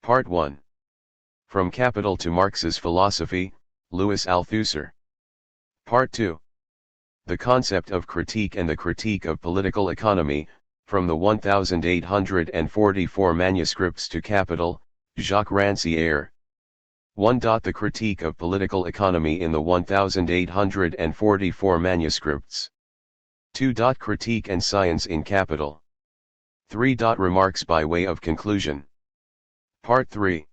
Part 1. From Capital to Marx's Philosophy, Louis Althusser. Part 2. The Concept of Critique and the Critique of Political Economy, from the 1844 Manuscripts to Capital, Jacques Rancière. 1. The Critique of Political Economy in the 1844 Manuscripts. 2. Critique and Science in Capital. 3. Remarks by way of conclusion. Part 3.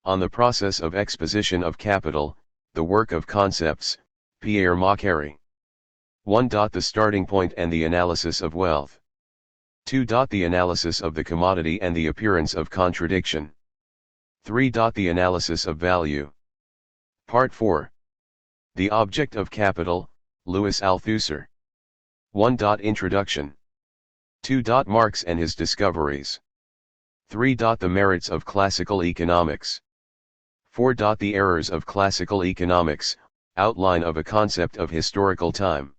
On the Process of Exposition of Capital, the Work of Concepts, Pierre Macquarrie. 1. The Starting Point and the Analysis of Wealth. 2. The Analysis of the Commodity and the Appearance of Contradiction. 3. The Analysis of Value. Part 4. The Object of Capital, Louis Althusser. 1. Introduction. 2. Marx and his discoveries. 3. The merits of classical economics. 4. The errors of classical economics, outline of a concept of historical time.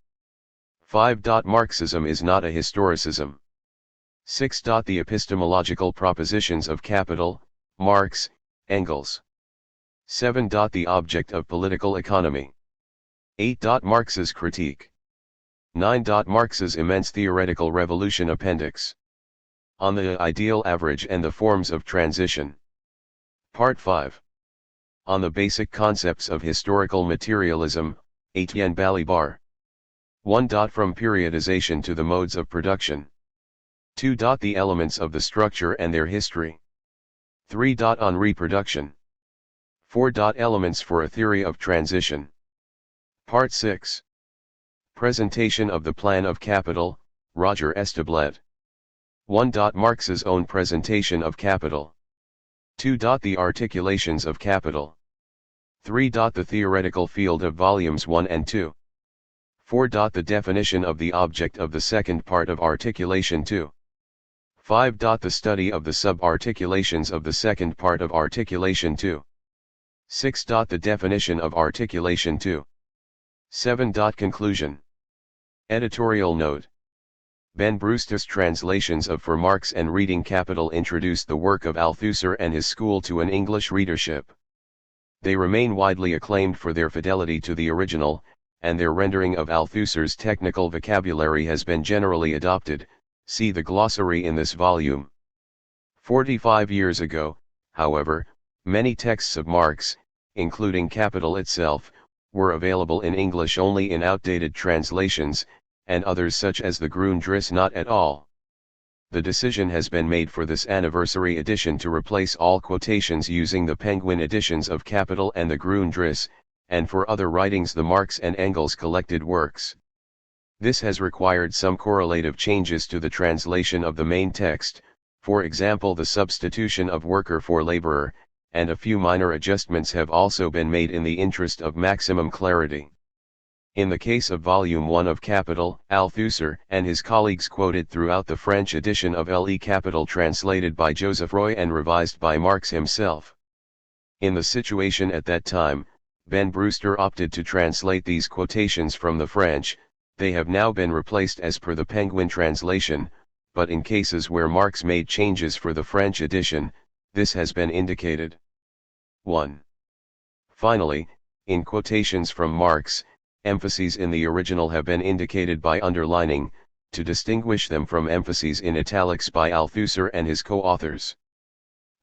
5. Marxism is not a historicism. 6. The epistemological propositions of Capital, Marx, Engels. 7. The object of political economy. 8. Marx's critique. 9. Marx's immense theoretical revolution appendix. On the ideal average and the forms of transition. Part 5. On the basic concepts of historical materialism, Etienne Balibar. 1. From periodization to the modes of production. 2. The elements of the structure and their history. 3. On reproduction. 4. Elements for a theory of transition. Part 6. Presentation of the Plan of Capital, Roger Esteblet. 1. Marx's own presentation of Capital. 2. The articulations of Capital. 3. The theoretical field of volumes 1 and 2. 4. The definition of the object of the second part of articulation 2. 5. The study of the sub-articulations of the second part of articulation 2. 6. The definition of articulation 2. 7. Conclusion. Editorial note. Ben Brewster's translations of For Marx and Reading Capital introduced the work of Althusser and his school to an English readership. They remain widely acclaimed for their fidelity to the original, and their rendering of Althusser's technical vocabulary has been generally adopted. See the glossary in this volume. 45 years ago, however, many texts of Marx, including Capital itself, were available in English only in outdated translations, and others such as the Grundriss not at all. The decision has been made for this anniversary edition to replace all quotations using the Penguin editions of Capital and the Grundriss, and for other writings the Marx and Engels collected works. This has required some correlative changes to the translation of the main text, for example the substitution of worker for laborer, and a few minor adjustments have also been made in the interest of maximum clarity. In the case of Volume 1 of Capital, Althusser and his colleagues quoted throughout the French edition of Le Capital translated by Joseph Roy and revised by Marx himself. In the situation at that time, Ben Brewster opted to translate these quotations from the French. They have now been replaced as per the Penguin translation, but in cases where Marx made changes for the French edition, this has been indicated. 1. Finally, in quotations from Marx, emphases in the original have been indicated by underlining, to distinguish them from emphases in italics by Althusser and his co-authors.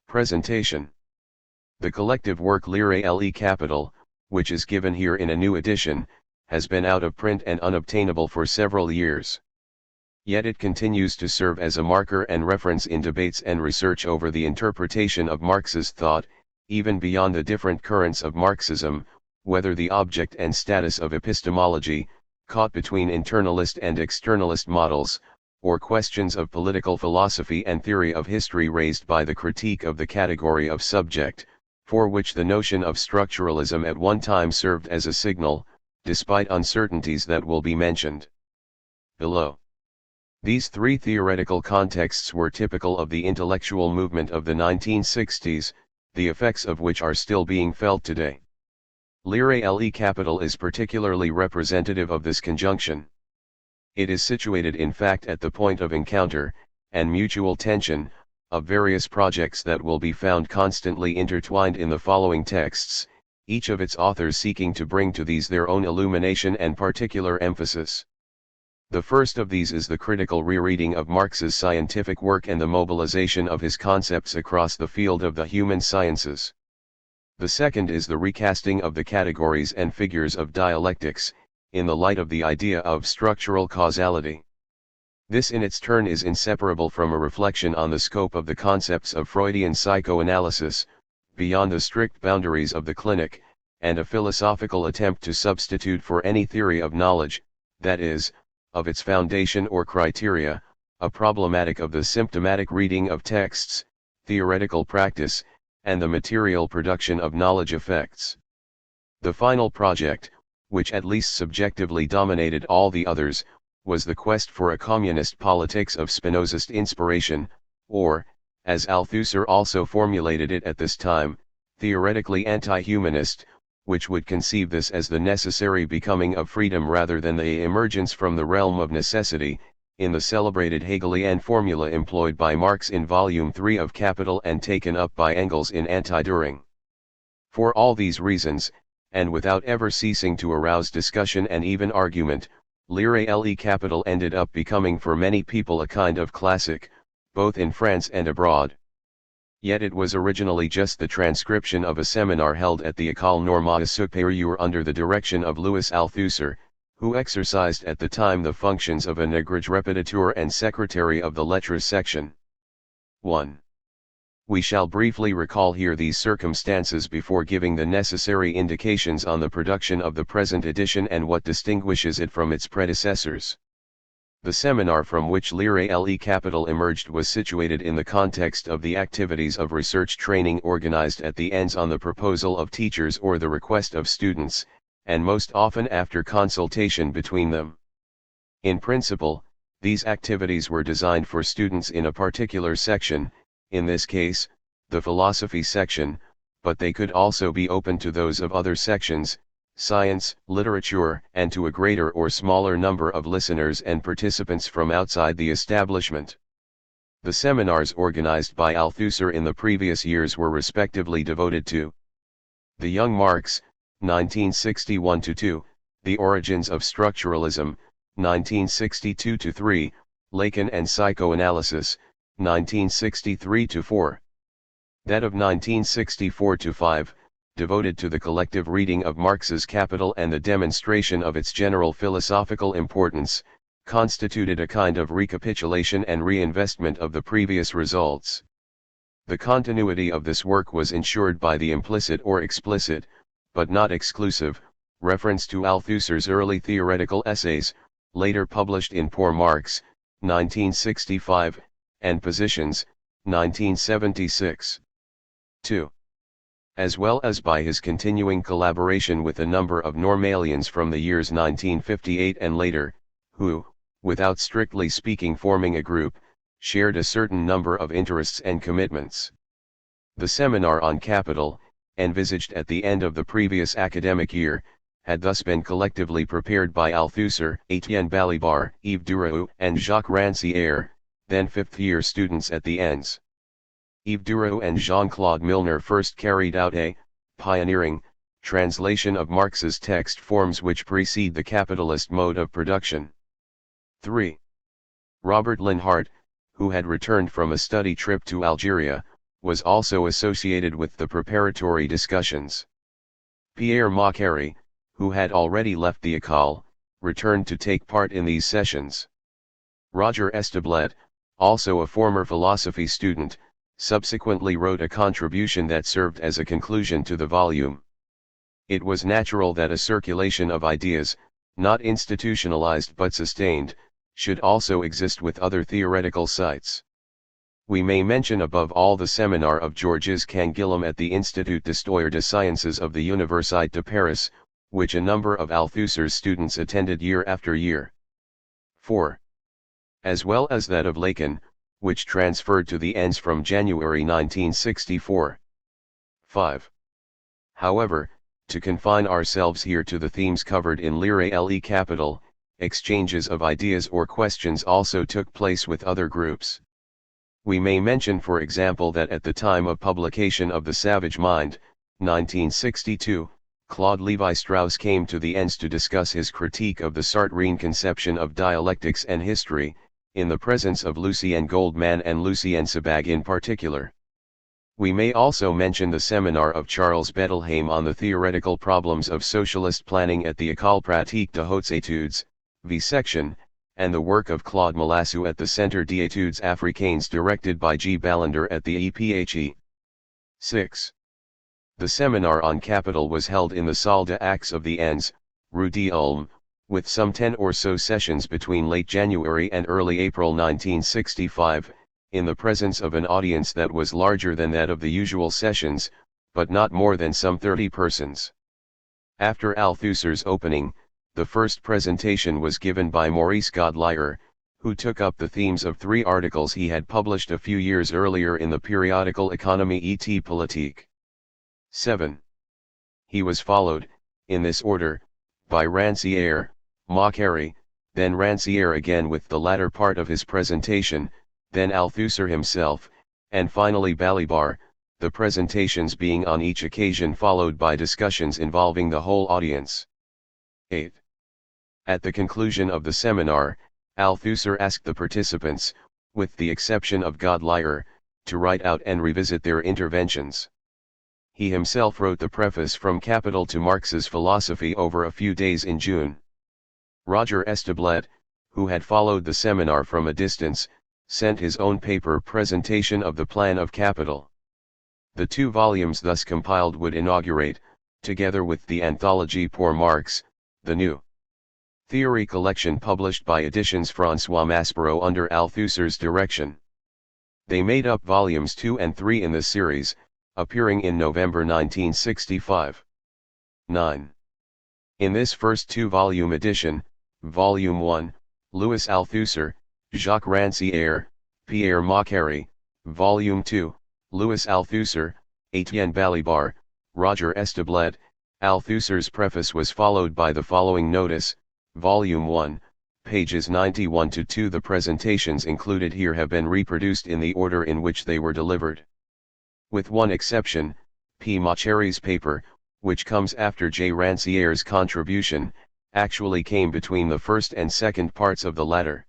Presentation. The collective work Lire Le Capital, which is given here in a new edition, has been out of print and unobtainable for several years. Yet it continues to serve as a marker and reference in debates and research over the interpretation of Marx's thought, even beyond the different currents of Marxism, whether the object and status of epistemology, caught between internalist and externalist models, or questions of political philosophy and theory of history raised by the critique of the category of subject, for which the notion of structuralism at one time served as a signal, despite uncertainties that will be mentioned below. These three theoretical contexts were typical of the intellectual movement of the 1960s, the effects of which are still being felt today. Lire Le Capital is particularly representative of this conjunction. It is situated in fact at the point of encounter, and mutual tension, of various projects that will be found constantly intertwined in the following texts, each of its authors seeking to bring to these their own illumination and particular emphasis. The first of these is the critical rereading of Marx's scientific work and the mobilization of his concepts across the field of the human sciences. The second is the recasting of the categories and figures of dialectics, in the light of the idea of structural causality. This in its turn is inseparable from a reflection on the scope of the concepts of Freudian psychoanalysis, beyond the strict boundaries of the clinic, and a philosophical attempt to substitute for any theory of knowledge, that is, of its foundation or criteria, a problematic of the symptomatic reading of texts, theoretical practice, and the material production of knowledge effects. The final project, which at least subjectively dominated all the others, was the quest for a communist politics of Spinozist inspiration, or, as Althusser also formulated it at this time, theoretically anti-humanist, which would conceive this as the necessary becoming of freedom rather than the emergence from the realm of necessity, in the celebrated Hegelian formula employed by Marx in Volume 3 of Capital and taken up by Engels in Anti-Düring. For all these reasons, and without ever ceasing to arouse discussion and even argument, Lire Capital ended up becoming for many people a kind of classic, both in France and abroad. Yet it was originally just the transcription of a seminar held at the École Normale Supérieure under the direction of Louis Althusser, who exercised at the time the functions of an agrégé répétiteur and secretary of the Lettres section. 1. We shall briefly recall here these circumstances before giving the necessary indications on the production of the present edition and what distinguishes it from its predecessors. The seminar from which Lire Capital emerged was situated in the context of the activities of research training organized at the ends on the proposal of teachers or the request of students, and most often after consultation between them. In principle, these activities were designed for students in a particular section, in this case, the philosophy section, but they could also be open to those of other sections, science, literature, and to a greater or smaller number of listeners and participants from outside the establishment. The seminars organized by Althusser in the previous years were respectively devoted to The Young Marx, 1961-2, The Origins of Structuralism, 1962-3, Lacan and Psychoanalysis, 1963-4. That of 1964-5, devoted to the collective reading of Marx's Capital and the demonstration of its general philosophical importance, constituted a kind of recapitulation and reinvestment of the previous results. The continuity of this work was ensured by the implicit or explicit, but not exclusive, reference to Althusser's early theoretical essays, later published in Pour Marx, 1965, and Positions, 1976. 2. As well as by his continuing collaboration with a number of Normalians from the years 1958 and later, who, without strictly speaking forming a group, shared a certain number of interests and commitments. The seminar on Capital, envisaged at the end of the previous academic year, had thus been collectively prepared by Althusser, Étienne Balibar, Yves Duraud, and Jacques Rancière, then fifth-year students at the ends. Yves Duraud and Jean-Claude Milner first carried out a pioneering translation of Marx's text forms which precede the capitalist mode of production. 3. Robert Linhart, who had returned from a study trip to Algeria, was also associated with the preparatory discussions. Pierre Macquarrie, who had already left the École, returned to take part in these sessions. Roger Establet, also a former philosophy student, subsequently wrote a contribution that served as a conclusion to the volume. It was natural that a circulation of ideas, not institutionalized but sustained, should also exist with other theoretical sites. We may mention above all the seminar of Georges Canguilhem at the Institut d'Histoire des Sciences of the Université de Paris, which a number of Althusser's students attended year after year. 4. As well as that of Lacan, which transferred to the ends from January 1964. 5. However, to confine ourselves here to the themes covered in Lire Capital, exchanges of ideas or questions also took place with other groups. We may mention for example that at the time of publication of The Savage Mind, 1962, Claude Lévi-Strauss came to the ends to discuss his critique of the Sartrean conception of dialectics and history, in the presence of Lucien Goldman and Lucien Sabag in particular. We may also mention the seminar of Charles Bettelheim on the theoretical problems of socialist planning at the École pratique de hautes études, V section, and the work of Claude Malassou at the Centre d'études africaines directed by G. Ballender at the EPHE. 6. The seminar on capital was held in the Salle d'Aix of the Ens, Rue d'Ulm, with some 10 or so sessions between late January and early April 1965, in the presence of an audience that was larger than that of the usual sessions, but not more than some 30 persons. After Althusser's opening, the first presentation was given by Maurice Godelier, who took up the themes of 3 articles he had published a few years earlier in the periodical Économie et Politique. 7. He was followed, in this order, by Rancière, Macquarrie, then Rancière again with the latter part of his presentation, then Althusser himself, and finally Balibar, the presentations being on each occasion followed by discussions involving the whole audience. 8. At the conclusion of the seminar, Althusser asked the participants, with the exception of Godelier, to write out and revisit their interventions. He himself wrote the preface from Capital to Marx's Philosophy over a few days in June. Roger Esteblet, who had followed the seminar from a distance, sent his own paper presentation of the plan of Capital. The 2 volumes thus compiled would inaugurate, together with the Anthologie pour Marx, the new theory collection published by Editions François Maspero under Althusser's direction. They made up volumes 2 and 3 in the series, appearing in November 1965. 9. In this first 2-volume edition, Volume 1, Louis Althusser, Jacques Rancière, Pierre Macquarrie, Volume 2, Louis Althusser, Étienne Balibar, Roger Esteblet. Althusser's preface was followed by the following notice: Volume 1, pages 91 to 2. The presentations included here have been reproduced in the order in which they were delivered. With one exception, P. Macquarrie's paper, which comes after J. Rancière's contribution, actually came between the first and second parts of the latter.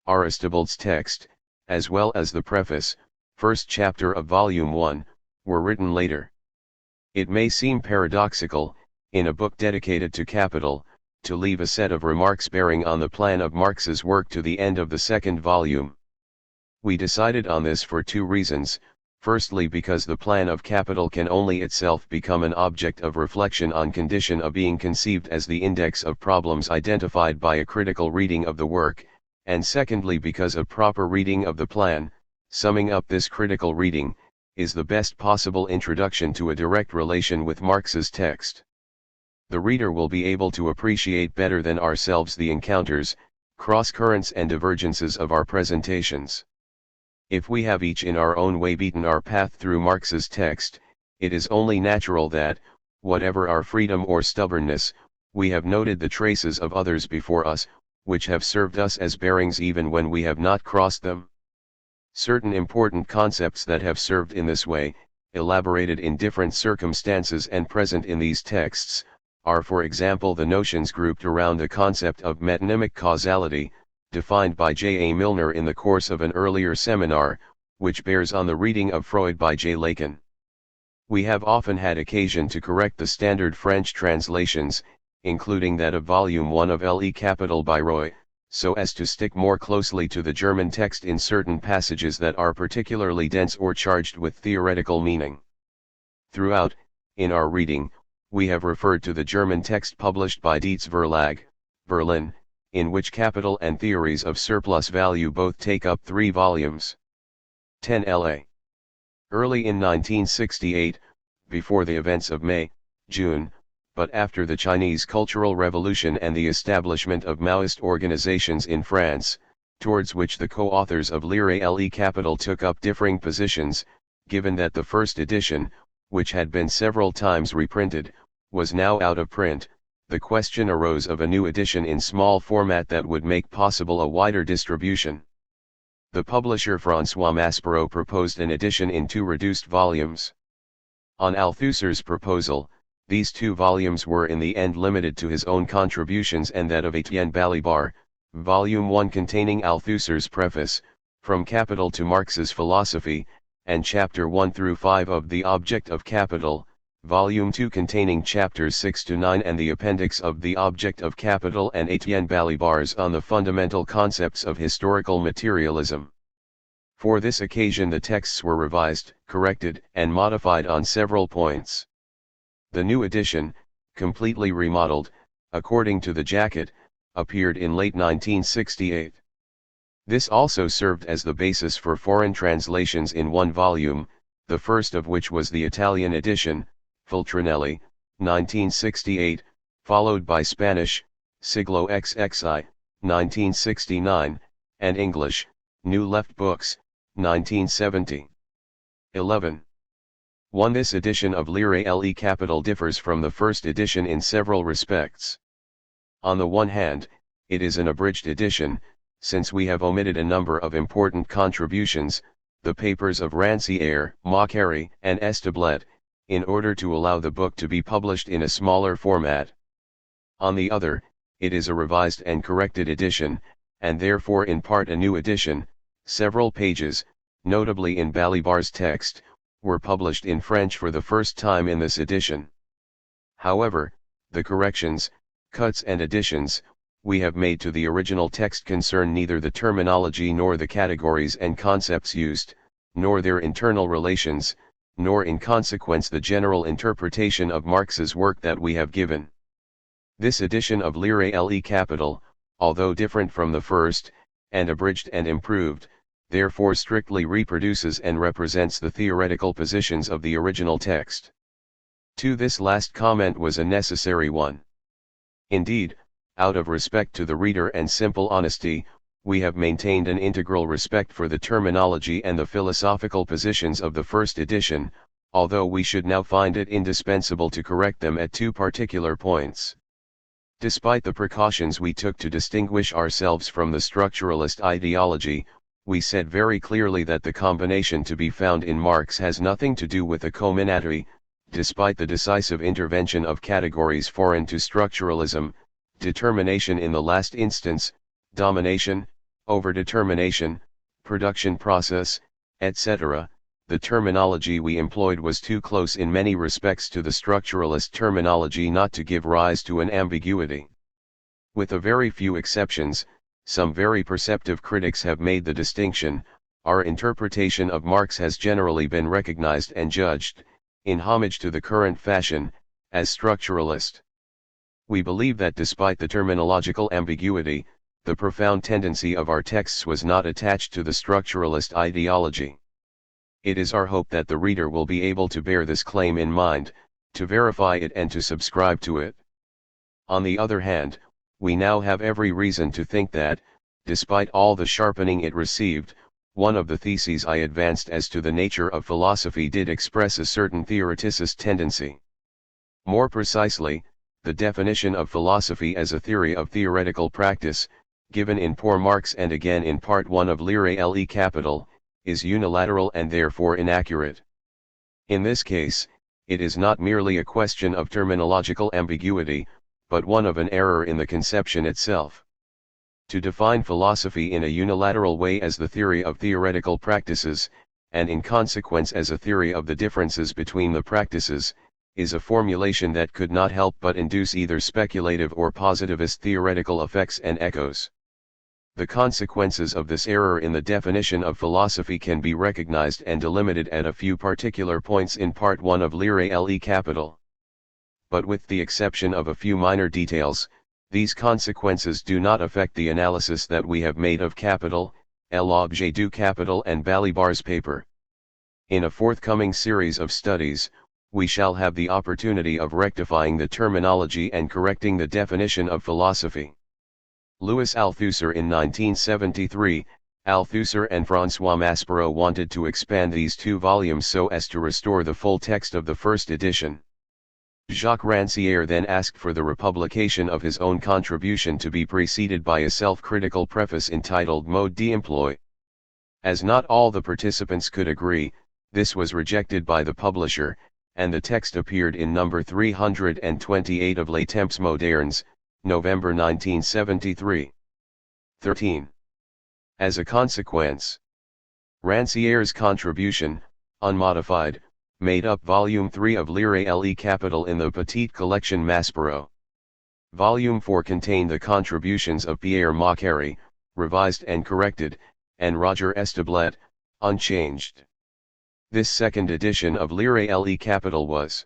Aristobald's text, as well as the preface, first chapter of Volume 1, were written later. It may seem paradoxical, in a book dedicated to capital, to leave a set of remarks bearing on the plan of Marx's work to the end of the second volume. We decided on this for 2 reasons. Firstly, because the plan of capital can only itself become an object of reflection on condition of being conceived as the index of problems identified by a critical reading of the work, and secondly because a proper reading of the plan, summing up this critical reading, is the best possible introduction to a direct relation with Marx's text. The reader will be able to appreciate better than ourselves the encounters, cross-currents and divergences of our presentations. If we have each in our own way beaten our path through Marx's text, it is only natural that, whatever our freedom or stubbornness, we have noted the traces of others before us, which have served us as bearings even when we have not crossed them. Certain important concepts that have served in this way, elaborated in different circumstances and present in these texts, are for example the notions grouped around the concept of metonymic causality, defined by J. A. Milner in the course of an earlier seminar, which bears on the reading of Freud by J. Lacan. We have often had occasion to correct the standard French translations, including that of Volume 1 of Le Capital by Roy, so as to stick more closely to the German text in certain passages that are particularly dense or charged with theoretical meaning. Throughout, in our reading, we have referred to the German text published by Dietz Verlag, Berlin, in which Capital and Theories of Surplus Value both take up 3 volumes. 10 LA. Early in 1968, before the events of May, June, but after the Chinese Cultural Revolution and the establishment of Maoist organizations in France, towards which the co-authors of Le Capital took up differing positions, given that the first edition, which had been several times reprinted, was now out of print, the question arose of a new edition in small format that would make possible a wider distribution. The publisher François Maspero proposed an edition in 2 reduced volumes. On Althusser's proposal, these 2 volumes were in the end limited to his own contributions and that of Etienne Balibar, Volume 1 containing Althusser's preface, From Capital to Marx's Philosophy, and Chapter 1 through 5 of The Object of Capital, Volume 2 containing Chapters 6 to 9 and the appendix of The Object of Capital and Etienne Balibar's On the Fundamental Concepts of Historical Materialism. For this occasion the texts were revised, corrected, and modified on several points. The new edition, completely remodeled, according to the jacket, appeared in late 1968. This also served as the basis for foreign translations in 1 volume, the first of which was the Italian edition, Fultrinelli, 1968, followed by Spanish, Siglo XXI, 1969, and English, New Left Books, 1970. 11. 1. This edition of Lire Le Capital differs from the first edition in several respects. On the one hand, it is an abridged edition, since we have omitted a number of important contributions, the papers of Rancière, Macquarrie, and Esteblet, in order to allow the book to be published in a smaller format. On the other, it is a revised and corrected edition, and therefore in part a new edition. Several pages, notably in Balibar's text, were published in French for the first time in this edition. However, the corrections, cuts and additions, we have made to the original text concern neither the terminology nor the categories and concepts used, nor their internal relations, nor in consequence the general interpretation of Marx's work that we have given. This edition of Lire Le Capital, although different from the first, and abridged and improved, therefore strictly reproduces and represents the theoretical positions of the original text. 2. This last comment was a necessary one. Indeed, out of respect to the reader and simple honesty, we have maintained an integral respect for the terminology and the philosophical positions of the first edition, although we should now find it indispensable to correct them at 2 particular points. Despite the precautions we took to distinguish ourselves from the structuralist ideology, we said very clearly that the combination to be found in Marx has nothing to do with the comminatory, despite the decisive intervention of categories foreign to structuralism, determination in the last instance, domination, overdetermination, production process, etc. The terminology we employed was too close in many respects to the structuralist terminology not to give rise to an ambiguity. With a very few exceptions, some very perceptive critics have made the distinction. Our interpretation of Marx has generally been recognized and judged, in homage to the current fashion, as structuralist. We believe that despite the terminological ambiguity, the profound tendency of our texts was not attached to the structuralist ideology. It is our hope that the reader will be able to bear this claim in mind, to verify it and to subscribe to it. On the other hand, we now have every reason to think that, despite all the sharpening it received, one of the theses I advanced as to the nature of philosophy did express a certain theoreticist tendency. More precisely, the definition of philosophy as a theory of theoretical practice, given in Pour Marx and again in Part 1 of Lire Le Capital, is unilateral and therefore inaccurate. In this case, it is not merely a question of terminological ambiguity, but one of an error in the conception itself. To define philosophy in a unilateral way as the theory of theoretical practices, and in consequence as a theory of the differences between the practices, is a formulation that could not help but induce either speculative or positivist theoretical effects and echoes. The consequences of this error in the definition of philosophy can be recognized and delimited at a few particular points in Part 1 of Lire Le Capital. But with the exception of a few minor details, these consequences do not affect the analysis that we have made of Capital, L'Objet du Capital and Balibar's paper. In a forthcoming series of studies, we shall have the opportunity of rectifying the terminology and correcting the definition of philosophy. Louis Althusser. In 1973, Althusser and François Maspero wanted to expand these 2 volumes so as to restore the full text of the first edition. Jacques Rancière then asked for the republication of his own contribution to be preceded by a self-critical preface entitled Mode d'emploi. As not all the participants could agree, this was rejected by the publisher, and the text appeared in number 328 of Les Temps Modernes, November 1973. 13. As a consequence, Rancière's contribution, unmodified, made up Volume 3 of Lire Le Capital in the Petite Collection Maspero. Volume 4 contained the contributions of Pierre Macquarrie, revised and corrected, and Roger Esteblet, unchanged. This second edition of Lire Le Capital was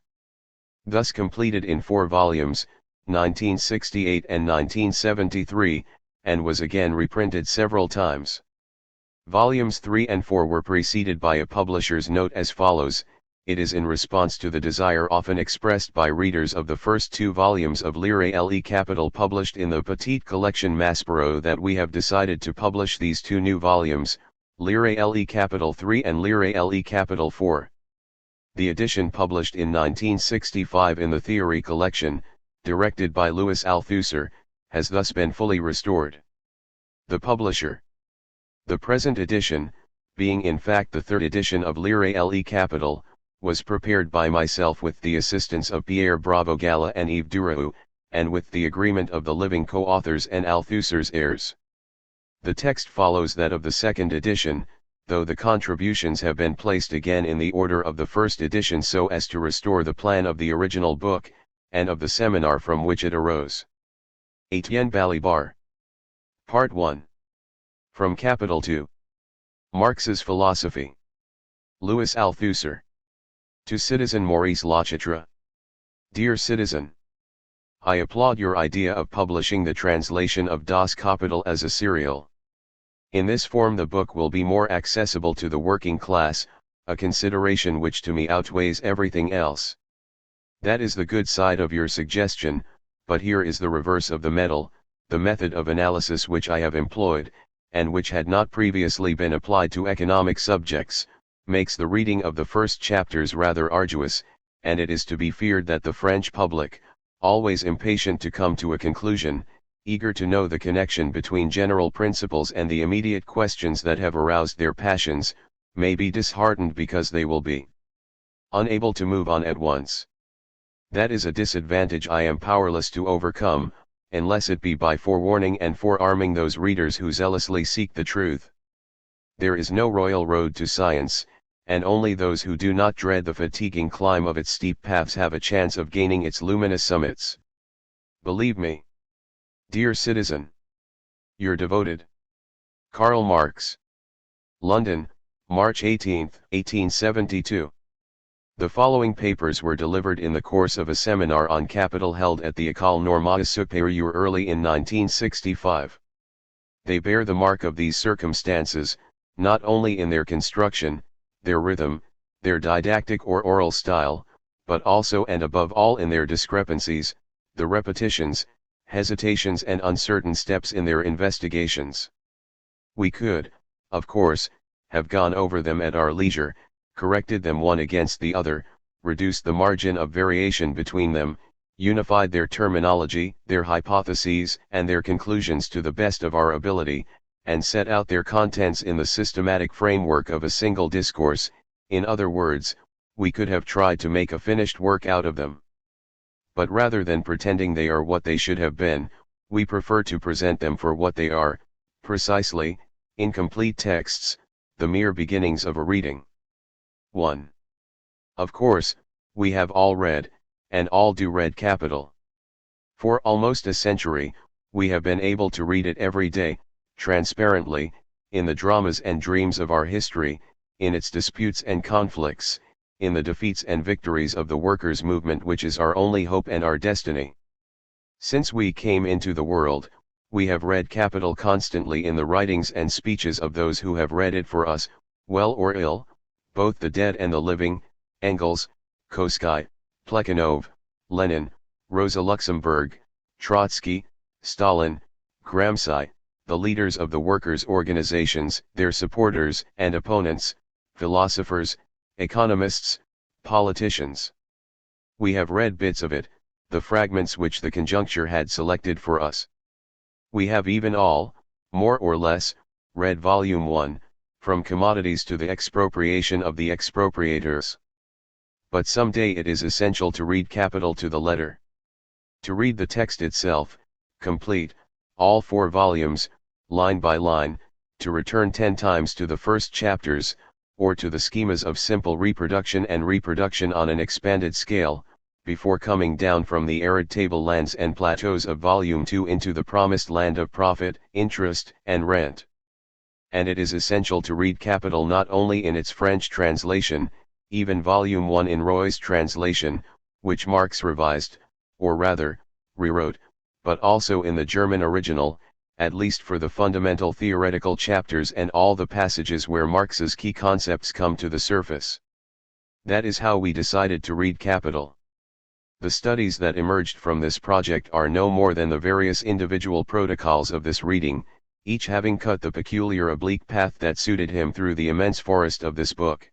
thus completed in 4 volumes, 1968 and 1973, and was again reprinted several times. Volumes 3 and 4 were preceded by a publisher's note as follows: it is in response to the desire often expressed by readers of the first 2 volumes of Lire Le Capital published in the Petite Collection Maspero that we have decided to publish these 2 new volumes, Lire Le Capital 3 and Lire Le Capital 4. The edition published in 1965 in the Theory Collection, directed by Louis Althusser, has thus been fully restored. The publisher. The present edition, being in fact the 3rd edition of Lire Le Capital, was prepared by myself with the assistance of Pierre Bravo-Gala and Yves Duraou, and with the agreement of the living co-authors and Althusser's heirs. The text follows that of the 2nd edition, though the contributions have been placed again in the order of the 1st edition so as to restore the plan of the original book, and of the seminar from which it arose. Etienne Balibar. Part 1. From Capital to Marx's Philosophy. Louis Althusser. To Citizen Maurice Lachatre. Dear Citizen, I applaud your idea of publishing the translation of Das Kapital as a serial. In this form the book will be more accessible to the working class, a consideration which to me outweighs everything else. That is the good side of your suggestion, but here is the reverse of the medal: the method of analysis which I have employed, and which had not previously been applied to economic subjects, makes the reading of the first chapters rather arduous, and it is to be feared that the French public, always impatient to come to a conclusion, eager to know the connection between general principles and the immediate questions that have aroused their passions, may be disheartened because they will be unable to move on at once. That is a disadvantage I am powerless to overcome, unless it be by forewarning and forearming those readers who zealously seek the truth. There is no royal road to science, and only those who do not dread the fatiguing climb of its steep paths have a chance of gaining its luminous summits. Believe me, dear citizen, your devoted Karl Marx. London, March 18, 1872. The following papers were delivered in the course of a seminar on capital held at the École Normale Supérieure early in 1965. They bear the mark of these circumstances, not only in their construction, their rhythm, their didactic or oral style, but also and above all in their discrepancies, the repetitions, hesitations and uncertain steps in their investigations. We could, of course, have gone over them at our leisure, corrected them one against the other, reduced the margin of variation between them, unified their terminology, their hypotheses and their conclusions to the best of our ability, and set out their contents in the systematic framework of a single discourse. In other words, we could have tried to make a finished work out of them. But rather than pretending they are what they should have been, we prefer to present them for what they are, precisely, incomplete texts, the mere beginnings of a reading. 1. Of course, we have all read, and all do read Capital. For almost a century, we have been able to read it every day, transparently, in the dramas and dreams of our history, in its disputes and conflicts, in the defeats and victories of the workers' movement which is our only hope and our destiny. Since we came into the world, we have read Capital constantly in the writings and speeches of those who have read it for us, well or ill, both the dead and the living, Engels, Koski, Plekhanov, Lenin, Rosa Luxemburg, Trotsky, Stalin, Gramsci, the leaders of the workers' organizations, their supporters and opponents, philosophers, economists, politicians. We have read bits of it, the fragments which the conjuncture had selected for us. We have even all, more or less, read Volume 1, from commodities to the expropriation of the expropriators. But someday it is essential to read Capital to the letter. To read the text itself, complete, all 4 volumes, line by line, to return 10 times to the first chapters, or to the schemas of simple reproduction and reproduction on an expanded scale, before coming down from the arid tablelands and plateaus of Volume 2 into the promised land of profit, interest, and rent. And it is essential to read Capital not only in its French translation, even Volume 1 in Roy's translation, which Marx revised, or rather, rewrote, but also in the German original, at least for the fundamental theoretical chapters and all the passages where Marx's key concepts come to the surface. That is how we decided to read Capital. The studies that emerged from this project are no more than the various individual protocols of this reading, each having cut the peculiar oblique path that suited him through the immense forest of this book.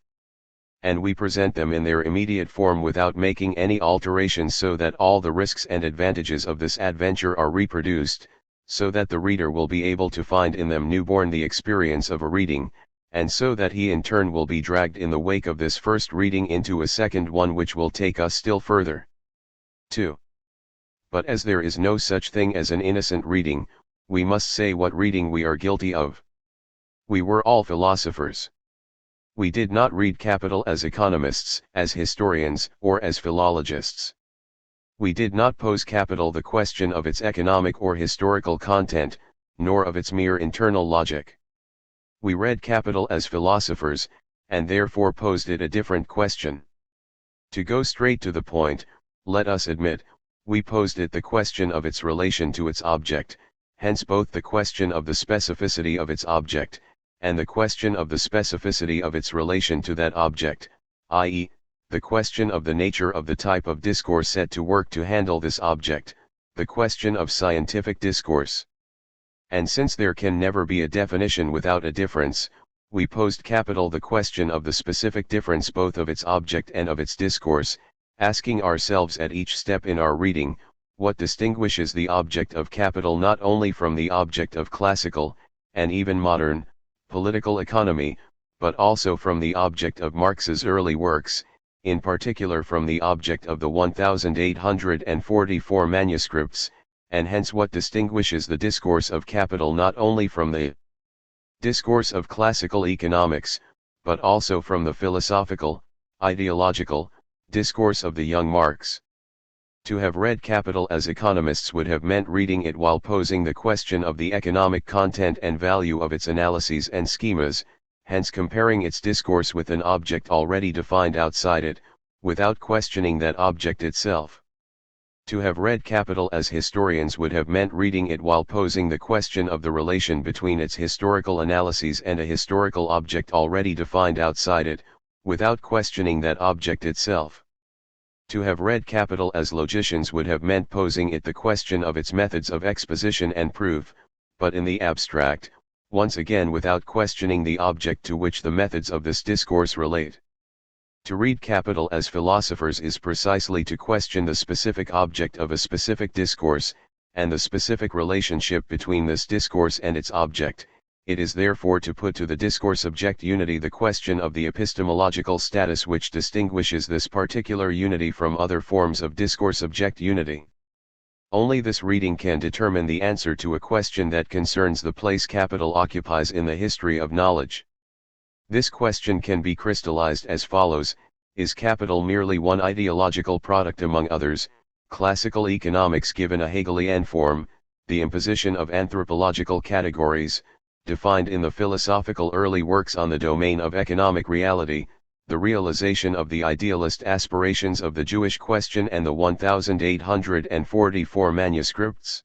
And we present them in their immediate form without making any alterations, so that all the risks and advantages of this adventure are reproduced, so that the reader will be able to find in them newborn the experience of a reading, and so that he in turn will be dragged in the wake of this first reading into a second one which will take us still further. 2. But as there is no such thing as an innocent reading, we must say what reading we are guilty of. We were all philosophers. We did not read Capital as economists, as historians, or as philologists. We did not pose Capital the question of its economic or historical content, nor of its mere internal logic. We read Capital as philosophers, and therefore posed it a different question. To go straight to the point, let us admit, we posed it the question of its relation to its object, hence both the question of the specificity of its object, and the question of the specificity of its relation to that object, i.e., the question of the nature of the type of discourse set to work to handle this object, the question of scientific discourse. And since there can never be a definition without a difference, we posed Capital the question of the specific difference both of its object and of its discourse, asking ourselves at each step in our reading, what distinguishes the object of Capital not only from the object of classical, and even modern, political economy, but also from the object of Marx's early works, in particular from the object of the 1844 manuscripts, and hence what distinguishes the discourse of Capital not only from the discourse of classical economics, but also from the philosophical, ideological, discourse of the young Marx. To have read Capital as economists would have meant reading it while posing the question of the economic content and value of its analyses and schemas, hence comparing its discourse with an object already defined outside it, without questioning that object itself. To have read Capital as historians would have meant reading it while posing the question of the relation between its historical analyses and a historical object already defined outside it, without questioning that object itself. To have read Capital as logicians would have meant posing it the question of its methods of exposition and proof, but in the abstract, once again without questioning the object to which the methods of this discourse relate. To read Capital as philosophers is precisely to question the specific object of a specific discourse, and the specific relationship between this discourse and its object. It is therefore to put to the discourse-object unity the question of the epistemological status which distinguishes this particular unity from other forms of discourse-object unity. Only this reading can determine the answer to a question that concerns the place Capital occupies in the history of knowledge. This question can be crystallized as follows: is Capital merely one ideological product among others, classical economics given a Hegelian form, the imposition of anthropological categories, defined in the philosophical early works on the domain of economic reality, the realization of the idealist aspirations of the Jewish question and the 1844 manuscripts?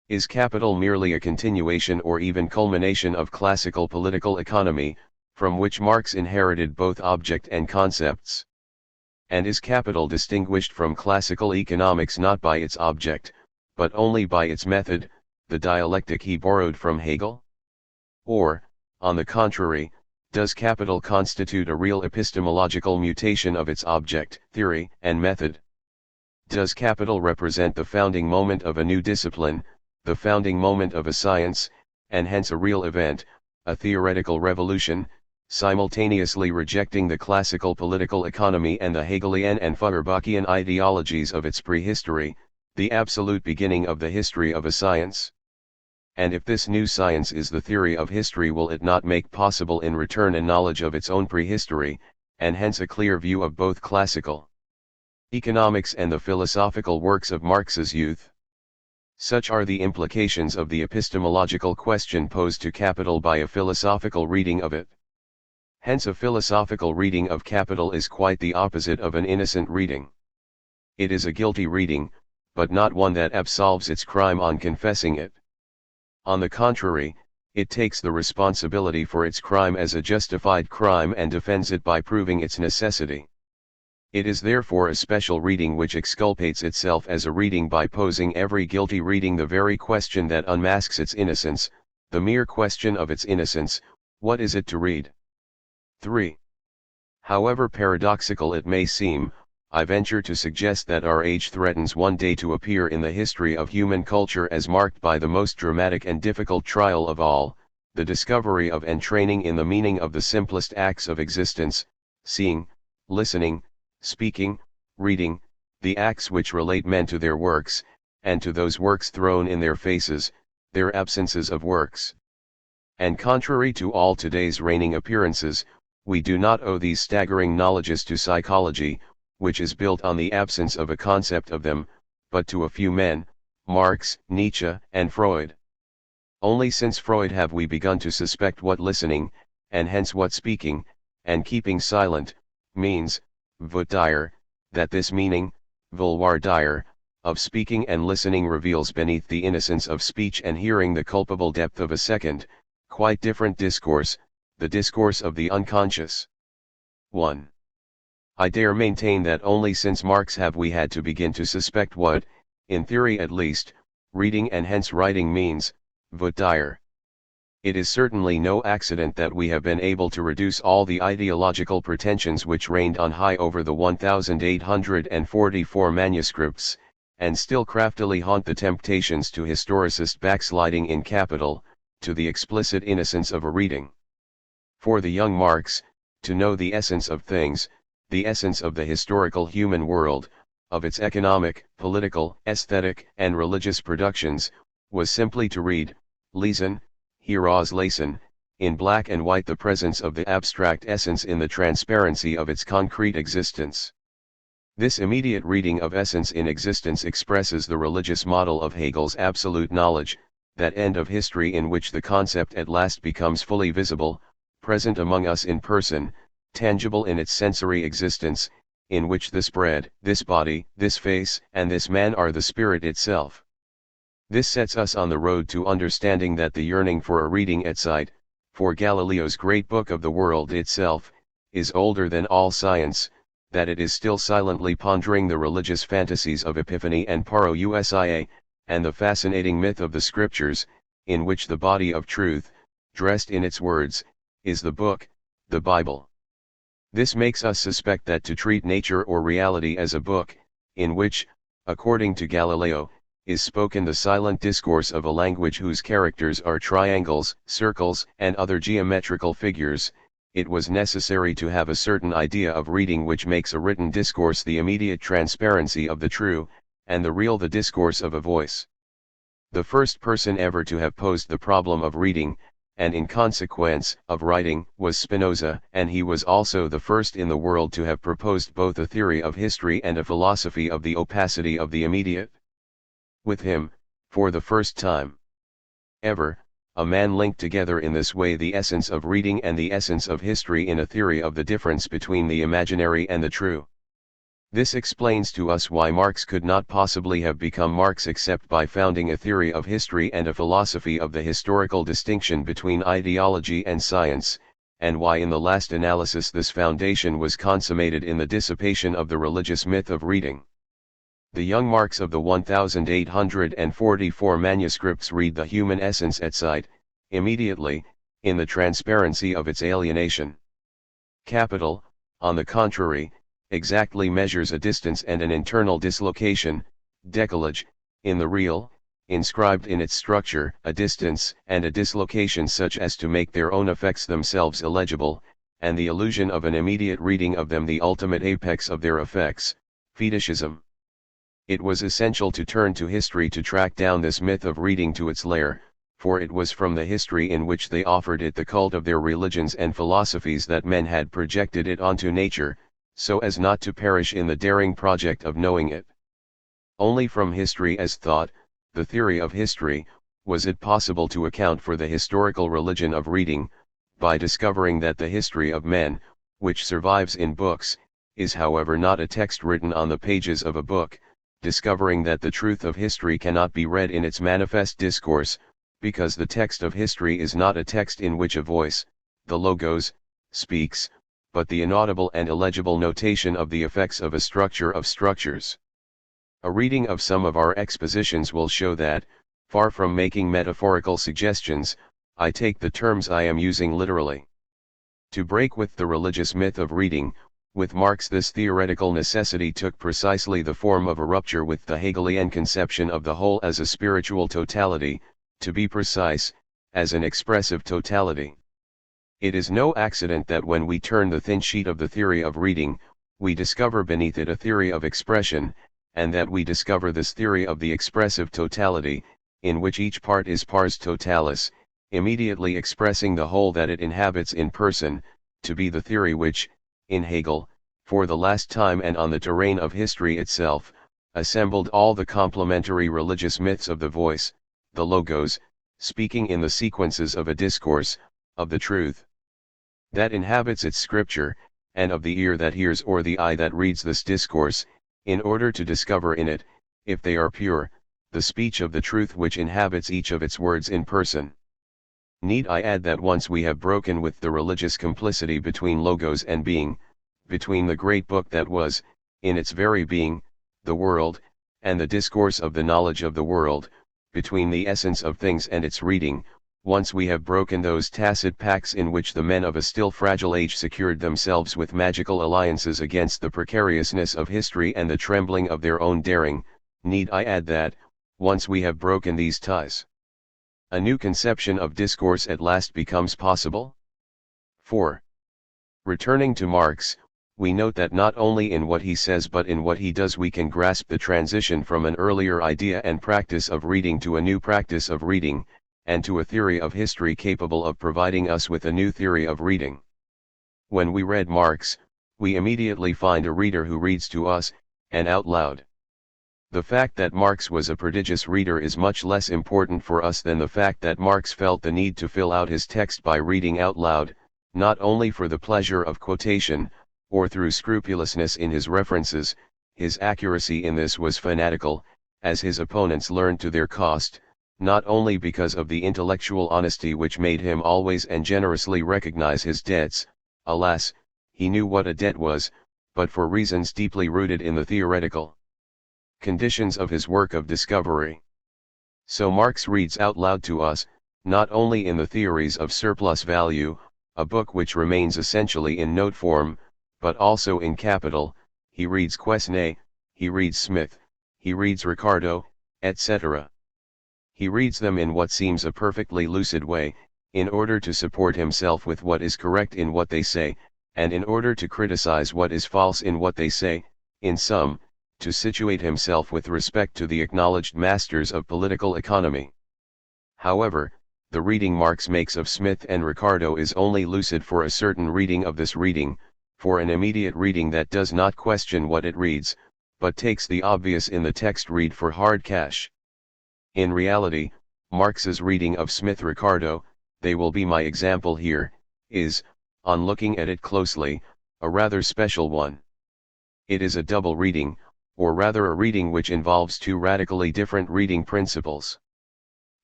Is Capital merely a continuation or even culmination of classical political economy, from which Marx inherited both object and concepts? And is Capital distinguished from classical economics not by its object, but only by its method, the dialectic he borrowed from Hegel? Or, on the contrary, does Capital constitute a real epistemological mutation of its object, theory, and method? Does Capital represent the founding moment of a new discipline, the founding moment of a science, and hence a real event, a theoretical revolution, simultaneously rejecting the classical political economy and the Hegelian and Feuerbachian ideologies of its prehistory, the absolute beginning of the history of a science. And if this new science is the theory of history, will it not make possible in return a knowledge of its own prehistory, and hence a clear view of both classical economics and the philosophical works of Marx's youth? Such are the implications of the epistemological question posed to Capital by a philosophical reading of it. Hence a philosophical reading of Capital is quite the opposite of an innocent reading. It is a guilty reading, but not one that absolves its crime on confessing it. On the contrary, it takes the responsibility for its crime as a justified crime and defends it by proving its necessity. It is therefore a special reading which exculpates itself as a reading by posing every guilty reading the very question that unmasks its innocence, the mere question of its innocence: what is it to read? 3. However paradoxical it may seem, I venture to suggest that our age threatens one day to appear in the history of human culture as marked by the most dramatic and difficult trial of all, the discovery of and training in the meaning of the simplest acts of existence: seeing, listening, speaking, reading, the acts which relate men to their works, and to those works thrown in their faces, their absences of works. And contrary to all today's reigning appearances, we do not owe these staggering knowledges to psychology, which is built on the absence of a concept of them, but to a few men, Marx, Nietzsche, and Freud. Only since Freud have we begun to suspect what listening, and hence what speaking, and keeping silent, means, wird dire, that this meaning, vouloir dire, of speaking and listening reveals beneath the innocence of speech and hearing the culpable depth of a second, quite different discourse, the discourse of the unconscious. 1. I dare maintain that only since Marx have we had to begin to suspect what, in theory at least, reading and hence writing means, wird dire. It is certainly no accident that we have been able to reduce all the ideological pretensions which reigned on high over the 1844 manuscripts, and still craftily haunt the temptations to historicist backsliding in Capital, to the explicit innocence of a reading. For the young Marx, to know the essence of things, the essence of the historical human world, of its economic, political, aesthetic, and religious productions, was simply to read, lesen, herauslesen, in black and white the presence of the abstract essence in the transparency of its concrete existence. This immediate reading of essence in existence expresses the religious model of Hegel's absolute knowledge, that end of history in which the concept at last becomes fully visible, present among us in person, tangible in its sensory existence, in which this bread, this body, this face, and this man are the spirit itself. This sets us on the road to understanding that the yearning for a reading at sight, for Galileo's great book of the world itself, is older than all science, that it is still silently pondering the religious fantasies of Epiphany and parousia, and the fascinating myth of the scriptures, in which the body of truth, dressed in its words, is the book, the Bible. This makes us suspect that to treat nature or reality as a book, in which, according to Galileo, is spoken the silent discourse of a language whose characters are triangles, circles, and other geometrical figures, it was necessary to have a certain idea of reading which makes a written discourse the immediate transparency of the true, and the real the discourse of a voice. The first person ever to have posed the problem of reading, and in consequence, of writing, was Spinoza, and he was also the first in the world to have proposed both a theory of history and a philosophy of the opacity of the immediate. With him, for the first time ever, a man linked together in this way the essence of reading and the essence of history in a theory of the difference between the imaginary and the true. This explains to us why Marx could not possibly have become Marx except by founding a theory of history and a philosophy of the historical distinction between ideology and science, and why in the last analysis this foundation was consummated in the dissipation of the religious myth of reading. The young Marx of the 1844 manuscripts read the human essence at sight, immediately, in the transparency of its alienation. Capital, on the contrary, exactly measures a distance and an internal dislocation, décalage, in the real, inscribed in its structure, a distance and a dislocation such as to make their own effects themselves illegible, and the illusion of an immediate reading of them the ultimate apex of their effects, fetishism. It was essential to turn to history to track down this myth of reading to its lair, for it was from the history in which they offered it the cult of their religions and philosophies that men had projected it onto nature, so as not to perish in the daring project of knowing it. Only from history as thought, the theory of history, was it possible to account for the historical religion of reading, by discovering that the history of men, which survives in books, is however not a text written on the pages of a book, discovering that the truth of history cannot be read in its manifest discourse, because the text of history is not a text in which a voice, the logos, speaks, but the inaudible and illegible notation of the effects of a structure of structures. A reading of some of our expositions will show that, far from making metaphorical suggestions, I take the terms I am using literally. To break with the religious myth of reading, with Marx this theoretical necessity took precisely the form of a rupture with the Hegelian conception of the whole as a spiritual totality, to be precise, as an expressive totality. It is no accident that when we turn the thin sheet of the theory of reading, we discover beneath it a theory of expression, and that we discover this theory of the expressive totality, in which each part is pars totalis, immediately expressing the whole that it inhabits in person, to be the theory which, in Hegel, for the last time and on the terrain of history itself, assembled all the complementary religious myths of the voice, the logos, speaking in the sequences of a discourse, of the truth that inhabits its scripture, and of the ear that hears or the eye that reads this discourse, in order to discover in it, if they are pure, the speech of the truth which inhabits each of its words in person. Need I add that once we have broken with the religious complicity between logos and being, between the great book that was, in its very being, the world, and the discourse of the knowledge of the world, between the essence of things and its reading, once we have broken those tacit pacts in which the men of a still fragile age secured themselves with magical alliances against the precariousness of history and the trembling of their own daring, need I add that, once we have broken these ties, a new conception of discourse at last becomes possible? 4. Returning to Marx, we note that not only in what he says but in what he does we can grasp the transition from an earlier idea and practice of reading to a new practice of reading, and to a theory of history capable of providing us with a new theory of reading. When we read Marx, we immediately find a reader who reads to us, and out loud. The fact that Marx was a prodigious reader is much less important for us than the fact that Marx felt the need to fill out his text by reading out loud, not only for the pleasure of quotation, or through scrupulousness in his references. His accuracy in this was fanatical, as his opponents learned to their cost, not only because of the intellectual honesty which made him always and generously recognize his debts, alas, he knew what a debt was, but for reasons deeply rooted in the theoretical conditions of his work of discovery. So Marx reads out loud to us, not only in the theories of surplus value, a book which remains essentially in note form, but also in capital. He reads Quesnay, he reads Smith, he reads Ricardo, etc. He reads them in what seems a perfectly lucid way, in order to support himself with what is correct in what they say, and in order to criticize what is false in what they say, in sum, to situate himself with respect to the acknowledged masters of political economy. However, the reading Marx makes of Smith and Ricardo is only lucid for a certain reading of this reading, for an immediate reading that does not question what it reads, but takes the obvious in the text read for hard cash. In reality, Marx's reading of Smith Ricardo, they will be my example here, is, on looking at it closely, a rather special one. It is a double reading, or rather a reading which involves two radically different reading principles.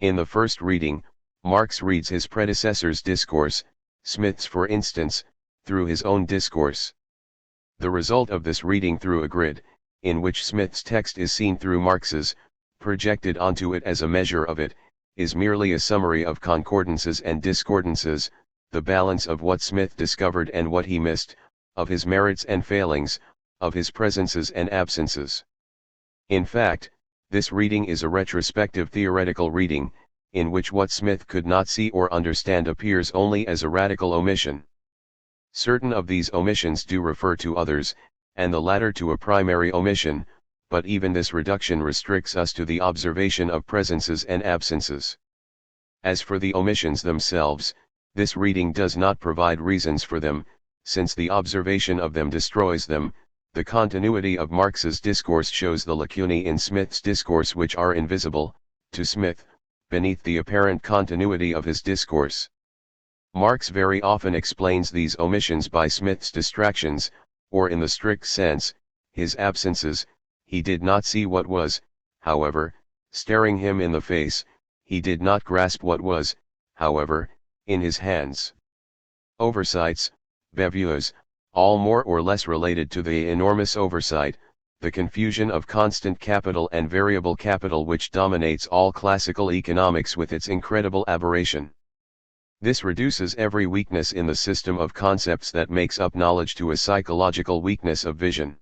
In the first reading, Marx reads his predecessor's discourse, Smith's for instance, through his own discourse. The result of this reading through a grid, in which Smith's text is seen through Marx's, projected onto it as a measure of it, is merely a summary of concordances and discordances, the balance of what Smith discovered and what he missed, of his merits and failings, of his presences and absences. In fact, This reading is a retrospective theoretical reading, in which what Smith could not see or understand appears only as a radical omission. Certain of these omissions do refer to others, and the latter to a primary omission, but even this reduction restricts us to the observation of presences and absences. As for the omissions themselves, this reading does not provide reasons for them, since the observation of them destroys them. The continuity of Marx's discourse shows the lacunae in Smith's discourse which are invisible, to Smith, beneath the apparent continuity of his discourse. Marx very often explains these omissions by Smith's distractions, or in the strict sense, his absences. He did not see what was, however, staring him in the face, he did not grasp what was, however, in his hands. Oversights, bavures, all more or less related to the enormous oversight, the confusion of constant capital and variable capital which dominates all classical economics with its incredible aberration. This reduces every weakness in the system of concepts that makes up knowledge to a psychological weakness of vision.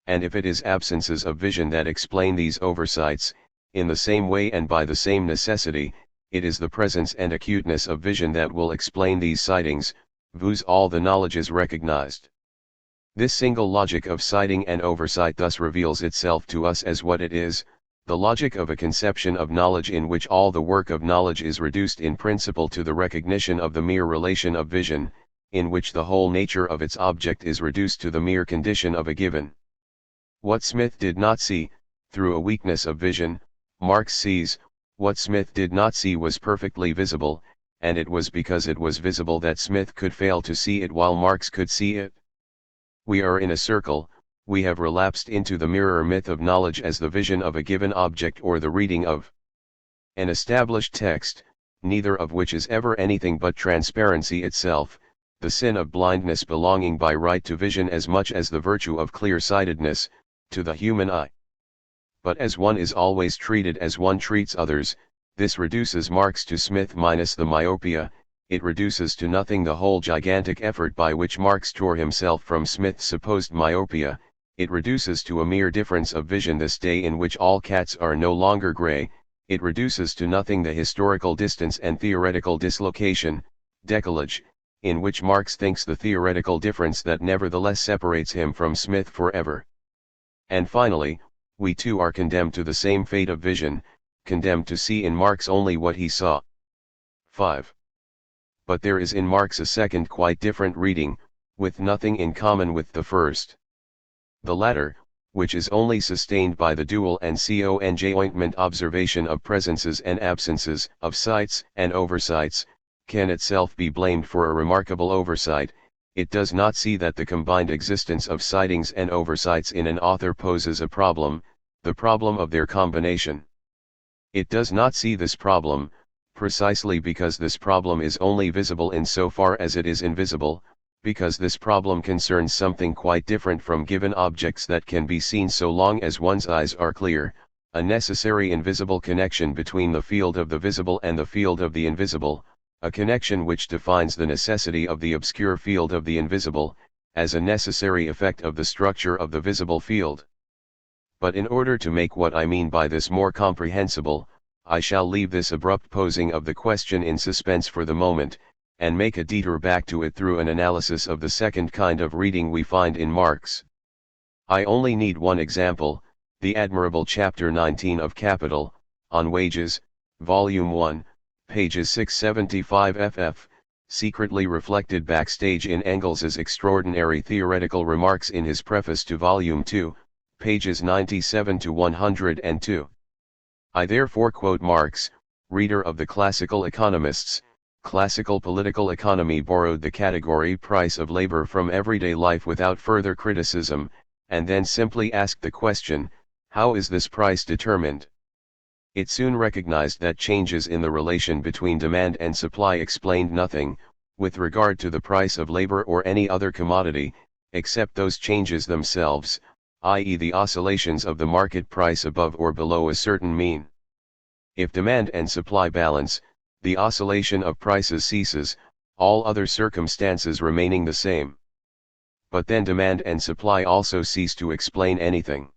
And if it is absences of vision that explain these oversights, in the same way and by the same necessity, it is the presence and acuteness of vision that will explain these sightings, whose all the knowledge is recognized. This single logic of sighting and oversight thus reveals itself to us as what it is, the logic of a conception of knowledge in which all the work of knowledge is reduced in principle to the recognition of the mere relation of vision, in which the whole nature of its object is reduced to the mere condition of a given. What Smith did not see, through a weakness of vision, Marx sees. What Smith did not see was perfectly visible, and it was because it was visible that Smith could fail to see it while Marx could see it. We are in a circle. We have relapsed into the mirror myth of knowledge as the vision of a given object or the reading of an established text, neither of which is ever anything but transparency itself, the sin of blindness belonging by right to vision as much as the virtue of clear-sightedness, to the human eye. But as one is always treated as one treats others, this reduces Marx to Smith minus the myopia. It reduces to nothing the whole gigantic effort by which Marx tore himself from Smith's supposed myopia. It reduces to a mere difference of vision this day in which all cats are no longer grey. It reduces to nothing the historical distance and theoretical dislocation, decalage, in which Marx thinks the theoretical difference that nevertheless separates him from Smith forever. And finally, we too are condemned to the same fate of vision, condemned to see in Marx only what he saw. 5. But there is in Marx a second quite different reading, with nothing in common with the first. The latter, which is only sustained by the dual and conjoint observation of presences and absences, of sights and oversights, can itself be blamed for a remarkable oversight. It does not see that the combined existence of sightings and oversights in an author poses a problem, the problem of their combination. It does not see this problem, precisely because this problem is only visible in so far as it is invisible, because this problem concerns something quite different from given objects that can be seen so long as one's eyes are clear, a necessary invisible connection between the field of the visible and the field of the invisible, a connection which defines the necessity of the obscure field of the invisible, as a necessary effect of the structure of the visible field. But in order to make what I mean by this more comprehensible, I shall leave this abrupt posing of the question in suspense for the moment, and make a detour back to it through an analysis of the second kind of reading we find in Marx. I only need one example, the admirable chapter 19 of Capital, on wages, volume 1, pages 675 ff, secretly reflected backstage in Engels's extraordinary theoretical remarks in his preface to volume 2, pages 97 to 102. I therefore quote Marx, reader of the classical economists. Classical political economy borrowed the category price of labor from everyday life without further criticism, and then simply asked the question, how is this price determined? It soon recognized that changes in the relation between demand and supply explained nothing, with regard to the price of labor or any other commodity, except those changes themselves, i.e. the oscillations of the market price above or below a certain mean. If demand and supply balance, the oscillation of prices ceases, all other circumstances remaining the same. But then demand and supply also cease to explain anything.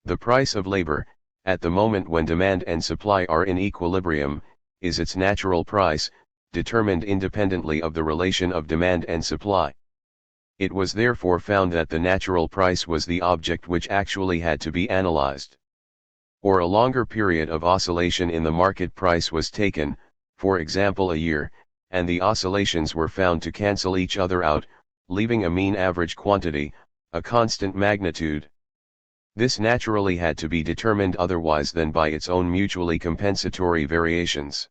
The price of labor, at the moment when demand and supply are in equilibrium, is its natural price, determined independently of the relation of demand and supply. It was therefore found that the natural price was the object which actually had to be analyzed. Or a longer period of oscillation in the market price was taken, for example a year, and the oscillations were found to cancel each other out, leaving a mean average quantity, a constant magnitude. This naturally had to be determined otherwise than by its own mutually compensatory variations.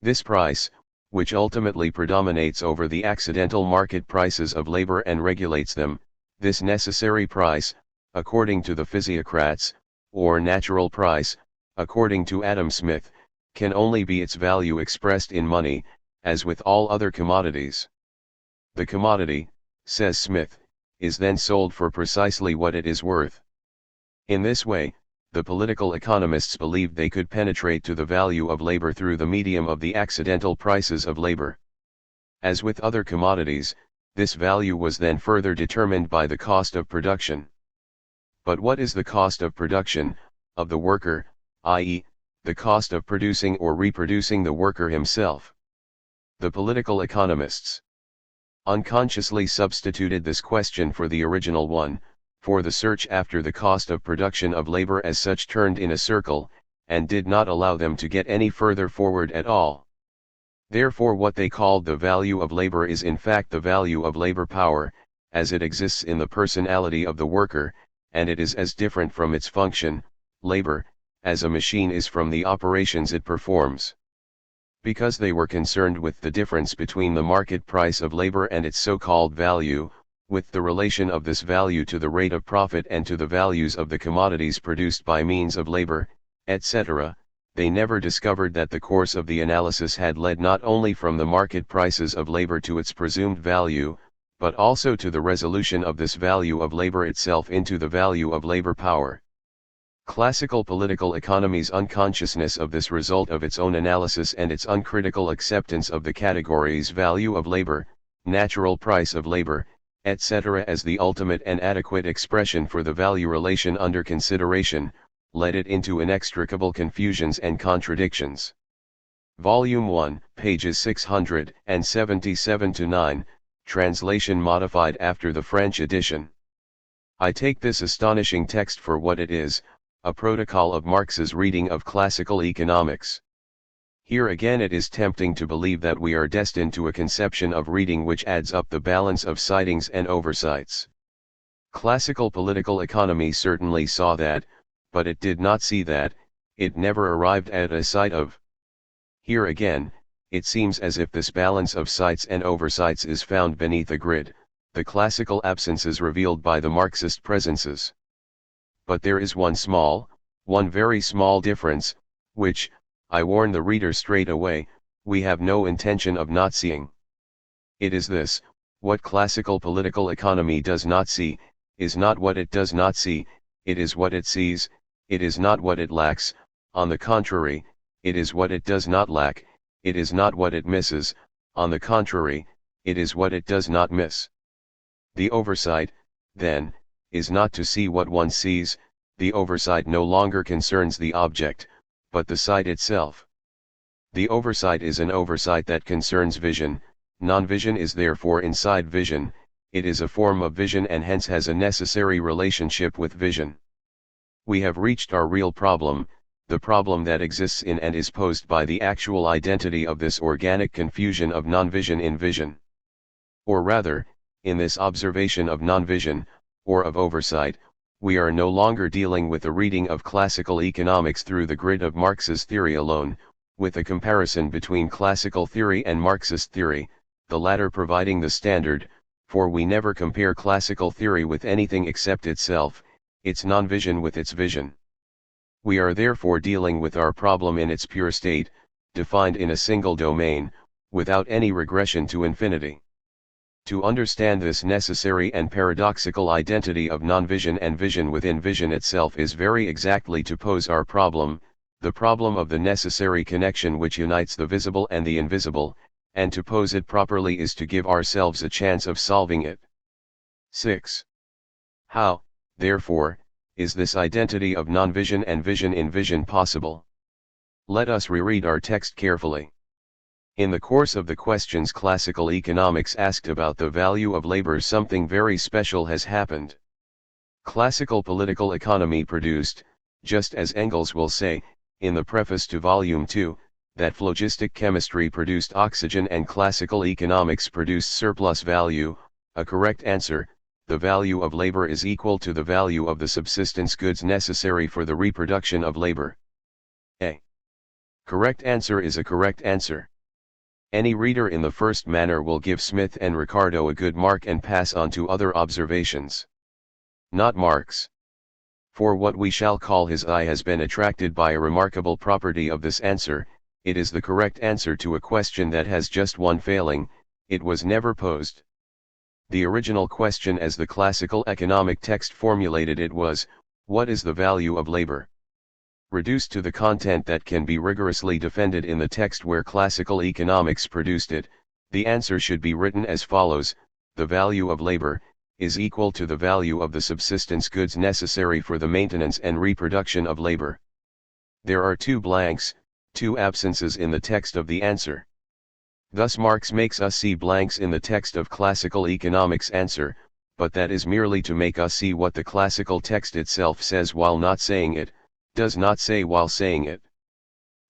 This price, which ultimately predominates over the accidental market prices of labor and regulates them, this necessary price, according to the physiocrats, or natural price, according to Adam Smith, can only be its value expressed in money, as with all other commodities. The commodity, says Smith, is then sold for precisely what it is worth. In this way, the political economists believed they could penetrate to the value of labor through the medium of the accidental prices of labor. As with other commodities, this value was then further determined by the cost of production. But what is the cost of production, of the worker, i.e., the cost of producing or reproducing the worker himself? The political economists unconsciously substituted this question for the original one, for the search after the cost of production of labor as such turned in a circle, and did not allow them to get any further forward at all. Therefore what they called the value of labor is in fact the value of labor power, as it exists in the personality of the worker, and it is as different from its function, labor, as a machine is from the operations it performs. Because they were concerned with the difference between the market price of labor and its so-called value, with the relation of this value to the rate of profit and to the values of the commodities produced by means of labor, etc., they never discovered that the course of the analysis had led not only from the market prices of labor to its presumed value, but also to the resolution of this value of labor itself into the value of labor power. Classical political economy's unconsciousness of this result of its own analysis and its uncritical acceptance of the categories value of labor, natural price of labor, etc. as the ultimate and adequate expression for the value relation under consideration, led it into inextricable confusions and contradictions. Volume 1, pages 677-9, translation modified after the French edition. I take this astonishing text for what it is, a protocol of Marx's reading of classical economics. Here again it is tempting to believe that we are destined to a conception of reading which adds up the balance of sightings and oversights. Classical political economy certainly saw that, but it did not see that, it never arrived at a sight of. Here again, it seems as if this balance of sights and oversights is found beneath a grid, the classical absences revealed by the Marxist presences. But there is one very small difference, which, I warn the reader straight away, we have no intention of not seeing. It is this: what classical political economy does not see, is not what it does not see, it is what it sees, it is not what it lacks, on the contrary, it is what it does not lack, it is not what it misses, on the contrary, it is what it does not miss. The oversight, then, is not to see what one sees, the oversight no longer concerns the object, but the sight itself. The oversight is an oversight that concerns vision, non-vision is therefore inside vision, it is a form of vision and hence has a necessary relationship with vision. We have reached our real problem, the problem that exists in and is posed by the actual identity of this organic confusion of non-vision in vision. Or rather, in this observation of non-vision, or of oversight, we are no longer dealing with a reading of classical economics through the grid of Marx's theory alone, with a comparison between classical theory and Marxist theory, the latter providing the standard, for we never compare classical theory with anything except itself, its non-vision with its vision. We are therefore dealing with our problem in its pure state, defined in a single domain, without any regression to infinity. To understand this necessary and paradoxical identity of non-vision and vision within vision itself is very exactly to pose our problem, the problem of the necessary connection which unites the visible and the invisible, and to pose it properly is to give ourselves a chance of solving it. 6. How, therefore, is this identity of non-vision and vision in vision possible? Let us reread our text carefully. In the course of the questions classical economics asked about the value of labor, something very special has happened. Classical political economy produced, just as Engels will say, in the preface to Volume 2, that phlogistic chemistry produced oxygen and classical economics produced surplus value. A correct answer: the value of labor is equal to the value of the subsistence goods necessary for the reproduction of labor. A correct answer is a correct answer. Any reader in the first manner will give Smith and Ricardo a good mark and pass on to other observations. Not Marx. For what we shall call his eye has been attracted by a remarkable property of this answer: it is the correct answer to a question that has just one failing: it was never posed. The original question as the classical economic text formulated it was, what is the value of labor? Reduced to the content that can be rigorously defended in the text where classical economics produced it, the answer should be written as follows: the value of labor is equal to the value of the subsistence goods necessary for the maintenance and reproduction of labor. There are two blanks, two absences in the text of the answer. Thus Marx makes us see blanks in the text of classical economics answer, but that is merely to make us see what the classical text itself says while not saying it, does not say while saying it.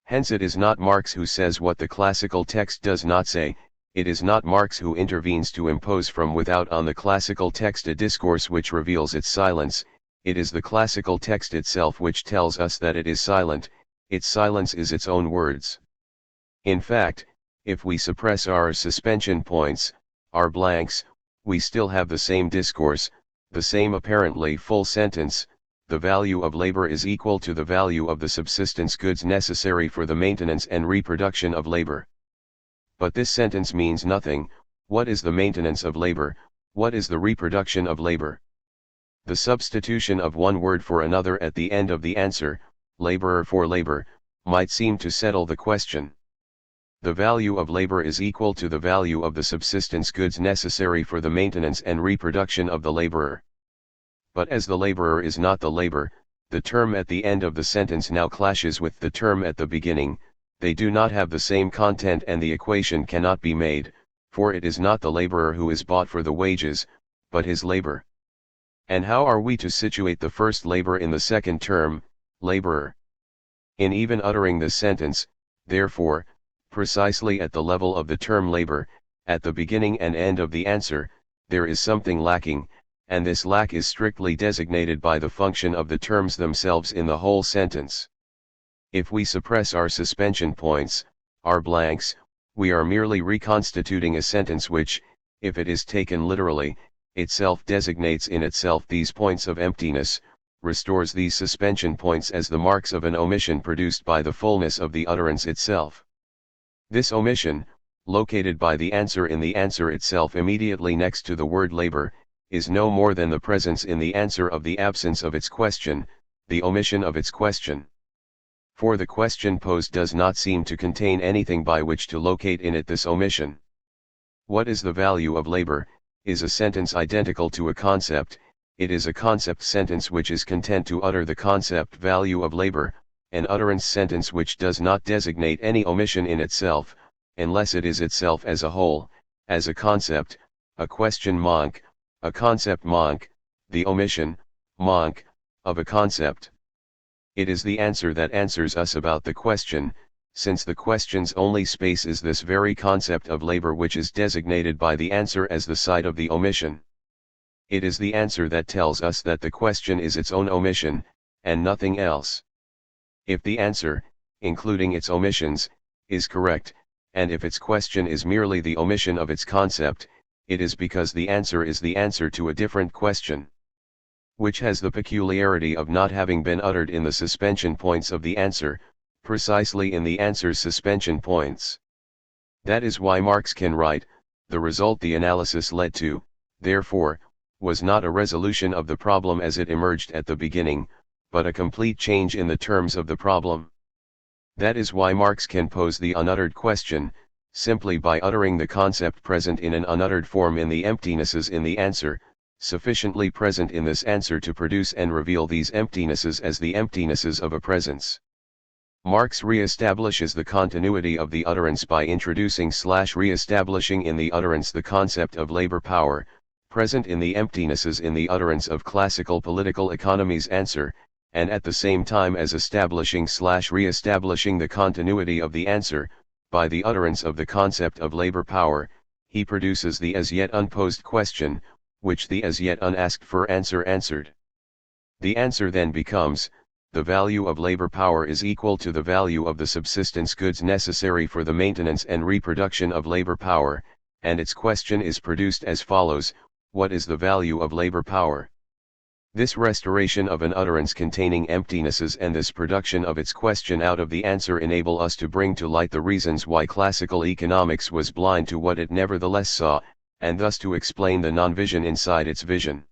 Hence it is not Marx who says what the classical text does not say, it is not Marx who intervenes to impose from without on the classical text a discourse which reveals its silence, it is the classical text itself which tells us that it is silent. Its silence is its own words. In fact, if we suppress our suspension points, our blanks, we still have the same discourse, the same apparently full sentence: the value of labor is equal to the value of the subsistence goods necessary for the maintenance and reproduction of labor. But this sentence means nothing. What is the maintenance of labor? What is the reproduction of labor? The substitution of one word for another at the end of the answer, laborer for labor, might seem to settle the question. The value of labor is equal to the value of the subsistence goods necessary for the maintenance and reproduction of the laborer. But as the laborer is not the labor, the term at the end of the sentence now clashes with the term at the beginning. They do not have the same content and the equation cannot be made, for it is not the laborer who is bought for the wages, but his labor. And how are we to situate the first labor in the second term, laborer? In even uttering this sentence, therefore, precisely at the level of the term labor, at the beginning and end of the answer, there is something lacking, and this lack is strictly designated by the function of the terms themselves in the whole sentence. If we suppress our suspension points, our blanks, we are merely reconstituting a sentence which, if it is taken literally, itself designates in itself these points of emptiness, restores these suspension points as the marks of an omission produced by the fullness of the utterance itself. This omission, located by the answer in the answer itself immediately next to the word labor, is no more than the presence in the answer of the absence of its question, the omission of its question. For the question posed does not seem to contain anything by which to locate in it this omission. What is the value of labor, is a sentence identical to a concept. It is a concept sentence which is content to utter the concept value of labor, an utterance sentence which does not designate any omission in itself, unless it is itself as a whole, as a concept, a question manque, a concept manque, the omission, manque, of a concept. It is the answer that answers us about the question, since the question's only space is this very concept of labor which is designated by the answer as the site of the omission. It is the answer that tells us that the question is its own omission, and nothing else. If the answer, including its omissions, is correct, and if its question is merely the omission of its concept, it is because the answer is the answer to a different question, which has the peculiarity of not having been uttered in the suspension points of the answer, precisely in the answer's suspension points. That is why Marx can write, the result the analysis led to, therefore, was not a resolution of the problem as it emerged at the beginning, but a complete change in the terms of the problem. That is why Marx can pose the unuttered question, simply by uttering the concept present in an unuttered form in the emptinesses in the answer, sufficiently present in this answer to produce and reveal these emptinesses as the emptinesses of a presence. Marx re-establishes the continuity of the utterance by introducing/re-establishing in the utterance the concept of labor power, present in the emptinesses in the utterance of classical political economy's answer, and at the same time as establishing/re-establishing the continuity of the answer, by the utterance of the concept of labor power, he produces the as yet unposed question, which the as yet unasked for answer answered. The answer then becomes, the value of labor power is equal to the value of the subsistence goods necessary for the maintenance and reproduction of labor power, and its question is produced as follows: what is the value of labor power? This restoration of an utterance containing emptinesses and this production of its question out of the answer enable us to bring to light the reasons why classical economics was blind to what it nevertheless saw, and thus to explain the non-vision inside its vision.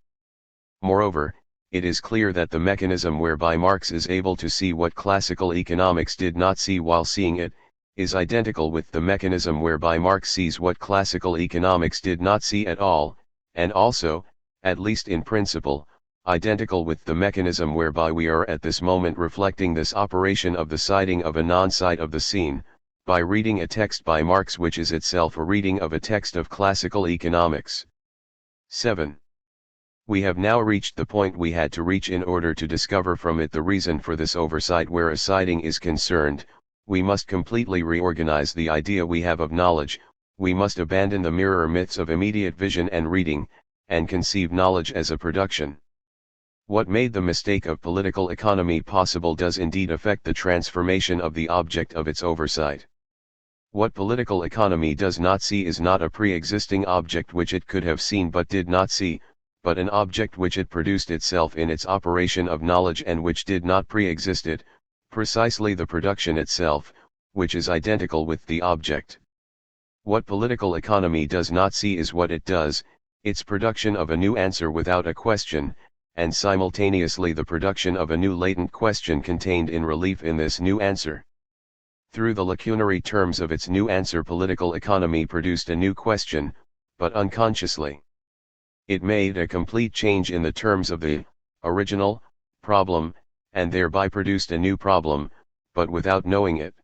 Moreover, it is clear that the mechanism whereby Marx is able to see what classical economics did not see while seeing it, is identical with the mechanism whereby Marx sees what classical economics did not see at all, and also, at least in principle, identical with the mechanism whereby we are at this moment reflecting this operation of the sighting of a non-sight of the scene, by reading a text by Marx which is itself a reading of a text of classical economics. 7. We have now reached the point we had to reach in order to discover from it the reason for this oversight. Where a sighting is concerned, we must completely reorganize the idea we have of knowledge, we must abandon the mirror myths of immediate vision and reading, and conceive knowledge as a production. What made the mistake of political economy possible does indeed affect the transformation of the object of its oversight. What political economy does not see is not a pre-existing object which it could have seen but did not see, but an object which it produced itself in its operation of knowledge and which did not pre-exist it, precisely the production itself, which is identical with the object. What political economy does not see is what it does, its production of a new answer without a question, and simultaneously the production of a new latent question contained in relief in this new answer. Through the lacunary terms of its new answer, political economy produced a new question, but unconsciously. It made a complete change in the terms of the original problem, and thereby produced a new problem, but without knowing it.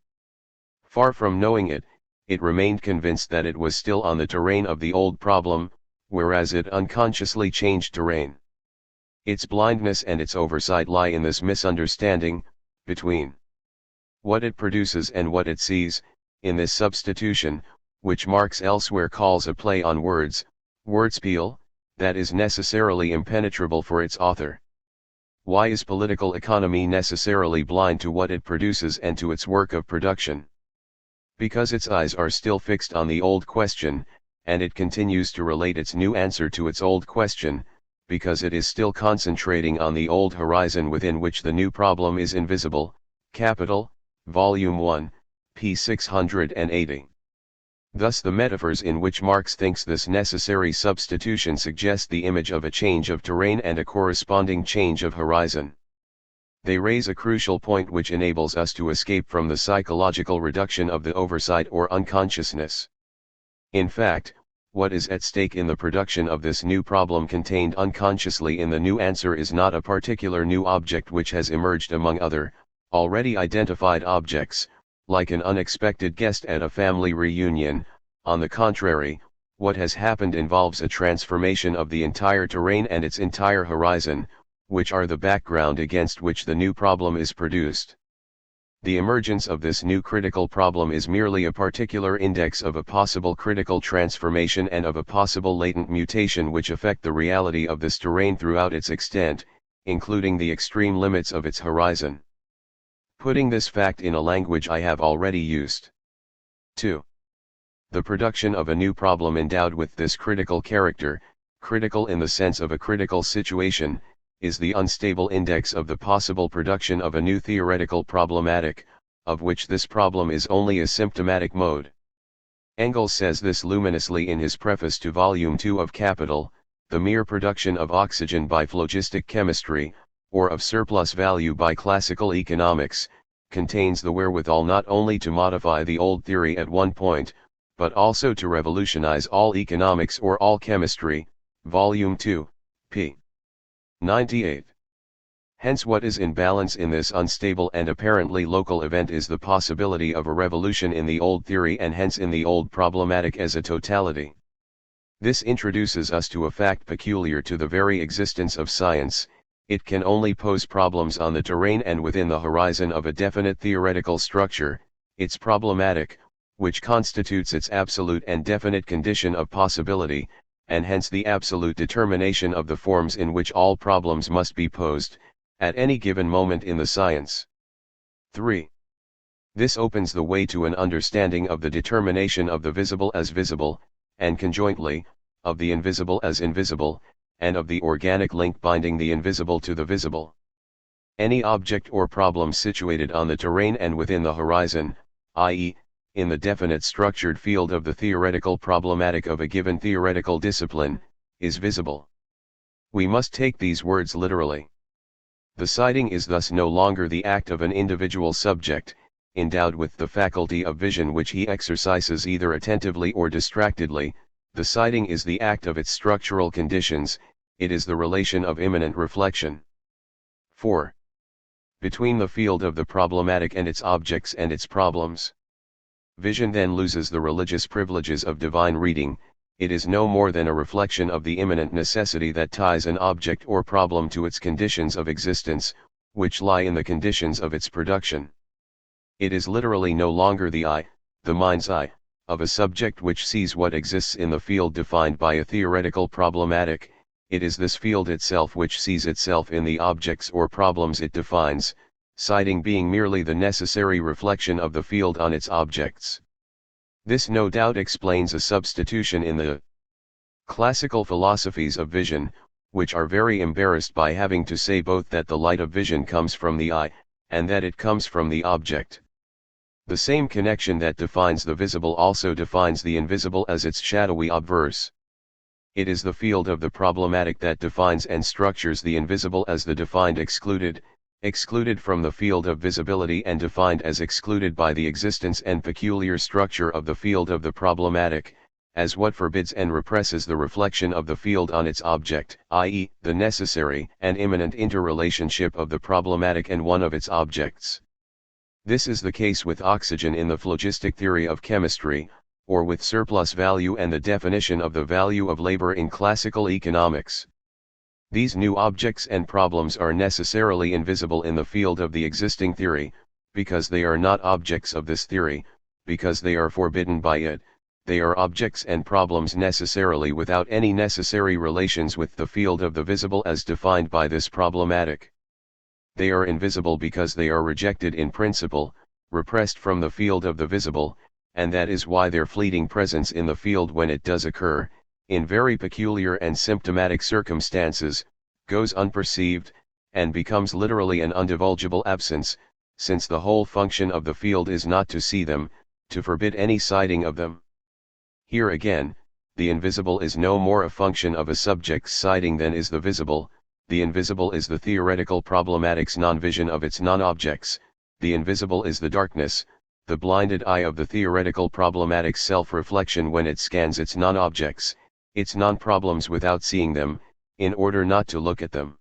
Far from knowing it, it remained convinced that it was still on the terrain of the old problem, whereas it unconsciously changed terrain. Its blindness and its oversight lie in this misunderstanding, between what it produces and what it sees, in this substitution, which Marx elsewhere calls a play on words, wordspiel, that is necessarily impenetrable for its author. Why is political economy necessarily blind to what it produces and to its work of production? Because its eyes are still fixed on the old question, and it continues to relate its new answer to its old question, because it is still concentrating on the old horizon within which the new problem is invisible. Capital, Volume 1, p. 680. Thus the metaphors in which Marx thinks this necessary substitution suggest the image of a change of terrain and a corresponding change of horizon. They raise a crucial point which enables us to escape from the psychological reduction of the oversight or unconsciousness. In fact, what is at stake in the production of this new problem contained unconsciously in the new answer is not a particular new object which has emerged among other, already identified objects, like an unexpected guest at a family reunion. On the contrary, what has happened involves a transformation of the entire terrain and its entire horizon, which are the background against which the new problem is produced. The emergence of this new critical problem is merely a particular index of a possible critical transformation and of a possible latent mutation which affect the reality of this terrain throughout its extent, including the extreme limits of its horizon. Putting this fact in a language I have already used. 2. The production of a new problem endowed with this critical character, critical in the sense of a critical situation, is the unstable index of the possible production of a new theoretical problematic, of which this problem is only a symptomatic mode. Engels says this luminously in his preface to Volume 2 of Capital: the mere production of oxygen by phlogistic chemistry, or of surplus value by classical economics, contains the wherewithal not only to modify the old theory at one point, but also to revolutionize all economics or all chemistry. Volume 2, p. 98. Hence what is in balance in this unstable and apparently local event is the possibility of a revolution in the old theory and hence in the old problematic as a totality. This introduces us to a fact peculiar to the very existence of science: it can only pose problems on the terrain and within the horizon of a definite theoretical structure, its problematic, which constitutes its absolute and definite condition of possibility, and hence the absolute determination of the forms in which all problems must be posed, at any given moment in the science. 3. This opens the way to an understanding of the determination of the visible as visible, and conjointly, of the invisible as invisible, and of the organic link binding the invisible to the visible. Any object or problem situated on the terrain and within the horizon, i.e., in the definite structured field of the theoretical problematic of a given theoretical discipline, is visible. We must take these words literally. The sighting is thus no longer the act of an individual subject, endowed with the faculty of vision which he exercises either attentively or distractedly. The sighting is the act of its structural conditions, it is the relation of immanent reflection. 4. Between the field of the problematic and its objects and its problems. Vision then loses the religious privileges of divine reading, it is no more than a reflection of the immanent necessity that ties an object or problem to its conditions of existence, which lie in the conditions of its production. It is literally no longer the eye, the mind's eye, of a subject which sees what exists in the field defined by a theoretical problematic, it is this field itself which sees itself in the objects or problems it defines, sighting being merely the necessary reflection of the field on its objects. This no doubt explains a substitution in the classical philosophies of vision, which are very embarrassed by having to say both that the light of vision comes from the eye, and that it comes from the object. The same connection that defines the visible also defines the invisible as its shadowy obverse. It is the field of the problematic that defines and structures the invisible as the defined excluded from the field of visibility and defined as excluded by the existence and peculiar structure of the field of the problematic, as what forbids and represses the reflection of the field on its object, i.e., the necessary and immanent interrelationship of the problematic and one of its objects. This is the case with oxygen in the phlogistic theory of chemistry, or with surplus value and the definition of the value of labor in classical economics. These new objects and problems are necessarily invisible in the field of the existing theory, because they are not objects of this theory, because they are forbidden by it. They are objects and problems necessarily without any necessary relations with the field of the visible as defined by this problematic. They are invisible because they are rejected in principle, repressed from the field of the visible, and that is why their fleeting presence in the field when it does occur, in very peculiar and symptomatic circumstances, goes unperceived, and becomes literally an undivulgeable absence, since the whole function of the field is not to see them, to forbid any sighting of them. Here again, the invisible is no more a function of a subject's sighting than is the visible. The invisible is the theoretical problematic's non-vision of its non-objects, the invisible is the darkness, the blinded eye of the theoretical problematic's self-reflection when it scans its non-objects, its non-problems without seeing them, in order not to look at them.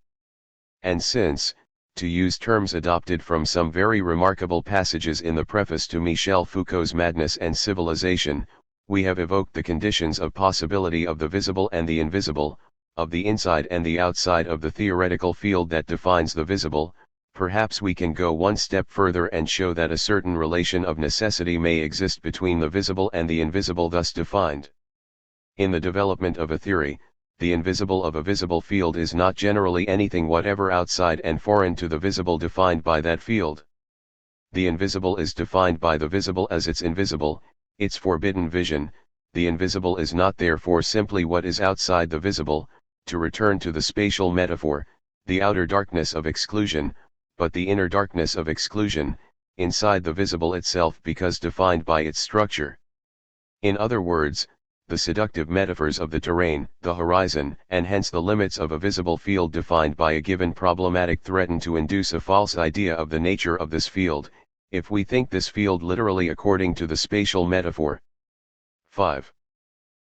And since, to use terms adopted from some very remarkable passages in the preface to Michel Foucault's Madness and Civilization, we have evoked the conditions of possibility of the visible and the invisible, of the inside and the outside of the theoretical field that defines the visible, perhaps we can go one step further and show that a certain relation of necessity may exist between the visible and the invisible thus defined. In the development of a theory, the invisible of a visible field is not generally anything whatever outside and foreign to the visible defined by that field. The invisible is defined by the visible as its invisible, its forbidden vision. The invisible is not therefore simply what is outside the visible, to return to the spatial metaphor, the outer darkness of exclusion, but the inner darkness of exclusion, inside the visible itself because defined by its structure. In other words, the seductive metaphors of the terrain, the horizon, and hence the limits of a visible field defined by a given problematic threaten to induce a false idea of the nature of this field, if we think this field literally according to the spatial metaphor. 5.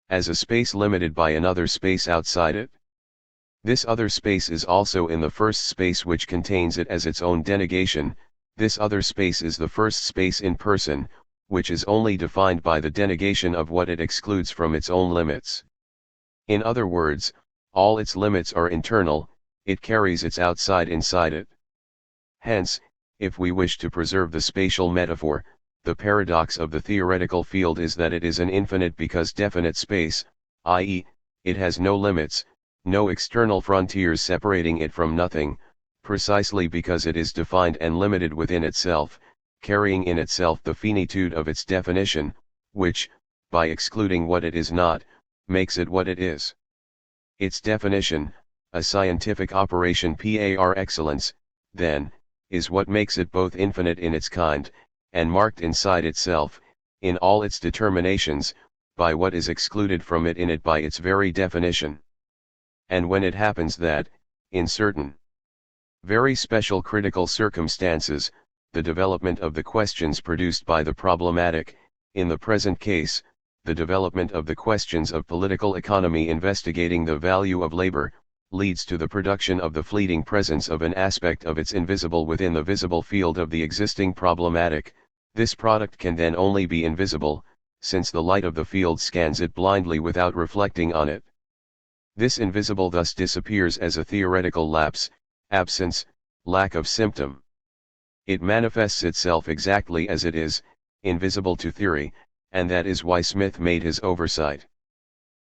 As a space limited by another space outside it. This other space is also in the first space which contains it as its own denegation. This other space is the first space in person, which is only defined by the denegation of what it excludes from its own limits. In other words, all its limits are internal, it carries its outside inside it. Hence, if we wish to preserve the spatial metaphor, the paradox of the theoretical field is that it is an infinite because definite space, i.e., it has no limits, no external frontiers separating it from nothing, precisely because it is defined and limited within itself, carrying in itself the finitude of its definition, which, by excluding what it is not, makes it what it is. Its definition, a scientific operation par excellence, then, is what makes it both infinite in its kind, and marked inside itself, in all its determinations, by what is excluded from it in it by its very definition. And when it happens that, in certain very special critical circumstances, the development of the questions produced by the problematic, in the present case, the development of the questions of political economy investigating the value of labor, leads to the production of the fleeting presence of an aspect of its invisible within the visible field of the existing problematic, this product can then only be invisible, since the light of the field scans it blindly without reflecting on it. This invisible thus disappears as a theoretical lapse, absence, lack of symptom. It manifests itself exactly as it is, invisible to theory, and that is why Smith made his oversight.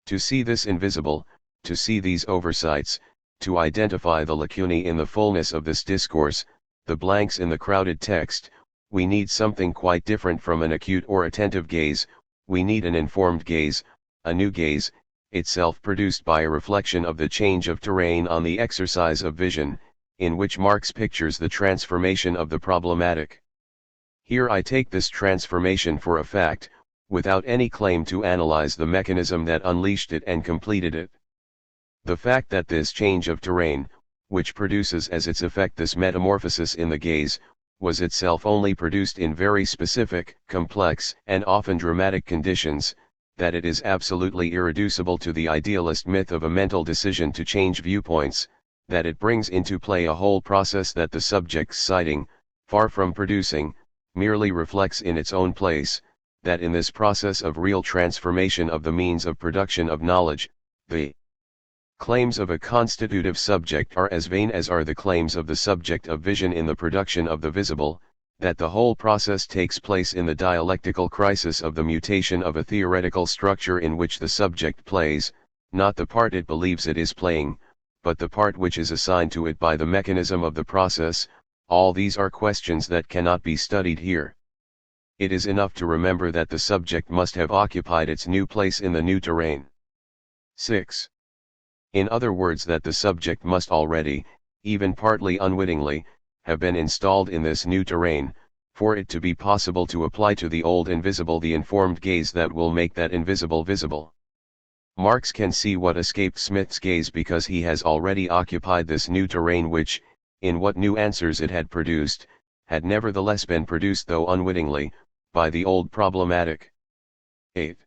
To see this invisible, to see these oversights, to identify the lacunae in the fullness of this discourse, the blanks in the crowded text, we need something quite different from an acute or attentive gaze, we need an informed gaze, a new gaze, itself produced by a reflection of the change of terrain on the exercise of vision, in which Marx pictures the transformation of the problematic. Here I take this transformation for a fact, without any claim to analyze the mechanism that unleashed it and completed it. The fact that this change of terrain, which produces as its effect this metamorphosis in the gaze, was itself only produced in very specific, complex, and often dramatic conditions, that it is absolutely irreducible to the idealist myth of a mental decision to change viewpoints, that it brings into play a whole process that the subject's sighting, far from producing, merely reflects in its own place, that in this process of real transformation of the means of production of knowledge, the claims of a constitutive subject are as vain as are the claims of the subject of vision in the production of the visible, that the whole process takes place in the dialectical crisis of the mutation of a theoretical structure in which the subject plays, not the part it believes it is playing, but the part which is assigned to it by the mechanism of the process. All these are questions that cannot be studied here. It is enough to remember that the subject must have occupied its new place in the new terrain. 6. In other words, that the subject must already, even partly unwittingly, have been installed in this new terrain, for it to be possible to apply to the old invisible the informed gaze that will make that invisible visible. Marx can see what escaped Smith's gaze because he has already occupied this new terrain which, in what new answers it had produced, had nevertheless been produced though unwittingly, by the old problematic. 8.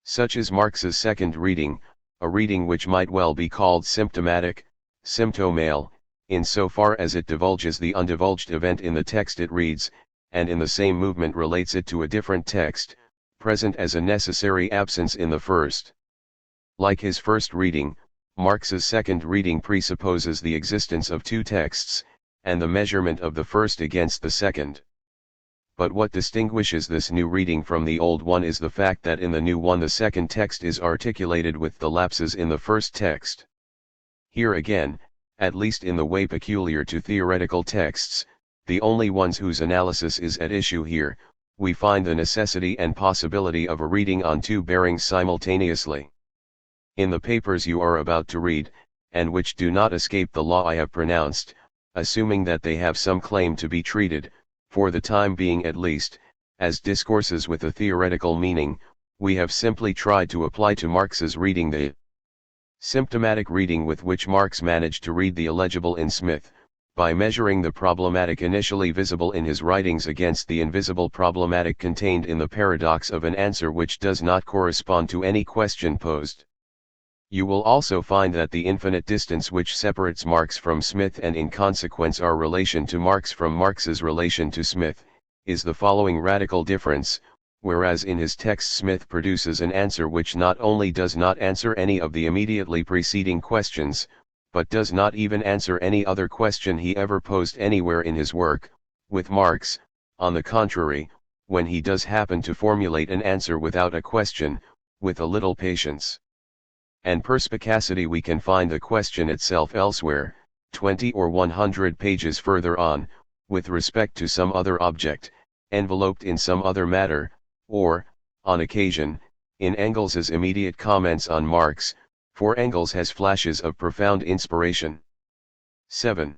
Such is Marx's second reading, a reading which might well be called symptomatic, symptomale, in so far as it divulges the undivulged event in the text it reads, and in the same movement relates it to a different text, present as a necessary absence in the first. Like his first reading, Marx's second reading presupposes the existence of two texts, and the measurement of the first against the second. But what distinguishes this new reading from the old one is the fact that in the new one the second text is articulated with the lapses in the first text. Here again, at least in the way peculiar to theoretical texts, the only ones whose analysis is at issue here, we find the necessity and possibility of a reading on two bearings simultaneously. In the papers you are about to read, and which do not escape the law I have pronounced, assuming that they have some claim to be treated, for the time being at least, as discourses with a theoretical meaning, we have simply tried to apply to Marx's reading the symptomatic reading with which Marx managed to read the illegible in Smith, by measuring the problematic initially visible in his writings against the invisible problematic contained in the paradox of an answer which does not correspond to any question posed. You will also find that the infinite distance which separates Marx from Smith and in consequence our relation to Marx from Marx's relation to Smith, is the following radical difference, whereas in his text Smith produces an answer which not only does not answer any of the immediately preceding questions, but does not even answer any other question he ever posed anywhere in his work, with Marx, on the contrary, when he does happen to formulate an answer without a question, with a little patience and perspicacity we can find the question itself elsewhere, 20 or 100 pages further on, with respect to some other object, enveloped in some other matter, or, on occasion, in Engels's immediate comments on Marx, for Engels has flashes of profound inspiration. 7.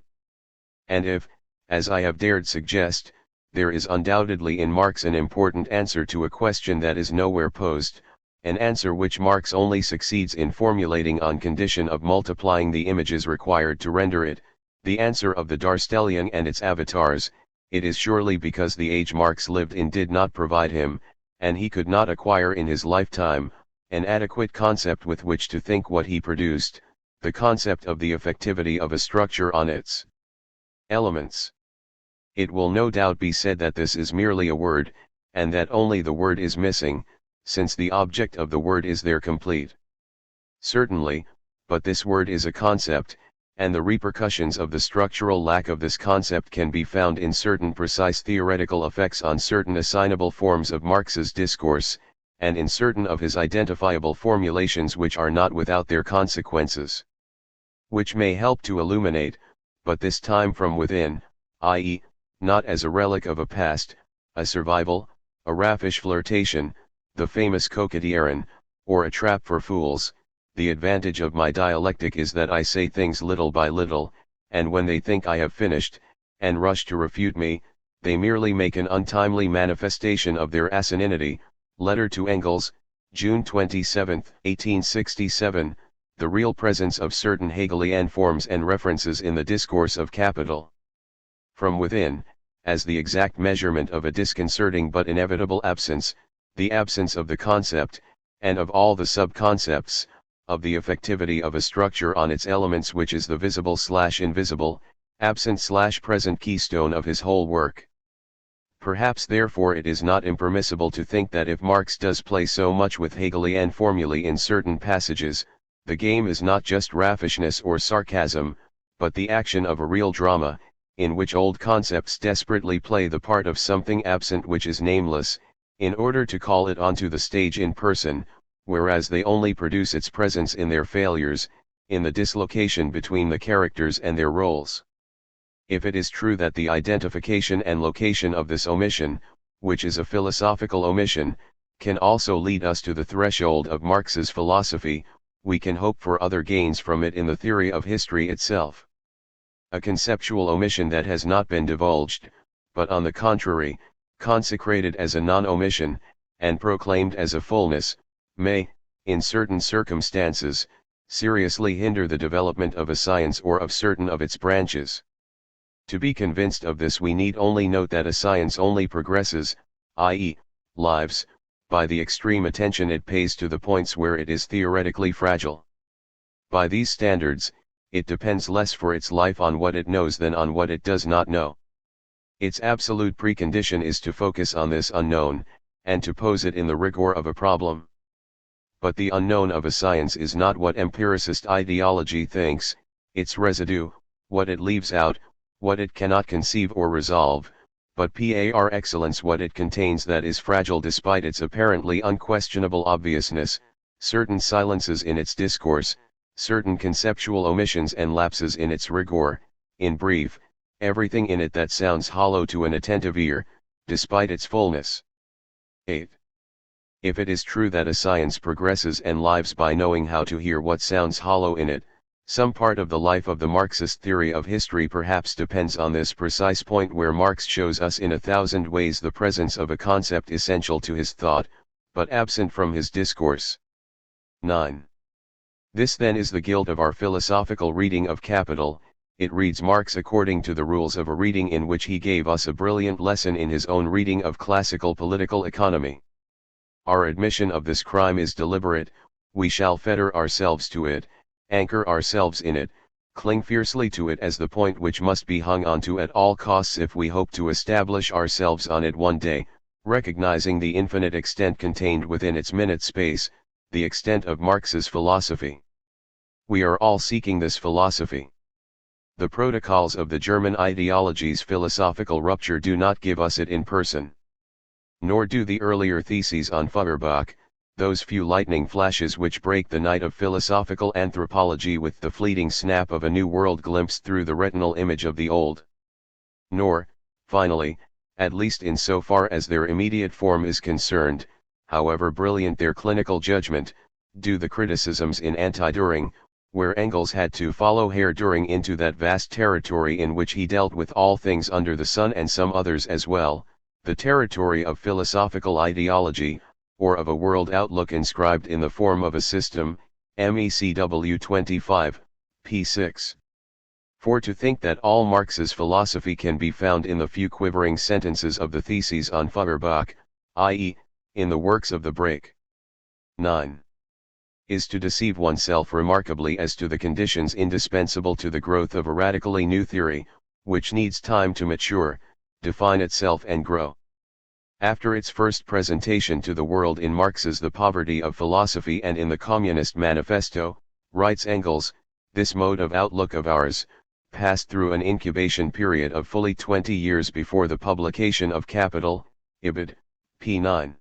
And if, as I have dared suggest, there is undoubtedly in Marx an important answer to a question that is nowhere posed, an answer which Marx only succeeds in formulating on condition of multiplying the images required to render it, the answer of the Darstellion and its avatars, it is surely because the age Marx lived in did not provide him, and he could not acquire in his lifetime, an adequate concept with which to think what he produced, the concept of the effectivity of a structure on its elements. It will no doubt be said that this is merely a word, and that only the word is missing, since the object of the word is there complete. Certainly, but this word is a concept, and the repercussions of the structural lack of this concept can be found in certain precise theoretical effects on certain assignable forms of Marx's discourse, and in certain of his identifiable formulations which are not without their consequences. Which may help to illuminate, but this time from within, i.e., not as a relic of a past, a survival, a raffish flirtation, the famous coquetieren, or a trap for fools. The advantage of my dialectic is that I say things little by little, and when they think I have finished, and rush to refute me, they merely make an untimely manifestation of their asininity. Letter to Engels, June 27, 1867, the real presence of certain Hegelian forms and references in the discourse of Capital. From within, as the exact measurement of a disconcerting but inevitable absence, the absence of the concept, and of all the sub-concepts, of the effectivity of a structure on its elements which is the visible/invisible, absent/present keystone of his whole work. Perhaps therefore it is not impermissible to think that if Marx does play so much with Hegelian formulae in certain passages, the game is not just raffishness or sarcasm, but the action of a real drama, in which old concepts desperately play the part of something absent which is nameless, in order to call it onto the stage in person, whereas they only produce its presence in their failures, in the dislocation between the characters and their roles. If it is true that the identification and location of this omission, which is a philosophical omission, can also lead us to the threshold of Marx's philosophy, we can hope for other gains from it in the theory of history itself. A conceptual omission that has not been divulged, but on the contrary, consecrated as a non-omission, and proclaimed as a fullness, may, in certain circumstances, seriously hinder the development of a science or of certain of its branches. To be convinced of this we need only note that a science only progresses, i.e., lives, by the extreme attention it pays to the points where it is theoretically fragile. By these standards, it depends less for its life on what it knows than on what it does not know. Its absolute precondition is to focus on this unknown, and to pose it in the rigor of a problem. But the unknown of a science is not what empiricist ideology thinks, its residue, what it leaves out, what it cannot conceive or resolve, but par excellence what it contains that is fragile despite its apparently unquestionable obviousness, certain silences in its discourse, certain conceptual omissions and lapses in its rigor, in brief, everything in it that sounds hollow to an attentive ear, despite its fullness. 8. If it is true that a science progresses and lives by knowing how to hear what sounds hollow in it, some part of the life of the Marxist theory of history perhaps depends on this precise point where Marx shows us in 1,000 ways the presence of a concept essential to his thought, but absent from his discourse. 9. This then is the guilt of our philosophical reading of Capital. It reads Marx according to the rules of a reading in which he gave us a brilliant lesson in his own reading of classical political economy. Our admission of this crime is deliberate, we shall fetter ourselves to it, anchor ourselves in it, cling fiercely to it as the point which must be hung on to at all costs if we hope to establish ourselves on it one day, recognizing the infinite extent contained within its minute space, the extent of Marx's philosophy. We are all seeking this philosophy. The protocols of the German ideology's philosophical rupture do not give us it in person. Nor do the earlier theses on Feuerbach, those few lightning flashes which break the night of philosophical anthropology with the fleeting snap of a new world glimpsed through the retinal image of the old. Nor, finally, at least in so far as their immediate form is concerned, however brilliant their clinical judgment, do the criticisms in Anti-Dühring, where Engels had to follow Herr Dühring into that vast territory in which he dealt with all things under the sun and some others as well, the territory of philosophical ideology, or of a world outlook inscribed in the form of a system, MECW 25, p. 6. For to think that all Marx's philosophy can be found in the few quivering sentences of the theses on Feuerbach, i.e., in the works of the break. 9. Is to deceive oneself remarkably as to the conditions indispensable to the growth of a radically new theory, which needs time to mature, define itself and grow. After its first presentation to the world in Marx's The Poverty of Philosophy and in the Communist Manifesto, writes Engels, this mode of outlook of ours, passed through an incubation period of fully 20 years before the publication of Capital, Ibid, p. 9.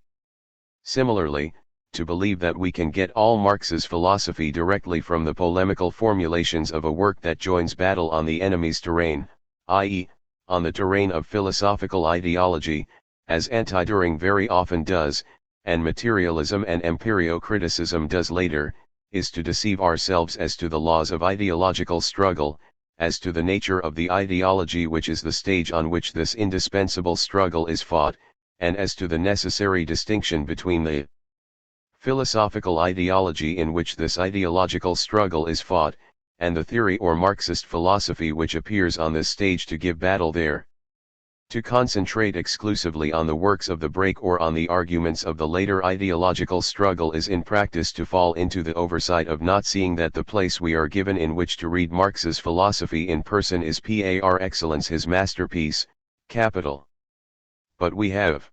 Similarly, to believe that we can get all Marx's philosophy directly from the polemical formulations of a work that joins battle on the enemy's terrain, i.e., on the terrain of philosophical ideology, as Anti-Dühring very often does, and materialism and empirio-criticism does later, is to deceive ourselves as to the laws of ideological struggle, as to the nature of the ideology which is the stage on which this indispensable struggle is fought, and as to the necessary distinction between the philosophical ideology in which this ideological struggle is fought, and the theory or Marxist philosophy which appears on this stage to give battle there. To concentrate exclusively on the works of the break or on the arguments of the later ideological struggle is in practice to fall into the oversight of not seeing that the place we are given in which to read Marx's philosophy in person is par excellence his masterpiece, Capital. But we have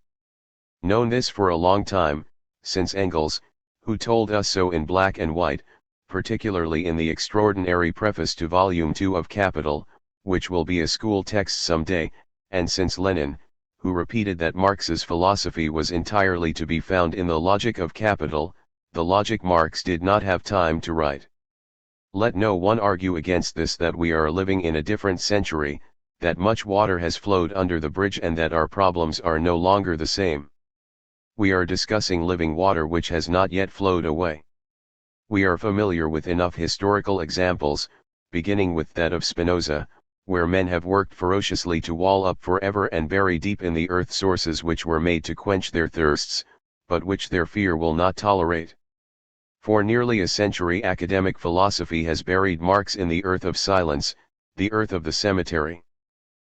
known this for a long time, since Engels, who told us so in black and white, particularly in the extraordinary preface to Volume 2 of Capital, which will be a school text some day, and since Lenin, who repeated that Marx's philosophy was entirely to be found in the logic of Capital, the logic Marx did not have time to write. Let no one argue against this that we are living in a different century, that much water has flowed under the bridge and that our problems are no longer the same. We are discussing living water which has not yet flowed away. We are familiar with enough historical examples, beginning with that of Spinoza, where men have worked ferociously to wall up forever and bury deep in the earth sources which were made to quench their thirsts, but which their fear will not tolerate. For nearly a century academic philosophy has buried Marx in the earth of silence, the earth of the cemetery.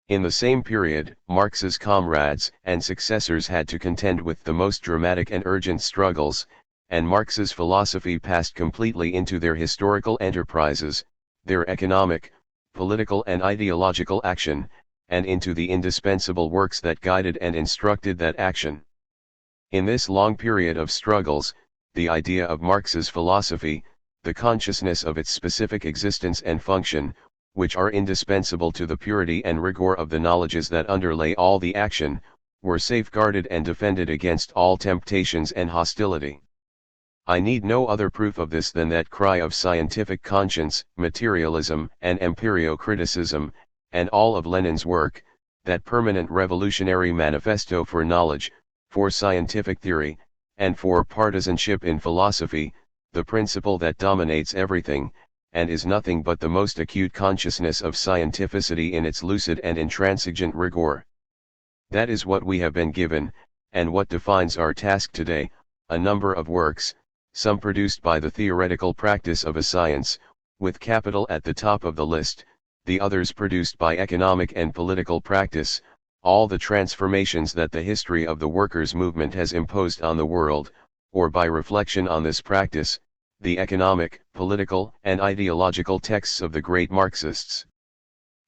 In the same period, Marx's comrades and successors had to contend with the most dramatic and urgent struggles, and Marx's philosophy passed completely into their historical enterprises, their economic, political and ideological action, and into the indispensable works that guided and instructed that action. In this long period of struggles, the idea of Marx's philosophy, the consciousness of its specific existence and function, which are indispensable to the purity and rigor of the knowledges that underlay all the action, were safeguarded and defended against all temptations and hostility. I need no other proof of this than that cry of scientific conscience, materialism and empirio-criticism, and all of Lenin's work, that permanent revolutionary manifesto for knowledge, for scientific theory, and for partisanship in philosophy, the principle that dominates everything, and is nothing but the most acute consciousness of scientificity in its lucid and intransigent rigor. That is what we have been given, and what defines our task today, a number of works, some produced by the theoretical practice of a science, with capital at the top of the list, the others produced by economic and political practice, all the transformations that the history of the workers' movement has imposed on the world, or by reflection on this practice, the economic, political, and ideological texts of the great Marxists.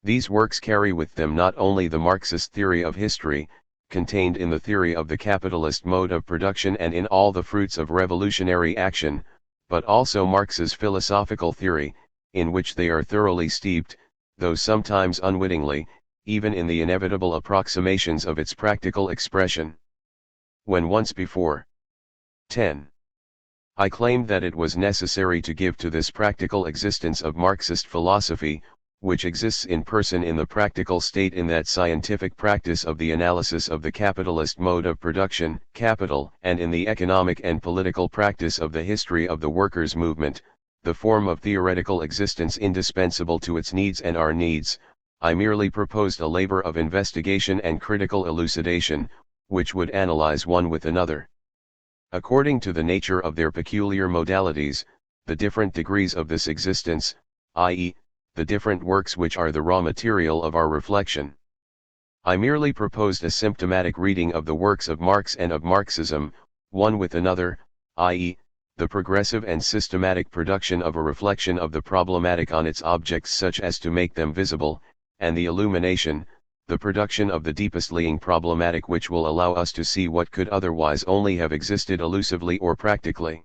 These works carry with them not only the Marxist theory of history, contained in the theory of the capitalist mode of production and in all the fruits of revolutionary action, but also Marx's philosophical theory, in which they are thoroughly steeped, though sometimes unwittingly, even in the inevitable approximations of its practical expression. When once before, 10. I claimed that it was necessary to give to this practical existence of Marxist philosophy, which exists in person in the practical state in that scientific practice of the analysis of the capitalist mode of production, capital, and in the economic and political practice of the history of the workers' movement, the form of theoretical existence indispensable to its needs and our needs. I merely proposed a labor of investigation and critical elucidation, which would analyze one with another, according to the nature of their peculiar modalities, the different degrees of this existence, i.e., the different works which are the raw material of our reflection. I merely proposed a symptomatic reading of the works of Marx and of Marxism, one with another, i.e., the progressive and systematic production of a reflection of the problematic on its objects such as to make them visible, and the illumination, the production of the deepest laying problematic which will allow us to see what could otherwise only have existed elusively or practically.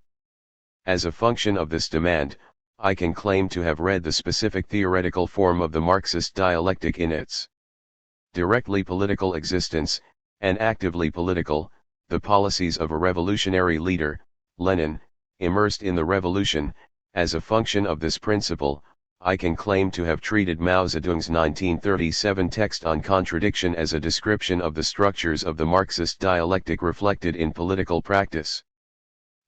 As a function of this demand, I can claim to have read the specific theoretical form of the Marxist dialectic in its directly political existence, and actively political, the policies of a revolutionary leader, Lenin, immersed in the revolution. As a function of this principle, I can claim to have treated Mao Zedong's 1937 text on contradiction as a description of the structures of the Marxist dialectic reflected in political practice.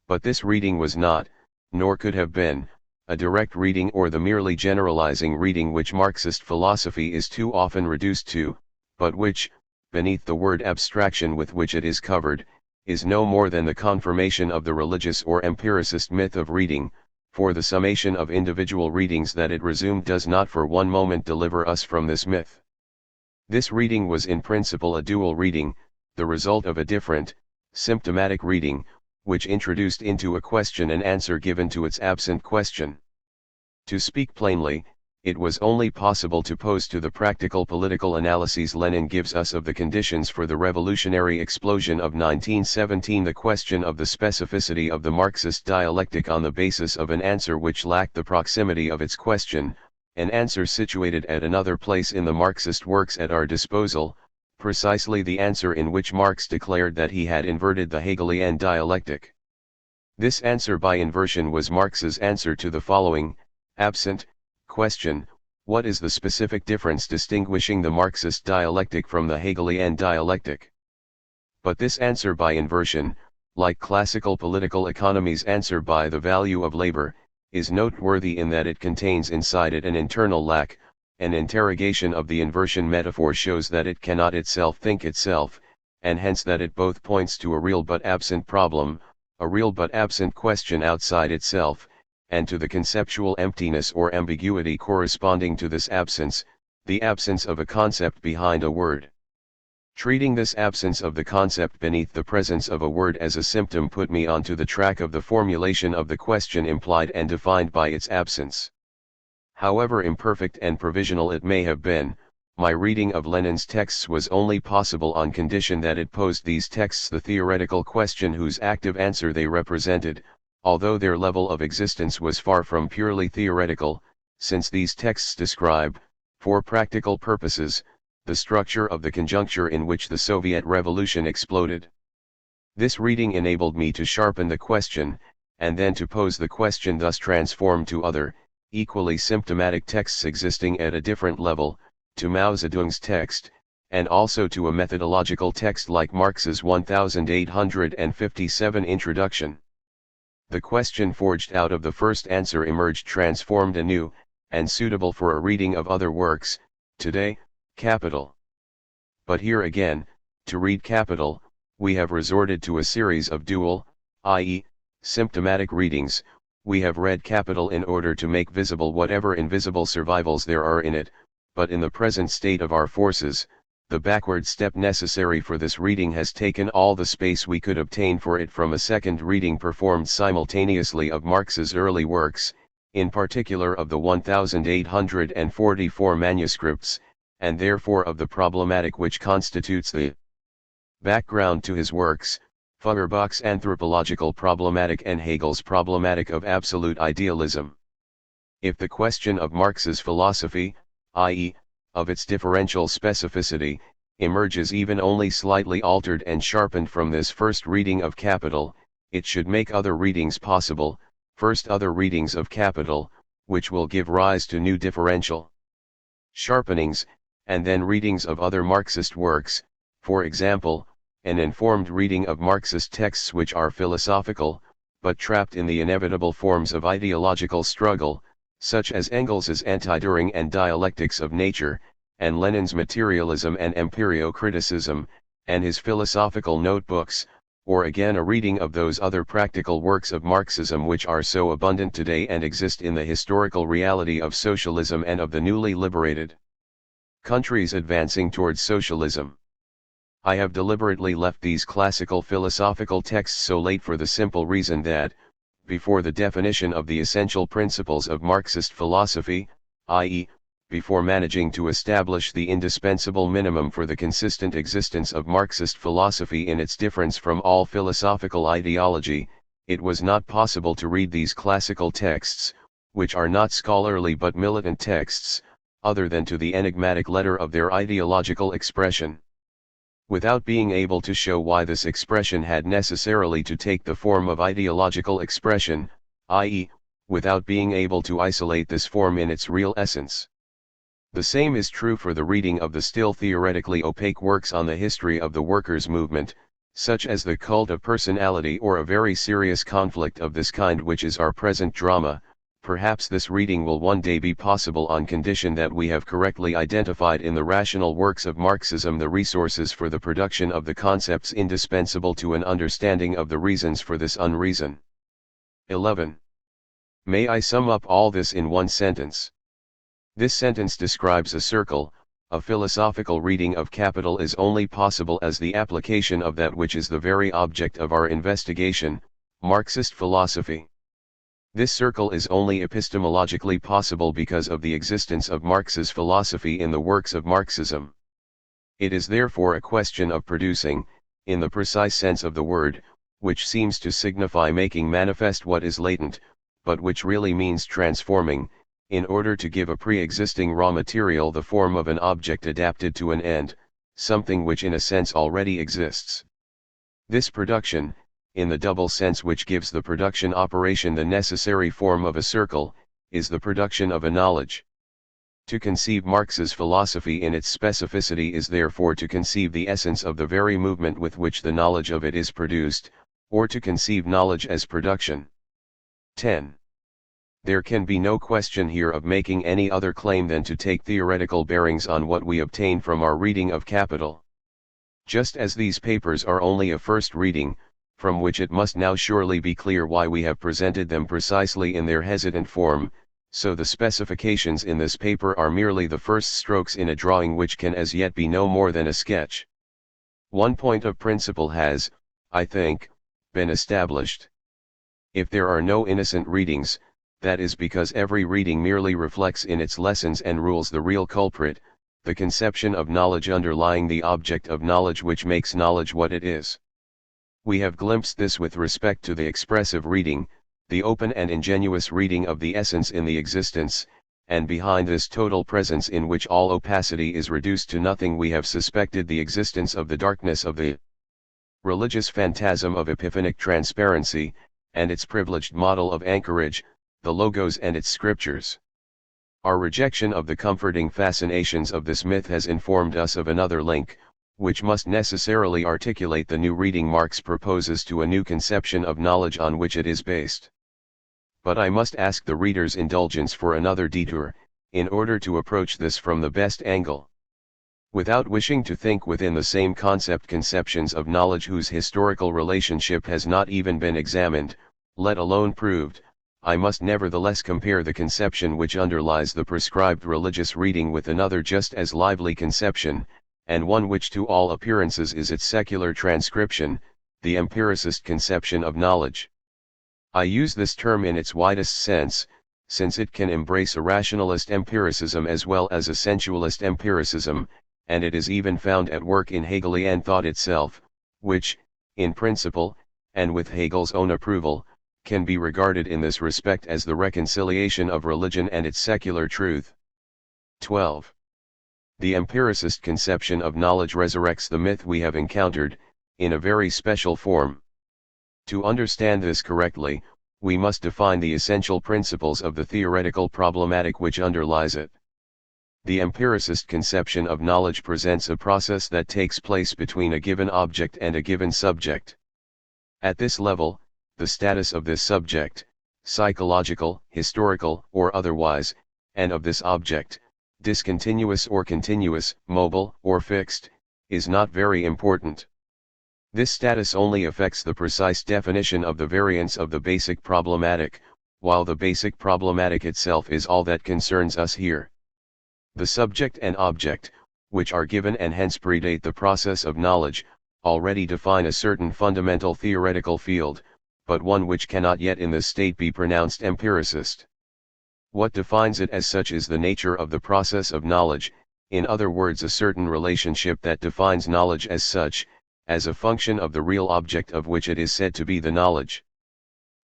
But this reading was not, nor could have been, a direct reading or the merely generalizing reading which Marxist philosophy is too often reduced to, but which, beneath the word abstraction with which it is covered, is no more than the confirmation of the religious or empiricist myth of reading, for the summation of individual readings that it resumed does not for one moment deliver us from this myth. This reading was in principle a dual reading, the result of a different, symptomatic reading, which introduced into a question an answer given to its absent question. To speak plainly, it was only possible to pose to the practical political analyses Lenin gives us of the conditions for the revolutionary explosion of 1917 the question of the specificity of the Marxist dialectic on the basis of an answer which lacked the proximity of its question, an answer situated at another place in the Marxist works at our disposal, precisely the answer in which Marx declared that he had inverted the Hegelian dialectic. This answer by inversion was Marx's answer to the following, absent, question: what is the specific difference distinguishing the Marxist dialectic from the Hegelian dialectic? But this answer by inversion, like classical political economy's answer by the value of labor, is noteworthy in that it contains inside it an internal lack. An interrogation of the inversion metaphor shows that it cannot itself think itself, and hence that it both points to a real but absent problem, a real but absent question outside itself, and to the conceptual emptiness or ambiguity corresponding to this absence, the absence of a concept behind a word. Treating this absence of the concept beneath the presence of a word as a symptom put me onto the track of the formulation of the question implied and defined by its absence. However imperfect and provisional it may have been, my reading of Lenin's texts was only possible on condition that it posed these texts the theoretical question whose active answer they represented, although their level of existence was far from purely theoretical, since these texts describe, for practical purposes, the structure of the conjuncture in which the Soviet Revolution exploded. This reading enabled me to sharpen the question, and then to pose the question thus transformed to other, equally symptomatic texts existing at a different level, to Mao Zedong's text, and also to a methodological text like Marx's 1857 introduction. The question forged out of the first answer emerged transformed anew, and suitable for a reading of other works, today, Capital. But here again, to read Capital, we have resorted to a series of dual, i.e., symptomatic readings. We have read Capital in order to make visible whatever invisible survivals there are in it, but in the present state of our forces, the backward step necessary for this reading has taken all the space we could obtain for it from a second reading performed simultaneously of Marx's early works, in particular of the 1844 manuscripts, and therefore of the problematic which constitutes the background to his works, Feuerbach's anthropological problematic and Hegel's problematic of absolute idealism. If the question of Marx's philosophy, i.e., of its differential specificity, emerges even only slightly altered and sharpened from this first reading of Capital, it should make other readings possible, first other readings of Capital, which will give rise to new differential sharpenings, and then readings of other Marxist works, for example, an informed reading of Marxist texts which are philosophical, but trapped in the inevitable forms of ideological struggle, such as Engels's Anti-Düring and Dialectics of Nature, and Lenin's Materialism and Empirio-Criticism, and his philosophical notebooks, or again a reading of those other practical works of Marxism which are so abundant today and exist in the historical reality of socialism and of the newly liberated countries advancing towards socialism. I have deliberately left these classical philosophical texts so late for the simple reason that, before the definition of the essential principles of Marxist philosophy, i.e., before managing to establish the indispensable minimum for the consistent existence of Marxist philosophy in its difference from all philosophical ideology, it was not possible to read these classical texts, which are not scholarly but militant texts, other than to the enigmatic letter of their ideological expression, without being able to show why this expression had necessarily to take the form of ideological expression, i.e., without being able to isolate this form in its real essence. The same is true for the reading of the still theoretically opaque works on the history of the workers' movement, such as the Cult of Personality or a very serious conflict of this kind which is our present drama. Perhaps this reading will one day be possible on condition that we have correctly identified in the rational works of Marxism the resources for the production of the concepts indispensable to an understanding of the reasons for this unreason. 11. May I sum up all this in one sentence? This sentence describes a circle. A philosophical reading of Capital is only possible as the application of that which is the very object of our investigation, Marxist philosophy. This circle is only epistemologically possible because of the existence of Marx's philosophy in the works of Marxism. It is therefore a question of producing, in the precise sense of the word, which seems to signify making manifest what is latent, but which really means transforming, in order to give a pre-existing raw material the form of an object adapted to an end, something which in a sense already exists. This production, in the double sense which gives the production operation the necessary form of a circle, is the production of a knowledge. To conceive Marx's philosophy in its specificity is therefore to conceive the essence of the very movement with which the knowledge of it is produced, or to conceive knowledge as production. 10. There can be no question here of making any other claim than to take theoretical bearings on what we obtain from our reading of Capital. Just as these papers are only a first reading, from which it must now surely be clear why we have presented them precisely in their hesitant form, so the specifications in this paper are merely the first strokes in a drawing which can as yet be no more than a sketch. One point of principle has, I think, been established. If there are no innocent readings, that is because every reading merely reflects in its lessons and rules the real culprit, the conception of knowledge underlying the object of knowledge which makes knowledge what it is. We have glimpsed this with respect to the expressive reading, the open and ingenuous reading of the essence in the existence, and behind this total presence in which all opacity is reduced to nothing we have suspected the existence of the darkness of the religious phantasm of epiphanic transparency, and its privileged model of anchorage, the Logos and its scriptures. Our rejection of the comforting fascinations of this myth has informed us of another link, which must necessarily articulate the new reading Marx proposes to a new conception of knowledge on which it is based. But I must ask the reader's indulgence for another detour, in order to approach this from the best angle. Without wishing to think within the same conceptions of knowledge whose historical relationship has not even been examined, let alone proved, I must nevertheless compare the conception which underlies the prescribed religious reading with another just as lively conception, and one which to all appearances is its secular transcription, the empiricist conception of knowledge. I use this term in its widest sense, since it can embrace a rationalist empiricism as well as a sensualist empiricism, and it is even found at work in Hegelian thought itself, which, in principle, and with Hegel's own approval, can be regarded in this respect as the reconciliation of religion and its secular truth. 12. The empiricist conception of knowledge resurrects the myth we have encountered, in a very special form. To understand this correctly, we must define the essential principles of the theoretical problematic which underlies it. The empiricist conception of knowledge presents a process that takes place between a given object and a given subject. At this level, the status of this subject, psychological, historical, or otherwise, and of this object, discontinuous or continuous, mobile or fixed, is not very important. This status only affects the precise definition of the variance of the basic problematic, while the basic problematic itself is all that concerns us here. The subject and object, which are given and hence predate the process of knowledge, already define a certain fundamental theoretical field, but one which cannot yet in this state be pronounced empiricist. What defines it as such is the nature of the process of knowledge, in other words a certain relationship that defines knowledge as such, as a function of the real object of which it is said to be the knowledge.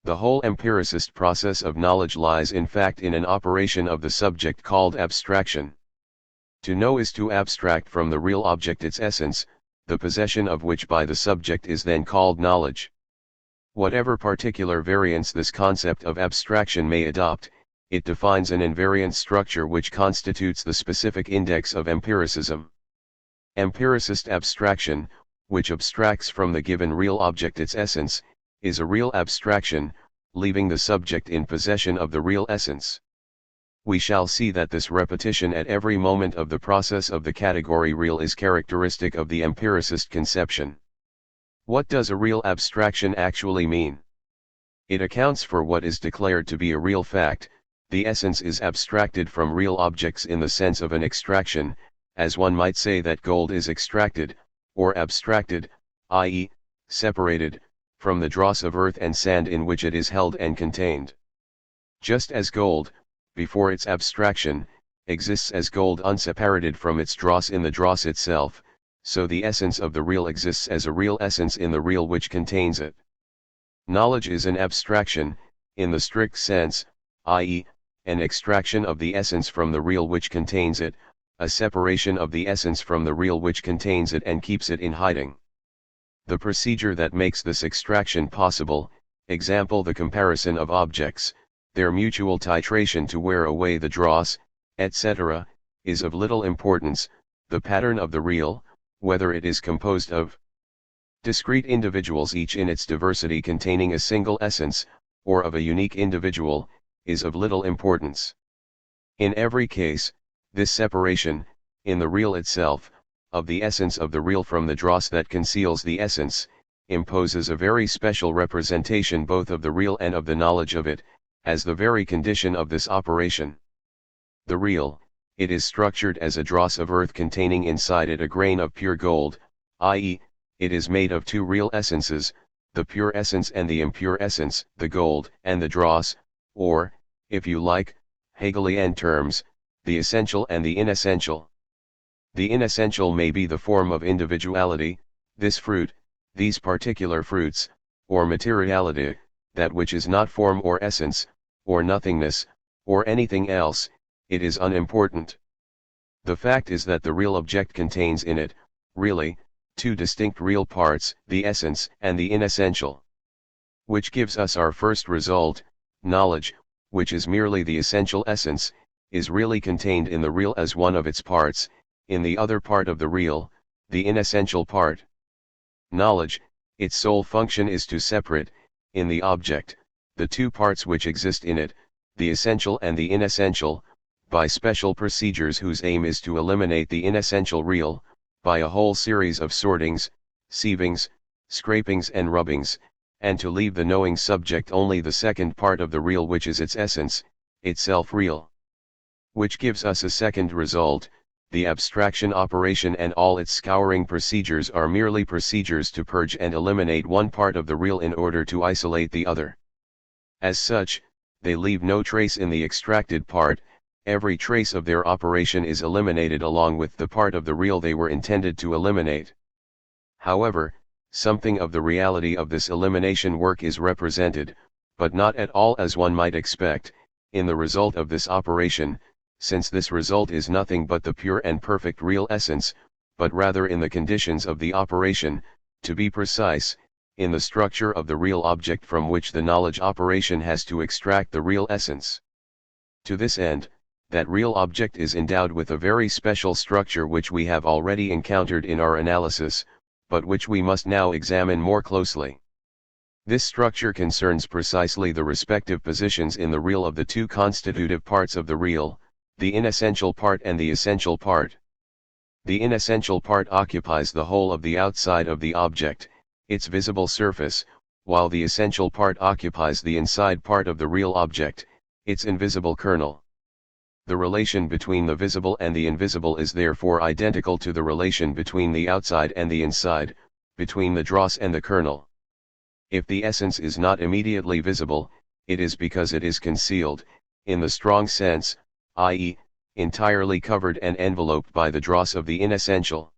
The whole empiricist process of knowledge lies in fact in an operation of the subject called abstraction. To know is to abstract from the real object its essence, the possession of which by the subject is then called knowledge. Whatever particular variance this concept of abstraction may adopt, it defines an invariant structure which constitutes the specific index of empiricism. Empiricist abstraction, which abstracts from the given real object its essence, is a real abstraction, leaving the subject in possession of the real essence. We shall see that this repetition at every moment of the process of the category real is characteristic of the empiricist conception. What does a real abstraction actually mean? It accounts for what is declared to be a real fact. The essence is abstracted from real objects in the sense of an extraction, as one might say that gold is extracted, or abstracted, i.e., separated, from the dross of earth and sand in which it is held and contained. Just as gold, before its abstraction, exists as gold unseparated from its dross in the dross itself, so the essence of the real exists as a real essence in the real which contains it. Knowledge is an abstraction, in the strict sense, i.e., an extraction of the essence from the real which contains it, a separation of the essence from the real which contains it and keeps it in hiding. The procedure that makes this extraction possible, example the comparison of objects, their mutual titration to wear away the dross, etc., is of little importance. The pattern of the real, whether it is composed of discrete individuals each in its diversity containing a single essence, or of a unique individual, is of little importance. In every case, this separation, in the real itself, of the essence of the real from the dross that conceals the essence, imposes a very special representation both of the real and of the knowledge of it, as the very condition of this operation. The real, it is structured as a dross of earth containing inside it a grain of pure gold, i.e., it is made of two real essences, the pure essence and the impure essence, the gold and the dross, or, if you like, Hegelian terms, the essential and the inessential. The inessential may be the form of individuality, this fruit, these particular fruits, or materiality, that which is not form or essence, or nothingness, or anything else. It is unimportant. The fact is that the real object contains in it, really, two distinct real parts, the essence and the inessential. Which gives us our first result: knowledge, which is merely the essential essence, is really contained in the real as one of its parts, in the other part of the real, the inessential part. Knowledge, its sole function is to separate, in the object, the two parts which exist in it, the essential and the inessential, by special procedures whose aim is to eliminate the inessential real, by a whole series of sortings, sievings, scrapings and rubbings, and to leave the knowing subject only the second part of the real which is its essence, itself real. Which gives us a second result: the abstraction operation and all its scouring procedures are merely procedures to purge and eliminate one part of the real in order to isolate the other. As such, they leave no trace in the extracted part. Every trace of their operation is eliminated along with the part of the real they were intended to eliminate. However, something of the reality of this elimination work is represented, but not at all as one might expect, in the result of this operation, since this result is nothing but the pure and perfect real essence, but rather in the conditions of the operation, to be precise, in the structure of the real object from which the knowledge operation has to extract the real essence. To this end, that real object is endowed with a very special structure which we have already encountered in our analysis, but which we must now examine more closely. This structure concerns precisely the respective positions in the real of the two constitutive parts of the real, the inessential part and the essential part. The inessential part occupies the whole of the outside of the object, its visible surface, while the essential part occupies the inside part of the real object, its invisible kernel. The relation between the visible and the invisible is therefore identical to the relation between the outside and the inside, between the dross and the kernel. If the essence is not immediately visible, it is because it is concealed, in the strong sense, i.e., entirely covered and enveloped by the dross of the inessential.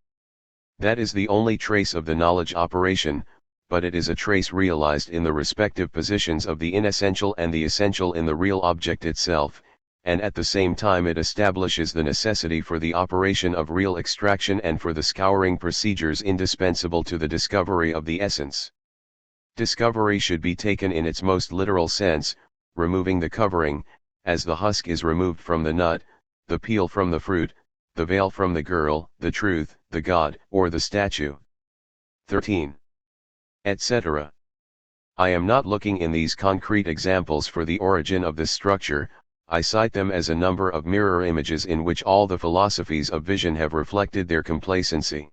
That is the only trace of the knowledge operation, but it is a trace realized in the respective positions of the inessential and the essential in the real object itself, and at the same time it establishes the necessity for the operation of real extraction and for the scouring procedures indispensable to the discovery of the essence. Discovery should be taken in its most literal sense, removing the covering, as the husk is removed from the nut, the peel from the fruit, the veil from the girl, the truth, the God, or the statue. 13. Etc. I am not looking in these concrete examples for the origin of this structure. I cite them as a number of mirror images in which all the philosophies of vision have reflected their complacency.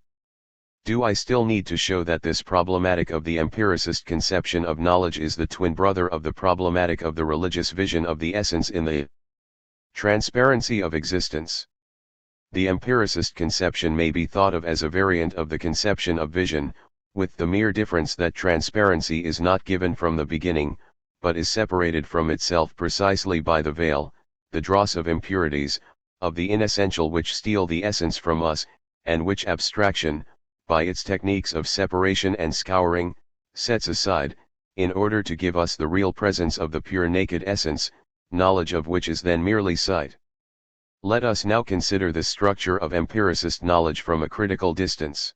Do I still need to show that this problematic of the empiricist conception of knowledge is the twin brother of the problematic of the religious vision of the essence in the transparency of existence? The empiricist conception may be thought of as a variant of the conception of vision, with the mere difference that transparency is not given from the beginning, but is separated from itself precisely by the veil, the dross of impurities, of the inessential which steal the essence from us, and which abstraction, by its techniques of separation and scouring, sets aside, in order to give us the real presence of the pure naked essence, knowledge of which is then merely sight. Let us now consider the structure of empiricist knowledge from a critical distance.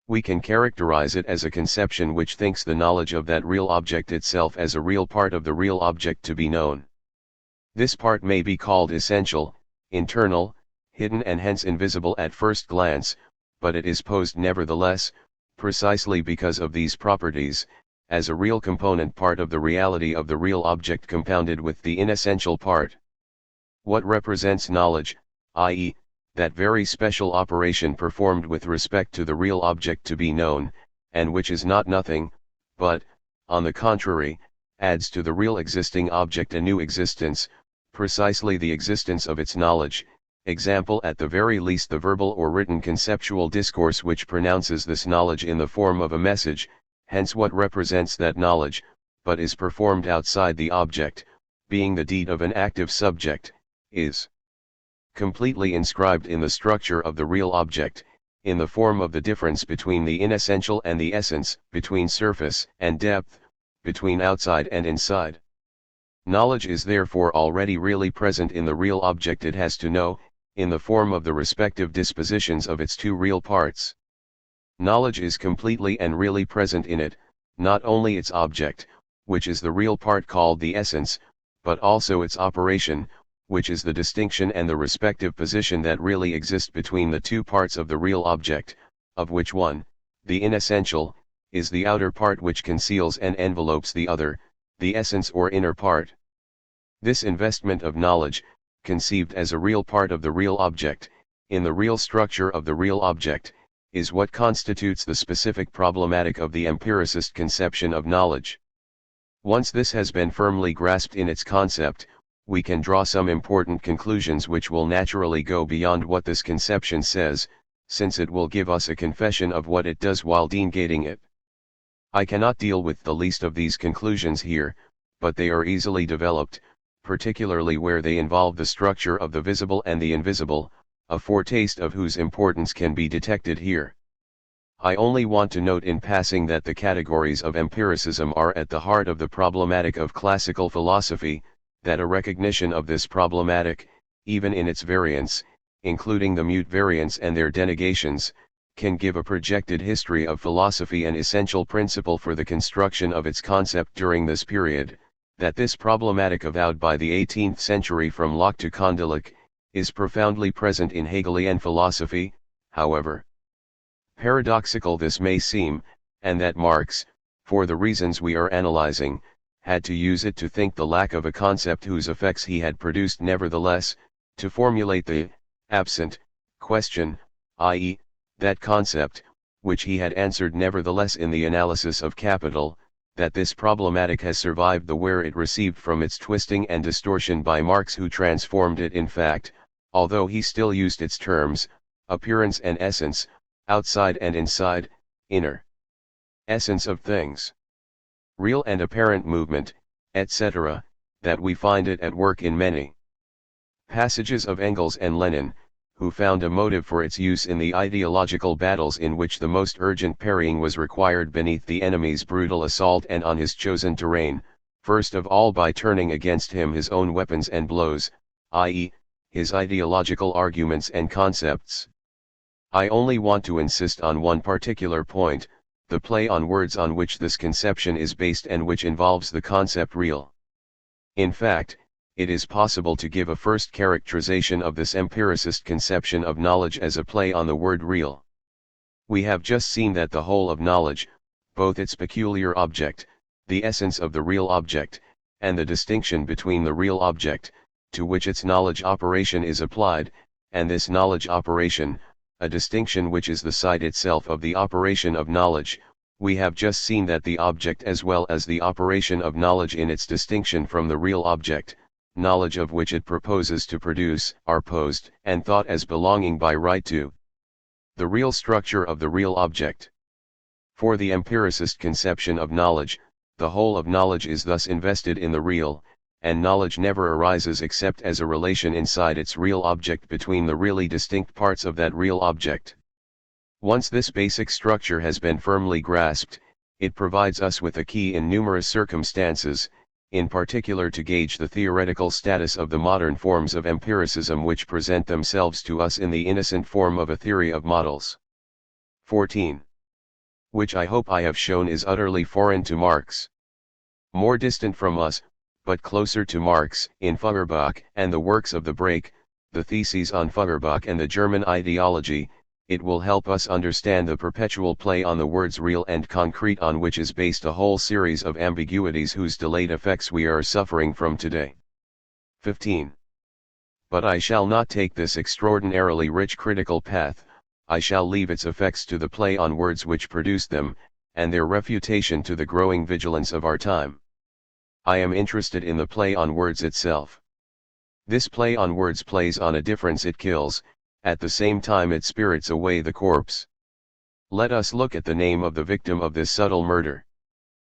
We can characterize it as a conception which thinks the knowledge of that real object itself as a real part of the real object to be known. This part may be called essential, internal, hidden and hence invisible at first glance, but it is posed nevertheless, precisely because of these properties, as a real component part of the reality of the real object compounded with the inessential part. What represents knowledge, i.e., that very special operation performed with respect to the real object to be known, and which is not nothing, but, on the contrary, adds to the real existing object a new existence, precisely the existence of its knowledge, example at the very least the verbal or written conceptual discourse which pronounces this knowledge in the form of a message. Hence what represents that knowledge, but is performed outside the object, being the deed of an active subject, is completely inscribed in the structure of the real object, in the form of the difference between the inessential and the essence, between surface and depth, between outside and inside. Knowledge is therefore already really present in the real object it has to know, in the form of the respective dispositions of its two real parts. Knowledge is completely and really present in it, not only its object, which is the real part called the essence, but also its operation, which is the distinction and the respective position that really exist between the two parts of the real object, of which one, the inessential, is the outer part which conceals and envelopes the other, the essence or inner part. This investment of knowledge, conceived as a real part of the real object, in the real structure of the real object, is what constitutes the specific problematic of the empiricist conception of knowledge. Once this has been firmly grasped in its concept, we can draw some important conclusions which will naturally go beyond what this conception says, since it will give us a confession of what it does while negating it. I cannot deal with the least of these conclusions here, but they are easily developed, particularly where they involve the structure of the visible and the invisible, a foretaste of whose importance can be detected here. I only want to note in passing that the categories of empiricism are at the heart of the problematic of classical philosophy, that a recognition of this problematic, even in its variants, including the mute variants and their denegations, can give a projected history of philosophy an essential principle for the construction of its concept during this period, that this problematic avowed by the 18th century from Locke to Condillac, is profoundly present in Hegelian philosophy, however paradoxical this may seem, and that Marx, for the reasons we are analyzing, had to use it to think the lack of a concept whose effects he had produced nevertheless, to formulate the absent question, i.e., that concept, which he had answered nevertheless in the analysis of Capital, that this problematic has survived the wear it received from its twisting and distortion by Marx, who transformed it in fact, although he still used its terms, appearance and essence, outside and inside, inner essence of things, real and apparent movement, etc., that we find it at work in many passages of Engels and Lenin, who found a motive for its use in the ideological battles in which the most urgent parrying was required beneath the enemy's brutal assault and on his chosen terrain, first of all by turning against him his own weapons and blows, i.e., his ideological arguments and concepts. I only want to insist on one particular point, the play on words on which this conception is based and which involves the concept real. In fact, it is possible to give a first characterization of this empiricist conception of knowledge as a play on the word real. We have just seen that the whole of knowledge, both its peculiar object, the essence of the real object, and the distinction between the real object, to which its knowledge operation is applied, and this knowledge operation, a distinction which is the side itself of the operation of knowledge, we have just seen that the object as well as the operation of knowledge in its distinction from the real object, knowledge of which it proposes to produce, are posed and thought as belonging by right to the real structure of the real object. For the empiricist conception of knowledge, the whole of knowledge is thus invested in the real, and knowledge never arises except as a relation inside its real object between the really distinct parts of that real object. Once this basic structure has been firmly grasped, it provides us with a key in numerous circumstances, in particular to gauge the theoretical status of the modern forms of empiricism which present themselves to us in the innocent form of a theory of models. 14. Which I hope I have shown is utterly foreign to Marx. More distant from us, but closer to Marx, in Feuerbach and the works of the Break, the theses on Feuerbach and the German ideology, it will help us understand the perpetual play on the words real and concrete on which is based a whole series of ambiguities whose delayed effects we are suffering from today. 15. But I shall not take this extraordinarily rich critical path, I shall leave its effects to the play on words which produce them, and their refutation to the growing vigilance of our time. I am interested in the play on words itself. This play on words plays on a difference it kills, at the same time it spirits away the corpse. Let us look at the name of the victim of this subtle murder.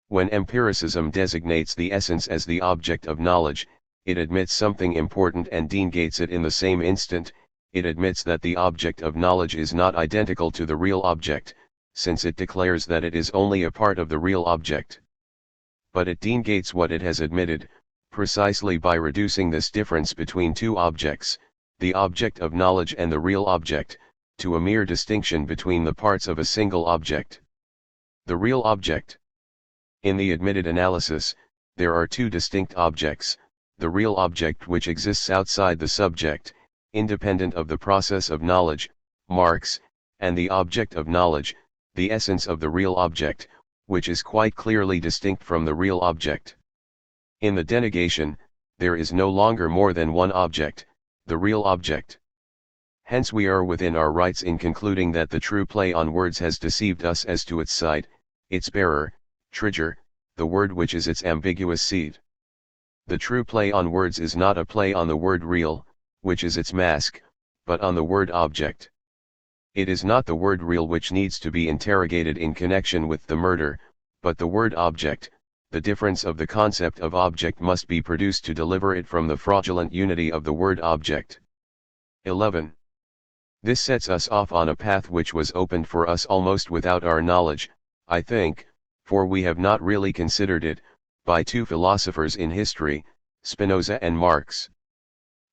When empiricism designates the essence as the object of knowledge, it admits something important and negates it in the same instant. It admits that the object of knowledge is not identical to the real object, since it declares that it is only a part of the real object. But it negates what it has admitted, precisely by reducing this difference between two objects, the object of knowledge and the real object, to a mere distinction between the parts of a single object. The real object. In the admitted analysis, there are two distinct objects, the real object which exists outside the subject, independent of the process of knowledge, Marx, and the object of knowledge, the essence of the real object, which is quite clearly distinct from the real object. In the denegation, there is no longer more than one object, the real object. Hence we are within our rights in concluding that the true play on words has deceived us as to its site, its bearer, trigger, the word which is its ambiguous seed. The true play on words is not a play on the word real, which is its mask, but on the word object. It is not the word real which needs to be interrogated in connection with the murder, but the word object. The difference of the concept of object must be produced to deliver it from the fraudulent unity of the word object. 11. This sets us off on a path which was opened for us almost without our knowledge, I think, for we have not really considered it, by two philosophers in history, Spinoza and Marx.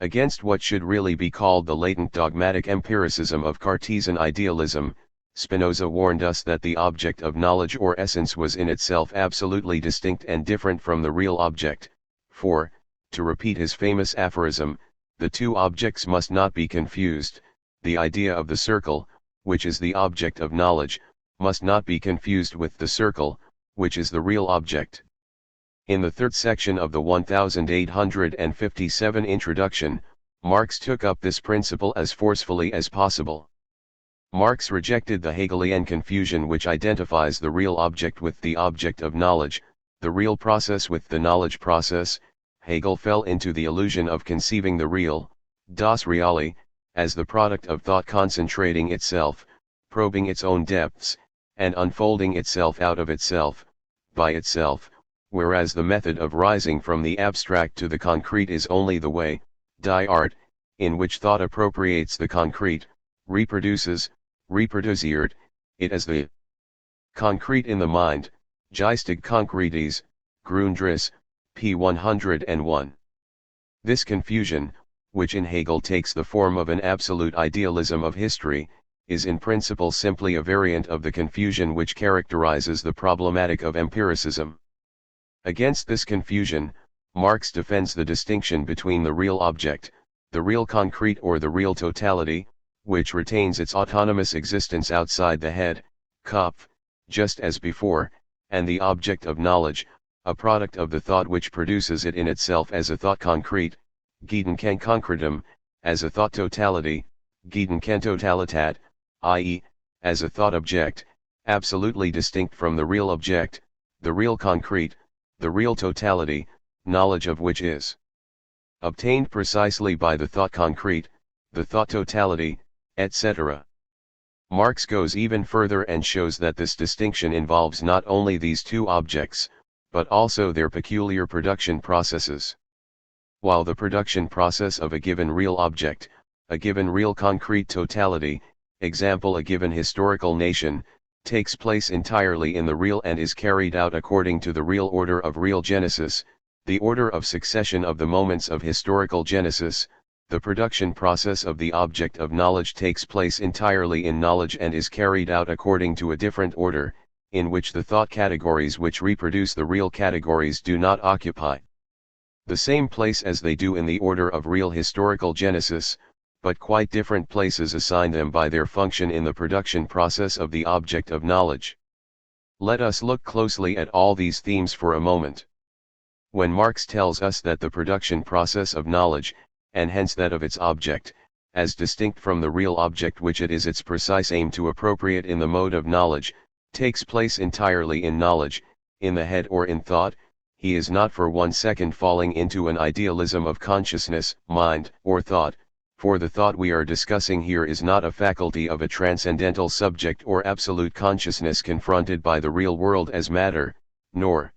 Against what should really be called the latent dogmatic empiricism of Cartesian idealism, Spinoza warned us that the object of knowledge or essence was in itself absolutely distinct and different from the real object, for, to repeat his famous aphorism, the two objects must not be confused. The idea of the circle, which is the object of knowledge, must not be confused with the circle, which is the real object. In the third section of the 1857 introduction, Marx took up this principle as forcefully as possible. Marx rejected the Hegelian confusion which identifies the real object with the object of knowledge, the real process with the knowledge process. Hegel fell into the illusion of conceiving the real, das Reale, as the product of thought concentrating itself, probing its own depths, and unfolding itself out of itself, by itself, whereas the method of rising from the abstract to the concrete is only the way, die Art, in which thought appropriates the concrete, reproduziert, it as the concrete in the mind, geistig concretes, Grundriss, p. 101. This confusion, which in Hegel takes the form of an absolute idealism of history, is in principle simply a variant of the confusion which characterizes the problematic of empiricism. Against this confusion, Marx defends the distinction between the real object, the real concrete or the real totality, which retains its autonomous existence outside the head, Kopf, just as before, and the object of knowledge, a product of the thought which produces it in itself as a thought concrete, Gedankenkonkretum, as a thought totality, Gedankentotalitat, i.e., as a thought object, absolutely distinct from the real object, the real concrete, the real totality, knowledge of which is obtained precisely by the thought concrete, the thought totality, etc. Marx goes even further and shows that this distinction involves not only these two objects, but also their peculiar production processes. While the production process of a given real object, a given real concrete totality, example a given historical nation, takes place entirely in the real and is carried out according to the real order of real genesis, the order of succession of the moments of historical genesis, the production process of the object of knowledge takes place entirely in knowledge and is carried out according to a different order, in which the thought categories which reproduce the real categories do not occupy the same place as they do in the order of real historical genesis, but quite different places assign them by their function in the production process of the object of knowledge. Let us look closely at all these themes for a moment. When Marx tells us that the production process of knowledge, and hence that of its object, as distinct from the real object which it is its precise aim to appropriate in the mode of knowledge, takes place entirely in knowledge, in the head or in thought, he is not for 1 second falling into an idealism of consciousness, mind, or thought, for the thought we are discussing here is not a faculty of a transcendental subject or absolute consciousness confronted by the real world as matter, nor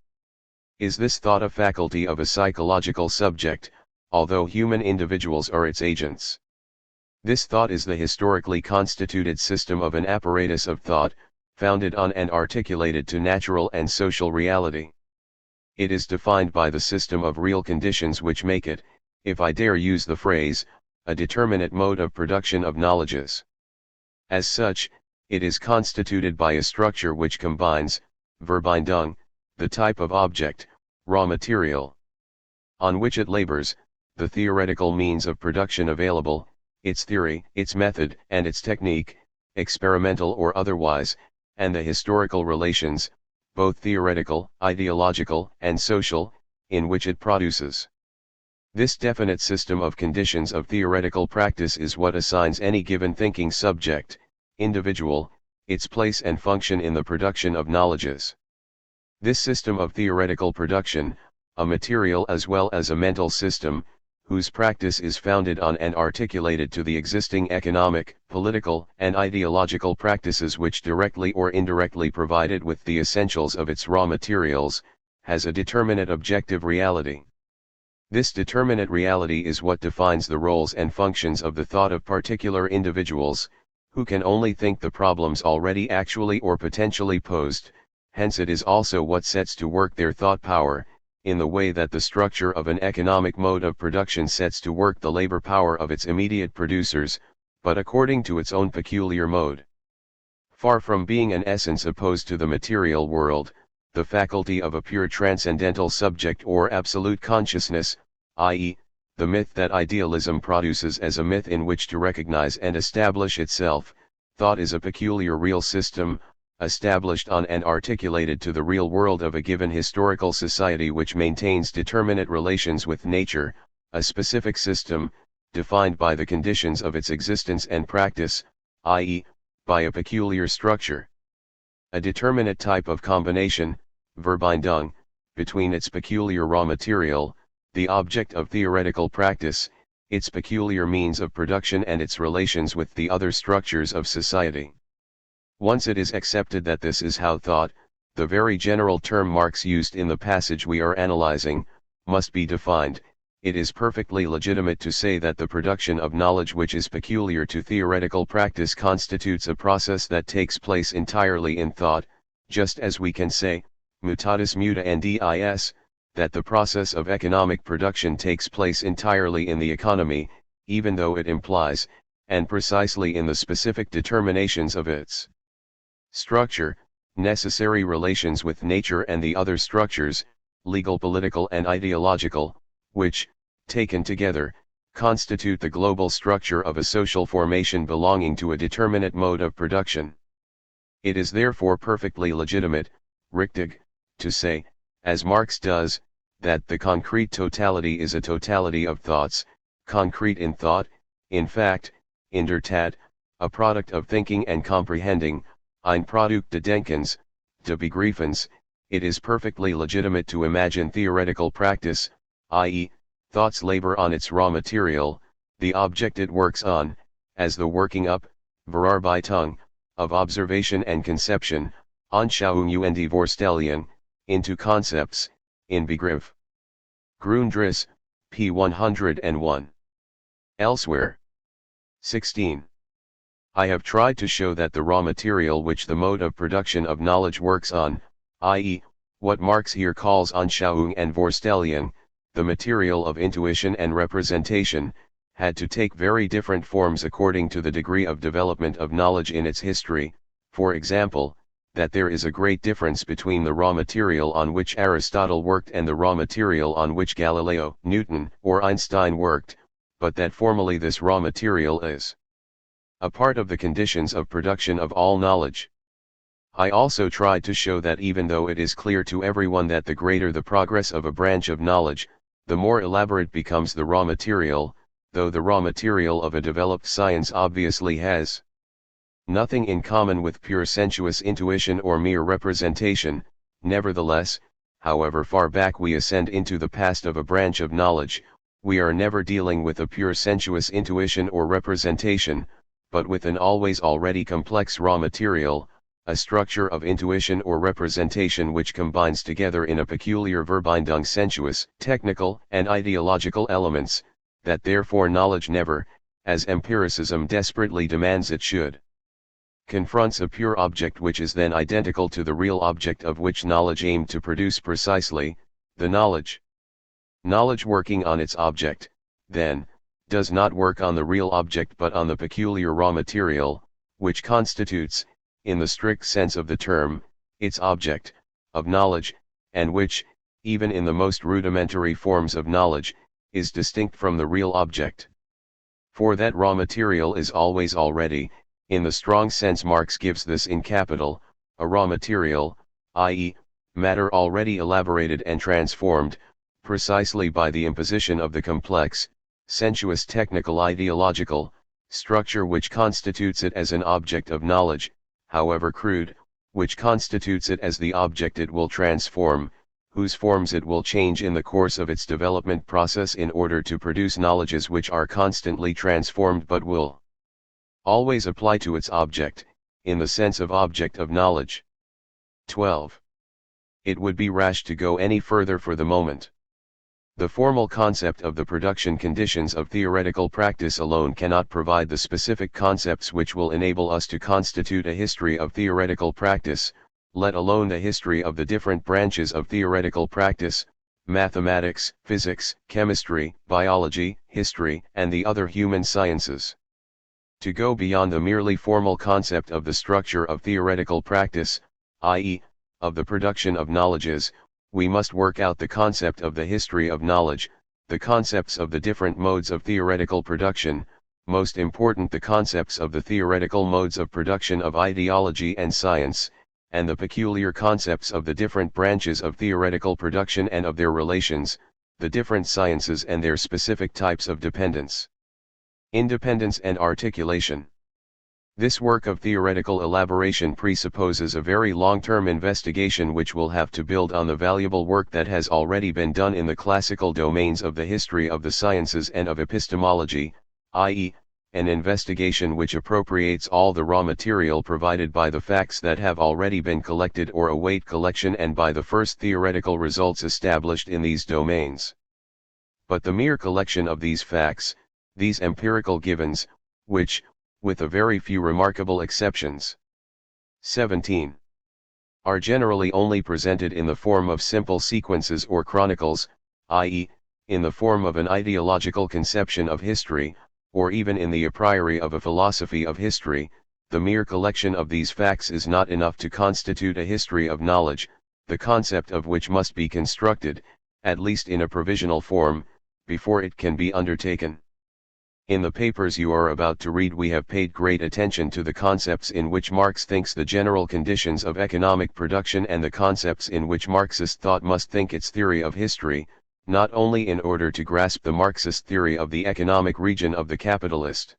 is this thought a faculty of a psychological subject, although human individuals are its agents. This thought is the historically constituted system of an apparatus of thought, founded on and articulated to natural and social reality. It is defined by the system of real conditions which make it, if I dare use the phrase, a determinate mode of production of knowledges. As such, it is constituted by a structure which combines, Verbindung, the type of object, raw material, on which it labors, the theoretical means of production available, its theory, its method, and its technique, experimental or otherwise, and the historical relations, both theoretical, ideological, and social, in which it produces. This definite system of conditions of theoretical practice is what assigns any given thinking subject, individual, its place and function in the production of knowledges. This system of theoretical production, a material as well as a mental system, whose practice is founded on and articulated to the existing economic, political, and ideological practices which directly or indirectly provide it with the essentials of its raw materials, has a determinate objective reality. This determinate reality is what defines the roles and functions of the thought of particular individuals, who can only think the problems already actually or potentially posed. Hence it is also what sets to work their thought power, in the way that the structure of an economic mode of production sets to work the labor power of its immediate producers, but according to its own peculiar mode. Far from being an essence opposed to the material world, the faculty of a pure transcendental subject or absolute consciousness, i.e., the myth that idealism produces as a myth in which to recognize and establish itself, thought is a peculiar real system, established on and articulated to the real world of a given historical society which maintains determinate relations with nature, a specific system, defined by the conditions of its existence and practice, i.e., by a peculiar structure. A determinate type of combination, Verbindung, between its peculiar raw material, the object of theoretical practice, its peculiar means of production and its relations with the other structures of society. Once it is accepted that this is how thought, the very general term Marx used in the passage we are analyzing, must be defined, it is perfectly legitimate to say that the production of knowledge which is peculiar to theoretical practice constitutes a process that takes place entirely in thought, just as we can say, mutatis mutandis, that the process of economic production takes place entirely in the economy, even though it implies, and precisely in the specific determinations of its structure, necessary relations with nature and the other structures, legal, political and ideological, which, taken together, constitute the global structure of a social formation belonging to a determinate mode of production. It is therefore perfectly legitimate, richtig, to say, as Marx does, that the concrete totality is a totality of thoughts, concrete in thought, in fact, in der Tat, a product of thinking and comprehending, ein Produkt des Denkens, des Begriffens. It is perfectly legitimate to imagine theoretical practice, i.e., thought's labor on its raw material, the object it works on, as the working up, Verarbeitung, of observation and conception, Anschauung und Vorstellung, into concepts, in Begriff. Grundriss, p. 101. Elsewhere. 16. I have tried to show that the raw material which the mode of production of knowledge works on, i.e., what Marx here calls Anschauung and Vorstellung, the material of intuition and representation, had to take very different forms according to the degree of development of knowledge in its history. For example, that there is a great difference between the raw material on which Aristotle worked and the raw material on which Galileo, Newton, or Einstein worked, but that formally this raw material is a part of the conditions of production of all knowledge. I also tried to show that even though it is clear to everyone that the greater the progress of a branch of knowledge, the more elaborate becomes the raw material, though the raw material of a developed science obviously has nothing in common with pure sensuous intuition or mere representation, nevertheless, however far back we ascend into the past of a branch of knowledge, we are never dealing with a pure sensuous intuition or representation, but with an always already complex raw material, a structure of intuition or representation which combines together in a peculiar Verbindung sensuous, technical, and ideological elements, that therefore knowledge never, as empiricism desperately demands it should, confronts a pure object which is then identical to the real object of which knowledge aimed to produce precisely, the knowledge. Knowledge working on its object, then, does not work on the real object but on the peculiar raw material, which constitutes, in the strict sense of the term, its object of knowledge, and which, even in the most rudimentary forms of knowledge, is distinct from the real object. For that raw material is always already, in the strong sense Marx gives this in capital, a raw material, i.e., matter already elaborated and transformed, precisely by the imposition of the complex, sensuous technical ideological, structure which constitutes it as an object of knowledge, however crude, which constitutes it as the object it will transform, whose forms it will change in the course of its development process in order to produce knowledges which are constantly transformed but will always apply to its object, in the sense of object of knowledge. 12. It would be rash to go any further for the moment. The formal concept of the production conditions of theoretical practice alone cannot provide the specific concepts which will enable us to constitute a history of theoretical practice, let alone the history of the different branches of theoretical practice, mathematics, physics, chemistry, biology, history, and the other human sciences. To go beyond the merely formal concept of the structure of theoretical practice, i.e., of the production of knowledges, we must work out the concept of the history of knowledge, the concepts of the different modes of theoretical production, most important the concepts of the theoretical modes of production of ideology and science, and the peculiar concepts of the different branches of theoretical production and of their relations, the different sciences and their specific types of dependence, independence and articulation. This work of theoretical elaboration presupposes a very long-term investigation which will have to build on the valuable work that has already been done in the classical domains of the history of the sciences and of epistemology, i.e., an investigation which appropriates all the raw material provided by the facts that have already been collected or await collection and by the first theoretical results established in these domains. But the mere collection of these facts, these empirical givens, which, with a very few remarkable exceptions, 17. Are generally only presented in the form of simple sequences or chronicles, i.e., in the form of an ideological conception of history, or even in the a priori of a philosophy of history, the mere collection of these facts is not enough to constitute a history of knowledge, the concept of which must be constructed, at least in a provisional form, before it can be undertaken. In the papers you are about to read we have paid great attention to the concepts in which Marx thinks the general conditions of economic production and the concepts in which Marxist thought must think its theory of history, not only in order to grasp the Marxist theory of the economic region of the capitalist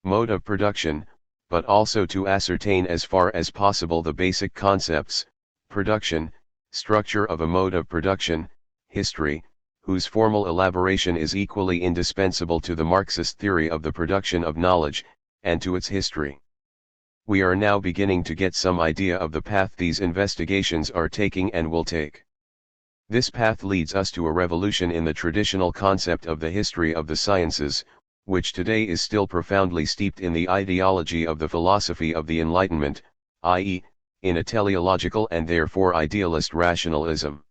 mode of production, but also to ascertain as far as possible the basic concepts, production, structure of a mode of production, history, whose formal elaboration is equally indispensable to the Marxist theory of the production of knowledge, and to its history. We are now beginning to get some idea of the path these investigations are taking and will take. This path leads us to a revolution in the traditional concept of the history of the sciences, which today is still profoundly steeped in the ideology of the philosophy of the Enlightenment, i.e., in a teleological and therefore idealist rationalism.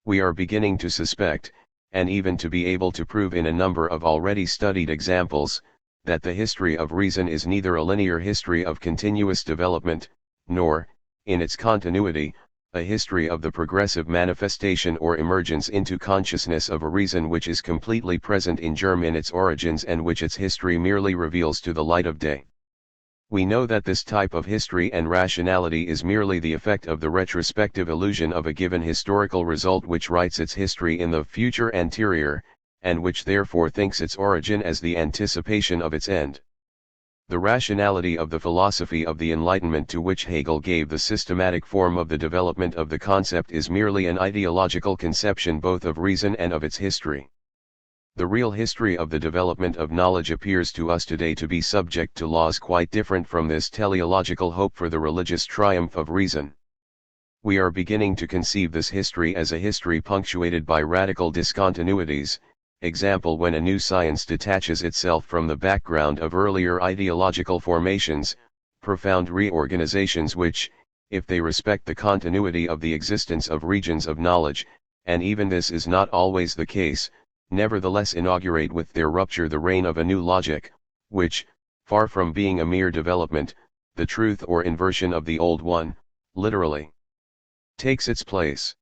We are beginning to suspect, and even to be able to prove in a number of already studied examples, that the history of reason is neither a linear history of continuous development, nor, in its continuity, a history of the progressive manifestation or emergence into consciousness of a reason which is completely present in germ in its origins and which its history merely reveals to the light of day. We know that this type of history and rationality is merely the effect of the retrospective illusion of a given historical result which writes its history in the future anterior, and which therefore thinks its origin as the anticipation of its end. The rationality of the philosophy of the Enlightenment to which Hegel gave the systematic form of the development of the concept is merely an ideological conception both of reason and of its history. The real history of the development of knowledge appears to us today to be subject to laws quite different from this teleological hope for the religious triumph of reason. We are beginning to conceive this history as a history punctuated by radical discontinuities, example when a new science detaches itself from the background of earlier ideological formations, profound reorganizations which, if they respect the continuity of the existence of regions of knowledge, and even this is not always the case, nevertheless inaugurate with their rupture the reign of a new logic, which, far from being a mere development, the truth or inversion of the old one, literally takes its place.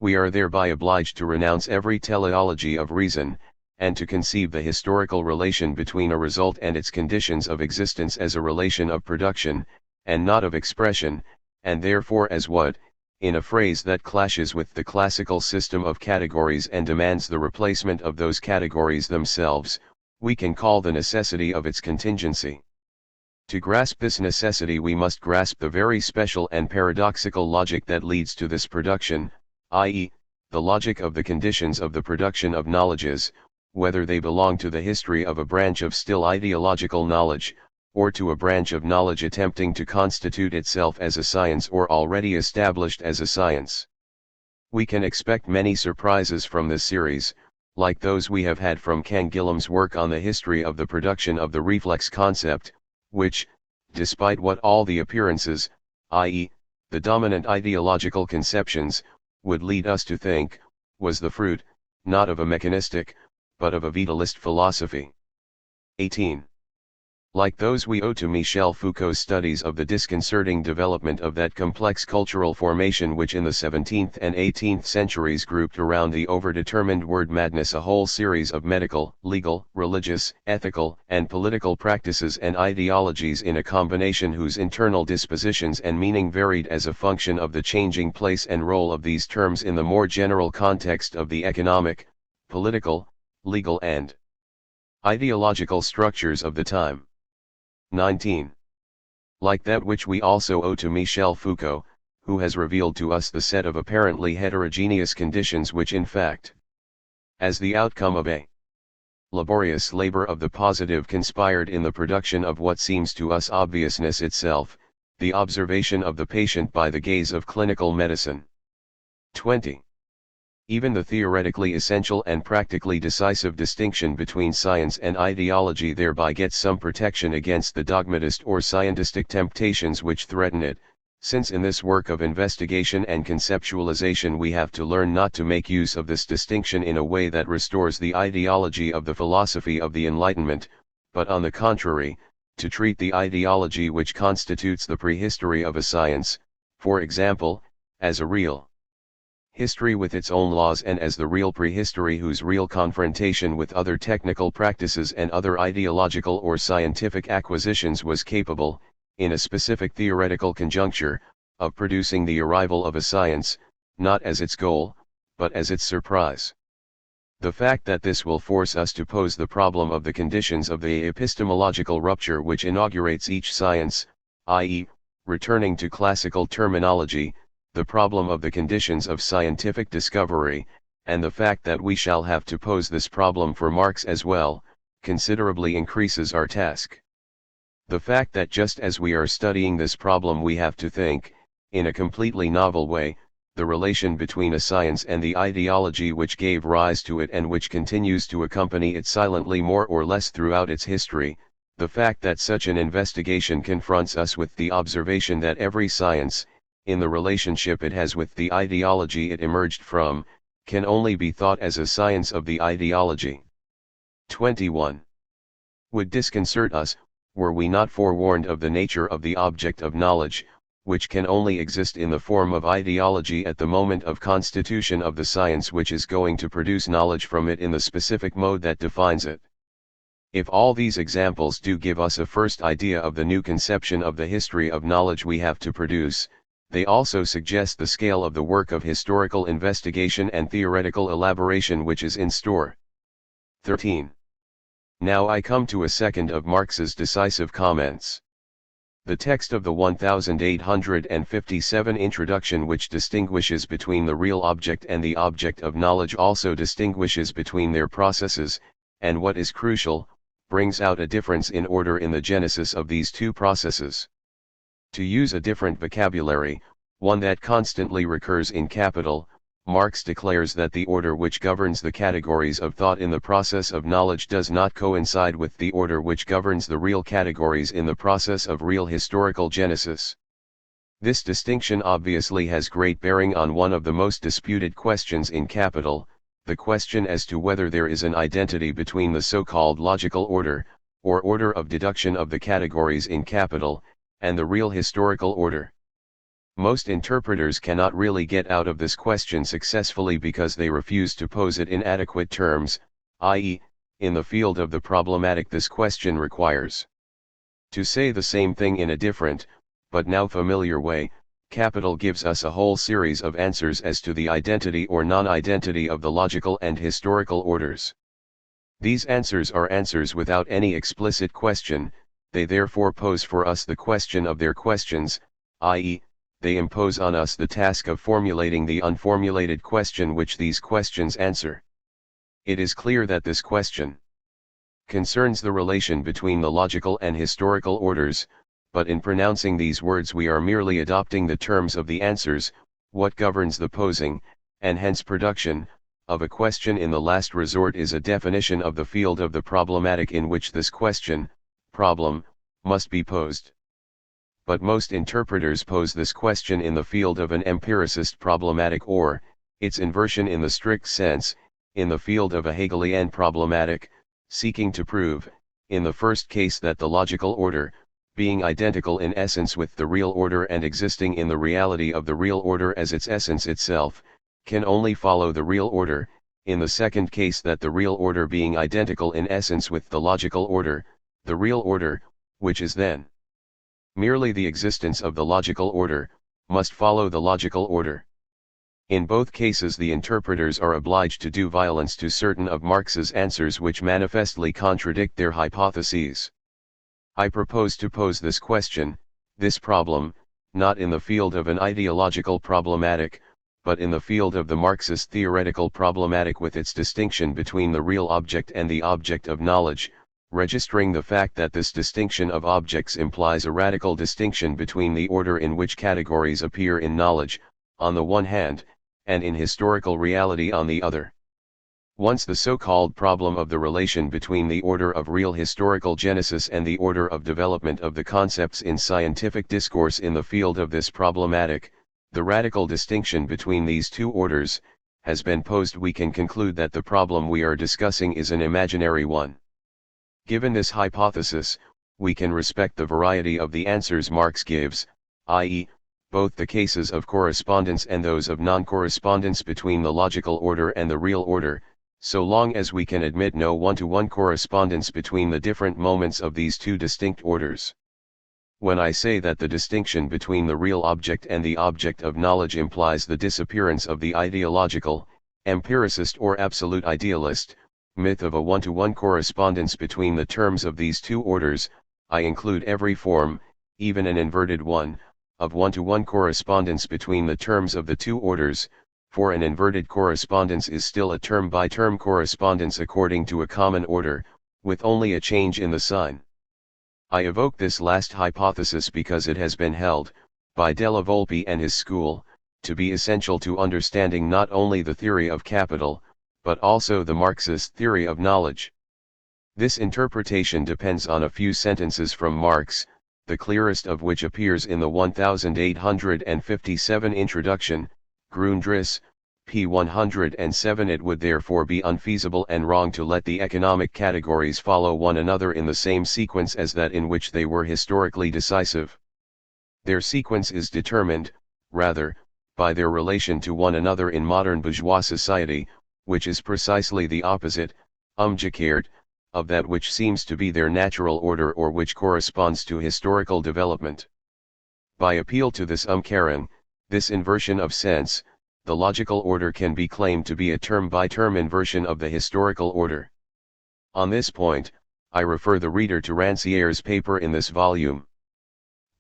We are thereby obliged to renounce every teleology of reason, and to conceive the historical relation between a result and its conditions of existence as a relation of production, and not of expression, and therefore as what, in a phrase that clashes with the classical system of categories and demands the replacement of those categories themselves, we can call the necessity of its contingency. To grasp this necessity we must grasp the very special and paradoxical logic that leads to this production, i.e., the logic of the conditions of the production of knowledges, whether they belong to the history of a branch of still ideological knowledge, or to a branch of knowledge attempting to constitute itself as a science or already established as a science. We can expect many surprises from this series, like those we have had from Canguilhem's work on the history of the production of the reflex concept, which, despite what all the appearances, i.e., the dominant ideological conceptions, would lead us to think, was the fruit, not of a mechanistic, but of a vitalist philosophy. 18. Like those we owe to Michel Foucault's studies of the disconcerting development of that complex cultural formation which in the 17th and 18th centuries grouped around the overdetermined word madness a whole series of medical, legal, religious, ethical, and political practices and ideologies in a combination whose internal dispositions and meaning varied as a function of the changing place and role of these terms in the more general context of the economic, political, legal and ideological structures of the time. 19. Like that which we also owe to Michel Foucault, who has revealed to us the set of apparently heterogeneous conditions which in fact, as the outcome of a laborious labor of the positive conspired in the production of what seems to us obviousness itself, the observation of the patient by the gaze of clinical medicine. 20. Even the theoretically essential and practically decisive distinction between science and ideology thereby gets some protection against the dogmatist or scientistic temptations which threaten it, since in this work of investigation and conceptualization we have to learn not to make use of this distinction in a way that restores the ideology of the philosophy of the Enlightenment, but on the contrary, to treat the ideology which constitutes the prehistory of a science, for example, as a real history with its own laws and as the real prehistory whose real confrontation with other technical practices and other ideological or scientific acquisitions was capable, in a specific theoretical conjuncture, of producing the arrival of a science, not as its goal, but as its surprise. The fact that this will force us to pose the problem of the conditions of the epistemological rupture which inaugurates each science, i.e., returning to classical terminology, the problem of the conditions of scientific discovery, and the fact that we shall have to pose this problem for Marx as well, considerably increases our task. The fact that just as we are studying this problem we have to think, in a completely novel way, the relation between a science and the ideology which gave rise to it and which continues to accompany it silently more or less throughout its history, the fact that such an investigation confronts us with the observation that every science, in the relationship it has with the ideology it emerged from, can only be thought as a science of the ideology. 21. Would disconcert us, were we not forewarned of the nature of the object of knowledge, which can only exist in the form of ideology at the moment of constitution of the science which is going to produce knowledge from it in the specific mode that defines it. If all these examples do give us a first idea of the new conception of the history of knowledge we have to produce, they also suggest the scale of the work of historical investigation and theoretical elaboration which is in store. 13. Now I come to a second of Marx's decisive comments. The text of the 1857 introduction which distinguishes between the real object and the object of knowledge also distinguishes between their processes, and what is crucial, brings out a difference in order in the genesis of these two processes. To use a different vocabulary, one that constantly recurs in Capital, Marx declares that the order which governs the categories of thought in the process of knowledge does not coincide with the order which governs the real categories in the process of real historical genesis. This distinction obviously has great bearing on one of the most disputed questions in Capital, the question as to whether there is an identity between the so-called logical order, or order of deduction of the categories in Capital, and the real historical order. Most interpreters cannot really get out of this question successfully because they refuse to pose it in adequate terms, i.e., in the field of the problematic this question requires. To say the same thing in a different, but now familiar way, Capital gives us a whole series of answers as to the identity or non-identity of the logical and historical orders. These answers are answers without any explicit question, they therefore pose for us the question of their questions, i.e., they impose on us the task of formulating the unformulated question which these questions answer. It is clear that this question concerns the relation between the logical and historical orders, but in pronouncing these words we are merely adopting the terms of the answers. What governs the posing, and hence production, of a question in the last resort is a definition of the field of the problematic in which this question, problem, must be posed. But most interpreters pose this question in the field of an empiricist problematic or, its inversion in the strict sense, in the field of a Hegelian problematic, seeking to prove, in the first case that the logical order, being identical in essence with the real order and existing in the reality of the real order as its essence itself, can only follow the real order, in the second case that the real order being identical in essence with the logical order, the real order, which is then merely the existence of the logical order, must follow the logical order. In both cases the interpreters are obliged to do violence to certain of Marx's answers which manifestly contradict their hypotheses. I propose to pose this question, this problem, not in the field of an ideological problematic, but in the field of the Marxist theoretical problematic with its distinction between the real object and the object of knowledge, registering the fact that this distinction of objects implies a radical distinction between the order in which categories appear in knowledge, on the one hand, and in historical reality on the other. Once the so-called problem of the relation between the order of real historical genesis and the order of development of the concepts in scientific discourse in the field of this problematic, the radical distinction between these two orders, has been posed, we can conclude that the problem we are discussing is an imaginary one. Given this hypothesis, we can respect the variety of the answers Marx gives, i.e., both the cases of correspondence and those of non-correspondence between the logical order and the real order, so long as we can admit no one-to-one correspondence between the different moments of these two distinct orders. When I say that the distinction between the real object and the object of knowledge implies the disappearance of the ideological, empiricist or absolute idealist, myth of a one-to-one correspondence between the terms of these two orders, I include every form, even an inverted one, of one-to-one correspondence between the terms of the two orders, for an inverted correspondence is still a term-by-term correspondence according to a common order, with only a change in the sign. I evoke this last hypothesis because it has been held, by Della Volpe and his school, to be essential to understanding not only the theory of capital, but also the Marxist theory of knowledge. This interpretation depends on a few sentences from Marx, the clearest of which appears in the 1857 introduction, Grundriss, p. 107. It would therefore be unfeasible and wrong to let the economic categories follow one another in the same sequence as that in which they were historically decisive. Their sequence is determined, rather, by their relation to one another in modern bourgeois society, which is precisely the opposite, umgekehrt, of that which seems to be their natural order or which corresponds to historical development. By appeal to this Umkehrung, this inversion of sense, the logical order can be claimed to be a term-by-term inversion of the historical order. On this point, I refer the reader to Rancière's paper in this volume.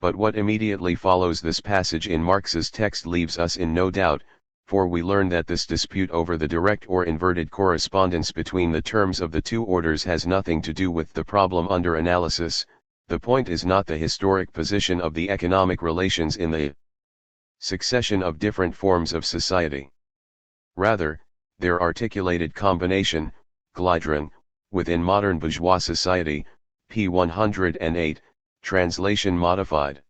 But what immediately follows this passage in Marx's text leaves us in no doubt, for we learn that this dispute over the direct or inverted correspondence between the terms of the two orders has nothing to do with the problem under analysis. The point is not the historic position of the economic relations in the succession of different forms of society. Rather, their articulated combination, Gliederung, within modern bourgeois society, p. 108, translation modified.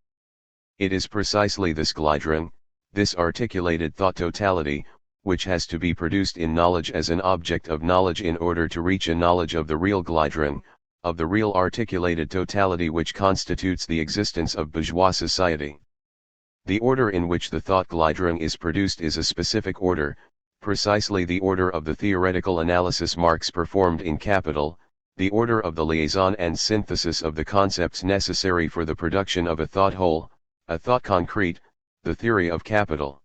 It is precisely this Gliederung, this articulated thought totality, which has to be produced in knowledge as an object of knowledge in order to reach a knowledge of the real Gliederung, of the real articulated totality which constitutes the existence of bourgeois society. The order in which the thought Gliederung is produced is a specific order, precisely the order of the theoretical analysis Marx performed in Capital, the order of the liaison and synthesis of the concepts necessary for the production of a thought whole, a thought concrete, the theory of capital.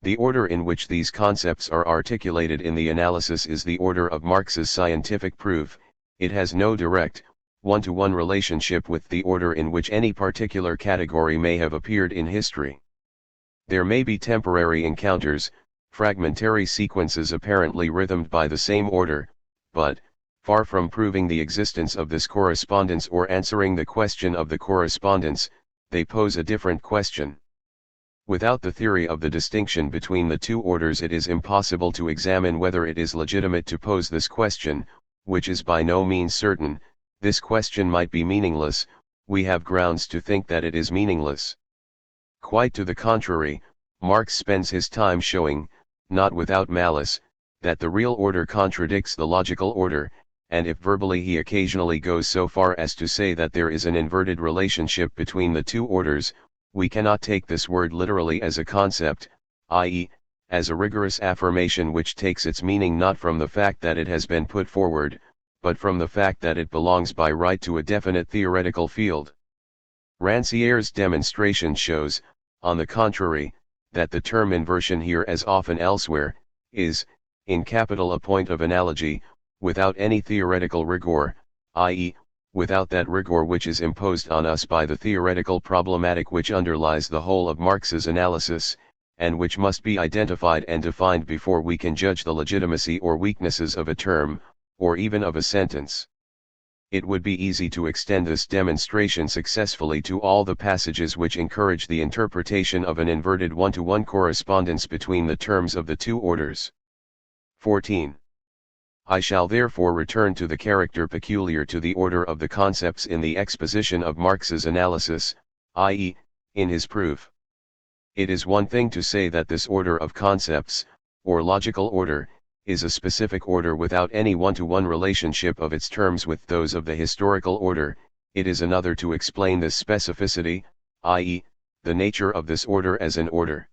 The order in which these concepts are articulated in the analysis is the order of Marx's scientific proof. It has no direct, one-to-one relationship with the order in which any particular category may have appeared in history. There may be temporary encounters, fragmentary sequences apparently rhythmed by the same order, but, far from proving the existence of this correspondence or answering the question of the correspondence, they pose a different question. Without the theory of the distinction between the two orders, it is impossible to examine whether it is legitimate to pose this question, which is by no means certain. This question might be meaningless. We have grounds to think that it is meaningless. Quite to the contrary, Marx spends his time showing, not without malice, that the real order contradicts the logical order, and if verbally he occasionally goes so far as to say that there is an inverted relationship between the two orders, we cannot take this word literally as a concept, i.e., as a rigorous affirmation which takes its meaning not from the fact that it has been put forward, but from the fact that it belongs by right to a definite theoretical field. Rancière's demonstration shows, on the contrary, that the term inversion here, as often elsewhere, is, in capital, a point of analogy, without any theoretical rigor, i.e., without that rigor which is imposed on us by the theoretical problematic which underlies the whole of Marx's analysis, and which must be identified and defined before we can judge the legitimacy or weaknesses of a term, or even of a sentence. It would be easy to extend this demonstration successfully to all the passages which encourage the interpretation of an inverted one-to-one correspondence between the terms of the two orders. 14. I shall therefore return to the character peculiar to the order of the concepts in the exposition of Marx's analysis, i.e., in his proof. It is one thing to say that this order of concepts, or logical order, is a specific order without any one-to-one relationship of its terms with those of the historical order. It is another to explain this specificity, i.e., the nature of this order as an order.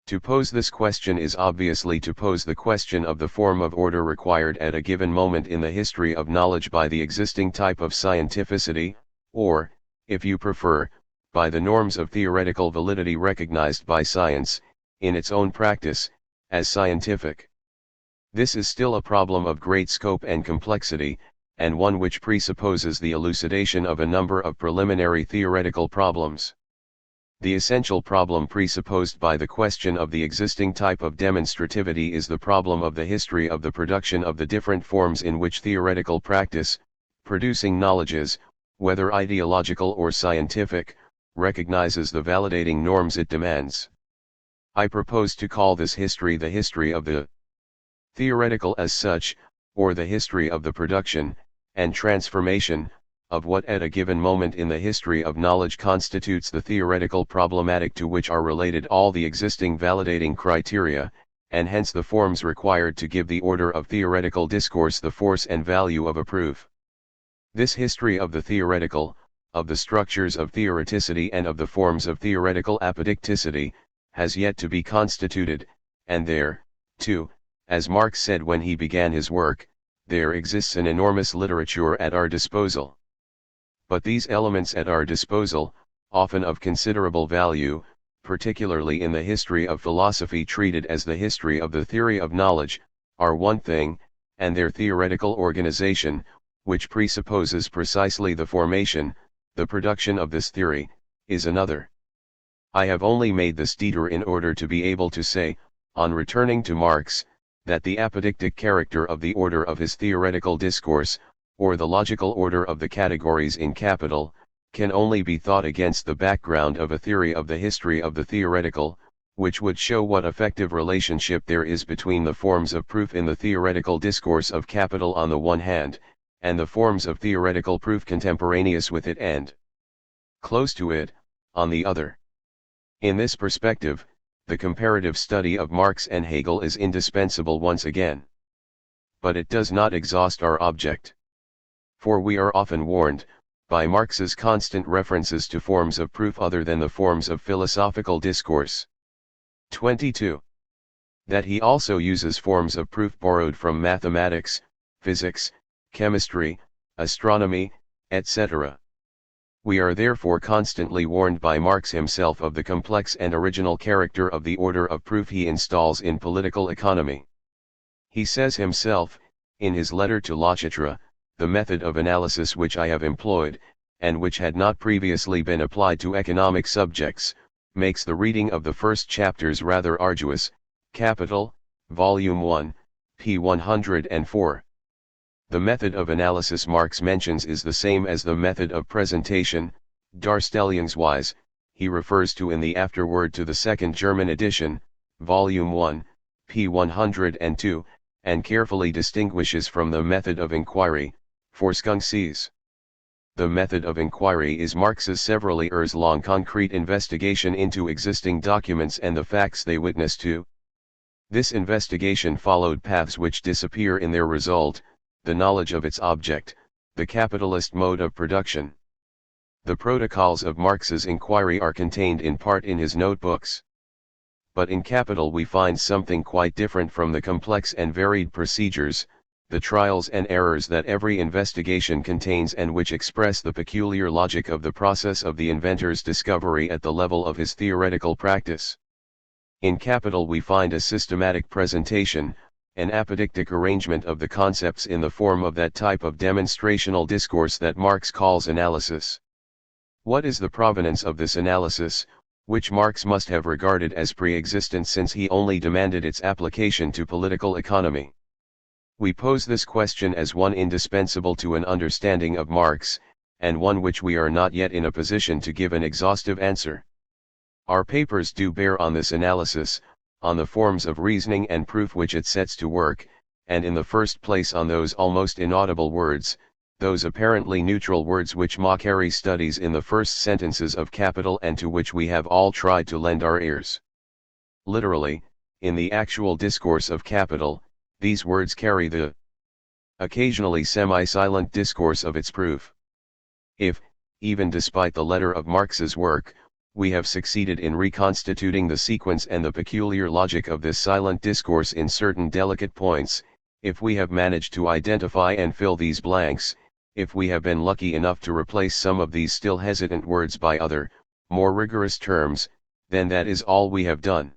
To pose this question is obviously to pose the question of the form of order required at a given moment in the history of knowledge by the existing type of scientificity, or, if you prefer, by the norms of theoretical validity recognized by science, in its own practice, as scientific. This is still a problem of great scope and complexity, and one which presupposes the elucidation of a number of preliminary theoretical problems. The essential problem presupposed by the question of the existing type of demonstrativity is the problem of the history of the production of the different forms in which theoretical practice, producing knowledges, whether ideological or scientific, recognizes the validating norms it demands. I propose to call this history the history of the theoretical as such, or the history of the production, and transformation, of what at a given moment in the history of knowledge constitutes the theoretical problematic to which are related all the existing validating criteria, and hence the forms required to give the order of theoretical discourse the force and value of a proof. This history of the theoretical, of the structures of theoreticity and of the forms of theoretical apodicticity, has yet to be constituted, and there, too, as Marx said when he began his work, there exists an enormous literature at our disposal. But these elements at our disposal, often of considerable value, particularly in the history of philosophy treated as the history of the theory of knowledge, are one thing, and their theoretical organization, which presupposes precisely the formation, the production of this theory, is another. I have only made this detour in order to be able to say, on returning to Marx, that the apodictic character of the order of his theoretical discourse, or the logical order of the categories in capital, can only be thought against the background of a theory of the history of the theoretical, which would show what effective relationship there is between the forms of proof in the theoretical discourse of capital on the one hand, and the forms of theoretical proof contemporaneous with it and close to it, on the other. In this perspective, the comparative study of Marx and Hegel is indispensable once again. But it does not exhaust our object. For we are often warned, by Marx's constant references to forms of proof other than the forms of philosophical discourse. 22. That he also uses forms of proof borrowed from mathematics, physics, chemistry, astronomy, etc. We are therefore constantly warned by Marx himself of the complex and original character of the order of proof he installs in political economy. He says himself, in his letter to Lachitra, the method of analysis which I have employed, and which had not previously been applied to economic subjects, makes the reading of the first chapters rather arduous. Capital, Volume 1, p. 104. The method of analysis Marx mentions is the same as the method of presentation, Darstellungsweise, he refers to in the afterword to the second German edition, Volume 1, p. 102, and carefully distinguishes from the method of inquiry, Forschungsweise. The method of inquiry is Marx's several years-long concrete investigation into existing documents and the facts they witness to. This investigation followed paths which disappear in their result, the knowledge of its object, the capitalist mode of production. The protocols of Marx's inquiry are contained in part in his notebooks. But in Capital we find something quite different from the complex and varied procedures, the trials and errors that every investigation contains and which express the peculiar logic of the process of the inventor's discovery at the level of his theoretical practice. In Capital we find a systematic presentation, an apodictic arrangement of the concepts in the form of that type of demonstrational discourse that Marx calls analysis. What is the provenance of this analysis, which Marx must have regarded as pre-existent since he only demanded its application to political economy? We pose this question as one indispensable to an understanding of Marx, and one which we are not yet in a position to give an exhaustive answer. Our papers do bear on this analysis, on the forms of reasoning and proof which it sets to work, and in the first place on those almost inaudible words, those apparently neutral words which Macquarrie studies in the first sentences of Capital and to which we have all tried to lend our ears. Literally, in the actual discourse of Capital, these words carry the occasionally semi-silent discourse of its proof. If, even despite the letter of Marx's work, we have succeeded in reconstituting the sequence and the peculiar logic of this silent discourse in certain delicate points, if we have managed to identify and fill these blanks, if we have been lucky enough to replace some of these still hesitant words by other, more rigorous terms, then that is all we have done.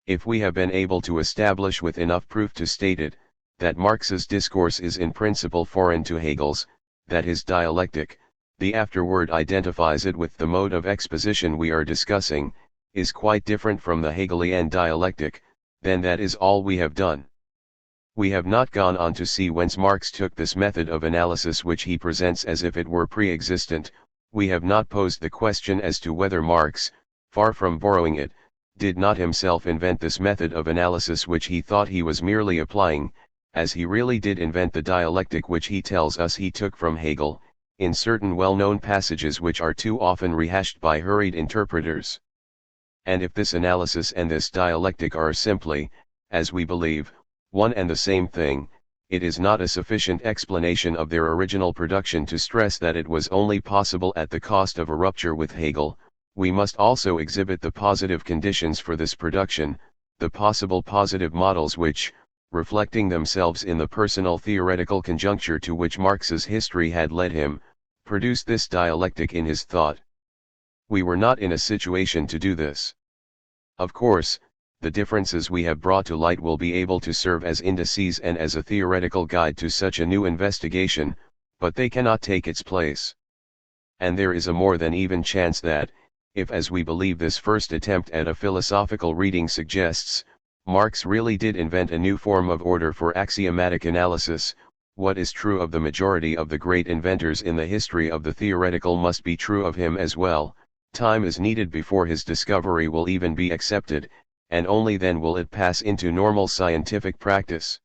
If we have been able to establish with enough proof to state it, that Marx's discourse is in principle foreign to Hegel's, that his dialectic, the afterword identifies it with the mode of exposition we are discussing, is quite different from the Hegelian dialectic, then that is all we have done. We have not gone on to see whence Marx took this method of analysis which he presents as if it were pre-existent, we have not posed the question as to whether Marx, far from borrowing it, did not himself invent this method of analysis which he thought he was merely applying, as he really did invent the dialectic which he tells us he took from Hegel, in certain well-known passages which are too often rehashed by hurried interpreters. And if this analysis and this dialectic are simply, as we believe, one and the same thing, it is not a sufficient explanation of their original production to stress that it was only possible at the cost of a rupture with Hegel. We must also exhibit the positive conditions for this production, the possible positive models which, reflecting themselves in the personal theoretical conjuncture to which Marx's history had led him, produced this dialectic in his thought. We were not in a situation to do this. Of course, the differences we have brought to light will be able to serve as indices and as a theoretical guide to such a new investigation, but they cannot take its place. And there is a more than even chance that, if as we believe this first attempt at a philosophical reading suggests, Marx really did invent a new form of order for axiomatic analysis, what is true of the majority of the great inventors in the history of the theoretical must be true of him as well. Time is needed before his discovery will even be accepted, and only then will it pass into normal scientific practice.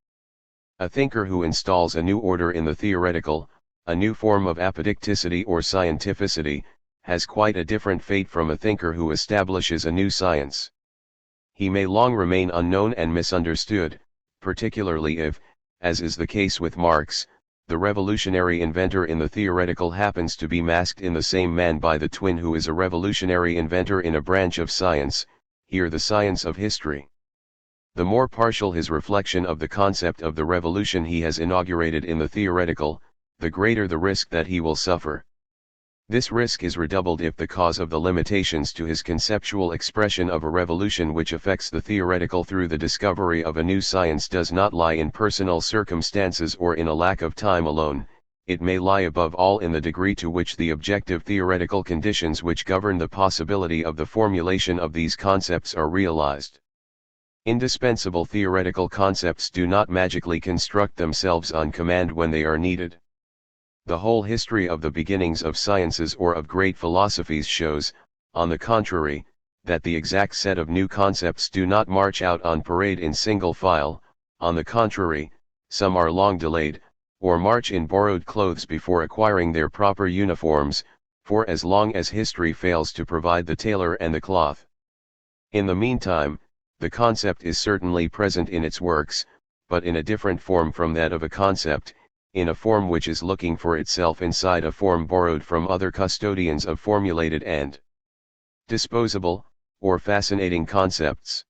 A thinker who installs a new order in the theoretical, a new form of apodicticity or scientificity, has quite a different fate from a thinker who establishes a new science. He may long remain unknown and misunderstood, particularly if, as is the case with Marx, the revolutionary inventor in the theoretical happens to be masked in the same man by the twin who is a revolutionary inventor in a branch of science, here the science of history. The more partial his reflection of the concept of the revolution he has inaugurated in the theoretical, the greater the risk that he will suffer. This risk is redoubled if the cause of the limitations to his conceptual expression of a revolution which affects the theoretical through the discovery of a new science does not lie in personal circumstances or in a lack of time alone, it may lie above all in the degree to which the objective theoretical conditions which govern the possibility of the formulation of these concepts are realized. Indispensable theoretical concepts do not magically construct themselves on command when they are needed. The whole history of the beginnings of sciences or of great philosophies shows, on the contrary, that the exact set of new concepts do not march out on parade in single file. On the contrary, some are long delayed, or march in borrowed clothes before acquiring their proper uniforms, for as long as history fails to provide the tailor and the cloth. In the meantime, the concept is certainly present in its works, but in a different form from that of a concept, in a form which is looking for itself inside a form borrowed from other custodians of formulated and disposable, or fascinating concepts.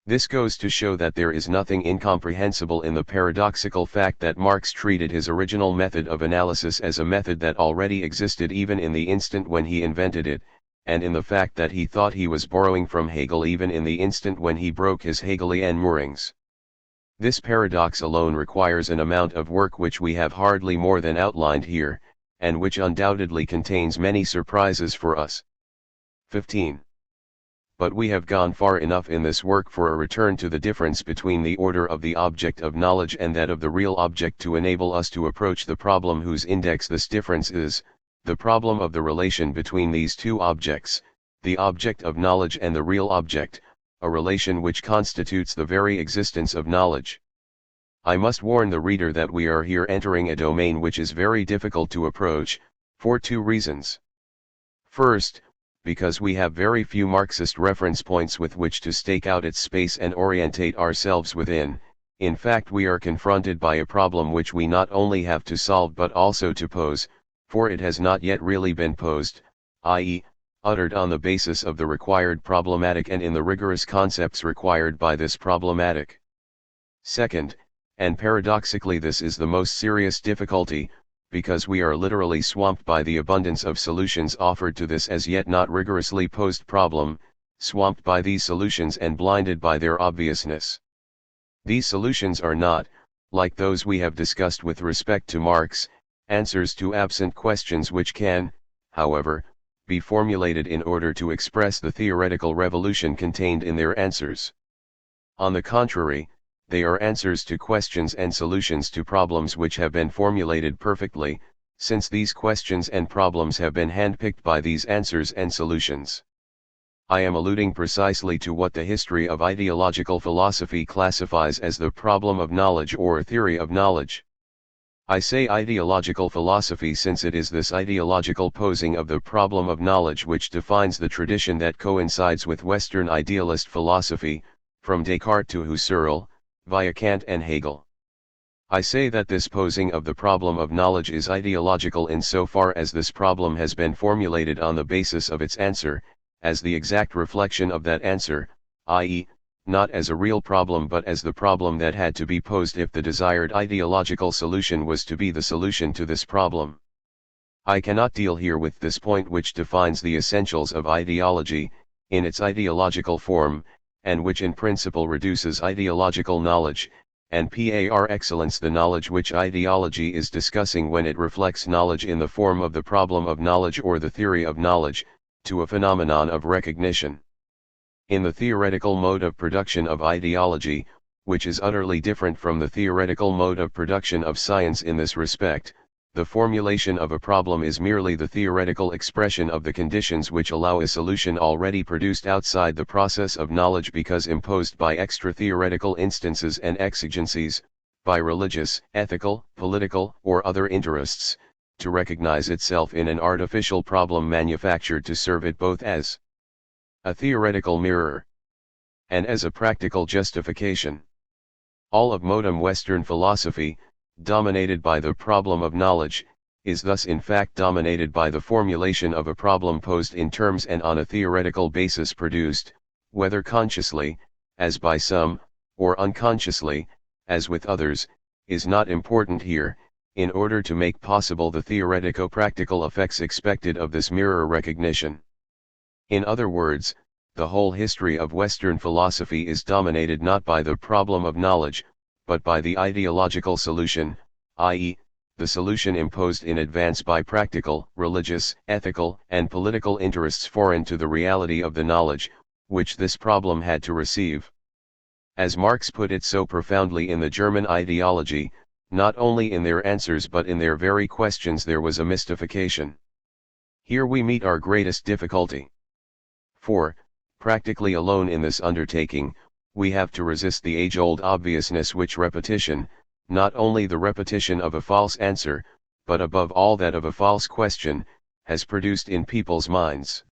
This goes to show that there is nothing incomprehensible in the paradoxical fact that Marx treated his original method of analysis as a method that already existed even in the instant when he invented it, and in the fact that he thought he was borrowing from Hegel even in the instant when he broke his Hegelian moorings. This paradox alone requires an amount of work which we have hardly more than outlined here, and which undoubtedly contains many surprises for us. 15. But we have gone far enough in this work for a return to the difference between the order of the object of knowledge and that of the real object to enable us to approach the problem whose index this difference is, the problem of the relation between these two objects, the object of knowledge and the real object, a relation which constitutes the very existence of knowledge. I must warn the reader that we are here entering a domain which is very difficult to approach, for two reasons. First, because we have very few Marxist reference points with which to stake out its space and orientate ourselves within. In fact, we are confronted by a problem which we not only have to solve but also to pose, for it has not yet really been posed, i.e., uttered on the basis of the required problematic and in the rigorous concepts required by this problematic. Second, and paradoxically this is the most serious difficulty, because we are literally swamped by the abundance of solutions offered to this as yet not rigorously posed problem, swamped by these solutions and blinded by their obviousness. These solutions are not, like those we have discussed with respect to Marx, answers to absent questions which can, however, be formulated in order to express the theoretical revolution contained in their answers. On the contrary, they are answers to questions and solutions to problems which have been formulated perfectly, since these questions and problems have been handpicked by these answers and solutions. I am alluding precisely to what the history of ideological philosophy classifies as the problem of knowledge or theory of knowledge. I say ideological philosophy since it is this ideological posing of the problem of knowledge which defines the tradition that coincides with Western idealist philosophy, from Descartes to Husserl, via Kant and Hegel. I say that this posing of the problem of knowledge is ideological insofar as this problem has been formulated on the basis of its answer, as the exact reflection of that answer, i.e., not as a real problem but as the problem that had to be posed if the desired ideological solution was to be the solution to this problem. I cannot deal here with this point which defines the essentials of ideology, in its ideological form, and which in principle reduces ideological knowledge, and par excellence the knowledge which ideology is discussing when it reflects knowledge in the form of the problem of knowledge or the theory of knowledge, to a phenomenon of recognition. In the theoretical mode of production of ideology, which is utterly different from the theoretical mode of production of science in this respect, the formulation of a problem is merely the theoretical expression of the conditions which allow a solution already produced outside the process of knowledge because imposed by extra-theoretical instances and exigencies, by religious, ethical, political, or other interests, to recognize itself in an artificial problem manufactured to serve it both as a theoretical mirror and as a practical justification. All of modern Western philosophy, dominated by the problem of knowledge, is thus in fact dominated by the formulation of a problem posed in terms and on a theoretical basis produced, whether consciously, as by some, or unconsciously, as with others, is not important here, in order to make possible the theoretico-practical effects expected of this mirror recognition. In other words, the whole history of Western philosophy is dominated not by the problem of knowledge, but by the ideological solution, i.e., the solution imposed in advance by practical, religious, ethical, and political interests foreign to the reality of the knowledge, which this problem had to receive. As Marx put it so profoundly in the German ideology, not only in their answers but in their very questions there was a mystification. Here we meet our greatest difficulty. For, practically alone in this undertaking, we have to resist the age-old obviousness which repetition, not only the repetition of a false answer, but above all that of a false question, has produced in people's minds.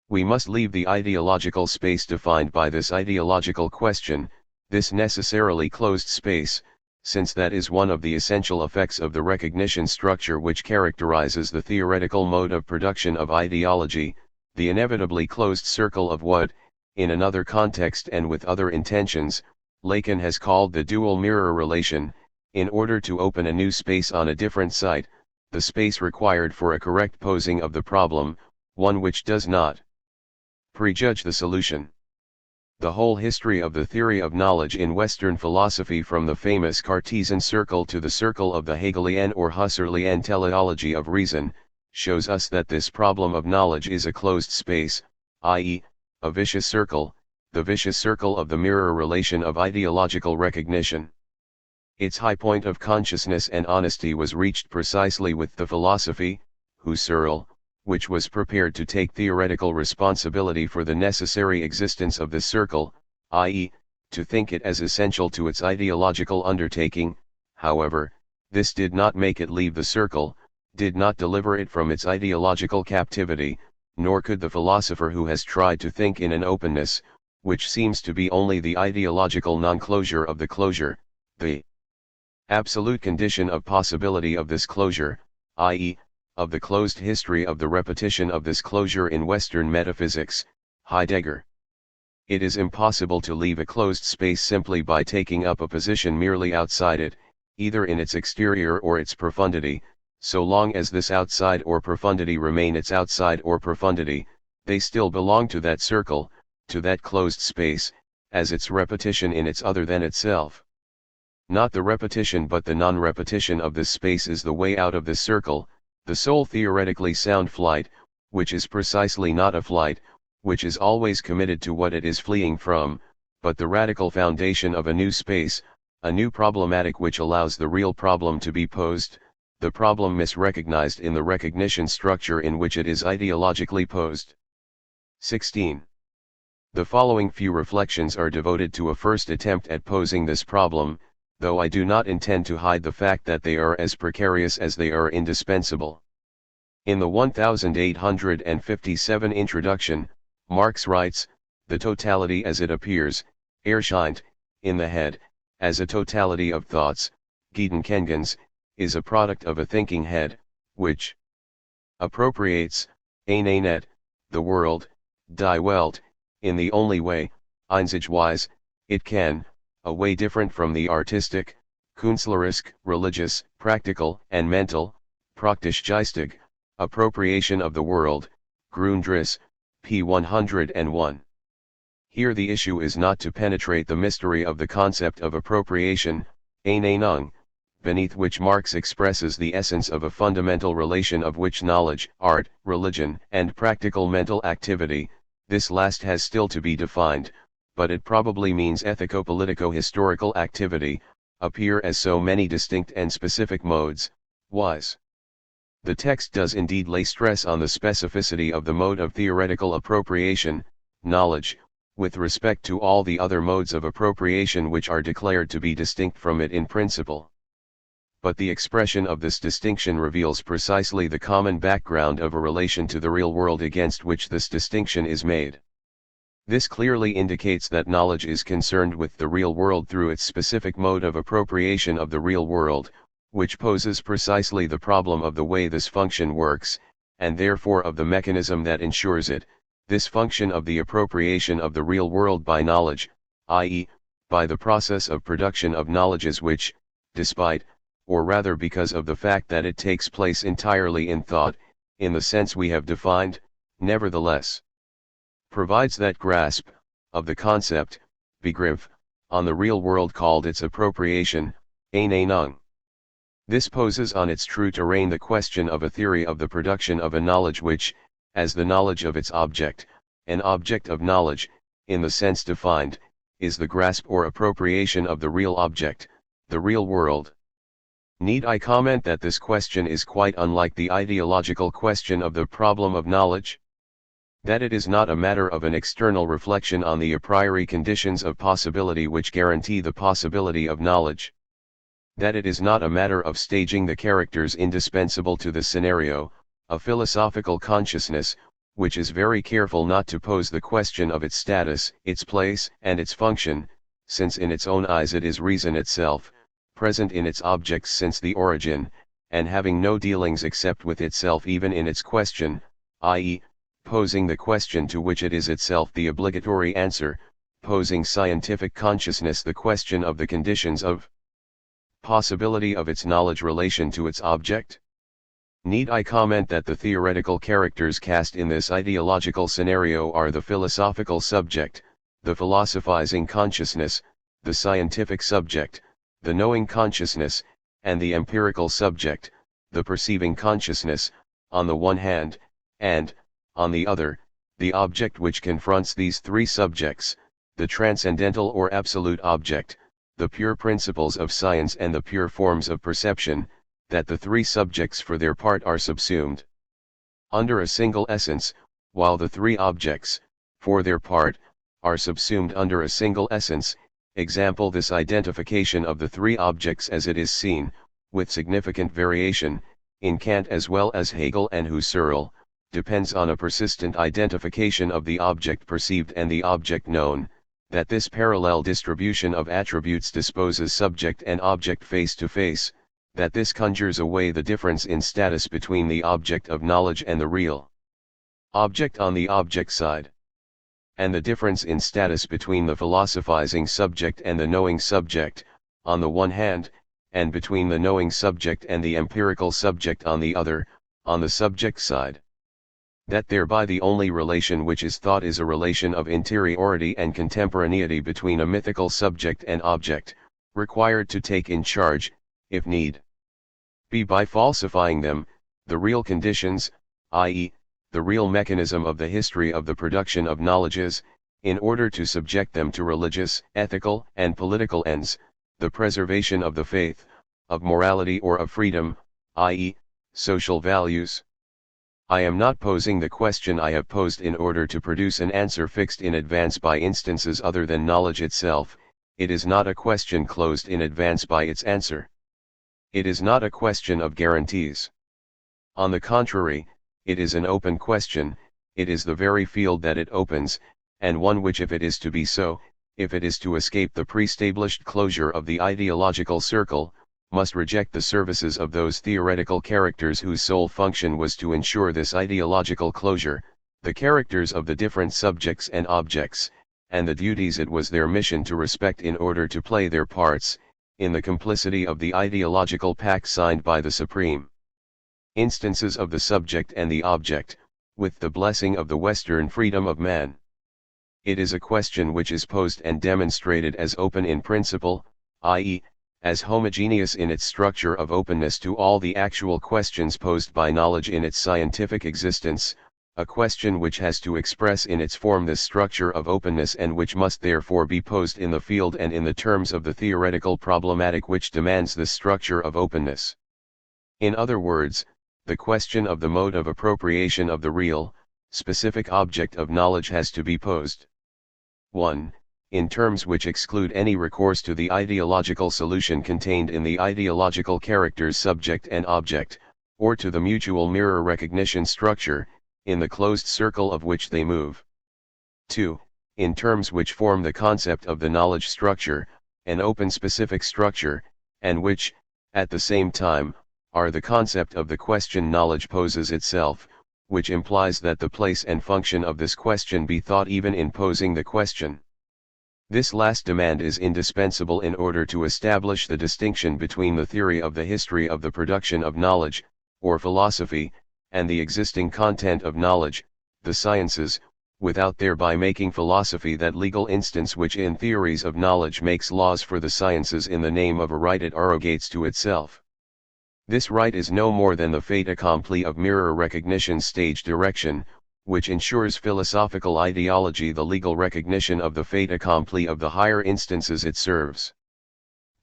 We must leave the ideological space defined by this ideological question, this necessarily closed space, since that is one of the essential effects of the recognition structure which characterizes the theoretical mode of production of ideology, the inevitably closed circle of what, in another context and with other intentions, Lacan has called the dual mirror relation. In order to open a new space on a different site, the space required for a correct posing of the problem, one which does not prejudge the solution. The whole history of the theory of knowledge in Western philosophy, from the famous Cartesian circle to the circle of the Hegelian or Husserlian teleology of reason, shows us that this problem of knowledge is a closed space, i.e., a vicious circle, the vicious circle of the mirror relation of ideological recognition. Its high point of consciousness and honesty was reached precisely with the philosophy, Husserl, which was prepared to take theoretical responsibility for the necessary existence of this circle, i.e., to think it as essential to its ideological undertaking. However, this did not make it leave the circle, did not deliver it from its ideological captivity, nor could the philosopher who has tried to think in an openness, which seems to be only the ideological non-closure of the closure, the absolute condition of possibility of this closure, i.e., of the closed history of the repetition of this closure in Western metaphysics, Heidegger. It is impossible to leave a closed space simply by taking up a position merely outside it, either in its exterior or its profundity. So long as this outside or profundity remain its outside or profundity, they still belong to that circle, to that closed space, as its repetition in its other than itself. Not the repetition but the non-repetition of this space is the way out of this circle, the sole theoretically sound flight, which is precisely not a flight, which is always committed to what it is fleeing from, but the radical foundation of a new space, a new problematic which allows the real problem to be posed, the problem misrecognized in the recognition structure in which it is ideologically posed. 16. The following few reflections are devoted to a first attempt at posing this problem, though I do not intend to hide the fact that they are as precarious as they are indispensable. In the 1857 introduction, Marx writes, "The totality as it appears, erscheint, in the head, as a totality of thoughts, Gedankengens, is a product of a thinking head, which appropriates, einet, the world, die Welt, in the only way, einzigweise, it can, a way different from the artistic, künstlerisch, religious, practical, and mental, praktisch geistig, appropriation of the world, Grundriss, p. 101. Here the issue is not to penetrate the mystery of the concept of appropriation, Einenung, beneath which Marx expresses the essence of a fundamental relation of which knowledge, art, religion, and practical mental activity, this last has still to be defined, but it probably means ethico-politico-historical activity, appear as so many distinct and specific modes, whys. The text does indeed lay stress on the specificity of the mode of theoretical appropriation, knowledge, with respect to all the other modes of appropriation which are declared to be distinct from it in principle. But the expression of this distinction reveals precisely the common background of a relation to the real world against which this distinction is made. This clearly indicates that knowledge is concerned with the real world through its specific mode of appropriation of the real world, which poses precisely the problem of the way this function works, and therefore of the mechanism that ensures it. This function of the appropriation of the real world by knowledge, i.e., by the process of production of knowledges which, despite, or rather because of the fact that it takes place entirely in thought, in the sense we have defined, nevertheless provides that grasp, of the concept, Begriff, on the real world called its appropriation, Einenung. This poses on its true terrain the question of a theory of the production of a knowledge which, as the knowledge of its object, an object of knowledge, in the sense defined, is the grasp or appropriation of the real object, the real world. Need I comment that this question is quite unlike the ideological question of the problem of knowledge? That it is not a matter of an external reflection on the a priori conditions of possibility which guarantee the possibility of knowledge. That it is not a matter of staging the characters indispensable to the scenario, a philosophical consciousness, which is very careful not to pose the question of its status, its place, and its function, since in its own eyes it is reason itself, present in its objects since the origin, and having no dealings except with itself even in its question, i.e., posing the question to which it is itself the obligatory answer, posing scientific consciousness the question of the conditions of possibility of its knowledge relation to its object? Need I comment that the theoretical characters cast in this ideological scenario are the philosophical subject, the philosophizing consciousness, the scientific subject, the knowing consciousness, and the empirical subject, the perceiving consciousness, on the one hand, and, on the other, the object which confronts these three subjects, the transcendental or absolute object, the pure principles of science and the pure forms of perception, that the three subjects for their part are subsumed under a single essence, while the three objects, for their part, are subsumed under a single essence. Example: this identification of the three objects as it is seen, with significant variation, in Kant as well as Hegel and Husserl, depends on a persistent identification of the object perceived and the object known, that this parallel distribution of attributes disposes subject and object face to face, that this conjures away the difference in status between the object of knowledge and the real object on the object side, and the difference in status between the philosophizing subject and the knowing subject, on the one hand, and between the knowing subject and the empirical subject on the other, on the subject side. That thereby the only relation which is thought is a relation of interiority and contemporaneity between a mythical subject and object, required to take in charge, if need be by falsifying them, the real conditions, i.e., the real mechanism of the history of the production of knowledges, in order to subject them to religious, ethical, and political ends, the preservation of the faith, of morality or of freedom, i.e., social values. I am not posing the question I have posed in order to produce an answer fixed in advance by instances other than knowledge itself. It is not a question closed in advance by its answer. It is not a question of guarantees. On the contrary, it is an open question. It is the very field that it opens, and one which, if it is to be so, if it is to escape the pre-established closure of the ideological circle, must reject the services of those theoretical characters whose sole function was to ensure this ideological closure, the characters of the different subjects and objects, and the duties it was their mission to respect in order to play their parts, in the complicity of the ideological pact signed by the Supreme instances of the subject and the object, with the blessing of the Western freedom of man. It is a question which is posed and demonstrated as open in principle, i.e., as homogeneous in its structure of openness to all the actual questions posed by knowledge in its scientific existence, a question which has to express in its form this structure of openness and which must therefore be posed in the field and in the terms of the theoretical problematic which demands this structure of openness. In other words, the question of the mode of appropriation of the real, specific object of knowledge has to be posed. 1. In terms which exclude any recourse to the ideological solution contained in the ideological characters subject and object, or to the mutual mirror recognition structure, in the closed circle of which they move. 2. In terms which form the concept of the knowledge structure, an open specific structure, and which, at the same time, are the concept of the question knowledge poses itself, which implies that the place and function of this question be thought even in posing the question. This last demand is indispensable in order to establish the distinction between the theory of the history of the production of knowledge, or philosophy, and the existing content of knowledge, the sciences, without thereby making philosophy that legal instance which in theories of knowledge makes laws for the sciences in the name of a right it arrogates to itself. This right is no more than the fait accompli of mirror recognition stage direction, which ensures philosophical ideology the legal recognition of the fait accompli of the higher instances it serves.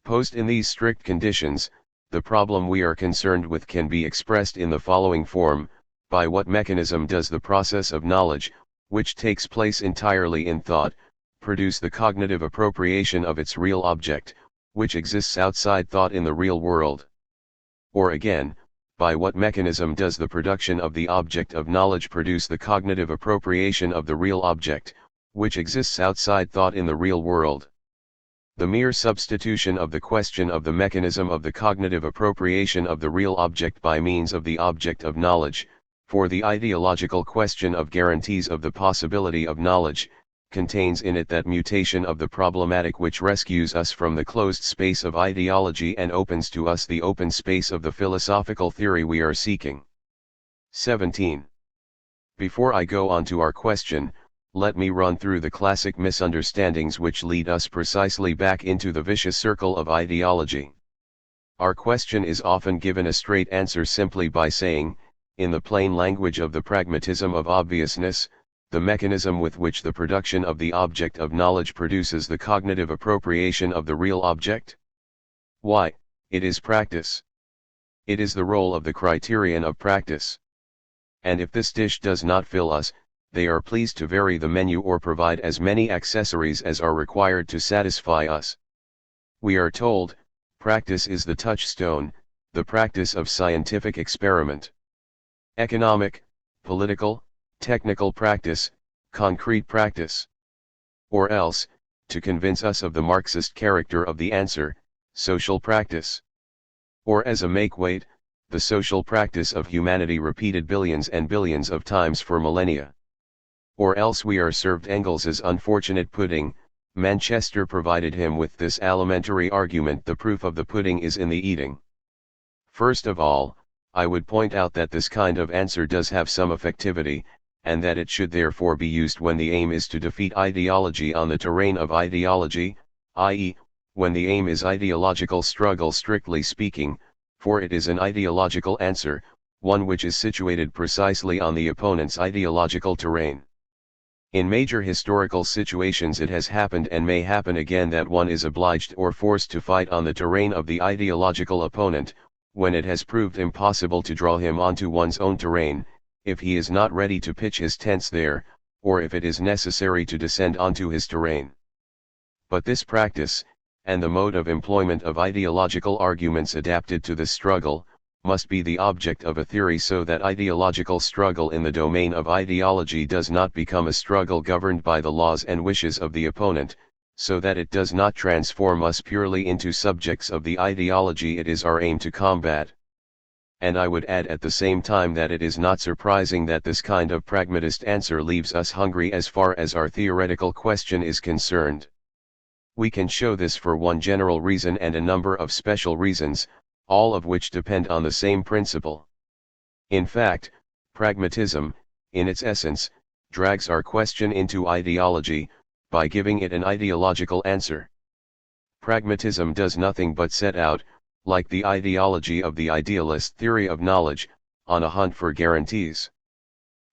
Posed in these strict conditions, the problem we are concerned with can be expressed in the following form: by what mechanism does the process of knowledge, which takes place entirely in thought, produce the cognitive appropriation of its real object, which exists outside thought in the real world? Or again, by what mechanism does the production of the object of knowledge produce the cognitive appropriation of the real object, which exists outside thought in the real world? The mere substitution of the question of the mechanism of the cognitive appropriation of the real object by means of the object of knowledge, for the ideological question of guarantees of the possibility of knowledge, contains in it that mutation of the problematic which rescues us from the closed space of ideology and opens to us the open space of the philosophical theory we are seeking. 17. Before I go on to our question, let me run through the classic misunderstandings which lead us precisely back into the vicious circle of ideology. Our question is often given a straight answer simply by saying, in the plain language of the pragmatism of obviousness, the mechanism with which the production of the object of knowledge produces the cognitive appropriation of the real object? Why, it is practice. It is the role of the criterion of practice. And if this dish does not fill us, they are pleased to vary the menu or provide as many accessories as are required to satisfy us. We are told, practice is the touchstone, the practice of scientific experiment. Economic, political, technical practice, concrete practice. Or else, to convince us of the Marxist character of the answer, social practice. Or as a make-weight, the social practice of humanity repeated billions and billions of times for millennia. Or else we are served Engels's unfortunate pudding. Manchester provided him with this alimentary argument: the proof of the pudding is in the eating. First of all, I would point out that this kind of answer does have some effectivity, and that it should therefore be used when the aim is to defeat ideology on the terrain of ideology, i.e., when the aim is ideological struggle strictly speaking, for it is an ideological answer, one which is situated precisely on the opponent's ideological terrain. In major historical situations it has happened and may happen again that one is obliged or forced to fight on the terrain of the ideological opponent, when it has proved impossible to draw him onto one's own terrain, if he is not ready to pitch his tents there, or if it is necessary to descend onto his terrain. But this practice, and the mode of employment of ideological arguments adapted to this struggle, must be the object of a theory, so that ideological struggle in the domain of ideology does not become a struggle governed by the laws and wishes of the opponent, so that it does not transform us purely into subjects of the ideology it is our aim to combat. And I would add at the same time that it is not surprising that this kind of pragmatist answer leaves us hungry as far as our theoretical question is concerned. We can show this for one general reason and a number of special reasons, all of which depend on the same principle. In fact, pragmatism, in its essence, drags our question into ideology, by giving it an ideological answer. Pragmatism does nothing but set out, like the ideology of the idealist theory of knowledge, on a hunt for guarantees.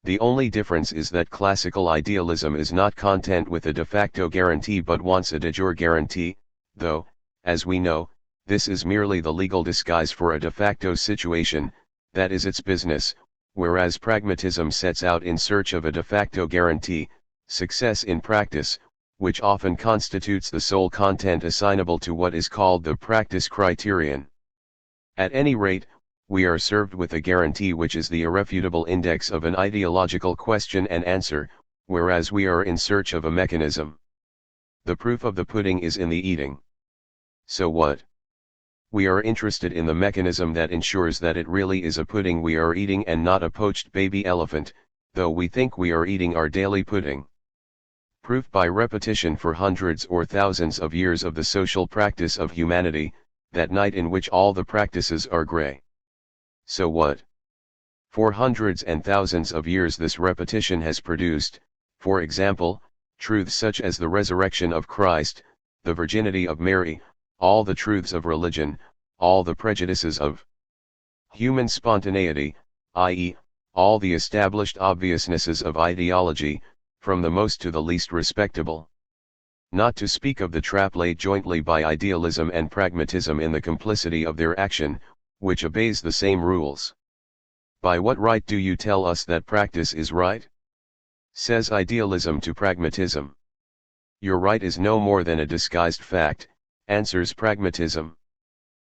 The only difference is that classical idealism is not content with a de facto guarantee but wants a de jure guarantee, though, as we know, this is merely the legal disguise for a de facto situation, that is its business, whereas pragmatism sets out in search of a de facto guarantee, success in practice, which often constitutes the sole content assignable to what is called the practice criterion. At any rate, we are served with a guarantee which is the irrefutable index of an ideological question and answer, whereas we are in search of a mechanism. The proof of the pudding is in the eating. So what? We are interested in the mechanism that ensures that it really is a pudding we are eating and not a poached baby elephant, though we think we are eating our daily pudding. Proof by repetition for hundreds or thousands of years of the social practice of humanity, that night in which all the practices are gray. So what? For hundreds and thousands of years this repetition has produced, for example, truths such as the resurrection of Christ, the virginity of Mary, all the truths of religion, all the prejudices of Human spontaneity, i.e., all the established obviousnesses of ideology, from the most to the least respectable. Not to speak of the trap laid jointly by idealism and pragmatism in the complicity of their action, which obeys the same rules. By what right do you tell us that practice is right? Says idealism to pragmatism. Your right is no more than a disguised fact, answers pragmatism.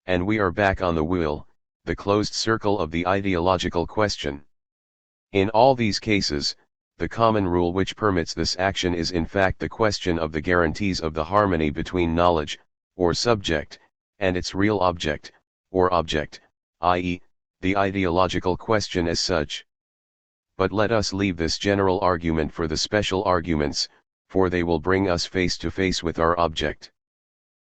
And we are back on the wheel, the closed circle of the ideological question. In all these cases, the common rule which permits this action is in fact the question of the guarantees of the harmony between knowledge, or subject, and its real object, or object, i.e., the ideological question as such. But let us leave this general argument for the special arguments, for they will bring us face to face with our object.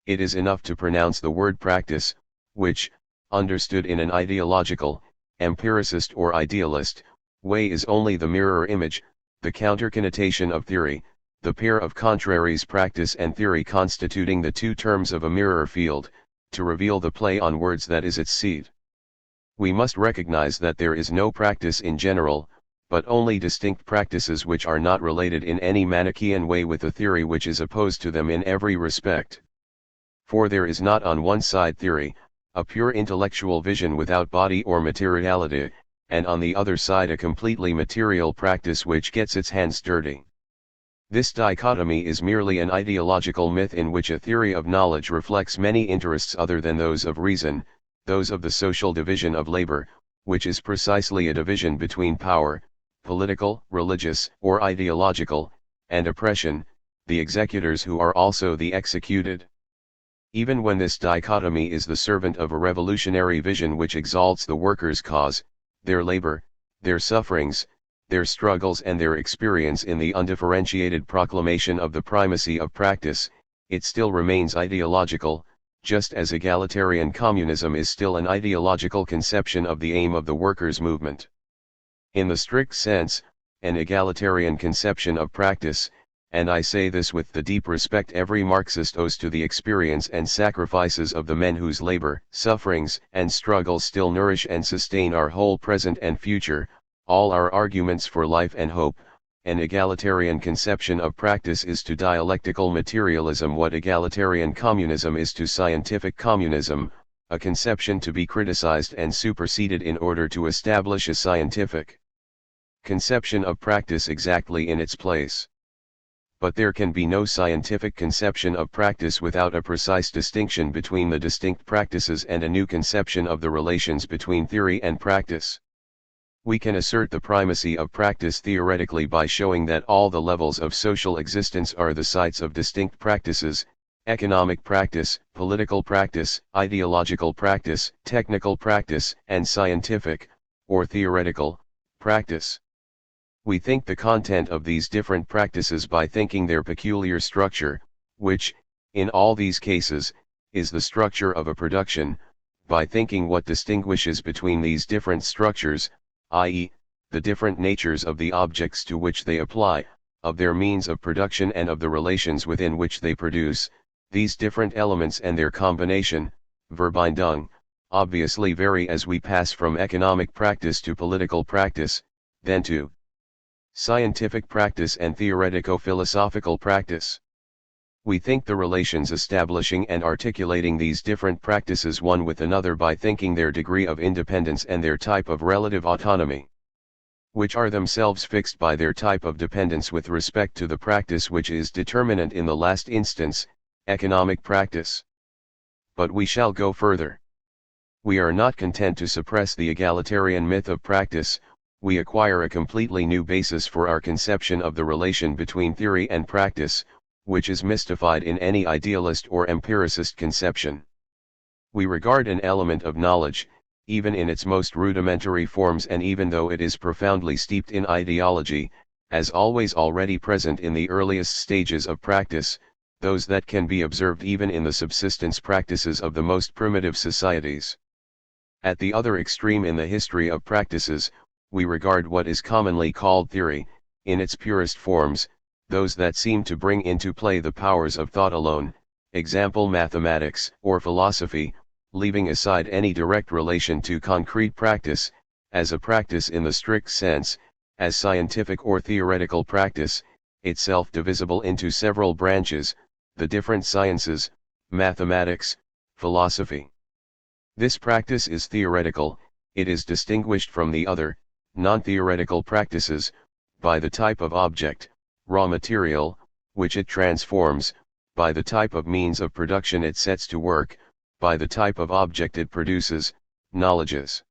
It is enough to pronounce the word practice, which, understood in an ideological, empiricist or idealist way, is only the mirror image, the counter-connotation of theory, the pair of contraries practice and theory constituting the two terms of a mirror field, to reveal the play on words that is its seed. We must recognize that there is no practice in general, but only distinct practices which are not related in any Manichaean way with a theory which is opposed to them in every respect. For there is not on one side theory, a pure intellectual vision without body or materiality, and on the other side a completely material practice which gets its hands dirty. This dichotomy is merely an ideological myth in which a theory of knowledge reflects many interests other than those of reason, those of the social division of labor, which is precisely a division between power, political, religious, or ideological, and oppression, the executors who are also the executed. Even when this dichotomy is the servant of a revolutionary vision which exalts the workers' cause, their labor, their sufferings, their struggles and their experience in the undifferentiated proclamation of the primacy of practice, it still remains ideological, just as egalitarian communism is still an ideological conception of the aim of the workers' movement. In the strict sense, an egalitarian conception of practice, and I say this with the deep respect every Marxist owes to the experience and sacrifices of the men whose labor, sufferings, and struggles still nourish and sustain our whole present and future, all our arguments for life and hope. An egalitarian conception of practice is to dialectical materialism what egalitarian communism is to scientific communism, a conception to be criticized and superseded in order to establish a scientific conception of practice exactly in its place. But there can be no scientific conception of practice without a precise distinction between the distinct practices and a new conception of the relations between theory and practice. We can assert the primacy of practice theoretically by showing that all the levels of social existence are the sites of distinct practices: economic practice, political practice, ideological practice, technical practice, and scientific, or theoretical, practice. We think the content of these different practices by thinking their peculiar structure, which, in all these cases, is the structure of a production, by thinking what distinguishes between these different structures, i.e., the different natures of the objects to which they apply, of their means of production and of the relations within which they produce. These different elements and their combination, Verbindung, obviously vary as we pass from economic practice to political practice, then to scientific practice and theoretico-philosophical practice. We think the relations establishing and articulating these different practices one with another by thinking their degree of independence and their type of relative autonomy, which are themselves fixed by their type of dependence with respect to the practice which is determinant in the last instance, economic practice. But we shall go further. We are not content to suppress the egalitarian myth of practice. We acquire a completely new basis for our conception of the relation between theory and practice, which is mystified in any idealist or empiricist conception. We regard an element of knowledge, even in its most rudimentary forms and even though it is profoundly steeped in ideology, as always already present in the earliest stages of practice, those that can be observed even in the subsistence practices of the most primitive societies. At the other extreme in the history of practices, we regard what is commonly called theory, in its purest forms, those that seem to bring into play the powers of thought alone, example mathematics or philosophy, leaving aside any direct relation to concrete practice, as a practice in the strict sense, as scientific or theoretical practice, itself divisible into several branches, the different sciences, mathematics, philosophy. This practice is theoretical. It is distinguished from the other, non-theoretical practices, by the type of object, raw material, which it transforms, by the type of means of production it sets to work, by the type of object it produces, knowledges.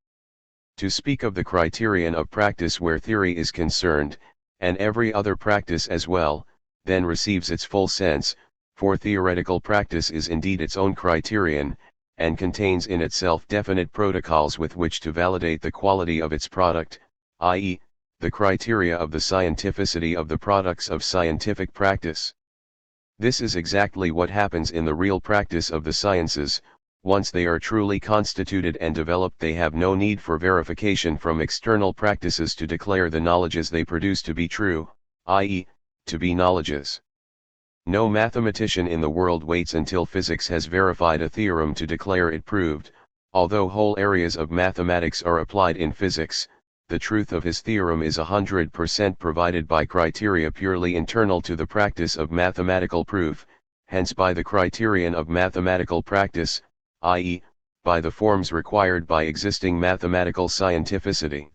To speak of the criterion of practice where theory is concerned, and every other practice as well, then receives its full sense, for theoretical practice is indeed its own criterion, and contains in itself definite protocols with which to validate the quality of its product, i.e., the criteria of the scientificity of the products of scientific practice. This is exactly what happens in the real practice of the sciences. Once they are truly constituted and developed, they have no need for verification from external practices to declare the knowledges they produce to be true, i.e., to be knowledges. No mathematician in the world waits until physics has verified a theorem to declare it proved. Although whole areas of mathematics are applied in physics, the truth of his theorem is 100% provided by criteria purely internal to the practice of mathematical proof, hence by the criterion of mathematical practice, i.e., by the forms required by existing mathematical scientificity.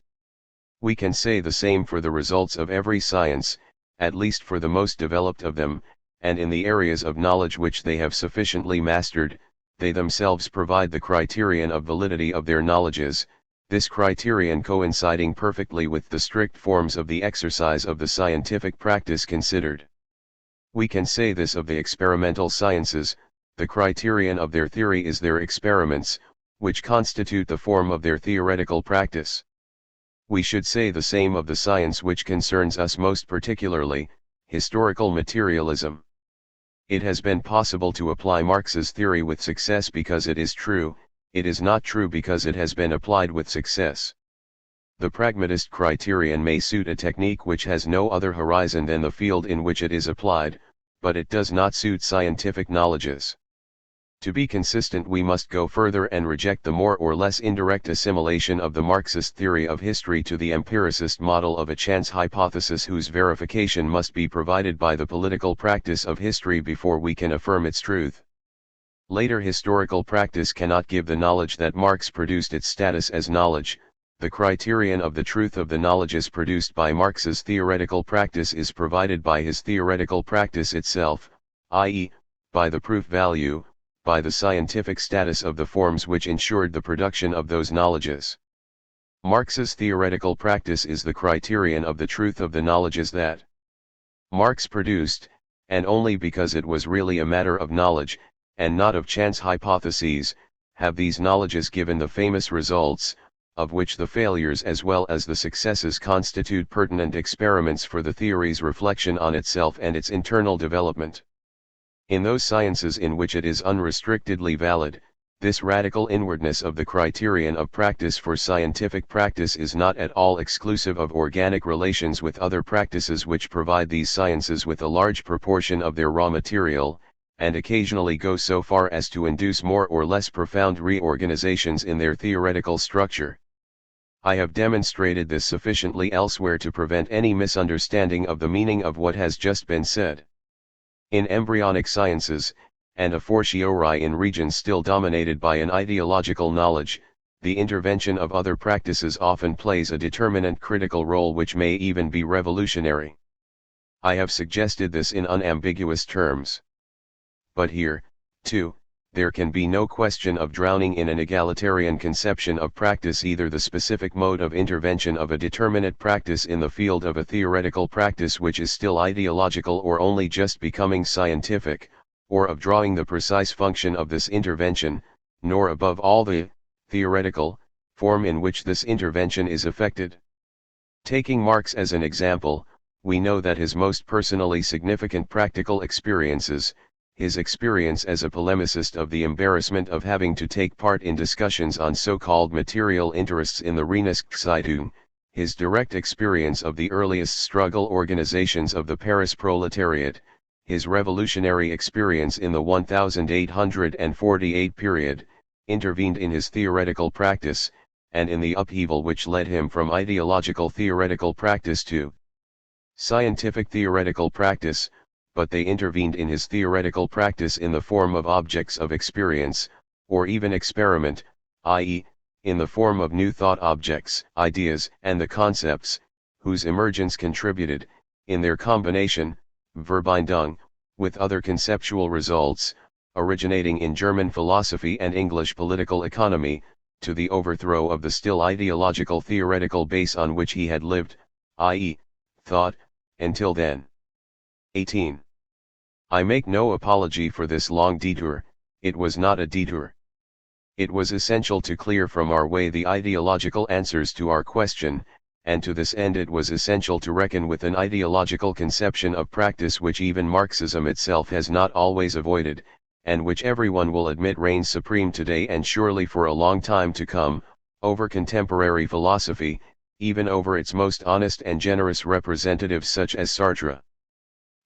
We can say the same for the results of every science, at least for the most developed of them, and in the areas of knowledge which they have sufficiently mastered, they themselves provide the criterion of validity of their knowledges, this criterion coinciding perfectly with the strict forms of the exercise of the scientific practice considered. We can say this of the experimental sciences. The criterion of their theory is their experiments, which constitute the form of their theoretical practice. We should say the same of the science which concerns us most particularly, historical materialism. It has been possible to apply Marx's theory with success because it is true. It is not true because it has been applied with success. The pragmatist criterion may suit a technique which has no other horizon than the field in which it is applied, but it does not suit scientific knowledges. To be consistent, we must go further and reject the more or less indirect assimilation of the Marxist theory of history to the empiricist model of a chance hypothesis whose verification must be provided by the political practice of history before we can affirm its truth. Later historical practice cannot give the knowledge that Marx produced its status as knowledge. The criterion of the truth of the knowledges produced by Marx's theoretical practice is provided by his theoretical practice itself, i.e., by the proof value, by the scientific status of the forms which ensured the production of those knowledges. Marx's theoretical practice is the criterion of the truth of the knowledges that Marx produced, and only because it was really a matter of knowledge, and not of chance hypotheses, have these knowledges given the famous results, of which the failures as well as the successes constitute pertinent experiments for the theory's reflection on itself and its internal development. In those sciences in which it is unrestrictedly valid, this radical inwardness of the criterion of practice for scientific practice is not at all exclusive of organic relations with other practices which provide these sciences with a large proportion of their raw material, and occasionally go so far as to induce more or less profound reorganizations in their theoretical structure. I have demonstrated this sufficiently elsewhere to prevent any misunderstanding of the meaning of what has just been said. In embryonic sciences, and a fortiori in regions still dominated by an ideological knowledge, the intervention of other practices often plays a determinant critical role which may even be revolutionary. I have suggested this in unambiguous terms. But here, too, there can be no question of drowning in an egalitarian conception of practice either the specific mode of intervention of a determinate practice in the field of a theoretical practice which is still ideological or only just becoming scientific, or of drawing the precise function of this intervention, nor above all the theoretical form in which this intervention is effected. Taking Marx as an example, we know that his most personally significant practical experiences, his experience as a polemicist of the embarrassment of having to take part in discussions on so-called material interests in the Reinigungszeitung, his direct experience of the earliest struggle organizations of the Paris proletariat, his revolutionary experience in the 1848 period, intervened in his theoretical practice, and in the upheaval which led him from ideological theoretical practice to scientific theoretical practice, but they intervened in his theoretical practice in the form of objects of experience, or even experiment, i.e., in the form of new thought objects, ideas, and the concepts, whose emergence contributed, in their combination, Verbindung, with other conceptual results, originating in German philosophy and English political economy, to the overthrow of the still ideological theoretical base on which he had lived, i.e., thought, until then. 18. I make no apology for this long detour. It was not a detour. It was essential to clear from our way the ideological answers to our question, and to this end it was essential to reckon with an ideological conception of practice which even Marxism itself has not always avoided, and which everyone will admit reigns supreme today and surely for a long time to come, over contemporary philosophy, even over its most honest and generous representatives such as Sartre.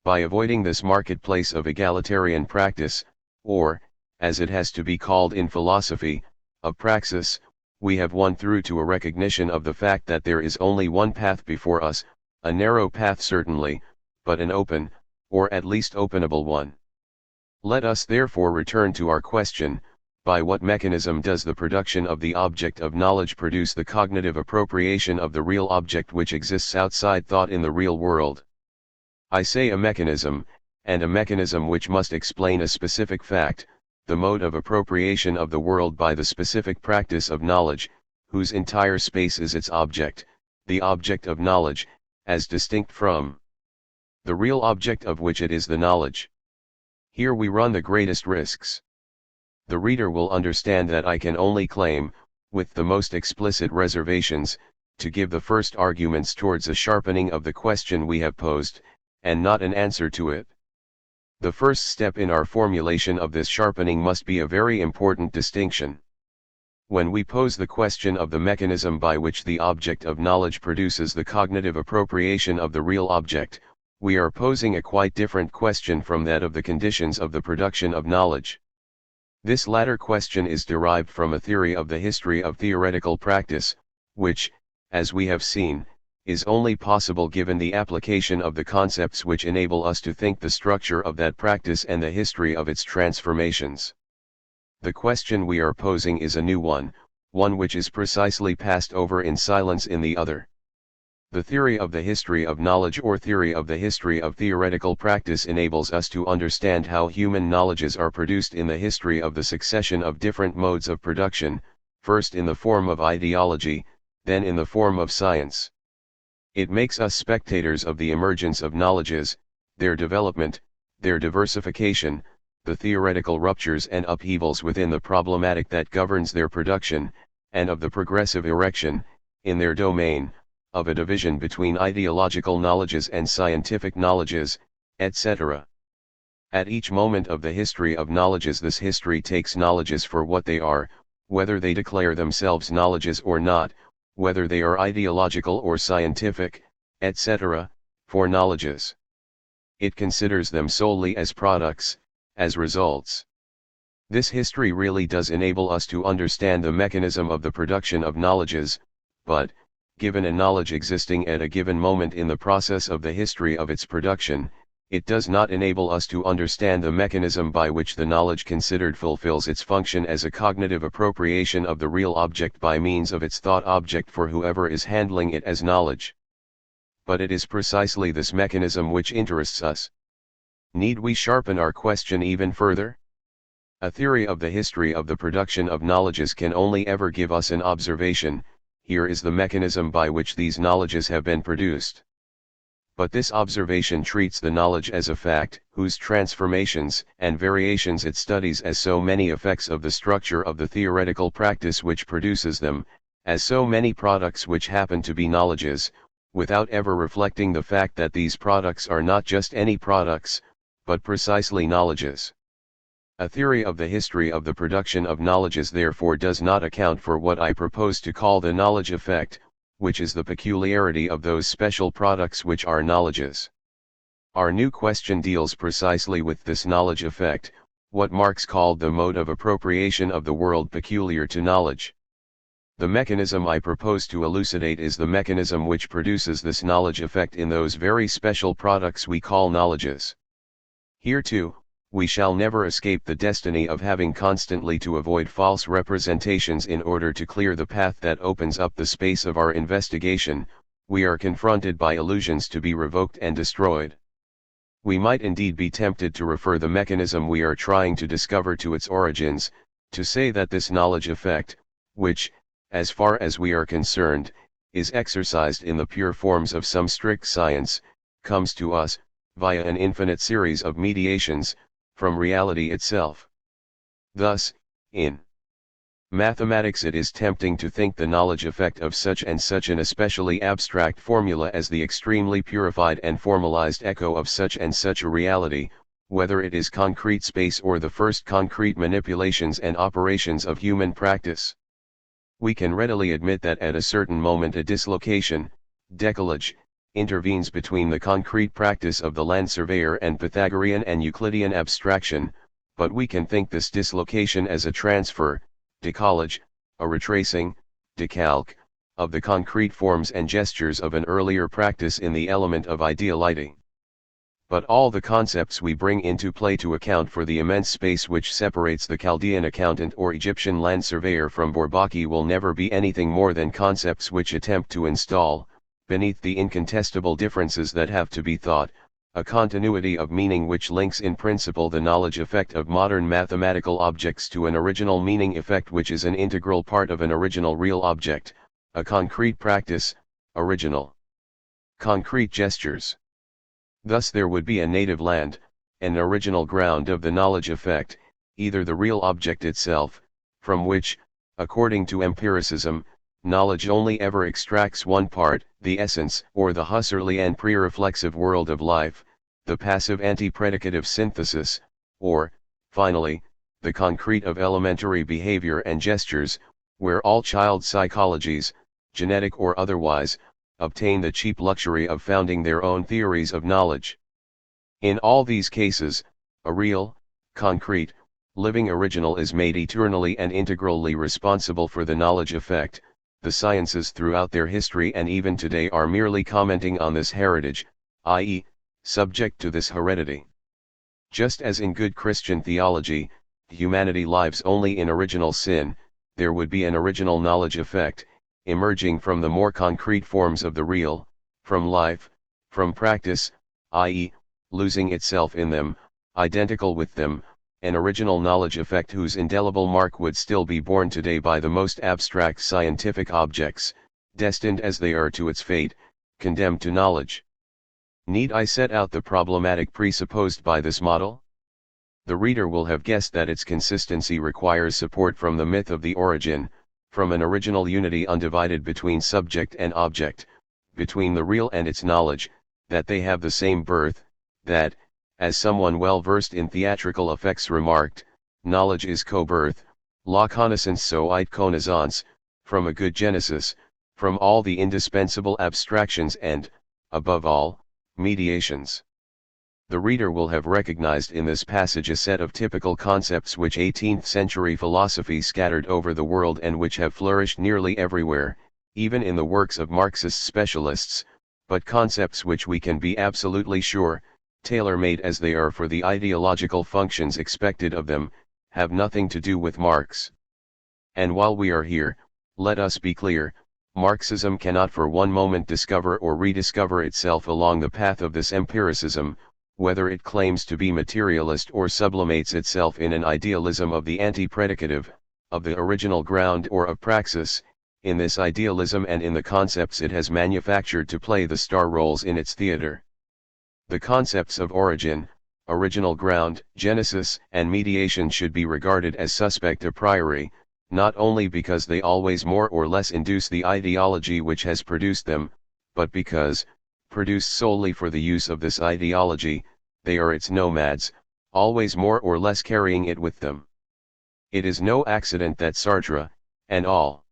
By avoiding this marketplace of egalitarian practice, or, as it has to be called in philosophy, of praxis, we have won through to a recognition of the fact that there is only one path before us, a narrow path certainly, but an open, or at least openable one. Let us therefore return to our question: by what mechanism does the production of the object of knowledge produce the cognitive appropriation of the real object which exists outside thought in the real world? I say a mechanism, and a mechanism which must explain a specific fact, the mode of appropriation of the world by the specific practice of knowledge, whose entire space is its object, the object of knowledge, as distinct from the real object of which it is the knowledge. Here we run the greatest risks. The reader will understand that I can only claim, with the most explicit reservations, to give the first arguments towards a sharpening of the question we have posed, and not an answer to it. The first step in our formulation of this sharpening must be a very important distinction. When we pose the question of the mechanism by which the object of knowledge produces the cognitive appropriation of the real object, we are posing a quite different question from that of the conditions of the production of knowledge. This latter question is derived from a theory of the history of theoretical practice, which, as we have seen, is only possible given the application of the concepts which enable us to think the structure of that practice and the history of its transformations. The question we are posing is a new one which is precisely passed over in silence in the other. The theory of the history of knowledge or theory of the history of theoretical practice enables us to understand how human knowledges are produced in the history of the succession of different modes of production, first in the form of ideology, then in the form of science. It makes us spectators of the emergence of knowledges, their development, their diversification, the theoretical ruptures and upheavals within the problematic that governs their production, and of the progressive erection, in their domain, of a division between ideological knowledges and scientific knowledges, etc. At each moment of the history of knowledges, this history takes knowledges for what they are, whether they declare themselves knowledges or not, whether they are ideological or scientific, etc., for knowledges. It considers them solely as products, as results. This history really does enable us to understand the mechanism of the production of knowledges, but, given a knowledge existing at a given moment in the process of the history of its production, it does not enable us to understand the mechanism by which the knowledge considered fulfills its function as a cognitive appropriation of the real object by means of its thought object for whoever is handling it as knowledge. But it is precisely this mechanism which interests us. Need we sharpen our question even further? A theory of the history of the production of knowledges can only ever give us an observation: here is the mechanism by which these knowledges have been produced. But this observation treats the knowledge as a fact, whose transformations and variations it studies as so many effects of the structure of the theoretical practice which produces them, as so many products which happen to be knowledges, without ever reflecting the fact that these products are not just any products, but precisely knowledges. A theory of the history of the production of knowledges therefore does not account for what I propose to call the knowledge effect, which is the peculiarity of those special products which are knowledges. Our new question deals precisely with this knowledge effect, what Marx called the mode of appropriation of the world peculiar to knowledge. The mechanism I propose to elucidate is the mechanism which produces this knowledge effect in those very special products we call knowledges. Here too, we shall never escape the destiny of having constantly to avoid false representations in order to clear the path that opens up the space of our investigation. We are confronted by illusions to be revoked and destroyed. We might indeed be tempted to refer the mechanism we are trying to discover to its origins, to say that this knowledge effect, which, as far as we are concerned, is exercised in the pure forms of some strict science, comes to us, via an infinite series of mediations, from reality itself. Thus, in mathematics it is tempting to think the knowledge effect of such and such an especially abstract formula as the extremely purified and formalized echo of such and such a reality, whether it is concrete space or the first concrete manipulations and operations of human practice. We can readily admit that at a certain moment a dislocation, décalage, intervenes between the concrete practice of the land surveyor and Pythagorean and Euclidean abstraction, but we can think this dislocation as a transfer, décalage, a retracing, décalque, of the concrete forms and gestures of an earlier practice in the element of ideality. But all the concepts we bring into play to account for the immense space which separates the Chaldean accountant or Egyptian land surveyor from Bourbaki will never be anything more than concepts which attempt to install, beneath the incontestable differences that have to be thought, a continuity of meaning which links in principle the knowledge effect of modern mathematical objects to an original meaning effect which is an integral part of an original real object, a concrete practice, original concrete gestures. Thus there would be a native land, an original ground of the knowledge effect, either the real object itself, from which, according to empiricism, knowledge only ever extracts one part, the essence, or the Husserli and pre-reflexive world of life, the passive anti-predicative synthesis, or, finally, the concrete of elementary behavior and gestures, where all child psychologies, genetic or otherwise, obtain the cheap luxury of founding their own theories of knowledge. In all these cases, a real, concrete, living original is made eternally and integrally responsible for the knowledge effect. The sciences throughout their history and even today are merely commenting on this heritage, i.e., subject to this heredity. Just as in good Christian theology, humanity lives only in original sin, there would be an original knowledge effect, emerging from the more concrete forms of the real, from life, from practice, i.e., losing itself in them, identical with them, an original knowledge effect whose indelible mark would still be borne today by the most abstract scientific objects, destined as they are to its fate, condemned to knowledge. Need I set out the problematic presupposed by this model? The reader will have guessed that its consistency requires support from the myth of the origin, from an original unity undivided between subject and object, between the real and its knowledge, that they have the same birth, that, as someone well versed in theatrical effects remarked, knowledge is co-birth, la connaissance soit connaissance, from a good genesis, from all the indispensable abstractions and, above all, mediations. The reader will have recognized in this passage a set of typical concepts which 18th-century philosophy scattered over the world and which have flourished nearly everywhere, even in the works of Marxist specialists, but concepts which we can be absolutely sure, tailor-made as they are for the ideological functions expected of them, have nothing to do with Marx. And while we are here, let us be clear, Marxism cannot for one moment discover or rediscover itself along the path of this empiricism, whether it claims to be materialist or sublimates itself in an idealism of the anti-predicative, of the original ground or of praxis, in this idealism and in the concepts it has manufactured to play the star roles in its theater. The concepts of origin, original ground, genesis, and mediation should be regarded as suspect a priori, not only because they always more or less induce the ideology which has produced them, but because, produced solely for the use of this ideology, they are its nomads, always more or less carrying it with them. It is no accident that Sartre, and all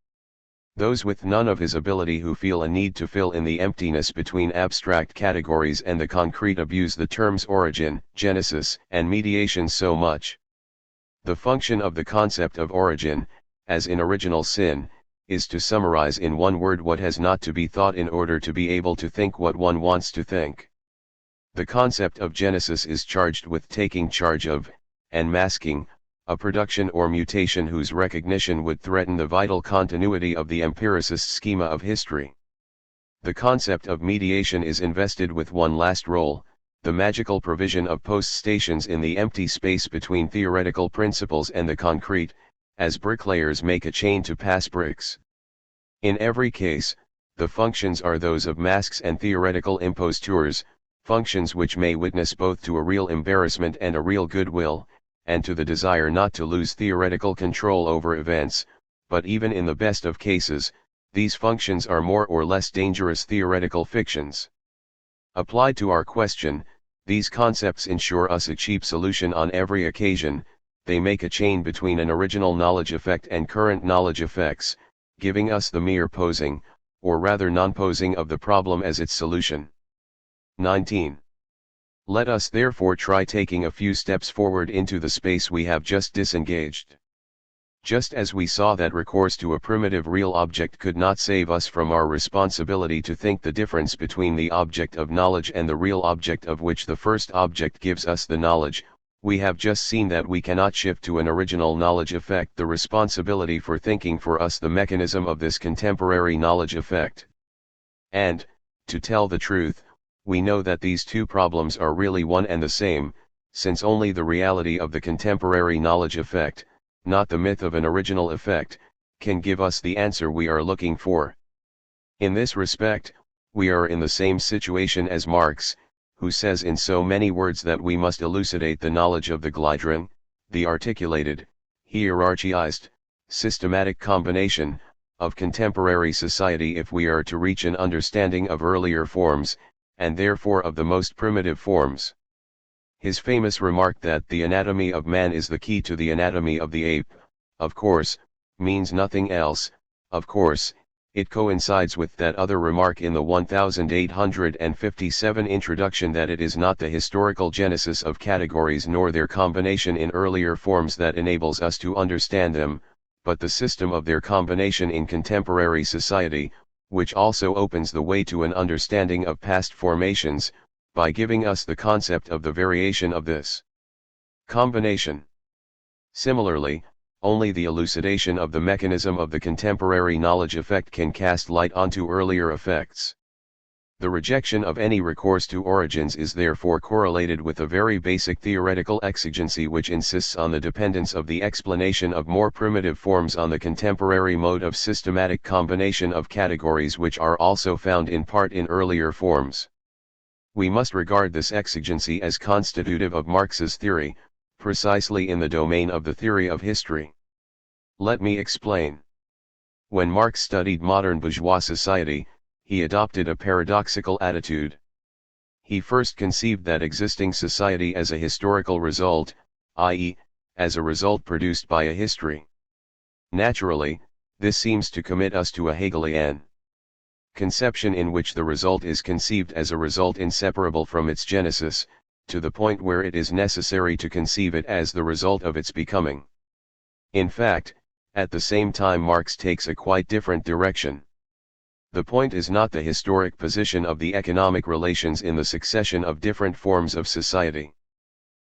those with none of his ability who feel a need to fill in the emptiness between abstract categories and the concrete abuse the terms origin, genesis, and mediation so much. The function of the concept of origin, as in original sin, is to summarize in one word what has not to be thought in order to be able to think what one wants to think. The concept of genesis is charged with taking charge of, and masking, a production or mutation whose recognition would threaten the vital continuity of the empiricist schema of history. The concept of mediation is invested with one last role, the magical provision of post-stations in the empty space between theoretical principles and the concrete, as bricklayers make a chain to pass bricks. In every case, the functions are those of masks and theoretical impostures, functions which may witness both to a real embarrassment and a real goodwill, and to the desire not to lose theoretical control over events, but even in the best of cases, these functions are more or less dangerous theoretical fictions. Applied to our question, these concepts ensure us a cheap solution on every occasion. They make a chain between an original knowledge effect and current knowledge effects, giving us the mere posing, or rather non-posing of the problem as its solution. 19. Let us therefore try taking a few steps forward into the space we have just disengaged. Just as we saw that recourse to a primitive real object could not save us from our responsibility to think the difference between the object of knowledge and the real object of which the first object gives us the knowledge, we have just seen that we cannot shift to an original knowledge effect the responsibility for thinking for us the mechanism of this contemporary knowledge effect. And, to tell the truth, we know that these two problems are really one and the same, since only the reality of the contemporary knowledge effect, not the myth of an original effect, can give us the answer we are looking for. In this respect, we are in the same situation as Marx, who says in so many words that we must elucidate the knowledge of the Gliedron, the articulated, hierarchized, systematic combination, of contemporary society if we are to reach an understanding of earlier forms, and therefore of the most primitive forms. His famous remark that the anatomy of man is the key to the anatomy of the ape, of course, means nothing else. Of course, it coincides with that other remark in the 1857 introduction that it is not the historical genesis of categories nor their combination in earlier forms that enables us to understand them, but the system of their combination in contemporary society, which also opens the way to an understanding of past formations, by giving us the concept of the variation of this combination. Similarly, only the elucidation of the mechanism of the contemporary knowledge effect can cast light onto earlier effects. The rejection of any recourse to origins is therefore correlated with a very basic theoretical exigency which insists on the dependence of the explanation of more primitive forms on the contemporary mode of systematic combination of categories which are also found in part in earlier forms. We must regard this exigency as constitutive of Marx's theory, precisely in the domain of the theory of history. Let me explain. When Marx studied modern bourgeois society, he adopted a paradoxical attitude. He first conceived that existing society as a historical result, i.e., as a result produced by a history. Naturally, this seems to commit us to a Hegelian conception in which the result is conceived as a result inseparable from its genesis, to the point where it is necessary to conceive it as the result of its becoming. In fact, at the same time Marx takes a quite different direction. The point is not the historic position of the economic relations in the succession of different forms of society.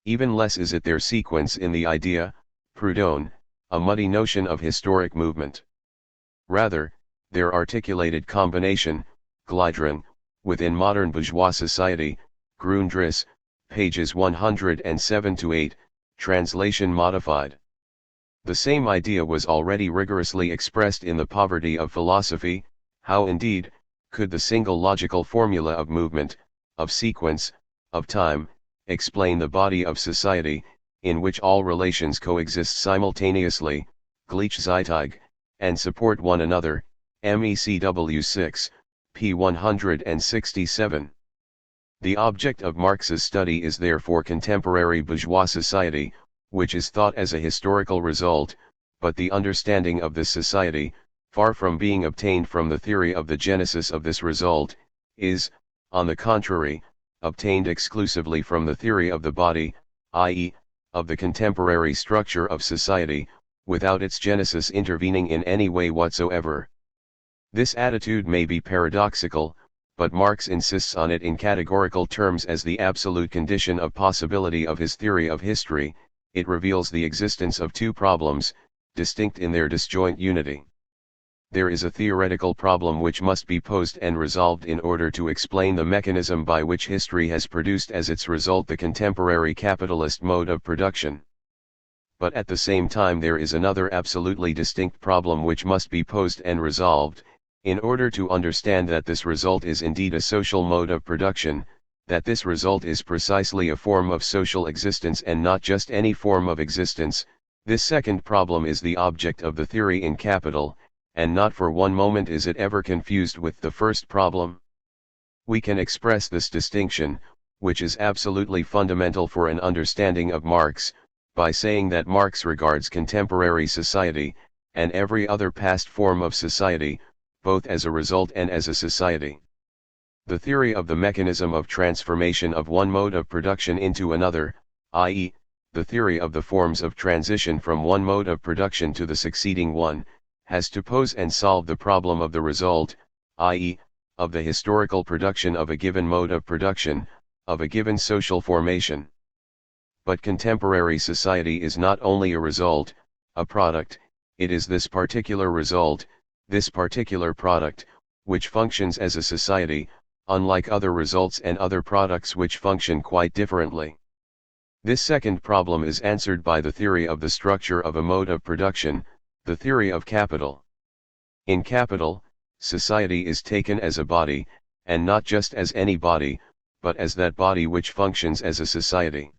Even less is it their sequence in the idea, Proudhon, a muddy notion of historic movement. Rather, their articulated combination, Gliedron, within modern bourgeois society, Grundriss, pages 107-8, translation modified. The same idea was already rigorously expressed in The Poverty of Philosophy. How indeed, could the single logical formula of movement, of sequence, of time, explain the body of society, in which all relations coexist simultaneously, gleichzeitig, and support one another, MECW 6, p. 167. The object of Marx's study is therefore contemporary bourgeois society, which is thought as a historical result, but the understanding of this society, far from being obtained from the theory of the genesis of this result, is, on the contrary, obtained exclusively from the theory of the body, i.e., of the contemporary structure of society, without its genesis intervening in any way whatsoever. This attitude may be paradoxical, but Marx insists on it in categorical terms as the absolute condition of possibility of his theory of history. It reveals the existence of two problems, distinct in their disjoint unity. There is a theoretical problem which must be posed and resolved in order to explain the mechanism by which history has produced as its result the contemporary capitalist mode of production. But at the same time there is another absolutely distinct problem which must be posed and resolved, in order to understand that this result is indeed a social mode of production, that this result is precisely a form of social existence and not just any form of existence. This second problem is the object of the theory in Capital, and not for one moment is it ever confused with the first problem. We can express this distinction, which is absolutely fundamental for an understanding of Marx, by saying that Marx regards contemporary society, and every other past form of society, both as a result and as a society. The theory of the mechanism of transformation of one mode of production into another, i.e., the theory of the forms of transition from one mode of production to the succeeding one, has to pose and solve the problem of the result, i.e., of the historical production of a given mode of production, of a given social formation. But contemporary society is not only a result, a product, it is this particular result, this particular product, which functions as a society, unlike other results and other products which function quite differently. This second problem is answered by the theory of the structure of a mode of production, the theory of capital. In Capital, society is taken as a body, and not just as any body, but as that body which functions as a society.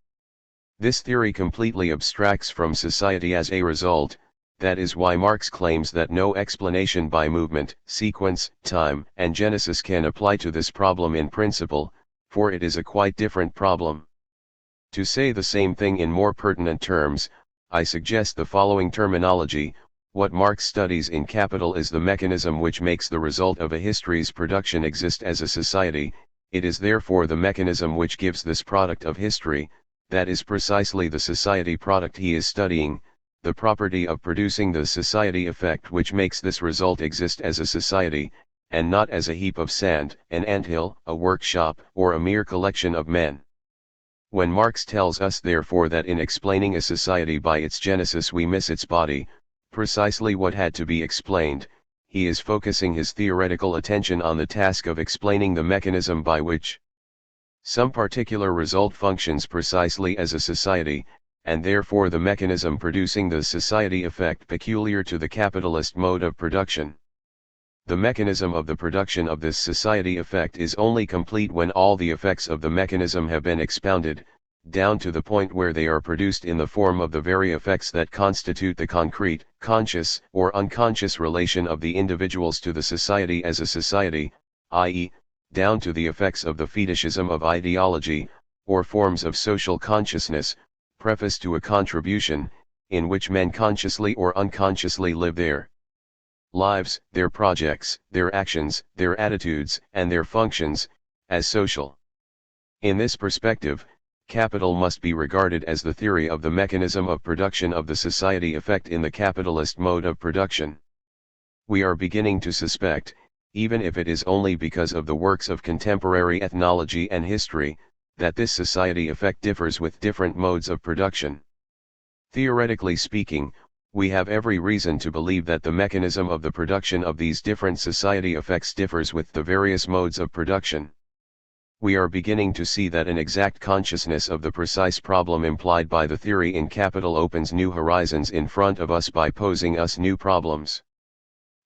This theory completely abstracts from society as a result. That is why Marx claims that no explanation by movement, sequence, time, and genesis can apply to this problem in principle, for it is a quite different problem. To say the same thing in more pertinent terms, I suggest the following terminology. What Marx studies in Capital is the mechanism which makes the result of a history's production exist as a society. It is therefore the mechanism which gives this product of history, that is precisely the society product he is studying, the property of producing the society effect which makes this result exist as a society, and not as a heap of sand, an anthill, a workshop, or a mere collection of men. When Marx tells us therefore that in explaining a society by its genesis we miss its body, precisely what had to be explained, he is focusing his theoretical attention on the task of explaining the mechanism by which some particular result functions precisely as a society, and therefore the mechanism producing the society effect peculiar to the capitalist mode of production. The mechanism of the production of this society effect is only complete when all the effects of the mechanism have been expounded, down to the point where they are produced in the form of the very effects that constitute the concrete, conscious, or unconscious relation of the individuals to the society as a society, i.e., down to the effects of the fetishism of ideology, or forms of social consciousness, preface to a contribution, in which men consciously or unconsciously live their lives, their projects, their actions, their attitudes, and their functions, as social. In this perspective, Capital must be regarded as the theory of the mechanism of production of the society effect in the capitalist mode of production. We are beginning to suspect, even if it is only because of the works of contemporary ethnology and history, that this society effect differs with different modes of production. Theoretically speaking, we have every reason to believe that the mechanism of the production of these different society effects differs with the various modes of production. We are beginning to see that an exact consciousness of the precise problem implied by the theory in Capital opens new horizons in front of us by posing us new problems.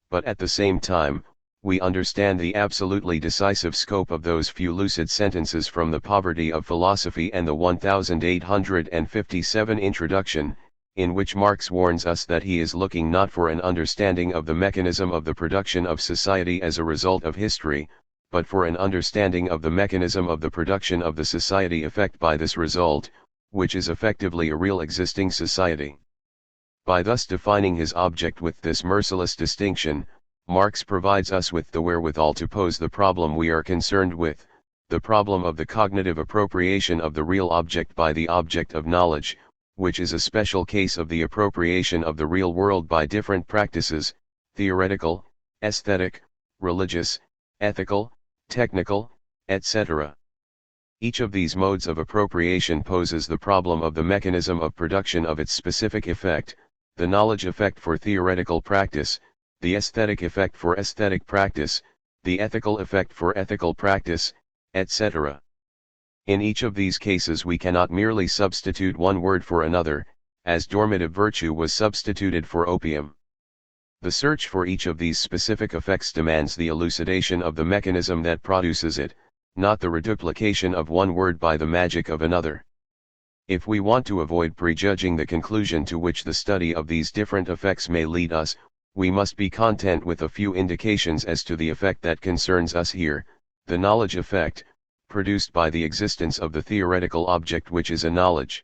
But at the same time, we understand the absolutely decisive scope of those few lucid sentences from The Poverty of Philosophy and the 1857 introduction, in which Marx warns us that he is looking not for an understanding of the mechanism of the production of society as a result of history, but for an understanding of the mechanism of the production of the society effect by this result, which is effectively a real existing society. By thus defining his object with this merciless distinction, Marx provides us with the wherewithal to pose the problem we are concerned with, the problem of the cognitive appropriation of the real object by the object of knowledge, which is a special case of the appropriation of the real world by different practices, theoretical, aesthetic, religious, ethical, technical, etc. Each of these modes of appropriation poses the problem of the mechanism of production of its specific effect, the knowledge effect for theoretical practice, the aesthetic effect for aesthetic practice, the ethical effect for ethical practice, etc. In each of these cases we cannot merely substitute one word for another, as dormitive virtue was substituted for opium. The search for each of these specific effects demands the elucidation of the mechanism that produces it, not the reduplication of one word by the magic of another. If we want to avoid prejudging the conclusion to which the study of these different effects may lead us, we must be content with a few indications as to the effect that concerns us here, the knowledge effect, produced by the existence of the theoretical object which is a knowledge.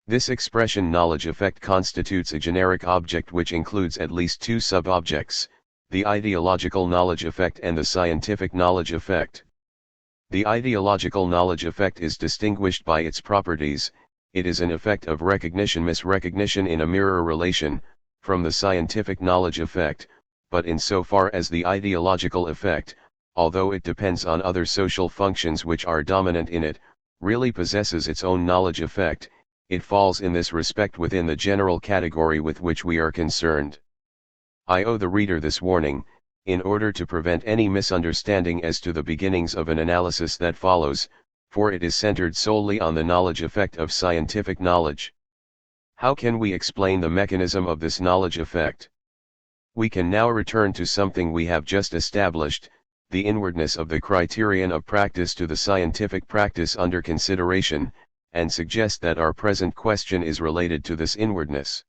This expression knowledge effect constitutes a generic object which includes at least two sub-objects, the ideological knowledge effect and the scientific knowledge effect. The ideological knowledge effect is distinguished by its properties, it is an effect of recognition-misrecognition in a mirror relation, from the scientific knowledge effect, but insofar as the ideological effect, although it depends on other social functions which are dominant in it, really possesses its own knowledge effect, it falls in this respect within the general category with which we are concerned. I owe the reader this warning, in order to prevent any misunderstanding as to the beginnings of an analysis that follows, for it is centered solely on the knowledge effect of scientific knowledge. How can we explain the mechanism of this knowledge effect? We can now return to something we have just established, the inwardness of the criterion of practice to the scientific practice under consideration, and suggest that our present question is related to this inwardness.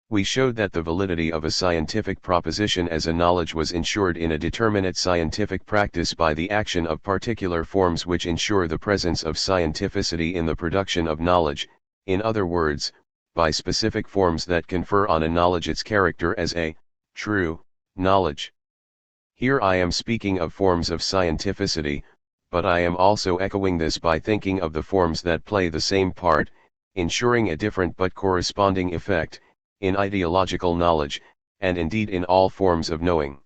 We showed that the validity of a scientific proposition as a knowledge was ensured in a determinate scientific practice by the action of particular forms which ensure the presence of scientificity in the production of knowledge, in other words, by specific forms that confer on a knowledge its character as a true knowledge. Here I am speaking of forms of scientificity, but I am also echoing this by thinking of the forms that play the same part, ensuring a different but corresponding effect, in ideological knowledge, and indeed in all forms of knowing.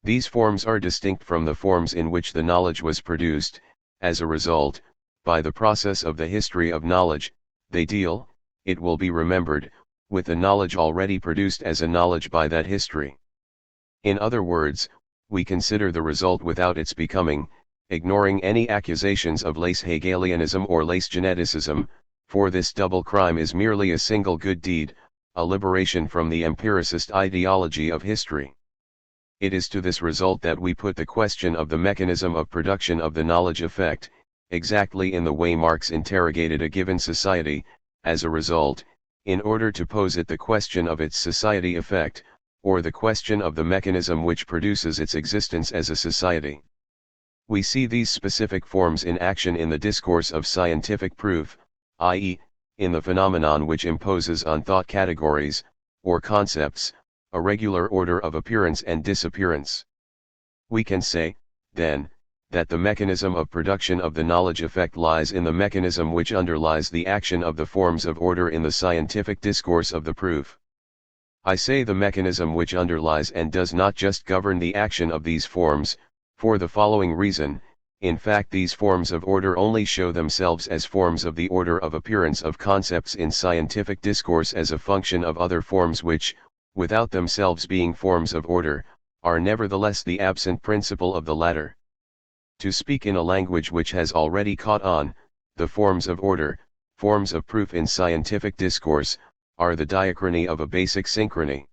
These forms are distinct from the forms in which the knowledge was produced, as a result, by the process of the history of knowledge, they deal, it will be remembered, with the knowledge already produced as a knowledge by that history. In other words, we consider the result without its becoming, ignoring any accusations of lais Hegelianism or lais geneticism, for this double crime is merely a single good deed, a liberation from the empiricist ideology of history. It is to this result that we put the question of the mechanism of production of the knowledge effect, exactly in the way Marx interrogated a given society, as a result, in order to pose it the question of its society effect, or the question of the mechanism which produces its existence as a society. We see these specific forms in action in the discourse of scientific proof, i.e., in the phenomenon which imposes on thought categories, or concepts, a regular order of appearance and disappearance. We can say, then, that the mechanism of production of the knowledge effect lies in the mechanism which underlies the action of the forms of order in the scientific discourse of the proof. I say the mechanism which underlies and does not just govern the action of these forms, for the following reason: in fact these forms of order only show themselves as forms of the order of appearance of concepts in scientific discourse as a function of other forms which, without themselves being forms of order, are nevertheless the absent principle of the latter. To speak in a language which has already caught on, the forms of order, forms of proof in scientific discourse, are the diachrony of a basic synchrony.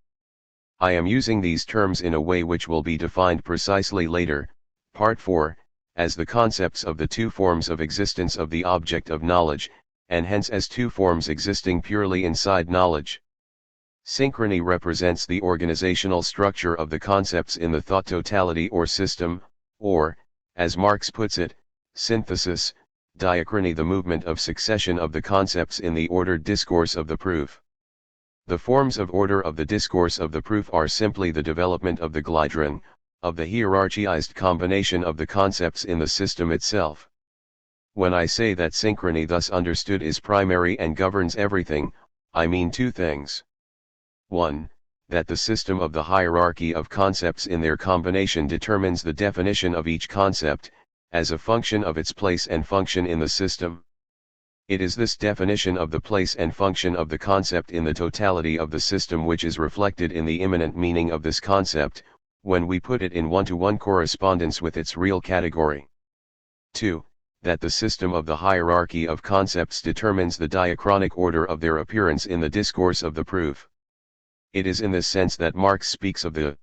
I am using these terms in a way which will be defined precisely later, Part 4, as the concepts of the two forms of existence of the object of knowledge, and hence as two forms existing purely inside knowledge. Synchrony represents the organizational structure of the concepts in the thought totality or system, or, as Marx puts it, synthesis, diachrony the movement of succession of the concepts in the ordered discourse of the proof. The forms of order of the discourse of the proof are simply the development of the glydron, of the hierarchized combination of the concepts in the system itself. When I say that synchrony thus understood is primary and governs everything, I mean two things. 1. That the system of the hierarchy of concepts in their combination determines the definition of each concept, as a function of its place and function in the system. It is this definition of the place and function of the concept in the totality of the system which is reflected in the immanent meaning of this concept, when we put it in one-to-one correspondence with its real category. 2. That the system of the hierarchy of concepts determines the diachronic order of their appearance in the discourse of the proof. It is in this sense that Marx speaks of the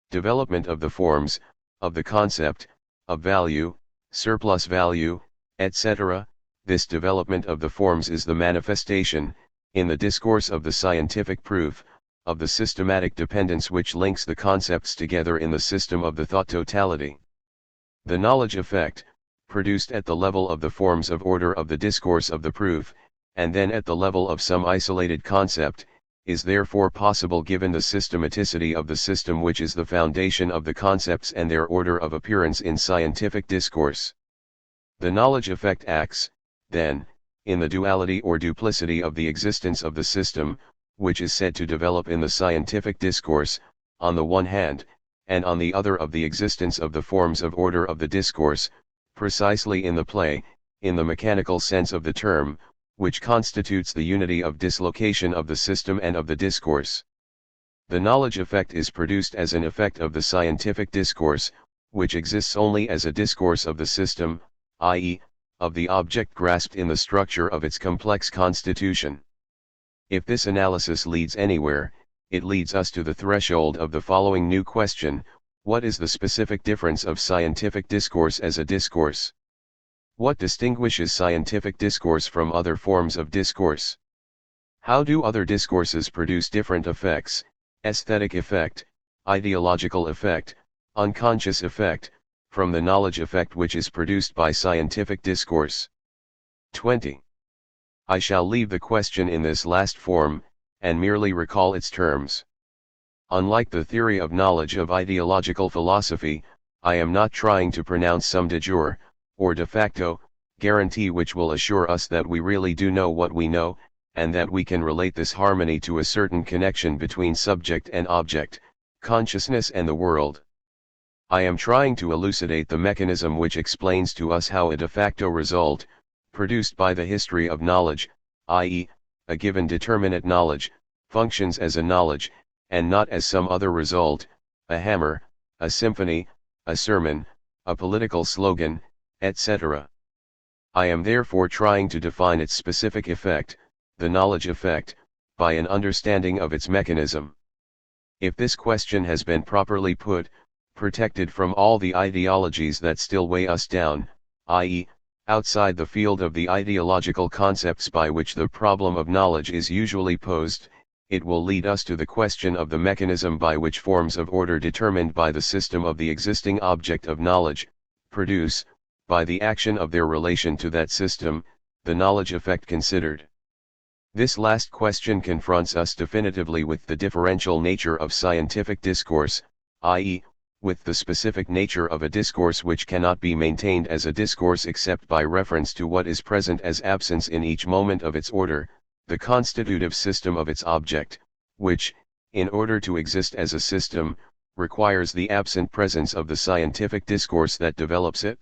development of the forms, of the concept, of value, surplus value, etc. This development of the forms is the manifestation, in the discourse of the scientific proof, of the systematic dependence which links the concepts together in the system of the thought totality. The knowledge effect, produced at the level of the forms of order of the discourse of the proof, and then at the level of some isolated concept, is therefore possible given the systematicity of the system which is the foundation of the concepts and their order of appearance in scientific discourse. The knowledge effect acts, then, in the duality or duplicity of the existence of the system, which is said to develop in the scientific discourse, on the one hand, and on the other of the existence of the forms of order of the discourse, precisely in the play, in the mechanical sense of the term, which constitutes the unity of dislocation of the system and of the discourse. The knowledge effect is produced as an effect of the scientific discourse, which exists only as a discourse of the system, i.e., of the object grasped in the structure of its complex constitution. If this analysis leads anywhere, it leads us to the threshold of the following new question: what is the specific difference of scientific discourse as a discourse? What distinguishes scientific discourse from other forms of discourse? How do other discourses produce different effects: aesthetic effect, ideological effect, unconscious effect, from the knowledge effect which is produced by scientific discourse? 20. I shall leave the question in this last form, and merely recall its terms. Unlike the theory of knowledge of ideological philosophy, I am not trying to pronounce some de jure, or de facto, guarantee which will assure us that we really do know what we know, and that we can relate this harmony to a certain connection between subject and object, consciousness and the world. I am trying to elucidate the mechanism which explains to us how a de facto result, produced by the history of knowledge, i.e., a given determinate knowledge, functions as a knowledge, and not as some other result, a hammer, a symphony, a sermon, a political slogan, etc. I am therefore trying to define its specific effect, the knowledge effect, by an understanding of its mechanism. If this question has been properly put, protected from all the ideologies that still weigh us down, i.e., outside the field of the ideological concepts by which the problem of knowledge is usually posed, it will lead us to the question of the mechanism by which forms of order determined by the system of the existing object of knowledge, produce, by the action of their relation to that system, the knowledge effect considered. This last question confronts us definitively with the differential nature of scientific discourse, i.e., with the specific nature of a discourse which cannot be maintained as a discourse except by reference to what is present as absence in each moment of its order, the constitutive system of its object, which, in order to exist as a system, requires the absent presence of the scientific discourse that develops it.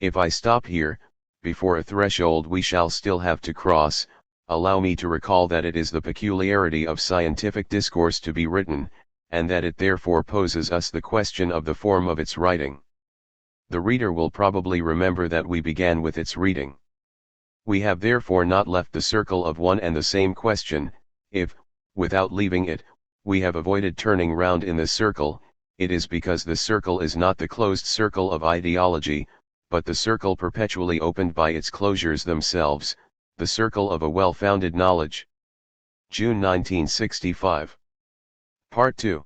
If I stop here, before a threshold we shall still have to cross, allow me to recall that it is the peculiarity of scientific discourse to be written, and that it therefore poses us the question of the form of its writing. The reader will probably remember that we began with its reading. We have therefore not left the circle of one and the same question. If, without leaving it, we have avoided turning round in this circle, it is because this circle is not the closed circle of ideology, but the circle perpetually opened by its closures themselves, the circle of a well-founded knowledge. June 1965. Part 2.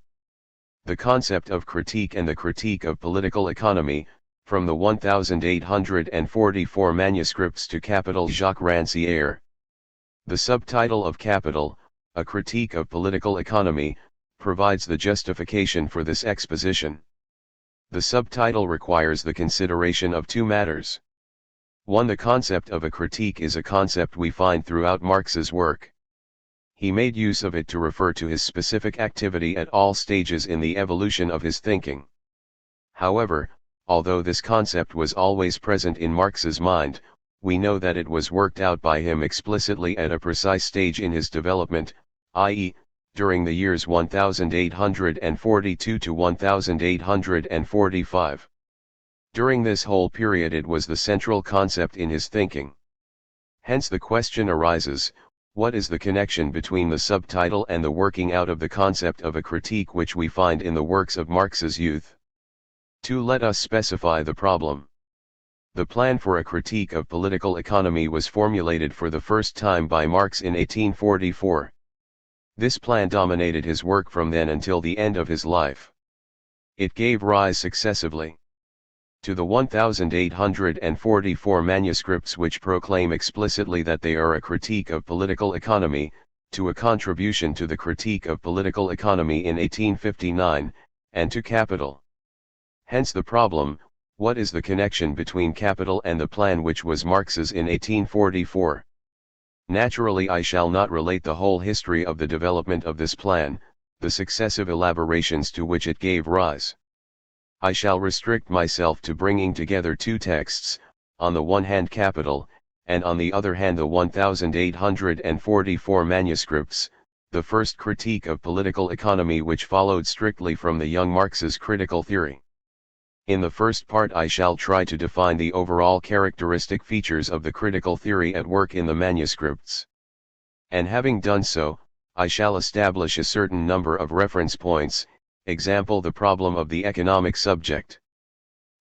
The concept of critique and the critique of political economy, from the 1844 manuscripts to Capital Jacques Rancière. The subtitle of Capital, A Critique of Political Economy, provides the justification for this exposition. The subtitle requires the consideration of two matters. 1. The concept of a critique is a concept we find throughout Marx's work. He made use of it to refer to his specific activity at all stages in the evolution of his thinking. However, although this concept was always present in Marx's mind, we know that it was worked out by him explicitly at a precise stage in his development, i.e., during the years 1842 to 1845. During this whole period it was the central concept in his thinking. Hence the question arises, what is the connection between the subtitle and the working out of the concept of a critique which we find in the works of Marx's youth? 2. Let us specify the problem. The plan for a critique of political economy was formulated for the first time by Marx in 1844. This plan dominated his work from then until the end of his life. It gave rise successively to the 1844 manuscripts which proclaim explicitly that they are a critique of political economy, to a contribution to the critique of political economy in 1859, and to Capital. Hence the problem, what is the connection between Capital and the plan which was Marx's in 1844? Naturally I shall not relate the whole history of the development of this plan, the successive elaborations to which it gave rise. I shall restrict myself to bringing together two texts, on the one hand Capital, and on the other hand the 1844 manuscripts, the first critique of political economy which followed strictly from the young Marx's critical theory. In the first part I shall try to define the overall characteristic features of the critical theory at work in the manuscripts. And having done so, I shall establish a certain number of reference points, example the problem of the economic subject.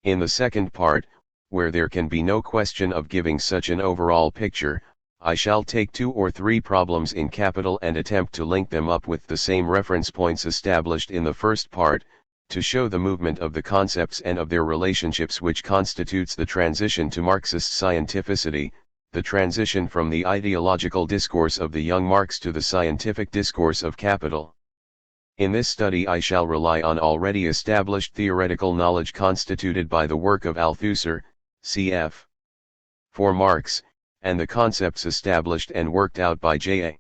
In the second part, where there can be no question of giving such an overall picture, I shall take 2 or 3 problems in Capital and attempt to link them up with the same reference points established in the first part, to show the movement of the concepts and of their relationships which constitutes the transition to Marxist scientificity, the transition from the ideological discourse of the young Marx to the scientific discourse of Capital. In this study I shall rely on already established theoretical knowledge constituted by the work of Althusser, cf. for Marx, and the concepts established and worked out by J.A.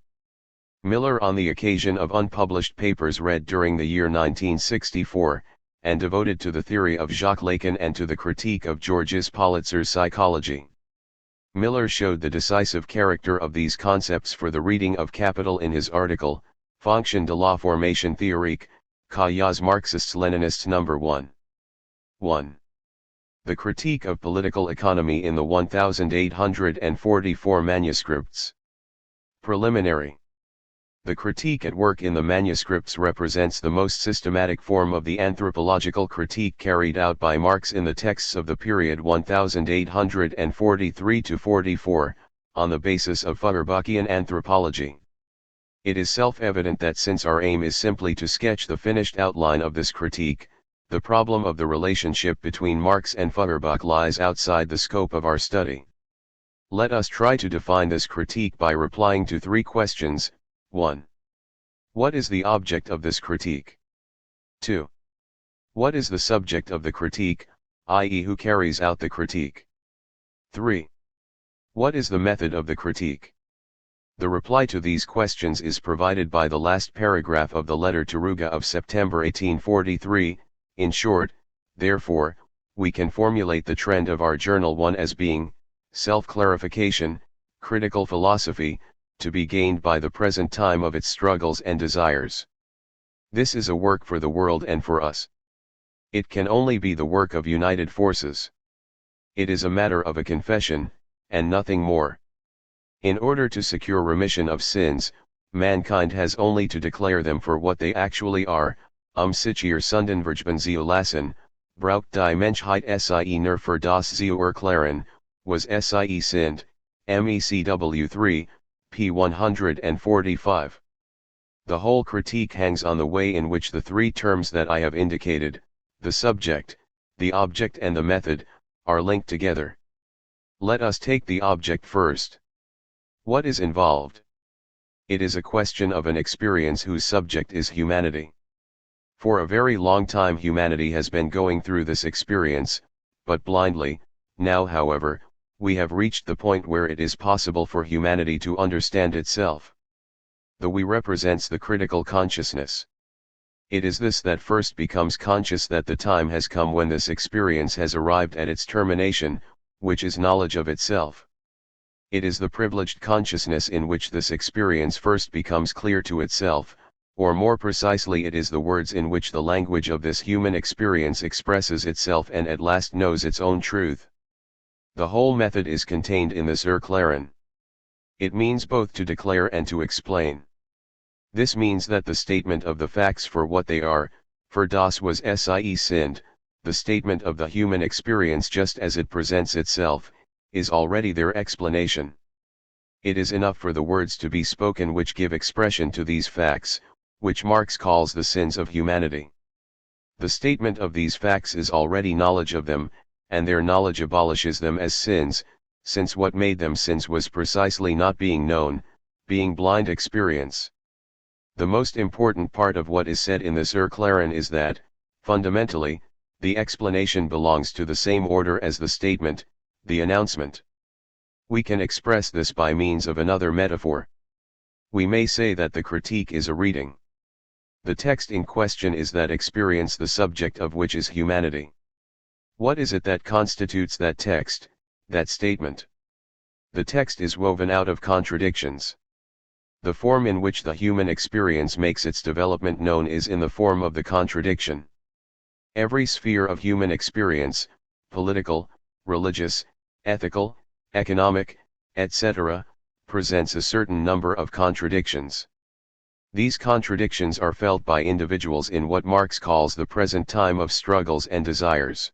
Miller on the occasion of unpublished papers read during the year 1964, and devoted to the theory of Jacques Lacan and to the critique of Georges Politzer's psychology. Miller showed the decisive character of these concepts for the reading of Capital in his article, Fonction de la formation théorique, Cahiers Marxists-Leninists No. 1. 1. The critique of political economy in the 1844 manuscripts. Preliminary. The critique at work in the manuscripts represents the most systematic form of the anthropological critique carried out by Marx in the texts of the period 1843–44, on the basis of Feuerbachian anthropology. It is self-evident that since our aim is simply to sketch the finished outline of this critique, the problem of the relationship between Marx and Feuerbach lies outside the scope of our study. Let us try to define this critique by replying to 3 questions. 1. What is the object of this critique? 2. What is the subject of the critique, i.e. who carries out the critique? 3. What is the method of the critique? The reply to these questions is provided by the last paragraph of the letter to Ruga of September 1843. In short, therefore, we can formulate the trend of our journal 1 as being, self-clarification, critical philosophy, to be gained by the present time of its struggles and desires. This is a work for the world and for us. It can only be the work of united forces. It is a matter of a confession, and nothing more. In order to secure remission of sins, mankind has only to declare them for what they actually are, sich ihr Sünden vergeben lassen, braucht die Menschheit sie nur für das zu erklären, was sie sind, MECW 3, p. 145. The whole critique hangs on the way in which the 3 terms that I have indicated, the subject, the object and the method, are linked together. Let us take the object first. What is involved? It is a question of an experience whose subject is humanity. For a very long time humanity has been going through this experience, but blindly. Now however, we have reached the point where it is possible for humanity to understand itself. The we represents the critical consciousness. It is this that first becomes conscious that the time has come when this experience has arrived at its termination, which is knowledge of itself. It is the privileged consciousness in which this experience first becomes clear to itself, or more precisely it is the words in which the language of this human experience expresses itself and at last knows its own truth. The whole method is contained in this Erklären. It means both to declare and to explain. This means that the statement of the facts for what they are, für das was sie sind, the statement of the human experience just as it presents itself, is already their explanation. It is enough for the words to be spoken which give expression to these facts, which Marx calls the sins of humanity. The statement of these facts is already knowledge of them, and their knowledge abolishes them as sins, since what made them sins was precisely not being known, being blind experience. The most important part of what is said in this Erklären is that, fundamentally, the explanation belongs to the same order as the statement, the announcement. We can express this by means of another metaphor. We may say that the critique is a reading. The text in question is that experience, the subject of which is humanity. What is it that constitutes that text, that statement? The text is woven out of contradictions. The form in which the human experience makes its development known is in the form of the contradiction. Every sphere of human experience, political, religious, ethical, economic, etc., presents a certain number of contradictions. These contradictions are felt by individuals in what Marx calls the present time of struggles and desires.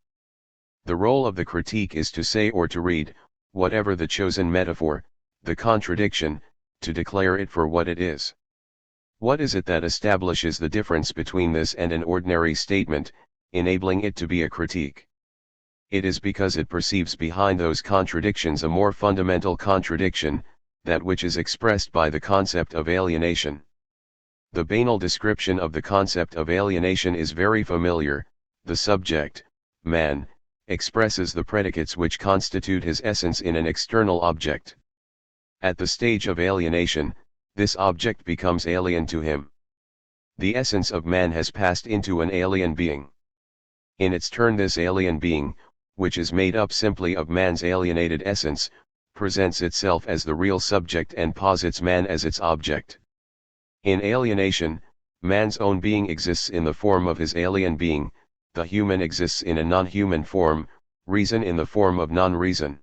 The role of the critique is to say or to read, whatever the chosen metaphor, the contradiction, to declare it for what it is. What is it that establishes the difference between this and an ordinary statement, enabling it to be a critique? It is because it perceives behind those contradictions a more fundamental contradiction, that which is expressed by the concept of alienation. The banal description of the concept of alienation is very familiar. The subject, man, expresses the predicates which constitute his essence in an external object. At the stage of alienation, this object becomes alien to him. The essence of man has passed into an alien being. In its turn, this alien being, which is made up simply of man's alienated essence, presents itself as the real subject and posits man as its object. In alienation, man's own being exists in the form of his alien being, the human exists in a non-human form, reason in the form of non-reason.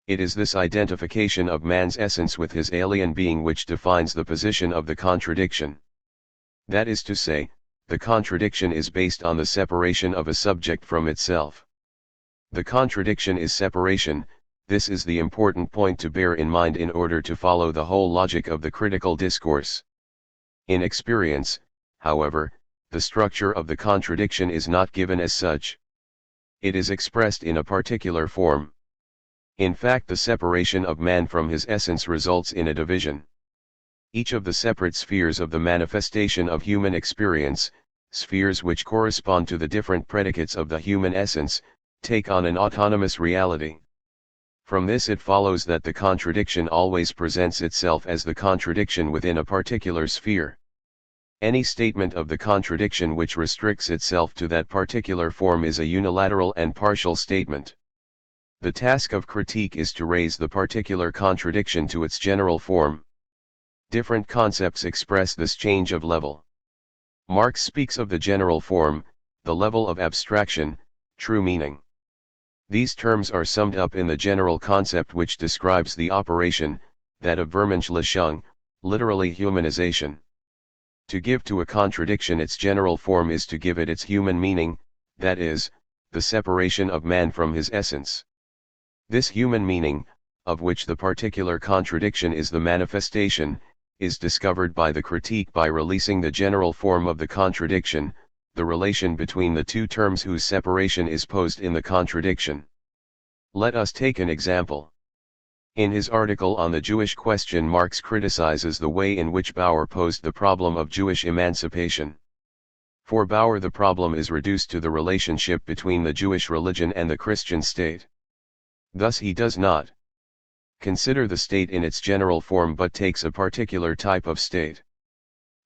It is this identification of man's essence with his alien being which defines the position of the contradiction. That is to say, the contradiction is based on the separation of a subject from itself. The contradiction is separation. This is the important point to bear in mind in order to follow the whole logic of the critical discourse. In experience, however, the structure of the contradiction is not given as such. It is expressed in a particular form. In fact, the separation of man from his essence results in a division. Each of the separate spheres of the manifestation of human experience, spheres which correspond to the different predicates of the human essence, take on an autonomous reality. From this it follows that the contradiction always presents itself as the contradiction within a particular sphere. Any statement of the contradiction which restricts itself to that particular form is a unilateral and partial statement. The task of critique is to raise the particular contradiction to its general form. Different concepts express this change of level. Marx speaks of the general form, the level of abstraction, true meaning. These terms are summed up in the general concept which describes the operation, that of Vermenschlichung, literally humanization. To give to a contradiction its general form is to give it its human meaning, that is, the separation of man from his essence. This human meaning, of which the particular contradiction is the manifestation, is discovered by the critique by releasing the general form of the contradiction, the relation between the two terms whose separation is posed in the contradiction. Let us take an example. In his article on the Jewish question, Marx criticizes the way in which Bauer posed the problem of Jewish emancipation. For Bauer, the problem is reduced to the relationship between the Jewish religion and the Christian state. Thus he does not consider the state in its general form but takes a particular type of state.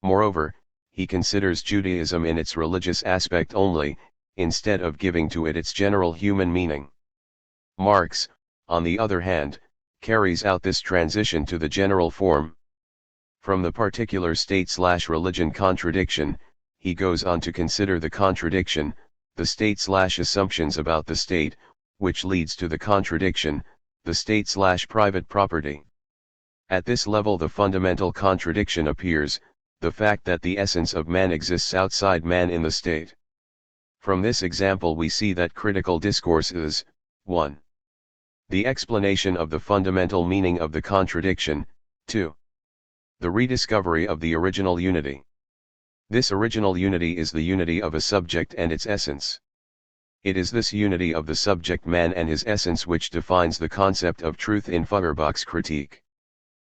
Moreover, he considers Judaism in its religious aspect only, instead of giving to it its general human meaning. Marx, on the other hand, carries out this transition to the general form. From the particular state/religion contradiction, he goes on to consider the contradiction, the state/assumptions about the state, which leads to the contradiction, the state/private property. At this level the fundamental contradiction appears, the fact that the essence of man exists outside man in the state. From this example we see that critical discourse is, 1. The explanation of the fundamental meaning of the contradiction, 2. The rediscovery of the original unity. This original unity is the unity of a subject and its essence. It is this unity of the subject man and his essence which defines the concept of truth in Feuerbach's critique.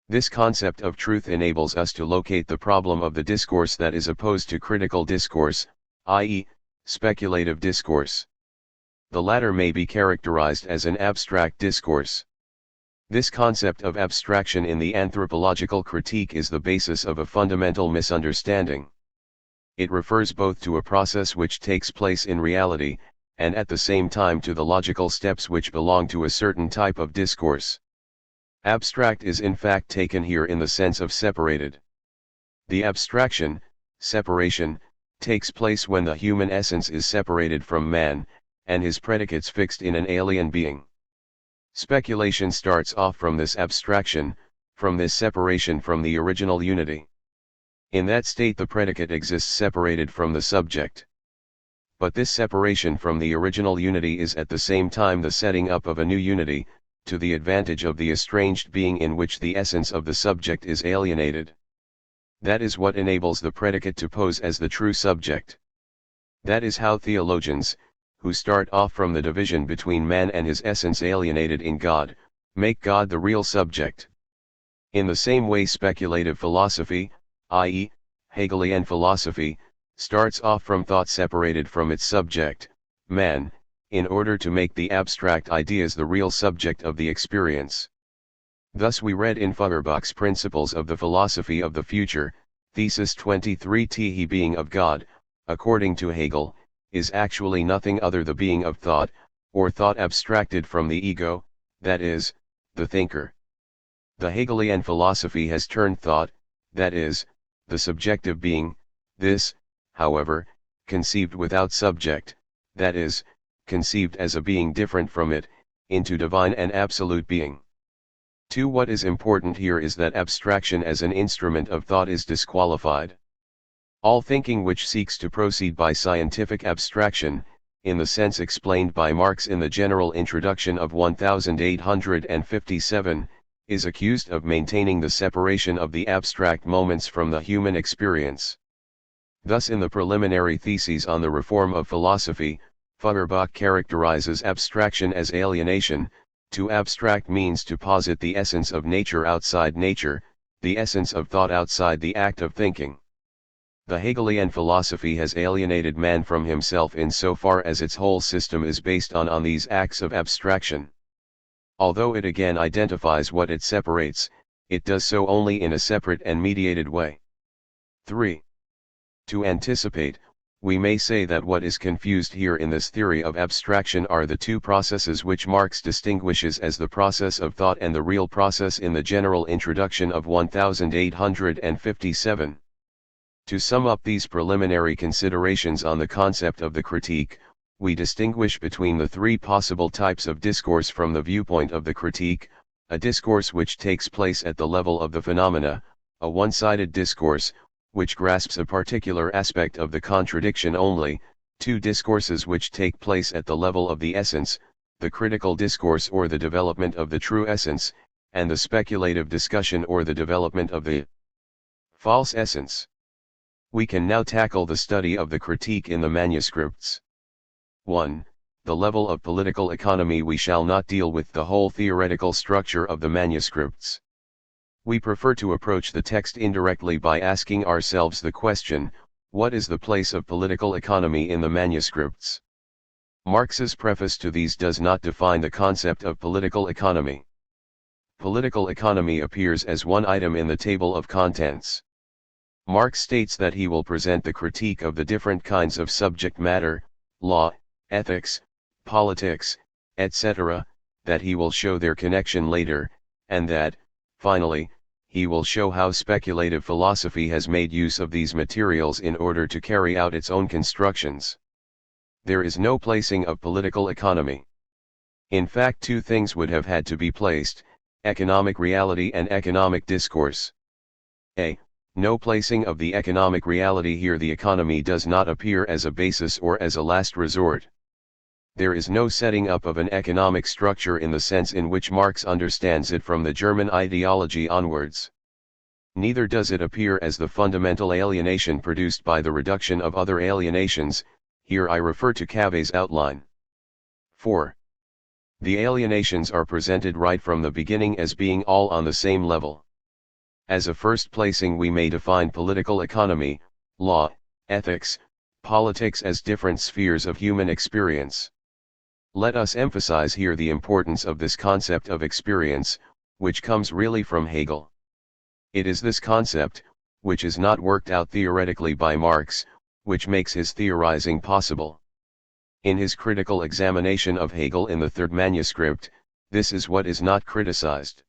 This concept of truth enables us to locate the problem of the discourse that is opposed to critical discourse, i.e., speculative discourse. The latter may be characterized as an abstract discourse. This concept of abstraction in the anthropological critique is the basis of a fundamental misunderstanding. It refers both to a process which takes place in reality, and at the same time to the logical steps which belong to a certain type of discourse. Abstract is in fact taken here in the sense of separated. The abstraction, separation, takes place when the human essence is separated from man, and his predicates fixed in an alien being. Speculation starts off from this abstraction, from this separation from the original unity. In that state the predicate exists separated from the subject. But this separation from the original unity is at the same time the setting up of a new unity, to the advantage of the estranged being in which the essence of the subject is alienated. That is what enables the predicate to pose as the true subject. That is how theologians, who start off from the division between man and his essence alienated in God, make God the real subject. In the same way speculative philosophy, i.e., Hegelian philosophy, starts off from thought separated from its subject, man, in order to make the abstract ideas the real subject of the experience. Thus we read in Feuerbach's Principles of the Philosophy of the Future, Thesis 23 he being of God, according to Hegel, is actually nothing other the being of thought, or thought abstracted from the ego, that is, the thinker. The Hegelian philosophy has turned thought, that is, the subjective being, this, however, conceived without subject, that is, conceived as a being different from it, into divine and absolute being. 2. What is important here is that abstraction as an instrument of thought is disqualified. All thinking which seeks to proceed by scientific abstraction, in the sense explained by Marx in the general introduction of 1857, is accused of maintaining the separation of the abstract moments from the human experience. Thus in the preliminary theses on the reform of philosophy, Feuerbach characterizes abstraction as alienation. To abstract means to posit the essence of nature outside nature, the essence of thought outside the act of thinking. The Hegelian philosophy has alienated man from himself in so far as its whole system is based on these acts of abstraction. Although it again identifies what it separates, it does so only in a separate and mediated way. 3. To anticipate, we may say that what is confused here in this theory of abstraction are the two processes which Marx distinguishes as the process of thought and the real process in the general introduction of 1857. To sum up these preliminary considerations on the concept of the critique, we distinguish between the three possible types of discourse from the viewpoint of the critique: a discourse which takes place at the level of the phenomena, a one-sided discourse, which grasps a particular aspect of the contradiction only, two discourses which take place at the level of the essence, the critical discourse or the development of the true essence, and the speculative discussion or the development of the false essence. We can now tackle the study of the critique in the manuscripts. 1. The level of political economy. We shall not deal with the whole theoretical structure of the manuscripts. We prefer to approach the text indirectly by asking ourselves the question, what is the place of political economy in the manuscripts? Marx's preface to these does not define the concept of political economy. Political economy appears as one item in the table of contents. Marx states that he will present the critique of the different kinds of subject matter, law, ethics, politics, etc., that he will show their connection later, and that, finally, he will show how speculative philosophy has made use of these materials in order to carry out its own constructions. There is no placing of political economy. In fact, two things would have had to be placed: economic reality and economic discourse. A. No placing of the economic reality. Here the economy does not appear as a basis or as a last resort. There is no setting up of an economic structure in the sense in which Marx understands it from the German ideology onwards. Neither does it appear as the fundamental alienation produced by the reduction of other alienations. Here I refer to Cave's outline. 4. The alienations are presented right from the beginning as being all on the same level. As a first placing, we may define political economy, law, ethics, politics as different spheres of human experience. Let us emphasize here the importance of this concept of experience, which comes really from Hegel. It is this concept, which is not worked out theoretically by Marx, which makes his theorizing possible. In his critical examination of Hegel in the third manuscript, this is what is not criticized.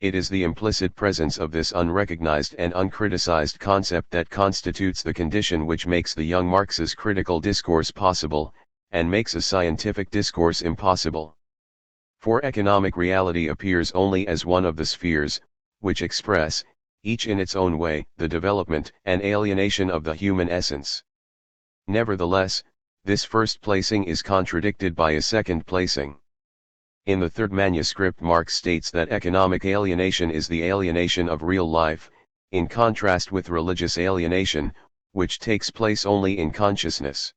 It is the implicit presence of this unrecognized and uncriticized concept that constitutes the condition which makes the young Marx's critical discourse possible, and makes a scientific discourse impossible. For economic reality appears only as one of the spheres, which express, each in its own way, the development and alienation of the human essence. Nevertheless, this first placing is contradicted by a second placing. In the third manuscript, Marx states that economic alienation is the alienation of real life, in contrast with religious alienation, which takes place only in consciousness.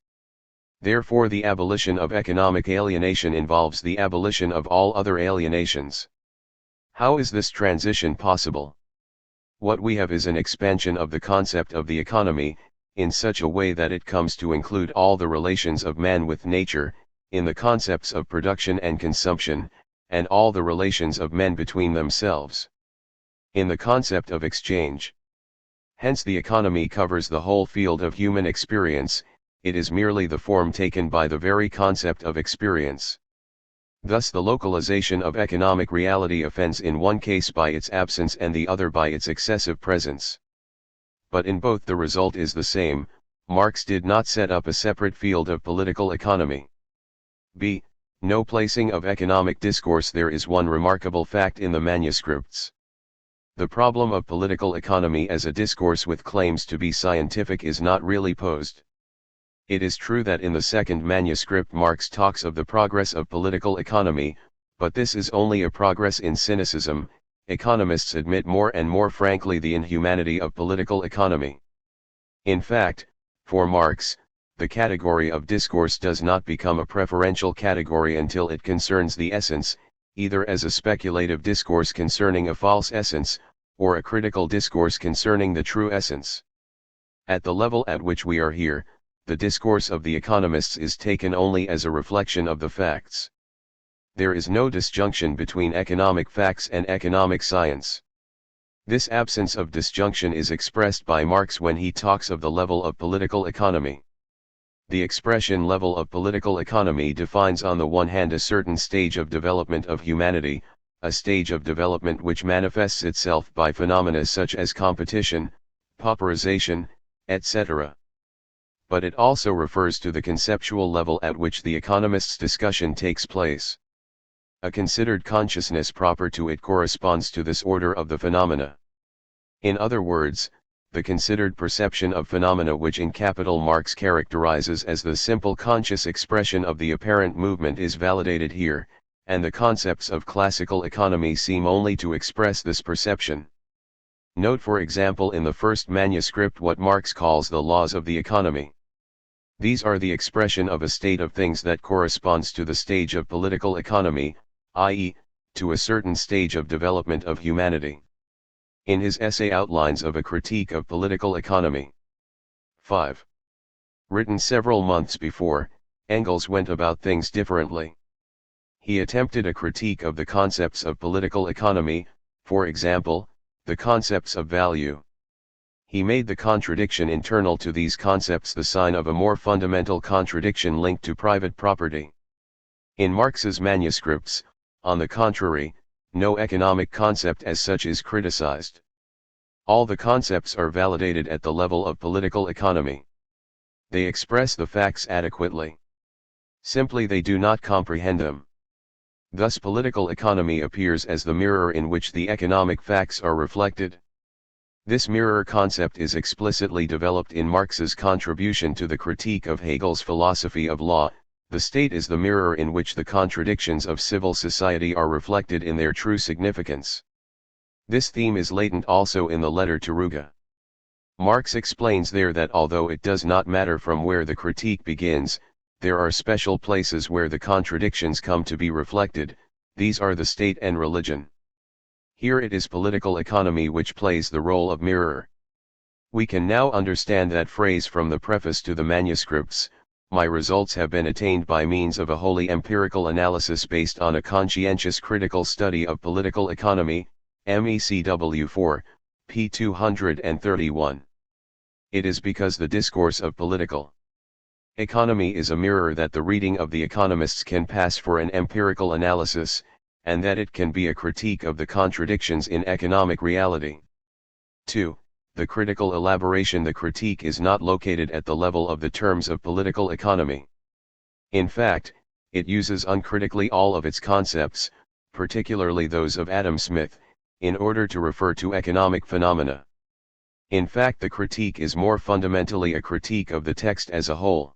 Therefore, the abolition of economic alienation involves the abolition of all other alienations. How is this transition possible? What we have is an expansion of the concept of the economy, in such a way that it comes to include all the relations of man with nature, in the concepts of production and consumption, and all the relations of men between themselves, in the concept of exchange. Hence the economy covers the whole field of human experience. It is merely the form taken by the very concept of experience. Thus the localization of economic reality offends in one case by its absence and the other by its excessive presence. But in both the result is the same. Marx did not set up a separate field of political economy. B. No placing of economic discourse. There is one remarkable fact in the manuscripts. The problem of political economy as a discourse with claims to be scientific is not really posed. It is true that in the second manuscript Marx talks of the progress of political economy, but this is only a progress in cynicism. Economists admit more and more frankly the inhumanity of political economy. In fact, for Marx, the category of discourse does not become a preferential category until it concerns the essence, either as a speculative discourse concerning a false essence, or a critical discourse concerning the true essence. At the level at which we are here, the discourse of the economists is taken only as a reflection of the facts. There is no disjunction between economic facts and economic science. This absence of disjunction is expressed by Marx when he talks of the level of political economy. The expression level of political economy defines on the one hand a certain stage of development of humanity, a stage of development which manifests itself by phenomena such as competition, pauperization, etc. But it also refers to the conceptual level at which the economist's discussion takes place. A considered consciousness proper to it corresponds to this order of the phenomena. In other words, the considered perception of phenomena which in capital Marx characterizes as the simple conscious expression of the apparent movement is validated here, and the concepts of classical economy seem only to express this perception. Note for example in the first manuscript what Marx calls the laws of the economy. These are the expression of a state of things that corresponds to the stage of political economy, i.e., to a certain stage of development of humanity. In his essay Outlines of a Critique of Political Economy. 5. Written several months before, Engels went about things differently. He attempted a critique of the concepts of political economy, for example, the concepts of value. He made the contradiction internal to these concepts the sign of a more fundamental contradiction linked to private property. In Marx's manuscripts, on the contrary, no economic concept as such is criticized. All the concepts are validated at the level of political economy. They express the facts adequately. Simply they do not comprehend them. Thus political economy appears as the mirror in which the economic facts are reflected. This mirror concept is explicitly developed in Marx's contribution to the critique of Hegel's philosophy of law. The state is the mirror in which the contradictions of civil society are reflected in their true significance. This theme is latent also in the letter to Ruge. Marx explains there that although it does not matter from where the critique begins, there are special places where the contradictions come to be reflected. These are the state and religion. Here it is political economy which plays the role of mirror. We can now understand that phrase from the preface to the manuscripts: my results have been attained by means of a wholly empirical analysis based on a conscientious critical study of political economy, MECW 4, p. 231. It is because the discourse of political economy is a mirror that the reading of the economists can pass for an empirical analysis, and that it can be a critique of the contradictions in economic reality. 2. The critical elaboration. The critique is not located at the level of the terms of political economy. In fact, it uses uncritically all of its concepts, particularly those of Adam Smith, in order to refer to economic phenomena. In fact, the critique is more fundamentally a critique of the text as a whole.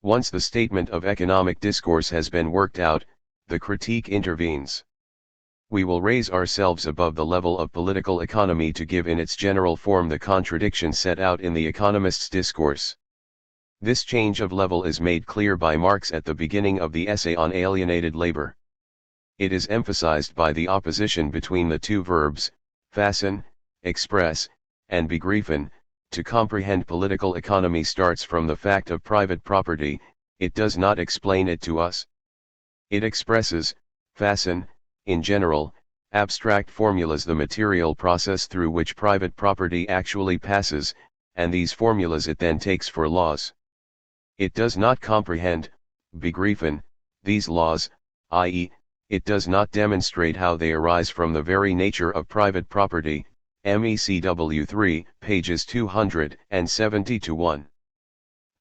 Once the statement of economic discourse has been worked out, the critique intervenes. We will raise ourselves above the level of political economy to give in its general form the contradiction set out in the economist's discourse. This change of level is made clear by Marx at the beginning of the essay on alienated labor. It is emphasized by the opposition between the two verbs, fassen, express, and begreifen. To comprehend political economy starts from the fact of private property. It does not explain it to us. It expresses, fassen, in general, abstract formulas, the material process through which private property actually passes, and these formulas it then takes for laws. It does not comprehend, begreifen, these laws, i.e., it does not demonstrate how they arise from the very nature of private property. MECW 3, pages 270-1.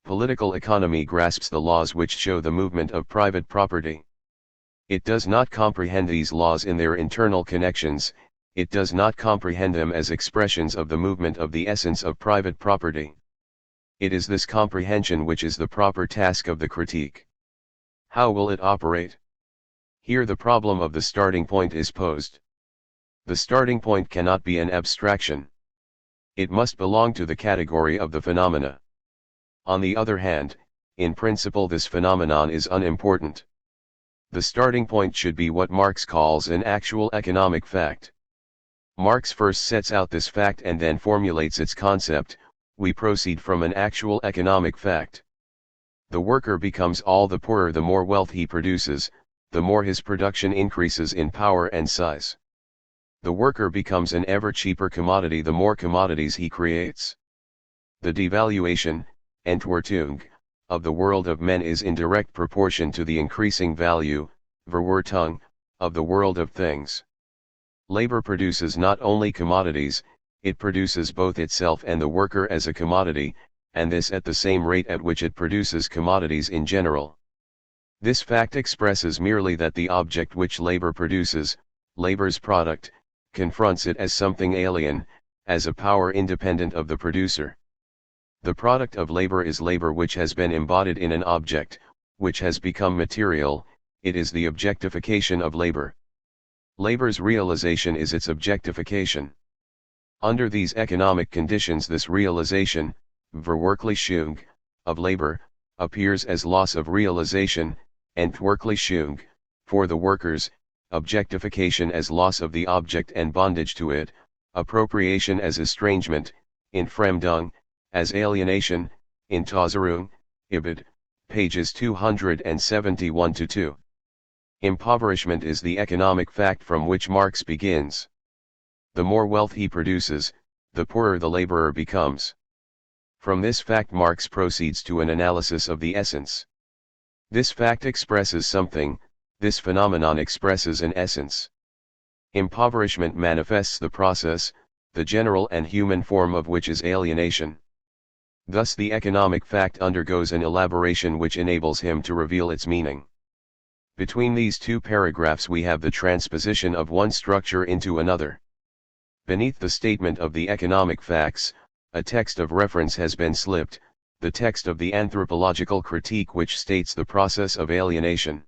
Political economy grasps the laws which show the movement of private property. It does not comprehend these laws in their internal connections. It does not comprehend them as expressions of the movement of the essence of private property. It is this comprehension which is the proper task of the critique. How will it operate? Here the problem of the starting point is posed. The starting point cannot be an abstraction. It must belong to the category of the phenomena. On the other hand, in principle this phenomenon is unimportant. The starting point should be what Marx calls an actual economic fact. Marx first sets out this fact and then formulates its concept. We proceed from an actual economic fact. The worker becomes all the poorer the more wealth he produces, the more his production increases in power and size. The worker becomes an ever cheaper commodity the more commodities he creates. The devaluation, Entwertung, of the world of men is in direct proportion to the increasing value, Verwertung, of the world of things. Labor produces not only commodities, it produces both itself and the worker as a commodity, and this at the same rate at which it produces commodities in general. This fact expresses merely that the object which labor produces, labor's product, confronts it as something alien, as a power independent of the producer. The product of labor is labor which has been embodied in an object, which has become material. It is the objectification of labor. Labor's realization is its objectification. Under these economic conditions this realization, Verwirklichung, of labor, appears as loss of realization, Entwerklichung, for the workers, objectification as loss of the object and bondage to it, appropriation as estrangement, Entfremdung, as alienation, Entäußerung, Ibid, pages 271-2. Impoverishment is the economic fact from which Marx begins. The more wealth he produces, the poorer the laborer becomes. From this fact Marx proceeds to an analysis of the essence. This fact expresses something, this phenomenon expresses an essence. Impoverishment manifests the process, the general and human form of which is alienation. Thus the economic fact undergoes an elaboration which enables him to reveal its meaning. Between these two paragraphs we have the transposition of one structure into another. Beneath the statement of the economic facts, a text of reference has been slipped, the text of the anthropological critique which states the process of alienation.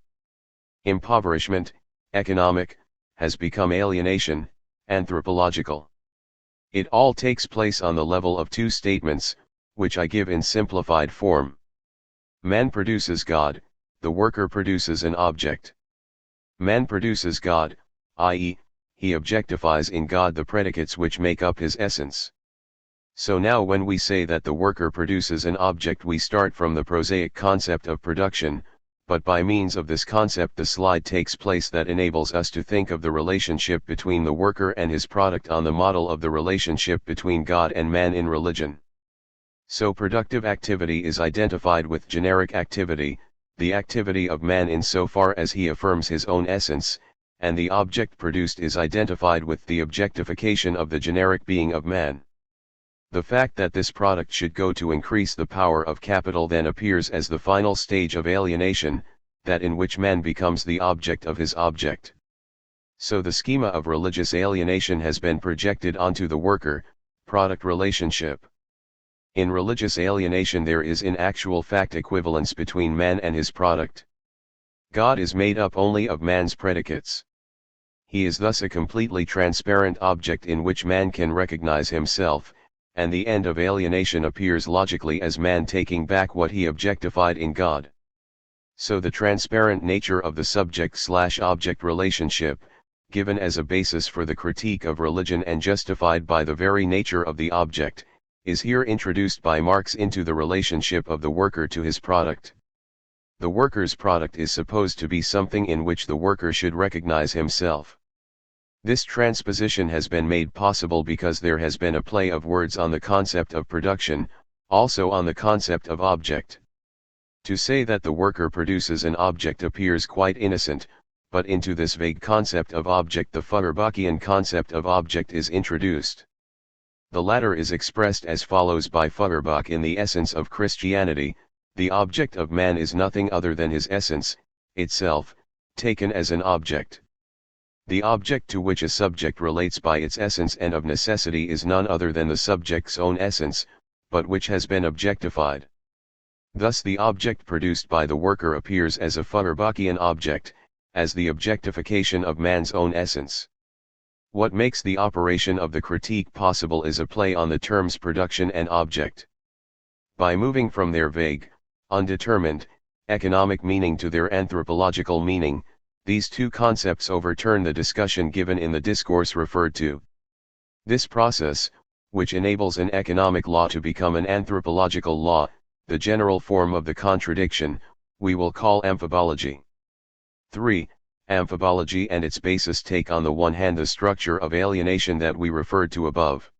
Impoverishment, economic, has become alienation, anthropological. It all takes place on the level of two statements, which I give in simplified form. Man produces God, the worker produces an object. Man produces God, i.e., he objectifies in God the predicates which make up his essence. So now when we say that the worker produces an object we start from the prosaic concept of production, but by means of this concept the slide takes place that enables us to think of the relationship between the worker and his product on the model of the relationship between God and man in religion. So productive activity is identified with generic activity, the activity of man insofar as he affirms his own essence, and the object produced is identified with the objectification of the generic being of man. The fact that this product should go to increase the power of capital then appears as the final stage of alienation, that in which man becomes the object of his object. So the schema of religious alienation has been projected onto the worker-product relationship. In religious alienation there is in actual fact equivalence between man and his product. God is made up only of man's predicates. He is thus a completely transparent object in which man can recognize himself, and the end of alienation appears logically as man taking back what he objectified in God. So the transparent nature of the subject/object relationship, given as a basis for the critique of religion and justified by the very nature of the object, is here introduced by Marx into the relationship of the worker to his product. The worker's product is supposed to be something in which the worker should recognize himself. This transposition has been made possible because there has been a play of words on the concept of production, also on the concept of object. To say that the worker produces an object appears quite innocent, but into this vague concept of object the Feuerbachian concept of object is introduced. The latter is expressed as follows by Feuerbach: in the essence of Christianity, the object of man is nothing other than his essence, itself, taken as an object. The object to which a subject relates by its essence and of necessity is none other than the subject's own essence, but which has been objectified. Thus the object produced by the worker appears as a Feuerbachian object, as the objectification of man's own essence. What makes the operation of the critique possible is a play on the terms production and object. By moving from their vague, undetermined, economic meaning to their anthropological meaning, these two concepts overturn the discussion given in the discourse referred to. This process, which enables an economic law to become an anthropological law, the general form of the contradiction, we will call amphibology. 3. Amphibology and its basis take on the one hand the structure of alienation that we referred to above.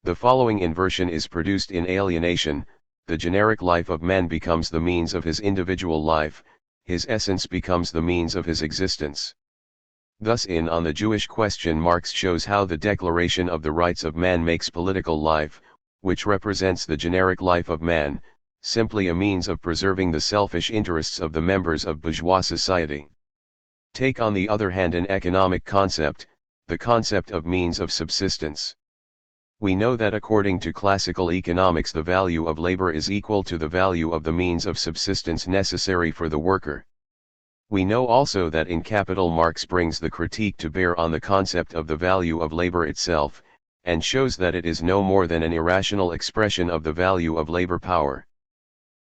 The following inversion is produced in alienation: the generic life of man becomes the means of his individual life, his essence becomes the means of his existence. Thus On the Jewish Question Marx shows how the Declaration of the Rights of Man makes political life, which represents the generic life of man, simply a means of preserving the selfish interests of the members of bourgeois society. Take on the other hand an economic concept, the concept of means of subsistence. We know that according to classical economics the value of labor is equal to the value of the means of subsistence necessary for the worker. We know also that in Capital Marx brings the critique to bear on the concept of the value of labor itself, and shows that it is no more than an irrational expression of the value of labor power.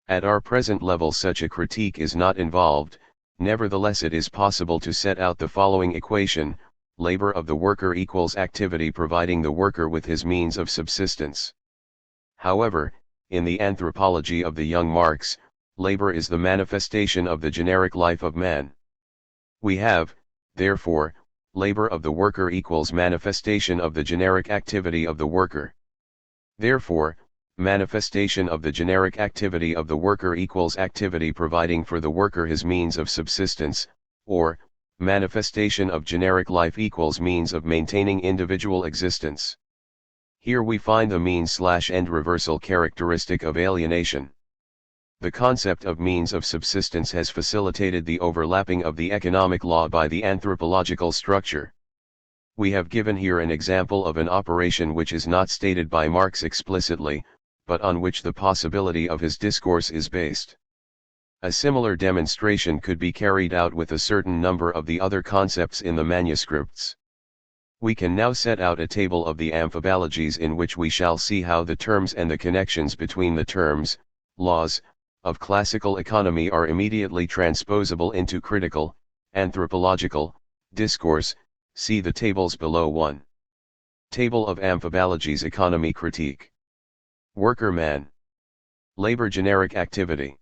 At our present level such a critique is not involved. Nevertheless it is possible to set out the following equation: labor of the worker equals activity providing the worker with his means of subsistence. However, in the anthropology of the young Marx, labor is the manifestation of the generic life of man. We have, therefore, labor of the worker equals manifestation of the generic activity of the worker. Therefore, manifestation of the generic activity of the worker equals activity providing for the worker his means of subsistence, or, manifestation of generic life equals means of maintaining individual existence. Here we find the means/end reversal characteristic of alienation. The concept of means of subsistence has facilitated the overlapping of the economic law by the anthropological structure. We have given here an example of an operation which is not stated by Marx explicitly, but on which the possibility of his discourse is based. A similar demonstration could be carried out with a certain number of the other concepts in the manuscripts. We can now set out a table of the amphibologies in which we shall see how the terms and the connections between the terms, laws, of classical economy are immediately transposable into critical, anthropological, discourse. See the tables below. 1. Table of amphibologies. Economy critique. Worker man. Labor generic activity.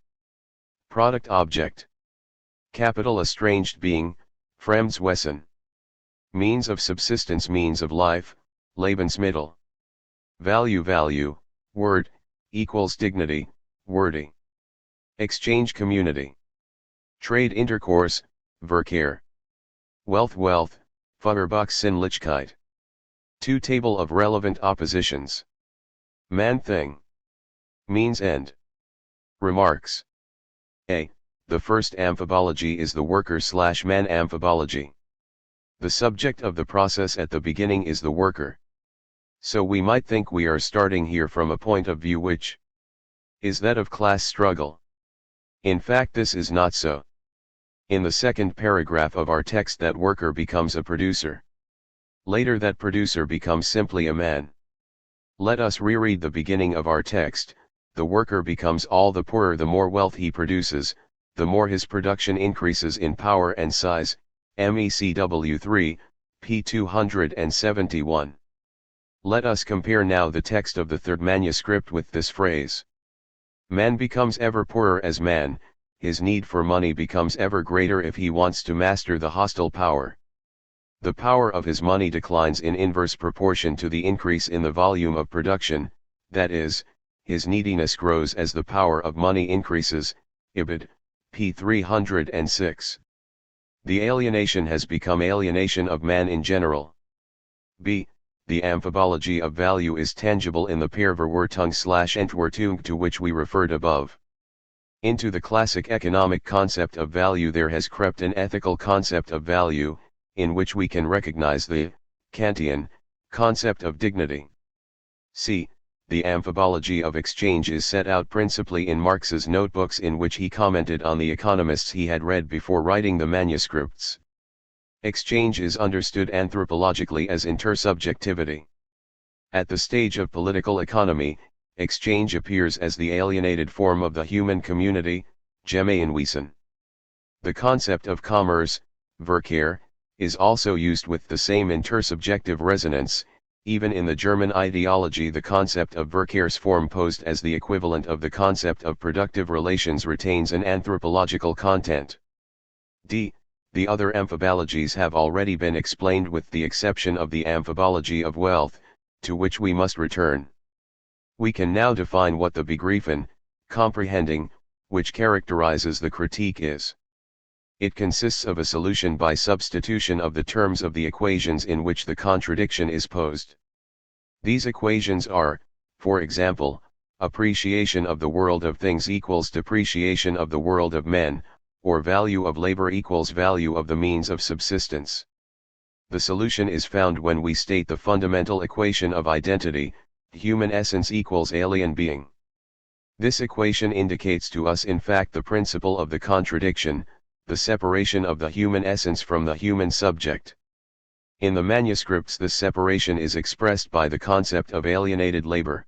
Product object. Capital estranged being, Fremdwesen. Means of subsistence, means of life, Lebensmittel. Value, word, equals dignity, wordy. Exchange community. Trade intercourse, Verkehr. Wealth, Verbruchssinnlichkeit. 2. Table of relevant oppositions. Man thing. Means end. Remarks. A. The first amphibology is the worker/man amphibology. The subject of the process at the beginning is the worker. So we might think we are starting here from a point of view which is that of class struggle. In fact, this is not so. In the second paragraph of our text, that worker becomes a producer. Later, that producer becomes simply a man. Let us reread the beginning of our text. The worker becomes all the poorer the more wealth he produces, the more his production increases in power and size. MECW 3, p. 271. Let us compare now the text of the third manuscript with this phrase. Man becomes ever poorer as man, his need for money becomes ever greater if he wants to master the hostile power. The power of his money declines in inverse proportion to the increase in the volume of production, that is, his neediness grows as the power of money increases. Ibid, p. 306. The alienation has become alienation of man in general. B. The amphibology of value is tangible in the Perverwertung/Entwertung to which we referred above. Into the classic economic concept of value there has crept an ethical concept of value, in which we can recognize the Kantian concept of dignity. C. The amphibology of exchange is set out principally in Marx's notebooks, in which he commented on the economists he had read before writing the manuscripts. Exchange is understood anthropologically as intersubjectivity. At the stage of political economy, exchange appears as the alienated form of the human community, Gemeinwesen. The concept of commerce, Verkehr, is also used with the same intersubjective resonance. Even in the German ideology, the concept of Verkehrsform, posed as the equivalent of the concept of productive relations, retains an anthropological content. D. The other amphibologies have already been explained with the exception of the amphibology of wealth, to which we must return. We can now define what the Begriffen, comprehending, which characterizes the critique is. It consists of a solution by substitution of the terms of the equations in which the contradiction is posed. These equations are, for example, appreciation of the world of things equals depreciation of the world of men, or value of labor equals value of the means of subsistence. The solution is found when we state the fundamental equation of identity, human essence equals alien being. This equation indicates to us in fact the principle of the contradiction, the separation of the human essence from the human subject. In the manuscripts this separation is expressed by the concept of alienated labor.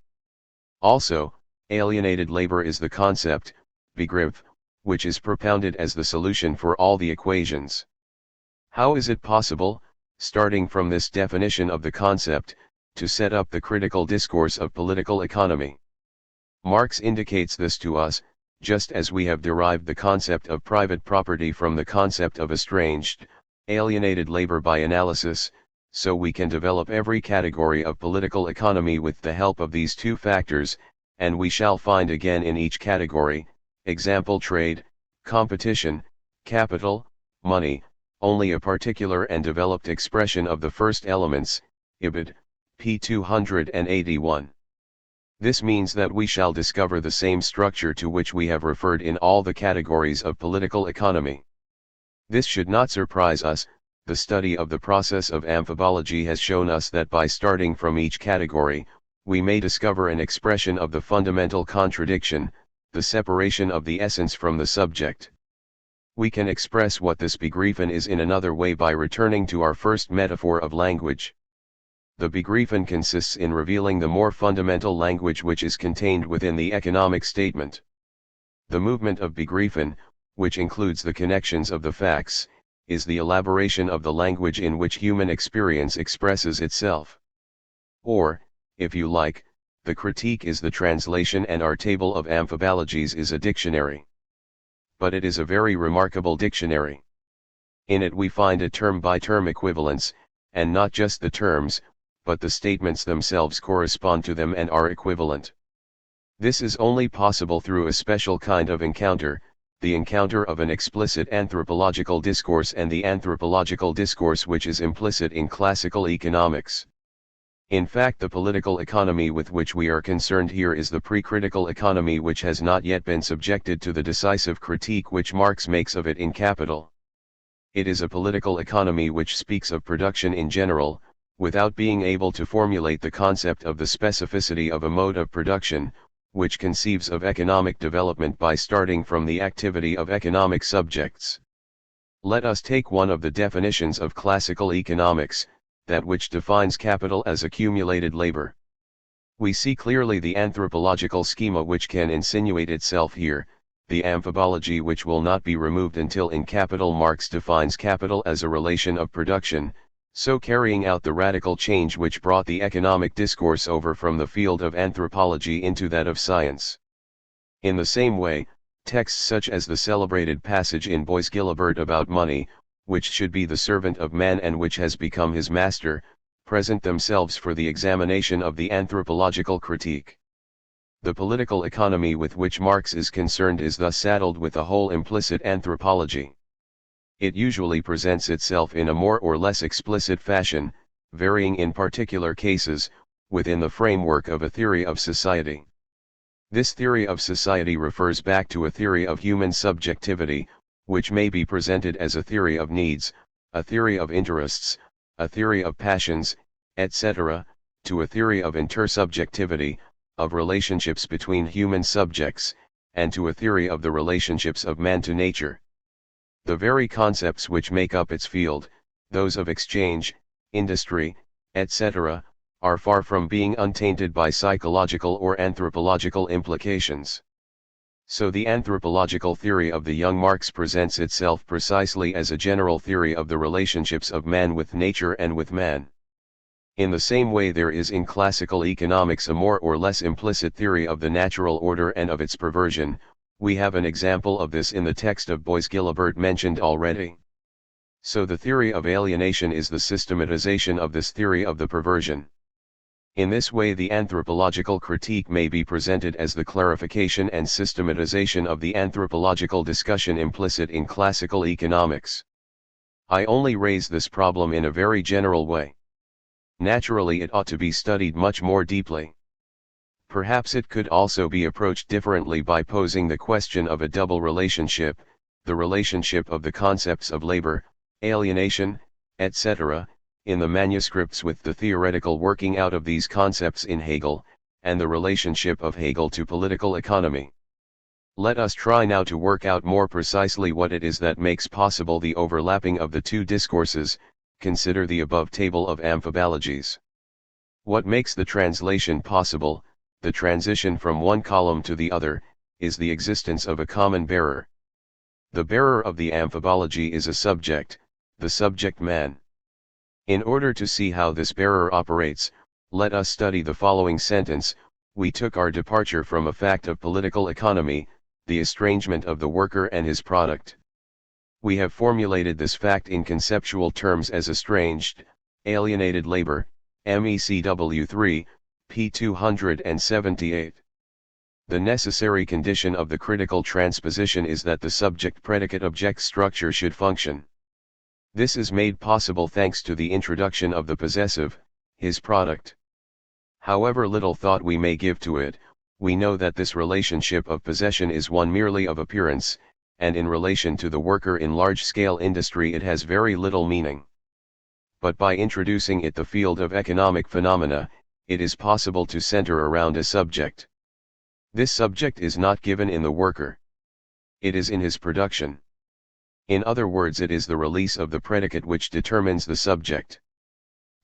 Also, alienated labor is the concept, Begriff, which is propounded as the solution for all the equations. How is it possible, starting from this definition of the concept, to set up the critical discourse of political economy? Marx indicates this to us, just as we have derived the concept of private property from the concept of estranged, alienated labor by analysis, so we can develop every category of political economy with the help of these two factors, and we shall find again in each category, example trade, competition, capital, money, only a particular and developed expression of the first elements, ibid. p. 281. This means that we shall discover the same structure to which we have referred in all the categories of political economy. This should not surprise us. The study of the process of amphibology has shown us that by starting from each category, we may discover an expression of the fundamental contradiction, the separation of the essence from the subject. We can express what this begriffen is in another way by returning to our first metaphor of language. The begriffen consists in revealing the more fundamental language which is contained within the economic statement. The movement of begriffen, which includes the connections of the facts, is the elaboration of the language in which human experience expresses itself. Or, if you like, the critique is the translation, and our table of amphibologies is a dictionary. But it is a very remarkable dictionary. In it we find a term-by-term equivalence, and not just the terms, but the statements themselves correspond to them and are equivalent. This is only possible through a special kind of encounter, the encounter of an explicit anthropological discourse and the anthropological discourse which is implicit in classical economics. In fact, the political economy with which we are concerned here is the pre-critical economy, which has not yet been subjected to the decisive critique which Marx makes of it in Capital. It is a political economy which speaks of production in general, without being able to formulate the concept of the specificity of a mode of production, which conceives of economic development by starting from the activity of economic subjects. Let us take one of the definitions of classical economics, that which defines capital as accumulated labor. We see clearly the anthropological schema which can insinuate itself here, the amphibology which will not be removed until in Capital Marx defines capital as a relation of production, so carrying out the radical change which brought the economic discourse over from the field of anthropology into that of science. In the same way, texts such as the celebrated passage in Bois-Guilbert about money, which should be the servant of man and which has become his master, present themselves for the examination of the anthropological critique. The political economy with which Marx is concerned is thus saddled with a whole implicit anthropology. It usually presents itself in a more or less explicit fashion, varying in particular cases, within the framework of a theory of society. This theory of society refers back to a theory of human subjectivity, which may be presented as a theory of needs, a theory of interests, a theory of passions, etc., to a theory of intersubjectivity, of relationships between human subjects, and to a theory of the relationships of man to nature. The very concepts which make up its field, those of exchange, industry, etc., are far from being untainted by psychological or anthropological implications. So the anthropological theory of the young Marx presents itself precisely as a general theory of the relationships of man with nature and with man. In the same way there is in classical economics a more or less implicit theory of the natural order and of its perversion. We have an example of this in the text of Bois-Guilbert mentioned already. So the theory of alienation is the systematization of this theory of the perversion. In this way the anthropological critique may be presented as the clarification and systematization of the anthropological discussion implicit in classical economics. I only raise this problem in a very general way. Naturally it ought to be studied much more deeply. Perhaps it could also be approached differently by posing the question of a double relationship, the relationship of the concepts of labor, alienation, etc., in the manuscripts with the theoretical working out of these concepts in Hegel, and the relationship of Hegel to political economy. Let us try now to work out more precisely what it is that makes possible the overlapping of the two discourses. Consider the above table of amphibologies. What makes the translation possible, the transition from one column to the other, is the existence of a common bearer. The bearer of the amphibology is a subject, the subject man. In order to see how this bearer operates, let us study the following sentence. We took our departure from a fact of political economy, the estrangement of the worker and his product. We have formulated this fact in conceptual terms as estranged, alienated labor, MECW 3, p. 278. The necessary condition of the critical transposition is that the subject-predicate-object structure should function. This is made possible thanks to the introduction of the possessive, his product. However little thought we may give to it, we know that this relationship of possession is one merely of appearance, and in relation to the worker in large-scale industry it has very little meaning. But by introducing it the field of economic phenomena, it is possible to center around a subject. This subject is not given in the worker. It is in his production. In other words, it is the release of the predicate which determines the subject.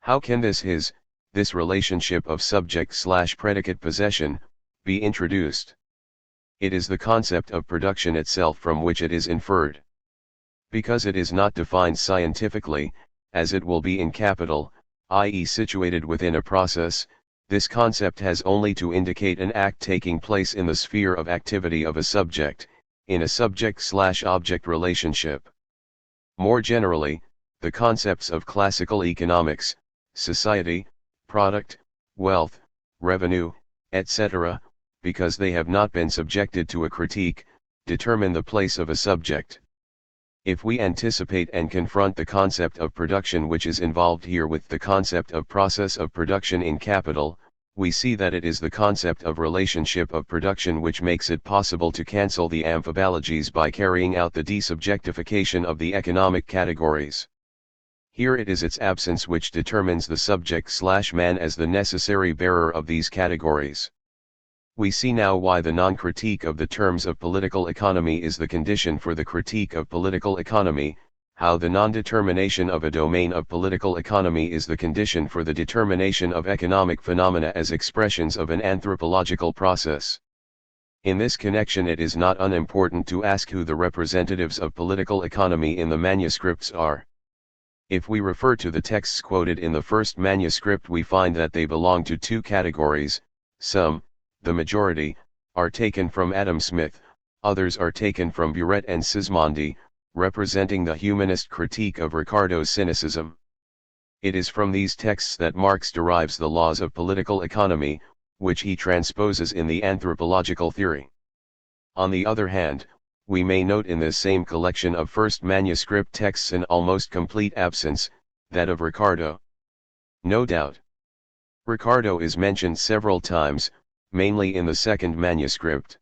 How can this relationship of subject/predicate possession, be introduced? It is the concept of production itself from which it is inferred. Because it is not defined scientifically, as it will be in capital, i.e. situated within a process, this concept has only to indicate an act taking place in the sphere of activity of a subject, in a subject/object relationship. More generally, the concepts of classical economics, society, product, wealth, revenue, etc., because they have not been subjected to a critique, determine the place of a subject. If we anticipate and confront the concept of production which is involved here with the concept of process of production in capital, we see that it is the concept of relationship of production which makes it possible to cancel the amphibologies by carrying out the desubjectification of the economic categories. Here it is its absence which determines the subject/man as the necessary bearer of these categories. We see now why the non-critique of the terms of political economy is the condition for the critique of political economy, how the non-determination of a domain of political economy is the condition for the determination of economic phenomena as expressions of an anthropological process. In this connection it is not unimportant to ask who the representatives of political economy in the manuscripts are. If we refer to the texts quoted in the first manuscript we find that they belong to two categories. Some, the majority, are taken from Adam Smith, others are taken from Buret and Sismondi, representing the humanist critique of Ricardo's cynicism. It is from these texts that Marx derives the laws of political economy, which he transposes in the anthropological theory. On the other hand, we may note in this same collection of first manuscript texts an almost complete absence, that of Ricardo. No doubt, Ricardo is mentioned several times, mainly in the second manuscript.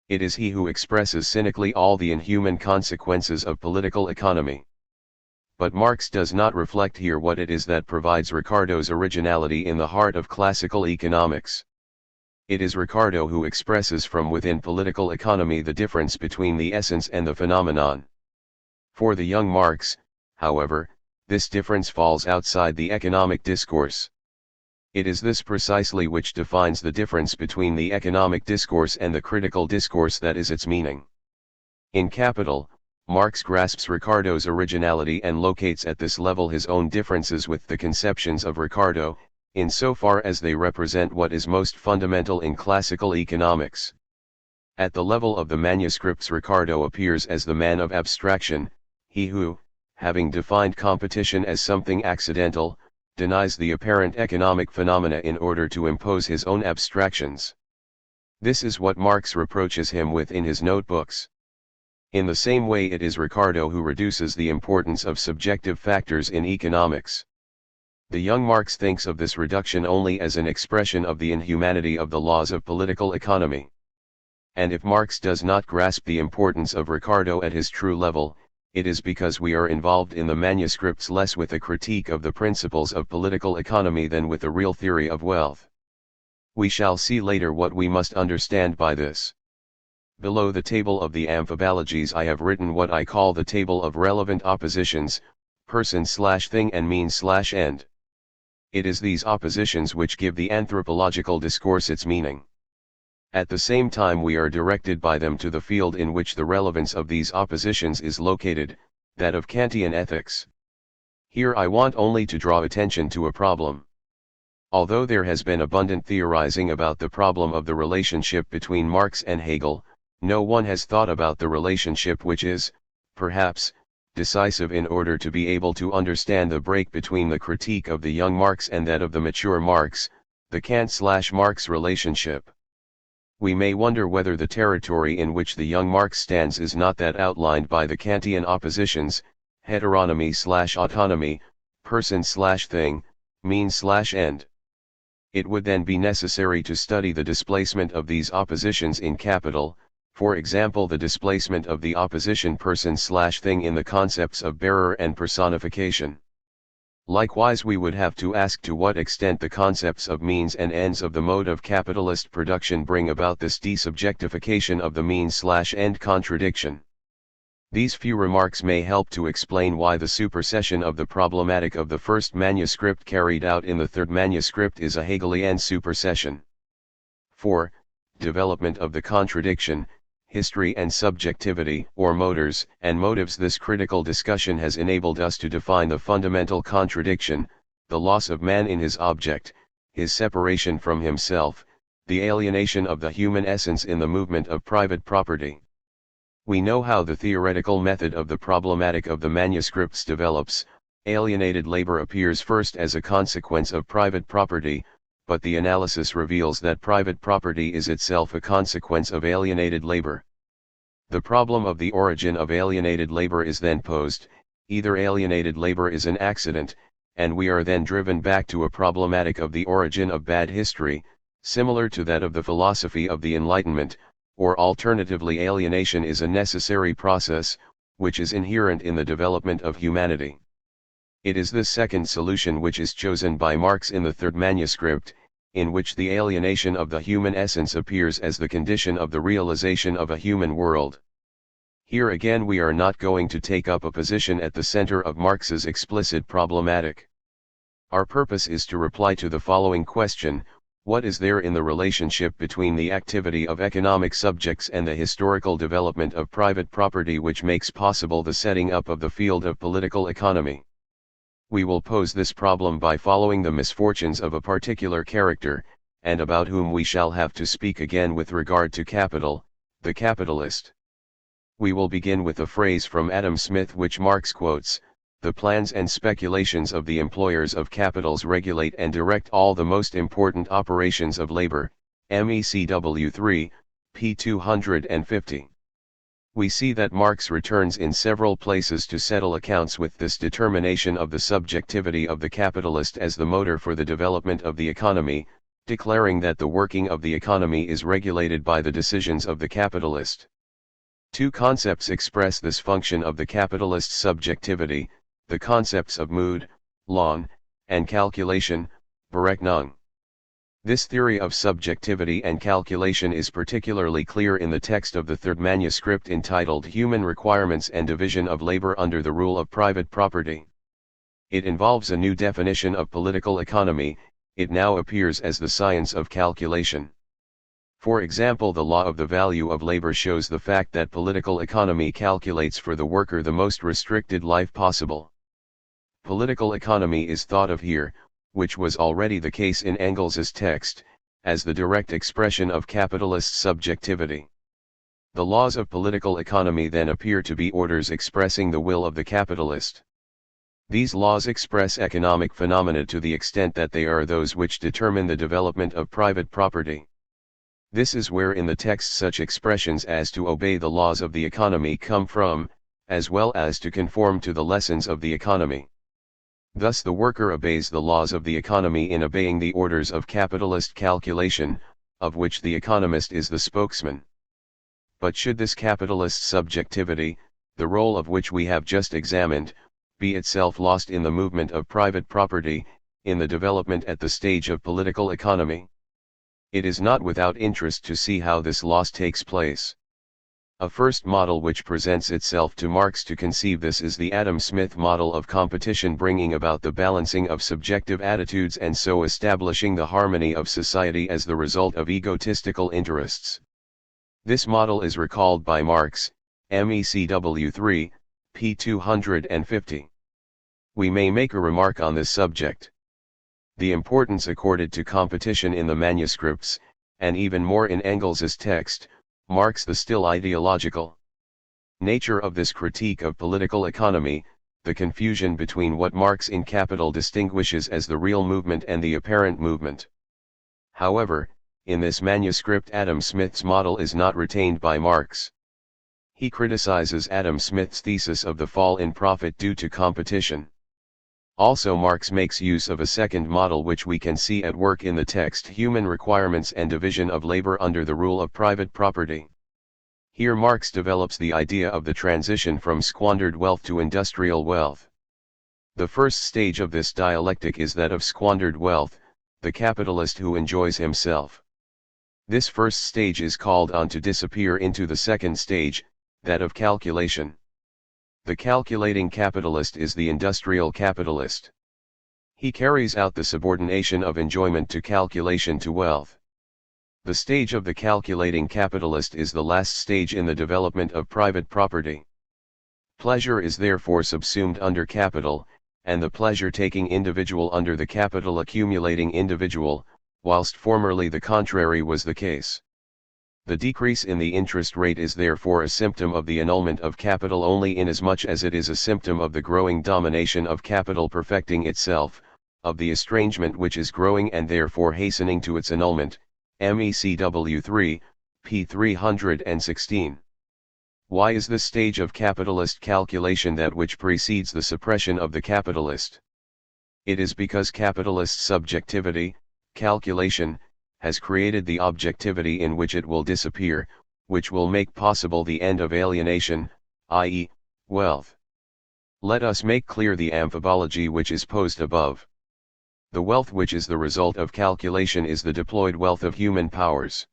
It is he who expresses cynically all the inhuman consequences of political economy. But Marx does not reflect here what it is that provides Ricardo's originality in the heart of classical economics. It is Ricardo who expresses from within political economy the difference between the essence and the phenomenon. For the young Marx, however, this difference falls outside the economic discourse. It is this precisely which defines the difference between the economic discourse and the critical discourse that is its meaning. In Capital, Marx grasps Ricardo's originality and locates at this level his own differences with the conceptions of Ricardo, insofar as they represent what is most fundamental in classical economics. At the level of the manuscripts Ricardo appears as the man of abstraction, he who, having defined competition as something accidental, denies the apparent economic phenomena in order to impose his own abstractions. This is what Marx reproaches him with in his notebooks. In the same way it is Ricardo who reduces the importance of subjective factors in economics. The young Marx thinks of this reduction only as an expression of the inhumanity of the laws of political economy. And if Marx does not grasp the importance of Ricardo at his true level, it is because we are involved in the manuscripts less with a critique of the principles of political economy than with a real theory of wealth. We shall see later what we must understand by this. Below the table of the amphibologies I have written what I call the table of relevant oppositions, person/thing and means/end. It is these oppositions which give the anthropological discourse its meaning. At the same time we are directed by them to the field in which the relevance of these oppositions is located, that of Kantian ethics. Here I want only to draw attention to a problem. Although there has been abundant theorizing about the problem of the relationship between Marx and Hegel, No one has thought about the relationship which is, perhaps, decisive in order to be able to understand the break between the critique of the young Marx and that of the mature Marx, the Kant/Marx relationship. We may wonder whether the territory in which the young Marx stands is not that outlined by the Kantian oppositions, heteronomy/autonomy, person/thing, means/end. It would then be necessary to study the displacement of these oppositions in Capital, for example the displacement of the opposition person/thing in the concepts of bearer and personification. Likewise we would have to ask to what extent the concepts of means and ends of the mode of capitalist production bring about this desubjectification of the means/end contradiction. These few remarks may help to explain why the supersession of the problematic of the first manuscript carried out in the third manuscript is a Hegelian supersession. 4. Development of the contradiction, history and subjectivity, or motors and motives. This critical discussion has enabled us to define the fundamental contradiction, the loss of man in his object, his separation from himself, the alienation of the human essence in the movement of private property. We know how the theoretical method of the problematic of the manuscripts develops. Alienated labor appears first as a consequence of private property, but the analysis reveals that private property is itself a consequence of alienated labor. The problem of the origin of alienated labor is then posed. Either alienated labor is an accident, and we are then driven back to a problematic of the origin of bad history, similar to that of the philosophy of the Enlightenment, or alternatively alienation is a necessary process, which is inherent in the development of humanity. It is this second solution which is chosen by Marx in the third manuscript, in which the alienation of the human essence appears as the condition of the realization of a human world. Here again we are not going to take up a position at the center of Marx's explicit problematic. Our purpose is to reply to the following question: what is there in the relationship between the activity of economic subjects and the historical development of private property which makes possible the setting up of the field of political economy? We will pose this problem by following the misfortunes of a particular character, and about whom we shall have to speak again with regard to capital, the capitalist. We will begin with a phrase from Adam Smith which Marx quotes: "The plans and speculations of the employers of capitals regulate and direct all the most important operations of labor." MECW 3, p. 250. We see that Marx returns in several places to settle accounts with this determination of the subjectivity of the capitalist as the motor for the development of the economy, declaring that the working of the economy is regulated by the decisions of the capitalist. Two concepts express this function of the capitalist's subjectivity: the concepts of mood, Lohn, and calculation, Berechnung. This theory of subjectivity and calculation is particularly clear in the text of the third manuscript entitled Human Requirements and Division of Labor under the Rule of Private Property. It involves a new definition of political economy. It now appears as the science of calculation. For example, the law of the value of labor shows the fact that political economy calculates for the worker the most restricted life possible. Political economy is thought of here, which was already the case in Engels's text, as the direct expression of capitalist subjectivity. The laws of political economy then appear to be orders expressing the will of the capitalist. These laws express economic phenomena to the extent that they are those which determine the development of private property. This is where in the text such expressions as to obey the laws of the economy come from, as well as to conform to the lessons of the economy. Thus the worker obeys the laws of the economy in obeying the orders of capitalist calculation, of which the economist is the spokesman. But should this capitalist subjectivity, the role of which we have just examined, be itself lost in the movement of private property, in the development at the stage of political economy? It is not without interest to see how this loss takes place. A first model which presents itself to Marx to conceive this is the Adam Smith model of competition, bringing about the balancing of subjective attitudes and so establishing the harmony of society as the result of egotistical interests. This model is recalled by Marx, MECW 3, p. 250. We may make a remark on this subject. The importance accorded to competition in the manuscripts, and even more in Engels's text, marks the still ideological nature of this critique of political economy, the confusion between what Marx in Capital distinguishes as the real movement and the apparent movement. However, in this manuscript Adam Smith's model is not retained by Marx. He criticizes Adam Smith's thesis of the fall in profit due to competition. Also Marx makes use of a second model which we can see at work in the text Human Requirements and Division of Labor under the Rule of Private Property. Here Marx develops the idea of the transition from squandered wealth to industrial wealth. The first stage of this dialectic is that of squandered wealth, the capitalist who enjoys himself. This first stage is called on to disappear into the second stage, that of calculation. The calculating capitalist is the industrial capitalist. He carries out the subordination of enjoyment to calculation to wealth. The stage of the calculating capitalist is the last stage in the development of private property. Pleasure is therefore subsumed under capital, and the pleasure-taking individual under the capital-accumulating individual, whilst formerly the contrary was the case. The decrease in the interest rate is therefore a symptom of the annulment of capital only inasmuch as it is a symptom of the growing domination of capital perfecting itself, of the estrangement which is growing and therefore hastening to its annulment. MECW 3, p. 316. Why is this stage of capitalist calculation that which precedes the suppression of the capitalist? It is because capitalist subjectivity, calculation, has created the objectivity in which it will disappear, which will make possible the end of alienation, i.e., wealth. Let us make clear the amphibology which is posed above. The wealth which is the result of calculation is the deployed wealth of human powers.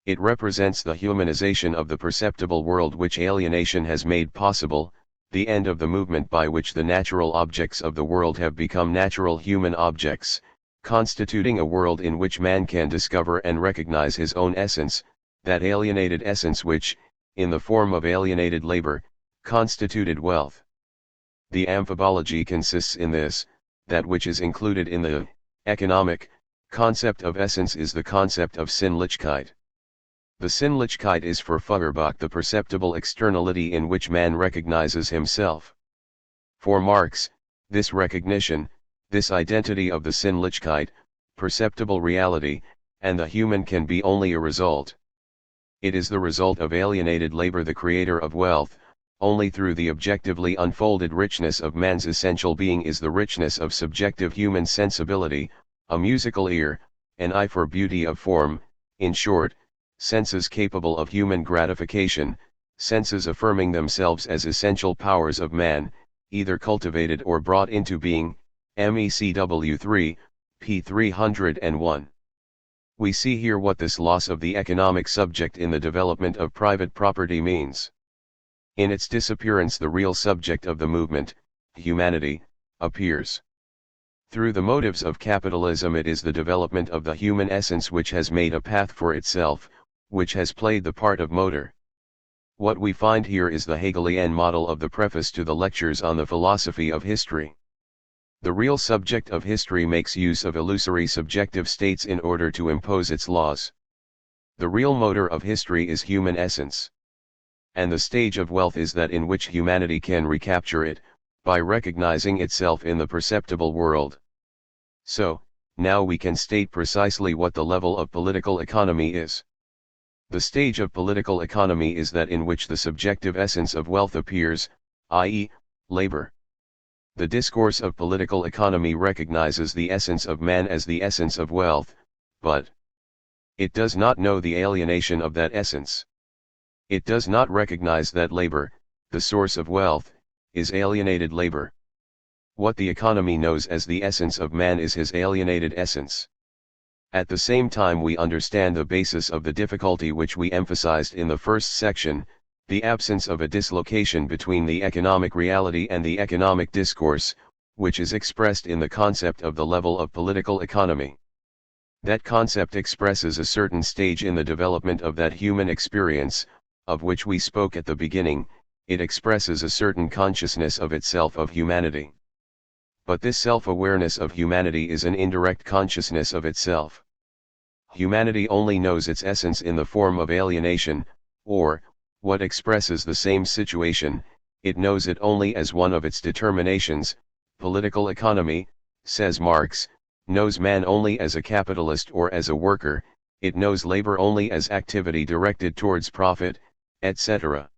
It represents the humanization of the perceptible world which alienation has made possible, the end of the movement by which the natural objects of the world have become natural human objects, constituting a world in which man can discover and recognize his own essence, that alienated essence which, in the form of alienated labor, constituted wealth. The amphibology consists in this: that which is included in the economic concept of essence is the concept of Sinnlichkeit. The Sinnlichkeit is for Feuerbach the perceptible externality in which man recognizes himself. For Marx, this recognition, this identity of the Sinnlichkeit, perceptible reality, and the human can be only a result. It is the result of alienated labor, the creator of wealth. Only through the objectively unfolded richness of man's essential being is the richness of subjective human sensibility, a musical ear, an eye for beauty of form, in short, senses capable of human gratification, senses affirming themselves as essential powers of man, either cultivated or brought into being. MECW 3, p. 301. We see here what this loss of the economic subject in the development of private property means. In its disappearance the real subject of the movement, humanity, appears. Through the motives of capitalism it is the development of the human essence which has made a path for itself, which has played the part of motor. What we find here is the Hegelian model of the preface to the lectures on the philosophy of history. The real subject of history makes use of illusory subjective states in order to impose its laws. The real motor of history is human essence. And the stage of wealth is that in which humanity can recapture it, by recognizing itself in the perceptible world. So, now we can state precisely what the level of political economy is. The stage of political economy is that in which the subjective essence of wealth appears, i.e., labor. The discourse of political economy recognizes the essence of man as the essence of wealth, but it does not know the alienation of that essence. It does not recognize that labor, the source of wealth, is alienated labor. What the economy knows as the essence of man is his alienated essence. At the same time we understand the basis of the difficulty which we emphasized in the first section, the absence of a dislocation between the economic reality and the economic discourse, which is expressed in the concept of the level of political economy. That concept expresses a certain stage in the development of that human experience, of which we spoke at the beginning. It expresses a certain consciousness of itself, of humanity. But this self-awareness of humanity is an indirect consciousness of itself. humanity only knows its essence in the form of alienation, or, what expresses the same situation, it knows it only as one of its determinations. Political economy, says Marx, knows man only as a capitalist or as a worker, it knows labor only as activity directed towards profit, etc.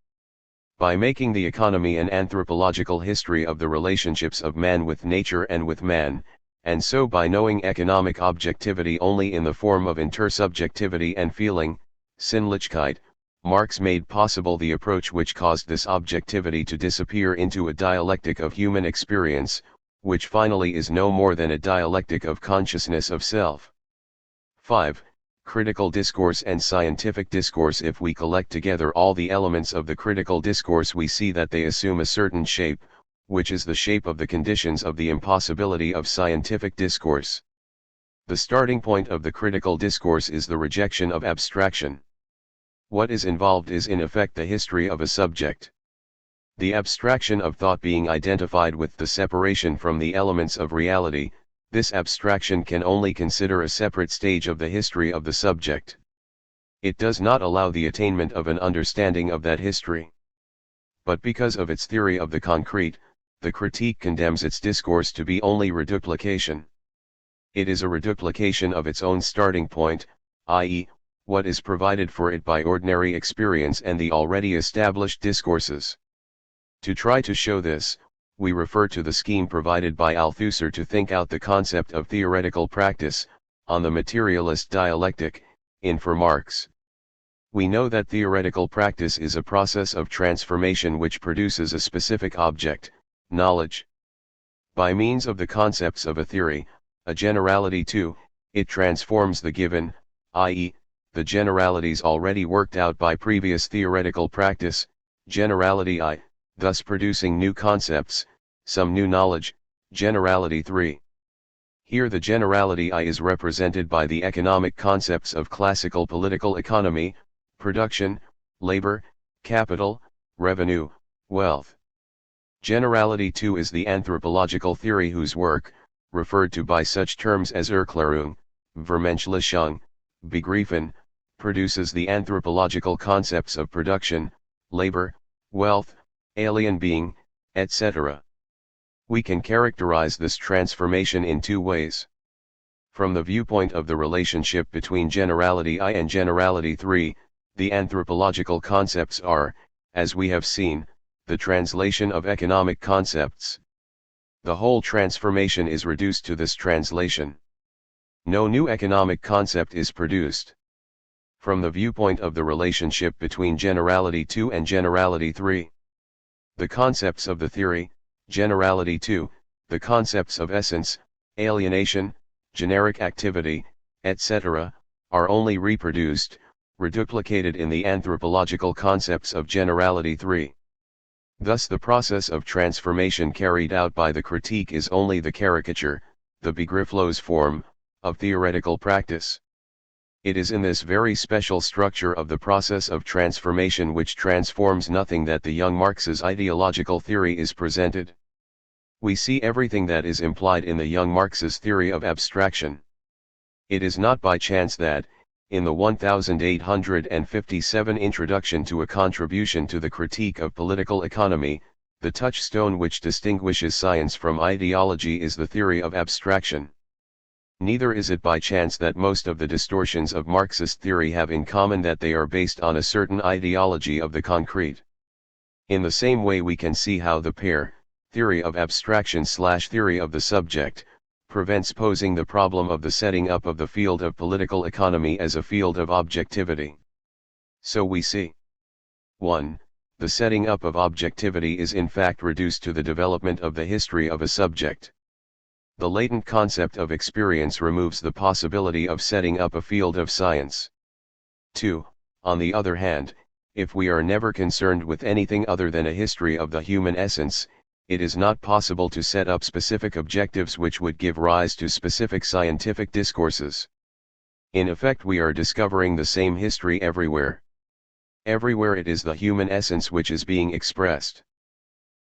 By making the economy an anthropological history of the relationships of man with nature and with man, and so by knowing economic objectivity only in the form of intersubjectivity and feeling, Sinnlichkeit, Marx made possible the approach which caused this objectivity to disappear into a dialectic of human experience, which finally is no more than a dialectic of consciousness of self. 5. Critical discourse and scientific discourse. If we collect together all the elements of the critical discourse, we see that they assume a certain shape, which is the shape of the conditions of the impossibility of scientific discourse. The starting point of the critical discourse is the rejection of abstraction. What is involved is in effect the history of a subject. The abstraction of thought being identified with the separation from the elements of reality, this abstraction can only consider a separate stage of the history of the subject. It does not allow the attainment of an understanding of that history. But because of its theory of the concrete, the critique condemns its discourse to be only reduplication. It is a reduplication of its own starting point, i.e., what is provided for it by ordinary experience and the already established discourses. To try to show this, we refer to the scheme provided by Althusser to think out the concept of theoretical practice, on the materialist dialectic, in for Marx. We know that theoretical practice is a process of transformation which produces a specific object, knowledge. By means of the concepts of a theory, a generality too, it transforms the given, i.e., the generalities already worked out by previous theoretical practice, generality I, thus producing new concepts, some new knowledge, generality 3. Here the generality I is represented by the economic concepts of classical political economy, production, labor, capital, revenue, wealth. Generality 2 is the anthropological theory whose work, referred to by such terms as Erklärung, Vermenschlichung, Begriffen, produces the anthropological concepts of production, labor, wealth, alien being, etc. We can characterize this transformation in two ways. From the viewpoint of the relationship between generality I and generality 3, the anthropological concepts are, as we have seen, the translation of economic concepts. The whole transformation is reduced to this translation. No new economic concept is produced. From the viewpoint of the relationship between generality 2 and generality 3, the concepts of the theory, generality 2, the concepts of essence, alienation, generic activity, etc., are only reproduced, reduplicated in the anthropological concepts of generality 3. Thus the process of transformation carried out by the critique is only the caricature, the begrifflos form, of theoretical practice. It is in this very special structure of the process of transformation which transforms nothing that the young Marx's ideological theory is presented. We see everything that is implied in the young Marx's theory of abstraction. It is not by chance that, in the 1857 Introduction to a Contribution to the Critique of Political Economy, the touchstone which distinguishes science from ideology is the theory of abstraction. Neither is it by chance that most of the distortions of Marxist theory have in common that they are based on a certain ideology of the concrete. In the same way we can see how the pair, theory of abstraction / theory of the subject, prevents posing the problem of the setting up of the field of political economy as a field of objectivity. So we see 1. The setting up of objectivity is in fact reduced to the development of the history of a subject. The latent concept of experience removes the possibility of setting up a field of science. 2. On the other hand, if we are never concerned with anything other than a history of the human essence, it is not possible to set up specific objectives which would give rise to specific scientific discourses. In effect, we are discovering the same history everywhere. Everywhere it is the human essence which is being expressed.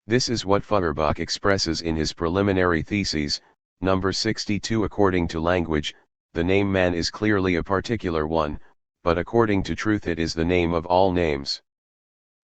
This is what Feuerbach expresses in his preliminary theses, number 62. According to language, the name man is clearly a particular one, but according to truth it is the name of all names.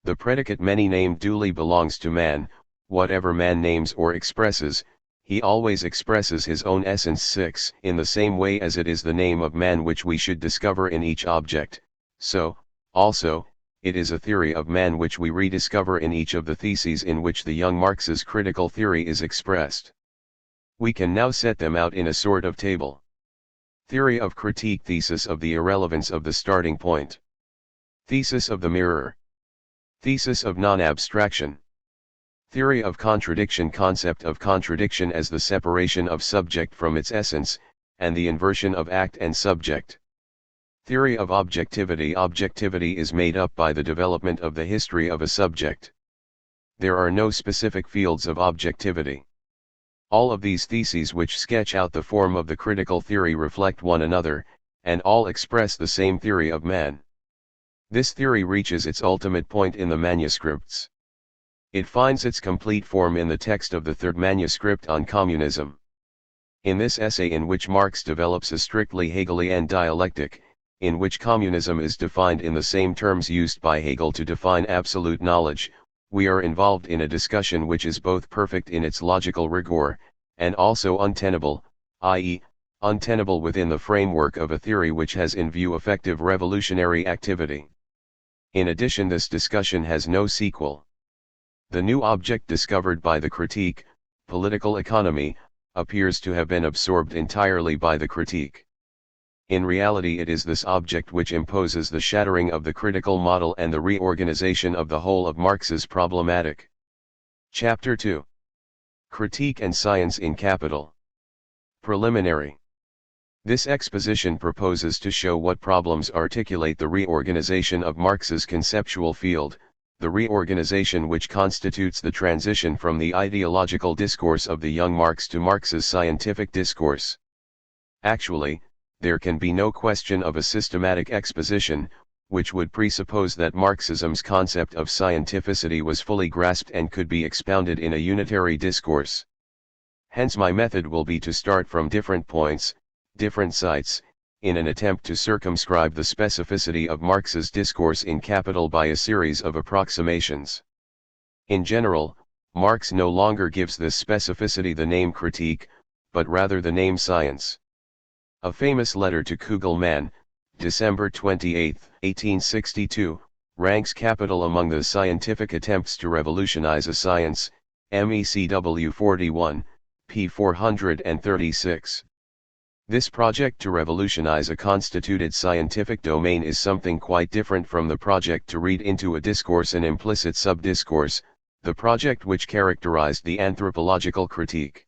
The predicate many-named duly belongs to man. Whatever man names or expresses, he always expresses his own essence. 6. In the same way as it is the name of man which we should discover in each object, so, also, it is a theory of man which we rediscover in each of the theses in which the young Marx's critical theory is expressed. We can now set them out in a sort of table. Theory of critique. Thesis of the irrelevance of the starting point. Thesis of the mirror. Thesis of non-abstraction. Theory of contradiction. Concept of contradiction as the separation of subject from its essence, and the inversion of act and subject. Theory of objectivity. Objectivity is made up by the development of the history of a subject. There are no specific fields of objectivity. All of these theses which sketch out the form of the critical theory reflect one another, and all express the same theory of man. This theory reaches its ultimate point in the manuscripts. It finds its complete form in the text of the third manuscript on communism. In this essay, in which Marx develops a strictly Hegelian dialectic, in which communism is defined in the same terms used by Hegel to define absolute knowledge, we are involved in a discussion which is both perfect in its logical rigor, and also untenable, i.e., untenable within the framework of a theory which has in view effective revolutionary activity. In addition, this discussion has no sequel. The new object discovered by the critique, political economy, appears to have been absorbed entirely by the critique. In reality, it is this object which imposes the shattering of the critical model and the reorganization of the whole of Marx's problematic. Chapter 2. Critique and Science in Capital. Preliminary. This exposition proposes to show what problems articulate the reorganization of Marx's conceptual field, the reorganization which constitutes the transition from the ideological discourse of the young Marx to Marx's scientific discourse. Actually, there can be no question of a systematic exposition, which would presuppose that Marxism's concept of scientificity was fully grasped and could be expounded in a unitary discourse. Hence my method will be to start from different points, different sites, in an attempt to circumscribe the specificity of Marx's discourse in Capital by a series of approximations. In general, Marx no longer gives this specificity the name critique, but rather the name science. A famous letter to Kugelmann, December 28, 1862, ranks Capital among the scientific attempts to revolutionize a science, MECW 41, p. 436. This project to revolutionize a constituted scientific domain is something quite different from the project to read into a discourse an implicit sub-discourse, the project which characterized the anthropological critique.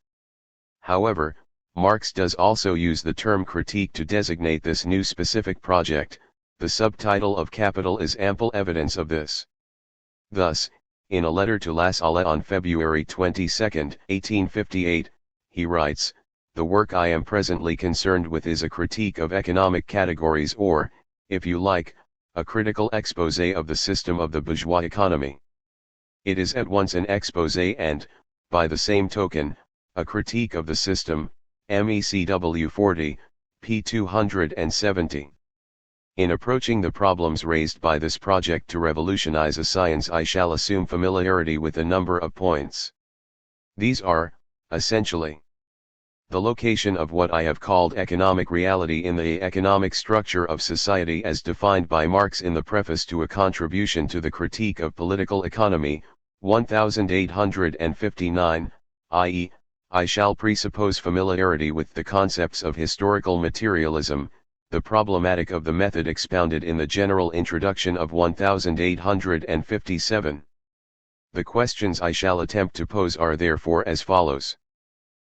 However, Marx does also use the term critique to designate this new specific project. The subtitle of Capital is ample evidence of this. Thus, in a letter to La Salle on February 22, 1858, he writes, "The work I am presently concerned with is a critique of economic categories, or, if you like, a critical exposé of the system of the bourgeois economy. It is at once an exposé and, by the same token, a critique of the system, MECW 40, p. 270. In approaching the problems raised by this project to revolutionize a science, I shall assume familiarity with a number of points. These are, essentially, the location of what I have called economic reality in the economic structure of society as defined by Marx in the preface to a contribution to the critique of political economy, 1859, i.e., I shall presuppose familiarity with the concepts of historical materialism, the problematic of the method expounded in the general introduction of 1857. The questions I shall attempt to pose are therefore as follows.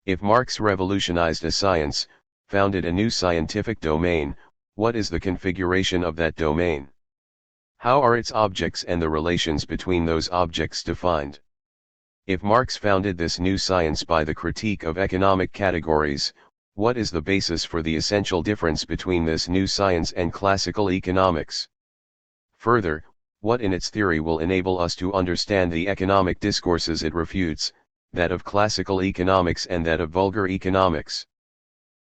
If Marx revolutionized a science, founded a new scientific domain, what is the configuration of that domain? How are its objects and the relations between those objects defined? If Marx founded this new science by the critique of economic categories, what is the basis for the essential difference between this new science and classical economics? Further, what in its theory will enable us to understand the economic discourses it refutes, that of classical economics and that of vulgar economics?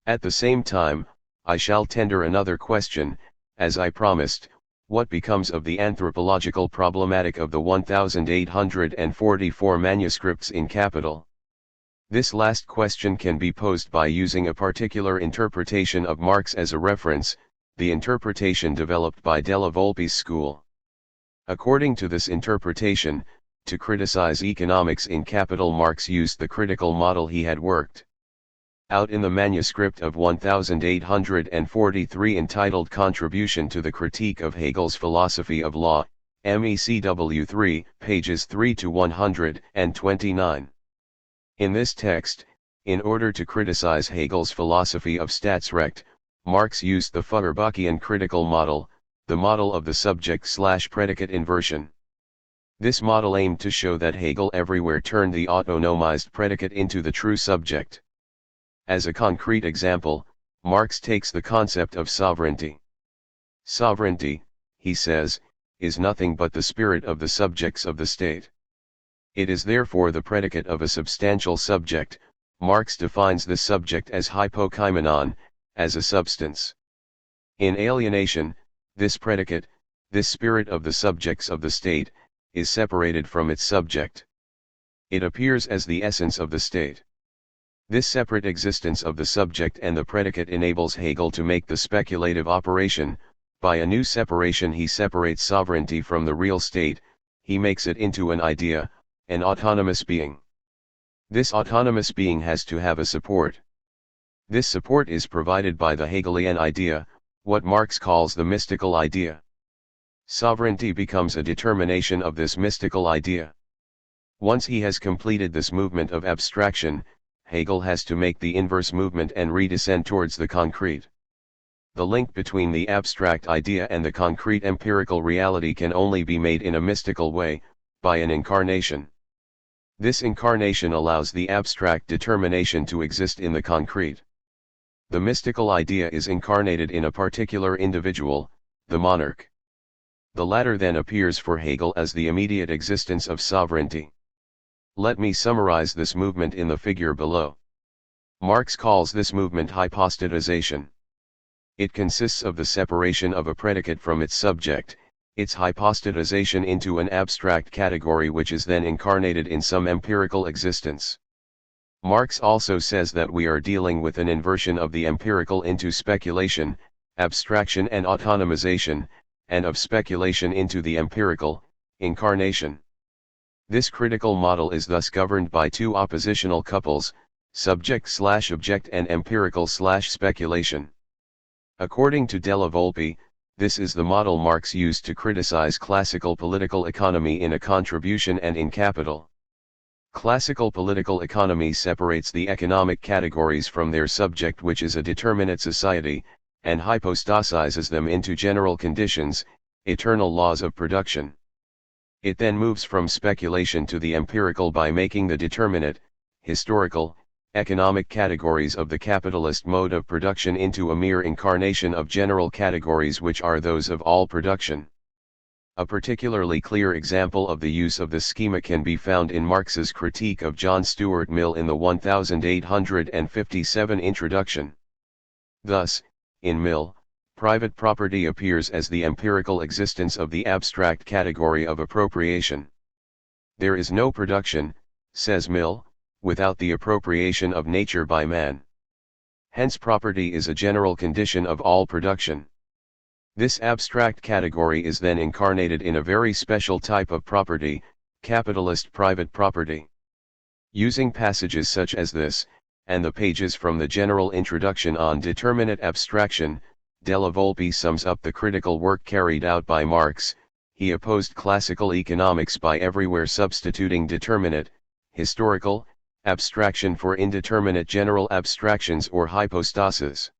At the same time, I shall tender another question, as I promised: what becomes of the anthropological problematic of the 1844 manuscripts in Capital? This last question can be posed by using a particular interpretation of Marx as a reference, the interpretation developed by Della Volpe's school. According to this interpretation, to criticize economics in Capital, Marx used the critical model he had worked out in the manuscript of 1843 entitled Contribution to the Critique of Hegel's Philosophy of Law, MECW 3, pages 3 to 129. In this text, in order to criticize Hegel's philosophy of Staatsrecht, Marx used the Feuerbachian critical model, the model of the subject-predicate inversion. This model aimed to show that Hegel everywhere turned the autonomized predicate into the true subject. As a concrete example, Marx takes the concept of sovereignty. Sovereignty, he says, is nothing but the spirit of the subjects of the state. It is therefore the predicate of a substantial subject. Marx defines this subject as hypokaimenon, as a substance. In alienation, this predicate, this spirit of the subjects of the state, is separated from its subject. It appears as the essence of the state. This separate existence of the subject and the predicate enables Hegel to make the speculative operation. By a new separation he separates sovereignty from the real state, he makes it into an idea, an autonomous being. This autonomous being has to have a support. This support is provided by the Hegelian idea, what Marx calls the mystical idea. Sovereignty becomes a determination of this mystical idea. Once he has completed this movement of abstraction, Hegel has to make the inverse movement and redescend towards the concrete. The link between the abstract idea and the concrete empirical reality can only be made in a mystical way, by an incarnation. This incarnation allows the abstract determination to exist in the concrete. The mystical idea is incarnated in a particular individual, the monarch. The latter then appears for Hegel as the immediate existence of sovereignty. Let me summarize this movement in the figure below. Marx calls this movement hypostatization. It consists of the separation of a predicate from its subject, its hypostatization into an abstract category which is then incarnated in some empirical existence. Marx also says that we are dealing with an inversion of the empirical into speculation, abstraction and autonomization, and of speculation into the empirical, incarnation. This critical model is thus governed by two oppositional couples, subject/object and empirical/speculation. According to Della Volpe, this is the model Marx used to criticize classical political economy in A Contribution and in Capital. Classical political economy separates the economic categories from their subject, which is a determinate society, and hypostasizes them into general conditions, eternal laws of production. It then moves from speculation to the empirical by making the determinate, historical, economic categories of the capitalist mode of production into a mere incarnation of general categories which are those of all production. A particularly clear example of the use of this schema can be found in Marx's critique of John Stuart Mill in the 1857 introduction. Thus, in Mill, private property appears as the empirical existence of the abstract category of appropriation. There is no production, says Mill, without the appropriation of nature by man. Hence property is a general condition of all production. This abstract category is then incarnated in a very special type of property, capitalist private property. Using passages such as this, and the pages from the general introduction on determinate abstraction, Della Volpe sums up the critical work carried out by Marx. He opposed classical economics by everywhere substituting determinate, historical, abstraction for indeterminate general abstractions or hypostases.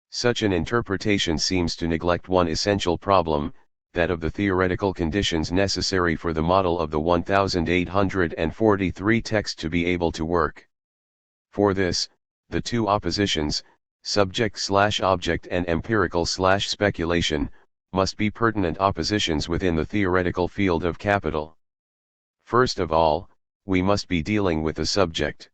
Such an interpretation seems to neglect one essential problem, that of the theoretical conditions necessary for the model of the 1843 text to be able to work. For this, the two oppositions, subject/object and empirical/speculation, must be pertinent oppositions within the theoretical field of capital. First of all, we must be dealing with the subject.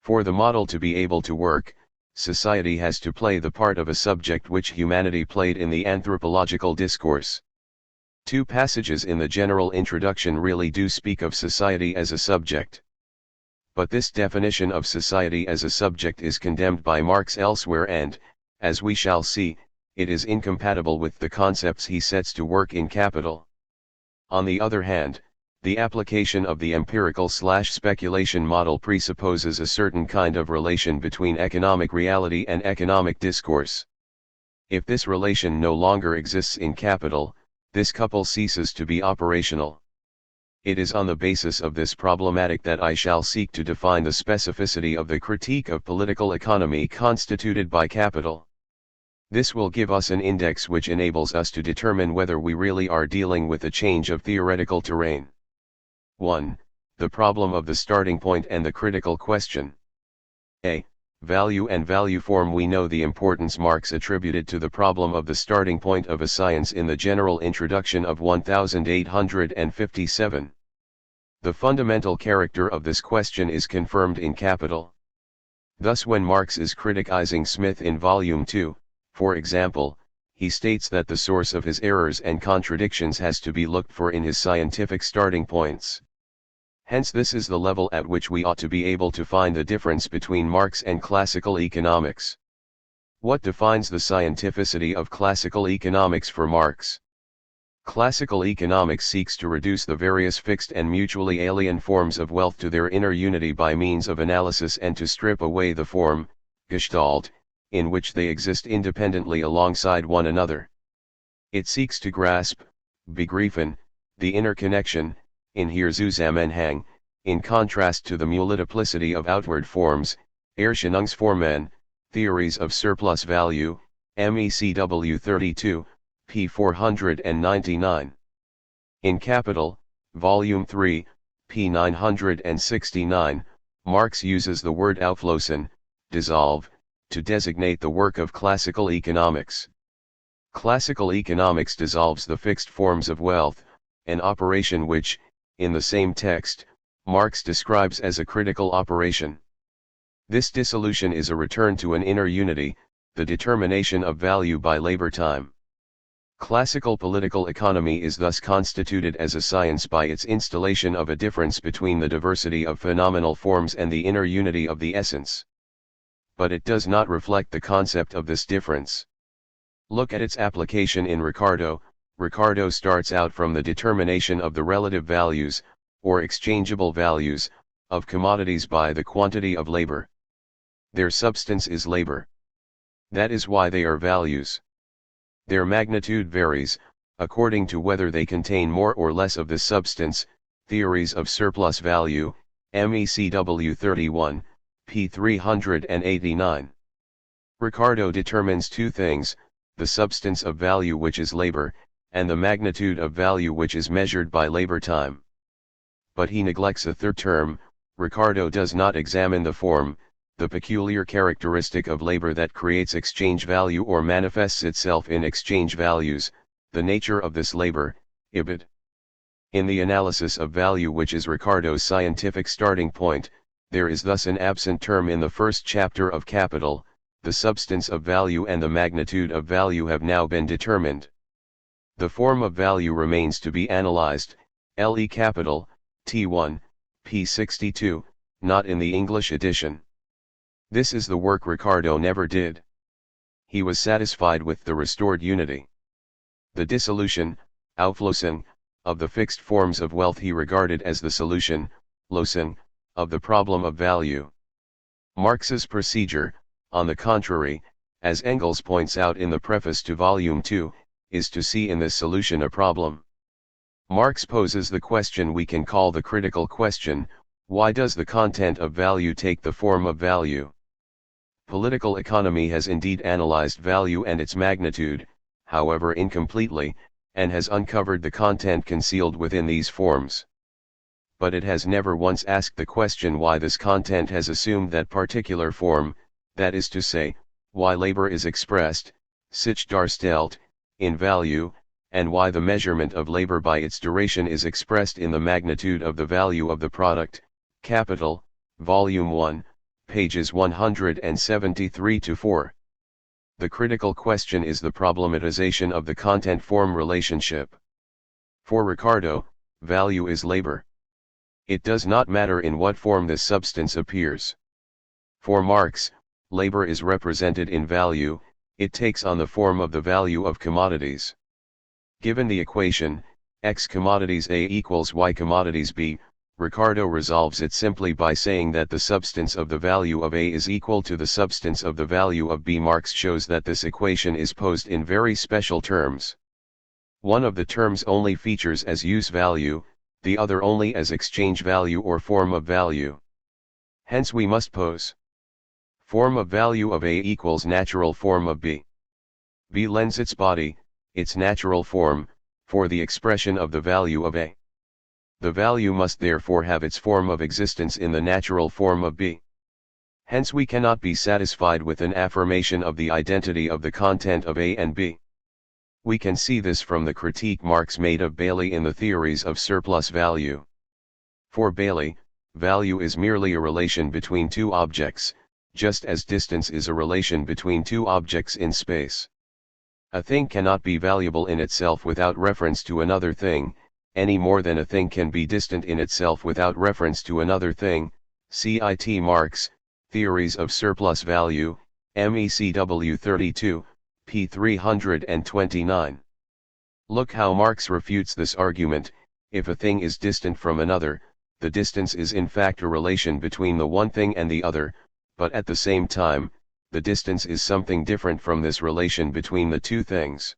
For the model to be able to work, society has to play the part of a subject which humanity played in the anthropological discourse. Two passages in the general introduction really do speak of society as a subject. But this definition of society as a subject is condemned by Marx elsewhere and, as we shall see, it is incompatible with the concepts he sets to work in Capital. On the other hand, the application of the empirical/speculation model presupposes a certain kind of relation between economic reality and economic discourse. If this relation no longer exists in Capital, this couple ceases to be operational. It is on the basis of this problematic that I shall seek to define the specificity of the critique of political economy constituted by Capital. This will give us an index which enables us to determine whether we really are dealing with a change of theoretical terrain. 1. The problem of the starting point and the critical question. A. Value and value form. We know the importance Marx attributed to the problem of the starting point of a science in the general introduction of 1857. The fundamental character of this question is confirmed in Capital. Thus when Marx is criticizing Smith in Volume 2, for example, he states that the source of his errors and contradictions has to be looked for in his scientific starting points. Hence this is the level at which we ought to be able to find the difference between Marx and classical economics. What defines the scientificity of classical economics for Marx? Classical economics seeks to reduce the various fixed and mutually alien forms of wealth to their inner unity by means of analysis and to strip away the form, Gestalt, in which they exist independently alongside one another. It seeks to grasp, begreifen, the inner connection, in hier Zusammenhang, in contrast to the multiplicity of outward forms, Erscheinungsformen, theories of surplus value, MECW 32, p. 499. In Capital, Volume 3, p. 969, Marx uses the word Auflösen, dissolve, to designate the work of classical economics. Classical economics dissolves the fixed forms of wealth, an operation which, in the same text, Marx describes as a critical operation. This dissolution is a return to an inner unity, the determination of value by labor time. Classical political economy is thus constituted as a science by its installation of a difference between the diversity of phenomenal forms and the inner unity of the essence. But it does not reflect the concept of this difference. Look at its application in Ricardo. Ricardo starts out from the determination of the relative values, or exchangeable values, of commodities by the quantity of labor. Their substance is labor. That is why they are values. Their magnitude varies, according to whether they contain more or less of this substance, theories of surplus value, MECW 31, p. 389. Ricardo determines two things, the substance of value which is labor, and the magnitude of value which is measured by labor time. But he neglects a third term. Ricardo does not examine the form, the peculiar characteristic of labor that creates exchange value or manifests itself in exchange values, the nature of this labor, ibid. In the analysis of value, which is Ricardo's scientific starting point, there is thus an absent term in the first chapter of Capital. The substance of value and the magnitude of value have now been determined. The form of value remains to be analyzed, LE Capital, T1, p. 62, not in the English edition. This is the work Ricardo never did. He was satisfied with the restored unity. The dissolution, Auflösung, of the fixed forms of wealth he regarded as the solution, Lösung, of the problem of value. Marx's procedure, on the contrary, as Engels points out in the preface to Volume 2, is to see in this solution a problem. Marx poses the question we can call the critical question: why does the content of value take the form of value? Political economy has indeed analyzed value and its magnitude, however incompletely, and has uncovered the content concealed within these forms. But it has never once asked the question why this content has assumed that particular form, that is to say, why labor is expressed, sich darstellt, in value, and why the measurement of labor by its duration is expressed in the magnitude of the value of the product. Capital, Volume 1, pages 173-4. The critical question is the problematization of the content-form relationship. For Ricardo, value is labor. It does not matter in what form this substance appears. For Marx, labor is represented in value, it takes on the form of the value of commodities. Given the equation, X commodities A equals Y commodities B, Ricardo resolves it simply by saying that the substance of the value of A is equal to the substance of the value of B. Marx shows that this equation is posed in very special terms. One of the terms only features as use value, the other only as exchange value or form of value. Hence we must pose form of value of A equals natural form of B. B lends its body, its natural form, for the expression of the value of A. The value must therefore have its form of existence in the natural form of B. Hence we cannot be satisfied with an affirmation of the identity of the content of A and B. We can see this from the critique Marx made of Bailey in the theories of surplus value. For Bailey, value is merely a relation between two objects, just as distance is a relation between two objects in space. A thing cannot be valuable in itself without reference to another thing, any more than a thing can be distant in itself without reference to another thing. Cit Marx, Theories of Surplus Value, MECW 32, p. 329. Look how Marx refutes this argument. If a thing is distant from another, the distance is in fact a relation between the one thing and the other, but at the same time, the distance is something different from this relation between the two things.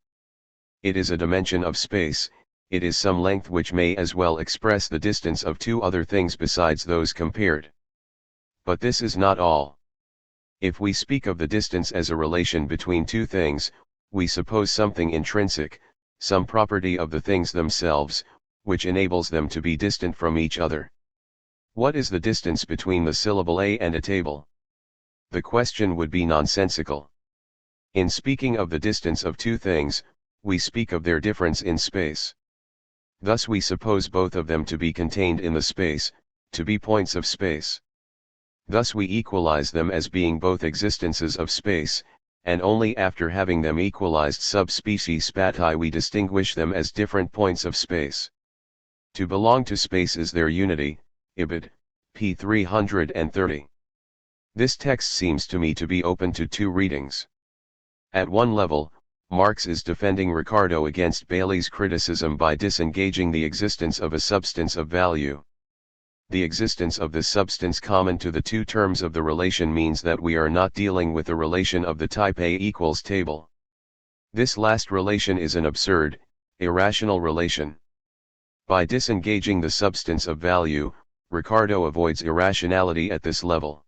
It is a dimension of space, it is some length which may as well express the distance of two other things besides those compared. But this is not all. If we speak of the distance as a relation between two things, we suppose something intrinsic, some property of the things themselves, which enables them to be distant from each other. What is the distance between the syllable A and a table? The question would be nonsensical. In speaking of the distance of two things, we speak of their difference in space. Thus we suppose both of them to be contained in the space, to be points of space. Thus we equalize them as being both existences of space, and only after having them equalized sub specie spati we distinguish them as different points of space. To belong to space is their unity, Ibid, p. 330. This text seems to me to be open to two readings. At one level, Marx is defending Ricardo against Bailey's criticism by disengaging the existence of a substance of value. The existence of this substance common to the two terms of the relation means that we are not dealing with a relation of the type A equals table. This last relation is an absurd, irrational relation. By disengaging the substance of value, Ricardo avoids irrationality at this level.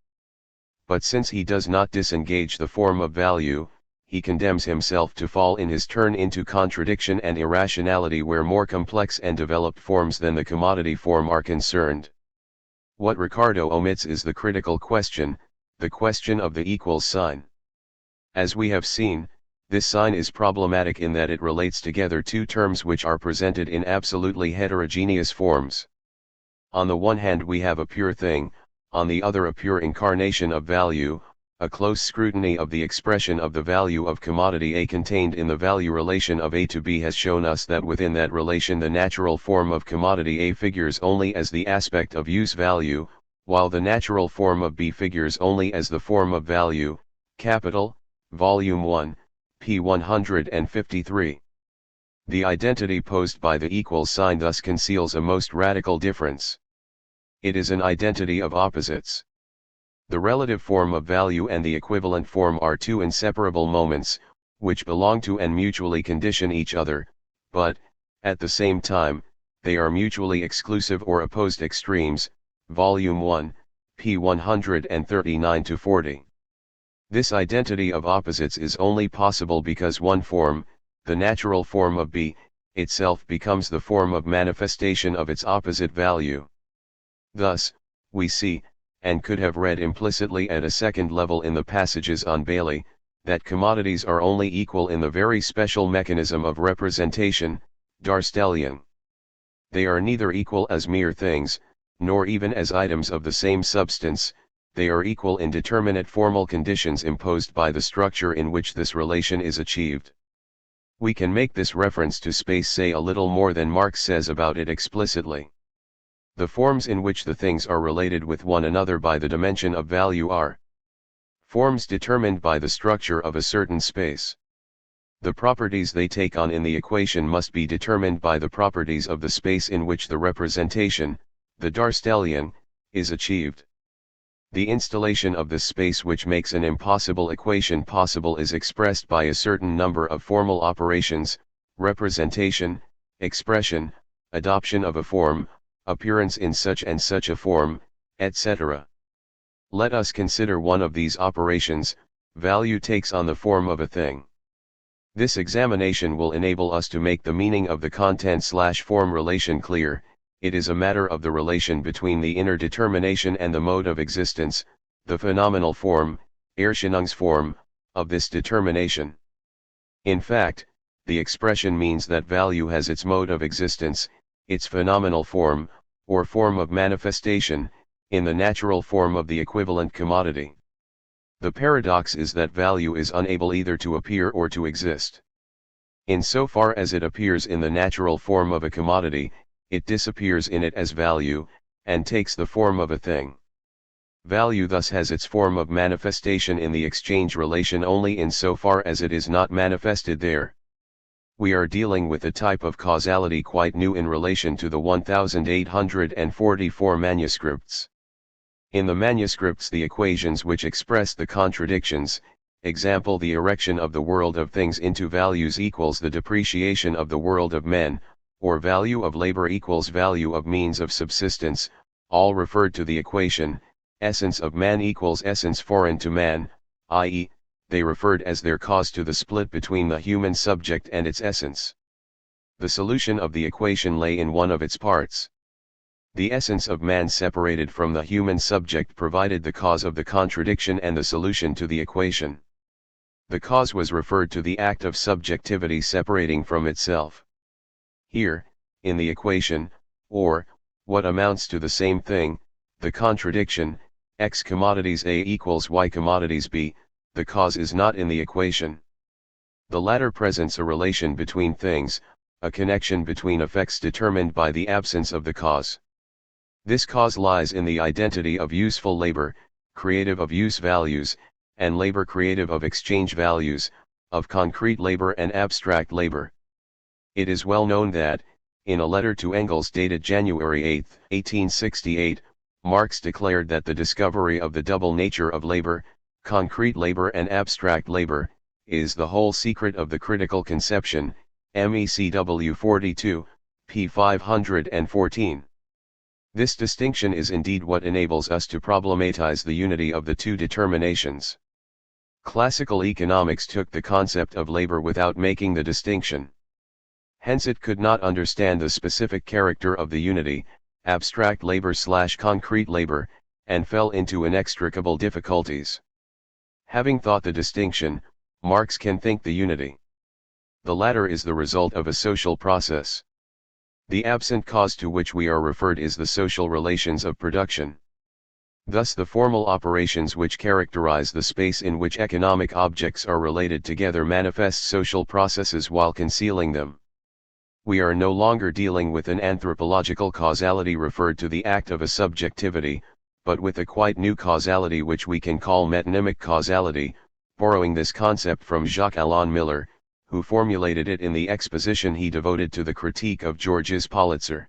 But since he does not disengage the form of value, he condemns himself to fall in his turn into contradiction and irrationality where more complex and developed forms than the commodity form are concerned. What Ricardo omits is the critical question, the question of the equals sign. As we have seen, this sign is problematic in that it relates together two terms which are presented in absolutely heterogeneous forms. On the one hand we have a pure thing, on the other a pure incarnation of value. A close scrutiny of the expression of the value of commodity A contained in the value relation of A to B has shown us that within that relation the natural form of commodity A figures only as the aspect of use value, while the natural form of B figures only as the form of value. Capital, Volume 1, p. 153. The identity posed by the equals sign thus conceals a most radical difference. It is an identity of opposites. The relative form of value and the equivalent form are two inseparable moments, which belong to and mutually condition each other, but, at the same time, they are mutually exclusive or opposed extremes. Volume 1, p. 139-40. This identity of opposites is only possible because one form, the natural form of B, itself becomes the form of manifestation of its opposite value. Thus, we see, and could have read implicitly at a second level in the passages on Bailey, that commodities are only equal in the very special mechanism of representation, Darstellian. They are neither equal as mere things, nor even as items of the same substance, they are equal in determinate formal conditions imposed by the structure in which this relation is achieved. We can make this reference to space say a little more than Marx says about it explicitly. The forms in which the things are related with one another by the dimension of value are forms determined by the structure of a certain space. The properties they take on in the equation must be determined by the properties of the space in which the representation, the Darstellion, is achieved. The installation of this space which makes an impossible equation possible is expressed by a certain number of formal operations: representation, expression, adoption of a form, appearance in such and such a form, etc. Let us consider one of these operations. Value takes on the form of a thing. This examination will enable us to make the meaning of the content/form relation clear. It is a matter of the relation between the inner determination and the mode of existence, the phenomenal form, Erscheinungsform, of this determination. In fact, the expression means that value has its mode of existence, its phenomenal form, or form of manifestation, in the natural form of the equivalent commodity. The paradox is that value is unable either to appear or to exist. In so far as it appears in the natural form of a commodity, it disappears in it as value, and takes the form of a thing. Value thus has its form of manifestation in the exchange relation only in so far as it is not manifested there. We are dealing with a type of causality quite new in relation to the 1844 manuscripts. In the manuscripts the equations which express the contradictions, example the erection of the world of things into values equals the depreciation of the world of men, or value of labor equals value of means of subsistence, all referred to the equation, essence of man equals essence foreign to man, i.e., they referred as their cause to the split between the human subject and its essence. The solution of the equation lay in one of its parts. The essence of man separated from the human subject provided the cause of the contradiction and the solution to the equation. The cause was referred to the act of subjectivity separating from itself. Here, in the equation, or, what amounts to the same thing, the contradiction, x commodities A equals y commodities B, the cause is not in the equation. The latter presents a relation between things, a connection between effects determined by the absence of the cause. This cause lies in the identity of useful labor, creative of use values, and labor creative of exchange values, of concrete labor and abstract labor. It is well known that, in a letter to Engels dated January 8, 1868, Marx declared that the discovery of the double nature of labor, concrete labor and abstract labor, is the whole secret of the critical conception, MECW 42, p. 514. This distinction is indeed what enables us to problematize the unity of the two determinations. Classical economics took the concept of labor without making the distinction. Hence it could not understand the specific character of the unity, abstract labor/concrete labor, and fell into inextricable difficulties. Having thought the distinction, Marx can think the unity. The latter is the result of a social process. The absent cause to which we are referred is the social relations of production. Thus the formal operations which characterize the space in which economic objects are related together manifest social processes while concealing them. We are no longer dealing with an anthropological causality referred to the act of a subjectivity, but with a quite new causality which we can call metonymic causality, borrowing this concept from Jacques-Alain Miller, who formulated it in the exposition he devoted to the critique of Georges Politzer.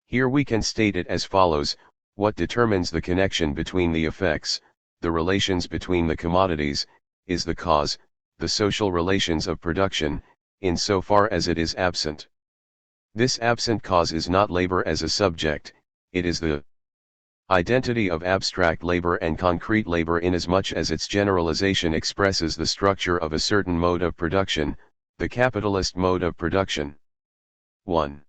Here we can state it as follows: what determines the connection between the effects, the relations between the commodities, is the cause, the social relations of production, in so far as it is absent. This absent cause is not labor as a subject, it is the identity of abstract labor and concrete labor inasmuch as its generalization expresses the structure of a certain mode of production, the capitalist mode of production. 1.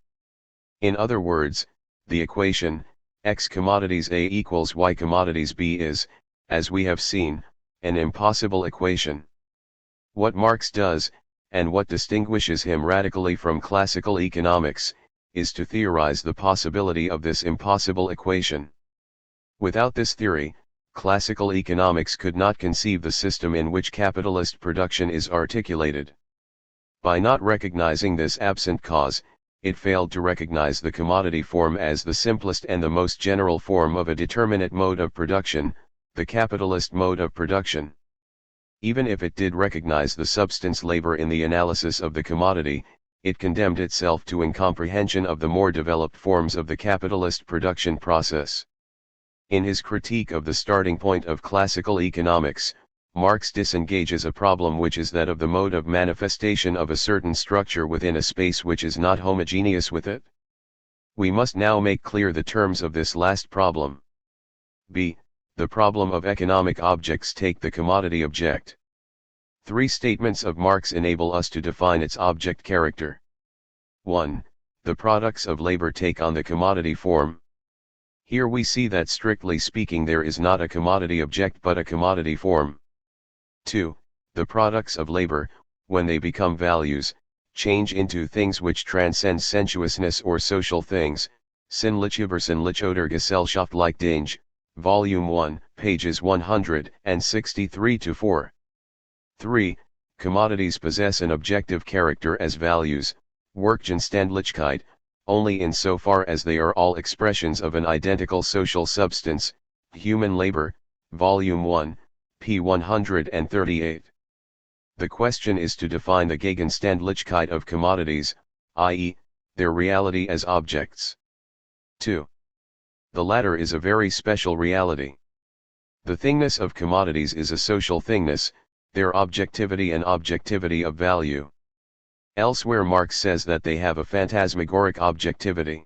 In other words, the equation, x commodities A equals y commodities B is, as we have seen, an impossible equation. What Marx does, and what distinguishes him radically from classical economics, is to theorize the possibility of this impossible equation. Without this theory, classical economics could not conceive the system in which capitalist production is articulated. By not recognizing this absent cause, it failed to recognize the commodity form as the simplest and the most general form of a determinate mode of production, the capitalist mode of production. Even if it did recognize the substance labor in the analysis of the commodity, it condemned itself to incomprehension of the more developed forms of the capitalist production process. In his critique of the starting point of classical economics, Marx disengages a problem which is that of the mode of manifestation of a certain structure within a space which is not homogeneous with it. We must now make clear the terms of this last problem. b. The problem of economic objects. Take the commodity object. 3 statements of Marx enable us to define its object character. 1. The products of labor take on the commodity form. Here we see that strictly speaking there is not a commodity object but a commodity form. 2. The products of labor, when they become values, change into things which transcend sensuousness or social things. Sinnliche oder Gesellschaft like Dinge, Volume 1, pages 163-4. 3. Commodities possess an objective character as values, Wertgegenständlichkeit, only in so far as they are all expressions of an identical social substance, human labor, Volume 1, p. 138. The question is to define the Gegenständlichkeit of commodities, i.e., their reality as objects. 2. The latter is a very special reality. The thingness of commodities is a social thingness, their objectivity an objectivity of value. Elsewhere Marx says that they have a phantasmagoric objectivity.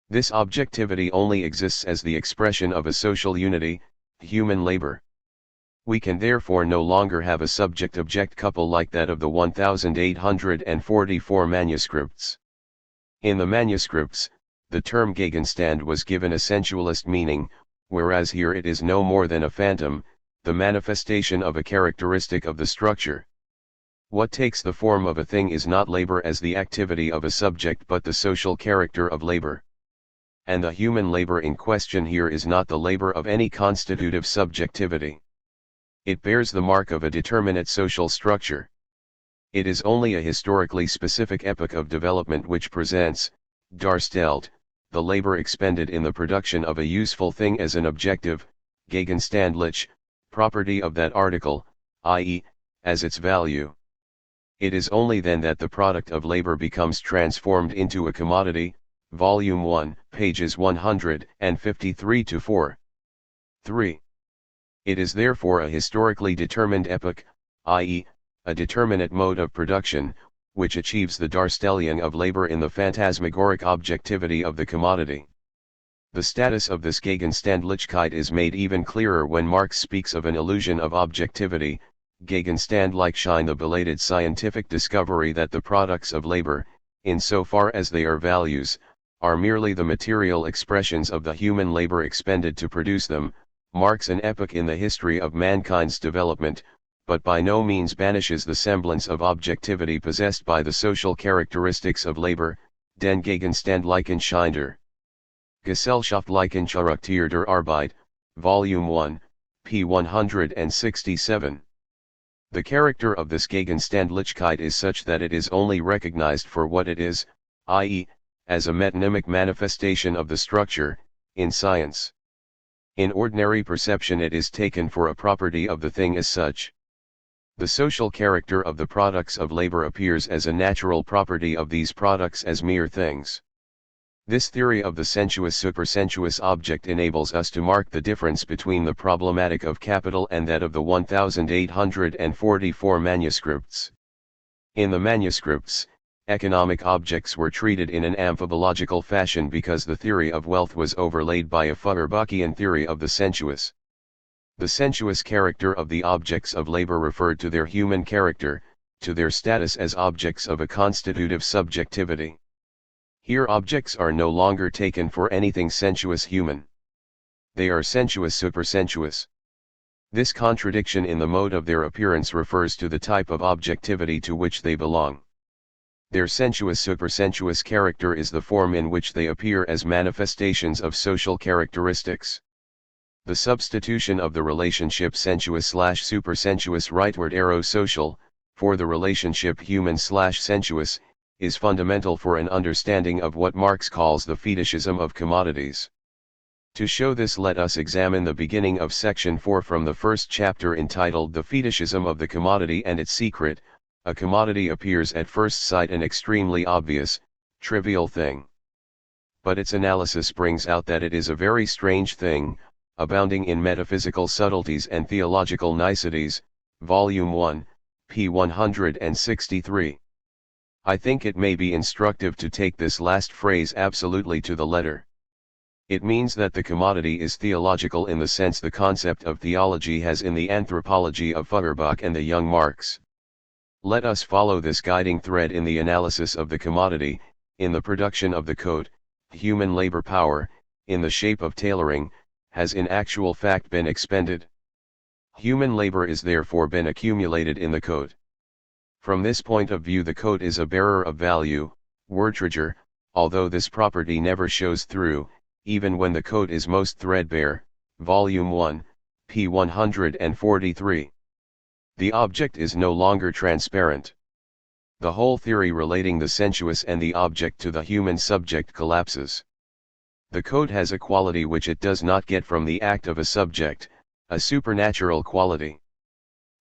This objectivity only exists as the expression of a social unity, human labor. We can therefore no longer have a subject-object couple like that of the 1844 manuscripts. In the manuscripts, the term Gegenstand was given a sensualist meaning, whereas here it is no more than a phantom, the manifestation of a characteristic of the structure. What takes the form of a thing is not labor as the activity of a subject but the social character of labor. And the human labor in question here is not the labor of any constitutive subjectivity. It bears the mark of a determinate social structure. It is only a historically specific epoch of development which presents, darstellt, the labor expended in the production of a useful thing as an objective, gegenstandlich, property of that article, i.e., as its value. It is only then that the product of labor becomes transformed into a commodity, Volume 1, pages 153-4. 3. It is therefore a historically determined epoch, i.e., a determinate mode of production, which achieves the darstelling of labor in the phantasmagoric objectivity of the commodity. The status of this Gegenständlichkeit is made even clearer when Marx speaks of an illusion of objectivity, Gegenstandlichkeit, the belated scientific discovery that the products of labor, in so far as they are values, are merely the material expressions of the human labor expended to produce them, marks an epoch in the history of mankind's development, but by no means banishes the semblance of objectivity possessed by the social characteristics of labor, den Gegenständlichen der Gesellschaftlichen Charakter der Arbeit, Volume 1, p. 167. The character of this Gegenständlichkeit is such that it is only recognized for what it is, i.e., as a metonymic manifestation of the structure, in science. In ordinary perception it is taken for a property of the thing as such. The social character of the products of labor appears as a natural property of these products as mere things. This theory of the sensuous-supersensuous object enables us to mark the difference between the problematic of capital and that of the 1844 manuscripts. In the manuscripts, economic objects were treated in an amphibological fashion because the theory of wealth was overlaid by a Feuerbachian theory of the sensuous. The sensuous character of the objects of labor referred to their human character, to their status as objects of a constitutive subjectivity. Here objects are no longer taken for anything sensuous human. They are sensuous-supersensuous. This contradiction in the mode of their appearance refers to the type of objectivity to which they belong. Their sensuous-supersensuous character is the form in which they appear as manifestations of social characteristics. The substitution of the relationship sensuous/supersensuous rightward arrow social, for the relationship human/sensuous, is fundamental for an understanding of what Marx calls the fetishism of commodities. To show this, let us examine the beginning of section 4 from the first chapter entitled The Fetishism of the Commodity and Its Secret. A commodity appears at first sight an extremely obvious, trivial thing. But its analysis brings out that it is a very strange thing, abounding in metaphysical subtleties and theological niceties. Volume 1, p. 163. I think it may be instructive to take this last phrase absolutely to the letter. It means that the commodity is theological in the sense the concept of theology has in the anthropology of Feuerbach and the young Marx. Let us follow this guiding thread in the analysis of the commodity. In the production of the coat, human labor power, in the shape of tailoring, has in actual fact been expended. Human labor is therefore been accumulated in the coat. From this point of view the coat is a bearer of value, Wertreger, although this property never shows through, even when the coat is most threadbare. Volume 1, p. 143. The object is no longer transparent. The whole theory relating the sensuous and the object to the human subject collapses. The coat has a quality which it does not get from the act of a subject, a supernatural quality.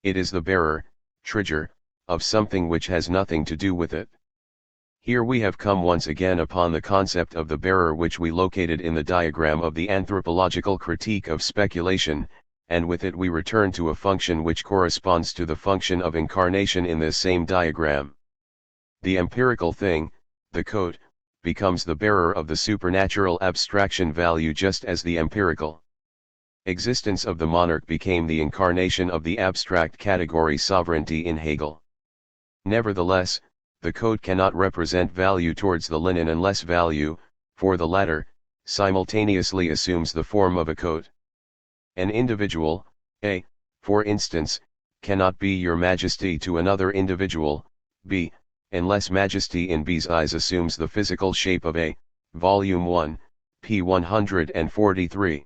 It is the bearer, trigger, of something which has nothing to do with it. Here we have come once again upon the concept of the bearer which we located in the diagram of the anthropological critique of speculation, and with it we return to a function which corresponds to the function of incarnation in this same diagram. The empirical thing, the coat, becomes the bearer of the supernatural abstraction value just as the empirical existence of the monarch became the incarnation of the abstract category sovereignty in Hegel. Nevertheless, the coat cannot represent value towards the linen unless value, for the latter, simultaneously assumes the form of a coat. An individual, A, for instance, cannot be your majesty to another individual, B, unless majesty in B's eyes assumes the physical shape of A. Volume 1, p. 143.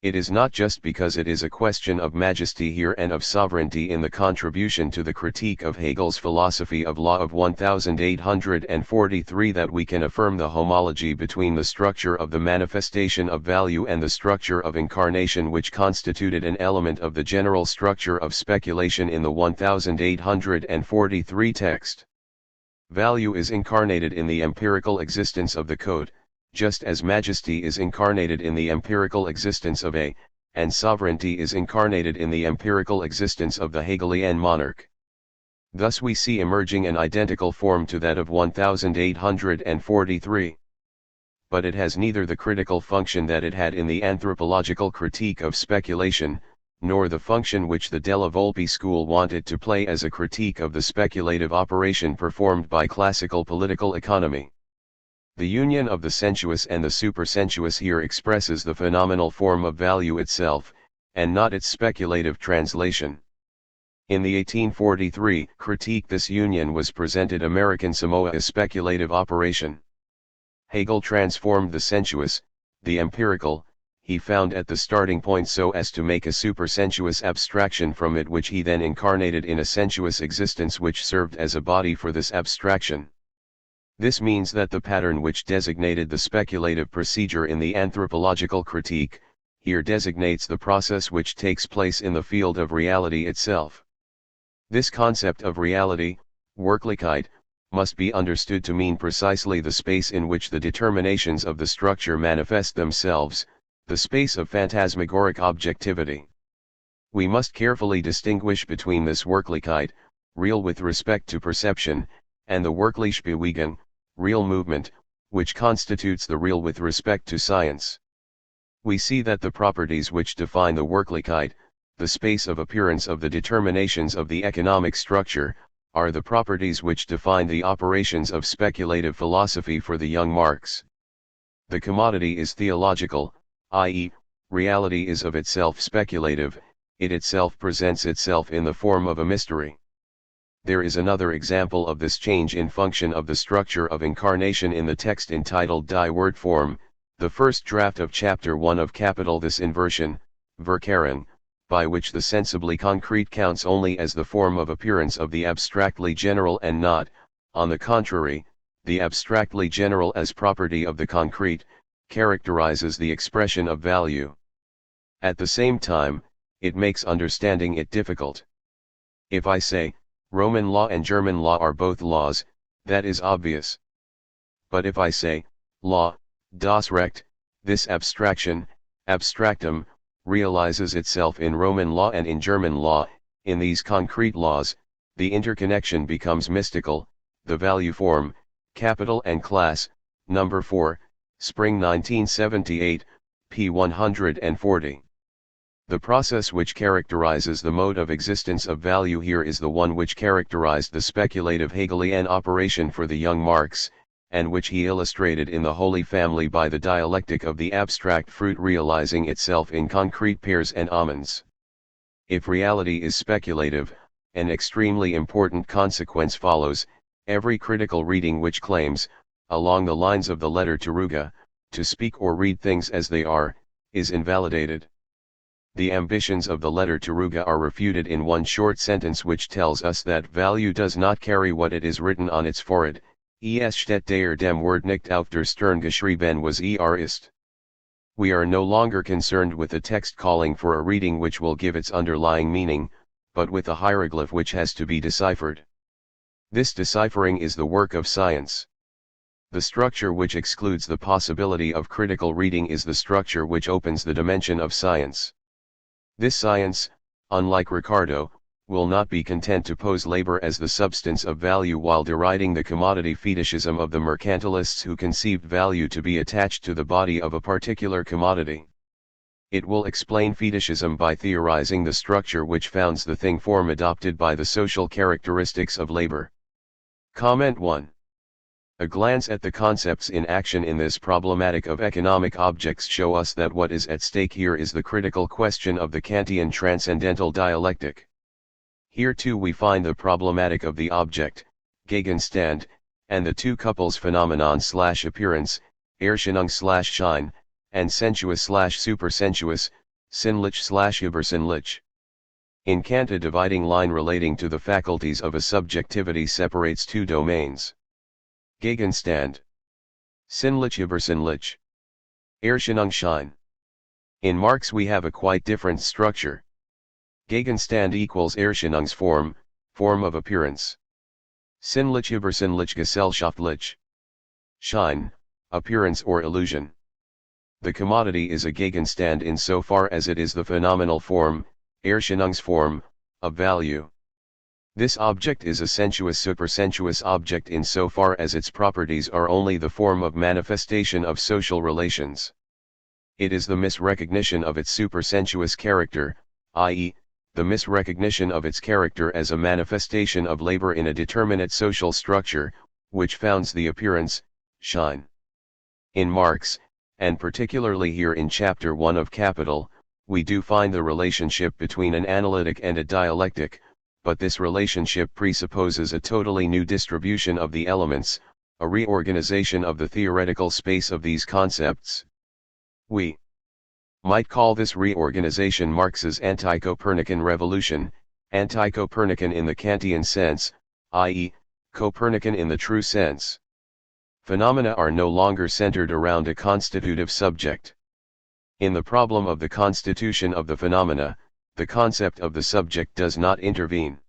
It is not just because it is a question of majesty here and of sovereignty in the contribution to the critique of Hegel's philosophy of law of 1843 that we can affirm the homology between the structure of the manifestation of value and the structure of incarnation which constituted an element of the general structure of speculation in the 1843 text. Value is incarnated in the empirical existence of the coat, just as majesty is incarnated in the empirical existence of A, and sovereignty is incarnated in the empirical existence of the Hegelian monarch. Thus we see emerging an identical form to that of 1843. But it has neither the critical function that it had in the anthropological critique of speculation, nor the function which the Della Volpe school wanted to play as a critique of the speculative operation performed by classical political economy. The union of the sensuous and the supersensuous here expresses the phenomenal form of value itself, and not its speculative translation. In the 1843 critique this union was presented American Samoa as speculative operation. Hegel transformed the sensuous, the empirical, he found at the starting point so as to make a supersensuous abstraction from it which he then incarnated in a sensuous existence which served as a body for this abstraction. This means that the pattern which designated the speculative procedure in the anthropological critique, here designates the process which takes place in the field of reality itself. This concept of reality, Wirklichkeit, must be understood to mean precisely the space in which the determinations of the structure manifest themselves, the space of phantasmagoric objectivity. We must carefully distinguish between this Wirklichkeit, real with respect to perception, and the Wirkliche Bewegung, real movement, which constitutes the real with respect to science. We see that the properties which define the Wirklichkeit, the space of appearance of the determinations of the economic structure, are the properties which define the operations of speculative philosophy for the young Marx. The commodity is theological, i.e., reality is of itself speculative, it itself presents itself in the form of a mystery. There is another example of this change in function of the structure of incarnation in the text entitled Die Word Form, the first draft of chapter 1 of Capital. This inversion, Verkehren, by which the sensibly concrete counts only as the form of appearance of the abstractly general and not, on the contrary, the abstractly general as property of the concrete, characterizes the expression of value. At the same time, it makes understanding it difficult. If I say, Roman law and German law are both laws, that is obvious. But if I say, law, das Recht, this abstraction, abstractum, realizes itself in Roman law and in German law, in these concrete laws, the interconnection becomes mystical. The value form, capital and class, number 4, Spring 1978, p. 140. The process which characterizes the mode of existence of value here is the one which characterized the speculative Hegelian operation for the young Marx, and which he illustrated in the Holy Family by the dialectic of the abstract fruit realizing itself in concrete pears and almonds. If reality is speculative, an extremely important consequence follows: every critical reading which claims, along the lines of the letter to Ruga, to speak or read things as they are, is invalidated. The ambitions of the letter to Ruga are refuted in one short sentence which tells us that value does not carry what it is written on its forehead. Es steht der dem Wort nicht auf der Stirn geschrieben was ist. We are no longer concerned with the text calling for a reading which will give its underlying meaning, but with a hieroglyph which has to be deciphered. This deciphering is the work of science. The structure which excludes the possibility of critical reading is the structure which opens the dimension of science. This science, unlike Ricardo, will not be content to pose labor as the substance of value while deriding the commodity fetishism of the mercantilists who conceived value to be attached to the body of a particular commodity. It will explain fetishism by theorizing the structure which founds the thing form adopted by the social characteristics of labor. Comment 1. A glance at the concepts in action in this problematic of economic objects show us that what is at stake here is the critical question of the Kantian transcendental dialectic. Here too we find the problematic of the object, Gegenstand, and the two couples phenomenon/appearance, Erscheinung/Schein, and sensuous/supersensuous, Sinnlich/Übersinnlich. In Kant, a dividing line relating to the faculties of a subjectivity separates two domains. Gegenstand. Sinnlich Übersinnlich. Erscheinung Schein. In Marx we have a quite different structure. Gegenstand equals Erscheinungsform, form of appearance. Sinnlich Übersinnlich gesellschaftlich. Schein, appearance or illusion. The commodity is a Gegenstand insofar as it is the phenomenal form, Erscheinungsform, of value. This object is a sensuous-supersensuous object insofar as its properties are only the form of manifestation of social relations. It is the misrecognition of its supersensuous character, i.e., the misrecognition of its character as a manifestation of labor in a determinate social structure, which founds the appearance, Schein. In Marx, and particularly here in Chapter 1 of Capital, we do find the relationship between an analytic and a dialectic, but this relationship presupposes a totally new distribution of the elements, a reorganization of the theoretical space of these concepts. We might call this reorganization Marx's anti-Copernican revolution, anti-Copernican in the Kantian sense, i.e., Copernican in the true sense. Phenomena are no longer centered around a constitutive subject. In the problem of the constitution of the phenomena, the concept of the subject does not intervene.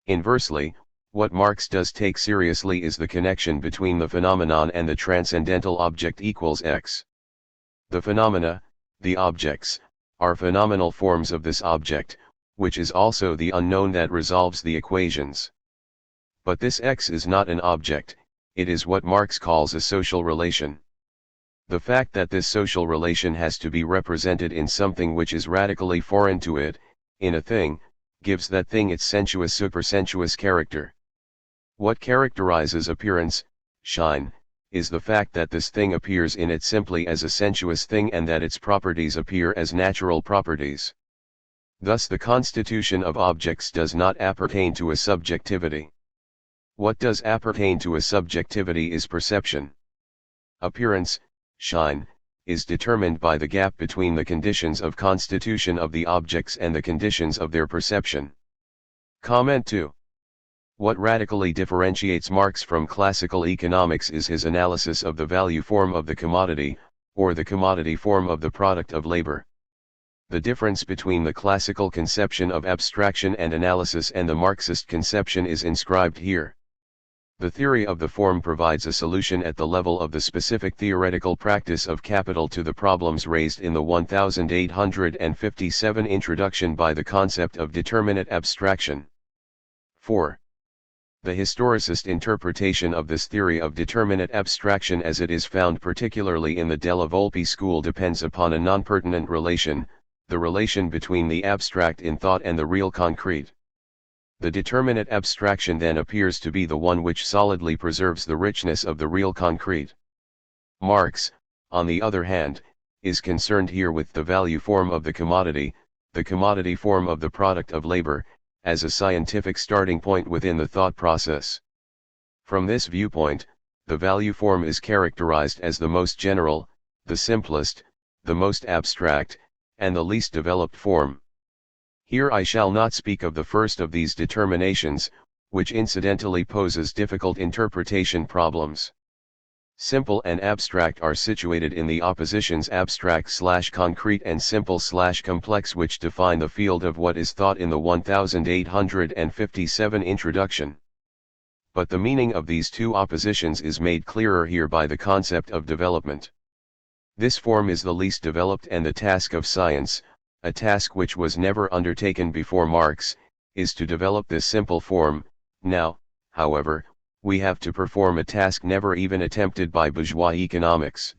Inversely, what Marx does take seriously is the connection between the phenomenon and the transcendental object equals X. The phenomena, the objects, are phenomenal forms of this object, which is also the unknown that resolves the equations. But this X is not an object, it is what Marx calls a social relation. The fact that this social relation has to be represented in something which is radically foreign to it, in a thing, gives that thing its sensuous-supersensuous character. What characterizes appearance, Schein, is the fact that this thing appears in it simply as a sensuous thing and that its properties appear as natural properties. Thus the constitution of objects does not appertain to a subjectivity. What does appertain to a subjectivity is perception. Appearance, Schein, is determined by the gap between the conditions of constitution of the objects and the conditions of their perception. Comment 2. What radically differentiates Marx from classical economics is his analysis of the value form of the commodity, or the commodity form of the product of labor. The difference between the classical conception of abstraction and analysis and the Marxist conception is inscribed here. The theory of the form provides a solution at the level of the specific theoretical practice of capital to the problems raised in the 1857 introduction by the concept of determinate abstraction. 4. The historicist interpretation of this theory of determinate abstraction as it is found particularly in the Della Volpe school depends upon a non-pertinent relation, the relation between the abstract in thought and the real concrete. The determinate abstraction then appears to be the one which solidly preserves the richness of the real concrete. Marx, on the other hand, is concerned here with the value form of the commodity form of the product of labor, as a scientific starting point within the thought process. From this viewpoint, the value form is characterized as the most general, the simplest, the most abstract, and the least developed form. Here I shall not speak of the first of these determinations, which incidentally poses difficult interpretation problems. Simple and abstract are situated in the oppositions abstract/concrete and simple/complex, which define the field of what is thought in the 1857 introduction. But the meaning of these two oppositions is made clearer here by the concept of development. This form is the least developed, and the task of science, a task which was never undertaken before Marx, is to develop this simple form. Now, however, we have to perform a task never even attempted by bourgeois economics.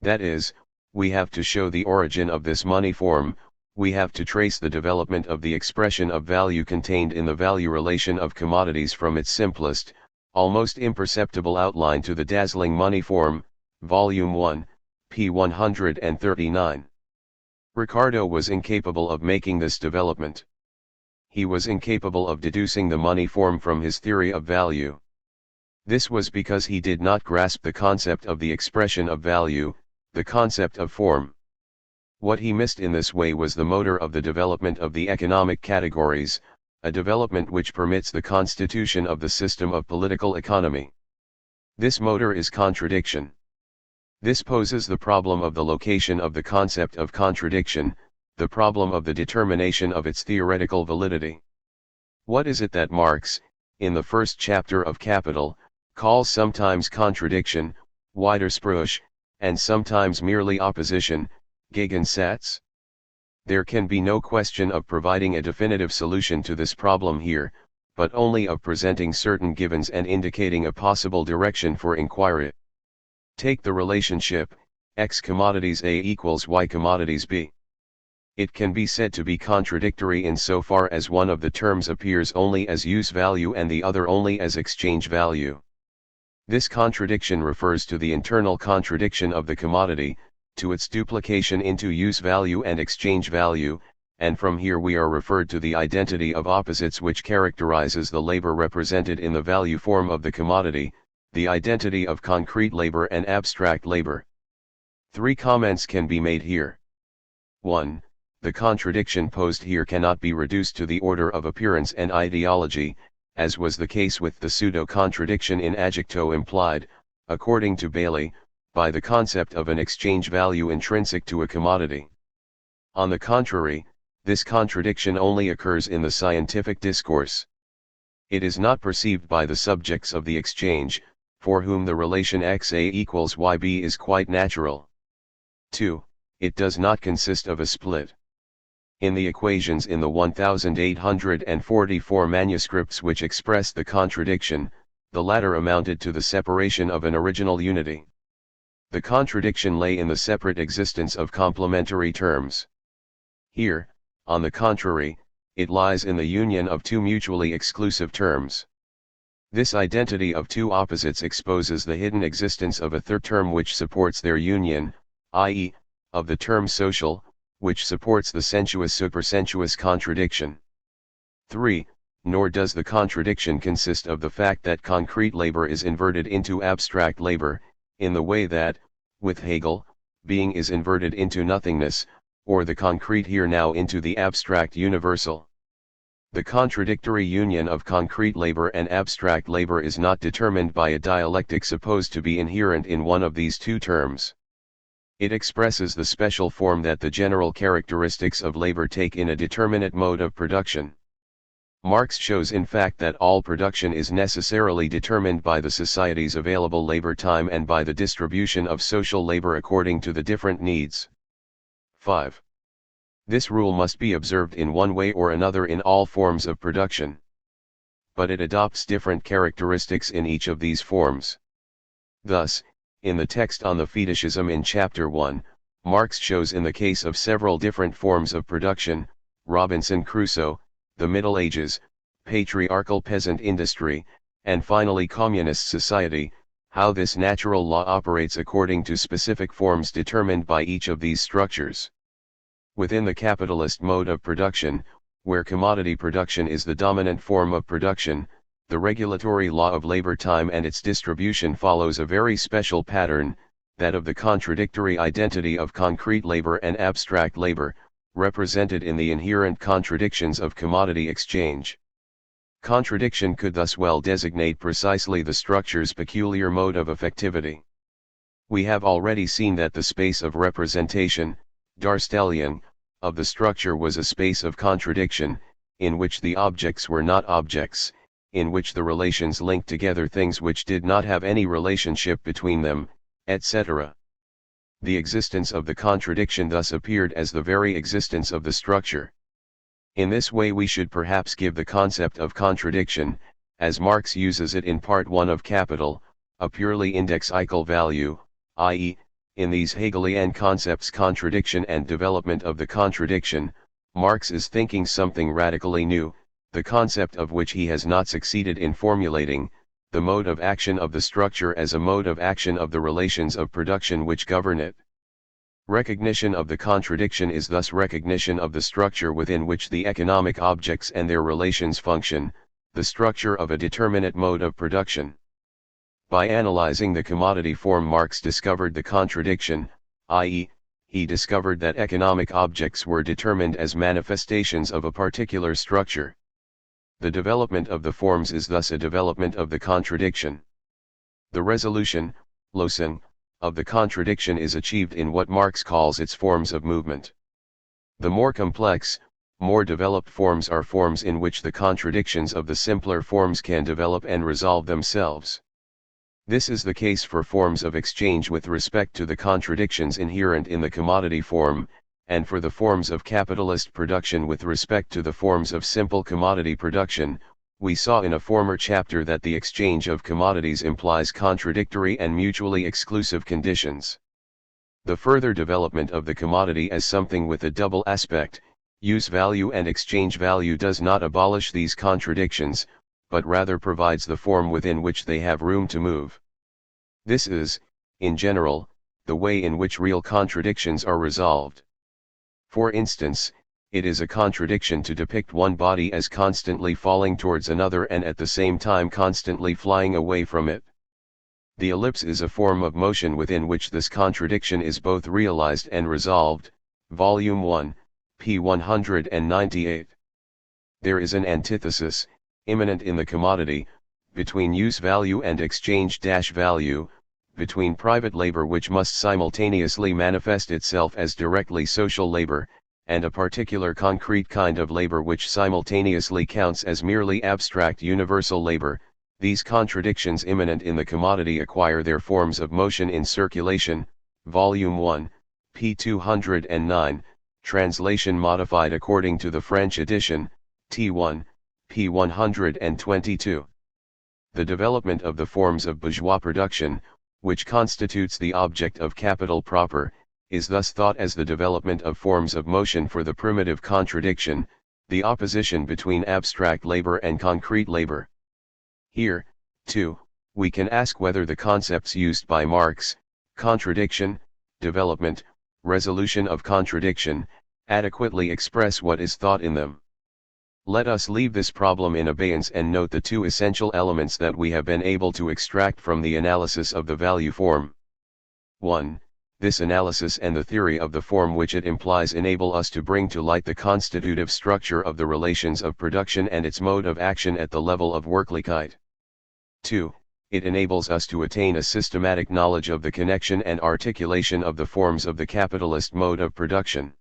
That is, we have to show the origin of this money form, we have to trace the development of the expression of value contained in the value relation of commodities from its simplest, almost imperceptible outline to the dazzling money form, Volume 1, p. 139. Ricardo was incapable of making this development. He was incapable of deducing the money form from his theory of value. This was because he did not grasp the concept of the expression of value, the concept of form. What he missed in this way was the motor of the development of the economic categories, a development which permits the constitution of the system of political economy. This motor is contradiction. This poses the problem of the location of the concept of contradiction, the problem of the determination of its theoretical validity. What is it that Marx, in the first chapter of Capital, calls sometimes contradiction, Widerspruch, and sometimes merely opposition, Gegensatz? There can be no question of providing a definitive solution to this problem here, but only of presenting certain givens and indicating a possible direction for inquiry. Take the relationship, X commodities A equals Y commodities B. It can be said to be contradictory insofar as one of the terms appears only as use value and the other only as exchange value. This contradiction refers to the internal contradiction of the commodity, to its duplication into use value and exchange value, and from here we are referred to the identity of opposites which characterizes the labor represented in the value form of the commodity, the identity of concrete labor and abstract labor. 3 comments can be made here. 1. The contradiction posed here cannot be reduced to the order of appearance and ideology, as was the case with the pseudo-contradiction in adjecto implied, according to Bailey, by the concept of an exchange value intrinsic to a commodity. On the contrary, this contradiction only occurs in the scientific discourse. It is not perceived by the subjects of the exchange, for whom the relation XA equals YB is quite natural. 2. It does not consist of a split. In the equations in the 1844 manuscripts which express the contradiction, the latter amounted to the separation of an original unity. The contradiction lay in the separate existence of complementary terms. Here, on the contrary, it lies in the union of two mutually exclusive terms. This identity of two opposites exposes the hidden existence of a third term which supports their union, i.e., of the term social, which supports the sensuous-supersensuous contradiction. 3. Nor does the contradiction consist of the fact that concrete labor is inverted into abstract labor, in the way that, with Hegel, being is inverted into nothingness, or the concrete here now into the abstract universal. The contradictory union of concrete labor and abstract labor is not determined by a dialectic supposed to be inherent in one of these two terms. It expresses the special form that the general characteristics of labor take in a determinate mode of production. Marx shows in fact that all production is necessarily determined by the society's available labor time and by the distribution of social labor according to the different needs. 5. This rule must be observed in one way or another in all forms of production. But it adopts different characteristics in each of these forms. Thus, in the text on the fetishism in Chapter 1, Marx shows in the case of several different forms of production, Robinson Crusoe, the Middle Ages, patriarchal peasant industry, and finally communist society, how this natural law operates according to specific forms determined by each of these structures. Within the capitalist mode of production, where commodity production is the dominant form of production, the regulatory law of labor time and its distribution follows a very special pattern, that of the contradictory identity of concrete labor and abstract labor, represented in the inherent contradictions of commodity exchange. Contradiction could thus well designate precisely the structure's peculiar mode of effectivity. We have already seen that the space of representation, Darstellian, of the structure was a space of contradiction, in which the objects were not objects, in which the relations linked together things which did not have any relationship between them, etc. The existence of the contradiction thus appeared as the very existence of the structure. In this way we should perhaps give the concept of contradiction, as Marx uses it in Part 1 of Capital, a purely indexical value, i.e., in these Hegelian concepts contradiction and development of the contradiction, Marx is thinking something radically new, the concept of which he has not succeeded in formulating, the mode of action of the structure as a mode of action of the relations of production which govern it. Recognition of the contradiction is thus recognition of the structure within which the economic objects and their relations function, the structure of a determinate mode of production. By analyzing the commodity form, Marx discovered the contradiction, i.e., he discovered that economic objects were determined as manifestations of a particular structure. The development of the forms is thus a development of the contradiction. The resolution, Lösung, of the contradiction is achieved in what Marx calls its forms of movement. The more complex, more developed forms are forms in which the contradictions of the simpler forms can develop and resolve themselves. This is the case for forms of exchange with respect to the contradictions inherent in the commodity form, and for the forms of capitalist production with respect to the forms of simple commodity production. We saw in a former chapter that the exchange of commodities implies contradictory and mutually exclusive conditions. The further development of the commodity as something with a double aspect, use value and exchange value, does not abolish these contradictions, but rather provides the form within which they have room to move. This is, in general, the way in which real contradictions are resolved. For instance, it is a contradiction to depict one body as constantly falling towards another and at the same time constantly flying away from it. The ellipse is a form of motion within which this contradiction is both realized and resolved. Volume 1, p. 198. There is an antithesis, immanent in the commodity, between use value and exchange value, between private labor which must simultaneously manifest itself as directly social labor, and a particular concrete kind of labor which simultaneously counts as merely abstract universal labor. These contradictions immanent in the commodity acquire their forms of motion in circulation. Volume 1, p. 209, translation modified according to the French edition, T1, p. 122. The development of the forms of bourgeois production, which constitutes the object of capital proper, is thus thought as the development of forms of motion for the primitive contradiction, the opposition between abstract labor and concrete labor. Here, too, we can ask whether the concepts used by Marx, contradiction, development, resolution of contradiction, adequately express what is thought in them. Let us leave this problem in abeyance and note the two essential elements that we have been able to extract from the analysis of the value form. 1. This analysis and the theory of the form which it implies enable us to bring to light the constitutive structure of the relations of production and its mode of action at the level of Wirklichkeit. 2. It enables us to attain a systematic knowledge of the connection and articulation of the forms of the capitalist mode of production.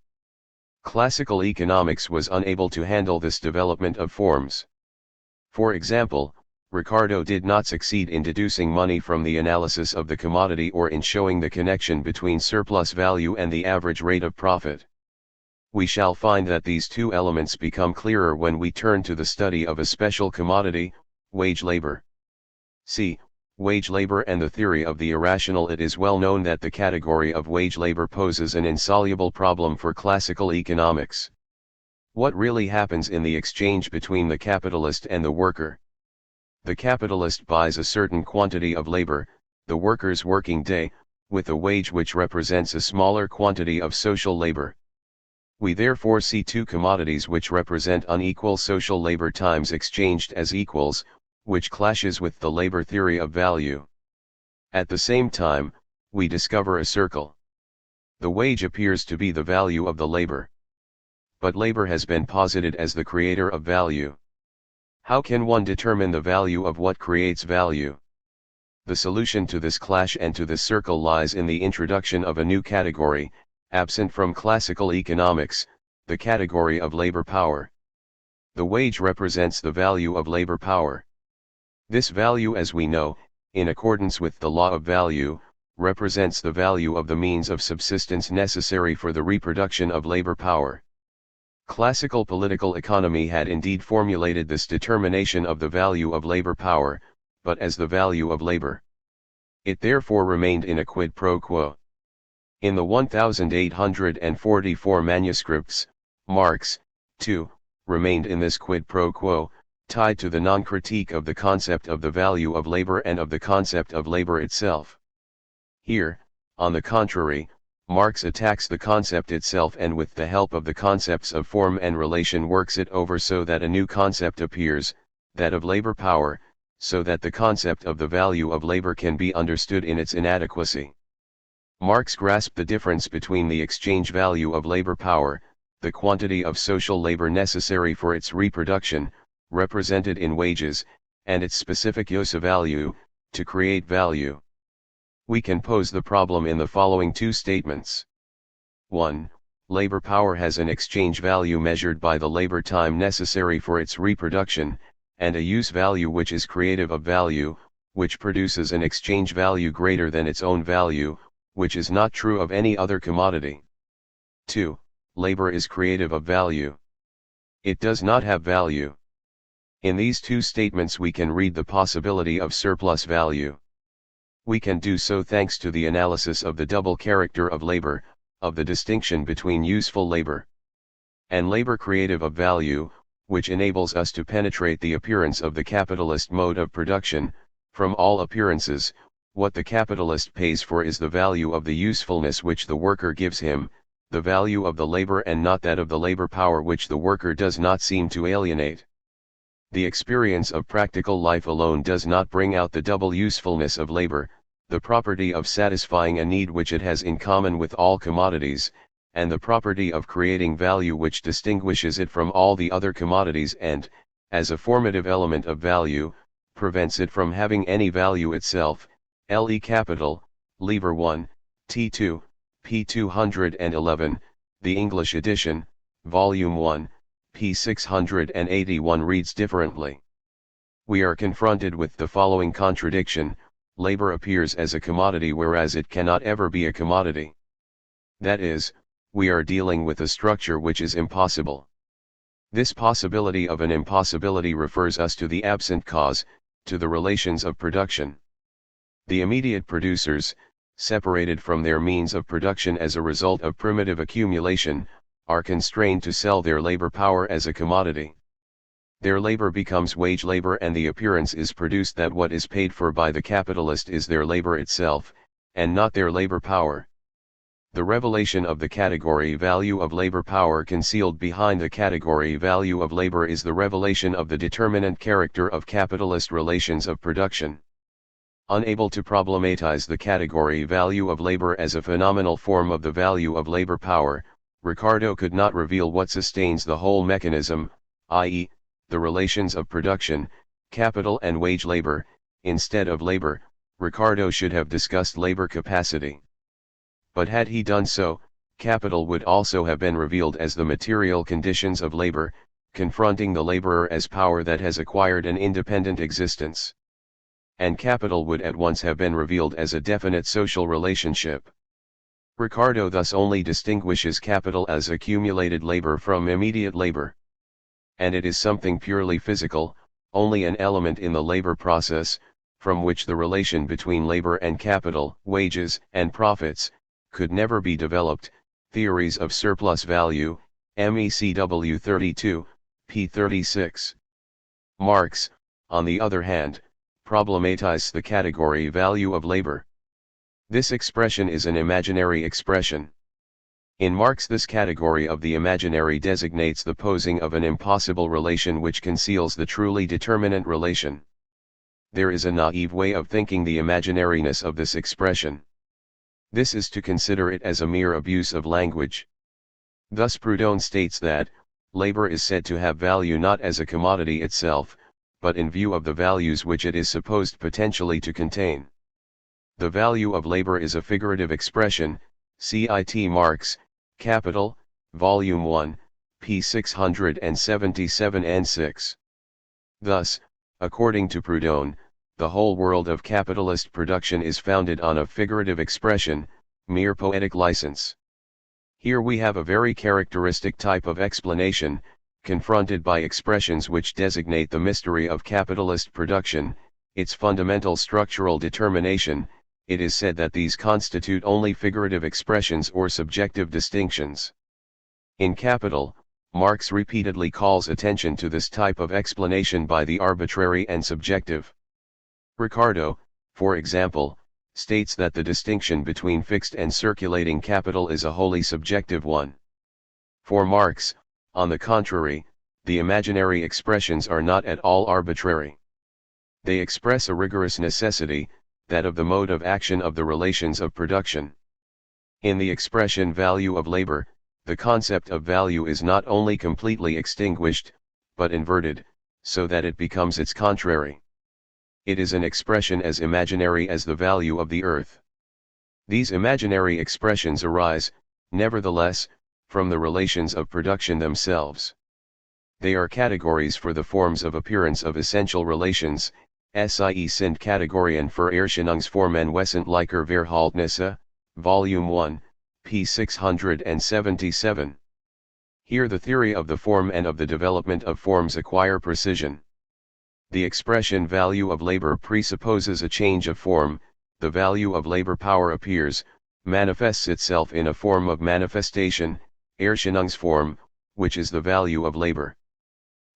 Classical economics was unable to handle this development of forms. For example, Ricardo did not succeed in deducing money from the analysis of the commodity or in showing the connection between surplus value and the average rate of profit. We shall find that these two elements become clearer when we turn to the study of a special commodity, wage labor. See, wage labor and the theory of the irrational. It is well known that the category of wage labor poses an insoluble problem for classical economics. What really happens in the exchange between the capitalist and the worker? The capitalist buys a certain quantity of labor, the worker's working day, with a wage which represents a smaller quantity of social labor. We therefore see two commodities which represent unequal social labor times exchanged as equals, which clashes with the labor theory of value. At the same time, we discover a circle. The wage appears to be the value of the labor. But labor has been posited as the creator of value. How can one determine the value of what creates value? The solution to this clash and to this circle lies in the introduction of a new category, absent from classical economics, the category of labor power. The wage represents the value of labor power. This value, as we know, in accordance with the law of value, represents the value of the means of subsistence necessary for the reproduction of labor power. Classical political economy had indeed formulated this determination of the value of labor power, but as the value of labor. It therefore remained in a quid pro quo. In the 1844 manuscripts, Marx, too, remained in this quid pro quo, tied to the non-critique of the concept of the value of labor and of the concept of labor itself. Here, on the contrary, Marx attacks the concept itself and with the help of the concepts of form and relation works it over so that a new concept appears, that of labor power, so that the concept of the value of labor can be understood in its inadequacy. Marx grasped the difference between the exchange value of labor power, the quantity of social labor necessary for its reproduction, represented in wages, and its specific use of value, to create value. We can pose the problem in the following two statements. 1. Labor power has an exchange value measured by the labor time necessary for its reproduction, and a use value which is creative of value, which produces an exchange value greater than its own value, which is not true of any other commodity. 2. Labor is creative of value. It does not have value. In these two statements we can read the possibility of surplus value. We can do so thanks to the analysis of the double character of labor, of the distinction between useful labor and labor creative of value, which enables us to penetrate the appearance of the capitalist mode of production. From all appearances, what the capitalist pays for is the value of the usefulness which the worker gives him, the value of the labor and not that of the labor power which the worker does not seem to alienate. The experience of practical life alone does not bring out the double usefulness of labor, the property of satisfying a need which it has in common with all commodities, and the property of creating value which distinguishes it from all the other commodities and, as a formative element of value, prevents it from having any value itself. Le Capital, Lever 1, T2, p. 211, the English edition, Volume 1, p. 681 reads differently. We are confronted with the following contradiction: labor appears as a commodity whereas it cannot ever be a commodity. That is, we are dealing with a structure which is impossible. This possibility of an impossibility refers us to the absent cause, to the relations of production. The immediate producers, separated from their means of production as a result of primitive accumulation, are constrained to sell their labor power as a commodity. Their labor becomes wage labor and the appearance is produced that what is paid for by the capitalist is their labor itself, and not their labor power. The revelation of the category value of labor power concealed behind the category value of labor is the revelation of the determinant character of capitalist relations of production. Unable to problematize the category value of labor as a phenomenal form of the value of labor power, Ricardo could not reveal what sustains the whole mechanism, i.e., the relations of production, capital and wage labor. Instead of labor, Ricardo should have discussed labor capacity. But had he done so, capital would also have been revealed as the material conditions of labor, confronting the laborer as power that has acquired an independent existence. And capital would at once have been revealed as a definite social relationship. Ricardo thus only distinguishes capital as accumulated labor from immediate labor. And it is something purely physical, only an element in the labor process, from which the relation between labor and capital, wages and profits, could never be developed. Theories of surplus value, MECW 32, p. 36. Marx, on the other hand, problematized the category value of labor. This expression is an imaginary expression. In Marx, this category of the imaginary designates the posing of an impossible relation which conceals the truly determinate relation. There is a naive way of thinking the imaginariness of this expression. This is to consider it as a mere abuse of language. Thus Proudhon states that, labor is said to have value not as a commodity itself, but in view of the values which it is supposed potentially to contain. The value of labor is a figurative expression, cit Marx, Capital, Volume 1, p. 677 and 6. Thus, according to Proudhon, the whole world of capitalist production is founded on a figurative expression, mere poetic license. Here we have a very characteristic type of explanation, confronted by expressions which designate the mystery of capitalist production, its fundamental structural determination. It is said that these constitute only figurative expressions or subjective distinctions. In Capital, Marx repeatedly calls attention to this type of explanation by the arbitrary and subjective. Ricardo, for example, states that the distinction between fixed and circulating capital is a wholly subjective one. For Marx, on the contrary, the imaginary expressions are not at all arbitrary. They express a rigorous necessity, that of the mode of action of the relations of production. In the expression value of labor, the concept of value is not only completely extinguished, but inverted, so that it becomes its contrary. It is an expression as imaginary as the value of the earth. These imaginary expressions arise, nevertheless, from the relations of production themselves. They are categories for the forms of appearance of essential relations, sie sind Kategorien für Erscheinungsformen wesentlicher Verhältnisse, Volume 1, p. 677. Here the theory of the form and of the development of forms acquire precision. The expression value of labor presupposes a change of form. The value of labor power appears, manifests itself in a form of manifestation, Erscheinungsform, which is the value of labor.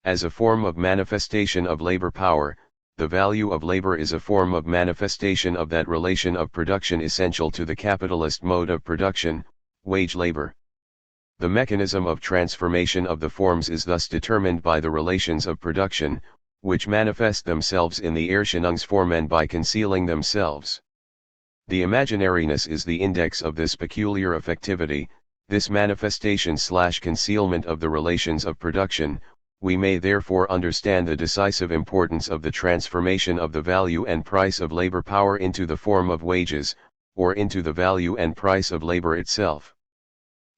As a form of manifestation of labor power, the value of labor is a form of manifestation of that relation of production essential to the capitalist mode of production, wage labor. The mechanism of transformation of the forms is thus determined by the relations of production, which manifest themselves in the Erscheinungsformen by concealing themselves. The imaginariness is the index of this peculiar effectivity, this manifestation/concealment of the relations of production. We may therefore understand the decisive importance of the transformation of the value and price of labor power into the form of wages, or into the value and price of labor itself.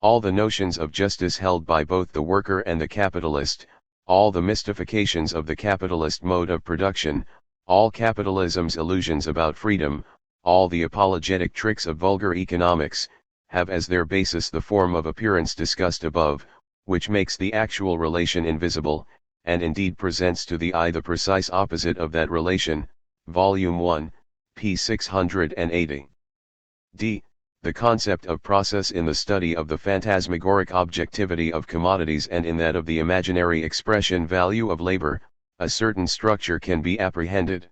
All the notions of justice held by both the worker and the capitalist, all the mystifications of the capitalist mode of production, all capitalism's illusions about freedom, all the apologetic tricks of vulgar economics, have as their basis the form of appearance discussed above, which makes the actual relation invisible, and indeed presents to the eye the precise opposite of that relation. Volume 1, p. 680. d. The concept of process in the study of the phantasmagoric objectivity of commodities and in that of the imaginary expression value of labor, a certain structure can be apprehended.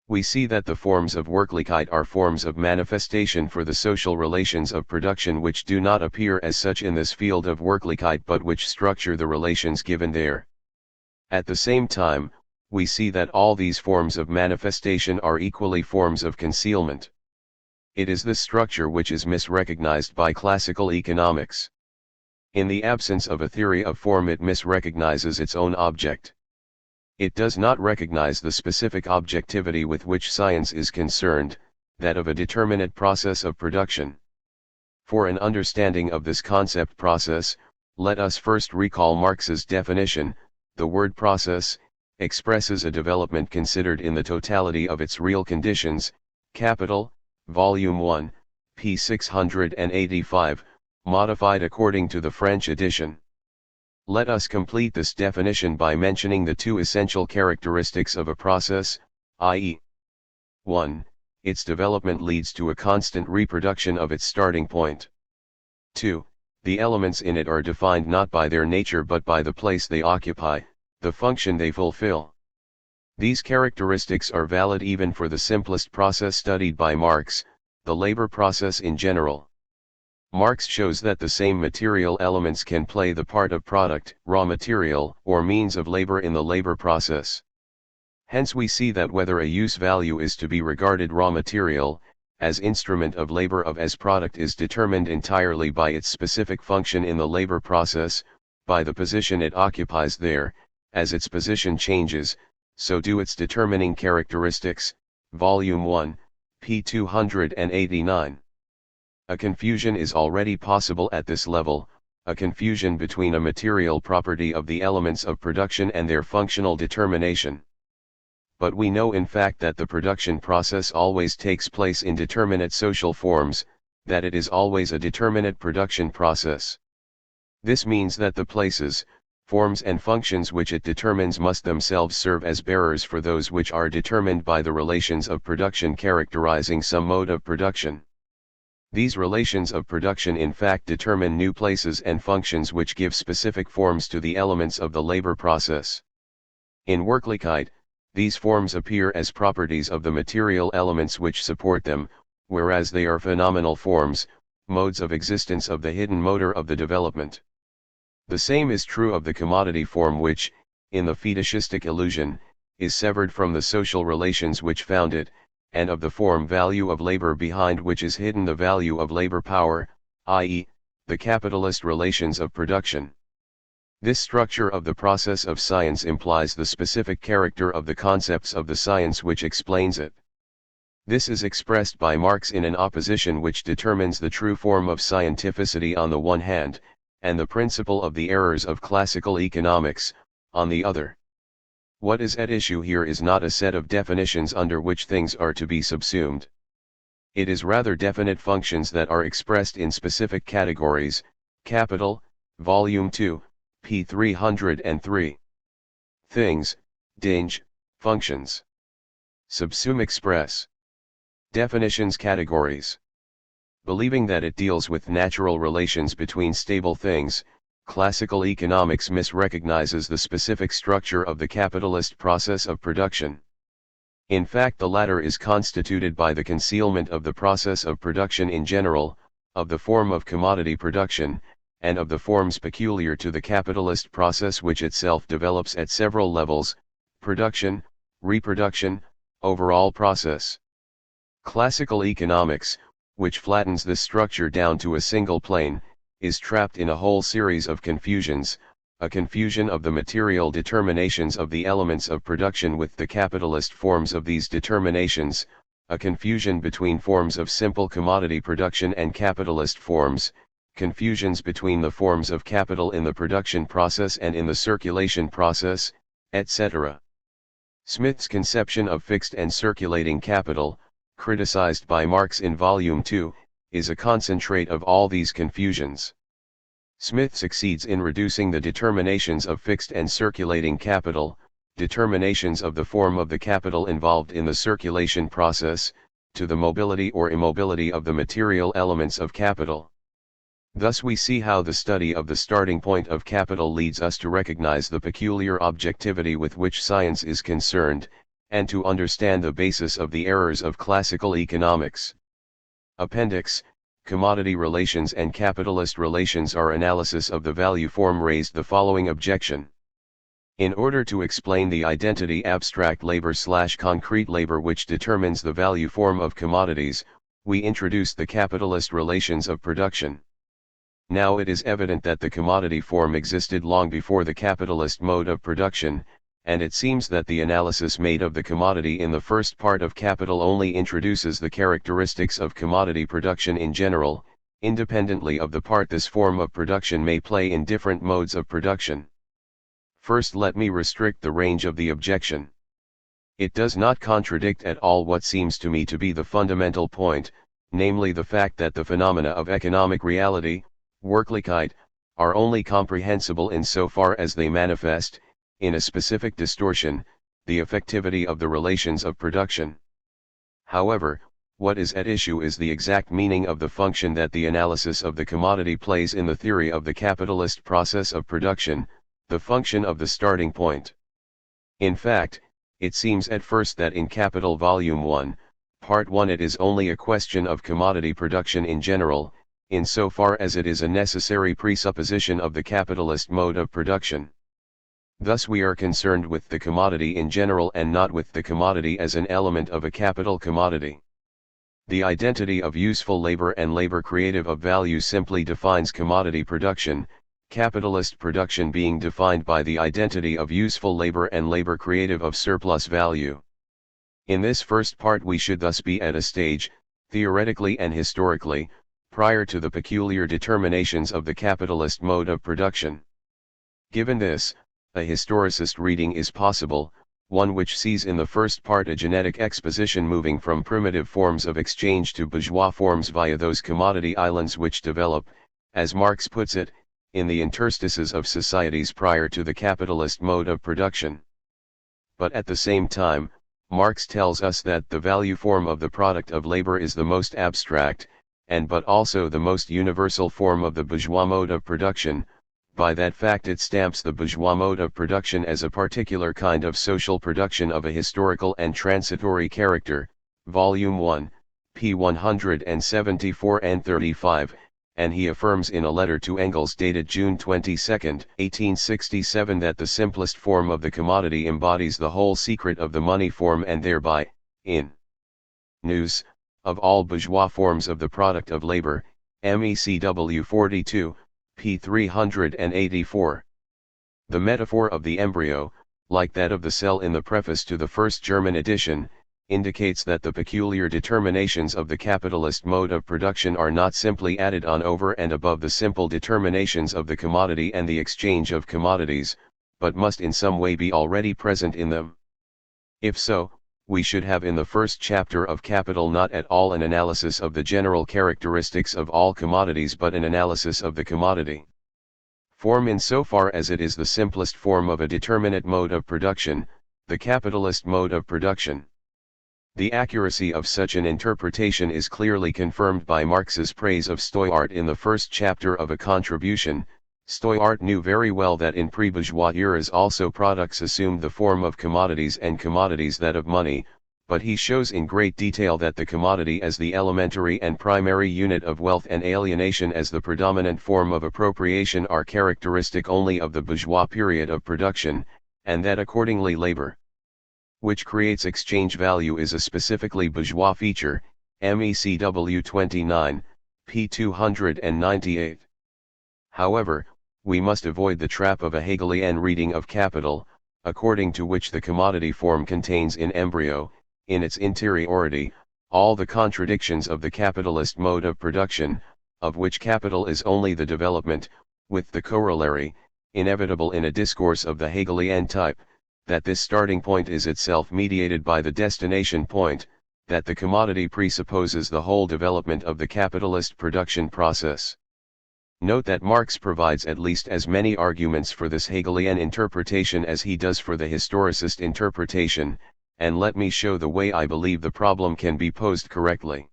We see that the forms of Wirklichkeit are forms of manifestation for the social relations of production which do not appear as such in this field of Wirklichkeit but which structure the relations given there. At the same time, we see that all these forms of manifestation are equally forms of concealment. It is this structure which is misrecognized by classical economics. In the absence of a theory of form, it misrecognizes its own object. It does not recognize the specific objectivity with which science is concerned, that of a determinate process of production. For an understanding of this concept process, let us first recall Marx's definition. The word process expresses a development considered in the totality of its real conditions. Capital, Volume 1, p. 685, modified according to the French edition. Let us complete this definition by mentioning the two essential characteristics of a process, i.e. 1. Its development leads to a constant reproduction of its starting point. 2. The elements in it are defined not by their nature but by the place they occupy, the function they fulfill. These characteristics are valid even for the simplest process studied by Marx, the labor process in general. Marx shows that the same material elements can play the part of product, raw material, or means of labor in the labor process. Hence we see that whether a use value is to be regarded raw material, as instrument of labor of as product is determined entirely by its specific function in the labor process, by the position it occupies there. As its position changes, so do its determining characteristics. Volume 1, p. 289. A confusion is already possible at this level, a confusion between a material property of the elements of production and their functional determination. But we know in fact that the production process always takes place in determinate social forms, that it is always a determinate production process. This means that the places, forms and functions which it determines must themselves serve as bearers for those which are determined by the relations of production characterizing some mode of production. These relations of production in fact determine new places and functions which give specific forms to the elements of the labor process. In Wirklichkeit, these forms appear as properties of the material elements which support them, whereas they are phenomenal forms, modes of existence of the hidden motor of the development. The same is true of the commodity form which, in the fetishistic illusion, is severed from the social relations which found it, and of the form value of labor behind which is hidden the value of labor power, i.e., the capitalist relations of production. This structure of the process of science implies the specific character of the concepts of the science which explains it. This is expressed by Marx in an opposition which determines the true form of scientificity on the one hand, and the principle of the errors of classical economics, on the other. What is at issue here is not a set of definitions under which things are to be subsumed. It is rather definite functions that are expressed in specific categories. Capital, Volume 2, p. 303. Things, Dinge, functions. Subsume express. Definitions categories. Believing that it deals with natural relations between stable things, classical economics misrecognizes the specific structure of the capitalist process of production. In fact, the latter is constituted by the concealment of the process of production in general, of the form of commodity production, and of the forms peculiar to the capitalist process which itself develops at several levels: production, reproduction, overall process. Classical economics, which flattens this structure down to a single plane, is trapped in a whole series of confusions, a confusion of the material determinations of the elements of production with the capitalist forms of these determinations, a confusion between forms of simple commodity production and capitalist forms, confusions between the forms of capital in the production process and in the circulation process, etc. Smith's conception of fixed and circulating capital, criticized by Marx in Volume 2, is a concentrate of all these confusions. Smith succeeds in reducing the determinations of fixed and circulating capital, determinations of the form of the capital involved in the circulation process, to the mobility or immobility of the material elements of capital. Thus we see how the study of the starting point of capital leads us to recognize the peculiar objectivity with which science is concerned, and to understand the basis of the errors of classical economics. Appendix: Commodity relations and capitalist relations are analysis of the value form. Raised the following objection. In order to explain the identity abstract labor/concrete labor which determines the value form of commodities, we introduced the capitalist relations of production. Now it is evident that the commodity form existed long before the capitalist mode of production, and it seems that the analysis made of the commodity in the first part of Capital only introduces the characteristics of commodity production in general, independently of the part this form of production may play in different modes of production. First, let me restrict the range of the objection. It does not contradict at all what seems to me to be the fundamental point, namely the fact that the phenomena of economic reality, Wirklichkeit, are only comprehensible insofar as they manifest, in a specific distortion, the effectivity of the relations of production. However, what is at issue is the exact meaning of the function that the analysis of the commodity plays in the theory of the capitalist process of production, the function of the starting point. In fact, it seems at first that in Capital Volume 1, Part 1 it is only a question of commodity production in general, insofar as it is a necessary presupposition of the capitalist mode of production. Thus we are concerned with the commodity in general and not with the commodity as an element of a capital commodity. The identity of useful labor and labor creative of value simply defines commodity production, capitalist production being defined by the identity of useful labor and labor creative of surplus value. In this first part we should thus be at a stage, theoretically and historically, prior to the peculiar determinations of the capitalist mode of production. Given this, a historicist reading is possible, one which sees in the first part a genetic exposition moving from primitive forms of exchange to bourgeois forms via those commodity islands which develop, as Marx puts it, in the interstices of societies prior to the capitalist mode of production. But at the same time, Marx tells us that the value form of the product of labor is the most abstract, and but also the most universal form of the bourgeois mode of production. By that fact it stamps the bourgeois mode of production as a particular kind of social production of a historical and transitory character, Volume 1, p. 174 and 35, and he affirms in a letter to Engels dated June 22, 1867 that the simplest form of the commodity embodies the whole secret of the money form and thereby, in nous, of all bourgeois forms of the product of labor, MECW 42, p. 384. The metaphor of the embryo, like that of the cell in the preface to the first German edition, indicates that the peculiar determinations of the capitalist mode of production are not simply added on over and above the simple determinations of the commodity and the exchange of commodities, but must in some way be already present in them. If so, we should have in the first chapter of Capital not at all an analysis of the general characteristics of all commodities but an analysis of the commodity form insofar as it is the simplest form of a determinate mode of production, the capitalist mode of production. The accuracy of such an interpretation is clearly confirmed by Marx's praise of Steuart in the first chapter of A Contribution. Steuart knew very well that in pre-bourgeois eras also products assumed the form of commodities and commodities that of money, but he shows in great detail that the commodity as the elementary and primary unit of wealth and alienation as the predominant form of appropriation are characteristic only of the bourgeois period of production, and that accordingly labor, which creates exchange value, is a specifically bourgeois feature, MECW 29, p. 298. However, we must avoid the trap of a Hegelian reading of Capital, according to which the commodity form contains in embryo, in its interiority, all the contradictions of the capitalist mode of production, of which capital is only the development, with the corollary, inevitable in a discourse of the Hegelian type, that this starting point is itself mediated by the destination point, that the commodity presupposes the whole development of the capitalist production process. Note that Marx provides at least as many arguments for this Hegelian interpretation as he does for the historicist interpretation, and let me show the way I believe the problem can be posed correctly.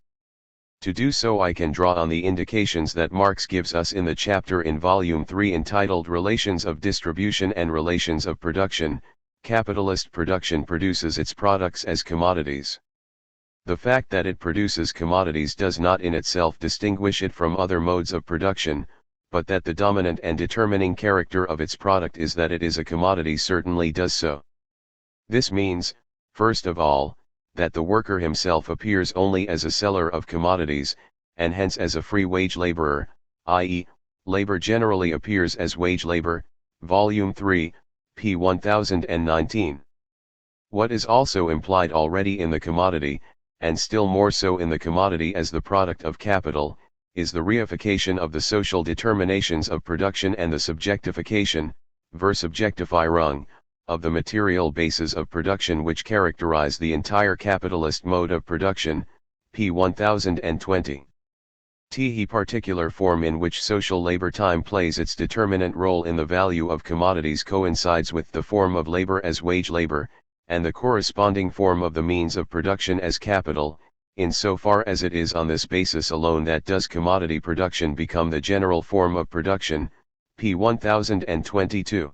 To do so I can draw on the indications that Marx gives us in the chapter in Volume 3 entitled Relations of Distribution and Relations of Production. Capitalist production produces its products as commodities. The fact that it produces commodities does not in itself distinguish it from other modes of production, but that the dominant and determining character of its product is that it is a commodity certainly does so. This means, first of all, that the worker himself appears only as a seller of commodities, and hence as a free wage laborer, i.e., labor generally appears as wage labor, Volume 3, p. 1019. What is also implied already in the commodity, and still more so in the commodity as the product of capital, is the reification of the social determinations of production and the subjectification, Versubjektifierung, of the material bases of production which characterize the entire capitalist mode of production, p. 1020. The particular form in which social labor time plays its determinant role in the value of commodities coincides with the form of labor as wage labor, and the corresponding form of the means of production as capital, in so far as it is on this basis alone that does commodity production become the general form of production, p. 1022.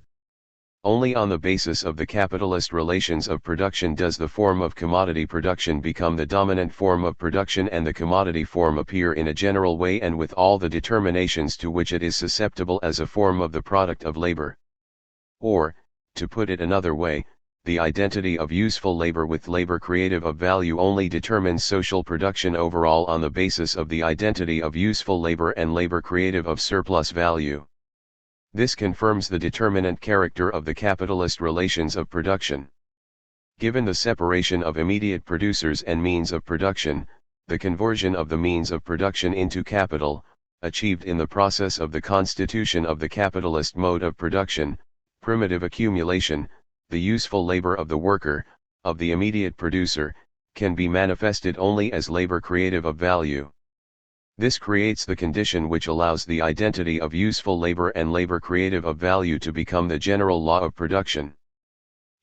Only on the basis of the capitalist relations of production does the form of commodity production become the dominant form of production and the commodity form appear in a general way and with all the determinations to which it is susceptible as a form of the product of labor. Or, to put it another way, the identity of useful labor with labor creative of value only determines social production overall on the basis of the identity of useful labor and labor creative of surplus value. This confirms the determinant character of the capitalist relations of production. Given the separation of immediate producers and means of production, the conversion of the means of production into capital, achieved in the process of the constitution of the capitalist mode of production, primitive accumulation, the useful labor of the worker, of the immediate producer, can be manifested only as labor creative of value. This creates the condition which allows the identity of useful labor and labor creative of value to become the general law of production.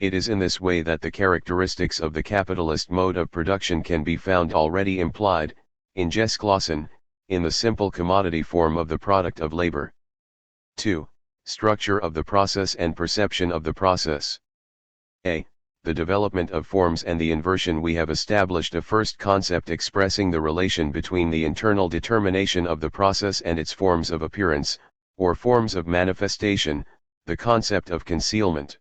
It is in this way that the characteristics of the capitalist mode of production can be found already implied, in Gesklassen, in the simple commodity form of the product of labor. 2. Structure of the process and perception of the process. A. The development of forms and the inversion. We have established a first concept expressing the relation between the internal determination of the process and its forms of appearance, or forms of manifestation, the concept of concealment.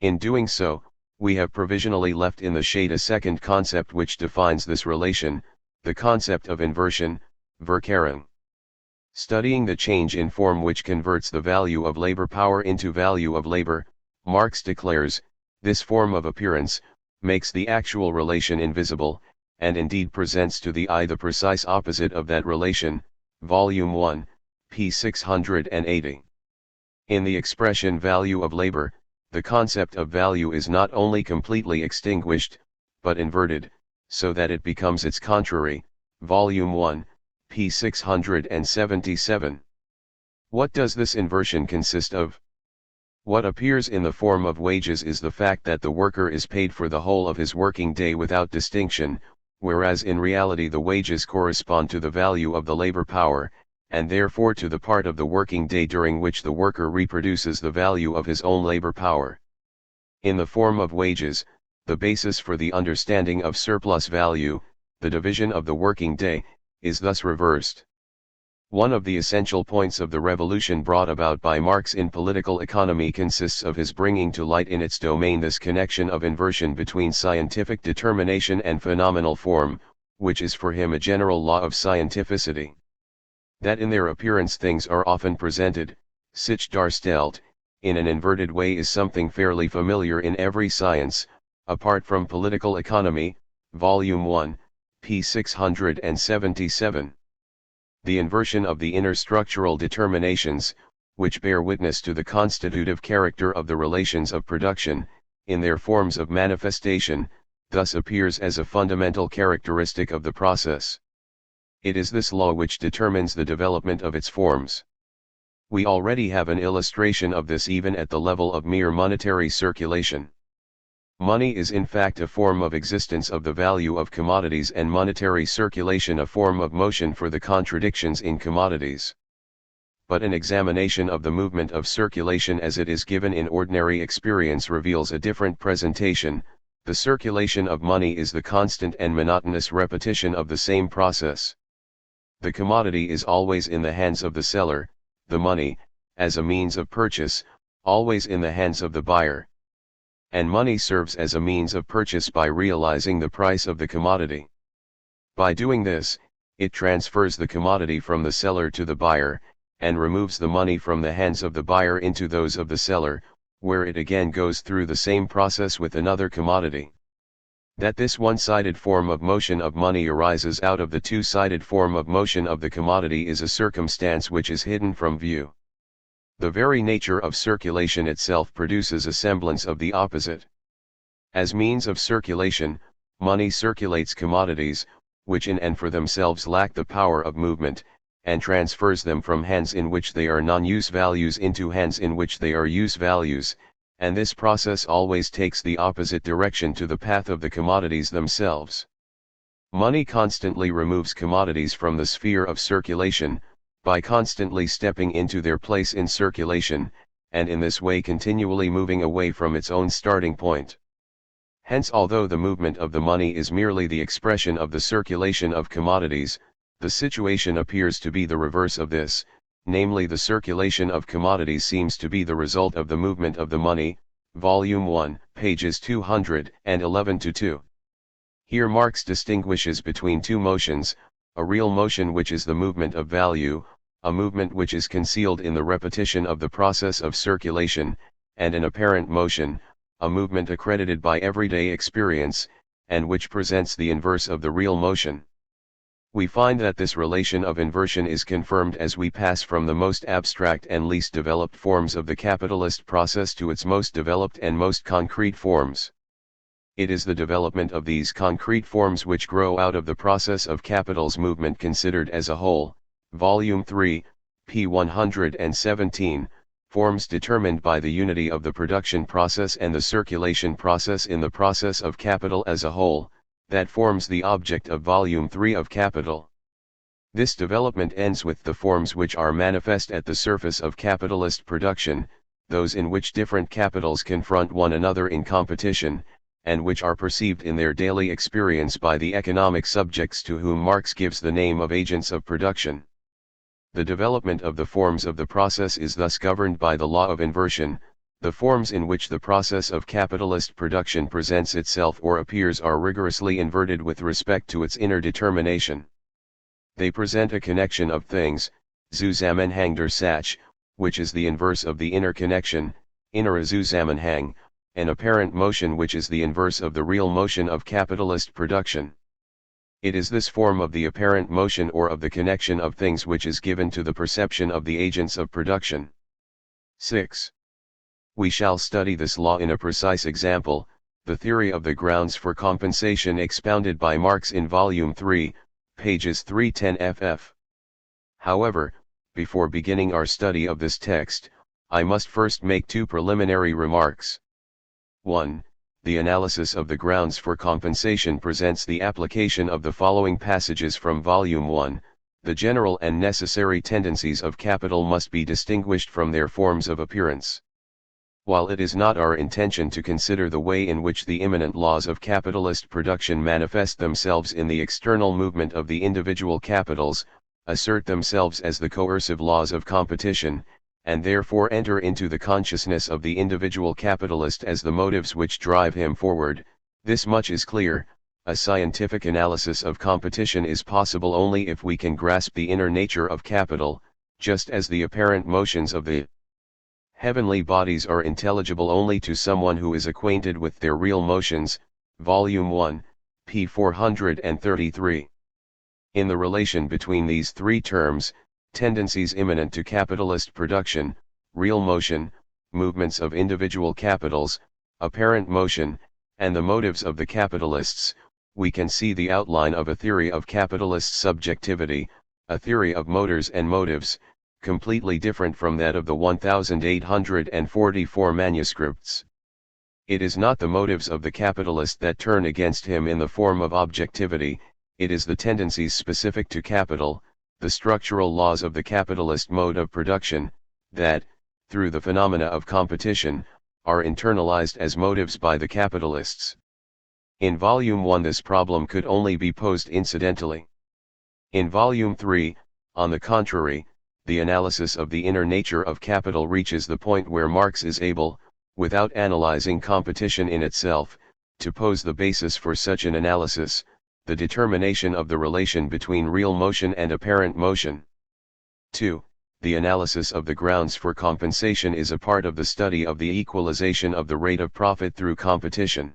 In doing so, we have provisionally left in the shade a second concept which defines this relation, the concept of inversion, Verkehrung. Studying the change in form which converts the value of labor power into value of labor, Marx declares, this form of appearance makes the actual relation invisible, and indeed presents to the eye the precise opposite of that relation, Volume 1, p. 680. In the expression value of labor, the concept of value is not only completely extinguished, but inverted, so that it becomes its contrary, Volume 1, p. 677. What does this inversion consist of? What appears in the form of wages is the fact that the worker is paid for the whole of his working day without distinction, whereas in reality the wages correspond to the value of the labor power, and therefore to the part of the working day during which the worker reproduces the value of his own labor power. In the form of wages, the basis for the understanding of surplus value, the division of the working day, is thus reversed. One of the essential points of the revolution brought about by Marx in political economy consists of his bringing to light in its domain this connection of inversion between scientific determination and phenomenal form, which is for him a general law of scientificity. That in their appearance things are often presented, sich darstellt, in an inverted way is something fairly familiar in every science, apart from political economy, Volume 1, p. 677. The inversion of the inner structural determinations, which bear witness to the constitutive character of the relations of production, in their forms of manifestation, thus appears as a fundamental characteristic of the process. It is this law which determines the development of its forms. We already have an illustration of this even at the level of mere monetary circulation. Money is in fact a form of existence of the value of commodities and monetary circulation a form of motion for the contradictions in commodities. But an examination of the movement of circulation as it is given in ordinary experience reveals a different presentation. The circulation of money is the constant and monotonous repetition of the same process. The commodity is always in the hands of the seller, the money, as a means of purchase, always in the hands of the buyer. And money serves as a means of purchase by realizing the price of the commodity. By doing this, it transfers the commodity from the seller to the buyer, and removes the money from the hands of the buyer into those of the seller, where it again goes through the same process with another commodity. That this one-sided form of motion of money arises out of the two-sided form of motion of the commodity is a circumstance which is hidden from view. The very nature of circulation itself produces a semblance of the opposite. As means of circulation, money circulates commodities, which in and for themselves lack the power of movement, and transfers them from hands in which they are non-use values into hands in which they are use values, and this process always takes the opposite direction to the path of the commodities themselves. Money constantly removes commodities from the sphere of circulation, by constantly stepping into their place in circulation, and in this way continually moving away from its own starting point. Hence, although the movement of the money is merely the expression of the circulation of commodities, the situation appears to be the reverse of this, namely the circulation of commodities seems to be the result of the movement of the money, Volume 1, pages 211-2. Here Marx distinguishes between two motions, a real motion which is the movement of value, a movement which is concealed in the repetition of the process of circulation, and an apparent motion, a movement accredited by everyday experience, and which presents the inverse of the real motion. We find that this relation of inversion is confirmed as we pass from the most abstract and least developed forms of the capitalist process to its most developed and most concrete forms. It is the development of these concrete forms which grow out of the process of capital's movement considered as a whole, Volume 3, p. 117, forms determined by the unity of the production process and the circulation process in the process of capital as a whole, that forms the object of Volume 3 of Capital. This development ends with the forms which are manifest at the surface of capitalist production, those in which different capitals confront one another in competition, and which are perceived in their daily experience by the economic subjects to whom Marx gives the name of agents of production. The development of the forms of the process is thus governed by the law of inversion. The forms in which the process of capitalist production presents itself or appears are rigorously inverted with respect to its inner determination. They present a connection of things, Zusammenhang der Sache, which is the inverse of the inner connection, innere Zusammenhang, an apparent motion which is the inverse of the real motion of capitalist production. It is this form of the apparent motion or of the connection of things which is given to the perception of the agents of production. 6. We shall study this law in a precise example, the theory of the grounds for compensation expounded by Marx in Volume 3, pages 310 ff. However, before beginning our study of this text, I must first make two preliminary remarks. 1. The analysis of the grounds for compensation presents the application of the following passages from Volume 1. The general and necessary tendencies of capital must be distinguished from their forms of appearance. While it is not our intention to consider the way in which the immanent laws of capitalist production manifest themselves in the external movement of the individual capitals, assert themselves as the coercive laws of competition, and therefore enter into the consciousness of the individual capitalist as the motives which drive him forward, this much is clear: a scientific analysis of competition is possible only if we can grasp the inner nature of capital, just as the apparent motions of the heavenly bodies are intelligible only to someone who is acquainted with their real motions, Volume 1, p. 433. In the relation between these three terms, tendencies immanent to capitalist production, real motion, movements of individual capitals, apparent motion, and the motives of the capitalists, we can see the outline of a theory of capitalist subjectivity, a theory of motors and motives, completely different from that of the 1844 manuscripts. It is not the motives of the capitalist that turn against him in the form of objectivity, it is the tendencies specific to capital, the structural laws of the capitalist mode of production, that, through the phenomena of competition, are internalized as motives by the capitalists. In Volume 1 this problem could only be posed incidentally. In Volume 3, on the contrary, the analysis of the inner nature of capital reaches the point where Marx is able, without analyzing competition in itself, to pose the basis for such an analysis, the determination of the relation between real motion and apparent motion. 2. The analysis of the grounds for compensation is a part of the study of the equalization of the rate of profit through competition.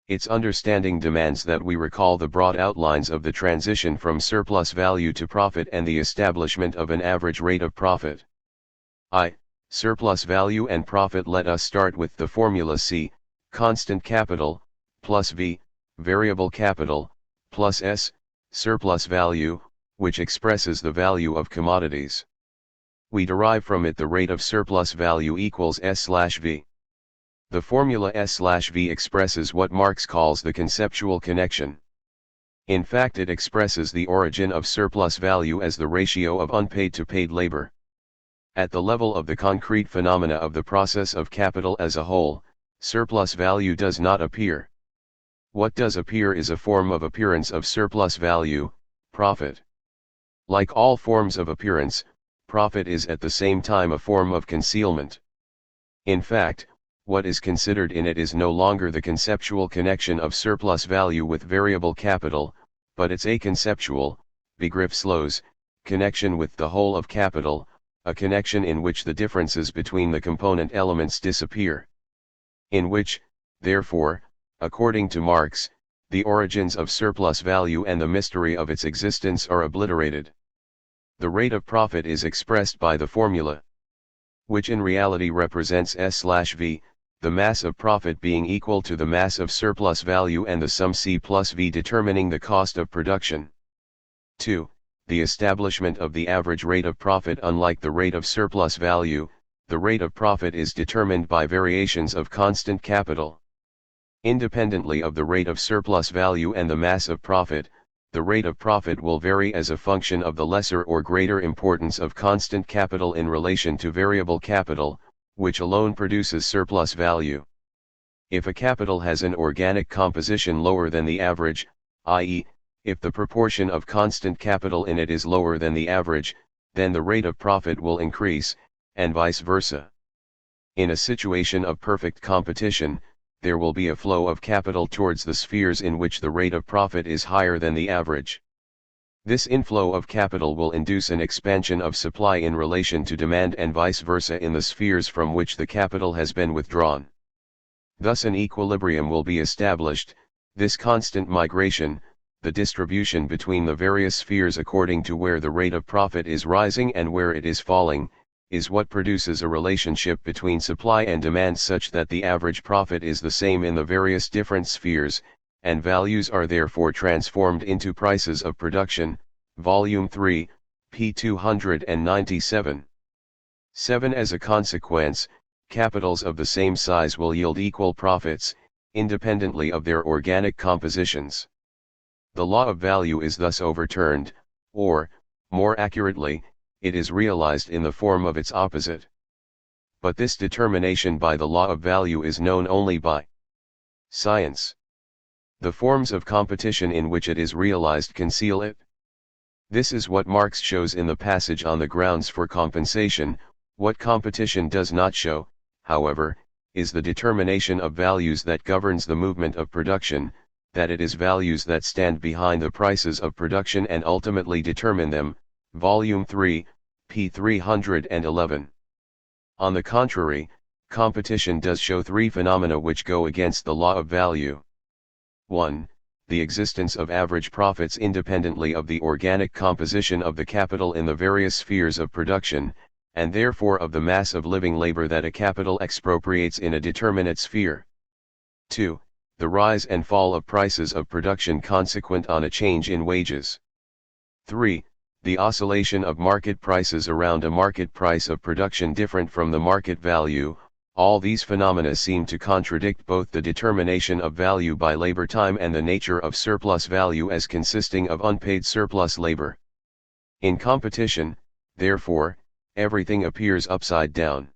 Its understanding demands that we recall the broad outlines of the transition from surplus value to profit and the establishment of an average rate of profit. Surplus value and profit. Let us start with the formula C, constant capital, plus V, variable capital, plus S, surplus value, which expresses the value of commodities. We derive from it the rate of surplus value equals S/V. The formula S/V expresses what Marx calls the conceptual connection. In fact, it expresses the origin of surplus value as the ratio of unpaid to paid labor. At the level of the concrete phenomena of the process of capital as a whole, surplus value does not appear. What does appear is a form of appearance of surplus value, profit. Like all forms of appearance, profit is at the same time a form of concealment. In fact, what is considered in it is no longer the conceptual connection of surplus value with variable capital, but its aconceptual, begriffslos, connection with the whole of capital, a connection in which the differences between the component elements disappear. In which, therefore, according to Marx, the origins of surplus value and the mystery of its existence are obliterated. The rate of profit is expressed by the formula, which in reality represents S/V, the mass of profit being equal to the mass of surplus value and the sum C plus V determining the cost of production. 2. The establishment of the average rate of profit. Unlike the rate of surplus value, the rate of profit is determined by variations of constant capital. Independently of the rate of surplus value and the mass of profit, the rate of profit will vary as a function of the lesser or greater importance of constant capital in relation to variable capital, which alone produces surplus value. If a capital has an organic composition lower than the average, i.e., if the proportion of constant capital in it is lower than the average, then the rate of profit will increase, and vice versa. In a situation of perfect competition, there will be a flow of capital towards the spheres in which the rate of profit is higher than the average. This inflow of capital will induce an expansion of supply in relation to demand and vice versa in the spheres from which the capital has been withdrawn. Thus an equilibrium will be established. This constant migration, the distribution between the various spheres according to where the rate of profit is rising and where it is falling, is what produces a relationship between supply and demand such that the average profit is the same in the various different spheres, and values are therefore transformed into prices of production. Volume 3, p. 297. 7. As a consequence, capitals of the same size will yield equal profits, independently of their organic compositions. The law of value is thus overturned, or, more accurately, it is realized in the form of its opposite. But this determination by the law of value is known only by science. The forms of competition in which it is realized conceal it. This is what Marx shows in the passage on the grounds for compensation. What competition does not show, however, is the determination of values that governs the movement of production, that it is values that stand behind the prices of production and ultimately determine them. Volume 3, p. 311. On the contrary, competition does show three phenomena which go against the law of value. 1. The existence of average profits independently of the organic composition of the capital in the various spheres of production, and therefore of the mass of living labor that a capital expropriates in a determinate sphere. 2. The rise and fall of prices of production consequent on a change in wages. 3. The oscillation of market prices around a market price of production different from the market value. All these phenomena seem to contradict both the determination of value by labor time and the nature of surplus value as consisting of unpaid surplus labor. In competition, therefore, everything appears upside down.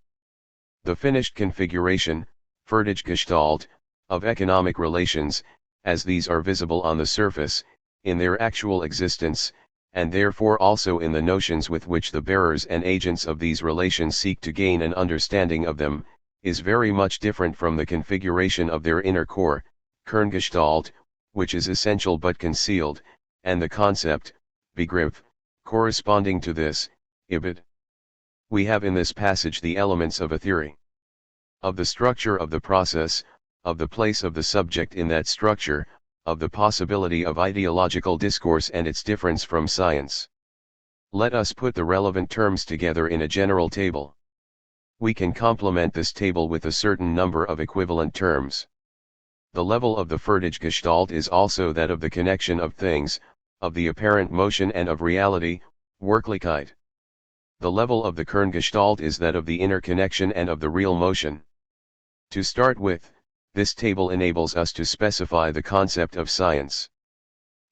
The finished configuration, fertige Gestalt, of economic relations, as these are visible on the surface, in their actual existence, and therefore also in the notions with which the bearers and agents of these relations seek to gain an understanding of them, is very much different from the configuration of their inner core, Kerngestalt, which is essential but concealed, and the concept, Begriff, corresponding to this, Ibid. We have in this passage the elements of a theory. Of the structure of the process, of the place of the subject in that structure, of the possibility of ideological discourse and its difference from science. Let us put the relevant terms together in a general table. We can complement this table with a certain number of equivalent terms. The level of the Fertigkeit is also that of the connection of things, of the apparent motion and of reality, Wirklichkeit. The level of the Kerngestalt is that of the inner connection and of the real motion. To start with, this table enables us to specify the concept of science.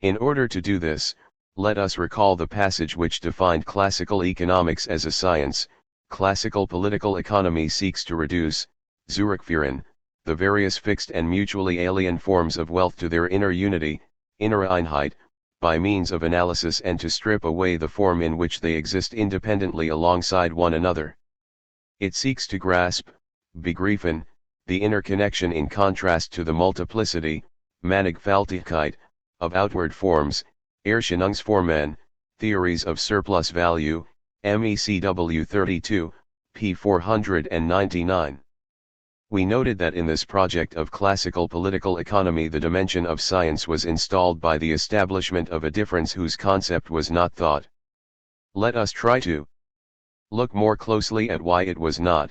In order to do this, let us recall the passage which defined classical economics as a science. Classical political economy seeks to reduce, Zurückführen, the various fixed and mutually alien forms of wealth to their inner unity, innere Einheit, by means of analysis and to strip away the form in which they exist independently alongside one another. It seeks to grasp, begreifen, the inner connection in contrast to the multiplicity, Mannigfaltigkeit, of outward forms, Erscheinungsformen, theories of surplus value, MECW 32, p. 499. We noted that in this project of classical political economy the dimension of science was installed by the establishment of a difference whose concept was not thought. Let us try to look more closely at why it was not,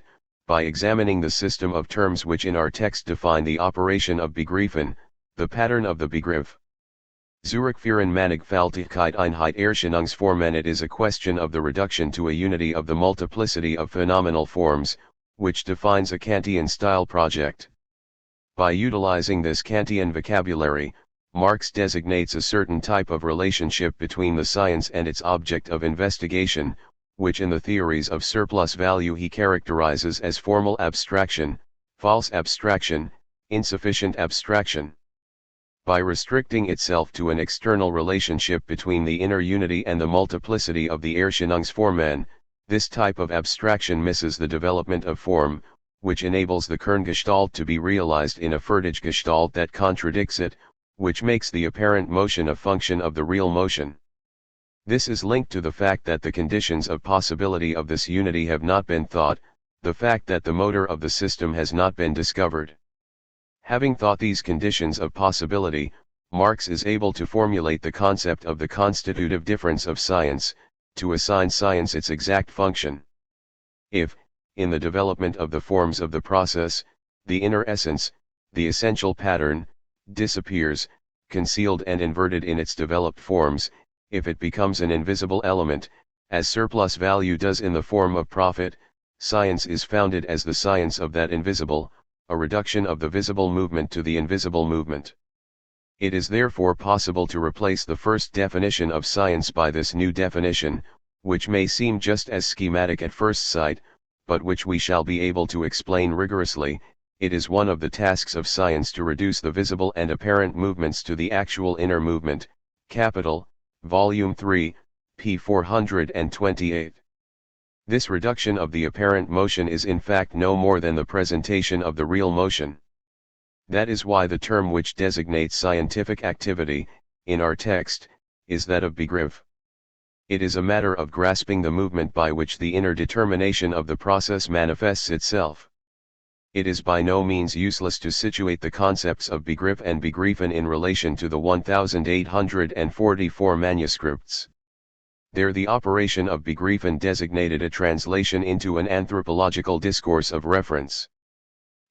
by examining the system of terms which in our text define the operation of begreifen, the pattern of the Begriff. Zurückführen Mannigfaltigkeit Einheit Erscheinungsformen. It is a question of the reduction to a unity of the multiplicity of phenomenal forms, which defines a Kantian style project. By utilizing this Kantian vocabulary, Marx designates a certain type of relationship between the science and its object of investigation, which in the theories of surplus value he characterizes as formal abstraction, false abstraction, insufficient abstraction. By restricting itself to an external relationship between the inner unity and the multiplicity of the Erscheinungsformen, this type of abstraction misses the development of form, which enables the Kerngestalt to be realized in a Fertigkeit that contradicts it, which makes the apparent motion a function of the real motion. This is linked to the fact that the conditions of possibility of this unity have not been thought, the fact that the motor of the system has not been discovered. Having thought these conditions of possibility, Marx is able to formulate the concept of the constitutive difference of science, to assign science its exact function. If, in the development of the forms of the process, the inner essence, the essential pattern, disappears, concealed and inverted in its developed forms, if it becomes an invisible element, as surplus value does in the form of profit, science is founded as the science of that invisible, a reduction of the visible movement to the invisible movement. It is therefore possible to replace the first definition of science by this new definition, which may seem just as schematic at first sight, but which we shall be able to explain rigorously. It is one of the tasks of science to reduce the visible and apparent movements to the actual inner movement. Capital, Volume 3, p. 428. This reduction of the apparent motion is in fact no more than the presentation of the real motion. That is why the term which designates scientific activity, in our text, is that of Begriff. It is a matter of grasping the movement by which the inner determination of the process manifests itself. It is by no means useless to situate the concepts of Begriff and Begriffen in relation to the 1844 manuscripts. There the operation of Begriffen designated a translation into an anthropological discourse of reference.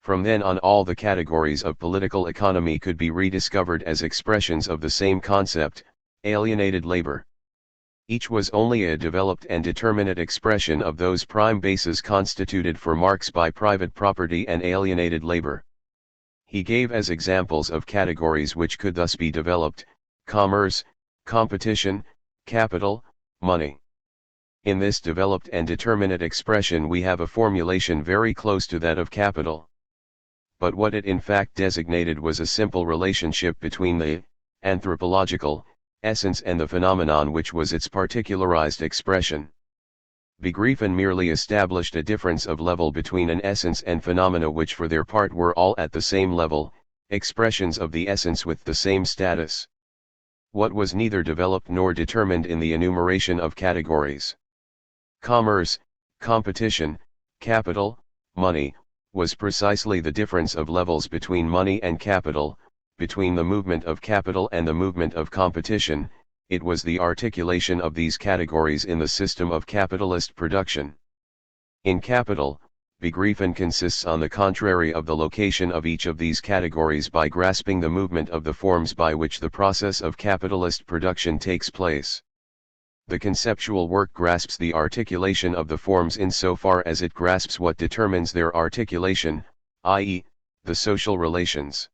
From then on all the categories of political economy could be rediscovered as expressions of the same concept, alienated labor. Each was only a developed and determinate expression of those prime bases constituted for Marx by private property and alienated labor. He gave as examples of categories which could thus be developed, commerce, competition, capital, money. In this developed and determinate expression we have a formulation very close to that of capital. But what it in fact designated was a simple relationship between the anthropological essence and the phenomenon which was its particularized expression. Begriffen merely established a difference of level between an essence and phenomena which for their part were all at the same level, expressions of the essence with the same status. What was neither developed nor determined in the enumeration of categories. Commerce, competition, capital, money, was precisely the difference of levels between money and capital, between the movement of capital and the movement of competition. It was the articulation of these categories in the system of capitalist production. In capital, Begriffen consists on the contrary of the location of each of these categories by grasping the movement of the forms by which the process of capitalist production takes place. The conceptual work grasps the articulation of the forms insofar as it grasps what determines their articulation, i.e., the social relations.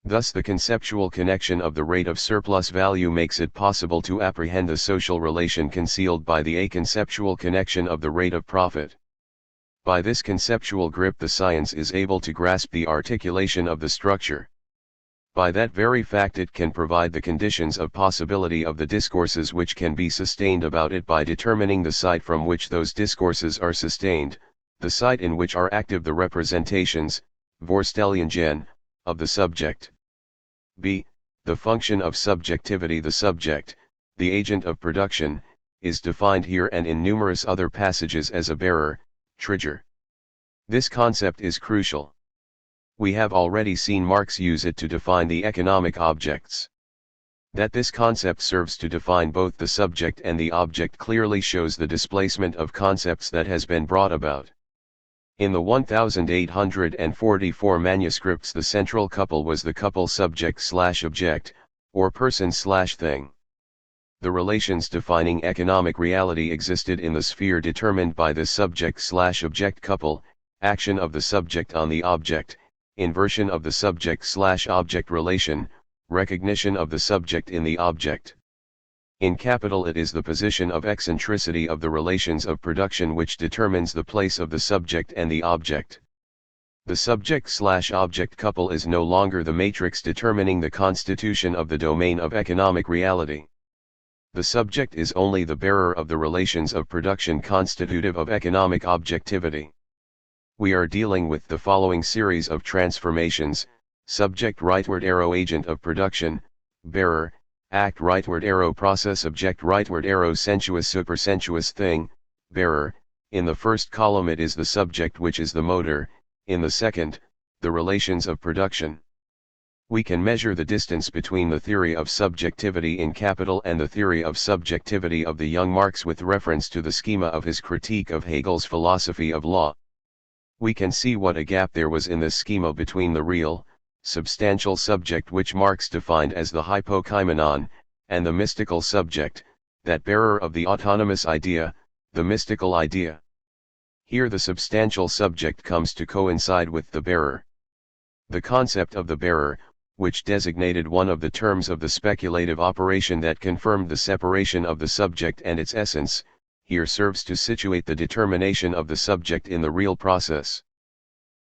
Thus the conceptual connection of the rate of surplus value makes it possible to apprehend the social relation concealed by the aconceptual connection of the rate of profit. By this conceptual grip the science is able to grasp the articulation of the structure. By that very fact it can provide the conditions of possibility of the discourses which can be sustained about it by determining the site from which those discourses are sustained, the site in which are active the representations, Vorstellungen, of the subject. b. The function of subjectivity. The subject, the agent of production, is defined here and in numerous other passages as a bearer, trigger. This concept is crucial. We have already seen Marx use it to define the economic objects. That this concept serves to define both the subject and the object clearly shows the displacement of concepts that has been brought about. In the 1844 manuscripts the central couple was the couple subject/object, or person/thing. The relations defining economic reality existed in the sphere determined by the subject/object couple, action of the subject on the object, inversion of the subject/object relation, recognition of the subject in the object. In capital it is the position of eccentricity of the relations of production which determines the place of the subject and the object. The subject/object couple is no longer the matrix determining the constitution of the domain of economic reality. The subject is only the bearer of the relations of production constitutive of economic objectivity. We are dealing with the following series of transformations: subject rightward arrow agent of production, bearer, act rightward arrow process object rightward arrow sensuous supersensuous thing, bearer. In the first column it is the subject which is the motor, in the second, the relations of production. We can measure the distance between the theory of subjectivity in capital and the theory of subjectivity of the young Marx with reference to the schema of his critique of Hegel's philosophy of law. We can see what a gap there was in this schema between the real, substantial subject which Marx defined as the hypokaimenon, and the mystical subject, that bearer of the autonomous idea, the mystical idea. Here the substantial subject comes to coincide with the bearer. The concept of the bearer, which designated one of the terms of the speculative operation that confirmed the separation of the subject and its essence, here serves to situate the determination of the subject in the real process.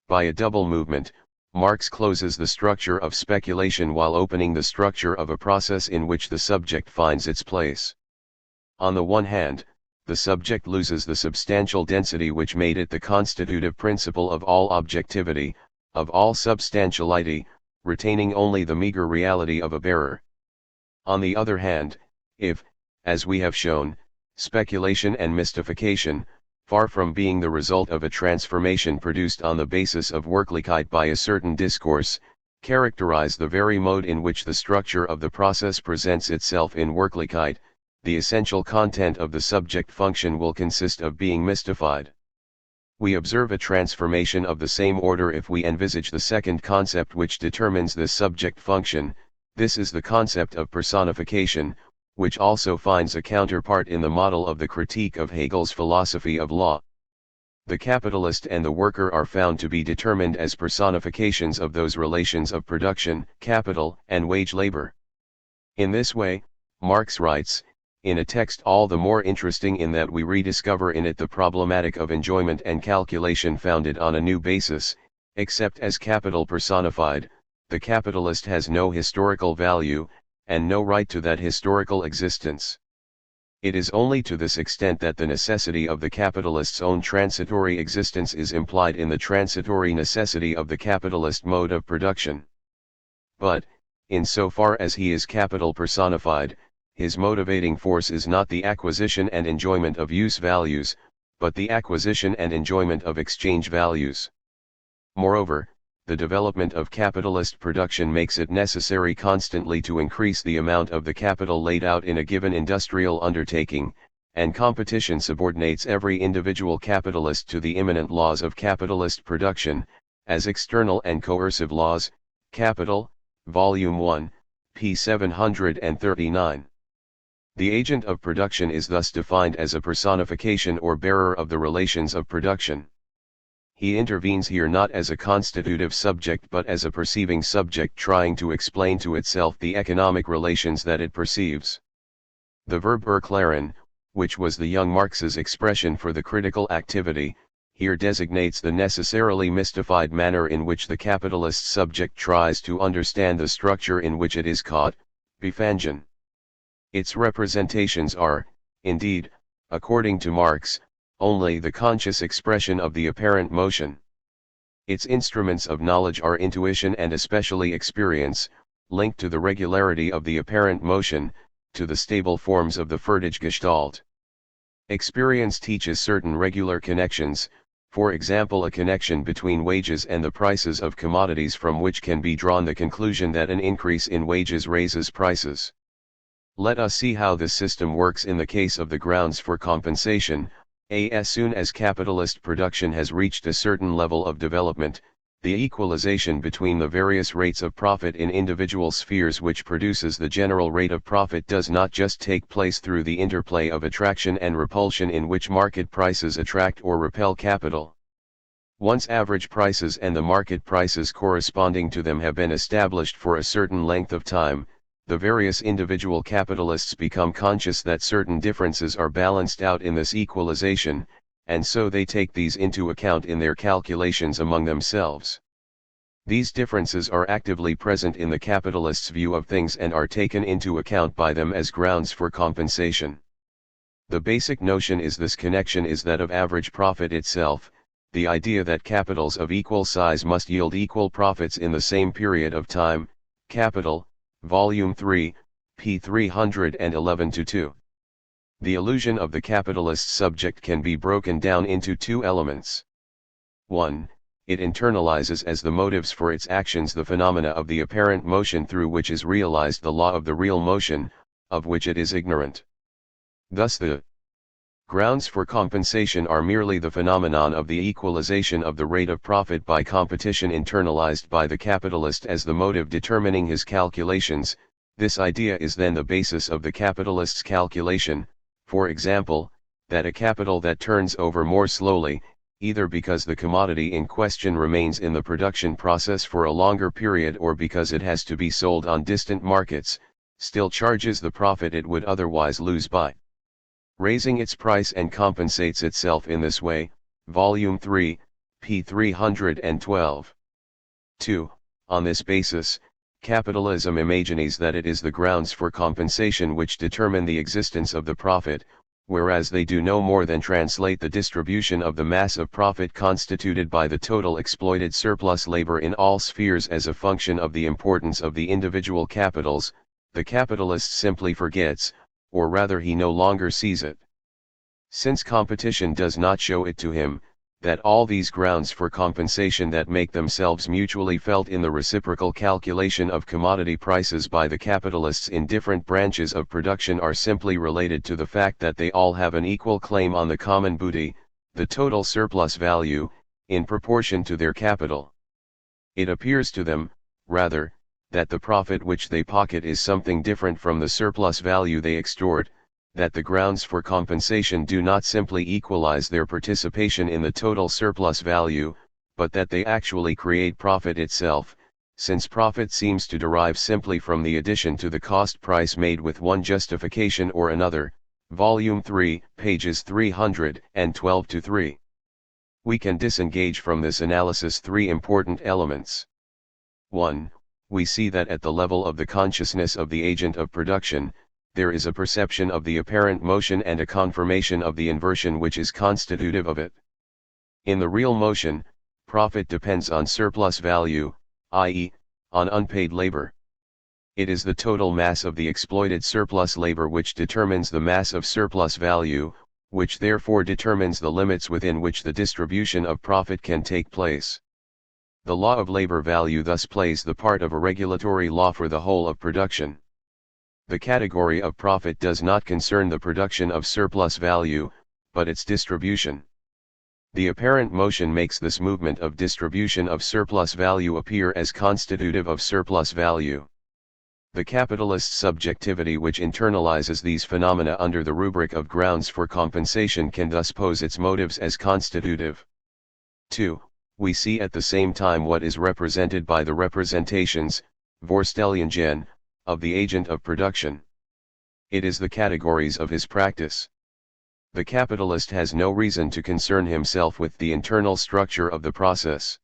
By a double movement, Marx closes the structure of speculation while opening the structure of a process in which the subject finds its place. On the one hand, the subject loses the substantial density which made it the constitutive principle of all objectivity, of all substantiality, retaining only the meager reality of a bearer. On the other hand, if, as we have shown, speculation and mystification, far from being the result of a transformation produced on the basis of Wirklichkeit by a certain discourse, characterize the very mode in which the structure of the process presents itself in Wirklichkeit, the essential content of the subject function will consist of being mystified. We observe a transformation of the same order if we envisage the second concept which determines this subject function. This is the concept of personification, which also finds a counterpart in the model of the critique of Hegel's philosophy of law. The capitalist and the worker are found to be determined as personifications of those relations of production, capital, and wage labor. In this way, Marx writes, in a text all the more interesting in that we rediscover in it the problematic of enjoyment and calculation founded on a new basis. Except as capital personified, the capitalist has no historical value, and no right to that historical existence. It is only to this extent that the necessity of the capitalist's own transitory existence is implied in the transitory necessity of the capitalist mode of production. But, in so far as he is capital personified, his motivating force is not the acquisition and enjoyment of use values, but the acquisition and enjoyment of exchange values. Moreover, the development of capitalist production makes it necessary constantly to increase the amount of the capital laid out in a given industrial undertaking, and competition subordinates every individual capitalist to the immanent laws of capitalist production, as external and coercive laws. Capital, Volume 1, p. 739. The agent of production is thus defined as a personification or bearer of the relations of production. He intervenes here not as a constitutive subject but as a perceiving subject trying to explain to itself the economic relations that it perceives. The verb erklären, which was the young Marx's expression for the critical activity, here designates the necessarily mystified manner in which the capitalist subject tries to understand the structure in which it is caught, befangen. Its representations are, indeed, according to Marx, only the conscious expression of the apparent motion. Its instruments of knowledge are intuition and especially experience, linked to the regularity of the apparent motion, to the stable forms of the fertige Gestalt. Experience teaches certain regular connections, for example a connection between wages and the prices of commodities from which can be drawn the conclusion that an increase in wages raises prices. Let us see how this system works in the case of the grounds for compensation. As soon as capitalist production has reached a certain level of development, the equalization between the various rates of profit in individual spheres which produces the general rate of profit does not just take place through the interplay of attraction and repulsion in which market prices attract or repel capital. Once average prices and the market prices corresponding to them have been established for a certain length of time, the various individual capitalists become conscious that certain differences are balanced out in this equalization, and so they take these into account in their calculations among themselves. These differences are actively present in the capitalist's view of things and are taken into account by them as grounds for compensation. The basic notion is this connection is that of average profit itself, the idea that capitals of equal size must yield equal profits in the same period of time. Capital, Volume 3, p. 311-2. The illusion of the capitalist subject can be broken down into two elements. 1. It internalizes as the motives for its actions the phenomena of the apparent motion through which is realized the law of the real motion, of which it is ignorant. Thus the grounds for compensation are merely the phenomenon of the equalization of the rate of profit by competition internalized by the capitalist as the motive determining his calculations. This idea is then the basis of the capitalist's calculation, for example, that a capital that turns over more slowly, either because the commodity in question remains in the production process for a longer period or because it has to be sold on distant markets, still charges the profit it would otherwise lose by raising its price and compensates itself in this way. Volume 3, p. 312. 2. On this basis, capitalism imagines that it is the grounds for compensation which determine the existence of the profit, whereas they do no more than translate the distribution of the mass of profit constituted by the total exploited surplus labor in all spheres as a function of the importance of the individual capitals. The capitalist simply forgets, or rather he no longer sees it. Since competition does not show it to him, that all these grounds for compensation that make themselves mutually felt in the reciprocal calculation of commodity prices by the capitalists in different branches of production are simply related to the fact that they all have an equal claim on the common booty, the total surplus value, in proportion to their capital. It appears to them, rather, that the profit which they pocket is something different from the surplus value they extort, that the grounds for compensation do not simply equalize their participation in the total surplus value, but that they actually create profit itself, since profit seems to derive simply from the addition to the cost price made with one justification or another. Volume 3, pages 312-3. We can disengage from this analysis three important elements. 1. we see that at the level of the consciousness of the agent of production, there is a perception of the apparent motion and a confirmation of the inversion which is constitutive of it. In the real motion, profit depends on surplus value, i.e., on unpaid labor. It is the total mass of the exploited surplus labor which determines the mass of surplus value, which therefore determines the limits within which the distribution of profit can take place. The law of labor value thus plays the part of a regulatory law for the whole of production. The category of profit does not concern the production of surplus value, but its distribution. The apparent motion makes this movement of distribution of surplus value appear as constitutive of surplus value. The capitalist's subjectivity which internalizes these phenomena under the rubric of grounds for compensation can thus pose its motives as constitutive. 2. We see at the same time what is represented by the representations, Vorstellungen, of the agent of production. It is the categories of his practice. The capitalist has no reason to concern himself with the internal structure of the process.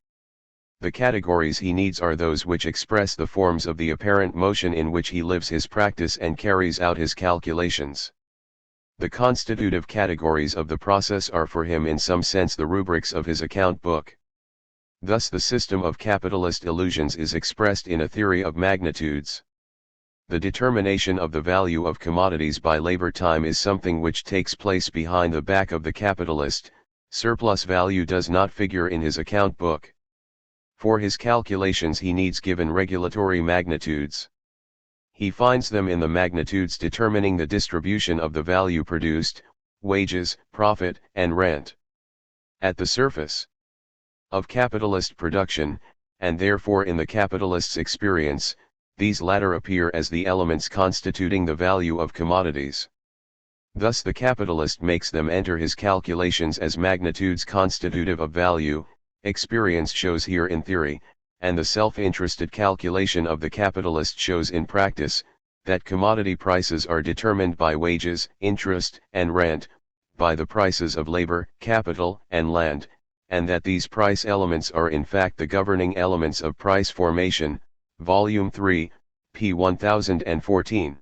The categories he needs are those which express the forms of the apparent motion in which he lives his practice and carries out his calculations. The constitutive categories of the process are for him in some sense the rubrics of his account book. Thus the system of capitalist illusions is expressed in a theory of magnitudes. The determination of the value of commodities by labor time is something which takes place behind the back of the capitalist. Surplus value does not figure in his account book. For his calculations he needs given regulatory magnitudes. He finds them in the magnitudes determining the distribution of the value produced, wages, profit, and rent. At the surface of capitalist production, and therefore in the capitalist's experience, these latter appear as the elements constituting the value of commodities. Thus the capitalist makes them enter his calculations as magnitudes constitutive of value. Experience shows here in theory, and the self-interested calculation of the capitalist shows in practice, that commodity prices are determined by wages, interest, and rent, by the prices of labor, capital, and land, and that these price elements are in fact the governing elements of price formation. Volume 3, p. 1014.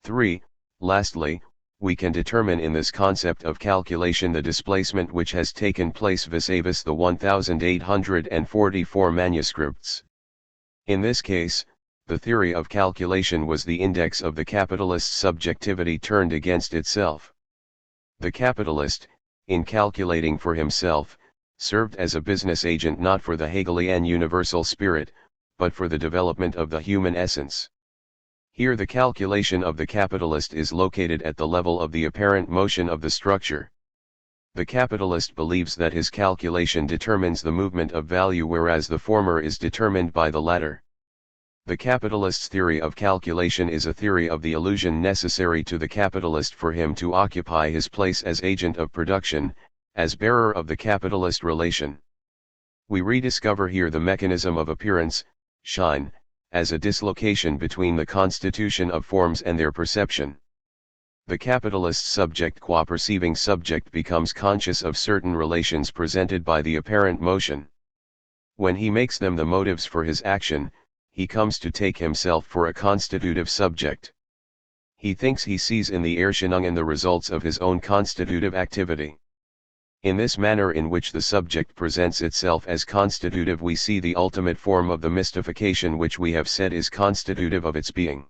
3. Lastly, we can determine in this concept of calculation the displacement which has taken place vis-a-vis the 1844 manuscripts. In this case, the theory of calculation was the index of the capitalist's subjectivity turned against itself. The capitalist, in calculating for himself, served as a business agent not for the Hegelian universal spirit, but for the development of the human essence. Here the calculation of the capitalist is located at the level of the apparent motion of the structure. The capitalist believes that his calculation determines the movement of value, whereas the former is determined by the latter. The capitalist's theory of calculation is a theory of the illusion necessary to the capitalist for him to occupy his place as agent of production, as bearer of the capitalist relation. We rediscover here the mechanism of appearance, shine, as a dislocation between the constitution of forms and their perception. The capitalist subject qua perceiving subject becomes conscious of certain relations presented by the apparent motion. When he makes them the motives for his action, he comes to take himself for a constitutive subject. He thinks he sees in the Erscheinungen the results of his own constitutive activity. In this manner in which the subject presents itself as constitutive, we see the ultimate form of the mystification which we have said is constitutive of its being.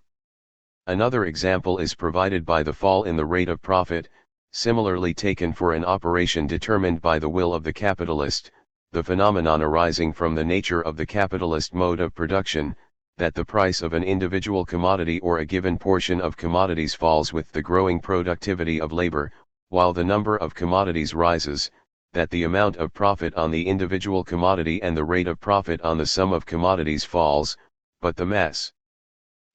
Another example is provided by the fall in the rate of profit, similarly taken for an operation determined by the will of the capitalist, the phenomenon arising from the nature of the capitalist mode of production, that the price of an individual commodity or a given portion of commodities falls with the growing productivity of labor, while the number of commodities rises, that the amount of profit on the individual commodity and the rate of profit on the sum of commodities falls, but the mass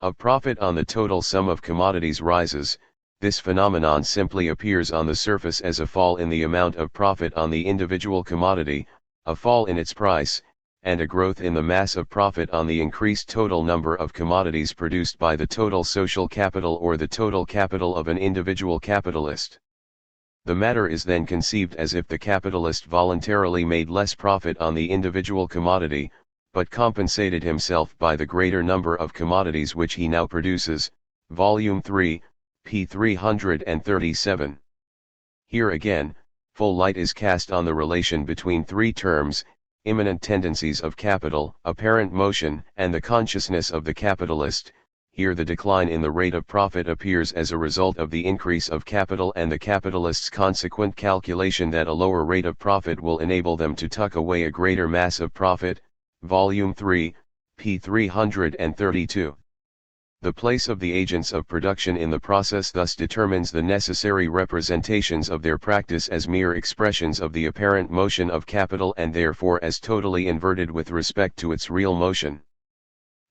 of profit on the total sum of commodities rises. This phenomenon simply appears on the surface as a fall in the amount of profit on the individual commodity, a fall in its price, and a growth in the mass of profit on the increased total number of commodities produced by the total social capital or the total capital of an individual capitalist. The matter is then conceived as if the capitalist voluntarily made less profit on the individual commodity, but compensated himself by the greater number of commodities which he now produces. Volume 3, p. 337. Here again, full light is cast on the relation between three terms: immanent tendencies of capital, apparent motion, and the consciousness of the capitalist. Here the decline in the rate of profit appears as a result of the increase of capital and the capitalist's consequent calculation that a lower rate of profit will enable them to tuck away a greater mass of profit. Volume 3, p. 332. The place of the agents of production in the process thus determines the necessary representations of their practice as mere expressions of the apparent motion of capital and therefore as totally inverted with respect to its real motion.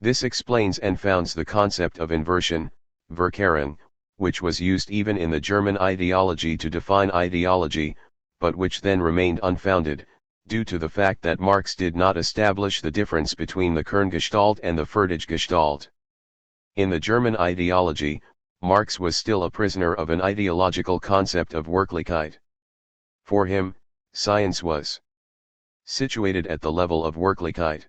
This explains and founds the concept of inversion, Verkehren, which was used even in the German ideology to define ideology, but which then remained unfounded, due to the fact that Marx did not establish the difference between the Kerngestalt and the Fertiggestalt. In the German ideology, Marx was still a prisoner of an ideological concept of Wirklichkeit. For him, science was situated at the level of Wirklichkeit.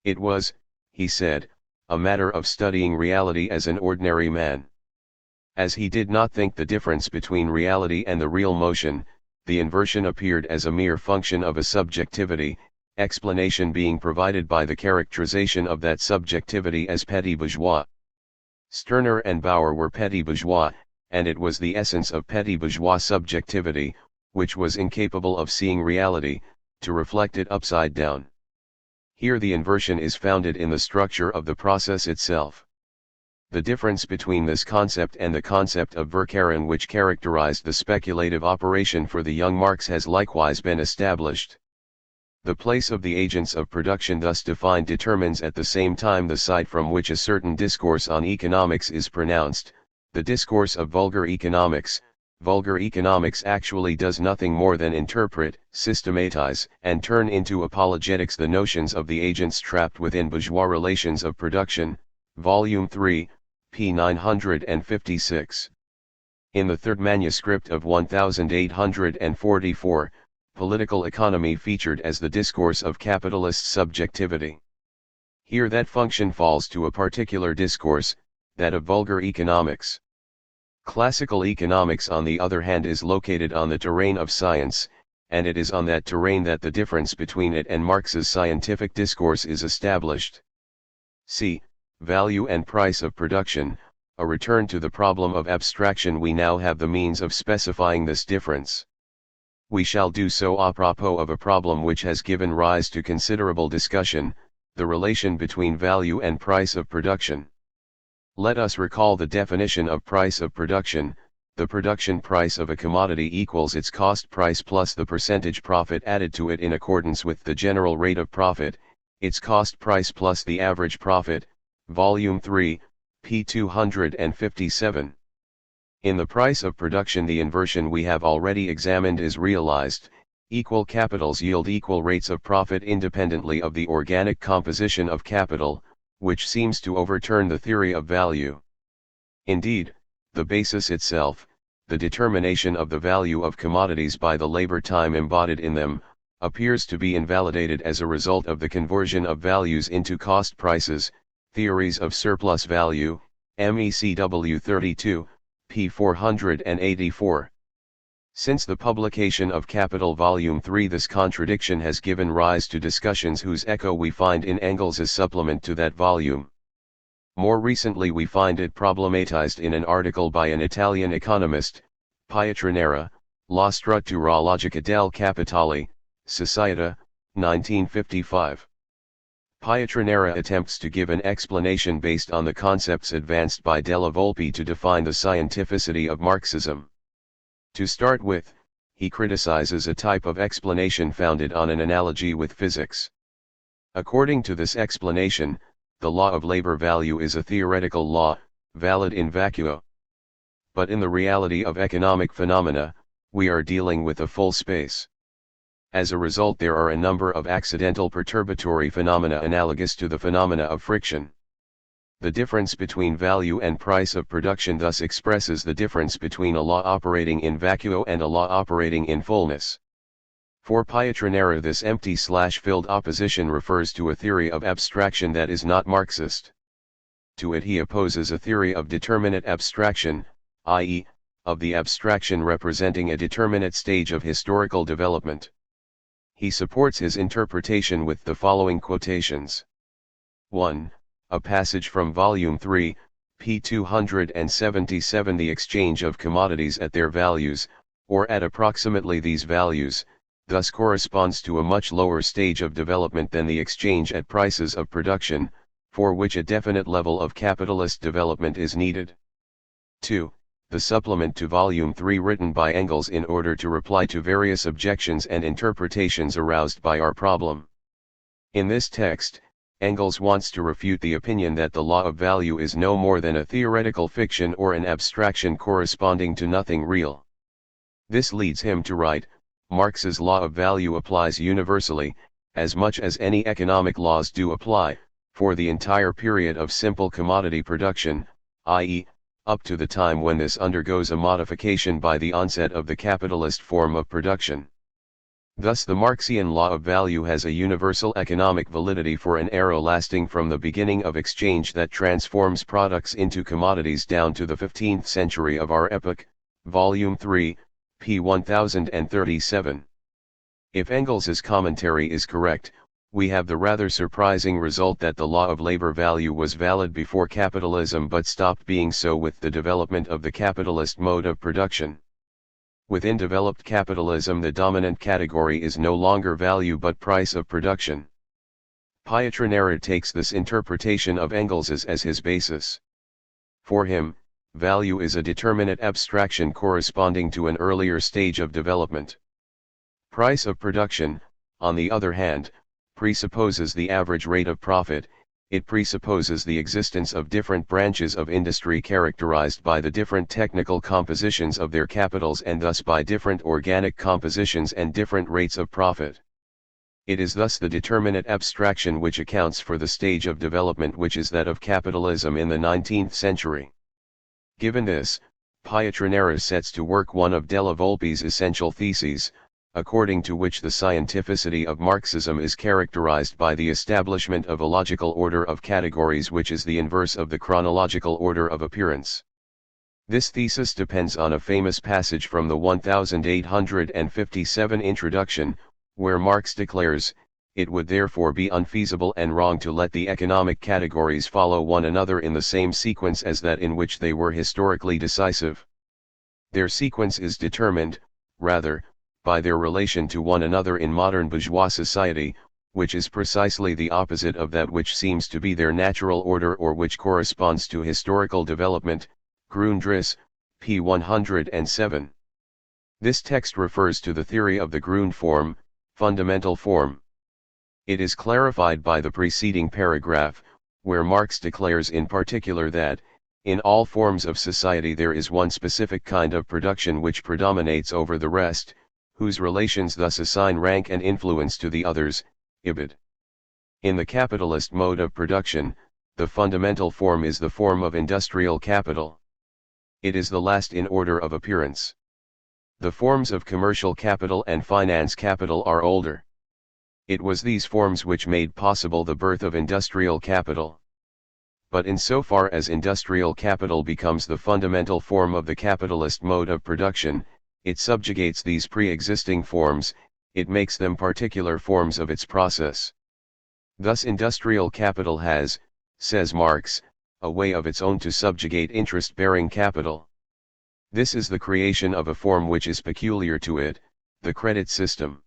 It was, he said, a matter of studying reality as an ordinary man. As he did not think the difference between reality and the real motion, the inversion appeared as a mere function of a subjectivity, explanation being provided by the characterization of that subjectivity as petit bourgeois. Stirner and Bauer were petit bourgeois, and it was the essence of petit bourgeois subjectivity, which was incapable of seeing reality, to reflect it upside down. Here the inversion is founded in the structure of the process itself. The difference between this concept and the concept of Verkehren which characterized the speculative operation for the young Marx has likewise been established. The place of the agents of production thus defined determines at the same time the site from which a certain discourse on economics is pronounced, the discourse of vulgar economics. Vulgar economics actually does nothing more than interpret, systematize, and turn into apologetics the notions of the agents trapped within bourgeois relations of production. Volume 3, p. 956. In the third manuscript of 1844, political economy featured as the discourse of capitalist subjectivity. Here that function falls to a particular discourse, that of vulgar economics. Classical economics on the other hand is located on the terrain of science, and it is on that terrain that the difference between it and Marx's scientific discourse is established. See, value and price of production, a return to the problem of abstraction. We now have the means of specifying this difference. We shall do so à propos of a problem which has given rise to considerable discussion, the relation between value and price of production. Let us recall the definition of price of production. The production price of a commodity equals its cost price plus the percentage profit added to it in accordance with the general rate of profit, its cost price plus the average profit. Volume 3, p. 257. In the price of production the inversion we have already examined is realized. Equal capitals yield equal rates of profit independently of the organic composition of capital, which seems to overturn the theory of value. Indeed, the basis itself, the determination of the value of commodities by the labor time embodied in them, appears to be invalidated as a result of the conversion of values into cost prices. Theories of surplus value, MECW 32, p. 484. Since the publication of Capital Volume 3 this contradiction has given rise to discussions whose echo we find in Engels' supplement to that volume. More recently we find it problematized in an article by an Italian economist, Pietranera, La struttura logica del capitale, Società, 1955. Pietranera attempts to give an explanation based on the concepts advanced by Della Volpe to define the scientificity of Marxism. To start with, he criticizes a type of explanation founded on an analogy with physics. According to this explanation, the law of labor value is a theoretical law, valid in vacuo. But in the reality of economic phenomena, we are dealing with a full space. As a result, there are a number of accidental perturbatory phenomena analogous to the phenomena of friction. The difference between value and price of production thus expresses the difference between a law operating in vacuo and a law operating in fullness. For Pietranera, this empty/filled opposition refers to a theory of abstraction that is not Marxist. To it he opposes a theory of determinate abstraction, i.e., of the abstraction representing a determinate stage of historical development. He supports his interpretation with the following quotations. 1. A passage from Volume 3, p. 277. The exchange of commodities at their values, or at approximately these values, thus corresponds to a much lower stage of development than the exchange at prices of production, for which a definite level of capitalist development is needed. 2. The supplement to Volume 3 written by Engels in order to reply to various objections and interpretations aroused by our problem. In this text, Engels wants to refute the opinion that the law of value is no more than a theoretical fiction or an abstraction corresponding to nothing real. This leads him to write, Marx's law of value applies universally, as much as any economic laws do apply, for the entire period of simple commodity production, i.e., up to the time when this undergoes a modification by the onset of the capitalist form of production. Thus the Marxian law of value has a universal economic validity for an era lasting from the beginning of exchange that transforms products into commodities down to the 15th century of our epoch, Volume 3, p. 1037. If Engels's commentary is correct, we have the rather surprising result that the law of labor value was valid before capitalism but stopped being so with the development of the capitalist mode of production. Within developed capitalism, the dominant category is no longer value but price of production. Pietranera takes this interpretation of Engels's as his basis. For him, value is a determinate abstraction corresponding to an earlier stage of development. Price of production, on the other hand, presupposes the average rate of profit. It presupposes the existence of different branches of industry characterized by the different technical compositions of their capitals and thus by different organic compositions and different rates of profit. It is thus the determinate abstraction which accounts for the stage of development which is that of capitalism in the 19th century. Given this, Pietranera sets to work one of Della Volpe's essential theses, according to which the scientificity of Marxism is characterized by the establishment of a logical order of categories which is the inverse of the chronological order of appearance. This thesis depends on a famous passage from the 1857 introduction, where Marx declares, "It would therefore be unfeasible and wrong to let the economic categories follow one another in the same sequence as that in which they were historically decisive. Their sequence is determined, rather, by their relation to one another in modern bourgeois society, which is precisely the opposite of that which seems to be their natural order or which corresponds to historical development." Grundriss, p. 107. This text refers to the theory of the Grund form, fundamental form. It is clarified by the preceding paragraph, where Marx declares in particular that, in all forms of society there is one specific kind of production which predominates over the rest, whose relations thus assign rank and influence to the others, ibid. In the capitalist mode of production, the fundamental form is the form of industrial capital. It is the last in order of appearance. The forms of commercial capital and finance capital are older. It was these forms which made possible the birth of industrial capital. But insofar as industrial capital becomes the fundamental form of the capitalist mode of production, it subjugates these pre-existing forms, it makes them particular forms of its process. Thus industrial capital has, says Marx, a way of its own to subjugate interest-bearing capital. This is the creation of a form which is peculiar to it, the credit system.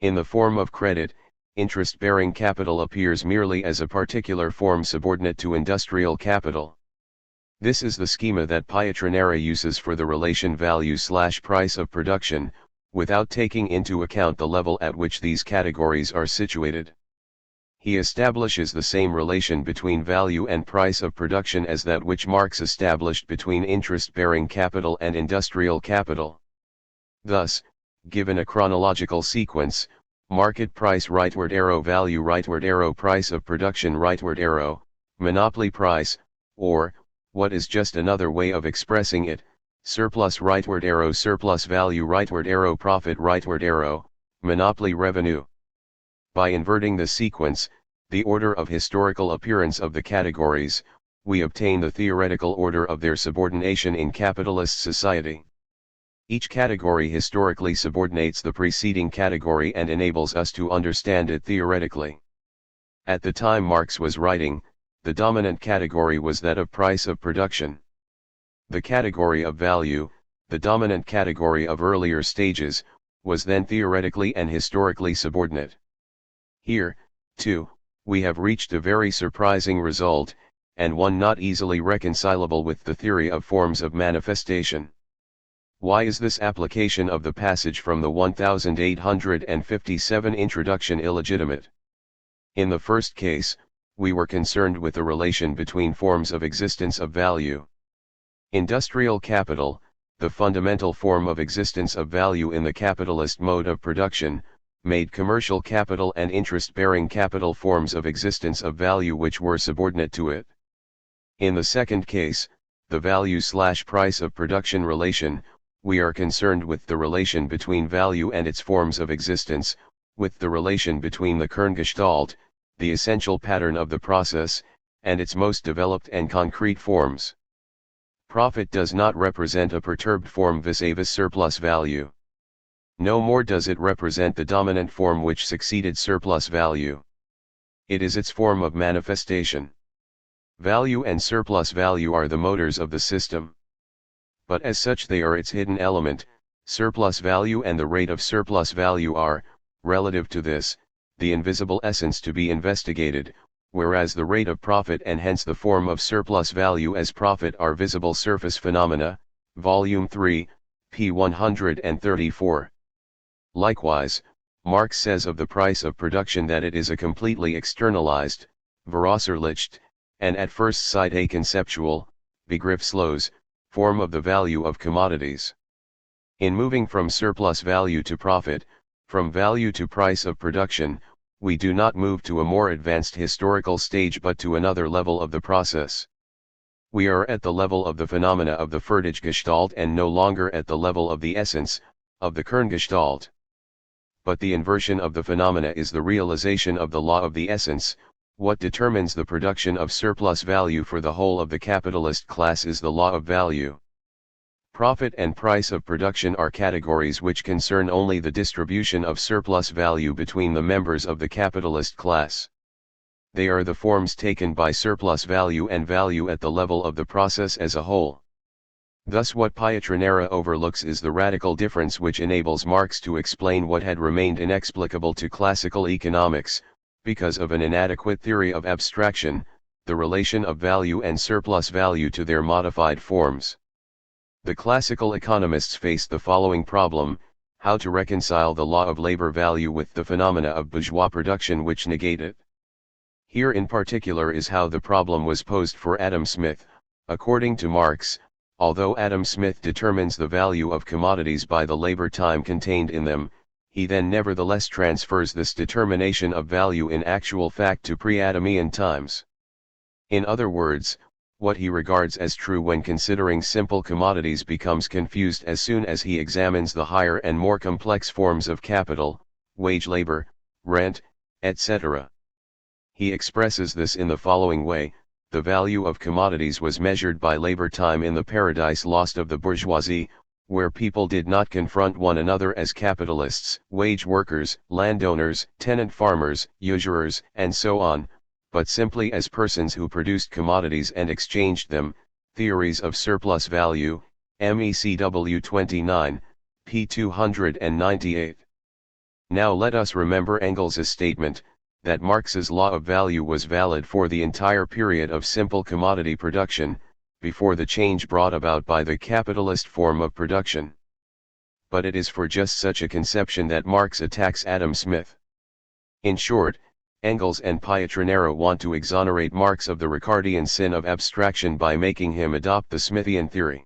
In the form of credit, interest-bearing capital appears merely as a particular form subordinate to industrial capital. This is the schema that Pietranera uses for the relation value/price of production, without taking into account the level at which these categories are situated. He establishes the same relation between value and price of production as that which Marx established between interest-bearing capital and industrial capital. Thus, given a chronological sequence, market price rightward arrow, value rightward arrow, price of production rightward arrow, monopoly price, or, what is just another way of expressing it, surplus rightward arrow, surplus value rightward arrow, profit rightward arrow, Monopoly revenue. By inverting the sequence, the order of historical appearance of the categories, we obtain the theoretical order of their subordination in capitalist society. Each category historically subordinates the preceding category and enables us to understand it theoretically. At the time Marx was writing, the dominant category was that of price of production. The category of value, the dominant category of earlier stages, was then theoretically and historically subordinate. Here, too, we have reached a very surprising result, and one not easily reconcilable with the theory of forms of manifestation. Why is this application of the passage from the 1857 introduction illegitimate? In the first case, we were concerned with the relation between forms of existence of value. Industrial capital, the fundamental form of existence of value in the capitalist mode of production, made commercial capital and interest-bearing capital forms of existence of value which were subordinate to it. In the second case, the value/price of production relation, we are concerned with the relation between value and its forms of existence, with the relation between the Kerngestalt, the essential pattern of the process, and its most developed and concrete forms. Profit does not represent a perturbed form vis-a-vis surplus value. No more does it represent the dominant form which succeeded surplus value. It is its form of manifestation. Value and surplus value are the motors of the system. But as such they are its hidden element. Surplus value and the rate of surplus value are, relative to this, the invisible essence to be investigated, whereas the rate of profit and hence the form of surplus value as profit are visible surface phenomena, Volume 3, p. 134. Likewise, Marx says of the price of production that it is a completely externalized, Veraußerlicht, and at first sight a conceptual, begriffslos, form of the value of commodities. In moving from surplus value to profit, from value to price of production, we do not move to a more advanced historical stage but to another level of the process. We are at the level of the phenomena of the Fertiggestalt and no longer at the level of the essence, of the Kerngestalt. But the inversion of the phenomena is the realization of the law of the essence. What determines the production of surplus value for the whole of the capitalist class is the law of value. Profit and price of production are categories which concern only the distribution of surplus value between the members of the capitalist class. They are the forms taken by surplus value and value at the level of the process as a whole. Thus what Pietranera overlooks is the radical difference which enables Marx to explain what had remained inexplicable to classical economics, because of an inadequate theory of abstraction, the relation of value and surplus value to their modified forms. The classical economists faced the following problem: how to reconcile the law of labor value with the phenomena of bourgeois production which negate it. Here in particular is how the problem was posed for Adam Smith. According to Marx, although Adam Smith determines the value of commodities by the labor time contained in them, he then nevertheless transfers this determination of value in actual fact to pre-Adamian times. In other words, what he regards as true when considering simple commodities becomes confused as soon as he examines the higher and more complex forms of capital, wage labor, rent, etc. He expresses this in the following way: the value of commodities was measured by labor time in the paradise lost of the bourgeoisie, where people did not confront one another as capitalists, wage workers, landowners, tenant farmers, usurers, and so on, but simply as persons who produced commodities and exchanged them. Theories of Surplus Value, MECW 29, p. 298. Now let us remember Engels' statement, that Marx's law of value was valid for the entire period of simple commodity production, before the change brought about by the capitalist form of production. But it is for just such a conception that Marx attacks Adam Smith. In short, Engels and Pietranera want to exonerate Marx of the Ricardian sin of abstraction by making him adopt the Smithian theory.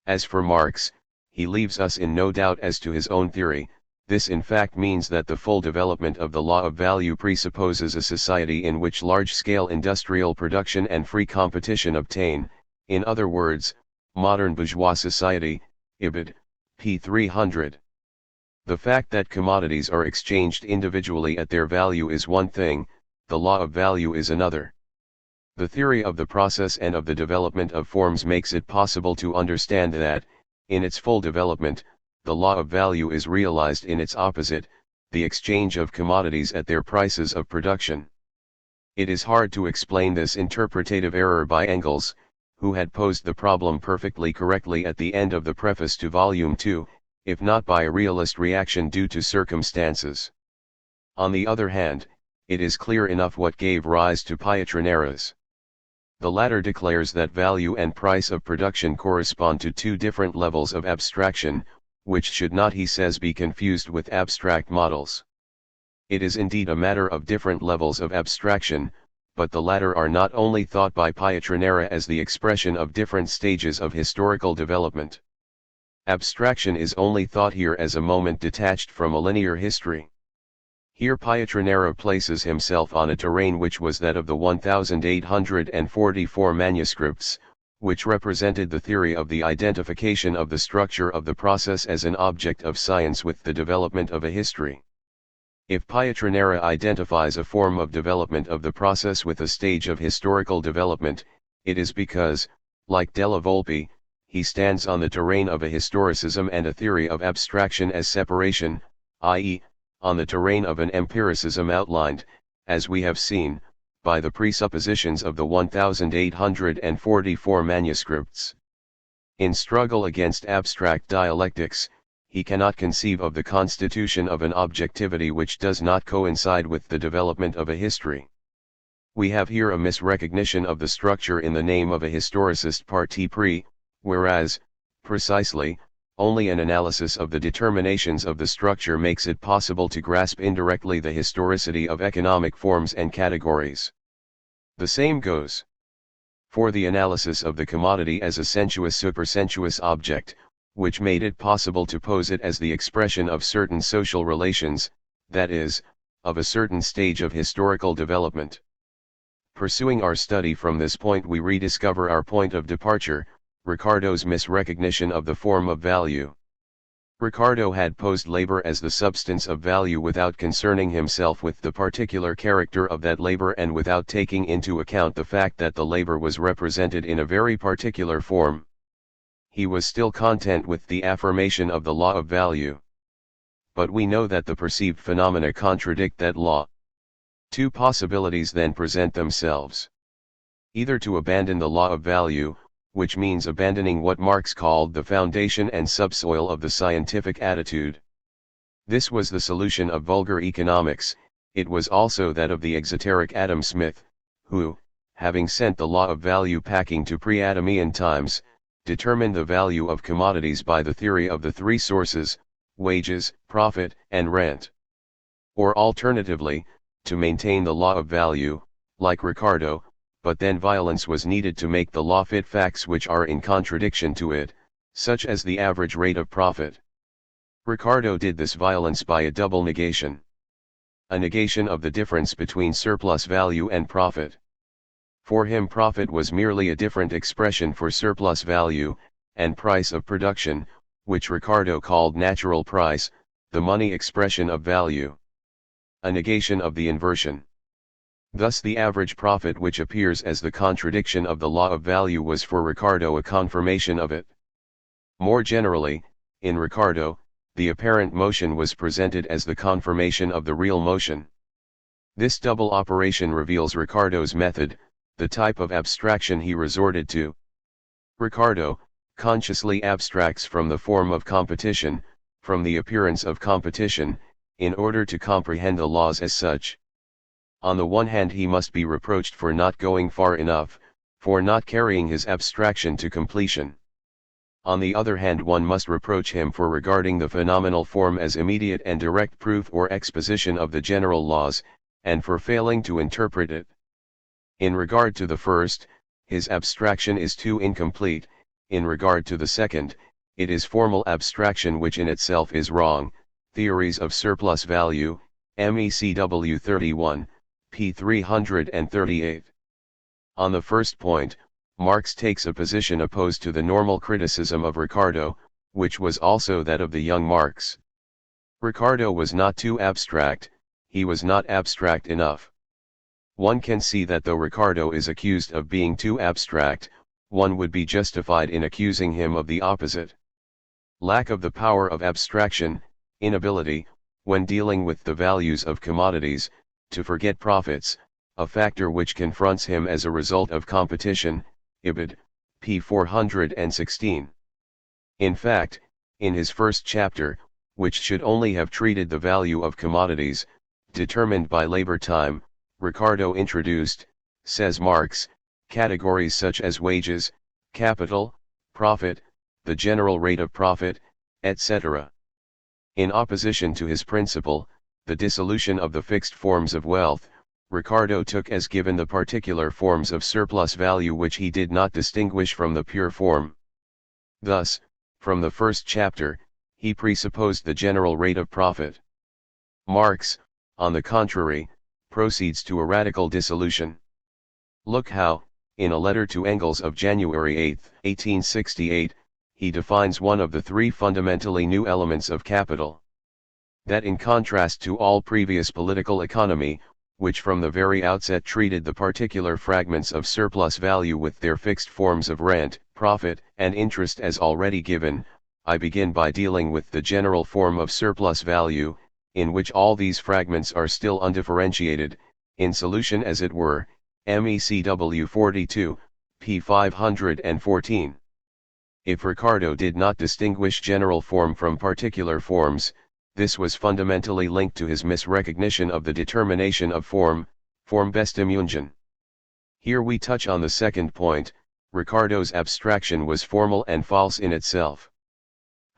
As for Marx, he leaves us in no doubt as to his own theory. This in fact means that the full development of the law of value presupposes a society in which large-scale industrial production and free competition obtain, in other words, modern bourgeois society, Ibid, p. 300. The fact that commodities are exchanged individually at their value is one thing, the law of value is another. The theory of the process and of the development of forms makes it possible to understand that, in its full development, the law of value is realized in its opposite, the exchange of commodities at their prices of production. It is hard to explain this interpretative error by Engels, who had posed the problem perfectly correctly at the end of the preface to Volume 2, if not by a realist reaction due to circumstances. On the other hand, it is clear enough what gave rise to Pietranera's. The latter declares that value and price of production correspond to two different levels of abstraction, which should not, he says, be confused with abstract models. It is indeed a matter of different levels of abstraction, but the latter are not only thought by Pietranera as the expression of different stages of historical development. Abstraction is only thought here as a moment detached from a linear history. Here Pietranera places himself on a terrain which was that of the 1844 manuscripts, which represented the theory of the identification of the structure of the process as an object of science with the development of a history. If Pietranera identifies a form of development of the process with a stage of historical development, it is because, like Della Volpe, he stands on the terrain of a historicism and a theory of abstraction as separation, i.e., on the terrain of an empiricism outlined, as we have seen, by the presuppositions of the 1844 manuscripts. In struggle against abstract dialectics, he cannot conceive of the constitution of an objectivity which does not coincide with the development of a history. We have here a misrecognition of the structure in the name of a historicist parti pris, whereas, precisely, only an analysis of the determinations of the structure makes it possible to grasp indirectly the historicity of economic forms and categories. The same goes for the analysis of the commodity as a sensuous-supersensuous object, which made it possible to pose it as the expression of certain social relations, that is, of a certain stage of historical development. Pursuing our study from this point, we rediscover our point of departure, Ricardo's misrecognition of the form of value. Ricardo had posed labor as the substance of value without concerning himself with the particular character of that labor and without taking into account the fact that the labor was represented in a very particular form. He was still content with the affirmation of the law of value. But we know that the perceived phenomena contradict that law. Two possibilities then present themselves. Either to abandon the law of value, which means abandoning what Marx called the foundation and subsoil of the scientific attitude. This was the solution of vulgar economics, it was also that of the exoteric Adam Smith, who, having sent the law of value packing to pre-Adamian times, determined the value of commodities by the theory of the three sources, wages, profit, and rent. Or alternatively, to maintain the law of value, like Ricardo, but then violence was needed to make the law fit facts which are in contradiction to it, such as the average rate of profit. Ricardo did this violence by a double negation. A negation of the difference between surplus value and profit. For him profit was merely a different expression for surplus value, and price of production, which Ricardo called natural price, the money expression of value. A negation of the inversion. Thus the average profit, which appears as the contradiction of the law of value, was for Ricardo a confirmation of it. More generally, in Ricardo, the apparent motion was presented as the confirmation of the real motion. This double operation reveals Ricardo's method, the type of abstraction he resorted to. Ricardo consciously abstracts from the form of competition, from the appearance of competition, in order to comprehend the laws as such. On the one hand, he must be reproached for not going far enough, for not carrying his abstraction to completion. On the other hand, one must reproach him for regarding the phenomenal form as immediate and direct proof or exposition of the general laws, and for failing to interpret it. In regard to the first, his abstraction is too incomplete; in regard to the second, it is formal abstraction which in itself is wrong. Theories of Surplus Value, MECW 31, p. 338. On the first point, Marx takes a position opposed to the normal criticism of Ricardo, which was also that of the young Marx. Ricardo was not too abstract, he was not abstract enough. One can see that though Ricardo is accused of being too abstract, one would be justified in accusing him of the opposite. Lack of the power of abstraction, inability, when dealing with the values of commodities, to forget profits, a factor which confronts him as a result of competition, Ibid, p. 416. In fact, in his first chapter, which should only have treated the value of commodities, determined by labor time, Ricardo introduced, says Marx, categories such as wages, capital, profit, the general rate of profit, etc. In opposition to his principle, the dissolution of the fixed forms of wealth, Ricardo took as given the particular forms of surplus value which he did not distinguish from the pure form. Thus, from the first chapter, he presupposed the general rate of profit. Marx, on the contrary, proceeds to a radical dissolution. Look how, in a letter to Engels of January 8, 1868, he defines one of the three fundamentally new elements of capital. That in contrast to all previous political economy, which from the very outset treated the particular fragments of surplus value with their fixed forms of rent, profit, and interest as already given, I begin by dealing with the general form of surplus value, in which all these fragments are still undifferentiated, in solution as it were, MECW 42, p. 514. If Ricardo did not distinguish general form from particular forms, this was fundamentally linked to his misrecognition of the determination of form, Formbestimmungen. Here we touch on the second point. Ricardo's abstraction was formal and false in itself.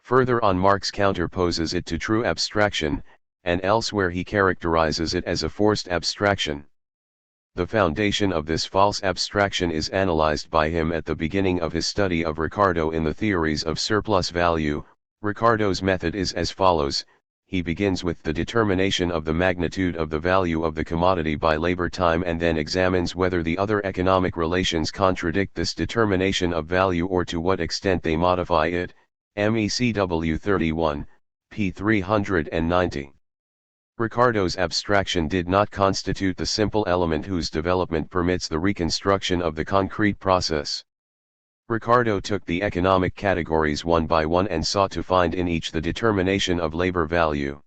Further on, Marx counterposes it to true abstraction, and elsewhere he characterizes it as a forced abstraction. The foundation of this false abstraction is analyzed by him at the beginning of his study of Ricardo in the theories of surplus value. Ricardo's method is as follows. He begins with the determination of the magnitude of the value of the commodity by labor time and then examines whether the other economic relations contradict this determination of value or to what extent they modify it. MECW 31, p. 390. Ricardo's abstraction did not constitute the simple element whose development permits the reconstruction of the concrete process. Ricardo took the economic categories one by one and sought to find in each the determination of labor value.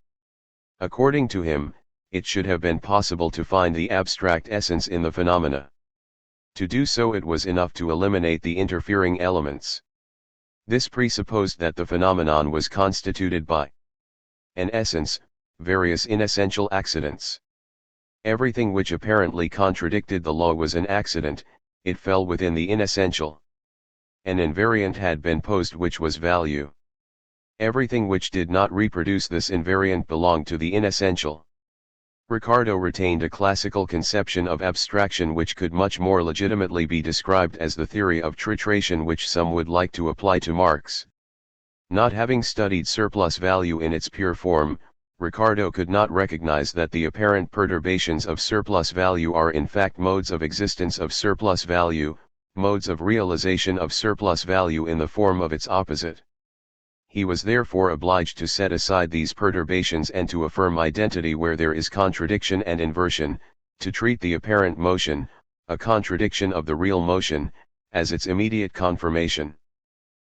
According to him, it should have been possible to find the abstract essence in the phenomena. To do so, it was enough to eliminate the interfering elements. This presupposed that the phenomenon was constituted by an essence, various inessential accidents. Everything which apparently contradicted the law was an accident, it fell within the inessential. An invariant had been posed which was value. Everything which did not reproduce this invariant belonged to the inessential. Ricardo retained a classical conception of abstraction which could much more legitimately be described as the theory of tritration, which some would like to apply to Marx. Not having studied surplus value in its pure form, Ricardo could not recognize that the apparent perturbations of surplus value are in fact modes of existence of surplus value, modes of realization of surplus value in the form of its opposite. He was therefore obliged to set aside these perturbations and to affirm identity where there is contradiction and inversion, to treat the apparent motion, a contradiction of the real motion, as its immediate confirmation.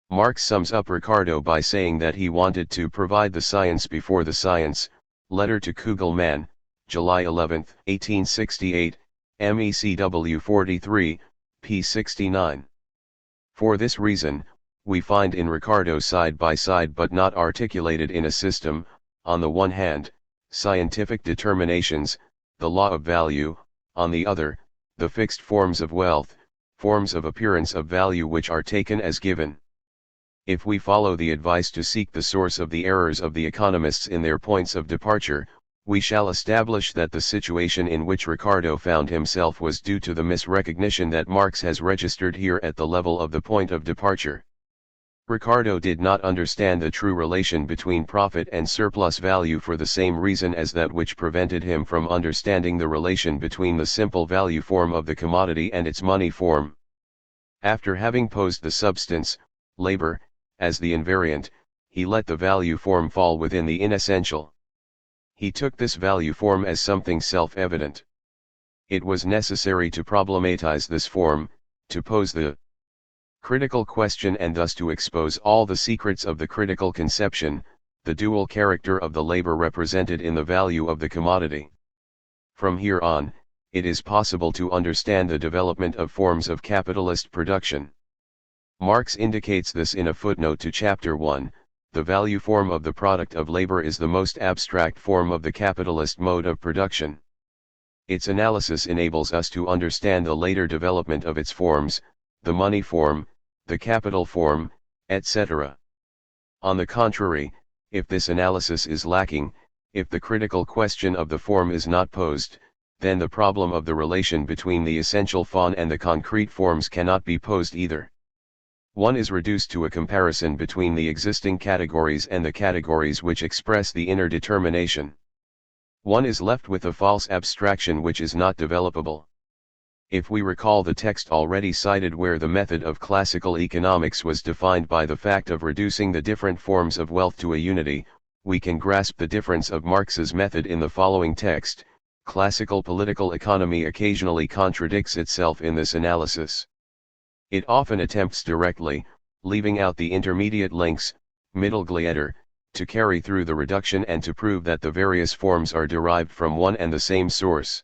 Marx sums up Ricardo by saying that he wanted to provide the science before the science. Letter to Kugelmann, July 11, 1868, MECW 43, p. 69. For this reason, we find in Ricardo side by side but not articulated in a system, on the one hand, scientific determinations, the law of value, on the other, the fixed forms of wealth, forms of appearance of value which are taken as given. If we follow the advice to seek the source of the errors of the economists in their points of departure, we shall establish that the situation in which Ricardo found himself was due to the misrecognition that Marx has registered here at the level of the point of departure. Ricardo did not understand the true relation between profit and surplus value for the same reason as that which prevented him from understanding the relation between the simple value form of the commodity and its money form. After having posed the substance, labor, as the invariant, he let the value form fall within the inessential. He took this value form as something self-evident. It was necessary to problematize this form, to pose the critical question and thus to expose all the secrets of the critical conception, the dual character of the labor represented in the value of the commodity. From here on, it is possible to understand the development of forms of capitalist production. Marx indicates this in a footnote to Chapter 1, the value form of the product of labor is the most abstract form of the capitalist mode of production. Its analysis enables us to understand the later development of its forms, the money form, the capital form, etc. On the contrary, if this analysis is lacking, if the critical question of the form is not posed, then the problem of the relation between the essential form and the concrete forms cannot be posed either. One is reduced to a comparison between the existing categories and the categories which express the inner determination. One is left with a false abstraction which is not developable. If we recall the text already cited where the method of classical economics was defined by the fact of reducing the different forms of wealth to a unity, we can grasp the difference of Marx's method in the following text. Classical political economy occasionally contradicts itself in this analysis. It often attempts directly, leaving out the intermediate links, Mittelglieder, to carry through the reduction and to prove that the various forms are derived from one and the same source.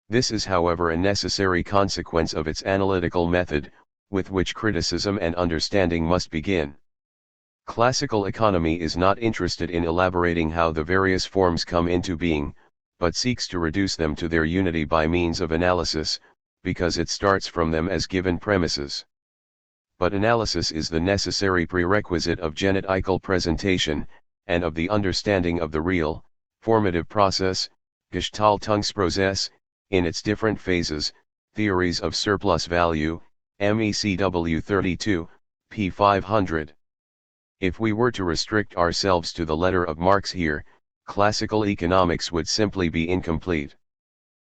This is however a necessary consequence of its analytical method, with which criticism and understanding must begin. Classical economy is not interested in elaborating how the various forms come into being, but seeks to reduce them to their unity by means of analysis, because it starts from them as given premises. But analysis is the necessary prerequisite of genetical presentation, and of the understanding of the real, formative process, Gestaltungsprozess, in its different phases, theories of surplus value, MECW 32, p. 500. If we were to restrict ourselves to the letter of Marx here, classical economics would simply be incomplete.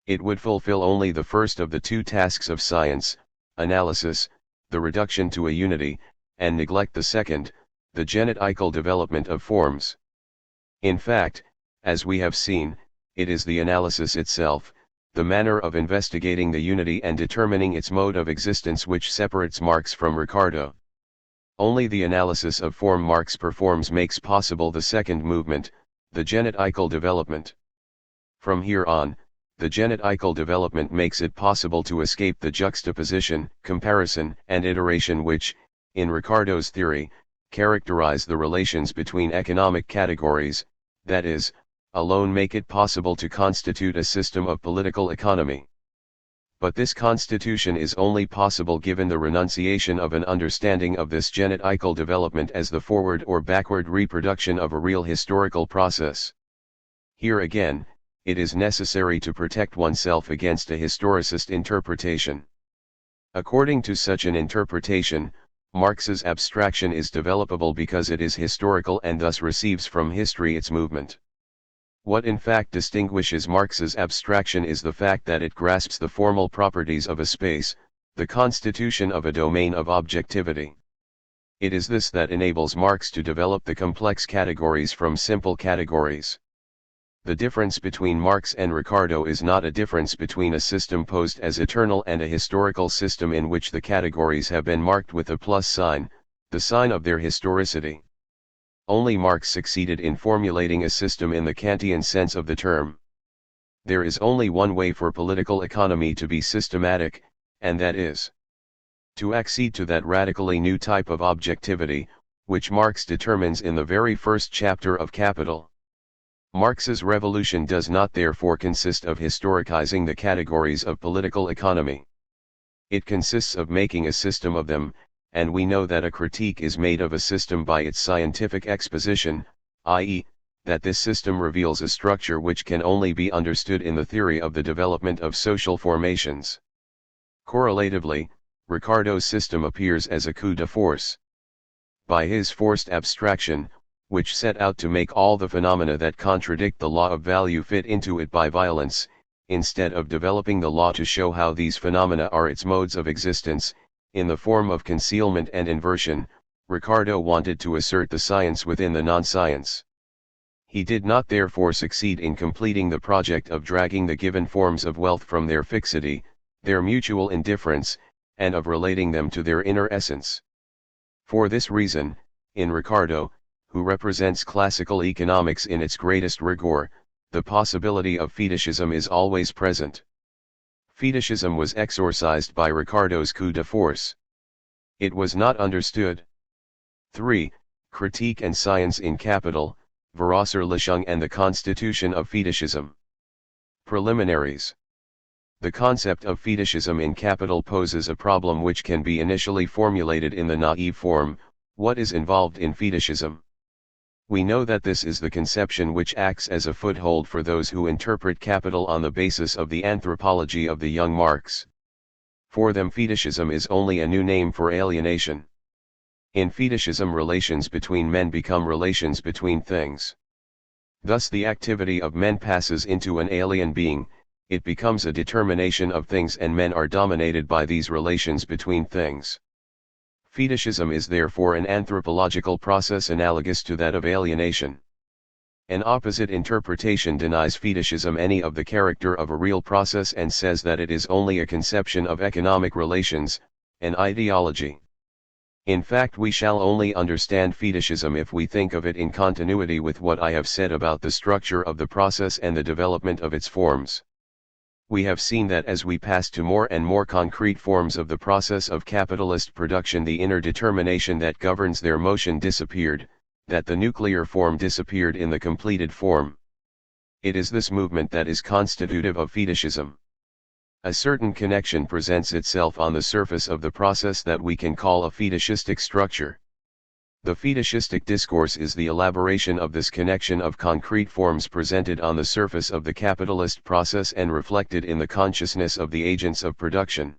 It would fulfill only the first of the two tasks of science, analysis, the reduction to a unity, and neglect the second, the genetical development of forms. In fact, as we have seen, it is the analysis itself, the manner of investigating the unity and determining its mode of existence which separates Marx from Ricardo. Only the analysis of form Marx performs makes possible the second movement, the genetical development. From here on, the genetical development makes it possible to escape the juxtaposition, comparison, and iteration which, in Ricardo's theory, characterize the relations between economic categories, that is, alone make it possible to constitute a system of political economy. But this constitution is only possible given the renunciation of an understanding of this genetical development as the forward or backward reproduction of a real historical process. Here again, it is necessary to protect oneself against a historicist interpretation. According to such an interpretation, Marx's abstraction is developable because it is historical and thus receives from history its movement. What in fact distinguishes Marx's abstraction is the fact that it grasps the formal properties of a space, the constitution of a domain of objectivity. It is this that enables Marx to develop the complex categories from simple categories. The difference between Marx and Ricardo is not a difference between a system posed as eternal and a historical system in which the categories have been marked with a plus sign, the sign of their historicity. Only Marx succeeded in formulating a system in the Kantian sense of the term. There is only one way for political economy to be systematic, and that is to accede to that radically new type of objectivity, which Marx determines in the very first chapter of Capital. Marx's revolution does not therefore consist of historicizing the categories of political economy. It consists of making a system of them, and we know that a critique is made of a system by its scientific exposition, i.e., that this system reveals a structure which can only be understood in the theory of the development of social formations. Correlatively, Ricardo's system appears as a coup de force. By his forced abstraction, which set out to make all the phenomena that contradict the law of value fit into it by violence, instead of developing the law to show how these phenomena are its modes of existence, in the form of concealment and inversion, Ricardo wanted to assert the science within the non-science. He did not therefore succeed in completing the project of dragging the given forms of wealth from their fixity, their mutual indifference, and of relating them to their inner essence. For this reason, in Ricardo, who represents classical economics in its greatest rigor, the possibility of fetishism is always present. Fetishism was exorcised by Ricardo's coup de force. It was not understood. 3. Critique and Science in Capital, Verosserlichung and the Constitution of Fetishism. Preliminaries. The concept of fetishism in Capital poses a problem which can be initially formulated in the naive form: what is involved in fetishism? We know that this is the conception which acts as a foothold for those who interpret Capital on the basis of the anthropology of the young Marx. For them, fetishism is only a new name for alienation. In fetishism, relations between men become relations between things. Thus the activity of men passes into an alien being, it becomes a determination of things, and men are dominated by these relations between things. Fetishism is therefore an anthropological process analogous to that of alienation. An opposite interpretation denies fetishism any of the character of a real process and says that it is only a conception of economic relations, an ideology. In fact, we shall only understand fetishism if we think of it in continuity with what I have said about the structure of the process and the development of its forms. We have seen that as we pass to more and more concrete forms of the process of capitalist production, the inner determination that governs their motion disappeared, that the nuclear form disappeared in the completed form. It is this movement that is constitutive of fetishism. A certain connection presents itself on the surface of the process that we can call a fetishistic structure. The fetishistic discourse is the elaboration of this connection of concrete forms presented on the surface of the capitalist process and reflected in the consciousness of the agents of production.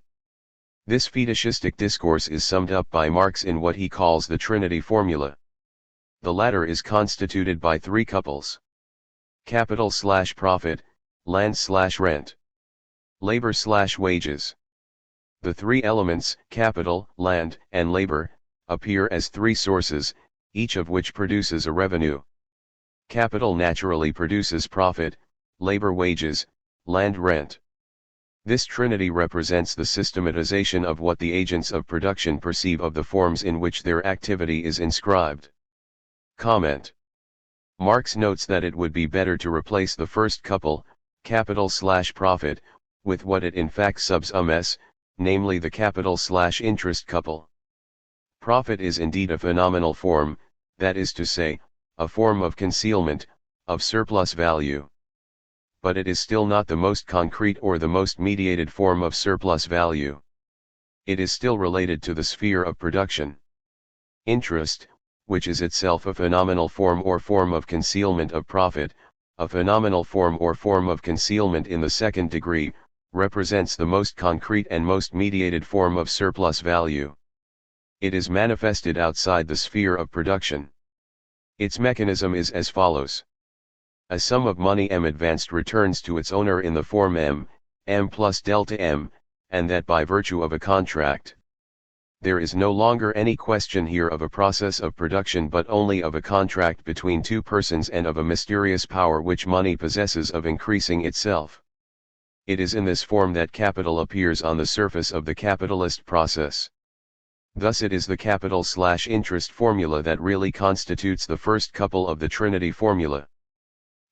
This fetishistic discourse is summed up by Marx in what he calls the Trinity formula. The latter is constituted by three couples: capital/profit, land/rent, labor/wages. The three elements, capital, land, and labor, appear as three sources, each of which produces a revenue. Capital naturally produces profit, labor wages, land rent. This trinity represents the systematization of what the agents of production perceive of the forms in which their activity is inscribed. Comment. Marx notes that it would be better to replace the first couple, capital/profit, with what it in fact subsumes, namely the capital/interest couple. Profit is indeed a phenomenal form, that is to say, a form of concealment, of surplus value. But it is still not the most concrete or the most mediated form of surplus value. It is still related to the sphere of production. Interest, which is itself a phenomenal form or form of concealment of profit, a phenomenal form or form of concealment in the second degree, represents the most concrete and most mediated form of surplus value. It is manifested outside the sphere of production. Its mechanism is as follows. A sum of money M advanced returns to its owner in the form M plus delta M, and that by virtue of a contract. There is no longer any question here of a process of production but only of a contract between two persons and of a mysterious power which money possesses of increasing itself. It is in this form that capital appears on the surface of the capitalist process. Thus it is the capital/interest formula that really constitutes the first couple of the Trinity formula.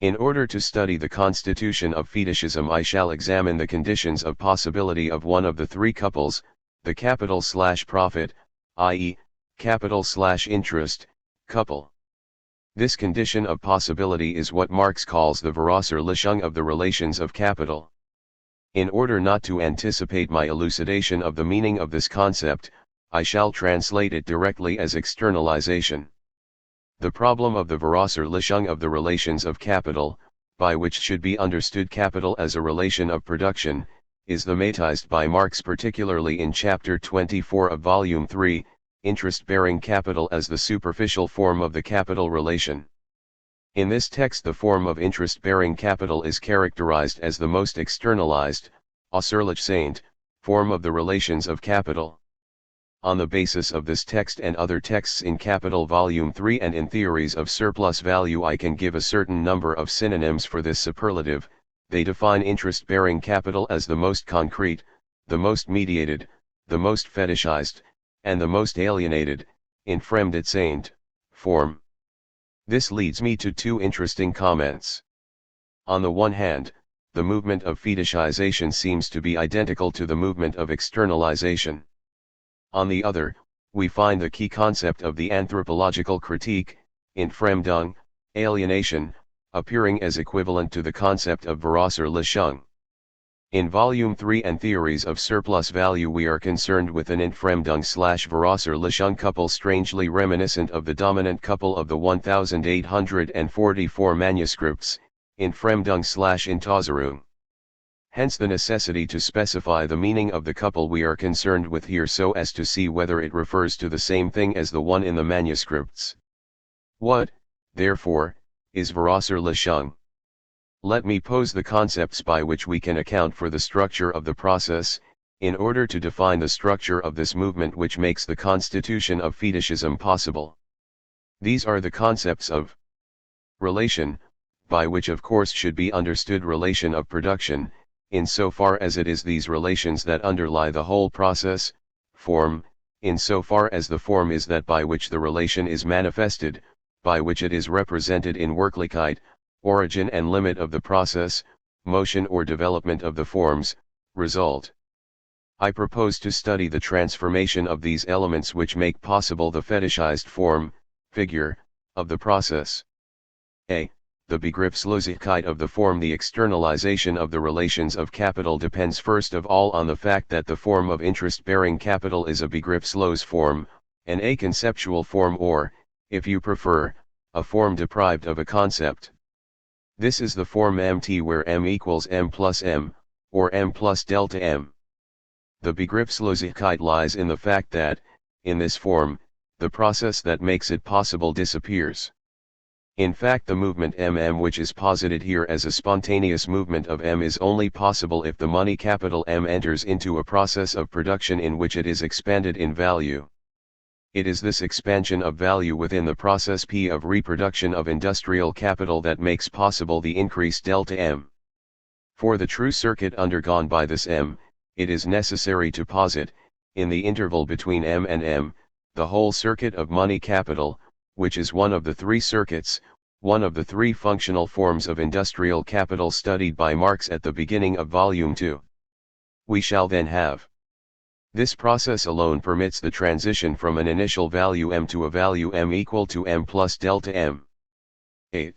In order to study the constitution of fetishism, I shall examine the conditions of possibility of one of the three couples, the capital/profit, i.e., capital/interest, couple. This condition of possibility is what Marx calls the Verosserlichung of the relations of capital. In order not to anticipate my elucidation of the meaning of this concept, I shall translate it directly as externalization. The problem of the Verosserlichung of the relations of capital, by which should be understood capital as a relation of production, is thematized by Marx particularly in chapter 24 of volume 3, interest-bearing capital as the superficial form of the capital relation. In this text the form of interest-bearing capital is characterized as the most externalized, außerlich sein, form of the relations of capital. On the basis of this text and other texts in Capital Volume 3 and in Theories of Surplus Value, I can give a certain number of synonyms for this superlative. They define interest-bearing capital as the most concrete, the most mediated, the most fetishized, and the most alienated, in fremditseend form. This leads me to two interesting comments. On the one hand, the movement of fetishization seems to be identical to the movement of externalization. On the other, we find the key concept of the anthropological critique, entfremdung, alienation, appearing as equivalent to the concept of Veraußerlichung. In Volume 3 and Theories of Surplus Value we are concerned with an Entfremdung/Veraußerlichung couple strangely reminiscent of the dominant couple of the 1844 manuscripts, Entfremdung/Entäußerung. Hence the necessity to specify the meaning of the couple we are concerned with here so as to see whether it refers to the same thing as the one in the manuscripts. What, therefore, is Veraußerlichung? Let me pose the concepts by which we can account for the structure of the process, in order to define the structure of this movement which makes the constitution of fetishism possible. These are the concepts of relation, by which of course should be understood relation of production, in so far as it is these relations that underlie the whole process; form, in so far as the form is that by which the relation is manifested, by which it is represented in Wirklichkeit; origin and limit of the process, motion or development of the forms; result. I propose to study the transformation of these elements which make possible the fetishized form, figure, of the process. A. The Begriffslosigkeit of the form. The externalization of the relations of capital depends first of all on the fact that the form of interest-bearing capital is a Begriffslos form, an aconceptual form, or, if you prefer, a form deprived of a concept. This is the form MT where M equals M plus M, or M plus delta M. The Begriffslosigkeit lies in the fact that, in this form, the process that makes it possible disappears. In fact, the movement MM which is posited here as a spontaneous movement of M is only possible if the money capital M enters into a process of production in which it is expanded in value. It is this expansion of value within the process P of reproduction of industrial capital that makes possible the increase delta M. For the true circuit undergone by this M, it is necessary to posit, in the interval between M and M, the whole circuit of money capital, which is one of the three circuits, one of the three functional forms of industrial capital studied by Marx at the beginning of Volume 2. We shall then have. This process alone permits the transition from an initial value M to a value M equal to M plus delta M. 8.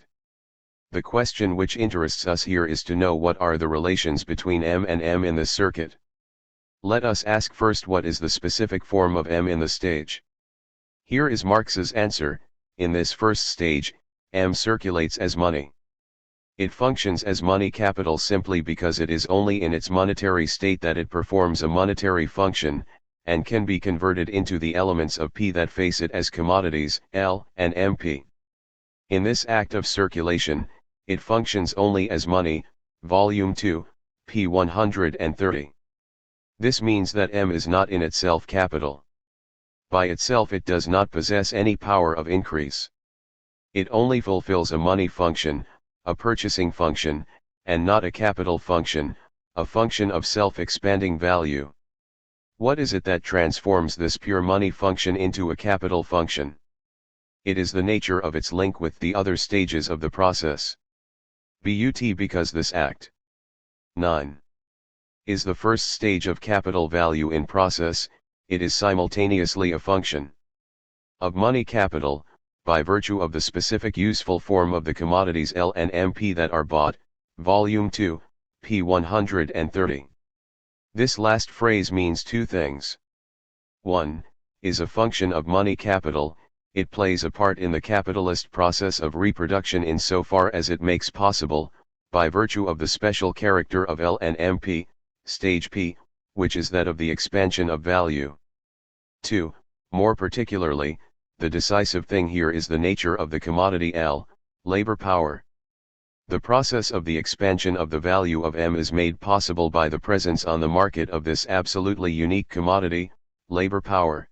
The question which interests us here is to know what are the relations between M and M in this circuit. Let us ask first what is the specific form of M in the stage. Here is Marx's answer. In this first stage, M circulates as money. It functions as money capital simply because it is only in its monetary state that it performs a monetary function, and can be converted into the elements of P that face it as commodities, L and MP. In this act of circulation, it functions only as money, Volume 2, p. 130. This means that M is not in itself capital. By itself it does not possess any power of increase. It only fulfills a money function, a purchasing function, and not a capital function, a function of self-expanding value. What is it that transforms this pure money function into a capital function? It is the nature of its link with the other stages of the process. Because this act 9 is the first stage of capital value in process, it is simultaneously a function of money capital, by virtue of the specific useful form of the commodities L and MP that are bought, Volume 2, p. 130. This last phrase means two things. 1. Is a function of money capital, it plays a part in the capitalist process of reproduction insofar as it makes possible, by virtue of the special character of L and MP, stage P, which is that of the expansion of value. 2. More particularly, the decisive thing here is the nature of the commodity L, labor power. The process of the expansion of the value of M is made possible by the presence on the market of this absolutely unique commodity, labor power.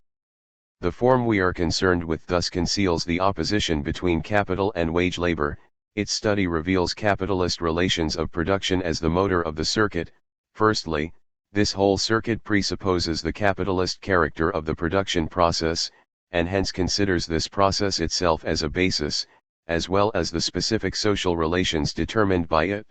The form we are concerned with thus conceals the opposition between capital and wage labor. Its study reveals capitalist relations of production as the motor of the circuit. Firstly, this whole circuit presupposes the capitalist character of the production process, and hence considers this process itself as a basis, as well as the specific social relations determined by it.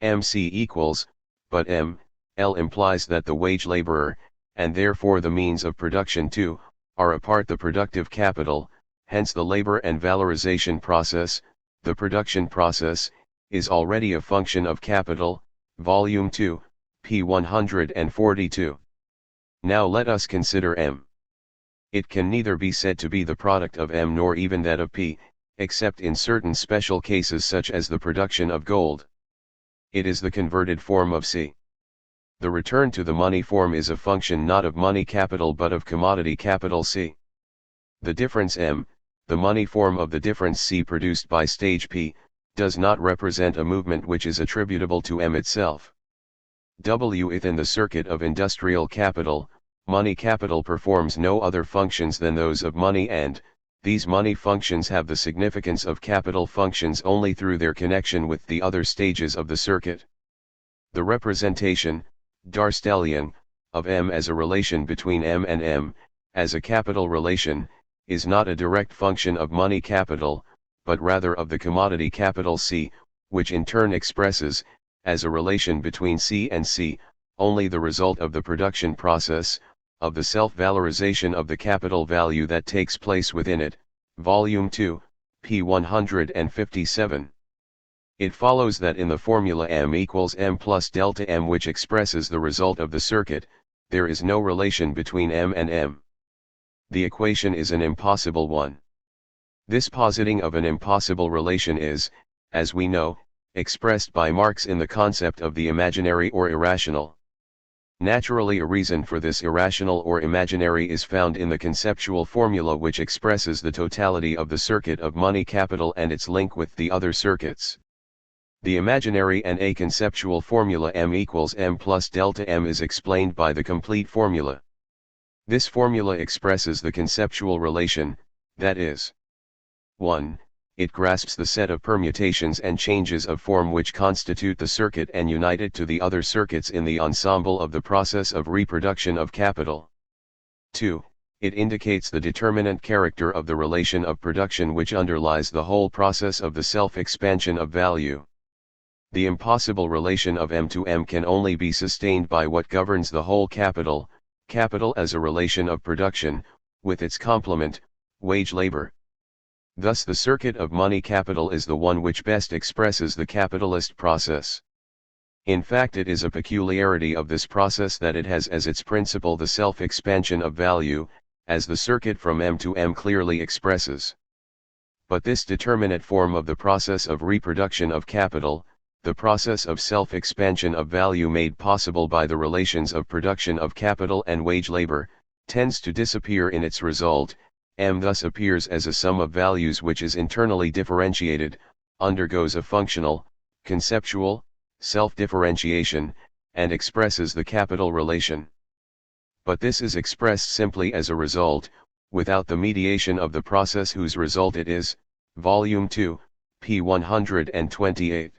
MC equals, but L implies that the wage laborer, and therefore the means of production too, are apart the productive capital, hence the labor and valorization process, the production process, is already a function of capital. Volume 2, p. 142. Now let us consider M. It can neither be said to be the product of M nor even that of P, except in certain special cases such as the production of gold. It is the converted form of C. The return to the money form is a function not of money capital but of commodity capital C. The difference M, the money form of the difference C produced by stage P, does not represent a movement which is attributable to M itself. Within the circuit of industrial capital, money capital performs no other functions than those of money, and these money functions have the significance of capital functions only through their connection with the other stages of the circuit. The representation, Darstellian, of M as a relation between M and M, as a capital relation, is not a direct function of money capital, but rather of the commodity capital C, which in turn expresses, as a relation between C and C, only the result of the production process, of the self-valorization of the capital value that takes place within it. Volume 2, p. 157. It follows that in the formula M equals M plus delta M, which expresses the result of the circuit, there is no relation between M and M. The equation is an impossible one. This positing of an impossible relation is, as we know, expressed by Marx in the concept of the imaginary or irrational. Naturally, a reason for this irrational or imaginary is found in the conceptual formula which expresses the totality of the circuit of money capital and its link with the other circuits. The imaginary and a conceptual formula M equals M plus delta M is explained by the complete formula. This formula expresses the conceptual relation, that is, 1. It grasps the set of permutations and changes of form which constitute the circuit and unite it to the other circuits in the ensemble of the process of reproduction of capital. 2. It indicates the determinant character of the relation of production which underlies the whole process of the self-expansion of value. The impossible relation of M to M can only be sustained by what governs the whole capital, capital as a relation of production, with its complement, wage labor. Thus the circuit of money capital is the one which best expresses the capitalist process. In fact, it is a peculiarity of this process that it has as its principle the self-expansion of value, as the circuit from M to M clearly expresses. But this determinate form of the process of reproduction of capital, the process of self-expansion of value made possible by the relations of production of capital and wage labor, tends to disappear in its result. M thus appears as a sum of values which is internally differentiated, undergoes a functional, conceptual, self-differentiation, and expresses the capital relation. But this is expressed simply as a result, without the mediation of the process whose result it is. Volume 2, p. 128.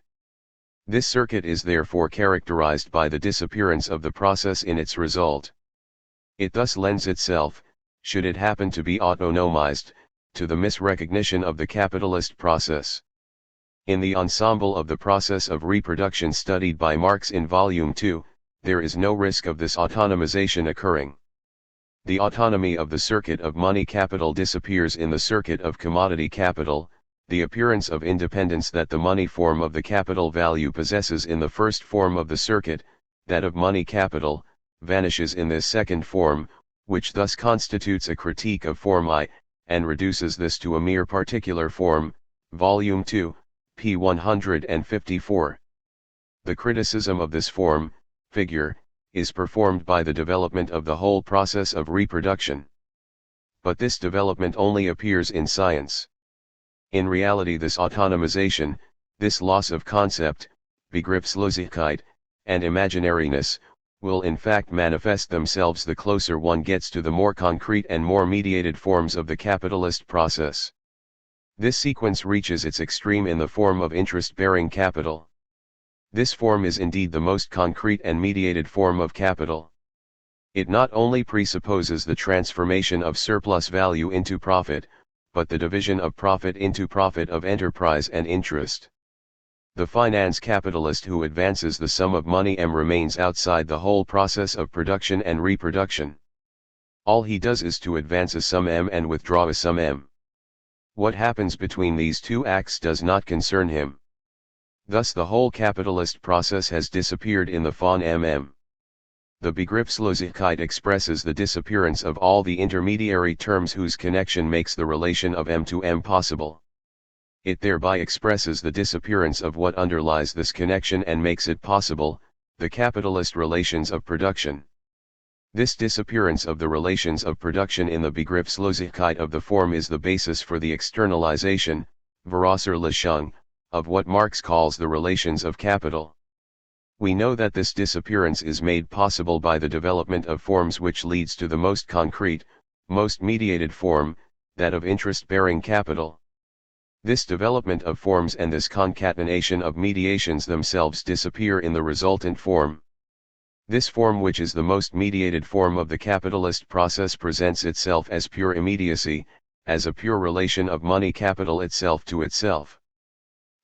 This circuit is therefore characterized by the disappearance of the process in its result. It thus lends itself, should it happen to be autonomized, to the misrecognition of the capitalist process. In the ensemble of the process of reproduction studied by Marx in Volume 2, there is no risk of this autonomization occurring. The autonomy of the circuit of money capital disappears in the circuit of commodity capital. The appearance of independence that the money form of the capital value possesses in the first form of the circuit, that of money capital, vanishes in this second form, which thus constitutes a critique of form I, and reduces this to a mere particular form. Volume 2, p. 154. The criticism of this form, figure, is performed by the development of the whole process of reproduction. But this development only appears in science. In reality, this autonomization, this loss of concept, Begriffslosigkeit, and imaginariness, will in fact manifest themselves the closer one gets to the more concrete and more mediated forms of the capitalist process. This sequence reaches its extreme in the form of interest-bearing capital. This form is indeed the most concrete and mediated form of capital. It not only presupposes the transformation of surplus value into profit, but the division of profit into profit of enterprise and interest. The finance capitalist who advances the sum of money M remains outside the whole process of production and reproduction. All he does is to advance a sum M and withdraw a sum M. What happens between these two acts does not concern him. Thus the whole capitalist process has disappeared in the von MM. The Begriffslosigkeit expresses the disappearance of all the intermediary terms whose connection makes the relation of M to M possible. It thereby expresses the disappearance of what underlies this connection and makes it possible, the capitalist relations of production. This disappearance of the relations of production in the Begriffslosigkeit of the form is the basis for the externalization, Veraußerlichung, of what Marx calls the relations of capital. We know that this disappearance is made possible by the development of forms which leads to the most concrete, most mediated form, that of interest-bearing capital. This development of forms and this concatenation of mediations themselves disappear in the resultant form. This form, which is the most mediated form of the capitalist process, presents itself as pure immediacy, as a pure relation of money capital itself to itself.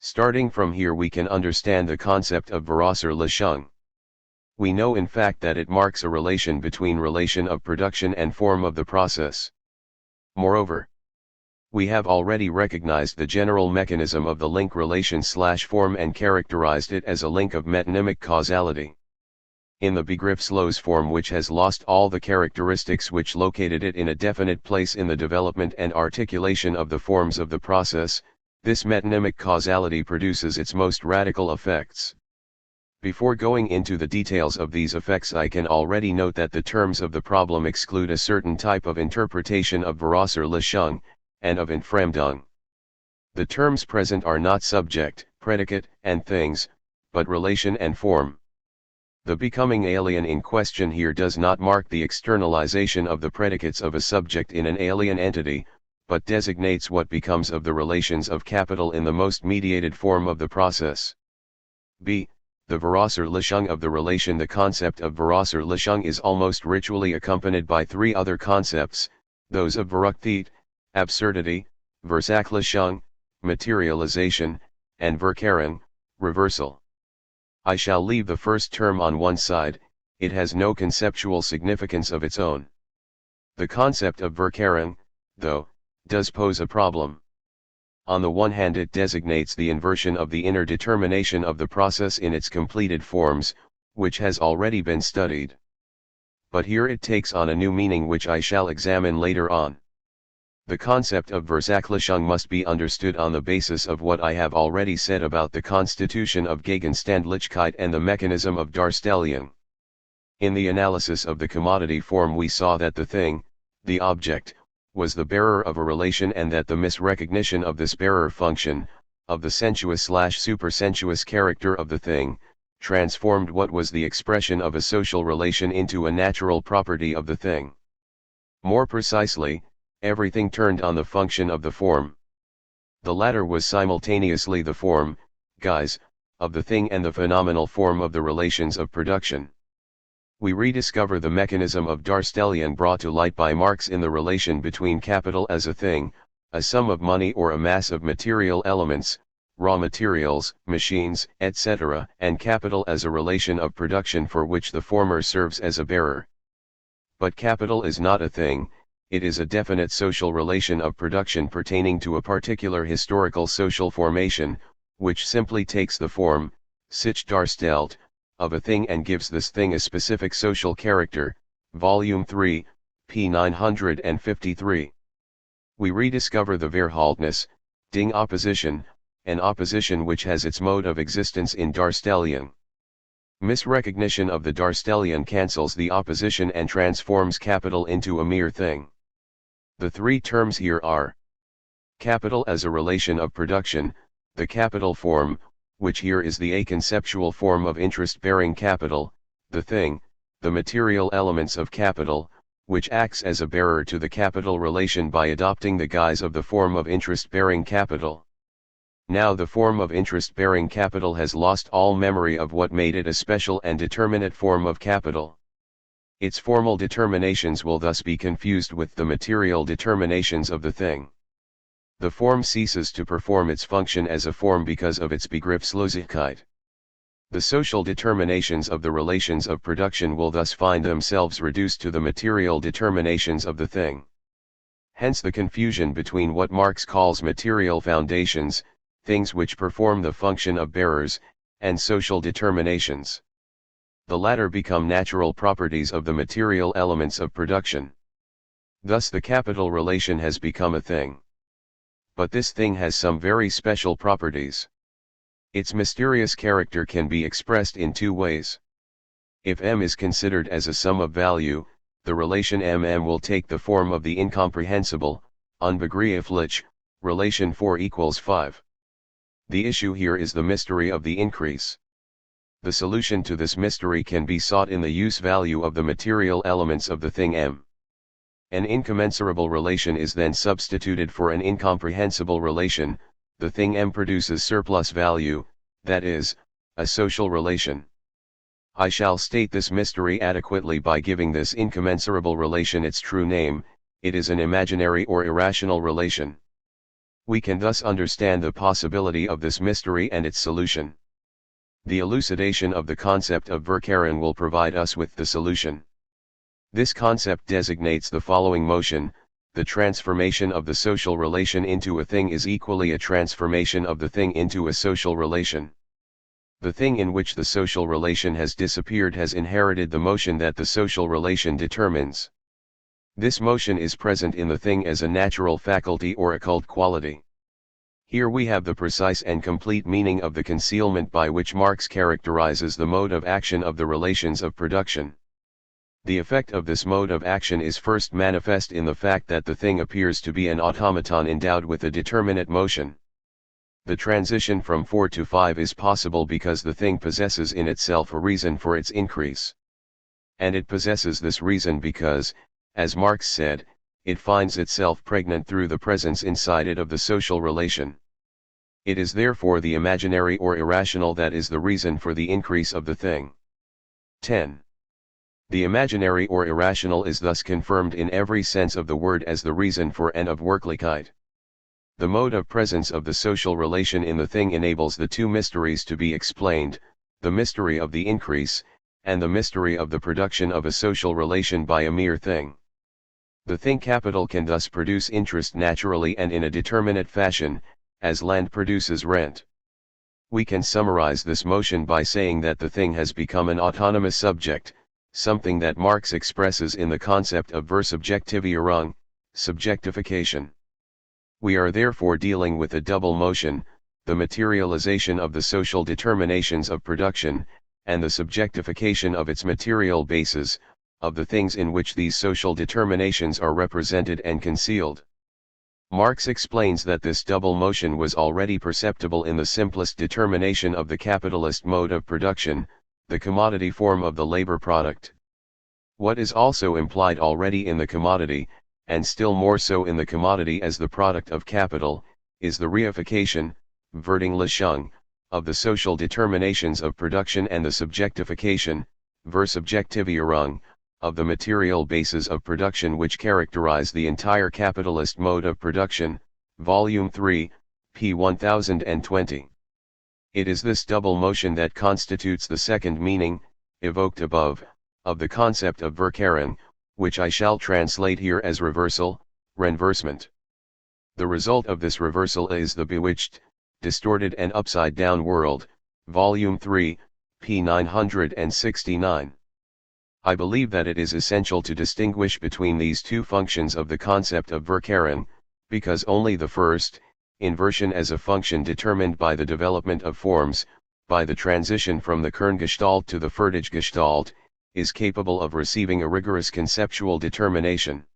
Starting from here we can understand the concept of Veraußerlichung. We know in fact that it marks a relation between relation of production and form of the process. Moreover, we have already recognized the general mechanism of the link relation/form and characterized it as a link of metonymic causality. In the Begriffslos form, which has lost all the characteristics which located it in a definite place in the development and articulation of the forms of the process, this metonymic causality produces its most radical effects. Before going into the details of these effects, I can already note that the terms of the problem exclude a certain type of interpretation of Veraußerlichung, and of Entfremdung. The terms present are not subject, predicate, and things, but relation and form. The becoming alien in question here does not mark the externalization of the predicates of a subject in an alien entity, but designates what becomes of the relations of capital in the most mediated form of the process. b. The Veraußerlichung of the relation. The concept of Veraußerlichung is almost ritually accompanied by three other concepts, those of Verrücktheit, absurdity, Versachlichung, materialization, and Verkehrung, reversal. I shall leave the first term on one side, it has no conceptual significance of its own. The concept of Verkehrung, though, does pose a problem. On the one hand, it designates the inversion of the inner determination of the process in its completed forms, which has already been studied. But here it takes on a new meaning which I shall examine later on. The concept of Versachlichung must be understood on the basis of what I have already said about the constitution of Gegenständlichkeit and the mechanism of Darstellung. In the analysis of the commodity form we saw that the thing, the object, was the bearer of a relation, and that the misrecognition of this bearer function, of the sensuous/supersensuous character of the thing, transformed what was the expression of a social relation into a natural property of the thing. More precisely, everything turned on the function of the form. The latter was simultaneously the form, guise, of the thing and the phenomenal form of the relations of production. We rediscover the mechanism of Darstellung brought to light by Marx in the relation between capital as a thing, a sum of money or a mass of material elements, raw materials, machines, etc., and capital as a relation of production for which the former serves as a bearer. But capital is not a thing, it is a definite social relation of production pertaining to a particular historical social formation, which simply takes the form, sich darstellt, of a thing and gives this thing a specific social character. Volume 3, p. 953. We rediscover the Verhältnis, Ding opposition, an opposition which has its mode of existence in Darstellung. Misrecognition of the Darstellung cancels the opposition and transforms capital into a mere thing. The three terms here are capital as a relation of production, the capital form, which here is the aconceptual form of interest-bearing capital, the thing, the material elements of capital, which acts as a bearer to the capital relation by adopting the guise of the form of interest-bearing capital. Now the form of interest-bearing capital has lost all memory of what made it a special and determinate form of capital. Its formal determinations will thus be confused with the material determinations of the thing. The form ceases to perform its function as a form because of its Begriffslosigkeit. The social determinations of the relations of production will thus find themselves reduced to the material determinations of the thing. Hence the confusion between what Marx calls material foundations, things which perform the function of bearers, and social determinations. The latter become natural properties of the material elements of production. Thus the capital relation has become a thing. But this thing has some very special properties. Its mysterious character can be expressed in two ways. If M is considered as a sum of value, the relation MM will take the form of the incomprehensible, unbegreiflich, relation 4 equals 5. The issue here is the mystery of the increase. The solution to this mystery can be sought in the use value of the material elements of the thing M. An incommensurable relation is then substituted for an incomprehensible relation. The thing M produces surplus value, that is, a social relation. I shall state this mystery adequately by giving this incommensurable relation its true name. It is an imaginary or irrational relation. We can thus understand the possibility of this mystery and its solution. The elucidation of the concept of Verkehren will provide us with the solution. This concept designates the following motion: the transformation of the social relation into a thing is equally a transformation of the thing into a social relation. The thing in which the social relation has disappeared has inherited the motion that the social relation determines. This motion is present in the thing as a natural faculty or occult quality. Here we have the precise and complete meaning of the concealment by which Marx characterizes the mode of action of the relations of production. The effect of this mode of action is first manifest in the fact that the thing appears to be an automaton endowed with a determinate motion. The transition from 4 to 5 is possible because the thing possesses in itself a reason for its increase. And it possesses this reason because, as Marx said, it finds itself pregnant through the presence inside it of the social relation. It is therefore the imaginary or irrational that is the reason for the increase of the thing. 10. The imaginary or irrational is thus confirmed in every sense of the word as the reason for and of Wirklichkeit. The mode of presence of the social relation in the thing enables the two mysteries to be explained, the mystery of the increase, and the mystery of the production of a social relation by a mere thing. The thing capital can thus produce interest naturally and in a determinate fashion, as land produces rent. We can summarize this motion by saying that the thing has become an autonomous subject, something that Marx expresses in the concept of Versubjektivierung, subjectification. We are therefore dealing with a double motion, the materialization of the social determinations of production, and the subjectification of its material bases, of the things in which these social determinations are represented and concealed. Marx explains that this double motion was already perceptible in the simplest determination of the capitalist mode of production, the commodity form of the labor product. What is also implied already in the commodity, and still more so in the commodity as the product of capital, is the reification, Vertinglichung, of the social determinations of production and the subjectification, Versubjektivierung, of the material bases of production which characterize the entire capitalist mode of production, Volume 3, p. 1020. It is this double motion that constitutes the second meaning, evoked above, of the concept of Verkehren, which I shall translate here as reversal, renversement. The result of this reversal is the bewitched, distorted and upside-down world, Volume 3, p. 969. I believe that it is essential to distinguish between these two functions of the concept of Verkehren, because only the first, inversion as a function determined by the development of forms, by the transition from the Kerngestalt to the Fertiggestalt, is capable of receiving a rigorous conceptual determination.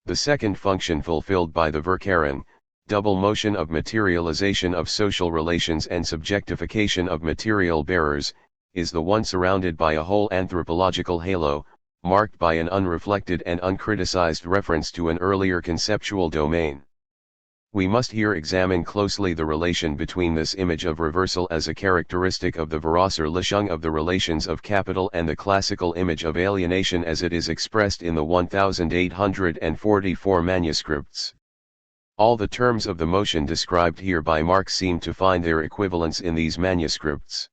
The second function fulfilled by the Verkehren, double motion of materialization of social relations and subjectification of material bearers, is the one surrounded by a whole anthropological halo, marked by an unreflected and uncriticized reference to an earlier conceptual domain. We must here examine closely the relation between this image of reversal as a characteristic of the Verwasserlichung of the relations of capital and the classical image of alienation as it is expressed in the 1844 manuscripts. All the terms of the motion described here by Marx seem to find their equivalents in these manuscripts.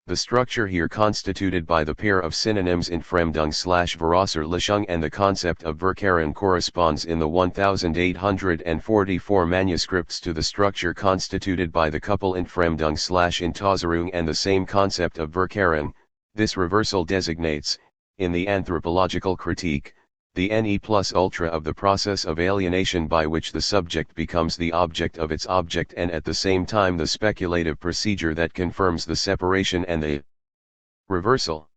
The structure here constituted by the pair of synonyms Entfremdung/Verwasserlichung and the concept of Verkehren corresponds in the 1844 manuscripts to the structure constituted by the couple Entfremdung/Entäußerung and the same concept of Verkehren. This reversal designates, in the anthropological critique, the ne plus ultra of the process of alienation by which the subject becomes the object of its object and at the same time the speculative procedure that confirms the separation and the reversal.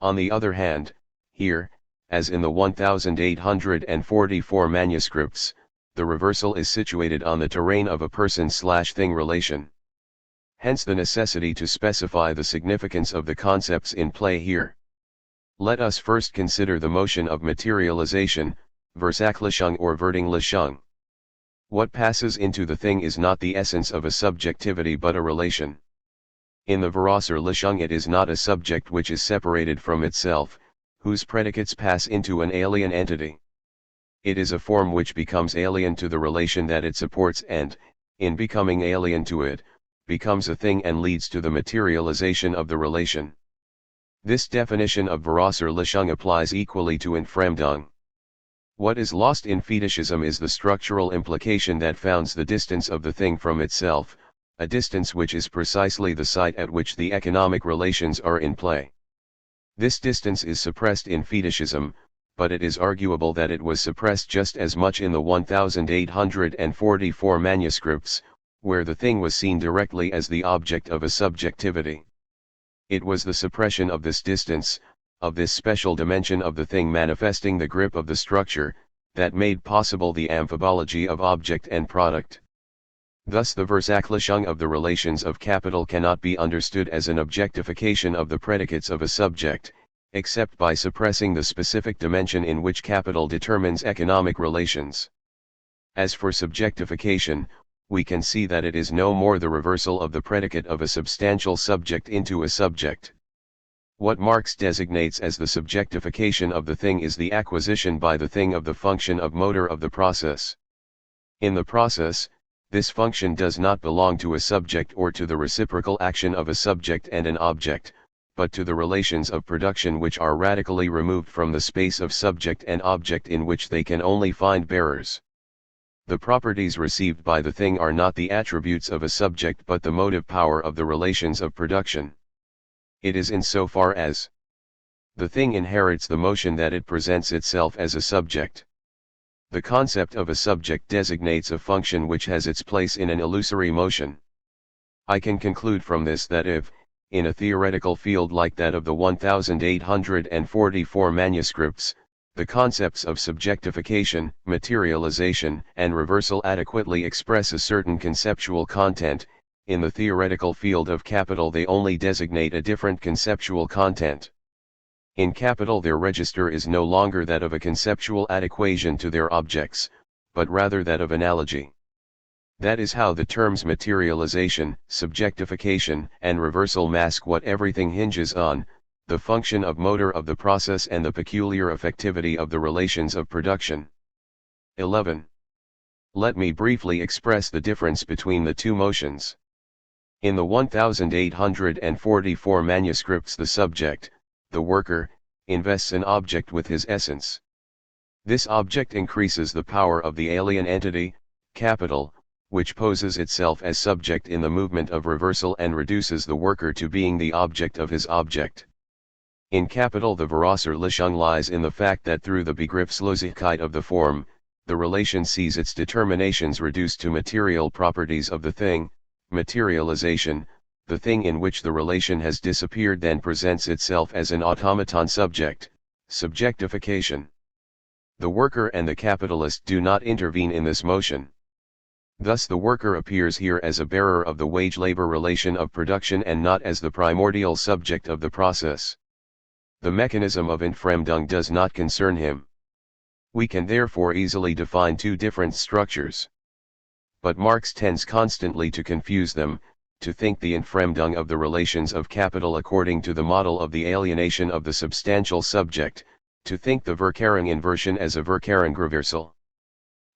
On the other hand, here, as in the 1844 manuscripts, the reversal is situated on the terrain of a person/thing relation. Hence the necessity to specify the significance of the concepts in play here. Let us first consider the motion of materialization, Versaglichung or Verdinglichung. What passes into the thing is not the essence of a subjectivity but a relation. In the Verwasserlichung it is not a subject which is separated from itself, whose predicates pass into an alien entity. It is a form which becomes alien to the relation that it supports and, in becoming alien to it, becomes a thing and leads to the materialization of the relation. This definition of Verwasserlichung applies equally to Entfremdung. What is lost in fetishism is the structural implication that founds the distance of the thing from itself, a distance which is precisely the site at which the economic relations are in play. This distance is suppressed in fetishism, but it is arguable that it was suppressed just as much in the 1844 manuscripts, where the thing was seen directly as the object of a subjectivity. It was the suppression of this distance, of this special dimension of the thing manifesting the grip of the structure, that made possible the amphibology of object and product. Thus the Versaglichung of the relations of capital cannot be understood as an objectification of the predicates of a subject, except by suppressing the specific dimension in which capital determines economic relations. As for subjectification, we can see that it is no more the reversal of the predicate of a substantial subject into a subject. What Marx designates as the subjectification of the thing is the acquisition by the thing of the function of motor of the process. In the process, this function does not belong to a subject or to the reciprocal action of a subject and an object, but to the relations of production which are radically removed from the space of subject and object in which they can only find bearers. The properties received by the thing are not the attributes of a subject but the motive power of the relations of production. It is in so far as the thing inherits the motion that it presents itself as a subject. The concept of a subject designates a function which has its place in an illusory motion. I can conclude from this that if, in a theoretical field like that of the 1844 manuscripts, the concepts of subjectification, materialization, and reversal adequately express a certain conceptual content, in the theoretical field of capital they only designate a different conceptual content. In capital their register is no longer that of a conceptual adequation to their objects, but rather that of analogy. That is how the terms materialization, subjectification, and reversal mask what everything hinges on, the function of motor of the process and the peculiar effectivity of the relations of production. 11. Let me briefly express the difference between the two motions. In the 1844 manuscripts the subject, the worker, invests an object with his essence. This object increases the power of the alien entity, capital, which poses itself as subject in the movement of reversal and reduces the worker to being the object of his object. In capital the Verwasserlichung lies in the fact that through the Begriffslosigkeit of the form, the relation sees its determinations reduced to material properties of the thing. Materialization, the thing in which the relation has disappeared then presents itself as an automaton subject. Subjectification. The worker and the capitalist do not intervene in this motion. Thus the worker appears here as a bearer of the wage-labor relation of production and not as the primordial subject of the process. The mechanism of Entfremdung does not concern him. We can therefore easily define two different structures. But Marx tends constantly to confuse them, to think the Entfremdung of the relations of capital according to the model of the alienation of the substantial subject, to think the Verkehrung inversion as a Verkehrung reversal.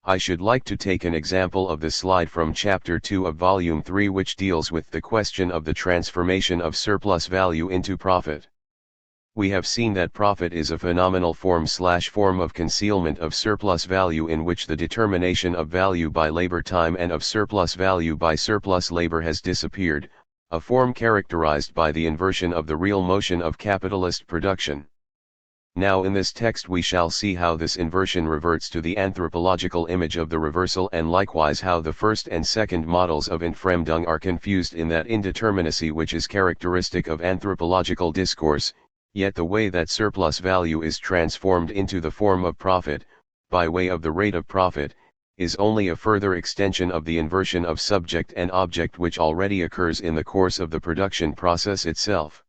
I should like to take an example of this slide from Chapter 2 of Volume 3, which deals with the question of the transformation of surplus value into profit. We have seen that profit is a phenomenal form of concealment of surplus value in which the determination of value by labor time and of surplus value by surplus labor has disappeared, a form characterized by the inversion of the real motion of capitalist production. Now in this text we shall see how this inversion reverts to the anthropological image of the reversal, and likewise how the first and second models of Entfremdung are confused in that indeterminacy which is characteristic of anthropological discourse. Yet the way that surplus value is transformed into the form of profit, by way of the rate of profit, is only a further extension of the inversion of subject and object which already occurs in the course of the production process itself.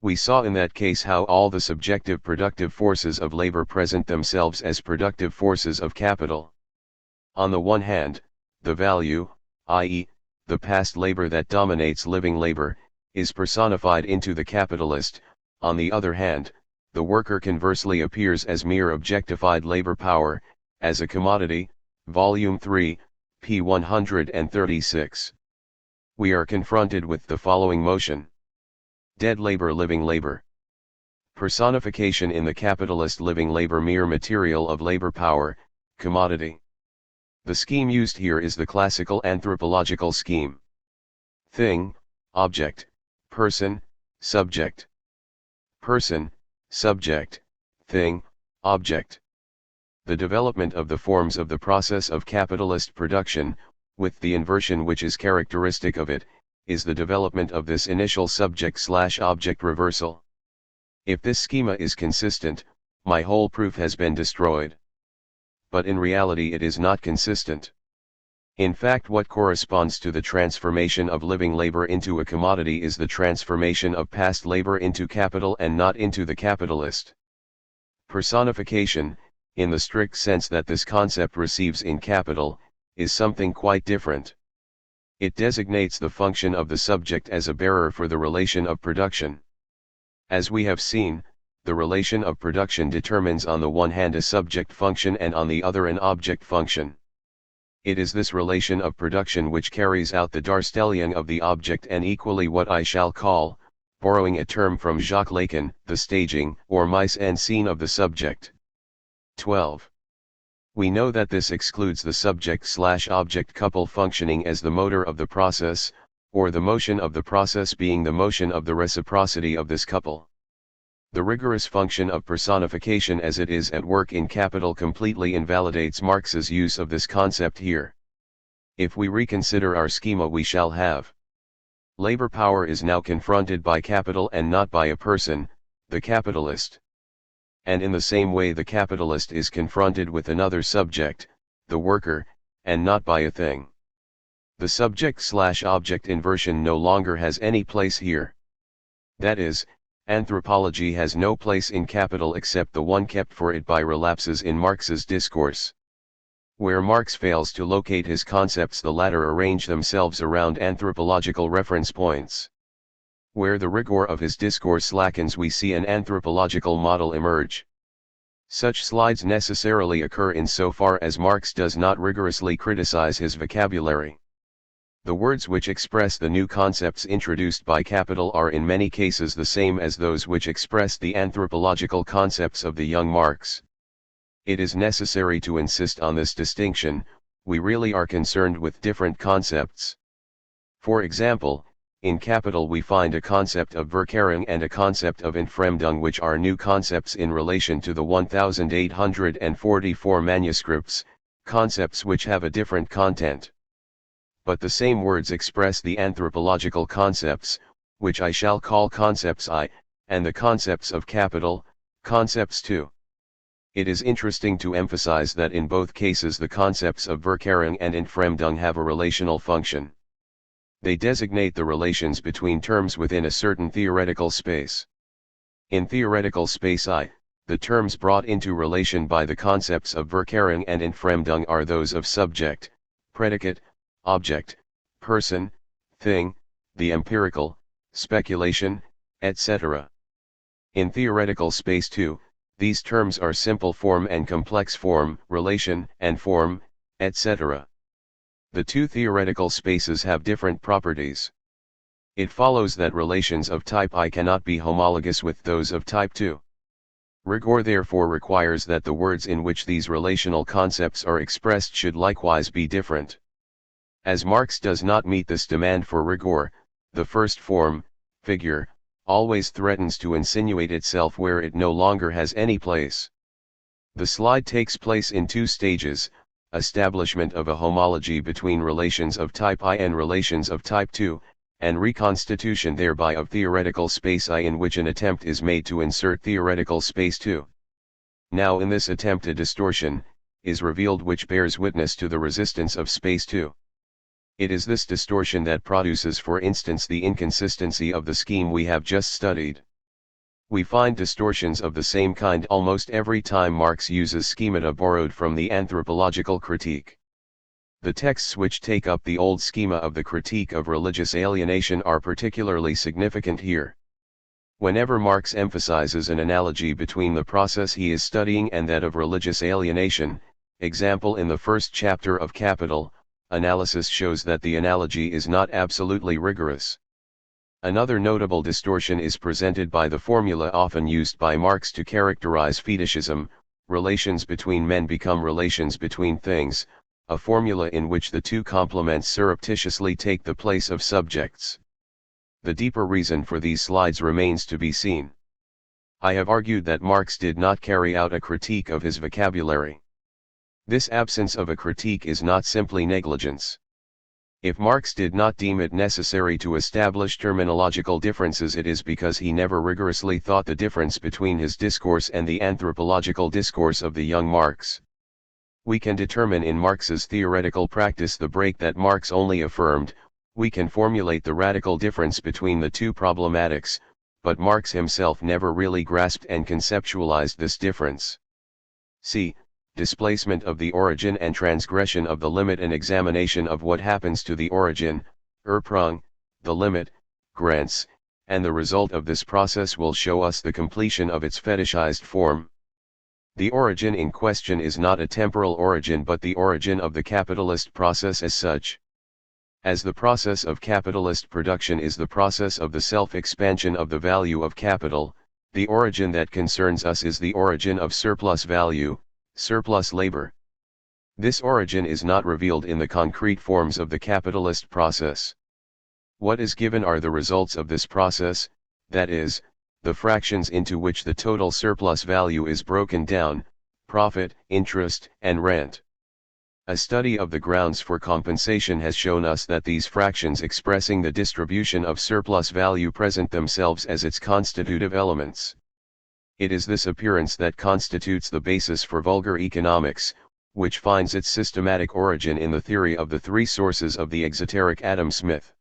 We saw in that case how all the subjective productive forces of labor present themselves as productive forces of capital. On the one hand, the value, i.e., the past labor that dominates living labor, is personified into the capitalist. On the other hand, the worker conversely appears as mere objectified labor power, as a commodity. Volume 3, p. 136. We are confronted with the following motion. Dead labor, living labor. Personification in the capitalist living labor, mere material of labor power, commodity. The scheme used here is the classical anthropological scheme. Thing, object, person, subject. Person, subject, thing, object. The development of the forms of the process of capitalist production, with the inversion which is characteristic of it, is the development of this initial subject/object reversal. If this schema is consistent, my whole proof has been destroyed. But in reality it is not consistent. In fact, what corresponds to the transformation of living labor into a commodity is the transformation of past labor into capital and not into the capitalist. Personification, in the strict sense that this concept receives in capital, is something quite different. It designates the function of the subject as a bearer for the relation of production. As we have seen, the relation of production determines on the one hand a subject function and on the other an object function. It is this relation of production which carries out the Darstellung of the object and equally what I shall call, borrowing a term from Jacques Lacan, the staging or mise en scene of the subject. 12. We know that this excludes the subject/object couple functioning as the motor of the process, or the motion of the process being the motion of the reciprocity of this couple. The rigorous function of personification as it is at work in capital completely invalidates Marx's use of this concept here. If we reconsider our schema, we shall have: labor power is now confronted by capital and not by a person, the capitalist. And in the same way the capitalist is confronted with another subject, the worker, and not by a thing. The subject/object inversion no longer has any place here. That is, anthropology has no place in capital except the one kept for it by relapses in Marx's discourse. Where Marx fails to locate his concepts, the latter arrange themselves around anthropological reference points. Where the rigor of his discourse slackens, we see an anthropological model emerge. Such slides necessarily occur in so far as Marx does not rigorously criticize his vocabulary. The words which express the new concepts introduced by capital are in many cases the same as those which express the anthropological concepts of the young Marx. It is necessary to insist on this distinction. We really are concerned with different concepts. For example, in capital we find a concept of Verkehrung and a concept of Entfremdung, which are new concepts in relation to the 1844 manuscripts, concepts which have a different content. But the same words express the anthropological concepts, which I shall call concepts I, and the concepts of capital, concepts II. It is interesting to emphasize that in both cases the concepts of Verkehring and Entfremdung have a relational function. They designate the relations between terms within a certain theoretical space. In theoretical space I, the terms brought into relation by the concepts of Verkehring and Entfremdung are those of subject, predicate, object, person, thing, the empirical, speculation, etc. In theoretical space too, these terms are simple form and complex form, relation and form, etc. The two theoretical spaces have different properties. It follows that relations of type I cannot be homologous with those of type II. Rigor therefore requires that the words in which these relational concepts are expressed should likewise be different. As Marx does not meet this demand for rigor, the first form, figure, always threatens to insinuate itself where it no longer has any place. The slide takes place in two stages: establishment of a homology between relations of type I and relations of type II, and reconstitution thereby of theoretical space I, in which an attempt is made to insert theoretical space II. Now in this attempt a distortion is revealed which bears witness to the resistance of space II. It is this distortion that produces, for instance, the inconsistency of the scheme we have just studied. We find distortions of the same kind almost every time Marx uses schemata borrowed from the anthropological critique. The texts which take up the old schema of the critique of religious alienation are particularly significant here. Whenever Marx emphasizes an analogy between the process he is studying and that of religious alienation, example in the first chapter of Capital, analysis shows that the analogy is not absolutely rigorous. Another notable distortion is presented by the formula often used by Marx to characterize fetishism: relations between men become relations between things, a formula in which the two complements surreptitiously take the place of subjects. The deeper reason for these slides remains to be seen. I have argued that Marx did not carry out a critique of his vocabulary. This absence of a critique is not simply negligence. If Marx did not deem it necessary to establish terminological differences, it is because he never rigorously thought the difference between his discourse and the anthropological discourse of the young Marx. We can determine in Marx's theoretical practice the break that Marx only affirmed, we can formulate the radical difference between the two problematics, but Marx himself never really grasped and conceptualized this difference. See displacement of the origin and transgression of the limit. An examination of what happens to the origin, Ursprung, the limit, Grenze, and the result of this process will show us the completion of its fetishized form. The origin in question is not a temporal origin but the origin of the capitalist process as such. As the process of capitalist production is the process of the self-expansion of the value of capital, the origin that concerns us is the origin of surplus value, surplus labor. This origin is not revealed in the concrete forms of the capitalist process. What is given are the results of this process, that is, the fractions into which the total surplus value is broken down: profit, interest, and rent. A study of the grounds for compensation has shown us that these fractions expressing the distribution of surplus value present themselves as its constitutive elements. It is this appearance that constitutes the basis for vulgar economics, which finds its systematic origin in the theory of the three sources of the exoteric Adam Smith.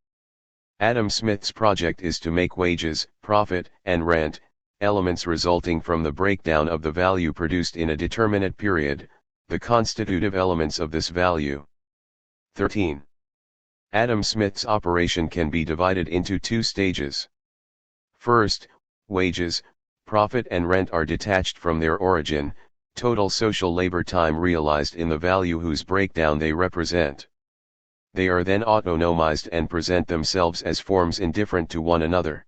Adam Smith's project is to make wages, profit, and rent, elements resulting from the breakdown of the value produced in a determinate period, the constitutive elements of this value. 13. Adam Smith's operation can be divided into two stages. First, wages, profit and rent are detached from their origin, total social labor time realized in the value whose breakdown they represent. They are then autonomized and present themselves as forms indifferent to one another.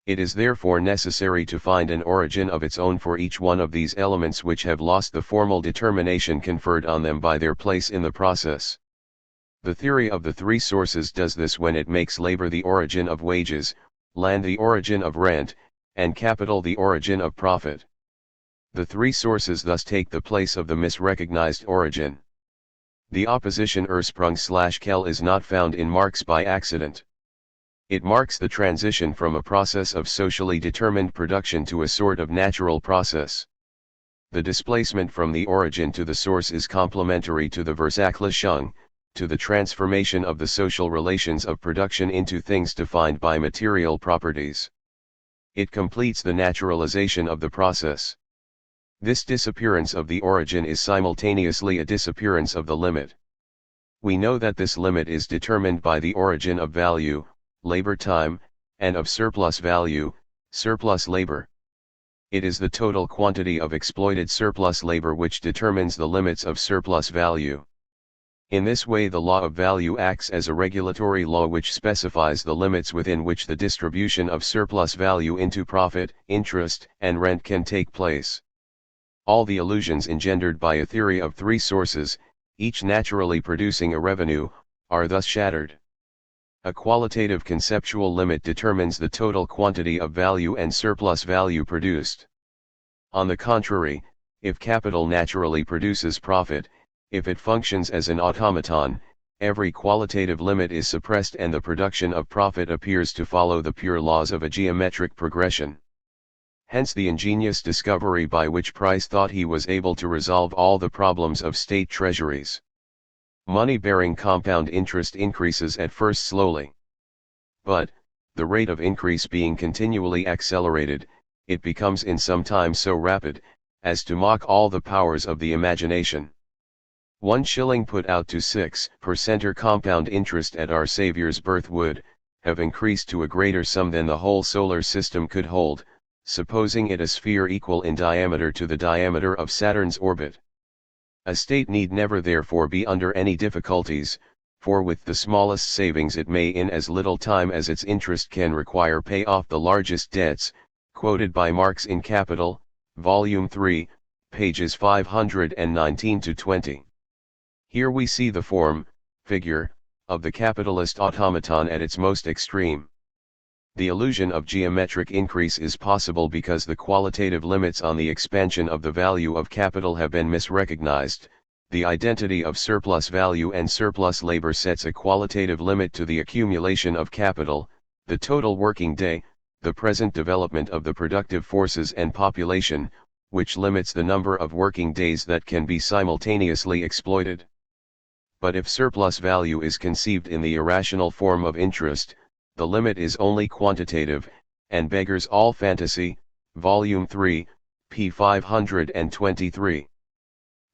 It is therefore necessary to find an origin of its own for each one of these elements which have lost the formal determination conferred on them by their place in the process. The theory of the three sources does this when it makes labor the origin of wages, land the origin of rent, and capital the origin of profit. The three sources thus take the place of the misrecognized origin. The opposition Ursprung/Quelle is not found in Marx by accident. It marks the transition from a process of socially determined production to a sort of natural process. The displacement from the origin to the source is complementary to the Versachlichung, to the transformation of the social relations of production into things defined by material properties. It completes the naturalization of the process. This disappearance of the origin is simultaneously a disappearance of the limit. We know that this limit is determined by the origin of value, labor time, and of surplus value, surplus labor. It is the total quantity of exploited surplus labor which determines the limits of surplus value. In this way the law of value acts as a regulatory law which specifies the limits within which the distribution of surplus value into profit, interest, and rent can take place. All the illusions engendered by a theory of three sources, each naturally producing a revenue, are thus shattered. A qualitative conceptual limit determines the total quantity of value and surplus value produced. On the contrary, if capital naturally produces profit, if it functions as an automaton, every qualitative limit is suppressed and the production of profit appears to follow the pure laws of a geometric progression. Hence the ingenious discovery by which Price thought he was able to resolve all the problems of state treasuries. Money-bearing compound interest increases at first slowly. But, the rate of increase being continually accelerated, it becomes in some time so rapid, as to mock all the powers of the imagination. 1 shilling put out to 6% compound interest at our Saviour's birth would have increased to a greater sum than the whole solar system could hold, supposing it a sphere equal in diameter to the diameter of Saturn's orbit. A state need never therefore be under any difficulties, for with the smallest savings it may in as little time as its interest can require pay off the largest debts, quoted by Marx in Capital, Volume 3, pages 519 to 20. Here we see the form, figure, of the capitalist automaton at its most extreme. The illusion of geometric increase is possible because the qualitative limits on the expansion of the value of capital have been misrecognized. The identity of surplus value and surplus labor sets a qualitative limit to the accumulation of capital, the total working day, the present development of the productive forces and population, which limits the number of working days that can be simultaneously exploited. But if surplus value is conceived in the irrational form of interest, the limit is only quantitative, and beggars all fantasy. Volume 3, p. 523.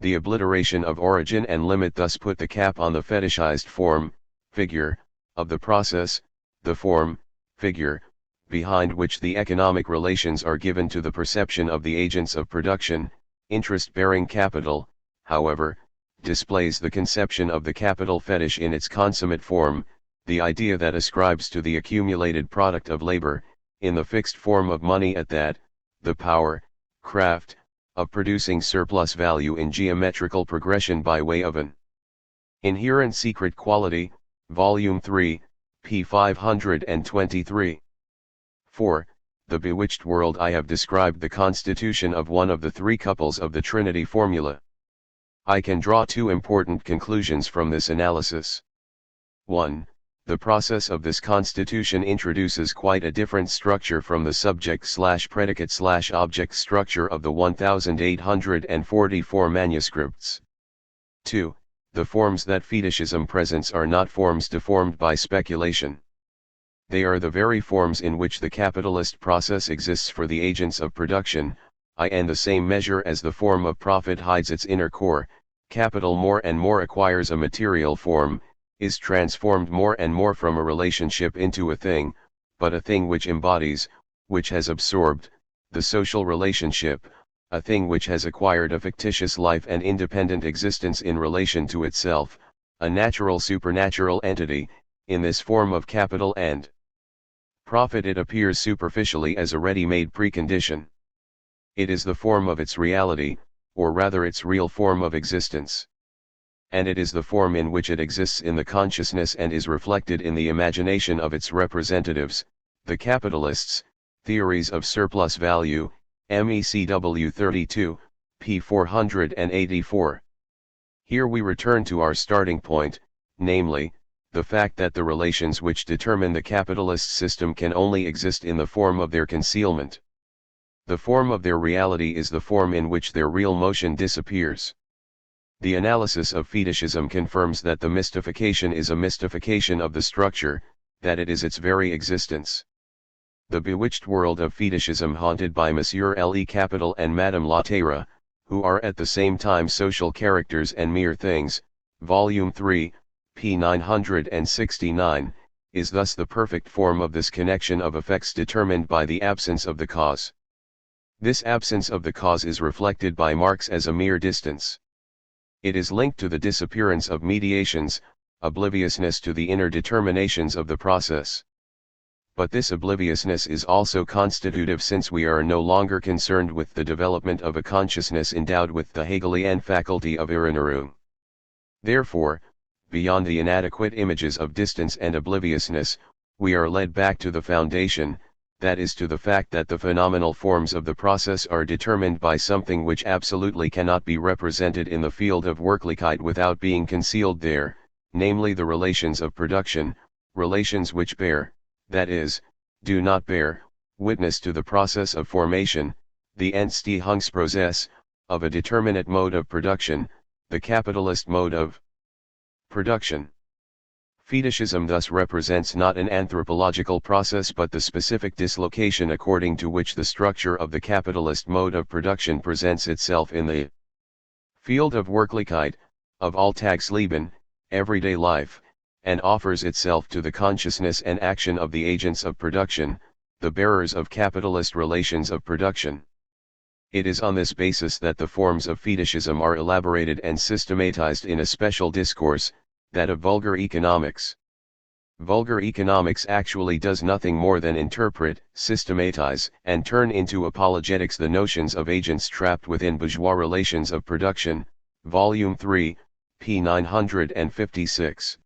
The obliteration of origin and limit thus put the cap on the fetishized form, figure, of the process, the form, figure, behind which the economic relations are given to the perception of the agents of production. Interest-bearing capital, however, displays the conception of the capital fetish in its consummate form, the idea that ascribes to the accumulated product of labor, in the fixed form of money at that, the power, craft, of producing surplus value in geometrical progression by way of an inherent secret quality. Volume 3, p. 523. 4. The bewitched world. I have described the constitution of one of the three couples of the Trinity formula. I can draw two important conclusions from this analysis. 1. The process of this constitution introduces quite a different structure from the subject/predicate/object structure of the 1844 manuscripts. 2. The forms that fetishism presents are not forms deformed by speculation. They are the very forms in which the capitalist process exists for the agents of production, in the same measure as the form of profit hides its inner core. Capital more and more acquires a material form, is transformed more and more from a relationship into a thing, but a thing which embodies, which has absorbed, the social relationship, a thing which has acquired a fictitious life and independent existence in relation to itself, a natural supernatural entity. In this form of capital and profit it appears superficially as a ready-made precondition. It is the form of its reality, or rather its real form of existence. And it is the form in which it exists in the consciousness and is reflected in the imagination of its representatives, the capitalists. Theories of Surplus Value, MECW 32, p. 484. Here we return to our starting point, namely, the fact that the relations which determine the capitalist system can only exist in the form of their concealment. The form of their reality is the form in which their real motion disappears. The analysis of fetishism confirms that the mystification is a mystification of the structure, that it is its very existence. The bewitched world of fetishism haunted by Monsieur Le Capital and Madame La Terre, who are at the same time social characters and mere things, Volume 3, p. 969, is thus the perfect form of this connection of effects determined by the absence of the cause. This absence of the cause is reflected by Marx as a mere distance. It is linked to the disappearance of mediations, obliviousness to the inner determinations of the process. But this obliviousness is also constitutive, since we are no longer concerned with the development of a consciousness endowed with the Hegelian faculty of Erinnerung. Therefore, beyond the inadequate images of distance and obliviousness, we are led back to the foundation, that is, to the fact that the phenomenal forms of the process are determined by something which absolutely cannot be represented in the field of Wirklichkeit without being concealed there, namely the relations of production, relations which bear, that is, do not bear, witness to the process of formation, the Entstehungsprozess, of a determinate mode of production, the capitalist mode of production. Fetishism thus represents not an anthropological process but the specific dislocation according to which the structure of the capitalist mode of production presents itself in the field of Wirklichkeit, of Alltagsleben, everyday life, and offers itself to the consciousness and action of the agents of production, the bearers of capitalist relations of production. It is on this basis that the forms of fetishism are elaborated and systematized in a special discourse, that of vulgar economics. Vulgar economics actually does nothing more than interpret, systematize, and turn into apologetics the notions of agents trapped within bourgeois relations of production, Volume 3, p. 956.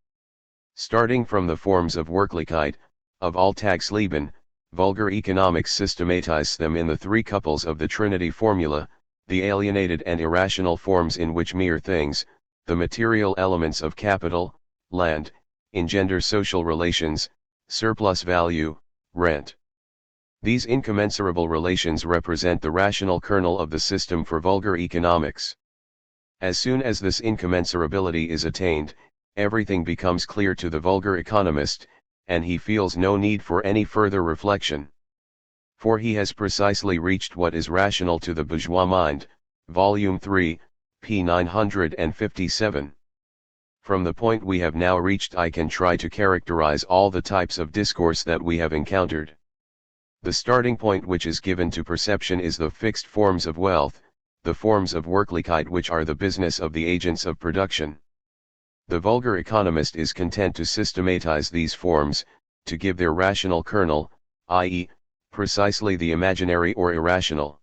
Starting from the forms of Wirklichkeit, of Alltagsleben, vulgar economics systematizes them in the three couples of the Trinity formula, the alienated and irrational forms in which mere things, the material elements of capital, land, engender social relations, surplus value, rent. These incommensurable relations represent the rational kernel of the system for vulgar economics. As soon as this incommensurability is attained, everything becomes clear to the vulgar economist, and he feels no need for any further reflection. For he has precisely reached what is rational to the bourgeois mind, Volume 3, p. 957. From the point we have now reached I can try to characterize all the types of discourse that we have encountered. The starting point which is given to perception is the fixed forms of wealth, the forms of Wirklichkeit which are the business of the agents of production. The vulgar economist is content to systematize these forms, to give their rational kernel, i.e., precisely the imaginary or irrational.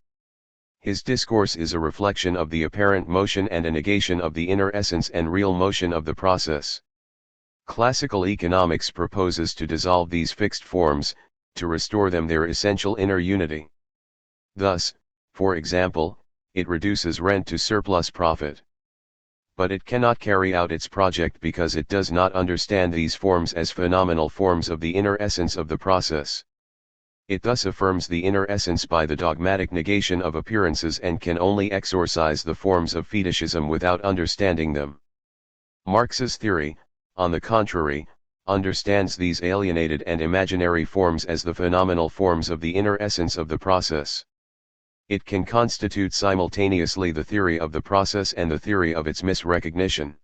His discourse is a reflection of the apparent motion and a negation of the inner essence and real motion of the process. Classical economics proposes to dissolve these fixed forms, to restore them their essential inner unity. Thus, for example, it reduces rent to surplus profit. But it cannot carry out its project because it does not understand these forms as phenomenal forms of the inner essence of the process. It thus affirms the inner essence by the dogmatic negation of appearances and can only exorcise the forms of fetishism without understanding them. Marx's theory, on the contrary, understands these alienated and imaginary forms as the phenomenal forms of the inner essence of the process. It can constitute simultaneously the theory of the process and the theory of its misrecognition.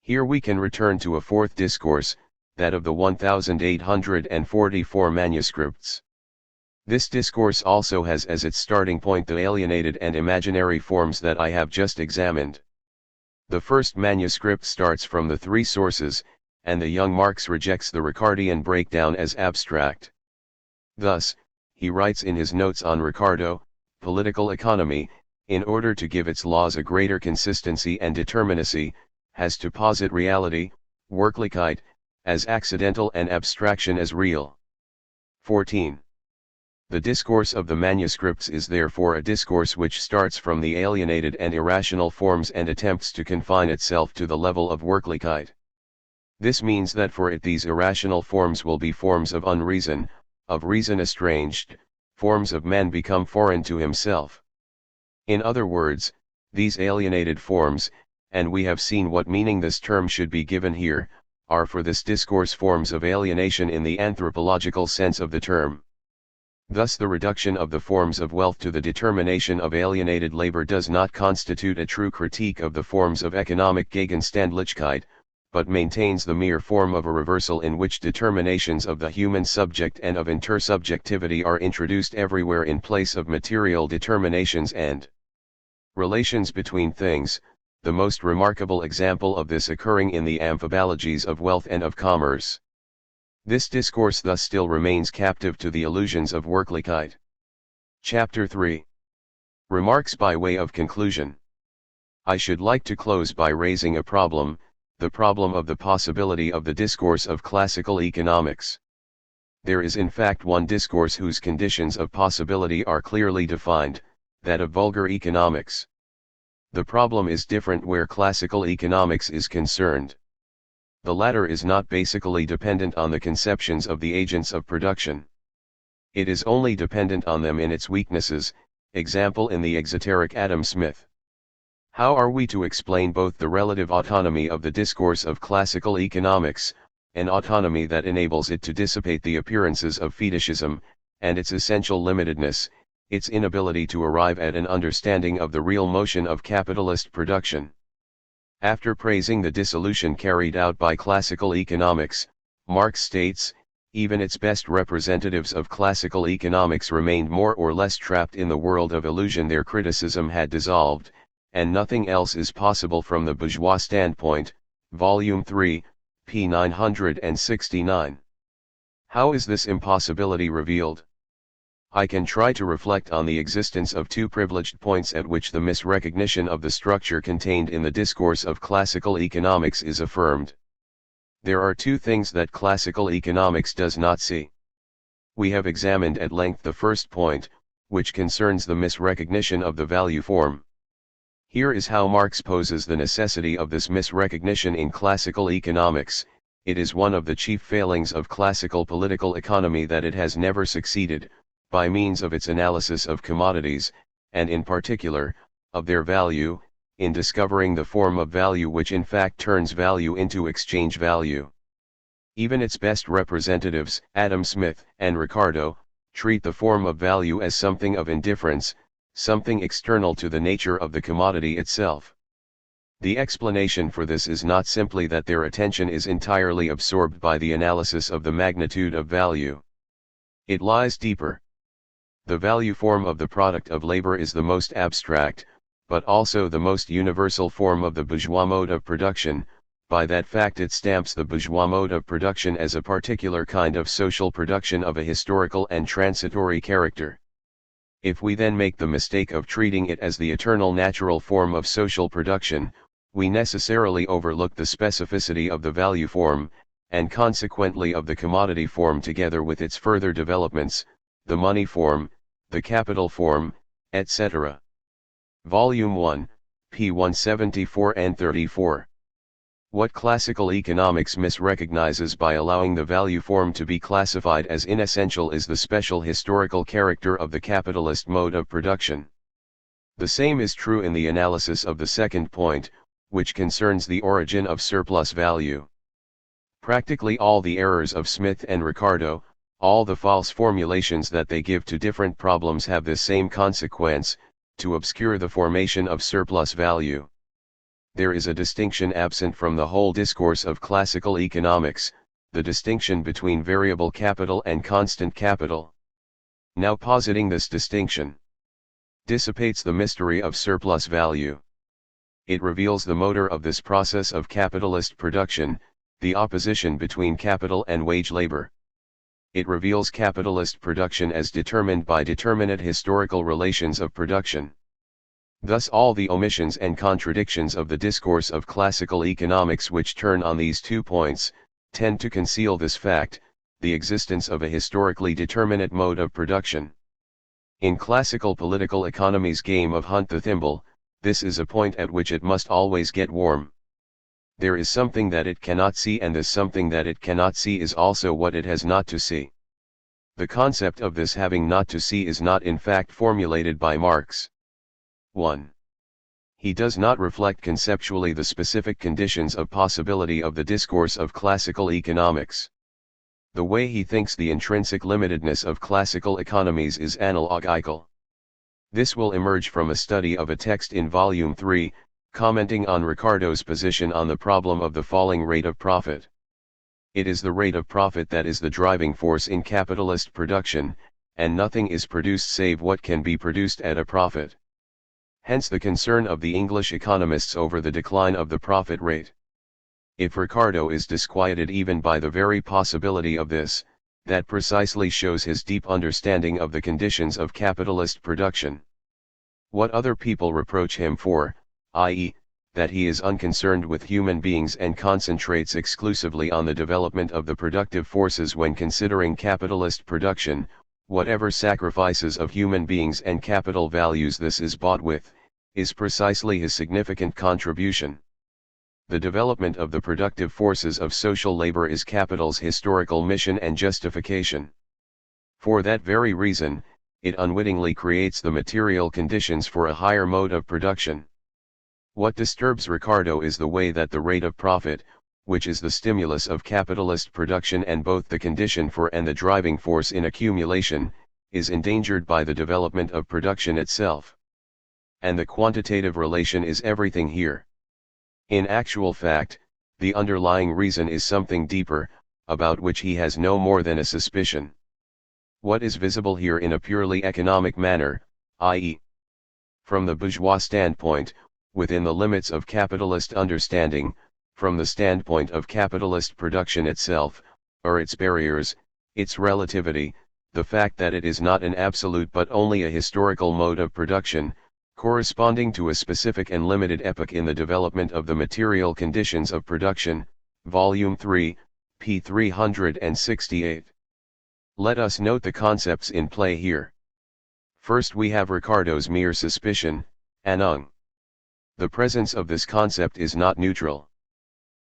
Here we can return to a fourth discourse, that of the 1844 manuscripts. This discourse also has as its starting point the alienated and imaginary forms that I have just examined. The first manuscript starts from the three sources, and the young Marx rejects the Ricardian breakdown as abstract. Thus, he writes in his notes on Ricardo, Political Economy, in order to give its laws a greater consistency and determinacy, has to posit reality, Wirklichkeit, as accidental and abstraction as real. 14. The discourse of the manuscripts is therefore a discourse which starts from the alienated and irrational forms and attempts to confine itself to the level of Wirklichkeit. This means that for it these irrational forms will be forms of unreason, of reason estranged, forms of man become foreign to himself. In other words, these alienated forms, and we have seen what meaning this term should be given here, are for this discourse forms of alienation in the anthropological sense of the term. Thus the reduction of the forms of wealth to the determination of alienated labor does not constitute a true critique of the forms of economic Gegenständlichkeit, but maintains the mere form of a reversal in which determinations of the human subject and of intersubjectivity are introduced everywhere in place of material determinations and relations between things, the most remarkable example of this occurring in the amphibologies of wealth and of commerce. This discourse thus still remains captive to the illusions of Wirklichkeit. Chapter 3. Remarks by way of conclusion. I should like to close by raising a problem, the problem of the possibility of the discourse of classical economics. There is in fact one discourse whose conditions of possibility are clearly defined, that of vulgar economics. The problem is different where classical economics is concerned. The latter is not basically dependent on the conceptions of the agents of production. It is only dependent on them in its weaknesses, example in the exoteric Adam Smith. How are we to explain both the relative autonomy of the discourse of classical economics, an autonomy that enables it to dissipate the appearances of fetishism, and its essential limitedness, its inability to arrive at an understanding of the real motion of capitalist production? After praising the dissolution carried out by classical economics, Marx states, even its best representatives of classical economics remained more or less trapped in the world of illusion their criticism had dissolved, and nothing else is possible from the bourgeois standpoint, Volume 3, p. 969. How is this impossibility revealed? I can try to reflect on the existence of two privileged points at which the misrecognition of the structure contained in the discourse of classical economics is affirmed. There are two things that classical economics does not see. We have examined at length the first point, which concerns the misrecognition of the value form. Here is how Marx poses the necessity of this misrecognition in classical economics. It is one of the chief failings of classical political economy that it has never succeeded, by means of its analysis of commodities, and in particular, of their value, in discovering the form of value which in fact turns value into exchange value. Even its best representatives, Adam Smith and Ricardo, treat the form of value as something of indifference, something external to the nature of the commodity itself. The explanation for this is not simply that their attention is entirely absorbed by the analysis of the magnitude of value. It lies deeper. The value form of the product of labor is the most abstract, but also the most universal form of the bourgeois mode of production. By that fact it stamps the bourgeois mode of production as a particular kind of social production of a historical and transitory character. If we then make the mistake of treating it as the eternal natural form of social production, we necessarily overlook the specificity of the value form, and consequently of the commodity form together with its further developments, the money form, the capital form, etc. Volume 1, p. 174 and 34. What classical economics misrecognizes by allowing the value form to be classified as inessential is the special historical character of the capitalist mode of production. The same is true in the analysis of the second point, which concerns the origin of surplus value. Practically all the errors of Smith and Ricardo, all the false formulations that they give to different problems have this same consequence, to obscure the formation of surplus value. There is a distinction absent from the whole discourse of classical economics, the distinction between variable capital and constant capital. Now positing this distinction dissipates the mystery of surplus value. It reveals the motor of this process of capitalist production, the opposition between capital and wage labor. It reveals capitalist production as determined by determinate historical relations of production. Thus all the omissions and contradictions of the discourse of classical economics which turn on these 2 points, tend to conceal this fact, the existence of a historically determinate mode of production. In classical political economy's game of hunt the thimble, this is a point at which it must always get warm. There is something that it cannot see, and this something that it cannot see is also what it has not to see. The concept of this having not to see is not in fact formulated by Marx. 1. He does not reflect conceptually the specific conditions of possibility of the discourse of classical economics. The way he thinks the intrinsic limitedness of classical economies is analogical. This will emerge from a study of a text in Volume 3, commenting on Ricardo's position on the problem of the falling rate of profit. It is the rate of profit that is the driving force in capitalist production, and nothing is produced save what can be produced at a profit. Hence the concern of the English economists over the decline of the profit rate. If Ricardo is disquieted even by the very possibility of this, that precisely shows his deep understanding of the conditions of capitalist production. What other people reproach him for, i.e., that he is unconcerned with human beings and concentrates exclusively on the development of the productive forces when considering capitalist production, whatever sacrifices of human beings and capital values this is bought with, is precisely his significant contribution. The development of the productive forces of social labor is capital's historical mission and justification. For that very reason, it unwittingly creates the material conditions for a higher mode of production. What disturbs Ricardo is the way that the rate of profit, which is the stimulus of capitalist production and both the condition for and the driving force in accumulation, is endangered by the development of production itself. And the quantitative relation is everything here. In actual fact, the underlying reason is something deeper, about which he has no more than a suspicion. What is visible here in a purely economic manner, i.e., from the bourgeois standpoint, within the limits of capitalist understanding, from the standpoint of capitalist production itself, are its barriers, its relativity, the fact that it is not an absolute but only a historical mode of production, corresponding to a specific and limited epoch in the development of the material conditions of production, Volume 3, p. 368. Let us note the concepts in play here. First we have Ricardo's mere suspicion, Annung. The presence of this concept is not neutral.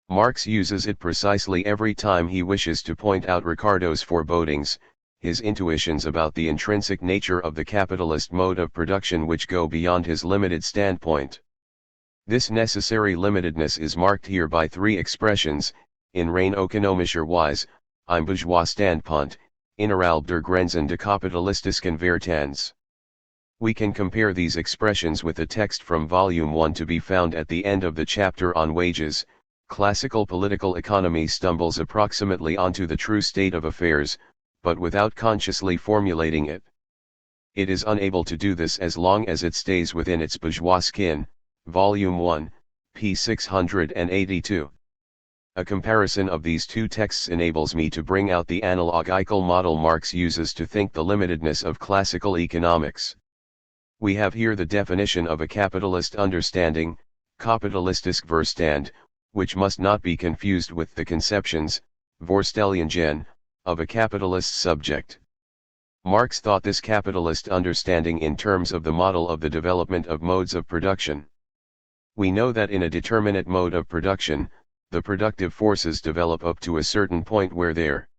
Marx uses it precisely every time he wishes to point out Ricardo's forebodings, his intuitions about the intrinsic nature of the capitalist mode of production which go beyond his limited standpoint. This necessary limitedness is marked here by three expressions, in rein ökonomischer Weise, im bourgeois Standpunkt, innerhalb der Grenzen des kapitalistischen Verstands. We can compare these expressions with a text from Volume 1 to be found at the end of the chapter on wages. Classical political economy stumbles approximately onto the true state of affairs, but without consciously formulating it. It is unable to do this as long as it stays within its bourgeois skin, Volume 1, p. 682. A comparison of these two texts enables me to bring out the analogical model Marx uses to think the limitedness of classical economics. We have here the definition of a capitalist understanding, kapitalistisch Verstand, which must not be confused with the conceptions, Vorstellungen, of a capitalist subject. Marx thought this capitalist understanding in terms of the model of the development of modes of production. We know that in a determinate mode of production, the productive forces develop up to a certain point where their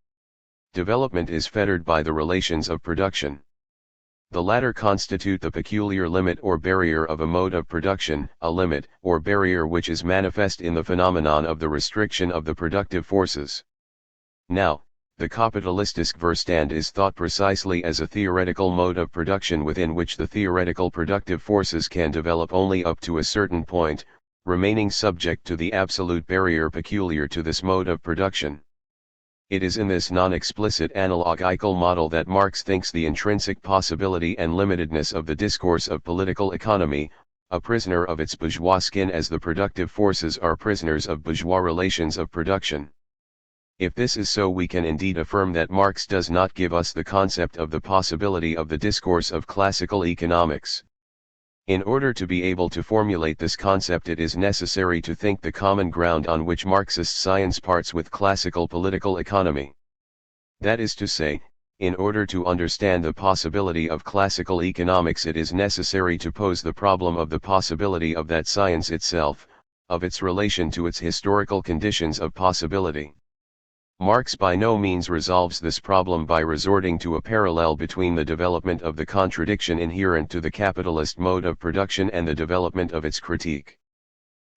development is fettered by the relations of production. The latter constitute the peculiar limit or barrier of a mode of production, a limit or barrier which is manifest in the phenomenon of the restriction of the productive forces. Now, the kapitalistisk Verstand is thought precisely as a theoretical mode of production within which the theoretical productive forces can develop only up to a certain point, remaining subject to the absolute barrier peculiar to this mode of production. It is in this non-explicit analogical model that Marx thinks the intrinsic possibility and limitedness of the discourse of political economy, a prisoner of its bourgeois skin as the productive forces are prisoners of bourgeois relations of production. If this is so, we can indeed affirm that Marx does not give us the concept of the possibility of the discourse of classical economics. In order to be able to formulate this concept, it is necessary to think the common ground on which Marxist science parts with classical political economy. That is to say, in order to understand the possibility of classical economics, it is necessary to pose the problem of the possibility of that science itself, of its relation to its historical conditions of possibility. Marx by no means resolves this problem by resorting to a parallel between the development of the contradiction inherent to the capitalist mode of production and the development of its critique.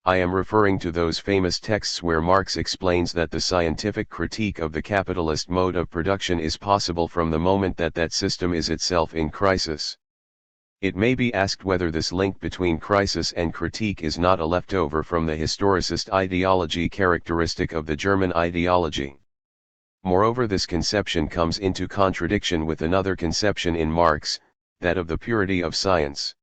I am referring to those famous texts where Marx explains that the scientific critique of the capitalist mode of production is possible from the moment that that system is itself in crisis. It may be asked whether this link between crisis and critique is not a leftover from the historicist ideology characteristic of the German ideology. Moreover, this conception comes into contradiction with another conception in Marx, that of the purity of science.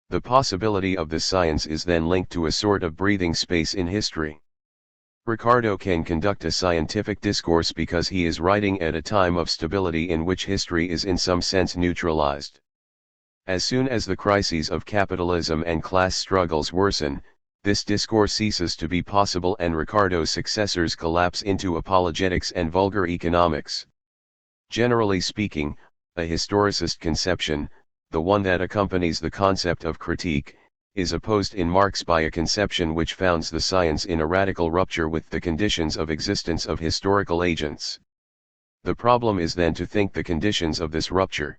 The possibility of this science is then linked to a sort of breathing space in history. Ricardo can conduct a scientific discourse because he is writing at a time of stability in which history is in some sense neutralized. As soon as the crises of capitalism and class struggles worsen, this discourse ceases to be possible and Ricardo's successors collapse into apologetics and vulgar economics. Generally speaking, a historicist conception, the one that accompanies the concept of critique, is opposed in Marx by a conception which founds the science in a radical rupture with the conditions of existence of historical agents. The problem is then to think the conditions of this rupture.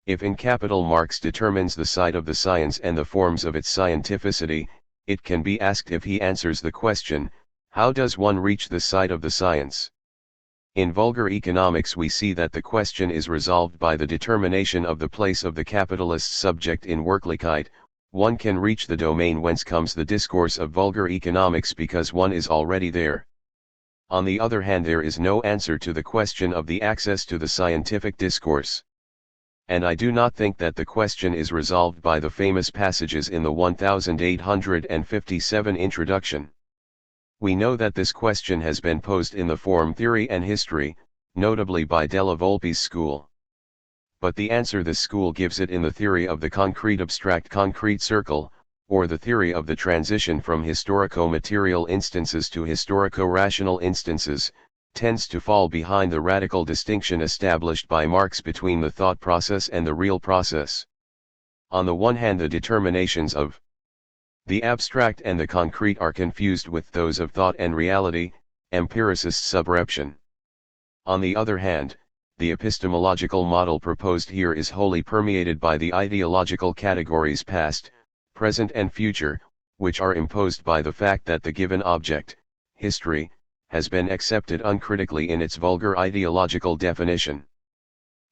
If in Capital Marx determines the side of the science and the forms of its scientificity, it can be asked if he answers the question, how does one reach the side of the science? In vulgar economics we see that the question is resolved by the determination of the place of the capitalist subject in Wirklichkeit. One can reach the domain whence comes the discourse of vulgar economics because one is already there. On the other hand, there is no answer to the question of the access to the scientific discourse. And I do not think that the question is resolved by the famous passages in the 1857 introduction. We know that this question has been posed in the form Theory and History, notably by Della Volpe's school. But the answer this school gives it in the theory of the concrete abstract concrete circle, or the theory of the transition from historico-material instances to historico-rational instances, tends to fall behind the radical distinction established by Marx between the thought process and the real process. On the one hand, the determinations of the abstract and the concrete are confused with those of thought and reality, empiricist subreption. On the other hand, the epistemological model proposed here is wholly permeated by the ideological categories past, present and future, which are imposed by the fact that the given object, history, has been accepted uncritically in its vulgar ideological definition.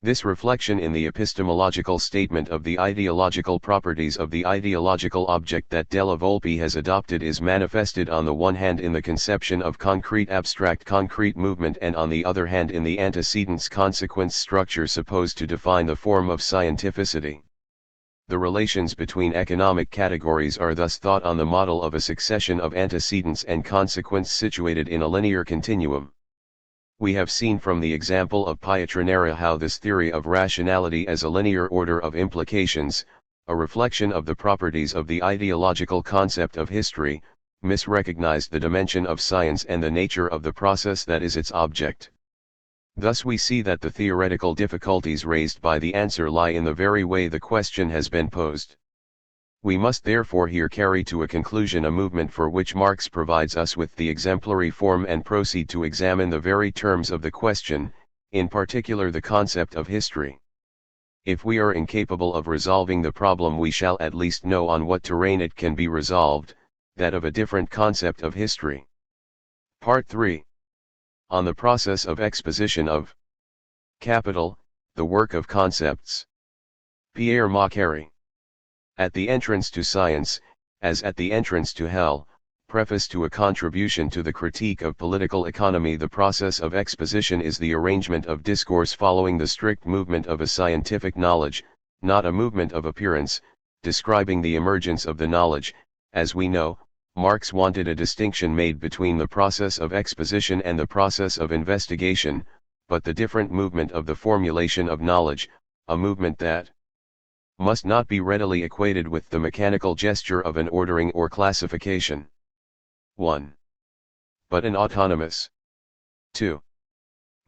This reflection in the epistemological statement of the ideological properties of the ideological object that Della Volpe has adopted is manifested on the one hand in the conception of concrete abstract concrete movement and on the other hand in the antecedents consequence structure supposed to define the form of scientificity. The relations between economic categories are thus thought on the model of a succession of antecedents and consequents situated in a linear continuum. We have seen from the example of Pietranera how this theory of rationality as a linear order of implications, a reflection of the properties of the ideological concept of history, misrecognized the dimension of science and the nature of the process that is its object. Thus we see that the theoretical difficulties raised by the answer lie in the very way the question has been posed. We must therefore here carry to a conclusion a movement for which Marx provides us with the exemplary form and proceed to examine the very terms of the question, in particular the concept of history. If we are incapable of resolving the problem, we shall at least know on what terrain it can be resolved, that of a different concept of history. Part 3. On the process of exposition of Capital, the work of concepts. Pierre Macquarrie. At the entrance to science, as at the entrance to hell, preface to a contribution to the critique of political economy. The process of exposition is the arrangement of discourse following the strict movement of a scientific knowledge, not a movement of appearance, describing the emergence of the knowledge. As we know, Marx wanted a distinction made between the process of exposition and the process of investigation, but the different movement of the formulation of knowledge, a movement that must not be readily equated with the mechanical gesture of an ordering or classification. 1. But an autonomous 2.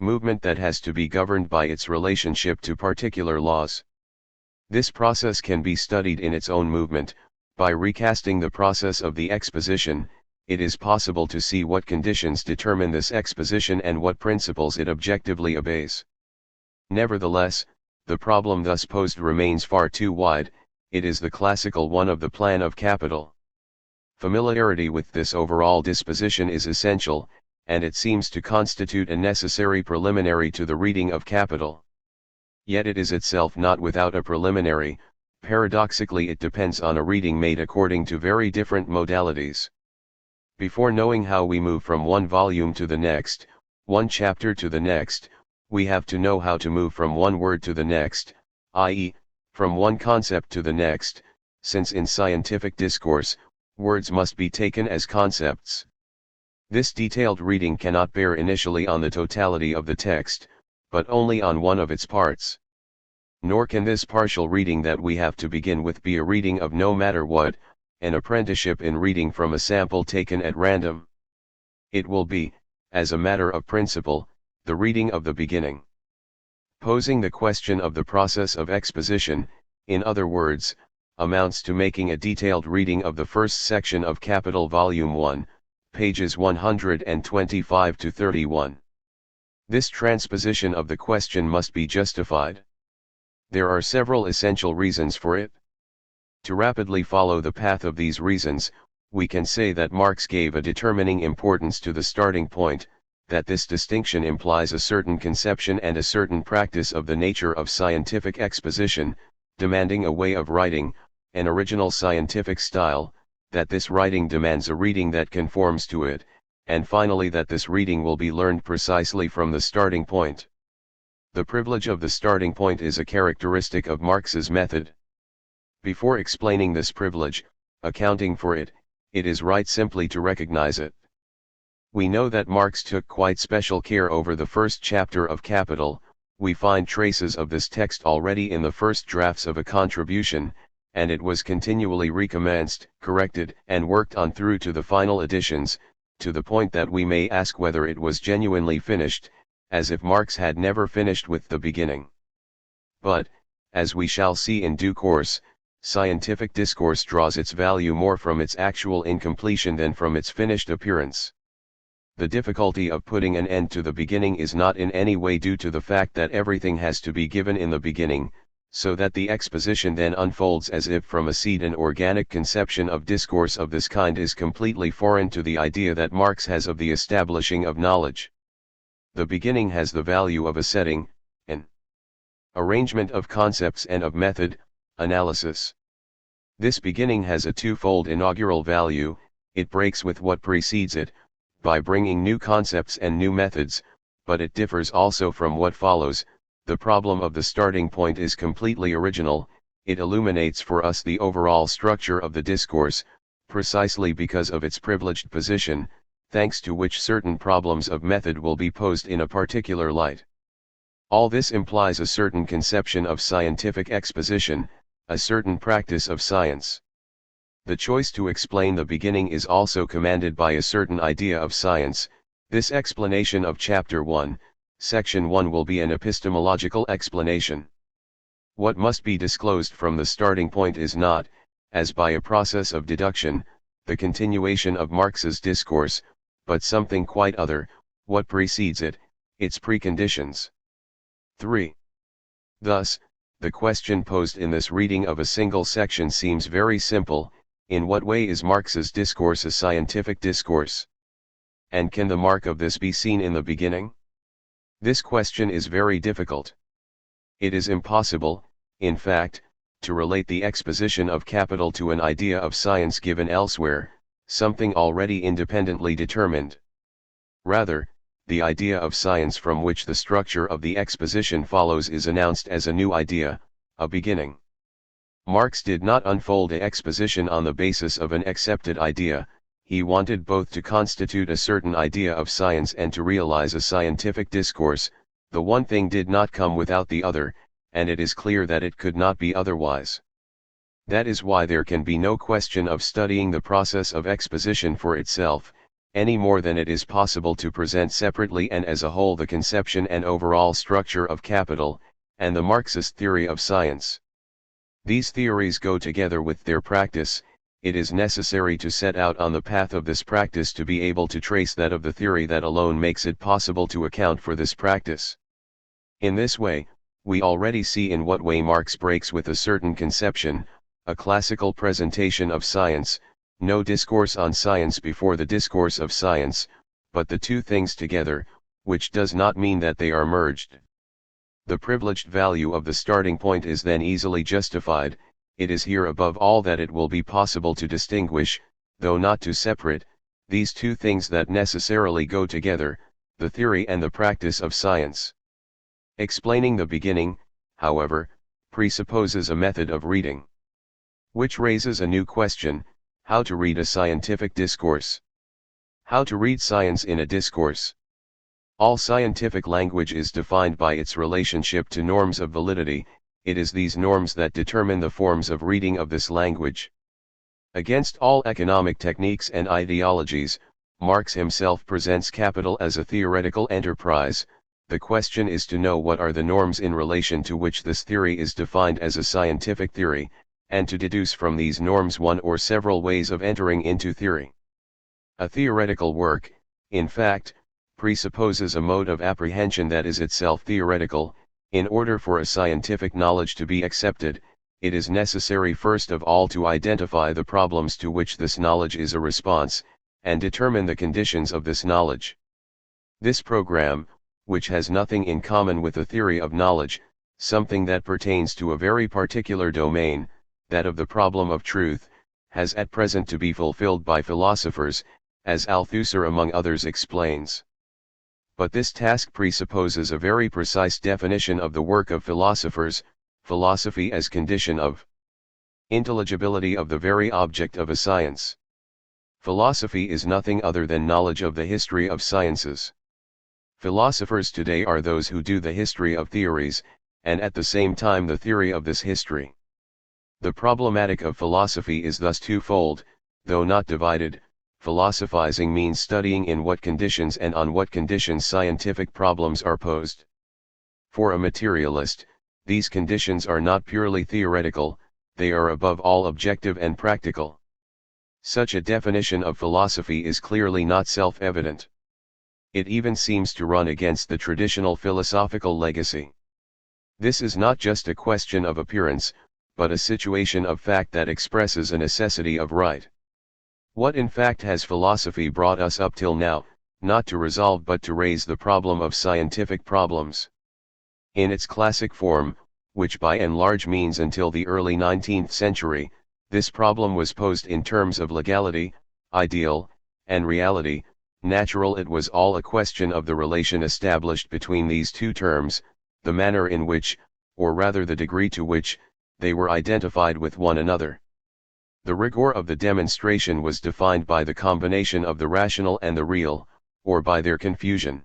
movement that has to be governed by its relationship to particular laws. This process can be studied in its own movement, by recasting the process of the exposition, it is possible to see what conditions determine this exposition and what principles it objectively obeys. Nevertheless, the problem thus posed remains far too wide. It is the classical one of the plan of capital. Familiarity with this overall disposition is essential, and it seems to constitute a necessary preliminary to the reading of capital. Yet it is itself not without a preliminary. Paradoxically, it depends on a reading made according to very different modalities. Before knowing how we move from one volume to the next, one chapter to the next, we have to know how to move from one word to the next, i.e., from one concept to the next, since in scientific discourse, words must be taken as concepts. This detailed reading cannot bear initially on the totality of the text, but only on one of its parts. Nor can this partial reading that we have to begin with be a reading of no matter what, an apprenticeship in reading from a sample taken at random. It will be, as a matter of principle, the reading of the beginning. Posing the question of the process of exposition, in other words, amounts to making a detailed reading of the first section of Capital Volume 1, pages 125 to 31. This transposition of the question must be justified. There are several essential reasons for it. To rapidly follow the path of these reasons, we can say that Marx gave a determining importance to the starting point, that this distinction implies a certain conception and a certain practice of the nature of scientific exposition, demanding a way of writing, an original scientific style, that this writing demands a reading that conforms to it, and finally that this reading will be learned precisely from the starting point. The privilege of the starting point is a characteristic of Marx's method. Before explaining this privilege, accounting for it, it is right simply to recognize it. We know that Marx took quite special care over the first chapter of Capital. We find traces of this text already in the first drafts of a contribution, and it was continually recommenced, corrected, and worked on through to the final editions, to the point that we may ask whether it was genuinely finished, as if Marx had never finished with the beginning. But, as we shall see in due course, scientific discourse draws its value more from its actual incompletion than from its finished appearance. The difficulty of putting an end to the beginning is not in any way due to the fact that everything has to be given in the beginning, so that the exposition then unfolds as if from a seed. An organic conception of discourse of this kind is completely foreign to the idea that Marx has of the establishing of knowledge. The beginning has the value of a setting, an arrangement of concepts and of method, analysis. This beginning has a twofold inaugural value. It breaks with what precedes it, by bringing new concepts and new methods, but it differs also from what follows. The problem of the starting point is completely original. It illuminates for us the overall structure of the discourse, precisely because of its privileged position, thanks to which certain problems of method will be posed in a particular light. All this implies a certain conception of scientific exposition, a certain practice of science. The choice to explain the beginning is also commanded by a certain idea of science. This explanation of Chapter 1, Section 1 will be an epistemological explanation. What must be disclosed from the starting point is not, as by a process of deduction, the continuation of Marx's discourse, but something quite other, what precedes it, its preconditions. 3. Thus, the question posed in this reading of a single section seems very simple. In what way is Marx's discourse a scientific discourse? And can the mark of this be seen in the beginning? This question is very difficult. It is impossible, in fact, to relate the exposition of Capital to an idea of science given elsewhere, something already independently determined. Rather, the idea of science from which the structure of the exposition follows is announced as a new idea, a beginning. Marx did not unfold an exposition on the basis of an accepted idea. He wanted both to constitute a certain idea of science and to realize a scientific discourse. The one thing did not come without the other, and it is clear that it could not be otherwise. That is why there can be no question of studying the process of exposition for itself, any more than it is possible to present separately and as a whole the conception and overall structure of Capital, and the Marxist theory of science. These theories go together with their practice. it is necessary to set out on the path of this practice to be able to trace that of the theory that alone makes it possible to account for this practice. In this way, we already see in what way Marx breaks with a certain conception, a classical presentation of science, no discourse on science before the discourse of science, but the two things together, which does not mean that they are merged. The privileged value of the starting point is then easily justified. It is here above all that it will be possible to distinguish, though not to separate, these two things that necessarily go together, the theory and the practice of science. Explaining the beginning, however, presupposes a method of reading, which raises a new question: how to read a scientific discourse. How to read science in a discourse. All scientific language is defined by its relationship to norms of validity. It is these norms that determine the forms of reading of this language. Against all economic techniques and ideologies, Marx himself presents capital as a theoretical enterprise. The question is to know what are the norms in relation to which this theory is defined as a scientific theory, and to deduce from these norms one or several ways of entering into theory. A theoretical work, in fact, presupposes a mode of apprehension that is itself theoretical. In order for a scientific knowledge to be accepted, it is necessary first of all to identify the problems to which this knowledge is a response, and determine the conditions of this knowledge. This program, which has nothing in common with a theory of knowledge, something that pertains to a very particular domain, that of the problem of truth, has at present to be fulfilled by philosophers, as Althusser among others explains. But this task presupposes a very precise definition of the work of philosophers, philosophy as condition of intelligibility of the very object of a science. Philosophy is nothing other than knowledge of the history of sciences. Philosophers today are those who do the history of theories, and at the same time the theory of this history. The problematic of philosophy is thus twofold, though not divided. Philosophizing means studying in what conditions and on what conditions scientific problems are posed. For a materialist, these conditions are not purely theoretical, they are above all objective and practical. Such a definition of philosophy is clearly not self-evident. It even seems to run against the traditional philosophical legacy. This is not just a question of appearance, but a situation of fact that expresses a necessity of right. What in fact has philosophy brought us up till now, not to resolve but to raise the problem of scientific problems? In its classic form, which by and large means until the early 19th century, this problem was posed in terms of legality, ideal, and reality. Natural, it was all a question of the relation established between these two terms, the manner in which, or rather the degree to which, they were identified with one another. The rigor of the demonstration was defined by the combination of the rational and the real, or by their confusion.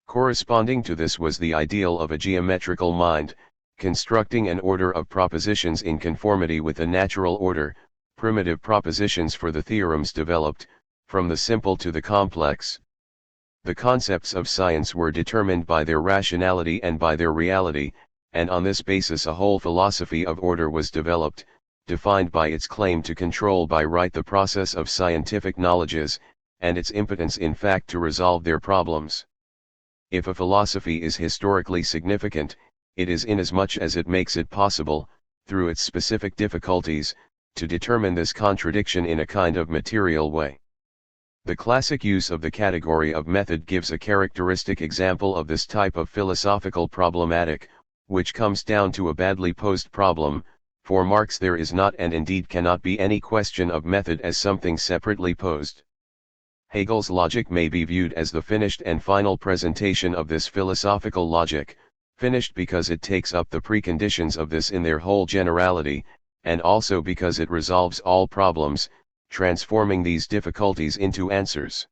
Corresponding to this was the ideal of a geometrical mind, constructing an order of propositions in conformity with a natural order, primitive propositions for the theorems developed, from the simple to the complex. The concepts of science were determined by their rationality and by their reality, and on this basis a whole philosophy of order was developed, defined by its claim to control by right the process of scientific knowledges, and its impotence in fact to resolve their problems. If a philosophy is historically significant, it is inasmuch as it makes it possible, through its specific difficulties, to determine this contradiction in a kind of material way. The classic use of the category of method gives a characteristic example of this type of philosophical problematic, which comes down to a badly posed problem. For Marx there is not and indeed cannot be any question of method as something separately posed. Hegel's logic may be viewed as the finished and final presentation of this philosophical logic, finished because it takes up the preconditions of this in their whole generality, and also because it resolves all problems, transforming these difficulties into answers.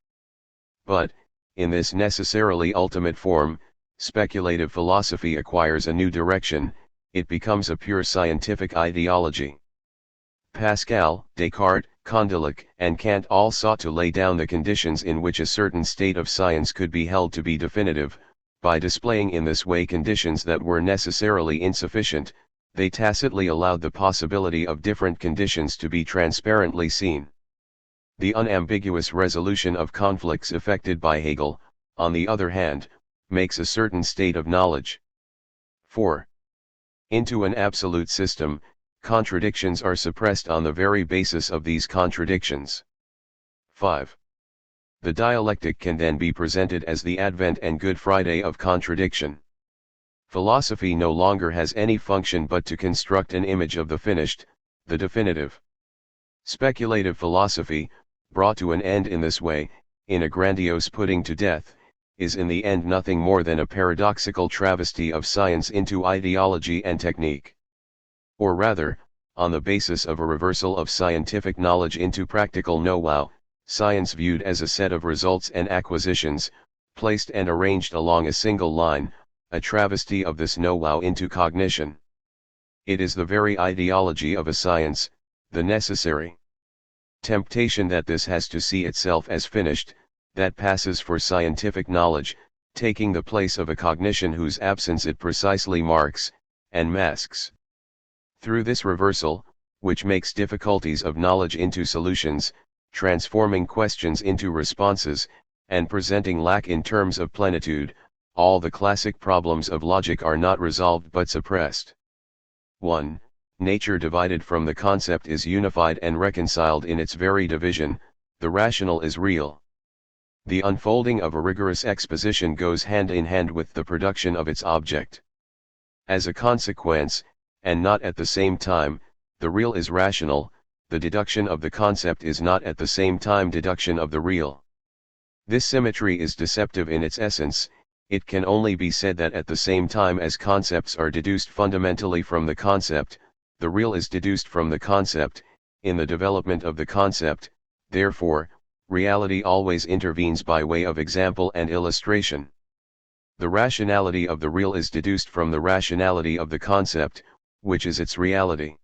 But, in this necessarily ultimate form, speculative philosophy acquires a new direction. It becomes a pure scientific ideology. Pascal, Descartes, Condillac, and Kant all sought to lay down the conditions in which a certain state of science could be held to be definitive. By displaying in this way conditions that were necessarily insufficient, They tacitly allowed the possibility of different conditions to be transparently seen. The unambiguous resolution of conflicts effected by Hegel, on the other hand, makes a certain state of knowledge. 4. Into an absolute system, contradictions are suppressed on the very basis of these contradictions. 5. The dialectic can then be presented as the Advent and Good Friday of contradiction. Philosophy no longer has any function but to construct an image of the finished, the definitive. Speculative philosophy, brought to an end in this way, in a grandiose putting to death, is in the end nothing more than a paradoxical travesty of science into ideology and technique. Or rather, on the basis of a reversal of scientific knowledge into practical know-how, science viewed as a set of results and acquisitions, placed and arranged along a single line, a travesty of this know-how into cognition. It is the very ideology of a science, the necessary temptation that this has to see itself as finished, that passes for scientific knowledge, taking the place of a cognition whose absence it precisely marks, and masks. Through this reversal, which makes difficulties of knowledge into solutions, transforming questions into responses, and presenting lack in terms of plenitude, all the classic problems of logic are not resolved but suppressed. 1. Nature divided from the concept is unified and reconciled in its very division, the rational is real. The unfolding of a rigorous exposition goes hand in hand with the production of its object. As a consequence, and not at the same time, the real is rational, the deduction of the concept is not at the same time deduction of the real. This symmetry is deceptive in its essence. It can only be said that at the same time as concepts are deduced fundamentally from the concept, the real is deduced from the concept. In the development of the concept, therefore, reality always intervenes by way of example and illustration. The rationality of the real is deduced from the rationality of the concept, which is its reality.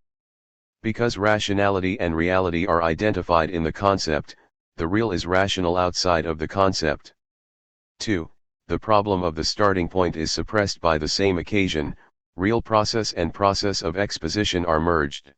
Because rationality and reality are identified in the concept, the real is rational outside of the concept. 2. The problem of the starting point is suppressed by the same occasion, real process and process of exposition are merged.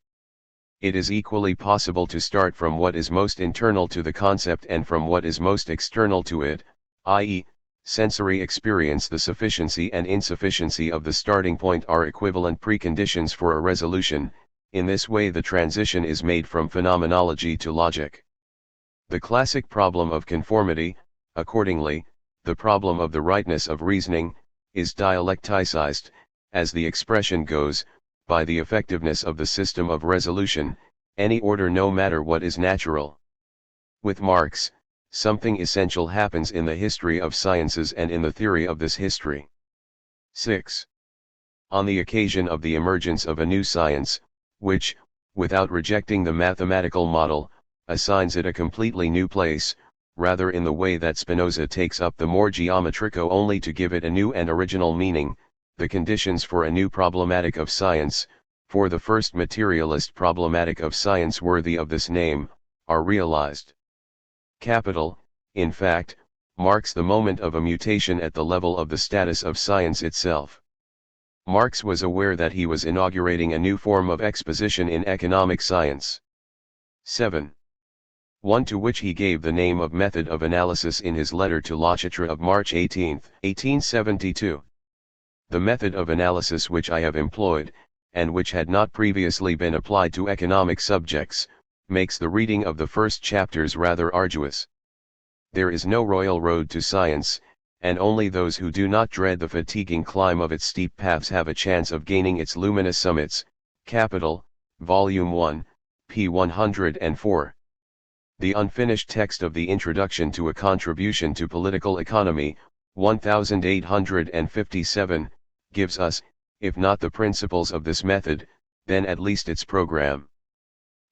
It is equally possible to start from what is most internal to the concept and from what is most external to it, i.e., sensory experience. The sufficiency and insufficiency of the starting point are equivalent preconditions for a resolution. In this way the transition is made from phenomenology to logic. The classic problem of conformity, accordingly, the problem of the rightness of reasoning, is dialecticized, as the expression goes, by the effectiveness of the system of resolution, any order no matter what is natural. With Marx, something essential happens in the history of sciences and in the theory of this history. 6. On the occasion of the emergence of a new science, which, without rejecting the mathematical model, assigns it a completely new place, rather in the way that Spinoza takes up the more geometrico only to give it a new and original meaning, the conditions for a new problematic of science, for the first materialist problematic of science worthy of this name, are realized. Capital, in fact, marks the moment of a mutation at the level of the status of science itself. Marx was aware that he was inaugurating a new form of exposition in economic science. 7. One to which he gave the name of method of analysis in his letter to Lachautre of March 18, 1872. The method of analysis which I have employed, and which had not previously been applied to economic subjects, makes the reading of the first chapters rather arduous. There is no royal road to science, and only those who do not dread the fatiguing climb of its steep paths have a chance of gaining its luminous summits. Capital, Volume 1, p. 104. The unfinished text of the Introduction to a Contribution to Political Economy, 1857, gives us, if not the principles of this method, then at least its program.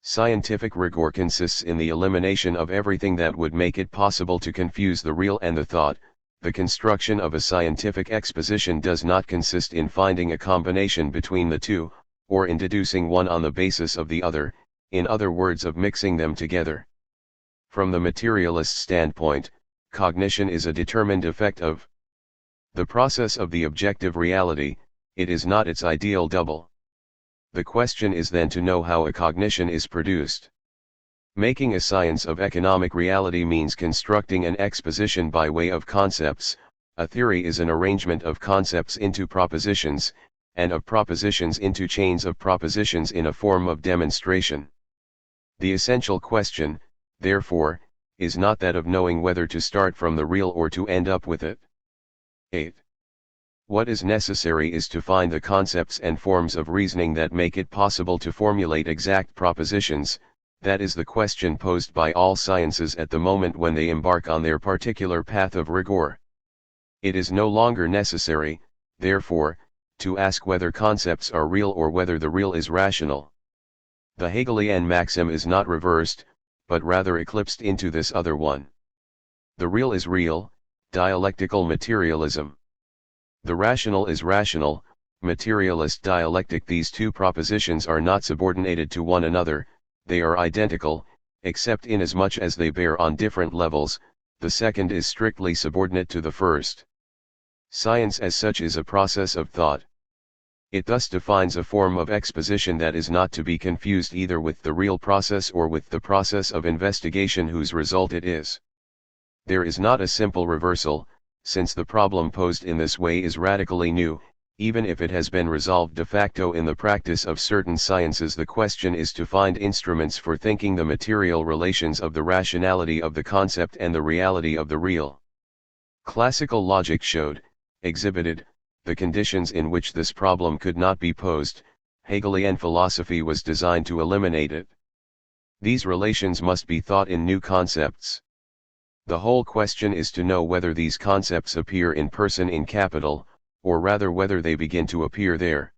Scientific rigor consists in the elimination of everything that would make it possible to confuse the real and the thought. The construction of a scientific exposition does not consist in finding a combination between the two, or in deducing one on the basis of the other, in other words of mixing them together. From the materialist standpoint, cognition is a determined effect of the process of the objective reality, it is not its ideal double. The question is then to know how a cognition is produced. Making a science of economic reality means constructing an exposition by way of concepts. A theory is an arrangement of concepts into propositions, and of propositions into chains of propositions in a form of demonstration. The essential question, therefore, is not that of knowing whether to start from the real or to end up with it. 8. What is necessary is to find the concepts and forms of reasoning that make it possible to formulate exact propositions. That is the question posed by all sciences at the moment when they embark on their particular path of rigor. It is no longer necessary, therefore, to ask whether concepts are real or whether the real is rational. The Hegelian maxim is not reversed, but rather eclipsed into this other one. The real is real, dialectical materialism. The rational is rational, materialist dialectic. These two propositions are not subordinated to one another, they are identical, except inasmuch as they bear on different levels. The second is strictly subordinate to the first. Science as such is a process of thought. It thus defines a form of exposition that is not to be confused either with the real process or with the process of investigation whose result it is. There is not a simple reversal, since the problem posed in this way is radically new. Even if it has been resolved de facto in the practice of certain sciences, the question is to find instruments for thinking the material relations of the rationality of the concept and the reality of the real. Classical logic exhibited, the conditions in which this problem could not be posed. Hegelian philosophy was designed to eliminate it. These relations must be thought in new concepts. The whole question is to know whether these concepts appear in person in capital, or rather whether they begin to appear there.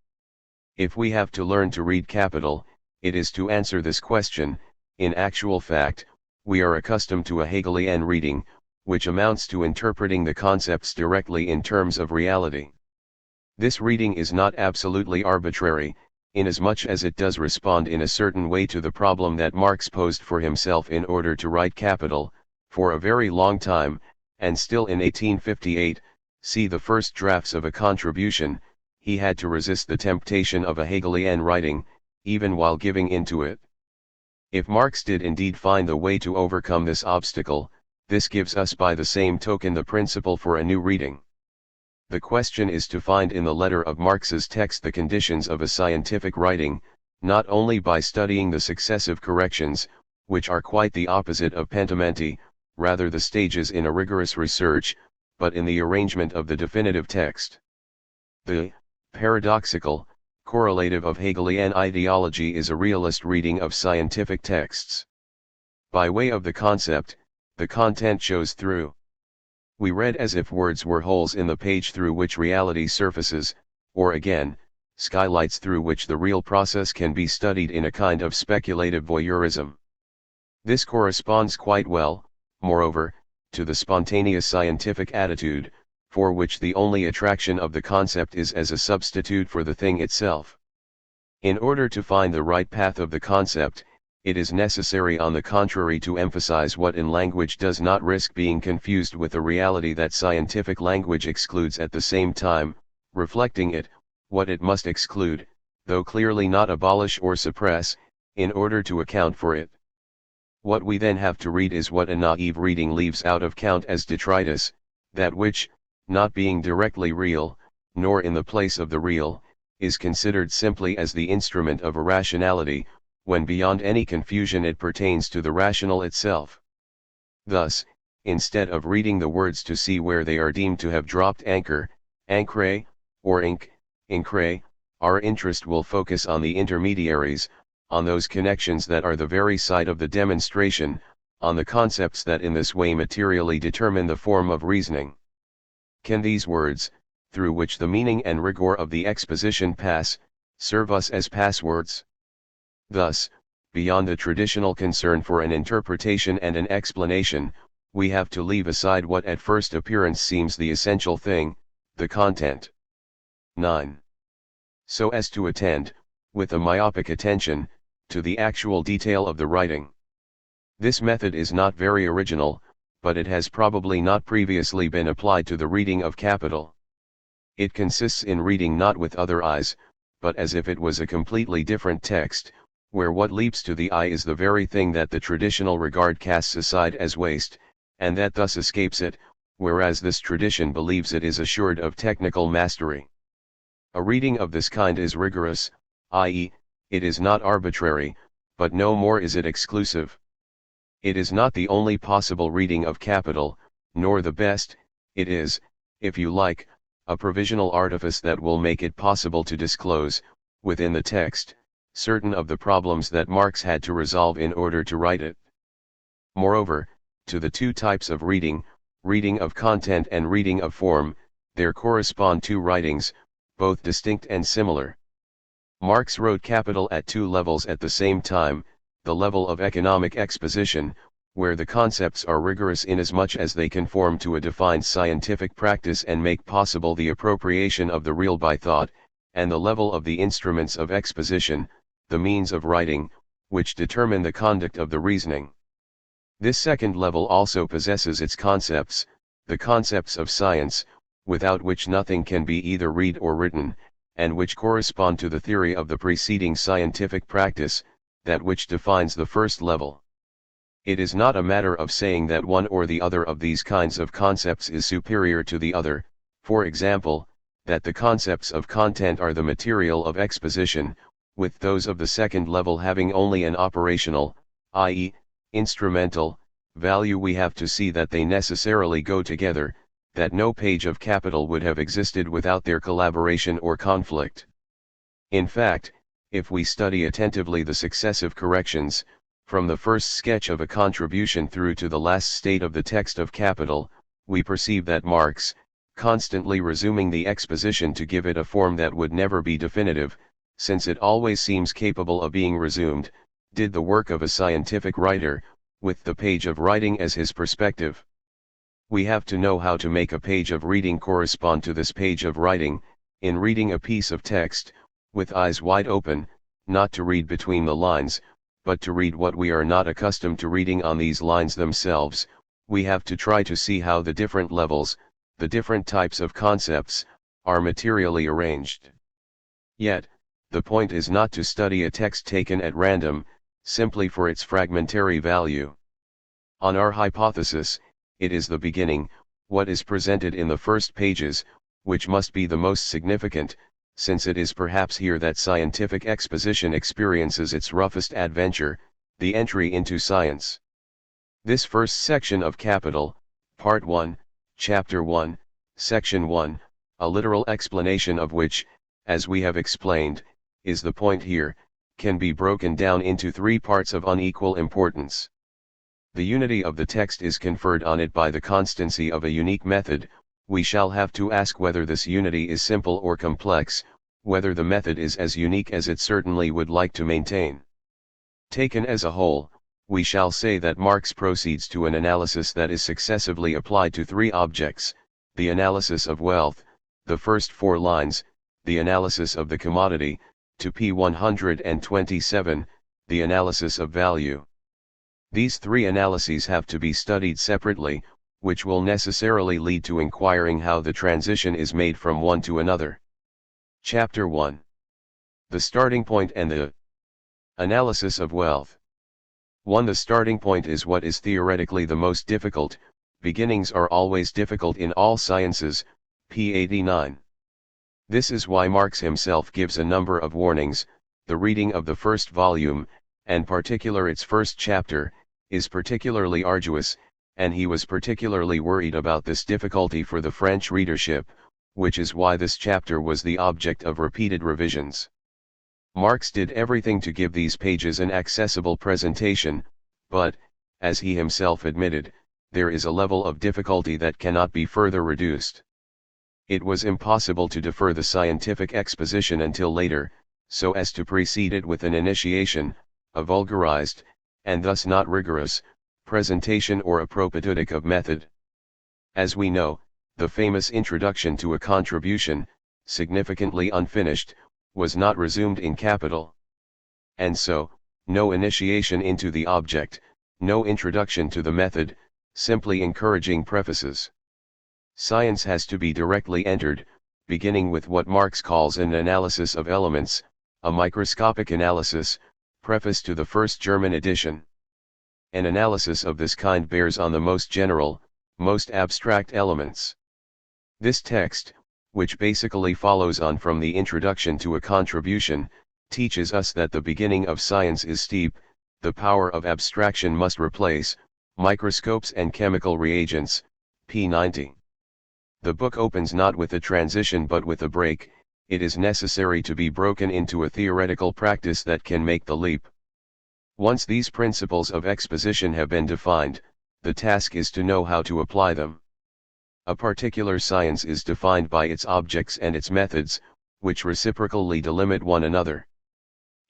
If we have to learn to read capital, it is to answer this question. In actual fact, we are accustomed to a Hegelian reading, which amounts to interpreting the concepts directly in terms of reality. This reading is not absolutely arbitrary, inasmuch as it does respond in a certain way to the problem that Marx posed for himself in order to write Capital. For a very long time, and still in 1858, see the first drafts of a contribution, he had to resist the temptation of a Hegelian writing, even while giving in to it. If Marx did indeed find the way to overcome this obstacle, this gives us by the same token the principle for a new reading. The question is to find in the letter of Marx's text the conditions of a scientific writing, not only by studying the successive corrections, which are quite the opposite of pentimenti, rather the stages in a rigorous research, but in the arrangement of the definitive text. The paradoxical correlative of Hegelian ideology is a realist reading of scientific texts. By way of the concept, the content shows through. We read as if words were holes in the page through which reality surfaces, or again, skylights through which the real process can be studied in a kind of speculative voyeurism. This corresponds quite well, moreover, to the spontaneous scientific attitude, for which the only attraction of the concept is as a substitute for the thing itself. In order to find the right path of the concept, it is necessary on the contrary to emphasize what in language does not risk being confused with the reality that scientific language excludes at the same time, reflecting it, what it must exclude, though clearly not abolish or suppress, in order to account for it. What we then have to read is what a naive reading leaves out of count as detritus, that which, not being directly real, nor in the place of the real, is considered simply as the instrument of a rationality, when beyond any confusion it pertains to the rational itself. Thus, instead of reading the words to see where they are deemed to have dropped anchor, ancre, or ink, incre, our interest will focus on the intermediaries, on those connections that are the very site of the demonstration, on the concepts that in this way materially determine the form of reasoning. Can these words, through which the meaning and rigor of the exposition pass, serve us as passwords? Thus, beyond the traditional concern for an interpretation and an explanation, we have to leave aside what at first appearance seems the essential thing, the content. 9. So as to attend, with a myopic attention, to the actual detail of the writing. This method is not very original, but it has probably not previously been applied to the reading of Capital. It consists in reading not with other eyes, but as if it was a completely different text, where what leaps to the eye is the very thing that the traditional regard casts aside as waste, and that thus escapes it, whereas this tradition believes it is assured of technical mastery. A reading of this kind is rigorous, i.e., it is not arbitrary, but no more is it exclusive. It is not the only possible reading of capital, nor the best. It is, if you like, a provisional artifice that will make it possible to disclose, within the text, certain of the problems that Marx had to resolve in order to write it. Moreover, to the two types of reading of content and reading of form, there correspond two writings, both distinct and similar. Marx wrote Capital at two levels at the same time: the level of economic exposition, where the concepts are rigorous inasmuch as they conform to a defined scientific practice and make possible the appropriation of the real by thought, and the level of the instruments of exposition, the means of writing, which determine the conduct of the reasoning. This second level also possesses its concepts, the concepts of science, without which nothing can be either read or written, and which correspond to the theory of the preceding scientific practice, that which defines the first level. It is not a matter of saying that one or the other of these kinds of concepts is superior to the other, for example, that the concepts of content are the material of exposition, with those of the second level having only an operational, i.e., instrumental, value. We have to see that they necessarily go together, that no page of Capital would have existed without their collaboration or conflict. In fact, if we study attentively the successive corrections, from the first sketch of a contribution through to the last state of the text of Capital, we perceive that Marx, constantly resuming the exposition to give it a form that would never be definitive, since it always seems capable of being resumed, did the work of a scientific writer, with the page of writing as his perspective. We have to know how to make a page of reading correspond to this page of writing. In reading a piece of text, with eyes wide open, not to read between the lines, but to read what we are not accustomed to reading on these lines themselves, we have to try to see how the different levels, the different types of concepts, are materially arranged. Yet, the point is not to study a text taken at random, simply for its fragmentary value. On our hypothesis, it is the beginning, what is presented in the first pages, which must be the most significant, since it is perhaps here that scientific exposition experiences its roughest adventure, the entry into science. This first section of Capital, Part 1, Chapter 1, Section 1, a literal explanation of which, as we have explained, is the point here, can be broken down into three parts of unequal importance. The unity of the text is conferred on it by the constancy of a unique method. We shall have to ask whether this unity is simple or complex, whether the method is as unique as it certainly would like to maintain. Taken as a whole, we shall say that Marx proceeds to an analysis that is successively applied to three objects: the analysis of wealth, the first four lines, the analysis of the commodity, to p. 127, the analysis of value. These three analyses have to be studied separately, which will necessarily lead to inquiring how the transition is made from one to another. Chapter 1. The starting point and the analysis of wealth. 1. The starting point is what is theoretically the most difficult. Beginnings are always difficult in all sciences, p. 89. This is why Marx himself gives a number of warnings. The reading of the first volume, and particular its first chapter, is particularly arduous, and he was particularly worried about this difficulty for the French readership, which is why this chapter was the object of repeated revisions. Marx did everything to give these pages an accessible presentation, but, as he himself admitted, there is a level of difficulty that cannot be further reduced. It was impossible to defer the scientific exposition until later, so as to precede it with an initiation, a vulgarized, and thus not rigorous, presentation or a propedeutic of method. As we know, the famous introduction to a contribution, significantly unfinished, was not resumed in Capital. And so, no initiation into the object, no introduction to the method, simply encouraging prefaces. Science has to be directly entered, beginning with what Marx calls an analysis of elements, a microscopic analysis, preface to the first German edition. An analysis of this kind bears on the most general, most abstract elements. This text, which basically follows on from the introduction to a contribution, teaches us that the beginning of science is steep, the power of abstraction must replace microscopes and chemical reagents, p. 90. The book opens not with a transition but with a break. It is necessary to be broken into a theoretical practice that can make the leap. Once these principles of exposition have been defined, the task is to know how to apply them. A particular science is defined by its objects and its methods, which reciprocally delimit one another.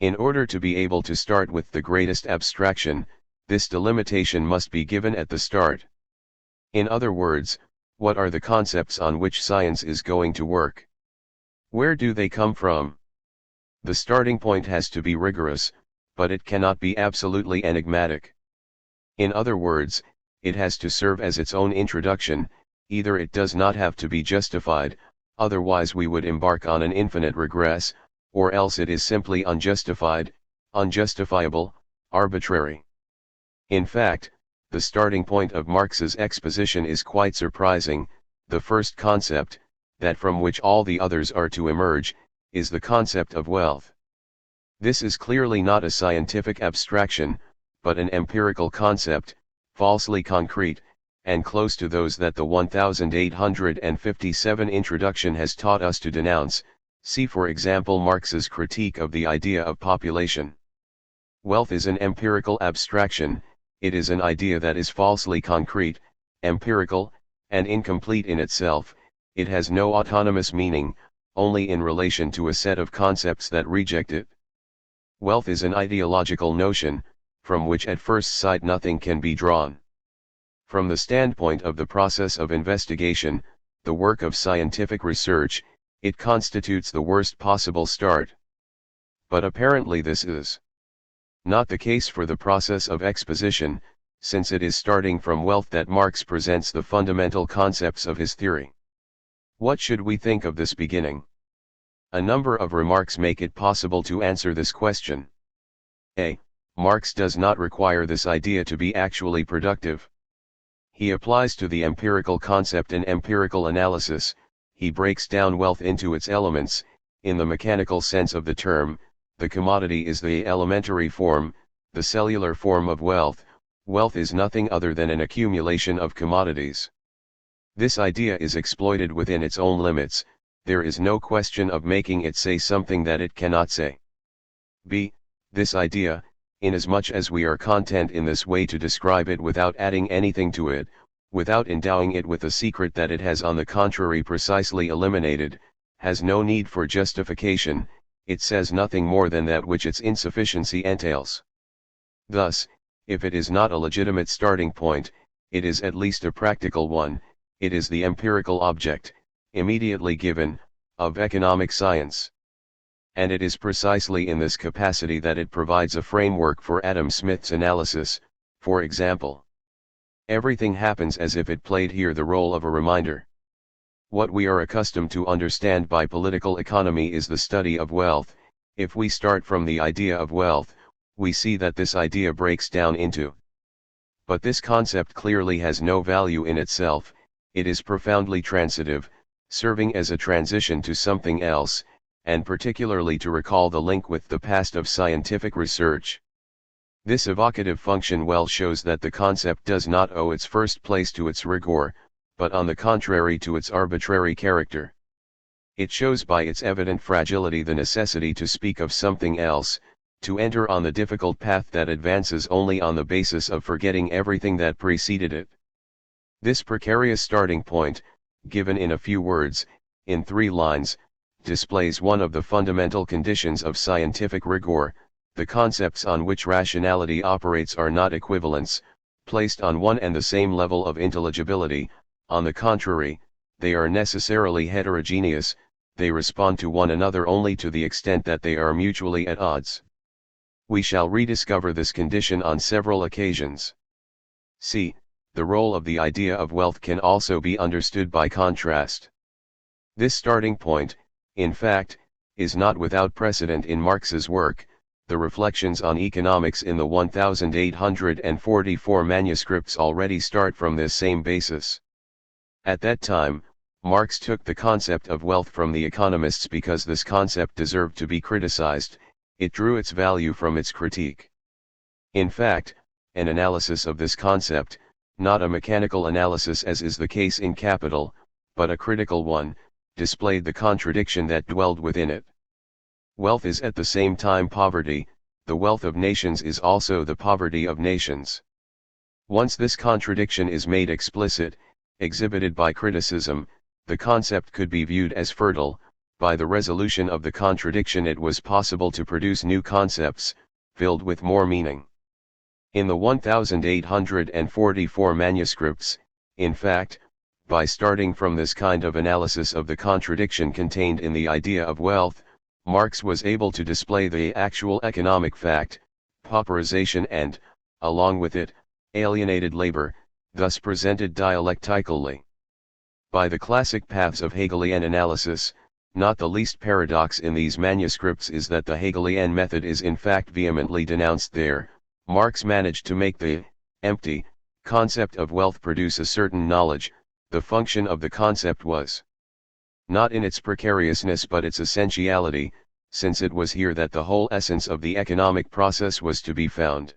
In order to be able to start with the greatest abstraction, this delimitation must be given at the start. In other words, what are the concepts on which science is going to work? Where do they come from? The starting point has to be rigorous, but it cannot be absolutely enigmatic. In other words, it has to serve as its own introduction. Either it does not have to be justified, otherwise we would embark on an infinite regress, or else it is simply unjustified, unjustifiable, arbitrary. In fact, the starting point of Marx's exposition is quite surprising. The first concept, that from which all the others are to emerge, is the concept of wealth. This is clearly not a scientific abstraction, but an empirical concept, falsely concrete, and close to those that the 1857 introduction has taught us to denounce. See for example Marx's critique of the idea of population. Wealth is an empirical abstraction. It is an idea that is falsely concrete, empirical, and incomplete in itself. It has no autonomous meaning, only in relation to a set of concepts that reject it. Wealth is an ideological notion, from which at first sight nothing can be drawn. From the standpoint of the process of investigation, the work of scientific research, it constitutes the worst possible start. But apparently this is not the case for the process of exposition, since it is starting from wealth that Marx presents the fundamental concepts of his theory. What should we think of this beginning? A number of remarks make it possible to answer this question. A. Marx does not require this idea to be actually productive. He applies to the empirical concept an empirical analysis. He breaks down wealth into its elements. In the mechanical sense of the term, the commodity is the elementary form, the cellular form of wealth. Wealth is nothing other than an accumulation of commodities. This idea is exploited within its own limits. There is no question of making it say something that it cannot say. B. This idea, inasmuch as we are content in this way to describe it without adding anything to it, without endowing it with a secret that it has on the contrary precisely eliminated, has no need for justification. It says nothing more than that which its insufficiency entails. Thus, if it is not a legitimate starting point, it is at least a practical one. It is the empirical object, immediately given, of economic science. And it is precisely in this capacity that it provides a framework for Adam Smith's analysis. For example, everything happens as if it played here the role of a reminder. What we are accustomed to understand by political economy is the study of wealth. If we start from the idea of wealth, we see that this idea breaks down into. But this concept clearly has no value in itself. It is profoundly transitive, serving as a transition to something else, and particularly to recall the link with the past of scientific research. This evocative function well shows that the concept does not owe its first place to its rigor, but on the contrary to its arbitrary character. It shows by its evident fragility the necessity to speak of something else, to enter on the difficult path that advances only on the basis of forgetting everything that preceded it. This precarious starting point, given in a few words, in 3 lines, displays one of the fundamental conditions of scientific rigor. The concepts on which rationality operates are not equivalents, placed on one and the same level of intelligibility. On the contrary, they are necessarily heterogeneous. They respond to one another only to the extent that they are mutually at odds. We shall rediscover this condition on several occasions. C. The role of the idea of wealth can also be understood by contrast. This starting point, in fact, is not without precedent in Marx's work. The reflections on economics in the 1844 manuscripts already start from this same basis. At that time, Marx took the concept of wealth from the economists because this concept deserved to be criticized. It drew its value from its critique. In fact, an analysis of this concept, not a mechanical analysis as is the case in Capital, but a critical one, displayed the contradiction that dwelled within it. Wealth is at the same time poverty, the wealth of nations is also the poverty of nations. Once this contradiction is made explicit, exhibited by criticism, the concept could be viewed as fertile. By the resolution of the contradiction it was possible to produce new concepts, filled with more meaning. In the 1844 manuscripts, in fact, by starting from this kind of analysis of the contradiction contained in the idea of wealth, Marx was able to display the actual economic fact, pauperization and, along with it, alienated labor, thus presented dialectically. By the classic paths of Hegelian analysis, not the least paradox in these manuscripts is that the Hegelian method is in fact vehemently denounced there. Marx managed to make the empty concept of wealth produce a certain knowledge. The function of the concept was not in its precariousness but its essentiality, since it was here that the whole essence of the economic process was to be found.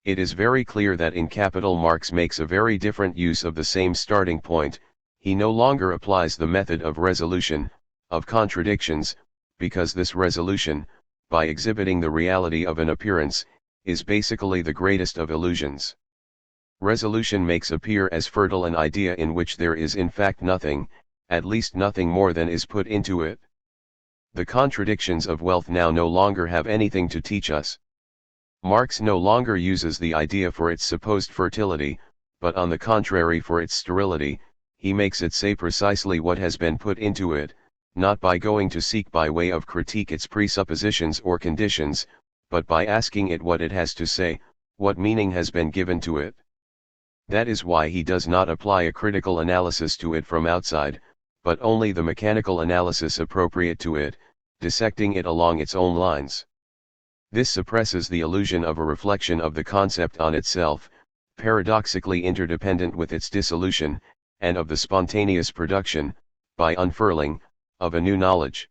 It is very clear that in Capital Marx makes a very different use of the same starting point. He no longer applies the method of resolution, of contradictions, because this resolution, by exhibiting the reality of an appearance, is basically the greatest of illusions. Resolution makes appear as fertile an idea in which there is in fact nothing, at least nothing more than is put into it. The contradictions of wealth now no longer have anything to teach us. Marx no longer uses the idea for its supposed fertility, but on the contrary for its sterility. He makes it say precisely what has been put into it, not by going to seek by way of critique its presuppositions or conditions, but by asking it what it has to say, what meaning has been given to it. That is why he does not apply a critical analysis to it from outside, but only the mechanical analysis appropriate to it, dissecting it along its own lines. This suppresses the illusion of a reflection of the concept on itself, paradoxically interdependent with its dissolution, and of the spontaneous production, by unfurling, of a new knowledge.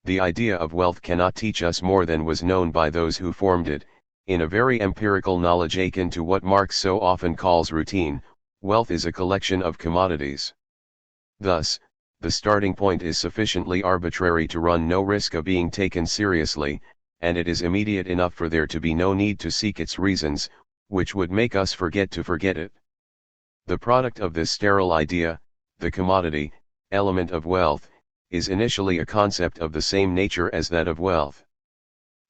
The idea of wealth cannot teach us more than was known by those who formed it, in a very empirical knowledge akin to what Marx so often calls routine. Wealth is a collection of commodities. Thus, the starting point is sufficiently arbitrary to run no risk of being taken seriously, and it is immediate enough for there to be no need to seek its reasons, which would make us forget to forget it. The product of this sterile idea, the commodity, element of wealth, is initially a concept of the same nature as that of wealth.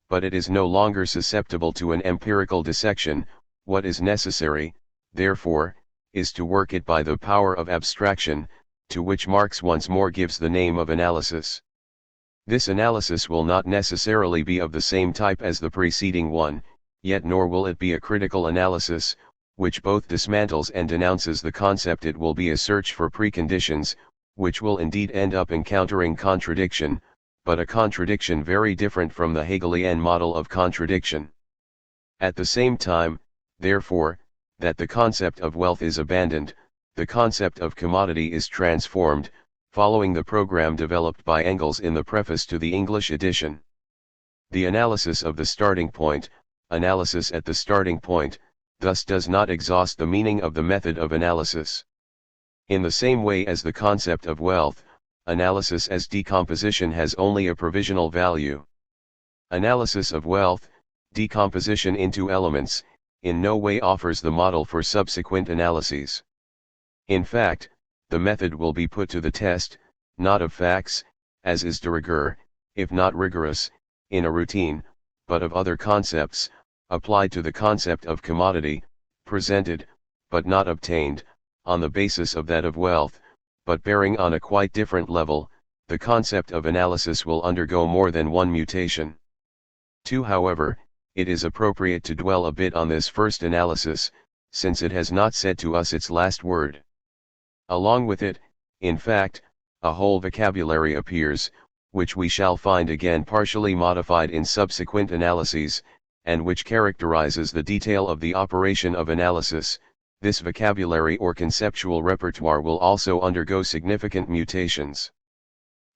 But it is no longer susceptible to an empirical dissection. What is necessary, therefore, is to work it by the power of abstraction, to which Marx once more gives the name of analysis. This analysis will not necessarily be of the same type as the preceding one, yet nor will it be a critical analysis, which both dismantles and denounces the concept. It will be a search for preconditions, which will indeed end up encountering contradiction, but a contradiction very different from the Hegelian model of contradiction. At the same time, therefore, that the concept of wealth is abandoned, the concept of commodity is transformed, following the program developed by Engels in the preface to the English edition. The analysis of the starting point, analysis at the starting point, thus does not exhaust the meaning of the method of analysis. In the same way as the concept of wealth, analysis as decomposition has only a provisional value. Analysis of wealth, decomposition into elements, in no way offers the model for subsequent analyses. In fact, the method will be put to the test, not of facts, as is de rigueur, if not rigorous, in a routine, but of other concepts, applied to the concept of commodity, presented, but not obtained, on the basis of that of wealth, but bearing on a quite different level. The concept of analysis will undergo more than one mutation. 2. However, it is appropriate to dwell a bit on this first analysis, since it has not said to us its last word. Along with it, in fact, a whole vocabulary appears, which we shall find again partially modified in subsequent analyses, and which characterizes the detail of the operation of analysis. This vocabulary or conceptual repertoire will also undergo significant mutations.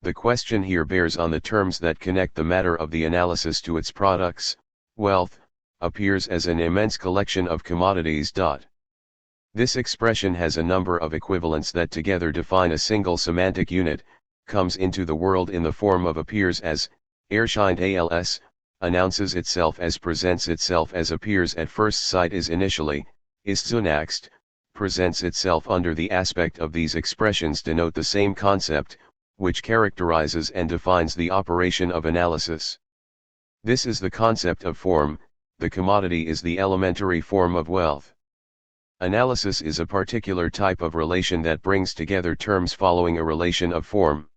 The question here bears on the terms that connect the matter of the analysis to its products. Wealth appears as an immense collection of commodities. This expression has a number of equivalents that together define a single semantic unit, comes into the world in the form of appears as, erscheint als, announces itself as, presents itself as, appears at first sight is initially, ist zunächst, presents itself under. The aspect of these expressions denote the same concept, which characterizes and defines the operation of analysis. This is the concept of form. The commodity is the elementary form of wealth. Analysis is a particular type of relation that brings together terms following a relation of form.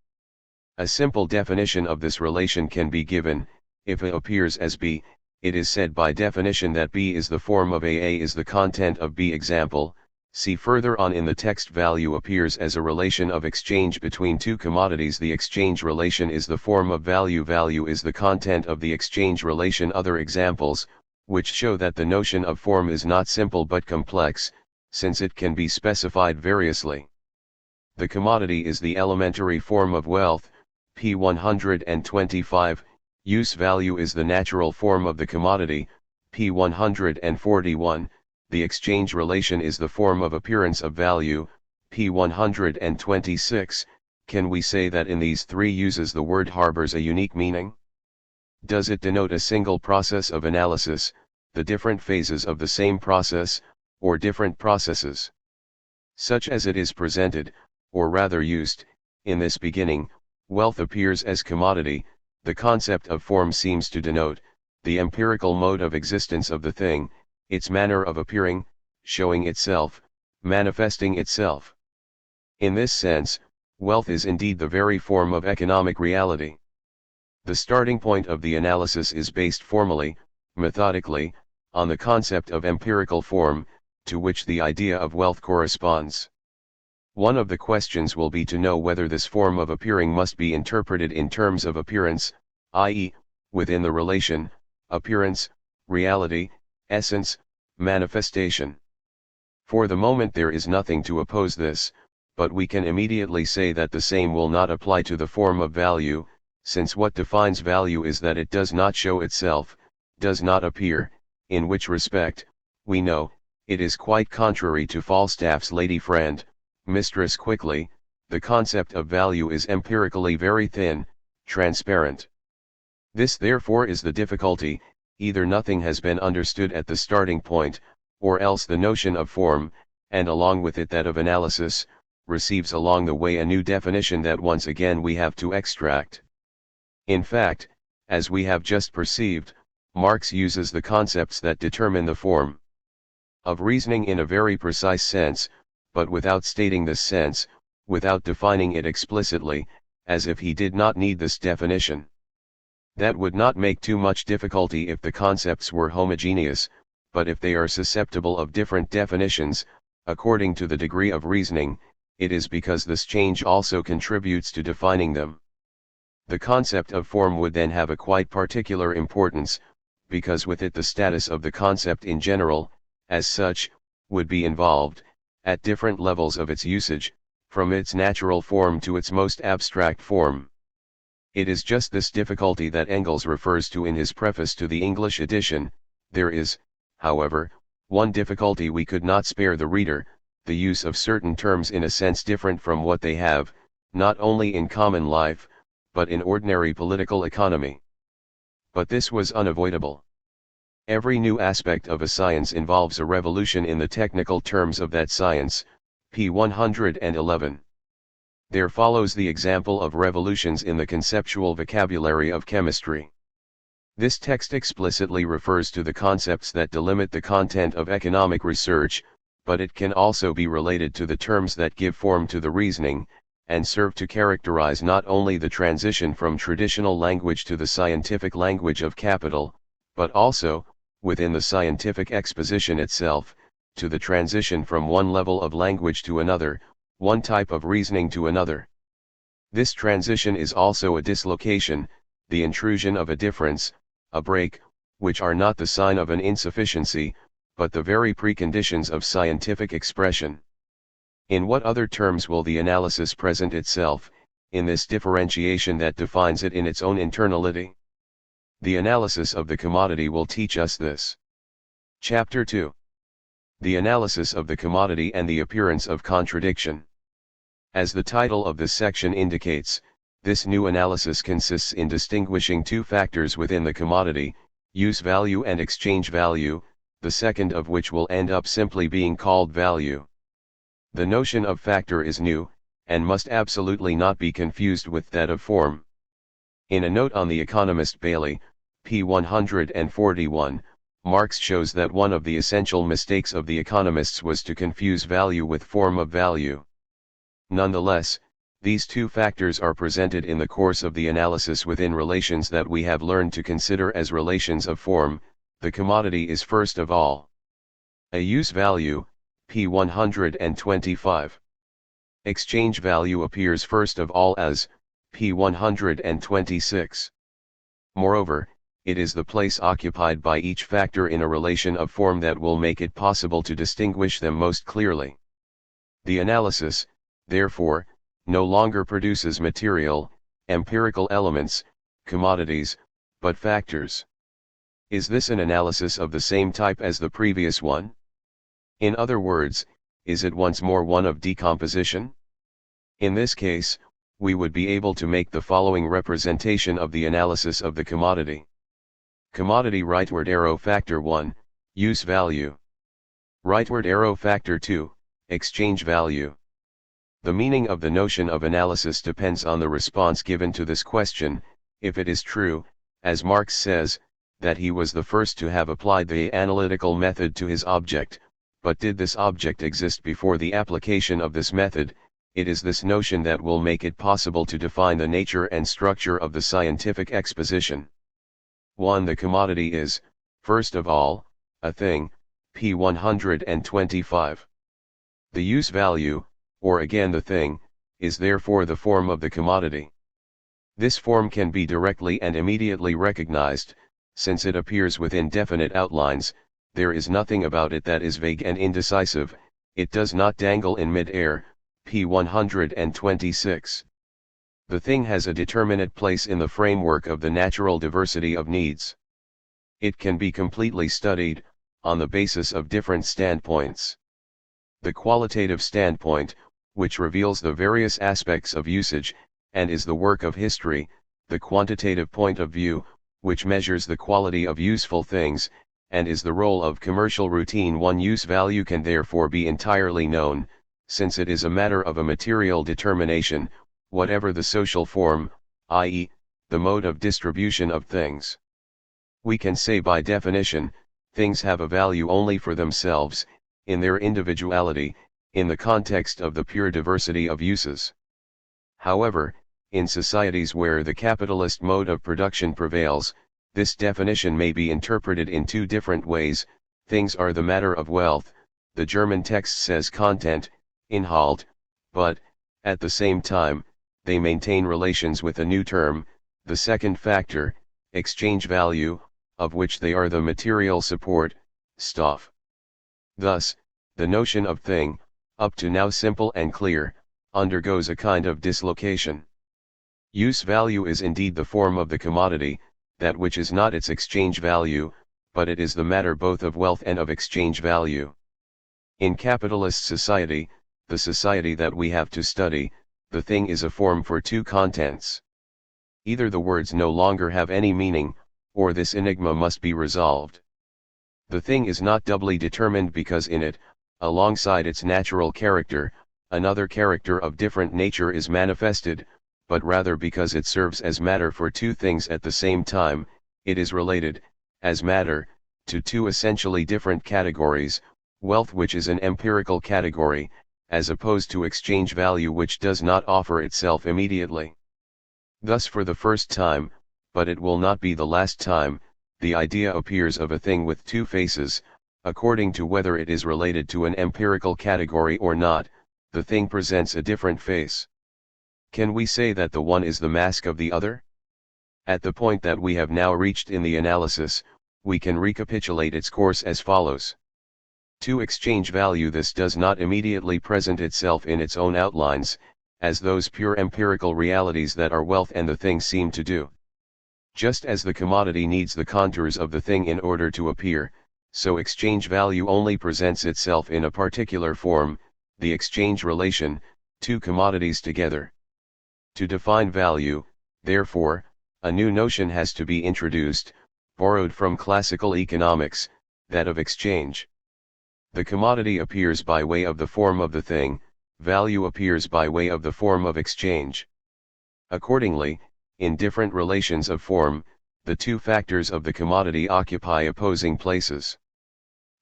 A simple definition of this relation can be given. If A appears as B, it is said by definition that B is the form of A. A is the content of B. Example, see further on in the text. Value appears as a relation of exchange between two commodities. The exchange relation is the form of value. Value is the content of the exchange relation. Other examples, which show that the notion of form is not simple but complex, since it can be specified variously. The commodity is the elementary form of wealth. P 125, use value is the natural form of the commodity. P 141, the exchange relation is the form of appearance of value. P 126, can we say that in these three uses the word harbors a unique meaning? Does it denote a single process of analysis, the different phases of the same process, or different processes? Such as it is presented, or rather used, in this beginning, wealth appears as commodity. The concept of form seems to denote the empirical mode of existence of the thing, its manner of appearing, showing itself, manifesting itself. In this sense, wealth is indeed the very form of economic reality. The starting point of the analysis is based formally, methodically, on the concept of empirical form, to which the idea of wealth corresponds. One of the questions will be to know whether this form of appearing must be interpreted in terms of appearance, i.e., within the relation, appearance, reality, essence, manifestation. For the moment there is nothing to oppose this, but we can immediately say that the same will not apply to the form of value, since what defines value is that it does not show itself, does not appear, in which respect, we know, it is quite contrary to Falstaff's lady friend, mistress quickly. The concept of value is empirically very thin, transparent. This therefore is the difficulty, either nothing has been understood at the starting point, or else the notion of form, and along with it that of analysis, receives along the way a new definition that once again we have to extract. In fact, as we have just perceived, Marx uses the concepts that determine the form of reasoning in a very precise sense, but without stating this sense, without defining it explicitly, as if he did not need this definition. That would not make too much difficulty if the concepts were homogeneous, but if they are susceptible of different definitions, according to the degree of reasoning, it is because this change also contributes to defining them. The concept of form would then have a quite particular importance, because with it the status of the concept in general, as such, would be involved, at different levels of its usage, from its natural form to its most abstract form. It is just this difficulty that Engels refers to in his preface to the English edition. There is, however, one difficulty we could not spare the reader, the use of certain terms in a sense different from what they have, not only in common life, but in ordinary political economy. But this was unavoidable. Every new aspect of a science involves a revolution in the technical terms of that science. P 111. There follows the example of revolutions in the conceptual vocabulary of chemistry. This text explicitly refers to the concepts that delimit the content of economic research, but it can also be related to the terms that give form to the reasoning, and serve to characterize not only the transition from traditional language to the scientific language of capital, but also, within the scientific exposition itself, to the transition from one level of language to another, one type of reasoning to another. This transition is also a dislocation, the intrusion of a difference, a break, which are not the sign of an insufficiency, but the very preconditions of scientific expression. In what other terms will the analysis present itself, in this differentiation that defines it in its own internality? The analysis of the commodity will teach us this. Chapter 2. The analysis of the commodity and the appearance of contradiction. As the title of this section indicates, this new analysis consists in distinguishing two factors within the commodity, use value and exchange value, the second of which will end up simply being called value. The notion of factor is new, and must absolutely not be confused with that of form. In a note on the economist Bailey, p. 141, Marx shows that one of the essential mistakes of the economists was to confuse value with form of value. Nonetheless, these two factors are presented in the course of the analysis within relations that we have learned to consider as relations of form. The commodity is first of all a use value, p. 125. Exchange value appears first of all as, p. 126. Moreover, it is the place occupied by each factor in a relation of form that will make it possible to distinguish them most clearly. The analysis, therefore, no longer produces material, empirical elements, commodities, but factors. Is this an analysis of the same type as the previous one? In other words, is it once more one of decomposition? In this case, we would be able to make the following representation of the analysis of the commodity. Commodity rightward arrow factor 1, use value. Rightward arrow factor 2, exchange value. The meaning of the notion of analysis depends on the response given to this question. If it is true, as Marx says, that he was the first to have applied the analytical method to his object, but did this object exist before the application of this method, it is this notion that will make it possible to define the nature and structure of the scientific exposition. 1. The commodity is, first of all, a thing, p. 125. The use value, or again the thing, is therefore the form of the commodity. This form can be directly and immediately recognized, since it appears within definite outlines. There is nothing about it that is vague and indecisive, it does not dangle in mid-air, p. 126. The thing has a determinate place in the framework of the natural diversity of needs. It can be completely studied, on the basis of different standpoints. The qualitative standpoint, which reveals the various aspects of usage, and is the work of history, the quantitative point of view, which measures the quality of useful things, and is the role of commercial routine. One use value can therefore be entirely known, since it is a matter of a material determination, whatever the social form, i.e., the mode of distribution of things. We can say by definition, things have a value only for themselves, in their individuality, in the context of the pure diversity of uses. However, in societies where the capitalist mode of production prevails, this definition may be interpreted in two different ways. Things are the matter of wealth, the German text says Content, Inhalt, but, at the same time, they maintain relations with a new term, the second factor, exchange value, of which they are the material support, Stoff. Thus, the notion of thing, up to now simple and clear, undergoes a kind of dislocation. Use value is indeed the form of the commodity, that which is not its exchange value, but it is the matter both of wealth and of exchange value. In capitalist society, the society that we have to study, the thing is a form for two contents. Either the words no longer have any meaning, or this enigma must be resolved. The thing is not doubly determined because in it, alongside its natural character, another character of different nature is manifested, but rather because it serves as matter for two things at the same time. It is related, as matter, to two essentially different categories, wealth, which is an empirical category, as opposed to exchange value, which does not offer itself immediately. Thus for the first time, but it will not be the last time, the idea appears of a thing with two faces. According to whether it is related to an empirical category or not, the thing presents a different face. Can we say that the one is the mask of the other? At the point that we have now reached in the analysis, we can recapitulate its course as follows. To exchange value, this does not immediately present itself in its own outlines, as those pure empirical realities that are wealth and the thing seem to do. Just as the commodity needs the contours of the thing in order to appear, so exchange value only presents itself in a particular form, the exchange relation, two commodities together. To define value, therefore, a new notion has to be introduced, borrowed from classical economics, that of exchange. The commodity appears by way of the form of the thing, value appears by way of the form of exchange. Accordingly, in different relations of form, the two factors of the commodity occupy opposing places.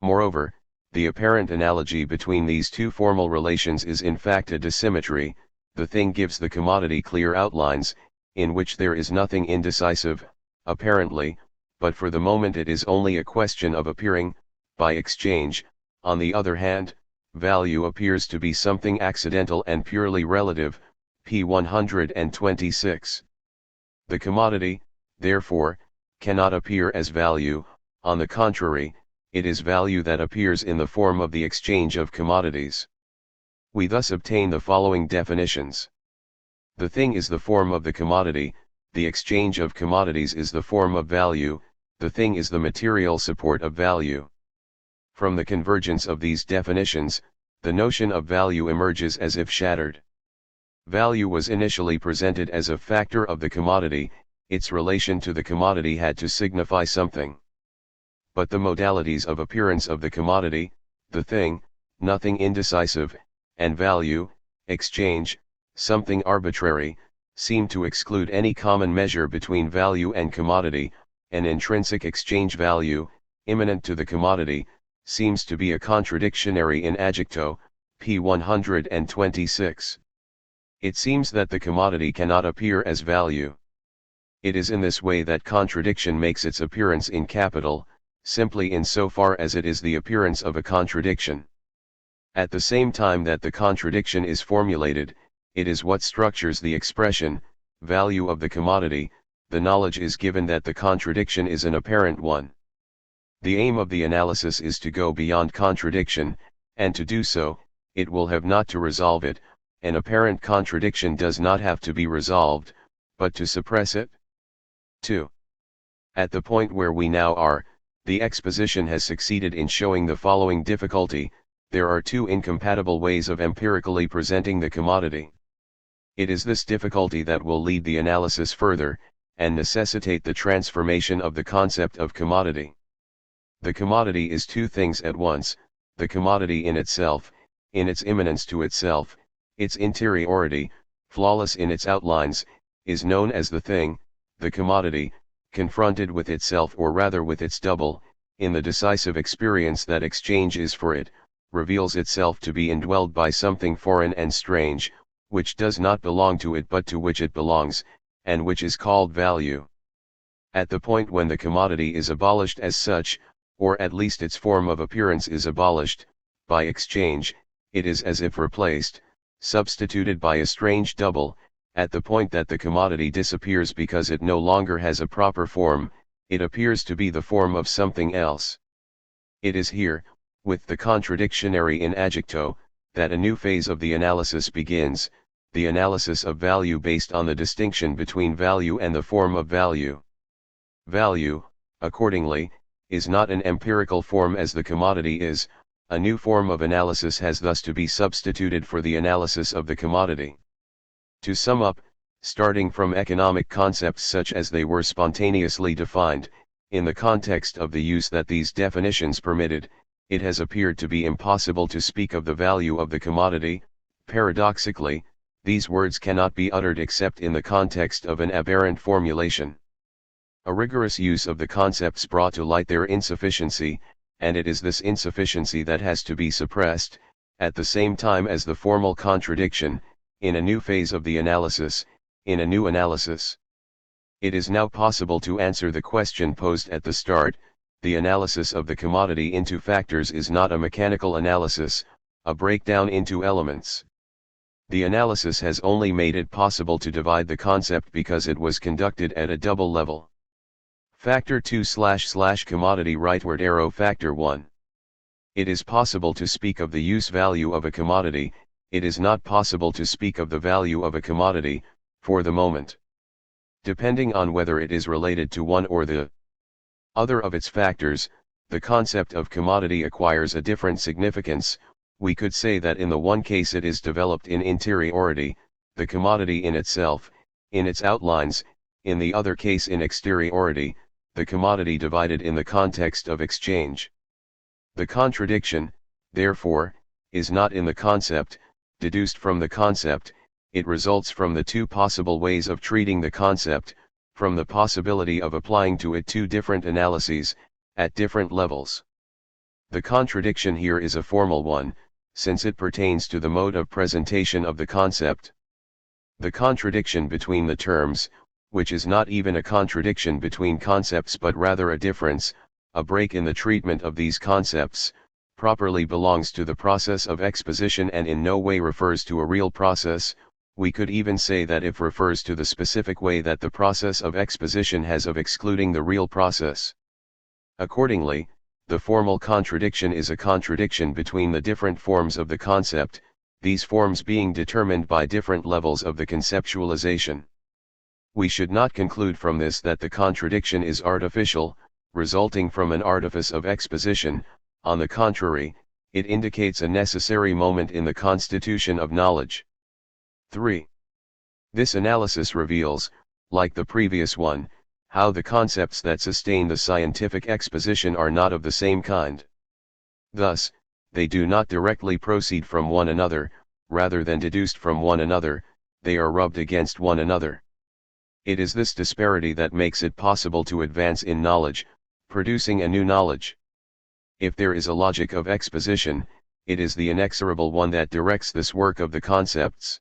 Moreover, the apparent analogy between these two formal relations is in fact a dissymmetry. The thing gives the commodity clear outlines, in which there is nothing indecisive, apparently, but for the moment it is only a question of appearing, by exchange. On the other hand, value appears to be something accidental and purely relative, p. 126. The commodity, therefore, cannot appear as value. On the contrary, it is value that appears in the form of the exchange of commodities. We thus obtain the following definitions. The thing is the form of the commodity, the exchange of commodities is the form of value, the thing is the material support of value. From the convergence of these definitions, the notion of value emerges as if shattered. Value was initially presented as a factor of the commodity, its relation to the commodity had to signify something. But the modalities of appearance of the commodity, the thing, nothing indecisive, and value, exchange, something arbitrary, seem to exclude any common measure between value and commodity. An intrinsic exchange value, immanent to the commodity, seems to be a contradictionary in adjecto, p. 126. It seems that the commodity cannot appear as value. It is in this way that contradiction makes its appearance in capital, simply in so far as it is the appearance of a contradiction. At the same time that the contradiction is formulated, it is what structures the expression, value of the commodity. The knowledge is given that the contradiction is an apparent one. The aim of the analysis is to go beyond contradiction, and to do so, it will have not to resolve it. An apparent contradiction does not have to be resolved, but to suppress it. 2. At the point where we now are, the exposition has succeeded in showing the following difficulty: there are two incompatible ways of empirically presenting the commodity. It is this difficulty that will lead the analysis further, and necessitate the transformation of the concept of commodity. The commodity is two things at once: the commodity in itself, in its immanence to itself, its interiority, flawless in its outlines, is known as the thing. The commodity, confronted with itself, or rather with its double, in the decisive experience that exchange is for it, reveals itself to be indwelled by something foreign and strange, which does not belong to it but to which it belongs, and which is called value. At the point when the commodity is abolished as such, or at least its form of appearance is abolished, by exchange, it is as if replaced, substituted by a strange double. At the point that the commodity disappears because it no longer has a proper form, it appears to be the form of something else. It is here, with the contradictionary in adjecto, that a new phase of the analysis begins, the analysis of value based on the distinction between value and the form of value. Value, accordingly, is not an empirical form as the commodity is. A new form of analysis has thus to be substituted for the analysis of the commodity. To sum up, starting from economic concepts such as they were spontaneously defined, in the context of the use that these definitions permitted, it has appeared to be impossible to speak of the value of the commodity. Paradoxically, these words cannot be uttered except in the context of an aberrant formulation. A rigorous use of the concepts brought to light their insufficiency, and it is this insufficiency that has to be suppressed, at the same time as the formal contradiction, in a new phase of the analysis, in a new analysis. It is now possible to answer the question posed at the start: the analysis of the commodity into factors is not a mechanical analysis, a breakdown into elements. The analysis has only made it possible to divide the concept because it was conducted at a double level. Factor 2 / commodity rightward arrow Factor 1. It is possible to speak of the use value of a commodity, it is not possible to speak of the value of a commodity, for the moment. Depending on whether it is related to one or the other of its factors, the concept of commodity acquires a different significance. We could say that in the one case it is developed in interiority, the commodity in itself, in its outlines, in the other case in exteriority, the commodity divided in the context of exchange. The contradiction, therefore, is not in the concept, deduced from the concept, it results from the two possible ways of treating the concept, from the possibility of applying to it two different analyses, at different levels. The contradiction here is a formal one, since it pertains to the mode of presentation of the concept. The contradiction between the terms, which is not even a contradiction between concepts but rather a difference, a break in the treatment of these concepts, properly belongs to the process of exposition and in no way refers to a real process. We could even say that it refers to the specific way that the process of exposition has of excluding the real process. Accordingly, the formal contradiction is a contradiction between the different forms of the concept, these forms being determined by different levels of the conceptualization. We should not conclude from this that the contradiction is artificial, resulting from an artifice of exposition. On the contrary, it indicates a necessary moment in the constitution of knowledge. 3. This analysis reveals, like the previous one, how the concepts that sustain the scientific exposition are not of the same kind. Thus, they do not directly proceed from one another, rather than deduced from one another, they are rubbed against one another. It is this disparity that makes it possible to advance in knowledge, producing a new knowledge. If there is a logic of exposition, it is the inexorable one that directs this work of the concepts.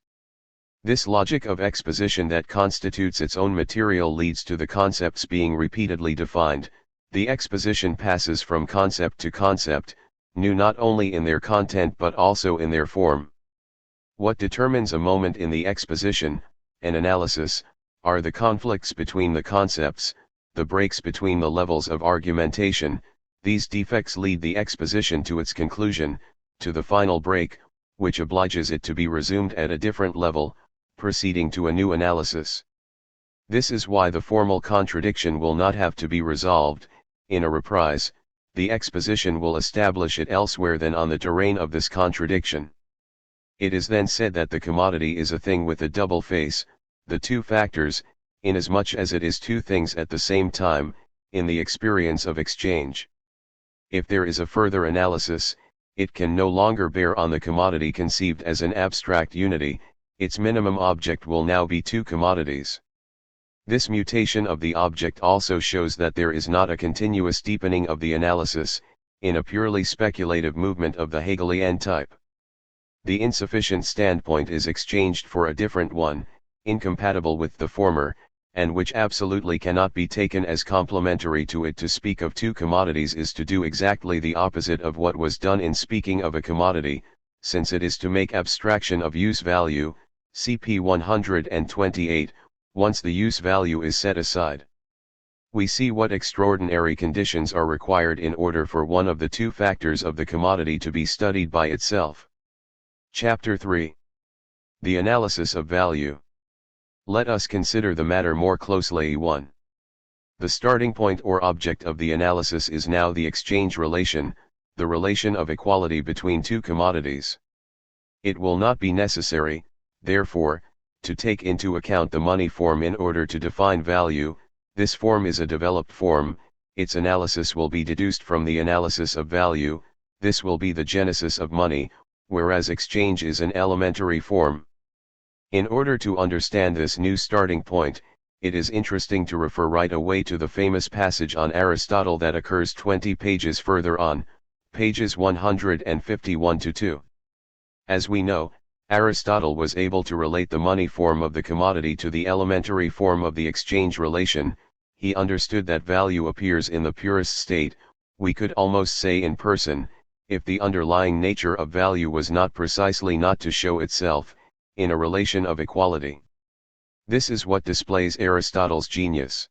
This logic of exposition that constitutes its own material leads to the concepts being repeatedly defined. The exposition passes from concept to concept, new not only in their content but also in their form. What determines a moment in the exposition, an analysis, are the conflicts between the concepts, the breaks between the levels of argumentation. These defects lead the exposition to its conclusion, to the final break, which obliges it to be resumed at a different level, proceeding to a new analysis. This is why the formal contradiction will not have to be resolved in a reprise, the exposition will establish it elsewhere than on the terrain of this contradiction. It is then said that the commodity is a thing with a double face, the two factors, inasmuch as it is two things at the same time, in the experience of exchange. If there is a further analysis, it can no longer bear on the commodity conceived as an abstract unity, its minimum object will now be two commodities. This mutation of the object also shows that there is not a continuous deepening of the analysis, in a purely speculative movement of the Hegelian type. The insufficient standpoint is exchanged for a different one, incompatible with the former, and which absolutely cannot be taken as complementary to it. To speak of two commodities is to do exactly the opposite of what was done in speaking of a commodity, since it is to make abstraction of use value, CP 128, once the use value is set aside. We see what extraordinary conditions are required in order for one of the two factors of the commodity to be studied by itself. Chapter 3. The analysis of value. Let us consider the matter more closely. 1. The starting point or object of the analysis is now the exchange relation, the relation of equality between two commodities. It will not be necessary, therefore, to take into account the money form in order to define value. This form is a developed form, its analysis will be deduced from the analysis of value, this will be the genesis of money, whereas exchange is an elementary form. In order to understand this new starting point, it is interesting to refer right away to the famous passage on Aristotle that occurs 20 pages further on, pages 151-2. As we know, Aristotle was able to relate the money form of the commodity to the elementary form of the exchange relation. He understood that value appears in the purest state, we could almost say in person, if the underlying nature of value was not precisely not to show itself, in a relation of equality. This is what displays Aristotle's genius.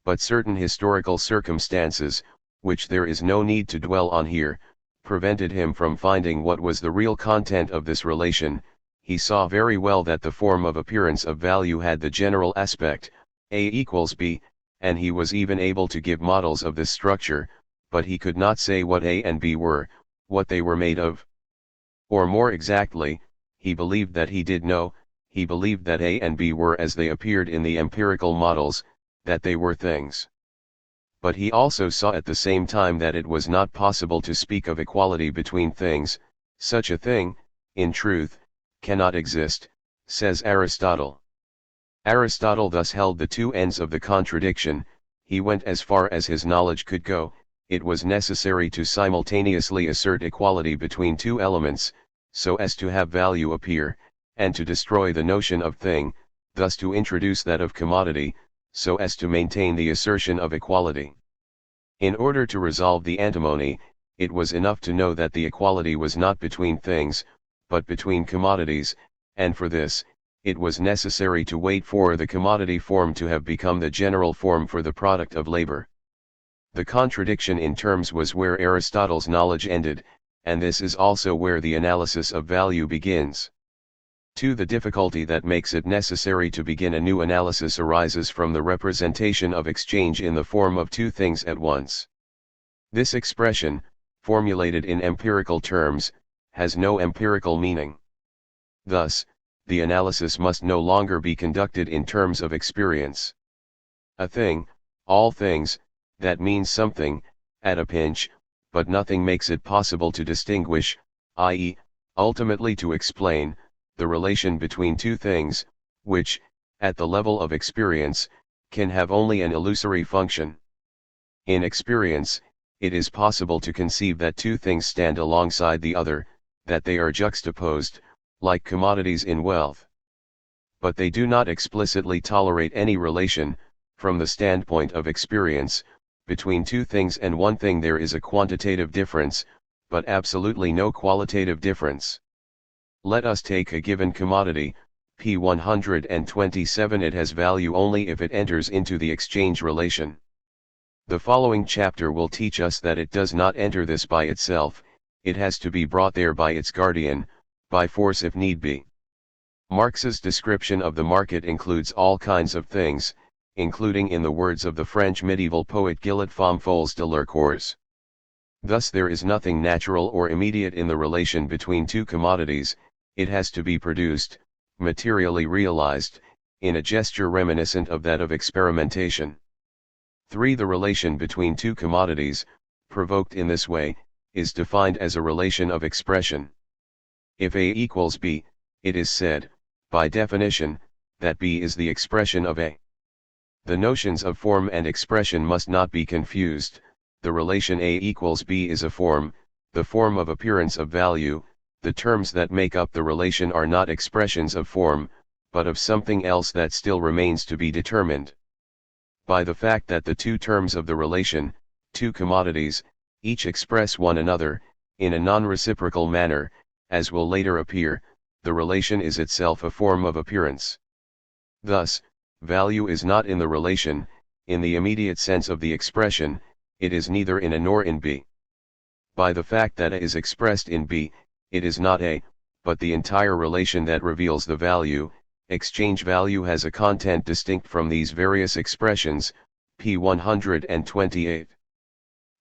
But certain historical circumstances, which there is no need to dwell on here, prevented him from finding what was the real content of this relation. He saw very well that the form of appearance of value had the general aspect, A equals B, and he was even able to give models of this structure, but he could not say what A and B were, what they were made of. Or more exactly, he believed that he did know, he believed that A and B were as they appeared in the empirical models, that they were things. But he also saw at the same time that it was not possible to speak of equality between things. Such a thing, in truth, cannot exist, says Aristotle. Aristotle thus held the two ends of the contradiction. He went as far as his knowledge could go. It was necessary to simultaneously assert equality between two elements, so as to have value appear, and to destroy the notion of thing, thus to introduce that of commodity, so as to maintain the assertion of equality. In order to resolve the antinomy, it was enough to know that the equality was not between things, but between commodities, and for this, it was necessary to wait for the commodity form to have become the general form for the product of labor. The contradiction in terms was where Aristotle's knowledge ended, and this is also where the analysis of value begins. 2. The difficulty that makes it necessary to begin a new analysis arises from the representation of exchange in the form of two things at once. This expression, formulated in empirical terms, has no empirical meaning. Thus, the analysis must no longer be conducted in terms of experience. A thing, all things, that means something, at a pinch, but nothing makes it possible to distinguish, i.e., ultimately to explain, the relation between two things, which, at the level of experience, can have only an illusory function. In experience, it is possible to conceive that two things stand alongside the other, that they are juxtaposed, like commodities in wealth. But they do not explicitly tolerate any relation, from the standpoint of experience, between two things and one thing. There is a quantitative difference, but absolutely no qualitative difference. Let us take a given commodity, P127. It has value only if it enters into the exchange relation. The following chapter will teach us that it does not enter this by itself, it has to be brought there by its guardian, by force if need be. Marx's description of the market includes all kinds of things, including, in the words of the French medieval poet Gillet, femmes folles de leur corps. Thus there is nothing natural or immediate in the relation between two commodities. It has to be produced, materially realized, in a gesture reminiscent of that of experimentation. 3. The relation between two commodities, provoked in this way, is defined as a relation of expression. If A equals B, it is said, by definition, that B is the expression of A. The notions of form and expression must not be confused. The relation A equals B is a form, the form of appearance of value. The terms that make up the relation are not expressions of form, but of something else that still remains to be determined. By the fact that the two terms of the relation, two commodities, each express one another, in a non-reciprocal manner, as will later appear, the relation is itself a form of appearance. Thus, value is not in the relation, in the immediate sense of the expression, it is neither in A nor in B. By the fact that A is expressed in B, it is not A, but the entire relation that reveals the value. Exchange value has a content distinct from these various expressions, P128.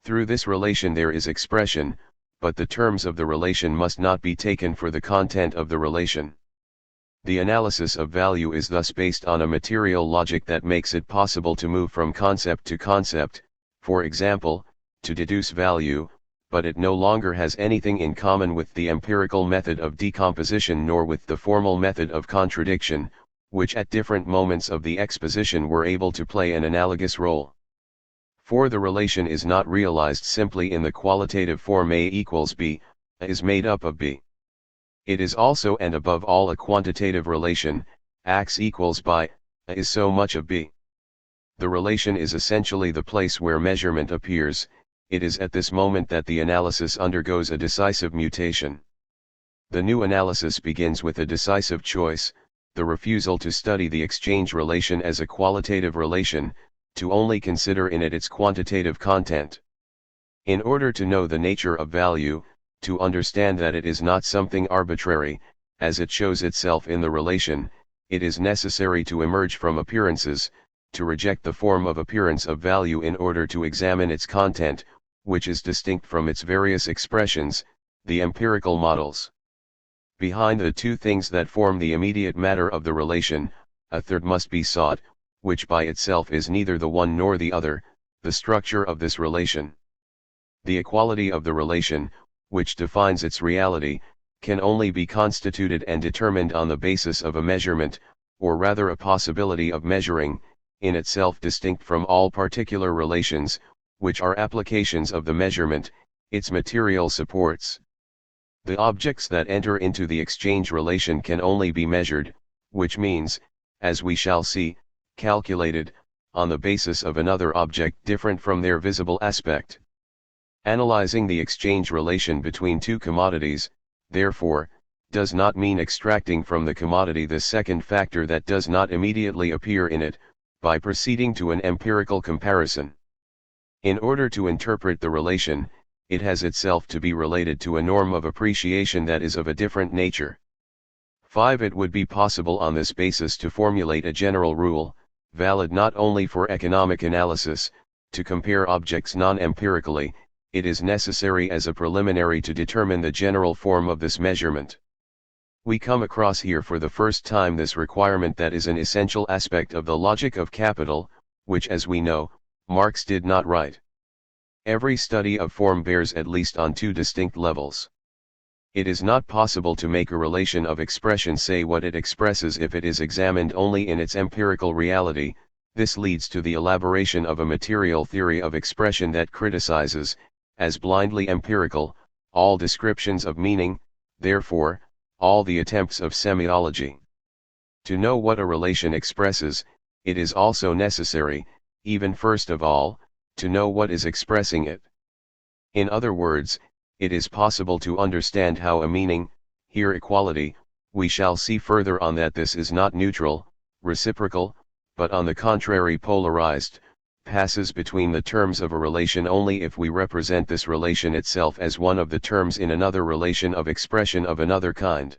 Through this relation there is expression, but the terms of the relation must not be taken for the content of the relation. The analysis of value is thus based on a material logic that makes it possible to move from concept to concept, for example, to deduce value, but it no longer has anything in common with the empirical method of decomposition nor with the formal method of contradiction, which at different moments of the exposition were able to play an analogous role. For the relation is not realized simply in the qualitative form A equals B, A is made up of B. It is also and above all a quantitative relation, X equals by, A is so much of B. The relation is essentially the place where measurement appears. It is at this moment that the analysis undergoes a decisive mutation. The new analysis begins with a decisive choice, the refusal to study the exchange relation as a qualitative relation, to only consider in it its quantitative content. In order to know the nature of value, to understand that it is not something arbitrary, as it shows itself in the relation, it is necessary to emerge from appearances, to reject the form of appearance of value in order to examine its content, which is distinct from its various expressions, the empirical models. Behind the two things that form the immediate matter of the relation, a third must be sought, which by itself is neither the one nor the other, the structure of this relation. The equality of the relation, which defines its reality, can only be constituted and determined on the basis of a measurement, or rather a possibility of measuring, in itself distinct from all particular relations, which are applications of the measurement, its material supports. The objects that enter into the exchange relation can only be measured, which means, as we shall see, calculated, on the basis of another object different from their visible aspect. Analyzing the exchange relation between two commodities, therefore, does not mean extracting from the commodity the second factor that does not immediately appear in it, by proceeding to an empirical comparison. In order to interpret the relation, it has itself to be related to a norm of appreciation that is of a different nature. 5. It would be possible on this basis to formulate a general rule, valid not only for economic analysis, to compare objects non-empirically. It is necessary as a preliminary to determine the general form of this measurement. We come across here for the first time this requirement that is an essential aspect of the logic of capital, which, as we know, Marx did not write. Every study of form bears at least on two distinct levels. It is not possible to make a relation of expression say what it expresses if it is examined only in its empirical reality. This leads to the elaboration of a material theory of expression that criticizes, as blindly empirical, all descriptions of meaning, therefore, all the attempts of semiology. To know what a relation expresses, it is also necessary, even first of all, to know what is expressing it. In other words, it is possible to understand how a meaning, here equality, we shall see further on that this is not neutral, reciprocal, but on the contrary polarized, passes between the terms of a relation only if we represent this relation itself as one of the terms in another relation of expression of another kind.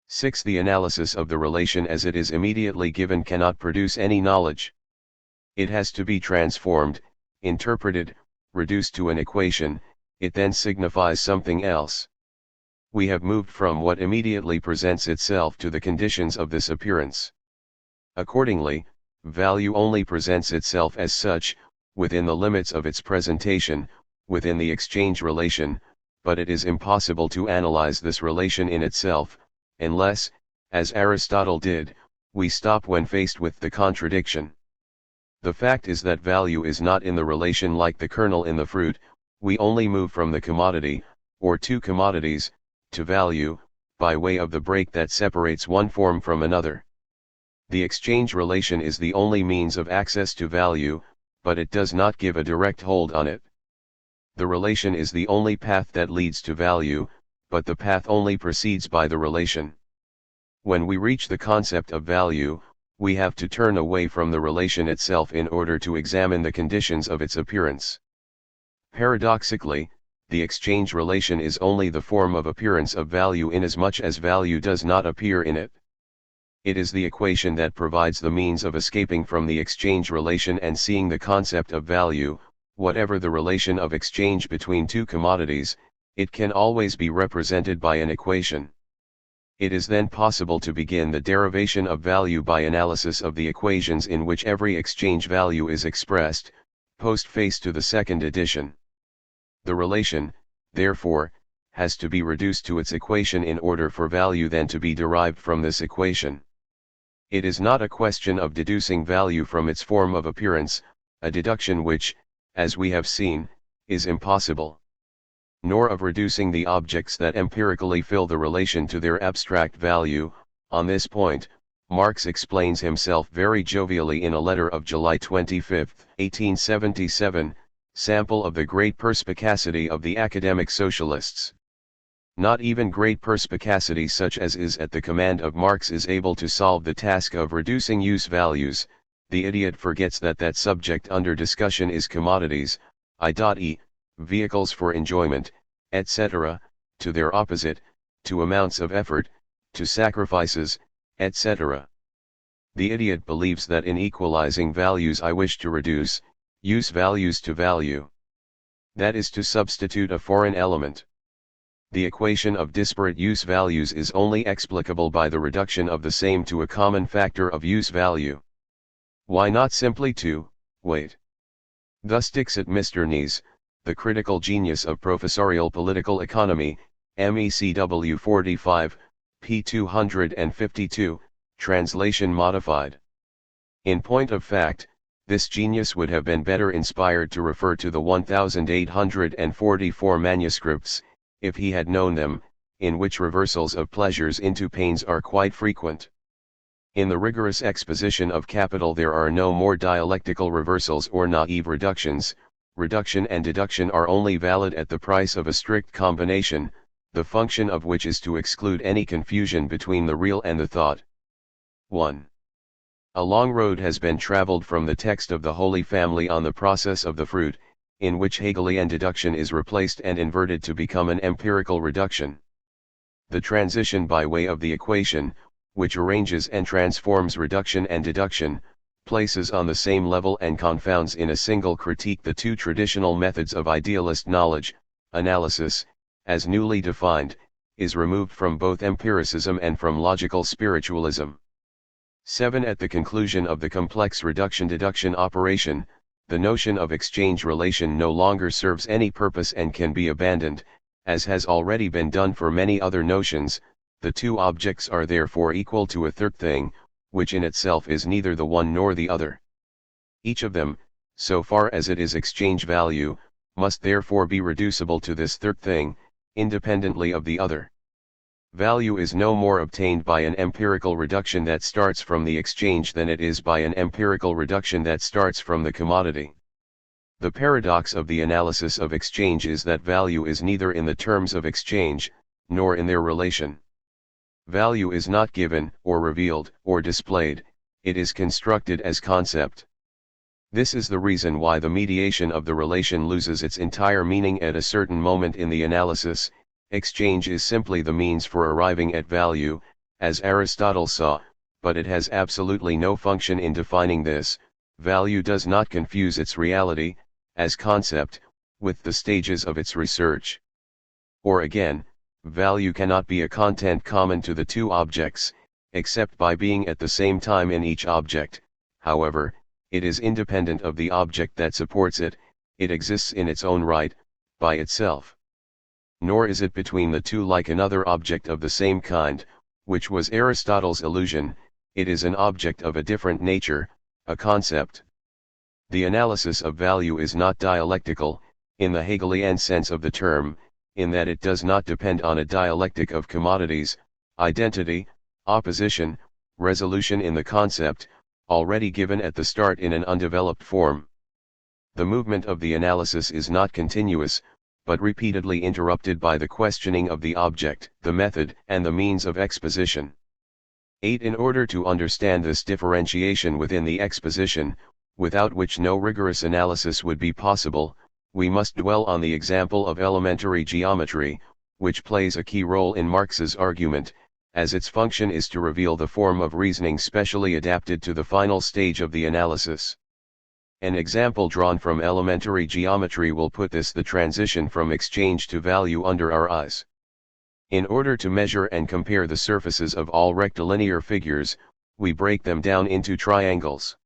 6. The analysis of the relation as it is immediately given cannot produce any knowledge. It has to be transformed, interpreted, reduced to an equation, it then signifies something else. We have moved from what immediately presents itself to the conditions of this appearance. Accordingly, value only presents itself as such, within the limits of its presentation, within the exchange relation, but it is impossible to analyze this relation in itself, unless, as Aristotle did, we stop when faced with the contradiction. The fact is that value is not in the relation like the kernel in the fruit, we only move from the commodity, or two commodities, to value, by way of the break that separates one form from another. The exchange relation is the only means of access to value, but it does not give a direct hold on it. The relation is the only path that leads to value, but the path only proceeds by the relation. When we reach the concept of value, we have to turn away from the relation itself in order to examine the conditions of its appearance. Paradoxically, the exchange relation is only the form of appearance of value inasmuch as value does not appear in it. It is the equation that provides the means of escaping from the exchange relation and seeing the concept of value. Whatever the relation of exchange between two commodities, it can always be represented by an equation. It is then possible to begin the derivation of value by analysis of the equations in which every exchange value is expressed, post-face to the second edition. The relation, therefore, has to be reduced to its equation in order for value then to be derived from this equation. It is not a question of deducing value from its form of appearance, a deduction which, as we have seen, is impossible. Nor of reducing the objects that empirically fill the relation to their abstract value. On this point, Marx explains himself very jovially in a letter of July 25, 1877, sample of the great perspicacity of the academic socialists. Not even great perspicacity such as is at the command of Marx is able to solve the task of reducing use values. The idiot forgets that subject under discussion is commodities, i.e., vehicles for enjoyment, etc., to their opposite, to amounts of effort, to sacrifices, etc. The idiot believes that in equalizing values I wish to reduce use values to value. That is to substitute a foreign element. The equation of disparate use values is only explicable by the reduction of the same to a common factor of use value. Why not simply to weight? Thus dixit Mr. Nies, the critical genius of professorial political economy, MECW 45, p. 252, translation modified. In point of fact, this genius would have been better inspired to refer to the 1844 manuscripts, if he had known them, in which reversals of pleasures into pains are quite frequent. In the rigorous exposition of capital there are no more dialectical reversals or naive reductions. Reduction and deduction are only valid at the price of a strict combination, the function of which is to exclude any confusion between the real and the thought. 1. A long road has been traveled from the text of the Holy Family on the process of the fruit, in which Hegelian deduction is replaced and inverted to become an empirical reduction. The transition by way of the equation, which arranges and transforms reduction and deduction, places on the same level and confounds in a single critique the two traditional methods of idealist knowledge, analysis, as newly defined, is removed from both empiricism and from logical spiritualism. 7. At the conclusion of the complex reduction-deduction operation, the notion of exchange relation no longer serves any purpose and can be abandoned, as has already been done for many other notions. The two objects are therefore equal to a third thing, which in itself is neither the one nor the other. Each of them, so far as it is exchange value, must therefore be reducible to this third thing, independently of the other. Value is no more obtained by an empirical reduction that starts from the exchange than it is by an empirical reduction that starts from the commodity. The paradox of the analysis of exchange is that value is neither in the terms of exchange, nor in their relation. Value is not given, or revealed, or displayed, it is constructed as concept. This is the reason why the mediation of the relation loses its entire meaning at a certain moment in the analysis. Exchange is simply the means for arriving at value, as Aristotle saw, but it has absolutely no function in defining this. Value does not confuse its reality, as concept, with the stages of its research. Or again, value cannot be a content common to the two objects, except by being at the same time in each object. However, it is independent of the object that supports it, it exists in its own right, by itself. Nor is it between the two like another object of the same kind, which was Aristotle's illusion. It is an object of a different nature, a concept. The analysis of value is not dialectical, in the Hegelian sense of the term, in that it does not depend on a dialectic of commodities, identity, opposition, resolution in the concept, already given at the start in an undeveloped form. The movement of the analysis is not continuous, but repeatedly interrupted by the questioning of the object, the method, and the means of exposition. 8. In order to understand this differentiation within the exposition, without which no rigorous analysis would be possible, we must dwell on the example of elementary geometry, which plays a key role in Marx's argument, as its function is to reveal the form of reasoning specially adapted to the final stage of the analysis. An example drawn from elementary geometry will put the transition from exchange to value under our eyes. In order to measure and compare the surfaces of all rectilinear figures, we break them down into triangles.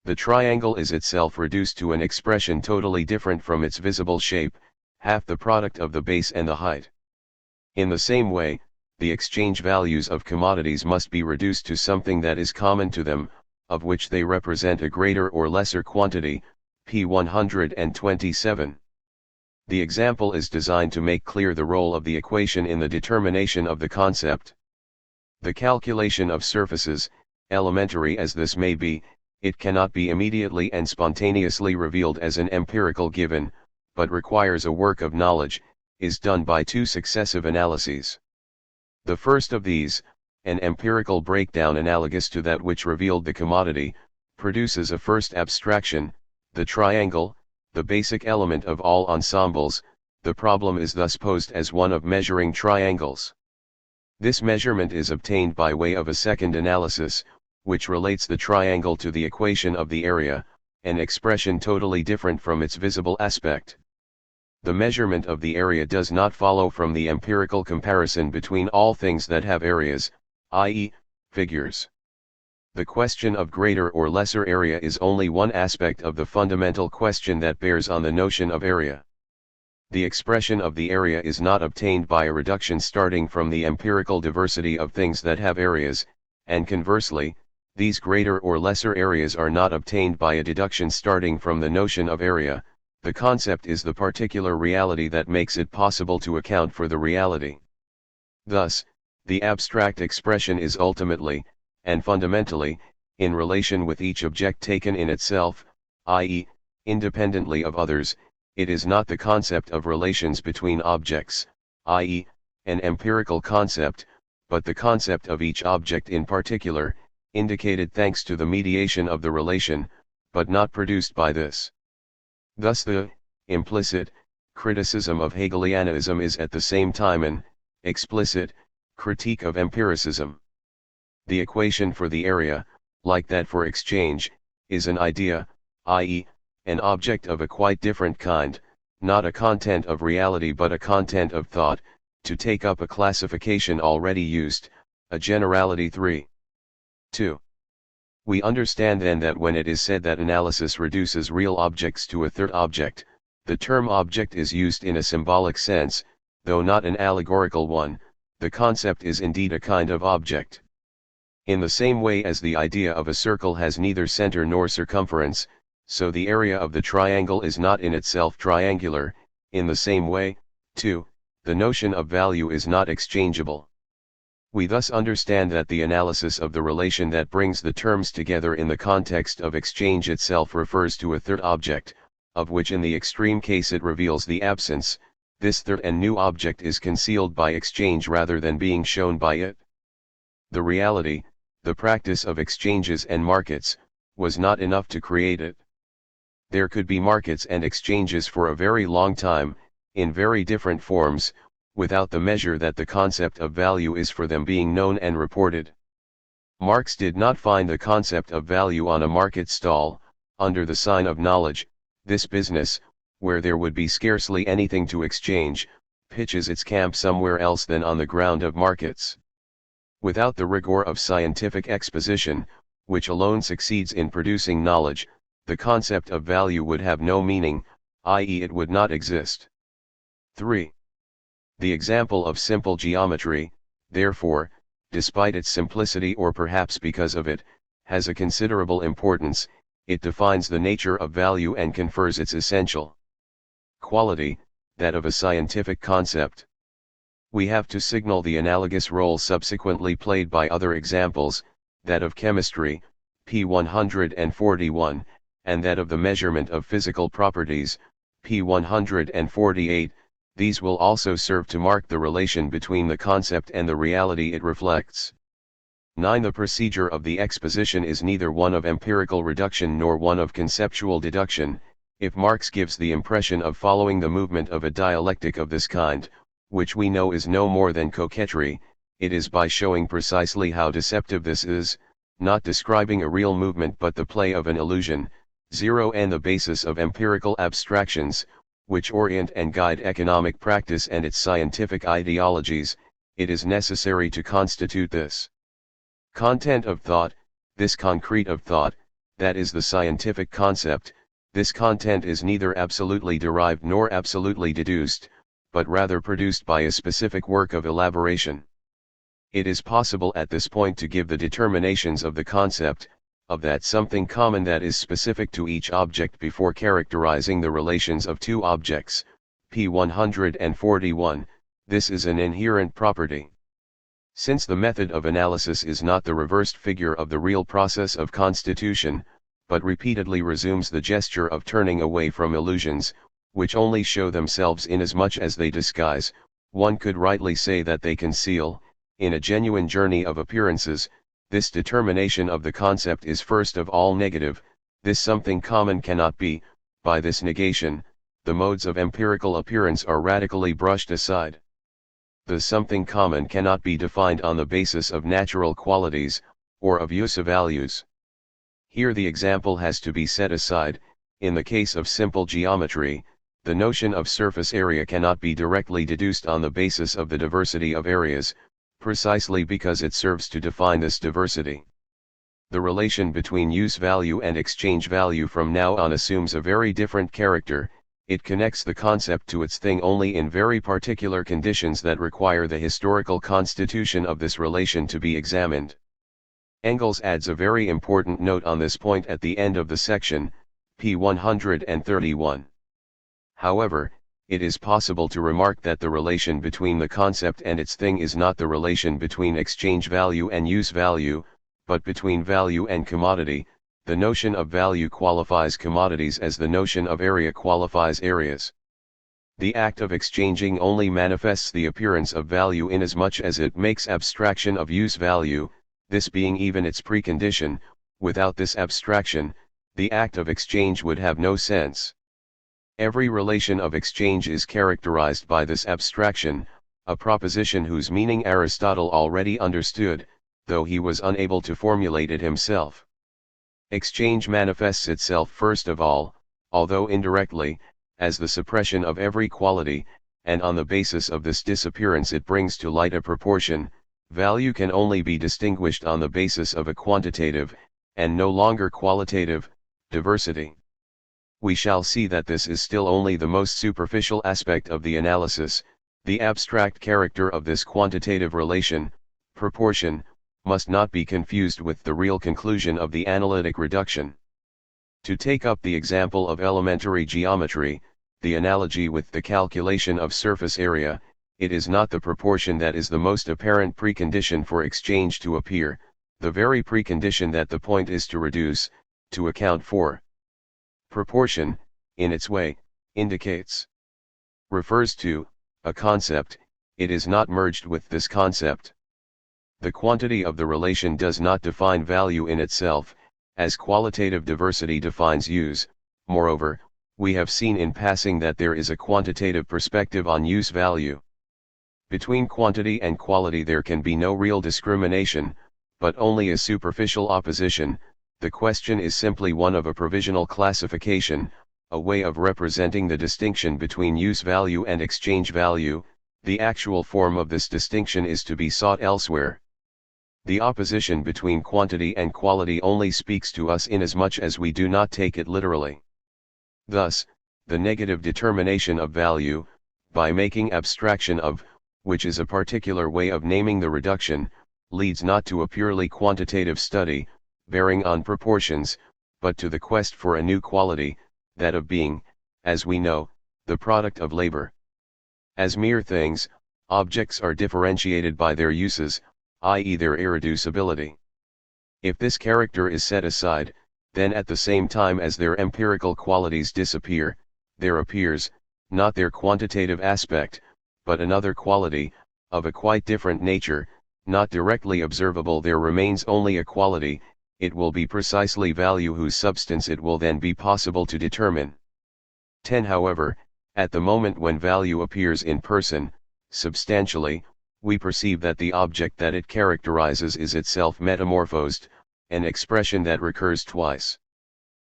The triangle is itself reduced to an expression totally different from its visible shape, half the product of the base and the height. In the same way, the exchange values of commodities must be reduced to something that is common to them, of which they represent a greater or lesser quantity, p. 127. The example is designed to make clear the role of the equation in the determination of the concept. The calculation of surfaces, elementary as this may be, it cannot be immediately and spontaneously revealed as an empirical given, but requires a work of knowledge, is done by two successive analyses. The first of these, an empirical breakdown analogous to that which revealed the commodity, produces a first abstraction, the triangle, the basic element of all ensembles. The problem is thus posed as one of measuring triangles. This measurement is obtained by way of a second analysis, which relates the triangle to the equation of the area, an expression totally different from its visible aspect. The measurement of the area does not follow from the empirical comparison between all things that have areas, i.e., figures. The question of greater or lesser area is only one aspect of the fundamental question that bears on the notion of area. The expression of the area is not obtained by a reduction starting from the empirical diversity of things that have areas, and conversely, these greater or lesser areas are not obtained by a deduction starting from the notion of area. The concept is the particular reality that makes it possible to account for the reality. Thus, the abstract expression is ultimately, and fundamentally, in relation with each object taken in itself, i.e., independently of others. It is not the concept of relations between objects, i.e., an empirical concept, but the concept of each object in particular, indicated thanks to the mediation of the relation, but not produced by this. Thus the implicit criticism of Hegelianism is at the same time an explicit critique of empiricism. The equation for the area, like that for exchange, is an idea, i.e., an object of a quite different kind, not a content of reality but a content of thought, to take up a classification already used, a generality 3. 2. We understand then that when it is said that analysis reduces real objects to a third object, the term object is used in a symbolic sense, though not an allegorical one. The concept is indeed a kind of object. In the same way as the idea of a circle has neither center nor circumference, so the area of the triangle is not in itself triangular. In the same way, too, the notion of value is not exchangeable. We thus understand that the analysis of the relation that brings the terms together in the context of exchange itself refers to a third object, of which in the extreme case it reveals the absence. This third and new object is concealed by exchange rather than being shown by it. The reality, the practice of exchanges and markets, was not enough to create it. There could be markets and exchanges for a very long time, in very different forms, without the measure that the concept of value is for them being known and reported. Marx did not find the concept of value on a market stall, under the sign of knowledge. This business, where there would be scarcely anything to exchange, pitches its camp somewhere else than on the ground of markets. Without the rigor of scientific exposition, which alone succeeds in producing knowledge, the concept of value would have no meaning, i.e., it would not exist. 3. The example of simple geometry, therefore, despite its simplicity or perhaps because of it, has a considerable importance. It defines the nature of value and confers its essential quality, that of a scientific concept. We have to signal the analogous role subsequently played by other examples, that of chemistry, p. 141, and that of the measurement of physical properties, p. 148. These will also serve to mark the relation between the concept and the reality it reflects. 9. The procedure of the exposition is neither one of empirical reduction nor one of conceptual deduction. If Marx gives the impression of following the movement of a dialectic of this kind, which we know is no more than coquetry, it is by showing precisely how deceptive this is, not describing a real movement but the play of an illusion. 0. And the basis of empirical abstractions, which orient and guide economic practice and its scientific ideologies, it is necessary to constitute this content of thought, this concrete of thought, that is the scientific concept. This content is neither absolutely derived nor absolutely deduced, but rather produced by a specific work of elaboration. It is possible at this point to give the determinations of the concept, of that something common that is specific to each object before characterizing the relations of two objects, p. 141, this is an inherent property. Since the method of analysis is not the reversed figure of the real process of constitution, but repeatedly resumes the gesture of turning away from illusions, which only show themselves inasmuch as they disguise, one could rightly say that they conceal. In a genuine journey of appearances, this determination of the concept is first of all negative. This something common cannot be. By this negation, the modes of empirical appearance are radically brushed aside. The something common cannot be defined on the basis of natural qualities, or of use values. Here the example has to be set aside. In the case of simple geometry, the notion of surface area cannot be directly deduced on the basis of the diversity of areas, precisely because it serves to define this diversity. The relation between use value and exchange value from now on assumes a very different character. It connects the concept to its thing only in very particular conditions that require the historical constitution of this relation to be examined. Engels adds a very important note on this point at the end of the section, p. 131. However, it is possible to remark that the relation between the concept and its thing is not the relation between exchange value and use value, but between value and commodity. The notion of value qualifies commodities as the notion of area qualifies areas. The act of exchanging only manifests the appearance of value inasmuch as it makes abstraction of use value, this being even its precondition. Without this abstraction, the act of exchange would have no sense. Every relation of exchange is characterized by this abstraction, a proposition whose meaning Aristotle already understood, though he was unable to formulate it himself. Exchange manifests itself first of all, although indirectly, as the suppression of every quality, and on the basis of this disappearance it brings to light a proportion. Value can only be distinguished on the basis of a quantitative, and no longer qualitative, diversity. We shall see that this is still only the most superficial aspect of the analysis. The abstract character of this quantitative relation, proportion, must not be confused with the real conclusion of the analytic reduction. To take up the example of elementary geometry, the analogy with the calculation of surface area, it is not the proportion that is the most apparent precondition for exchange to appear, the very precondition that the point is to reduce, to account for. Proportion, in its way, indicates, refers to, a concept. It is not merged with this concept. The quantity of the relation does not define value in itself, as qualitative diversity defines use. Moreover, we have seen in passing that there is a quantitative perspective on use value. Between quantity and quality there can be no real discrimination, but only a superficial opposition. The question is simply one of a provisional classification, a way of representing the distinction between use value and exchange value. The actual form of this distinction is to be sought elsewhere. The opposition between quantity and quality only speaks to us inasmuch as we do not take it literally. Thus, the negative determination of value, by making abstraction of, which is a particular way of naming the reduction, leads not to a purely quantitative study, bearing on proportions, but to the quest for a new quality, that of being, as we know, the product of labor. As mere things, objects are differentiated by their uses, i.e. their irreducibility. If this character is set aside, then at the same time as their empirical qualities disappear, there appears, not their quantitative aspect, but another quality, of a quite different nature, not directly observable. There remains only a quality. It will be precisely value whose substance it will then be possible to determine. 10. However, at the moment when value appears in person, substantially, we perceive that the object that it characterizes is itself metamorphosed, an expression that recurs twice.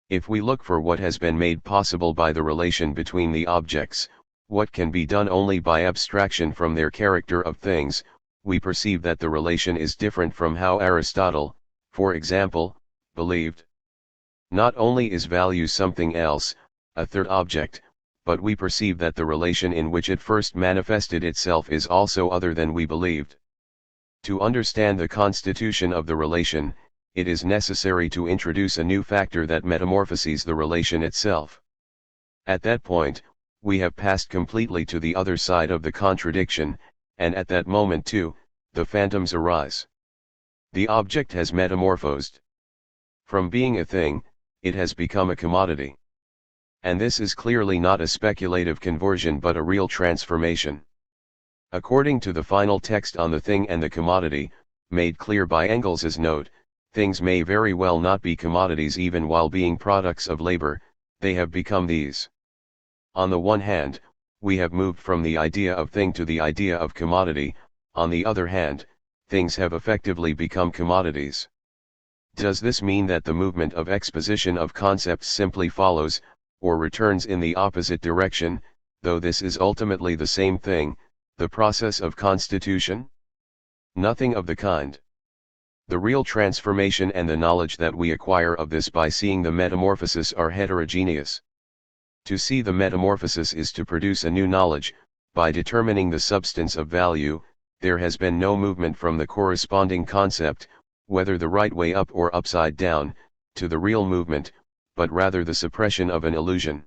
If we look for what has been made possible by the relation between the objects, what can be done only by abstraction from their character of things, we perceive that the relation is different from how Aristotle, for example, believed. Not only is value something else, a third object, but we perceive that the relation in which it first manifested itself is also other than we believed. To understand the constitution of the relation, it is necessary to introduce a new factor that metamorphoses the relation itself. At that point, we have passed completely to the other side of the contradiction, and at that moment too, the phantoms arise. The object has metamorphosed. From being a thing, it has become a commodity. And this is clearly not a speculative conversion but a real transformation. According to the final text on the thing and the commodity, made clear by Engels's note, things may very well not be commodities even while being products of labor, they have become these. On the one hand, we have moved from the idea of thing to the idea of commodity, on the other hand, things have effectively become commodities. Does this mean that the movement of exposition of concepts simply follows, or returns in the opposite direction, though this is ultimately the same thing, the process of constitution? Nothing of the kind. The real transformation and the knowledge that we acquire of this by seeing the metamorphosis are heterogeneous. To see the metamorphosis is to produce a new knowledge. By determining the substance of value, there has been no movement from the corresponding concept, whether the right way up or upside down, to the real movement, but rather the suppression of an illusion.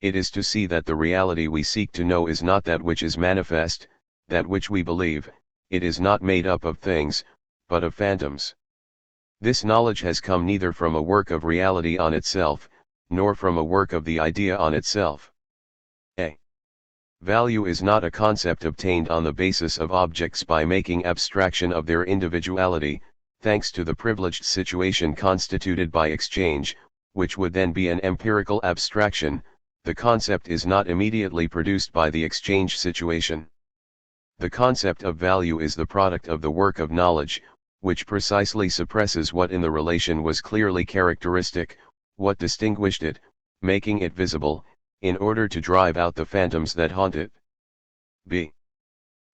It is to see that the reality we seek to know is not that which is manifest, that which we believe, it is not made up of things, but of phantoms. This knowledge has come neither from a work of reality on itself, nor from a work of the idea on itself. A value is not a concept obtained on the basis of objects by making abstraction of their individuality, thanks to the privileged situation constituted by exchange, which would then be an empirical abstraction. The concept is not immediately produced by the exchange situation. The concept of value is the product of the work of knowledge, which precisely suppresses what in the relation was clearly characteristic, what distinguished it, making it visible, in order to drive out the phantoms that haunt it. B.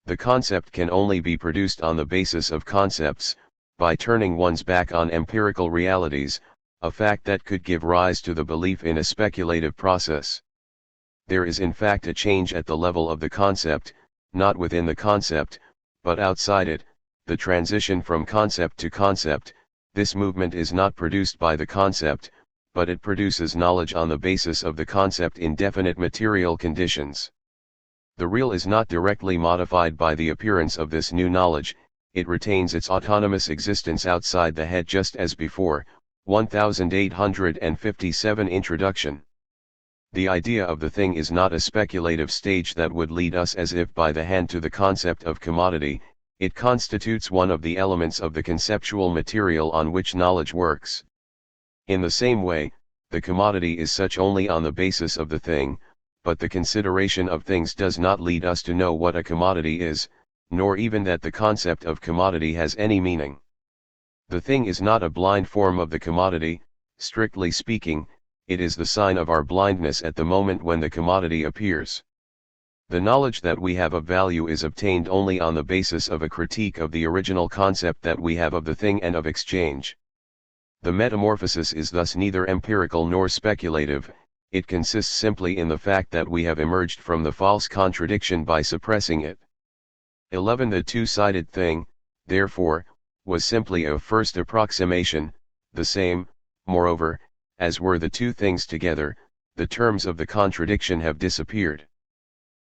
The concept can only be produced on the basis of concepts, by turning one's back on empirical realities, a fact that could give rise to the belief in a speculative process. There is in fact a change at the level of the concept, not within the concept, but outside it, the transition from concept to concept. This movement is not produced by the concept, but it produces knowledge on the basis of the concept in definite material conditions. The real is not directly modified by the appearance of this new knowledge, it retains its autonomous existence outside the head just as before. 1857 Introduction. The idea of the thing is not a speculative stage that would lead us as if by the hand to the concept of commodity, it constitutes one of the elements of the conceptual material on which knowledge works. In the same way, the commodity is such only on the basis of the thing, but the consideration of things does not lead us to know what a commodity is, nor even that the concept of commodity has any meaning. The thing is not a blind form of the commodity, strictly speaking, it is the sign of our blindness at the moment when the commodity appears. The knowledge that we have of value is obtained only on the basis of a critique of the original concept that we have of the thing and of exchange. The metamorphosis is thus neither empirical nor speculative, it consists simply in the fact that we have emerged from the false contradiction by suppressing it. 11. The two-sided thing, therefore, was simply a first approximation, the same, moreover, as were the two things together. The terms of the contradiction have disappeared.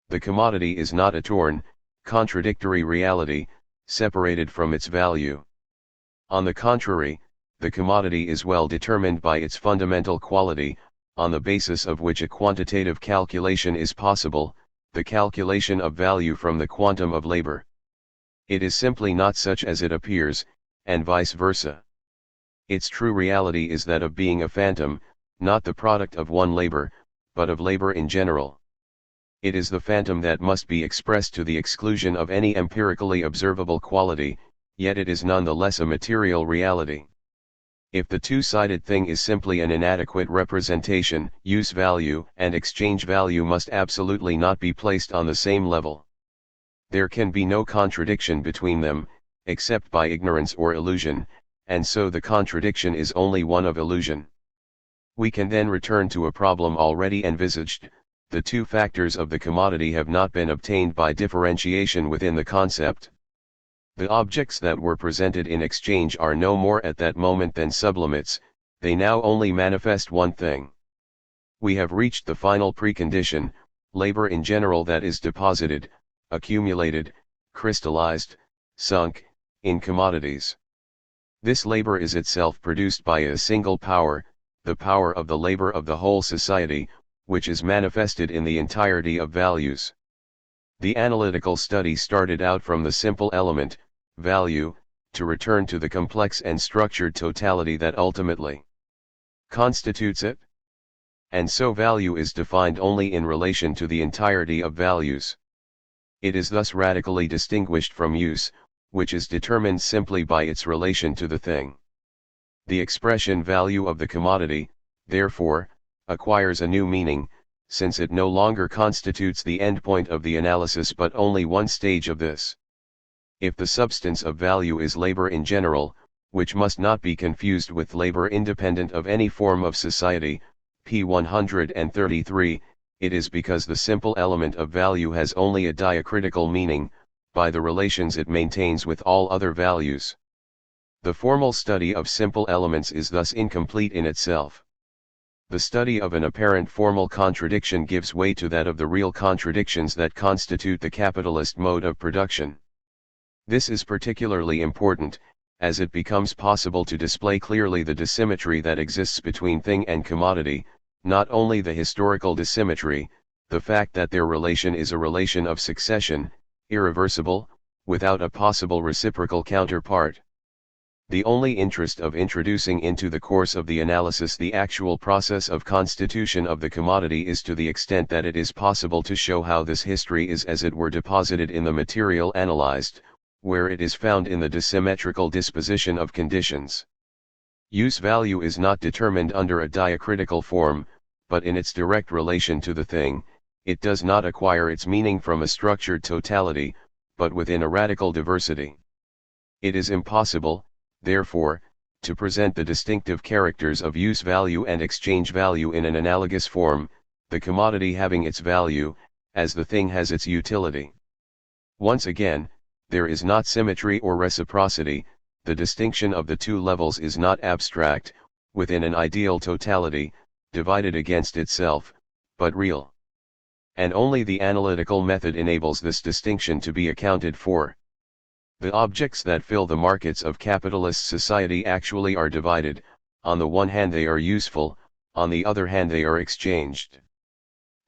The commodity is not a torn, contradictory reality, separated from its value. On the contrary, the commodity is well determined by its fundamental quality, on the basis of which a quantitative calculation is possible, the calculation of value from the quantum of labor. It is simply not such as it appears, and vice versa. Its true reality is that of being a phantom, not the product of one labor, but of labor in general. It is the phantom that must be expressed to the exclusion of any empirically observable quality, yet it is none the less a material reality. If the two-sided thing is simply an inadequate representation, use value and exchange value must absolutely not be placed on the same level. There can be no contradiction between them, except by ignorance or illusion, and so the contradiction is only one of illusion. We can then return to a problem already envisaged. The two factors of the commodity have not been obtained by differentiation within the concept. The objects that were presented in exchange are no more at that moment than sublimates, they now only manifest one thing. We have reached the final precondition, labor in general that is deposited, accumulated, crystallized, sunk, in commodities. This labor is itself produced by a single power, the power of the labor of the whole society, which is manifested in the entirety of values. The analytical study started out from the simple element, value, to return to the complex and structured totality that ultimately constitutes it. And so value is defined only in relation to the entirety of values. It is thus radically distinguished from use, which is determined simply by its relation to the thing. The expression value of the commodity, therefore, acquires a new meaning, since it no longer constitutes the endpoint of the analysis but only one stage of this. If the substance of value is labor in general, which must not be confused with labor independent of any form of society, p. 133, it is because the simple element of value has only a diacritical meaning, by the relations it maintains with all other values. The formal study of simple elements is thus incomplete in itself. The study of an apparent formal contradiction gives way to that of the real contradictions that constitute the capitalist mode of production. This is particularly important, as it becomes possible to display clearly the dissymmetry that exists between thing and commodity, not only the historical dissymmetry, the fact that their relation is a relation of succession, irreversible, without a possible reciprocal counterpart. The only interest of introducing into the course of the analysis the actual process of constitution of the commodity is to the extent that it is possible to show how this history is as it were deposited in the material analyzed, where it is found in the dissymmetrical disposition of conditions. Use value is not determined under a diacritical form, but in its direct relation to the thing. It does not acquire its meaning from a structured totality, but within a radical diversity. It is impossible, therefore, to present the distinctive characters of use value and exchange value in an analogous form, the commodity having its value, as the thing has its utility. Once again, there is not symmetry or reciprocity, the distinction of the two levels is not abstract, within an ideal totality, divided against itself, but real. And only the analytical method enables this distinction to be accounted for. The objects that fill the markets of capitalist society actually are divided, on the one hand they are useful, on the other hand they are exchanged.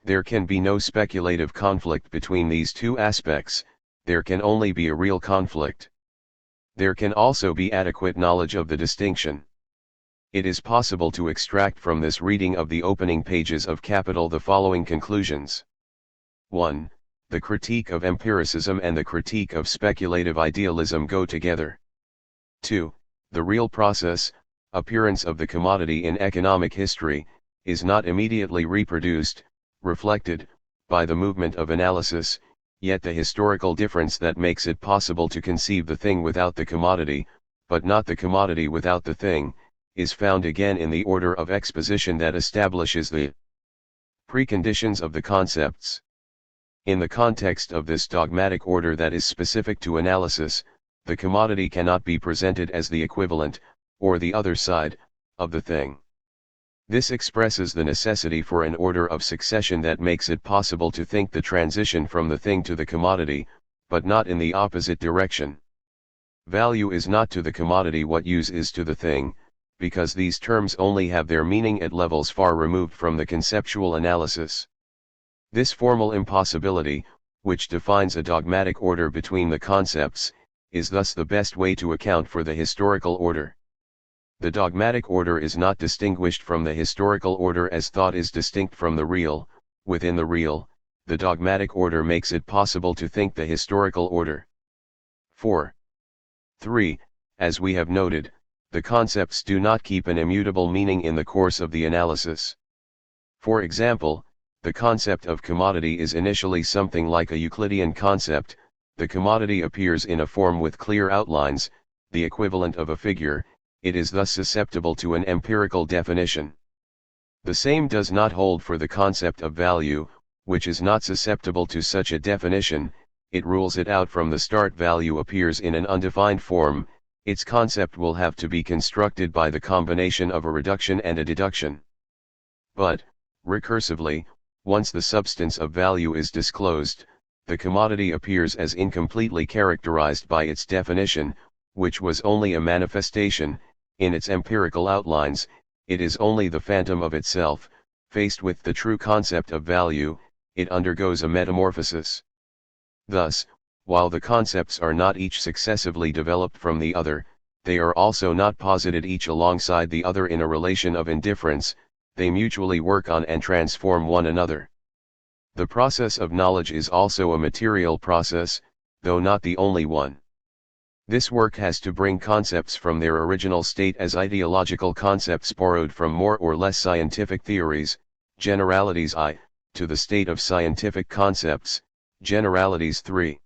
There can be no speculative conflict between these two aspects, there can only be a real conflict. There can also be adequate knowledge of the distinction. It is possible to extract from this reading of the opening pages of Capital the following conclusions. 1. The critique of empiricism and the critique of speculative idealism go together. 2. The real process, appearance of the commodity in economic history, is not immediately reproduced, reflected, by the movement of analysis, yet the historical difference that makes it possible to conceive the thing without the commodity, but not the commodity without the thing, is found again in the order of exposition that establishes the preconditions of the concepts. In the context of this dogmatic order that is specific to analysis, the commodity cannot be presented as the equivalent, or the other side, of the thing. This expresses the necessity for an order of succession that makes it possible to think the transition from the thing to the commodity, but not in the opposite direction. Value is not to the commodity what use is to the thing, because these terms only have their meaning at levels far removed from the conceptual analysis. This formal impossibility, which defines a dogmatic order between the concepts, is thus the best way to account for the historical order. The dogmatic order is not distinguished from the historical order as thought is distinct from the real. Within the real, the dogmatic order makes it possible to think the historical order. 4. 3. As we have noted, the concepts do not keep an immutable meaning in the course of the analysis. For example, the concept of commodity is initially something like a Euclidean concept. The commodity appears in a form with clear outlines, the equivalent of a figure. It is thus susceptible to an empirical definition. The same does not hold for the concept of value, which is not susceptible to such a definition. It rules it out from the start. Value appears in an undefined form, its concept will have to be constructed by the combination of a reduction and a deduction. But, recursively, once the substance of value is disclosed, the commodity appears as incompletely characterized by its definition, which was only a manifestation. In its empirical outlines, it is only the phantom of itself, faced with the true concept of value, it undergoes a metamorphosis. Thus, while the concepts are not each successively developed from the other, they are also not posited each alongside the other in a relation of indifference, they mutually work on and transform one another. The process of knowledge is also a material process, though not the only one. This work has to bring concepts from their original state as ideological concepts borrowed from more or less scientific theories, generalities to the state of scientific concepts, generalities 3.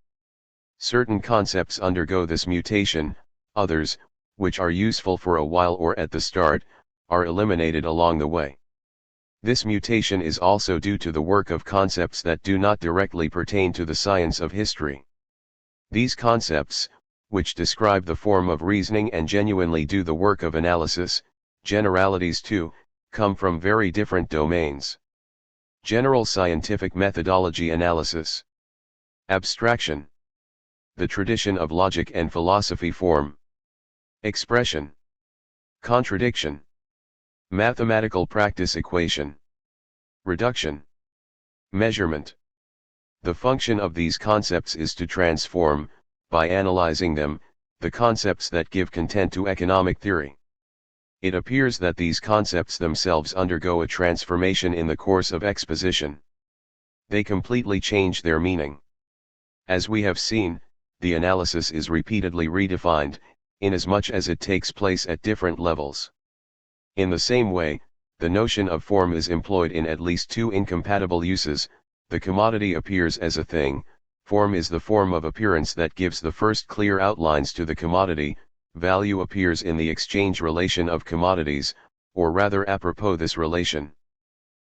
Certain concepts undergo this mutation, others, which are useful for a while or at the start, are eliminated along the way. This mutation is also due to the work of concepts that do not directly pertain to the science of history. These concepts, which describe the form of reasoning and genuinely do the work of analysis, generalities 2, come from very different domains. General scientific methodology analysis. Abstraction. The tradition of logic and philosophy form. Expression. Contradiction. Mathematical practice equation. Reduction. Measurement. The function of these concepts is to transform, by analyzing them, the concepts that give content to economic theory. It appears that these concepts themselves undergo a transformation in the course of exposition. They completely change their meaning. As we have seen, the analysis is repeatedly redefined, inasmuch as it takes place at different levels. In the same way, the notion of form is employed in at least two incompatible uses. The commodity appears as a thing. Form is the form of appearance that gives the first clear outlines to the commodity. Value appears in the exchange relation of commodities, or rather apropos this relation.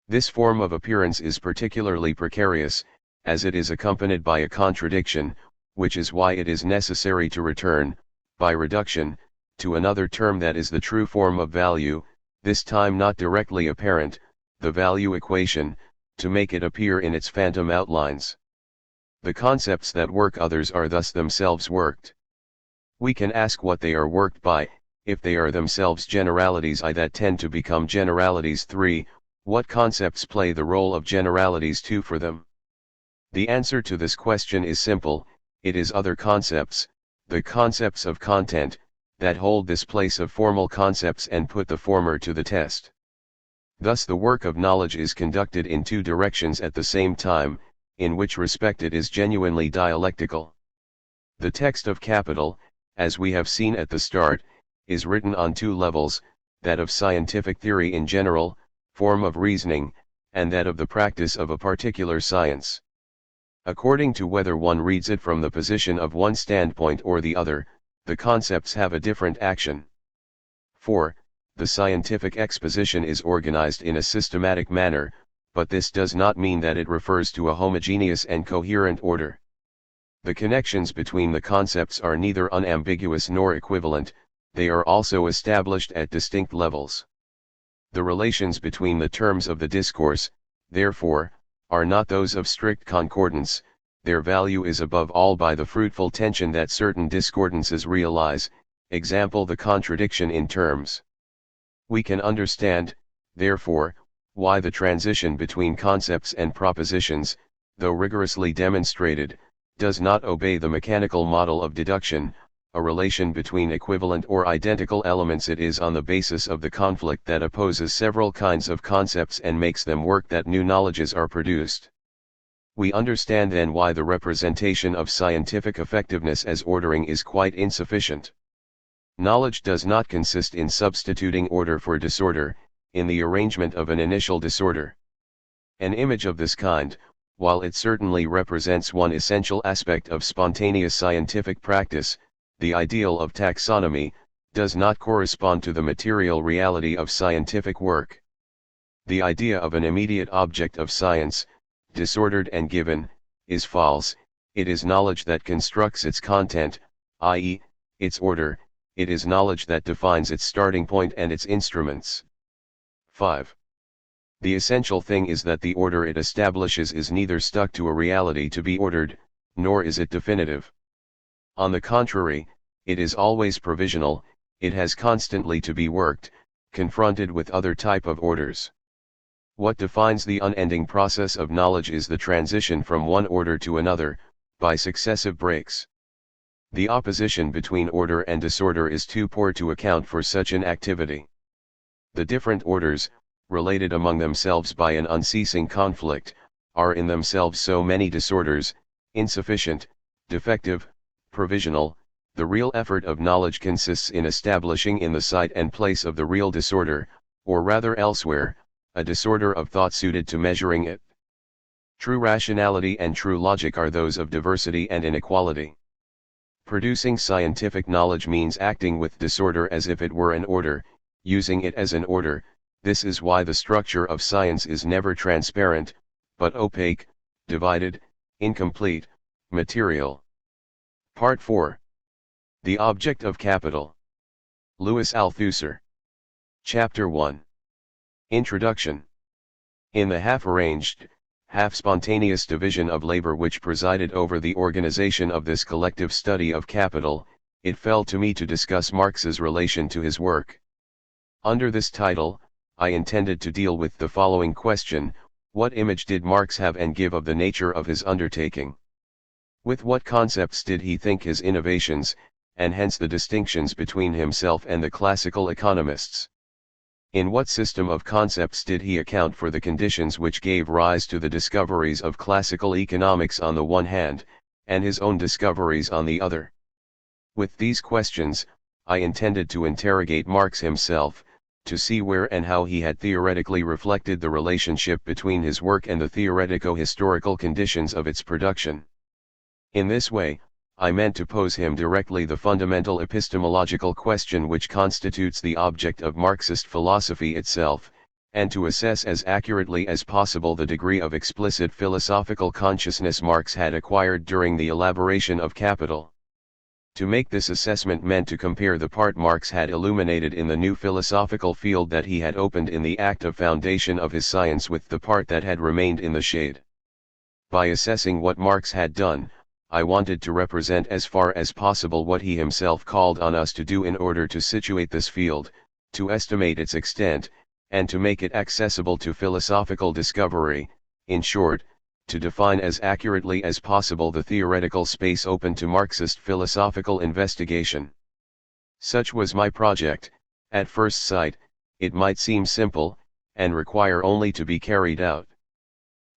This form of appearance is particularly precarious, as it is accompanied by a contradiction, which is why it is necessary to return, by reduction, to another term that is the true form of value, this time not directly apparent, the value equation, to make it appear in its phantom outlines. The concepts that work others are thus themselves worked. We can ask what they are worked by. If they are themselves generalities that tend to become generalities 3, what concepts play the role of generalities 2 for them? The answer to this question is simple: it is other concepts, the concepts of content, that hold this place of formal concepts and put the former to the test. Thus the work of knowledge is conducted in two directions at the same time, in which respect it is genuinely dialectical. The text of Capital, as we have seen at the start, is written on two levels, that of scientific theory in general, form of reasoning, and that of the practice of a particular science. According to whether one reads it from the position of one standpoint or the other, the concepts have a different action. 4. The scientific exposition is organized in a systematic manner, but this does not mean that it refers to a homogeneous and coherent order. The connections between the concepts are neither unambiguous nor equivalent, they are also established at distinct levels. The relations between the terms of the discourse, therefore, are not those of strict concordance, their value is above all by the fruitful tension that certain discordances realize, example the contradiction in terms. We can understand, therefore, why the transition between concepts and propositions, though rigorously demonstrated, does not obey the mechanical model of deduction, a relation between equivalent or identical elements. It is on the basis of the conflict that opposes several kinds of concepts and makes them work that new knowledges are produced. We understand then why the representation of scientific effectiveness as ordering is quite insufficient. Knowledge does not consist in substituting order for disorder, in the arrangement of an initial disorder. An image of this kind, while it certainly represents one essential aspect of spontaneous scientific practice, the ideal of taxonomy, does not correspond to the material reality of scientific work. The idea of an immediate object of science, disordered and given, is false. It is knowledge that constructs its content, i.e., its order. It is knowledge that defines its starting point and its instruments. 5. The essential thing is that the order it establishes is neither stuck to a reality to be ordered, nor is it definitive. On the contrary, it is always provisional, it has constantly to be worked, confronted with other type of orders. What defines the unending process of knowledge is the transition from one order to another, by successive breaks. The opposition between order and disorder is too poor to account for such an activity. The different orders, related among themselves by an unceasing conflict, are in themselves so many disorders, insufficient, defective, provisional. The real effort of knowledge consists in establishing in the site and place of the real disorder, or rather elsewhere, a disorder of thought suited to measuring it. True rationality and true logic are those of diversity and inequality. Producing scientific knowledge means acting with disorder as if it were an order, using it as an order. This is why the structure of science is never transparent, but opaque, divided, incomplete, material. Part 4. The Object of Capital. Louis Althusser. Chapter 1. Introduction. In the half-arranged, half-spontaneous division of labor which presided over the organization of this collective study of capital, it fell to me to discuss Marx's relation to his work. Under this title, I intended to deal with the following question: what image did Marx have and give of the nature of his undertaking? With what concepts did he think his innovations, and hence the distinctions between himself and the classical economists? In what system of concepts did he account for the conditions which gave rise to the discoveries of classical economics on the one hand, and his own discoveries on the other? With these questions, I intended to interrogate Marx himself, to see where and how he had theoretically reflected the relationship between his work and the theoretico-historical conditions of its production. In this way, I meant to pose him directly the fundamental epistemological question which constitutes the object of Marxist philosophy itself, and to assess as accurately as possible the degree of explicit philosophical consciousness Marx had acquired during the elaboration of Capital. To make this assessment meant to compare the part Marx had illuminated in the new philosophical field that he had opened in the act of foundation of his science with the part that had remained in the shade. By assessing what Marx had done, I wanted to represent as far as possible what he himself called on us to do in order to situate this field, to estimate its extent, and to make it accessible to philosophical discovery, in short, to define as accurately as possible the theoretical space open to Marxist philosophical investigation. Such was my project. At first sight, it might seem simple, and require only to be carried out.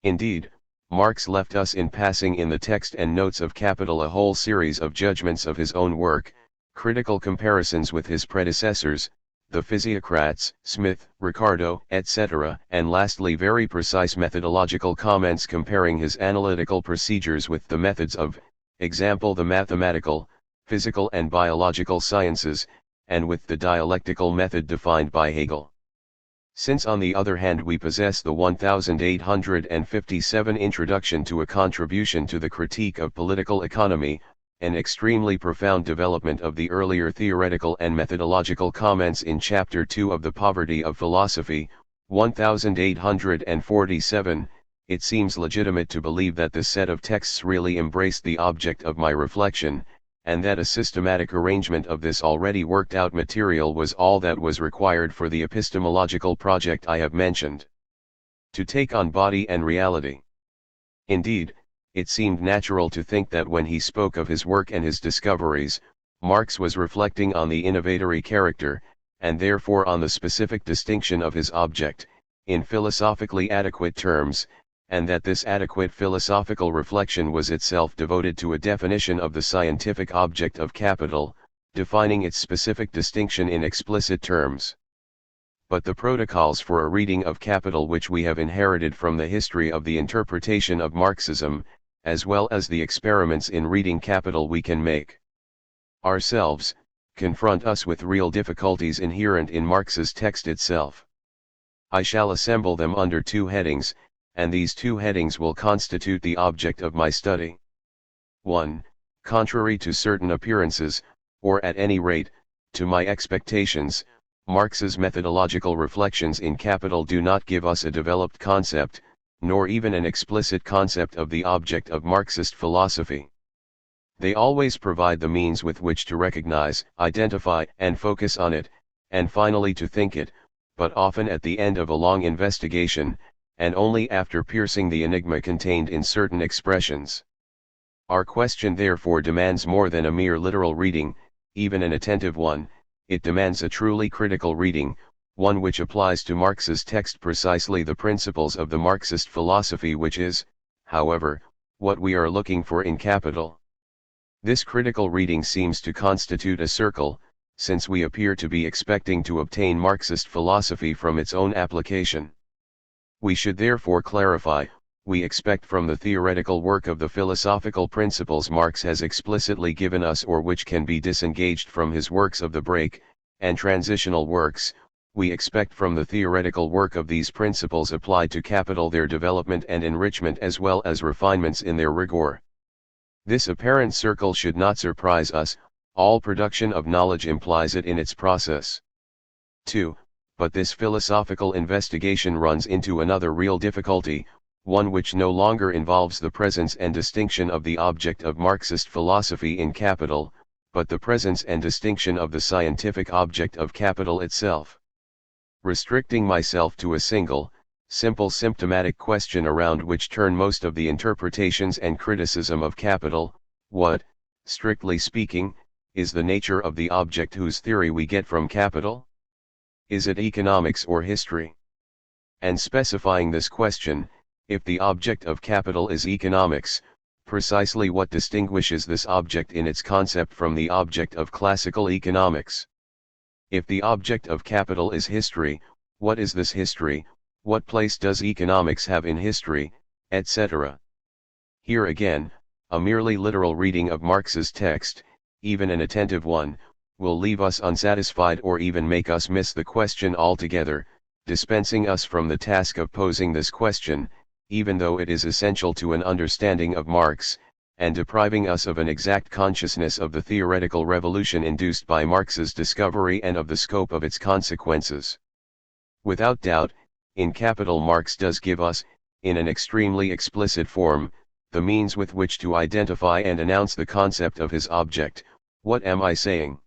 Indeed, Marx left us in passing in the text and notes of Capital a whole series of judgments of his own work, critical comparisons with his predecessors, the physiocrats, Smith, Ricardo, etc., and lastly very precise methodological comments comparing his analytical procedures with the methods of, example the mathematical, physical and biological sciences, and with the dialectical method defined by Hegel. Since on the other hand we possess the 1857 Introduction to a Contribution to the Critique of Political Economy, an extremely profound development of the earlier theoretical and methodological comments in Chapter 2 of The Poverty of Philosophy, 1847, it seems legitimate to believe that this set of texts really embraced the object of my reflection, and that a systematic arrangement of this already worked out material was all that was required for the epistemological project I have mentioned. To take on body and reality. Indeed, it seemed natural to think that when he spoke of his work and his discoveries, Marx was reflecting on the innovatory character, and therefore on the specific distinction of his object, in philosophically adequate terms, and that this adequate philosophical reflection was itself devoted to a definition of the scientific object of capital, defining its specific distinction in explicit terms. But the protocols for a reading of Capital which we have inherited from the history of the interpretation of Marxism, as well as the experiments in reading Capital we can make ourselves, confront us with real difficulties inherent in Marx's text itself. I shall assemble them under two headings, and these two headings will constitute the object of my study. 1. Contrary to certain appearances, or at any rate, to my expectations, Marx's methodological reflections in Capital do not give us a developed concept, nor even an explicit concept of the object of Marxist philosophy. They always provide the means with which to recognize, identify, and focus on it, and finally to think it, but often at the end of a long investigation, and only after piercing the enigma contained in certain expressions. Our question therefore demands more than a mere literal reading, even an attentive one. It demands a truly critical reading, one which applies to Marx's text precisely the principles of the Marxist philosophy, which is, however, what we are looking for in Capital. This critical reading seems to constitute a circle, since we appear to be expecting to obtain Marxist philosophy from its own application. We should therefore clarify, we expect from the theoretical work of the philosophical principles Marx has explicitly given us, or which can be disengaged from his works of the break and transitional works. We expect from the theoretical work of these principles applied to Capital their development and enrichment as well as refinements in their rigor. This apparent circle should not surprise us. All production of knowledge implies it in its process. 2. But this philosophical investigation runs into another real difficulty, one which no longer involves the presence and distinction of the object of Marxist philosophy in Capital, but the presence and distinction of the scientific object of Capital itself. Restricting myself to a single, simple symptomatic question around which turn most of the interpretations and criticism of Capital, what, strictly speaking, is the nature of the object whose theory we get from Capital? Is it economics or history? And specifying this question, if the object of Capital is economics, precisely what distinguishes this object in its concept from the object of classical economics? If the object of Capital is history, what is this history, what place does economics have in history, etc.? Here again, a merely literal reading of Marx's text, even an attentive one, will leave us unsatisfied or even make us miss the question altogether, dispensing us from the task of posing this question, even though it is essential to an understanding of Marx, and depriving us of an exact consciousness of the theoretical revolution induced by Marx's discovery and of the scope of its consequences. Without doubt, in Capital Marx does give us, in an extremely explicit form, the means with which to identify and announce the concept of his object. What am I saying?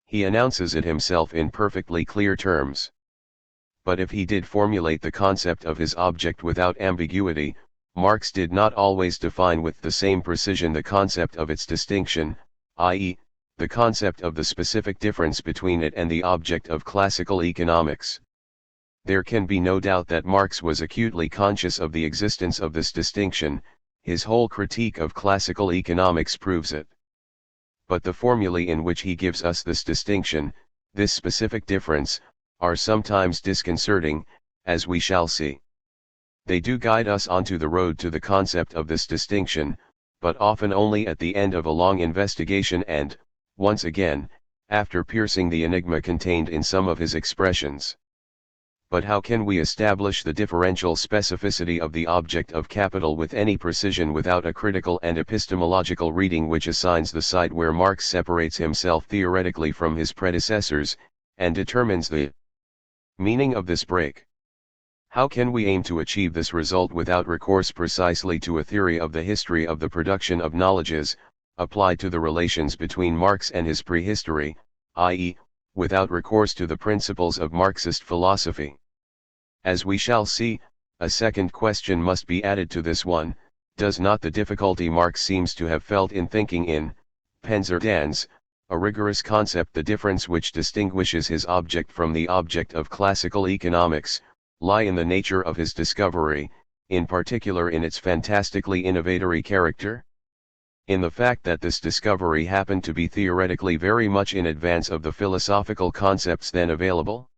He announces it himself in perfectly clear terms. But if he did formulate the concept of his object without ambiguity, Marx did not always define with the same precision the concept of its distinction, i.e., the concept of the specific difference between it and the object of classical economics. There can be no doubt that Marx was acutely conscious of the existence of this distinction. His whole critique of classical economics proves it. But the formulae in which he gives us this distinction, this specific difference, are sometimes disconcerting, as we shall see. They do guide us onto the road to the concept of this distinction, but often only at the end of a long investigation and, once again, after piercing the enigma contained in some of his expressions. But how can we establish the differential specificity of the object of Capital with any precision without a critical and epistemological reading which assigns the site where Marx separates himself theoretically from his predecessors, and determines the meaning of this break? How can we aim to achieve this result without recourse precisely to a theory of the history of the production of knowledges, applied to the relations between Marx and his prehistory, i.e., without recourse to the principles of Marxist philosophy? As we shall see, a second question must be added to this one. Does not the difficulty Marx seems to have felt in thinking in Penzer-Dans, a rigorous concept, the difference which distinguishes his object from the object of classical economics, lie in the nature of his discovery, in particular in its fantastically innovatory character? In the fact that this discovery happened to be theoretically very much in advance of the philosophical concepts then available?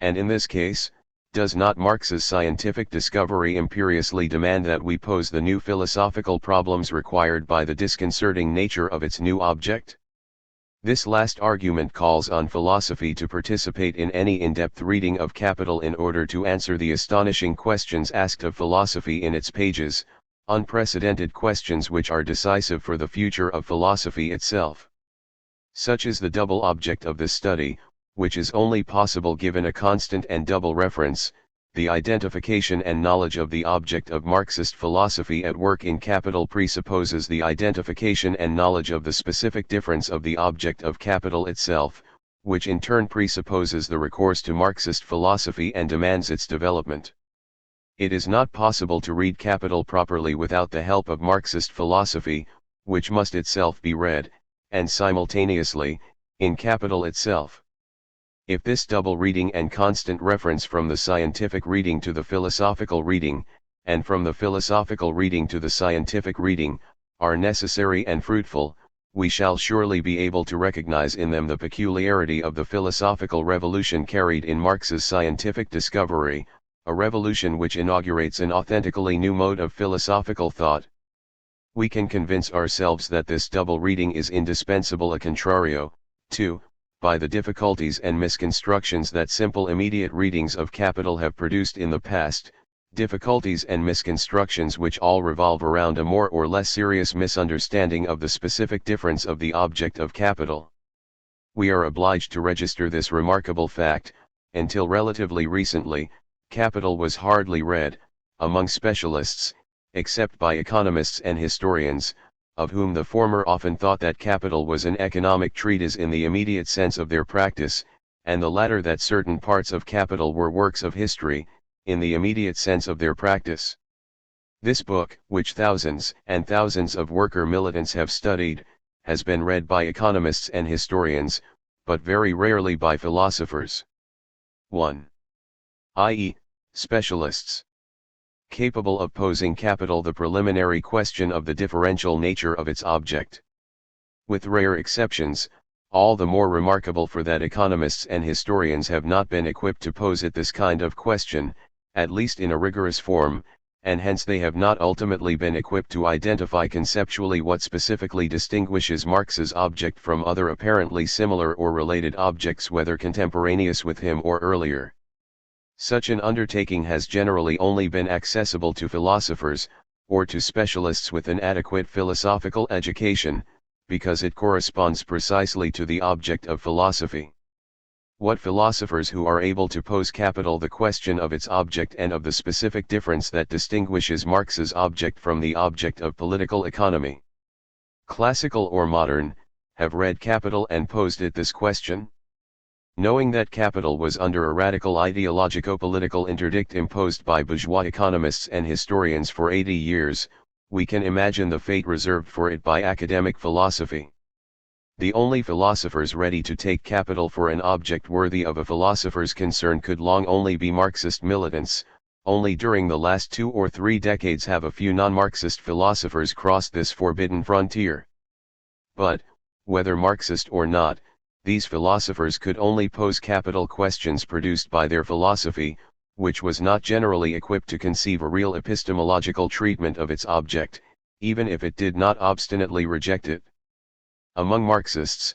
And in this case, does not Marx's scientific discovery imperiously demand that we pose the new philosophical problems required by the disconcerting nature of its new object? This last argument calls on philosophy to participate in any in-depth reading of Capital in order to answer the astonishing questions asked of philosophy in its pages, unprecedented questions which are decisive for the future of philosophy itself. Such is the double object of this study, which is only possible given a constant and double reference, the identification and knowledge of the object of Marxist philosophy at work in Capital presupposes the identification and knowledge of the specific difference of the object of Capital itself, which in turn presupposes the recourse to Marxist philosophy and demands its development. It is not possible to read Capital properly without the help of Marxist philosophy, which must itself be read, and simultaneously, in Capital itself. If this double reading and constant reference from the scientific reading to the philosophical reading, and from the philosophical reading to the scientific reading, are necessary and fruitful, we shall surely be able to recognize in them the peculiarity of the philosophical revolution carried in Marx's scientific discovery, a revolution which inaugurates an authentically new mode of philosophical thought. We can convince ourselves that this double reading is indispensable a contrario, too, by the difficulties and misconstructions that simple immediate readings of Capital have produced in the past, difficulties and misconstructions which all revolve around a more or less serious misunderstanding of the specific difference of the object of Capital. We are obliged to register this remarkable fact. Until relatively recently, Capital was hardly read, among specialists, except by economists and historians, of whom the former often thought that Capital was an economic treatise in the immediate sense of their practice, and the latter that certain parts of Capital were works of history, in the immediate sense of their practice. This book, which thousands and thousands of worker militants have studied, has been read by economists and historians, but very rarely by philosophers. 1. i.e., specialists. Capable of posing Capital the preliminary question of the differential nature of its object. With rare exceptions, all the more remarkable for that economists and historians have not been equipped to pose it this kind of question, at least in a rigorous form, and hence they have not ultimately been equipped to identify conceptually what specifically distinguishes Marx's object from other apparently similar or related objects whether contemporaneous with him or earlier. Such an undertaking has generally only been accessible to philosophers, or to specialists with an adequate philosophical education, because it corresponds precisely to the object of philosophy. What philosophers who are able to pose Capital the question of its object and of the specific difference that distinguishes Marx's object from the object of political economy, classical or modern, have read Capital and posed it this question? Knowing that Capital was under a radical ideologico-political interdict imposed by bourgeois economists and historians for 80 years, we can imagine the fate reserved for it by academic philosophy. The only philosophers ready to take Capital for an object worthy of a philosopher's concern could long only be Marxist militants. Only during the last 2 or 3 decades have a few non-Marxist philosophers crossed this forbidden frontier. But, whether Marxist or not, these philosophers could only pose Capital questions produced by their philosophy, which was not generally equipped to conceive a real epistemological treatment of its object, even if it did not obstinately reject it. Among Marxists,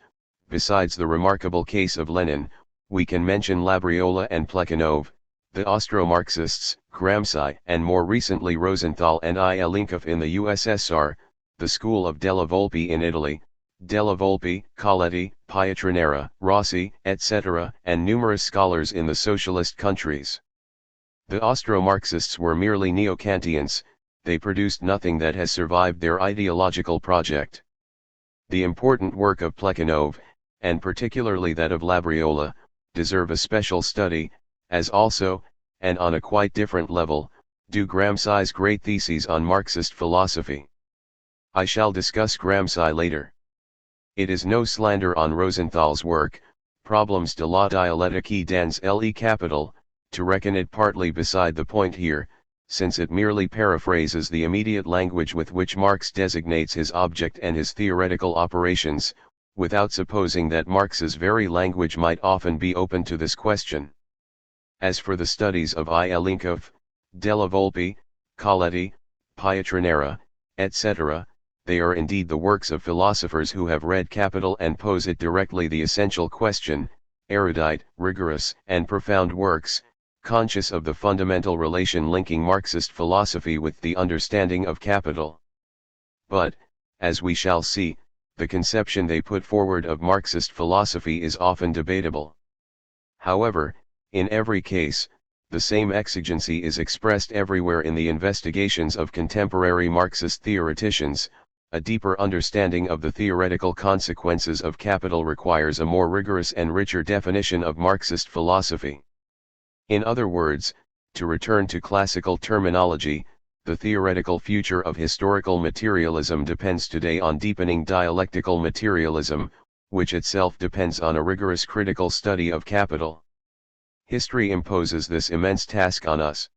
besides the remarkable case of Lenin, we can mention Labriola and Plekhanov, the Austro-Marxists, Gramsci, and more recently Rosenthal and Ilinkov in the USSR, the school of Della Volpe in Italy, Della Volpe, Coletti, Pietranera, Rossi, etc., and numerous scholars in the socialist countries. The Austro-Marxists were merely neo-Kantians, they produced nothing that has survived their ideological project. The important work of Plekhanov, and particularly that of Labriola, deserve a special study, as also, and on a quite different level, do Gramsci's great theses on Marxist philosophy. I shall discuss Gramsci later. It is no slander on Rosenthal's work, Problems de la dialectique dans le Capital, to reckon it partly beside the point here, since it merely paraphrases the immediate language with which Marx designates his object and his theoretical operations, without supposing that Marx's very language might often be open to this question. As for the studies of Ilinkov, Della Volpe, Coletti, Pietranera, etc., they are indeed the works of philosophers who have read Capital and pose it directly the essential question, erudite, rigorous, and profound works, conscious of the fundamental relation linking Marxist philosophy with the understanding of Capital. But, as we shall see, the conception they put forward of Marxist philosophy is often debatable. However, in every case, the same exigency is expressed everywhere in the investigations of contemporary Marxist theoreticians. A deeper understanding of the theoretical consequences of Capital requires a more rigorous and richer definition of Marxist philosophy. In other words, To return to classical terminology, the theoretical future of historical materialism depends today on deepening dialectical materialism, which itself depends on a rigorous critical study of capital. History imposes this immense task on us.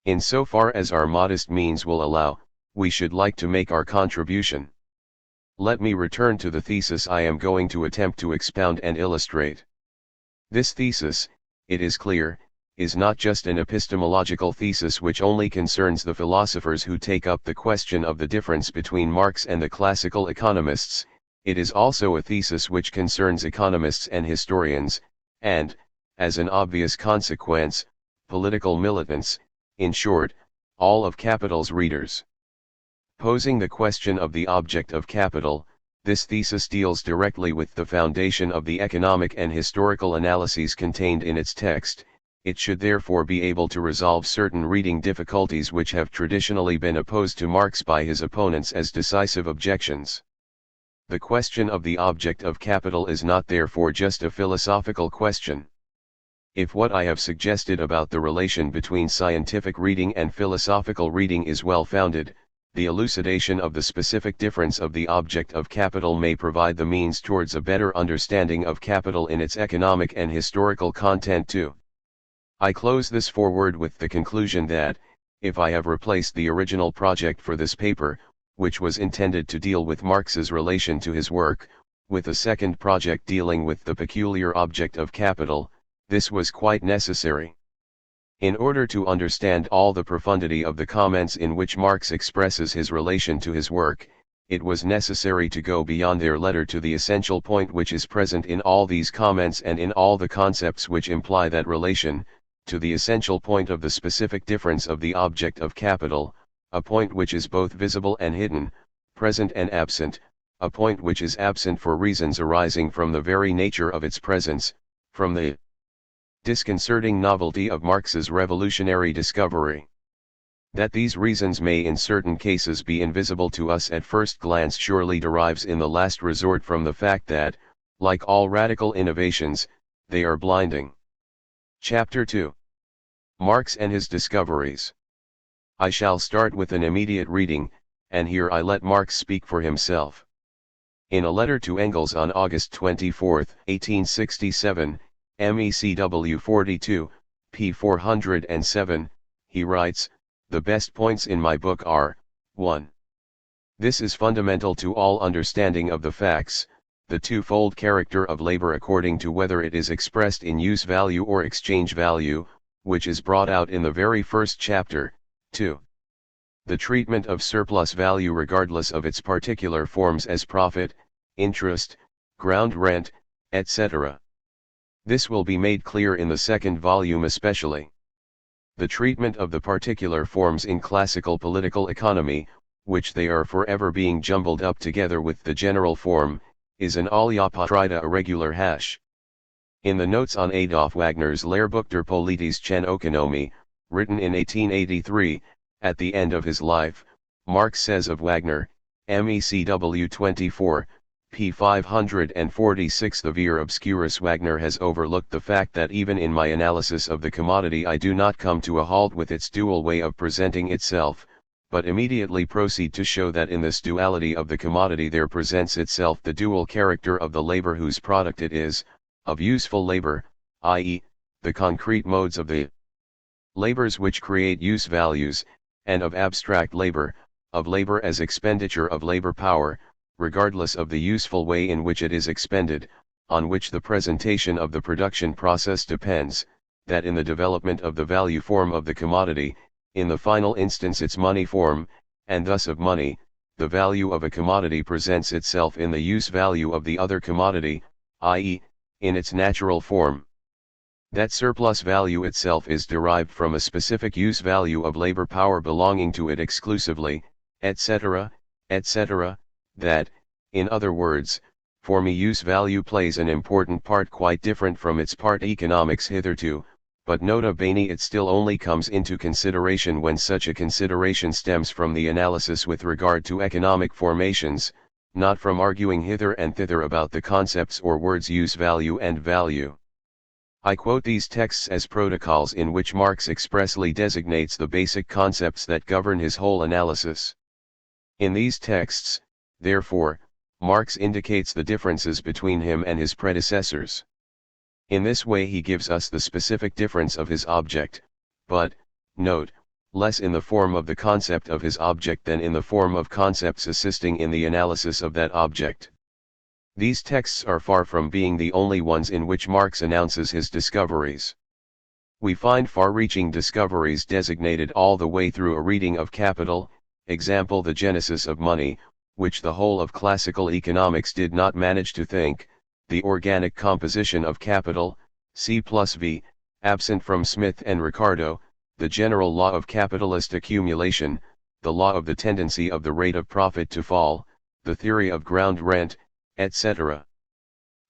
Insofar as our modest means will allow, we should like to make our contribution. Let me return to the thesis I am going to attempt to expound and illustrate. This thesis, it is clear, is not just an epistemological thesis which only concerns the philosophers who take up the question of the difference between Marx and the classical economists. It is also a thesis which concerns economists and historians, and, as an obvious consequence, political militants, in short, all of capital's readers. Posing the question of the object of capital, this thesis deals directly with the foundation of the economic and historical analyses contained in its text. It should therefore be able to resolve certain reading difficulties which have traditionally been opposed to Marx by his opponents as decisive objections. The question of the object of capital is not therefore just a philosophical question. If what I have suggested about the relation between scientific reading and philosophical reading is well founded, the elucidation of the specific difference of the object of capital may provide the means towards a better understanding of capital in its economic and historical content too. I close this foreword with the conclusion that, if I have replaced the original project for this paper, which was intended to deal with Marx's relation to his work, with a second project dealing with the peculiar object of capital, this was quite necessary. In order to understand all the profundity of the comments in which Marx expresses his relation to his work, it was necessary to go beyond their letter to the essential point which is present in all these comments and in all the concepts which imply that relation, to the essential point of the specific difference of the object of capital, a point which is both visible and hidden, present and absent, a point which is absent for reasons arising from the very nature of its presence, from the disconcerting novelty of Marx's revolutionary discovery. That these reasons may in certain cases be invisible to us at first glance surely derives in the last resort from the fact that, like all radical innovations, they are blinding. Chapter 2. Marx and his discoveries. I shall start with an immediate reading, and here I let Marx speak for himself. In a letter to Engels on August 24, 1867, MECW 42, p. 407, he writes, "The best points in my book are, 1. This is fundamental to all understanding of the facts, the twofold character of labor according to whether it is expressed in use value or exchange value, which is brought out in the very first chapter. 2. The treatment of surplus value regardless of its particular forms as profit, interest, ground rent, etc. This will be made clear in the second volume especially. The treatment of the particular forms in classical political economy, which they are forever being jumbled up together with the general form, is an Alyapatrida irregular hash. In the notes on Adolf Wagner's Lehrbuch der politischen Ökonomie, written in 1883, at the end of his life, Marx says of Wagner, MECW 24, p. 546 The vir obscurus Wagner has overlooked the fact that even in my analysis of the commodity I do not come to a halt with its dual way of presenting itself, but immediately proceed to show that in this duality of the commodity there presents itself the dual character of the labor whose product it is, of useful labor, i.e., the concrete modes of the labors which create use values, and of abstract labor, of labor as expenditure of labor power, regardless of the useful way in which it is expended, on which the presentation of the production process depends, that in the development of the value form of the commodity, in the final instance its money form, and thus of money, the value of a commodity presents itself in the use value of the other commodity, i.e., in its natural form. That surplus value itself is derived from a specific use value of labor power belonging to it exclusively, etc., etc., that, in other words, for me use value plays an important part quite different from its part economics hitherto, but nota bene it still only comes into consideration when such a consideration stems from the analysis with regard to economic formations, not from arguing hither and thither about the concepts or words use value and value. I quote these texts as protocols in which Marx expressly designates the basic concepts that govern his whole analysis. In these texts, therefore, Marx indicates the differences between him and his predecessors. In this way he gives us the specific difference of his object, but, note, less in the form of the concept of his object than in the form of concepts assisting in the analysis of that object. These texts are far from being the only ones in which Marx announces his discoveries. We find far-reaching discoveries designated all the way through a reading of Capital, example the genesis of money, which the whole of classical economics did not manage to think, the organic composition of capital, C+V, absent from Smith and Ricardo, the general law of capitalist accumulation, the law of the tendency of the rate of profit to fall, the theory of ground rent, etc.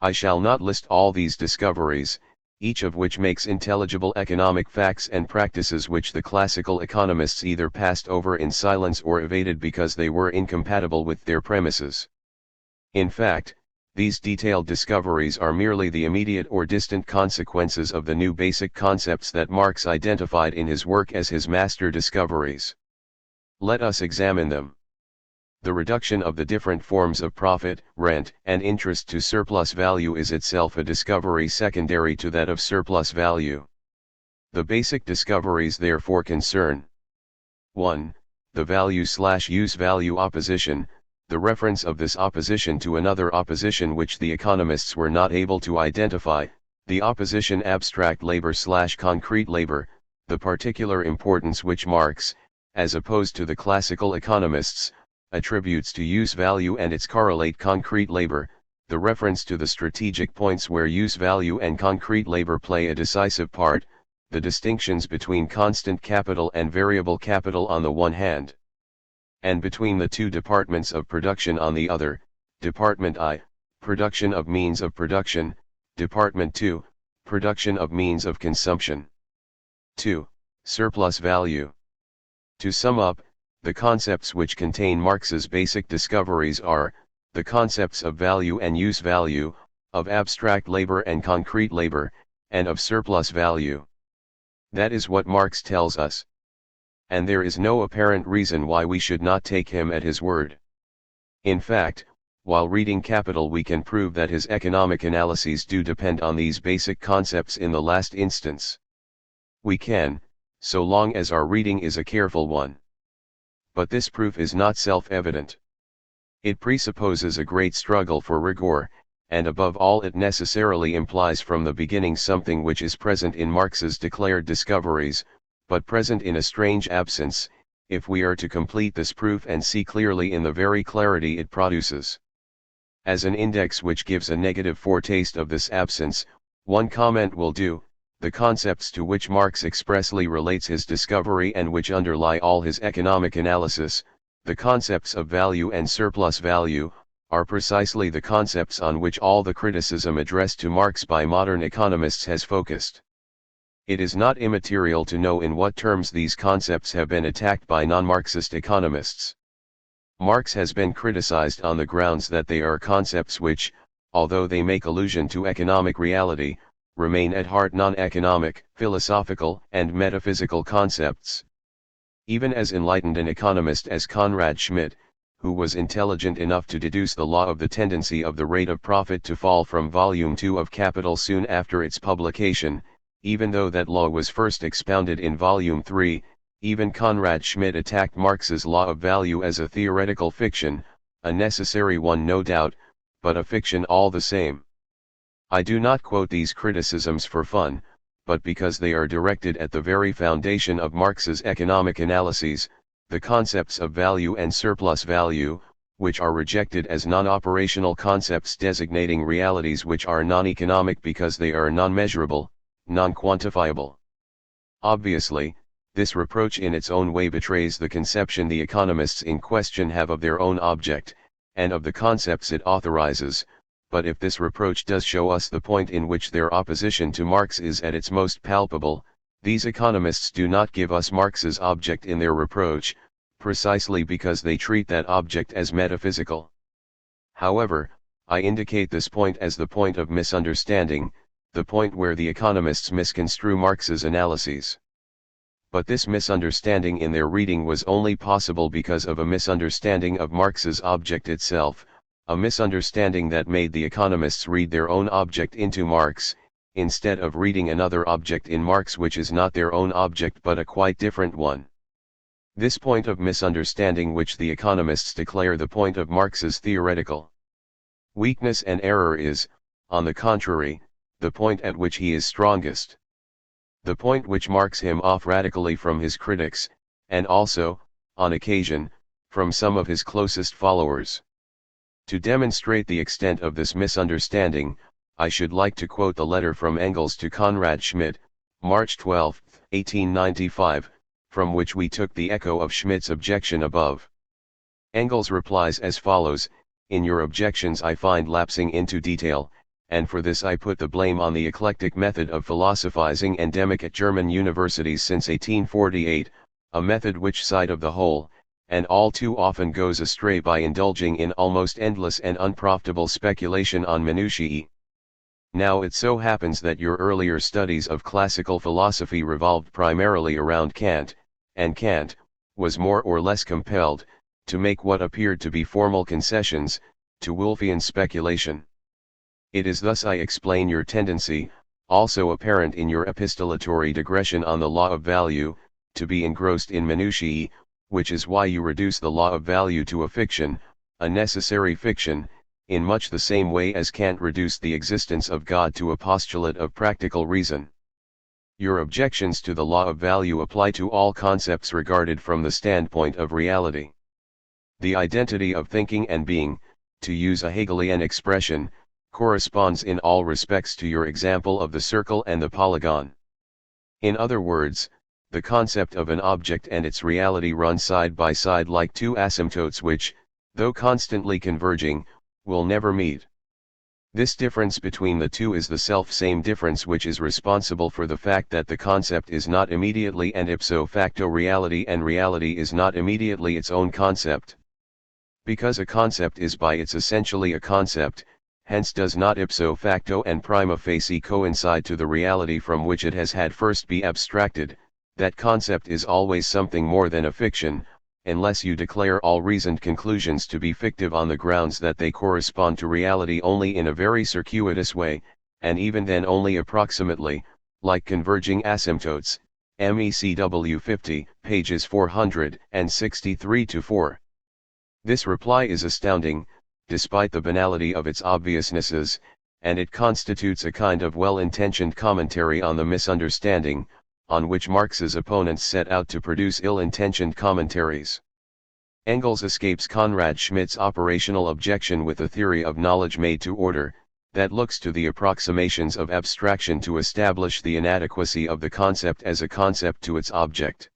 I shall not list all these discoveries, each of which makes intelligible economic facts and practices which the classical economists either passed over in silence or evaded because they were incompatible with their premises. In fact, these detailed discoveries are merely the immediate or distant consequences of the new basic concepts that Marx identified in his work as his master discoveries. Let us examine them. The reduction of the different forms of profit, rent, and interest to surplus value is itself a discovery secondary to that of surplus value. The basic discoveries therefore concern 1. The value/use value opposition, the reference of this opposition to another opposition which the economists were not able to identify, the opposition abstract labor/concrete labor, the particular importance which Marx, as opposed to the classical economists, attributes to use value and its correlate concrete labor, the reference to the strategic points where use value and concrete labor play a decisive part, the distinctions between constant capital and variable capital on the one hand, and between the two departments of production on the other, Department I, production of means of production, Department II, production of means of consumption. 2. Surplus value. To sum up, the concepts which contain Marx's basic discoveries are, the concepts of value and use value, of abstract labor and concrete labor, and of surplus value. That is what Marx tells us. And there is no apparent reason why we should not take him at his word. In fact, while reading Capital we can prove that his economic analyses do depend on these basic concepts in the last instance. We can, so long as our reading is a careful one. But this proof is not self-evident. It presupposes a great struggle for rigor, and above all it necessarily implies from the beginning something which is present in Marx's declared discoveries, but present in a strange absence, if we are to complete this proof and see clearly in the very clarity it produces. As an index which gives a negative foretaste of this absence, one comment will do: the concepts to which Marx expressly relates his discovery and which underlie all his economic analysis, the concepts of value and surplus value, are precisely the concepts on which all the criticism addressed to Marx by modern economists has focused. It is not immaterial to know in what terms these concepts have been attacked by non-Marxist economists. Marx has been criticized on the grounds that they are concepts which, although they make allusion to economic reality, remain at heart non-economic, philosophical, and metaphysical concepts. Even as enlightened an economist as Conrad Schmidt, who was intelligent enough to deduce the law of the tendency of the rate of profit to fall from Volume 2 of Capital soon after its publication, even though that law was first expounded in Volume 3, even Conrad Schmidt attacked Marx's law of value as a theoretical fiction, a necessary one no doubt, but a fiction all the same. I do not quote these criticisms for fun, but because they are directed at the very foundation of Marx's economic analyses, the concepts of value and surplus value, which are rejected as non-operational concepts designating realities which are non-economic because they are non-measurable, non-quantifiable. Obviously, this reproach in its own way betrays the conception the economists in question have of their own object, and of the concepts it authorizes. But if this reproach does show us the point in which their opposition to Marx is at its most palpable, these economists do not give us Marx's object in their reproach, precisely because they treat that object as metaphysical. However, I indicate this point as the point of misunderstanding, the point where the economists misconstrue Marx's analyses. But this misunderstanding in their reading was only possible because of a misunderstanding of Marx's object itself, a misunderstanding that made the economists read their own object into Marx, instead of reading another object in Marx which is not their own object but a quite different one. This point of misunderstanding which the economists declare the point of Marx's theoretical weakness and error is, on the contrary, the point at which he is strongest. The point which marks him off radically from his critics, and also, on occasion, from some of his closest followers. To demonstrate the extent of this misunderstanding, I should like to quote the letter from Engels to Conrad Schmidt, March 12, 1895, from which we took the echo of Schmidt's objection above. Engels replies as follows: "In your objections I find lapsing into detail, and for this I put the blame on the eclectic method of philosophizing endemic at German universities since 1848, a method which side of the whole, and all too often goes astray by indulging in almost endless and unprofitable speculation on minutiae. Now it so happens that your earlier studies of classical philosophy revolved primarily around Kant, and Kant was more or less compelled to make what appeared to be formal concessions to Wolffian speculation. It is thus I explain your tendency, also apparent in your epistolatory digression on the law of value, to be engrossed in minutiae, which is why you reduce the law of value to a fiction, a necessary fiction, in much the same way as Kant reduced the existence of God to a postulate of practical reason. Your objections to the law of value apply to all concepts regarded from the standpoint of reality. The identity of thinking and being, to use a Hegelian expression, corresponds in all respects to your example of the circle and the polygon. In other words, the concept of an object and its reality run side by side like two asymptotes which, though constantly converging, will never meet. This difference between the two is the self-same difference which is responsible for the fact that the concept is not immediately and ipso facto reality and reality is not immediately its own concept. Because a concept is by its essentially a concept, hence does not ipso facto and prima facie coincide to the reality from which it has had first be abstracted, that concept is always something more than a fiction, unless you declare all reasoned conclusions to be fictive on the grounds that they correspond to reality only in a very circuitous way, and even then only approximately, like converging asymptotes, MECW 50, pages 463-4. This reply is astounding, despite the banality of its obviousnesses, and it constitutes a kind of well-intentioned commentary on the misunderstanding, on which Marx's opponents set out to produce ill-intentioned commentaries. Engels escapes Conrad Schmidt's operational objection with a theory of knowledge made to order, that looks to the approximations of abstraction to establish the inadequacy of the concept as a concept to its object.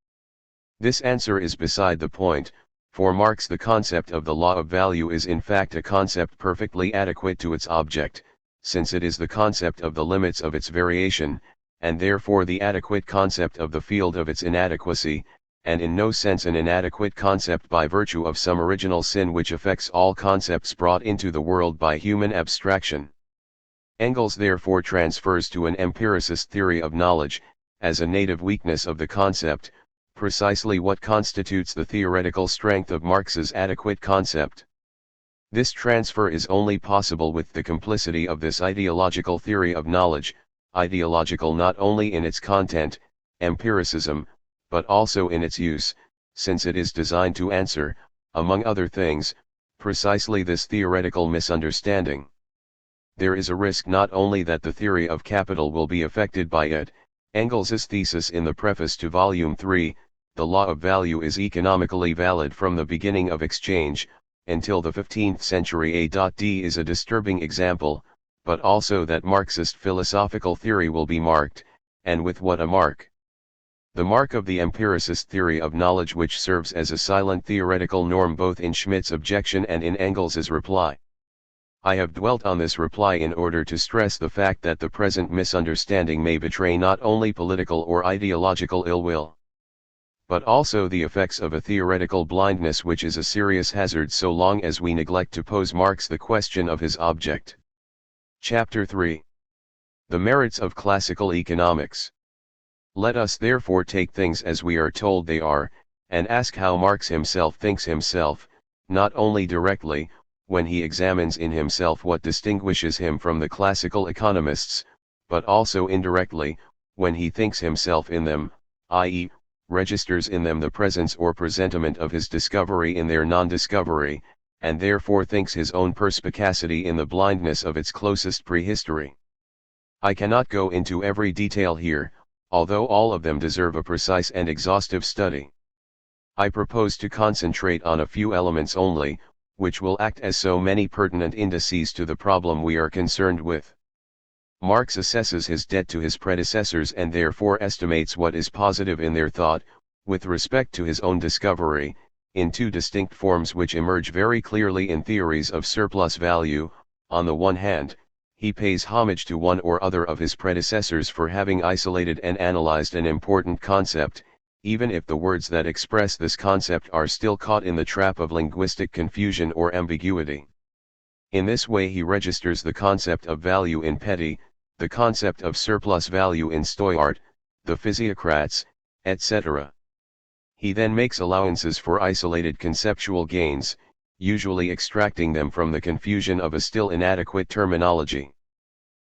This answer is beside the point. For Marx, the concept of the law of value is in fact a concept perfectly adequate to its object, since it is the concept of the limits of its variation, and therefore the adequate concept of the field of its inadequacy, and in no sense an inadequate concept by virtue of some original sin which affects all concepts brought into the world by human abstraction. Engels therefore transfers to an empiricist theory of knowledge, as a native weakness of the concept, precisely what constitutes the theoretical strength of Marx's adequate concept. This transfer is only possible with the complicity of this ideological theory of knowledge, ideological not only in its content, empiricism, but also in its use, since it is designed to answer, among other things, precisely this theoretical misunderstanding. There is a risk not only that the theory of capital will be affected by it. Engels's thesis in the preface to Volume 3, the law of value is economically valid from the beginning of exchange, until the 15th century A.D. is a disturbing example, but also that Marxist philosophical theory will be marked, and with what a mark. The mark of the empiricist theory of knowledge which serves as a silent theoretical norm both in Schmidt's objection and in Engels's reply. I have dwelt on this reply in order to stress the fact that the present misunderstanding may betray not only political or ideological ill will, but also the effects of a theoretical blindness which is a serious hazard so long as we neglect to pose Marx the question of his object. Chapter 3. The merits of classical economics. Let us therefore take things as we are told they are, and ask how Marx himself thinks himself, not only directly, when he examines in himself what distinguishes him from the classical economists, but also indirectly, when he thinks himself in them, i.e., registers in them the presence or presentiment of his discovery in their non-discovery, and therefore thinks his own perspicacity in the blindness of its closest prehistory. I cannot go into every detail here, although all of them deserve a precise and exhaustive study. I propose to concentrate on a few elements only, which will act as so many pertinent indices to the problem we are concerned with. Marx assesses his debt to his predecessors and therefore estimates what is positive in their thought, with respect to his own discovery, in two distinct forms which emerge very clearly in theories of surplus value. On the one hand, he pays homage to one or other of his predecessors for having isolated and analyzed an important concept, even if the words that express this concept are still caught in the trap of linguistic confusion or ambiguity. In this way he registers the concept of value in Petty, the concept of surplus value in Stoyart, the physiocrats, etc. He then makes allowances for isolated conceptual gains, usually extracting them from the confusion of a still inadequate terminology.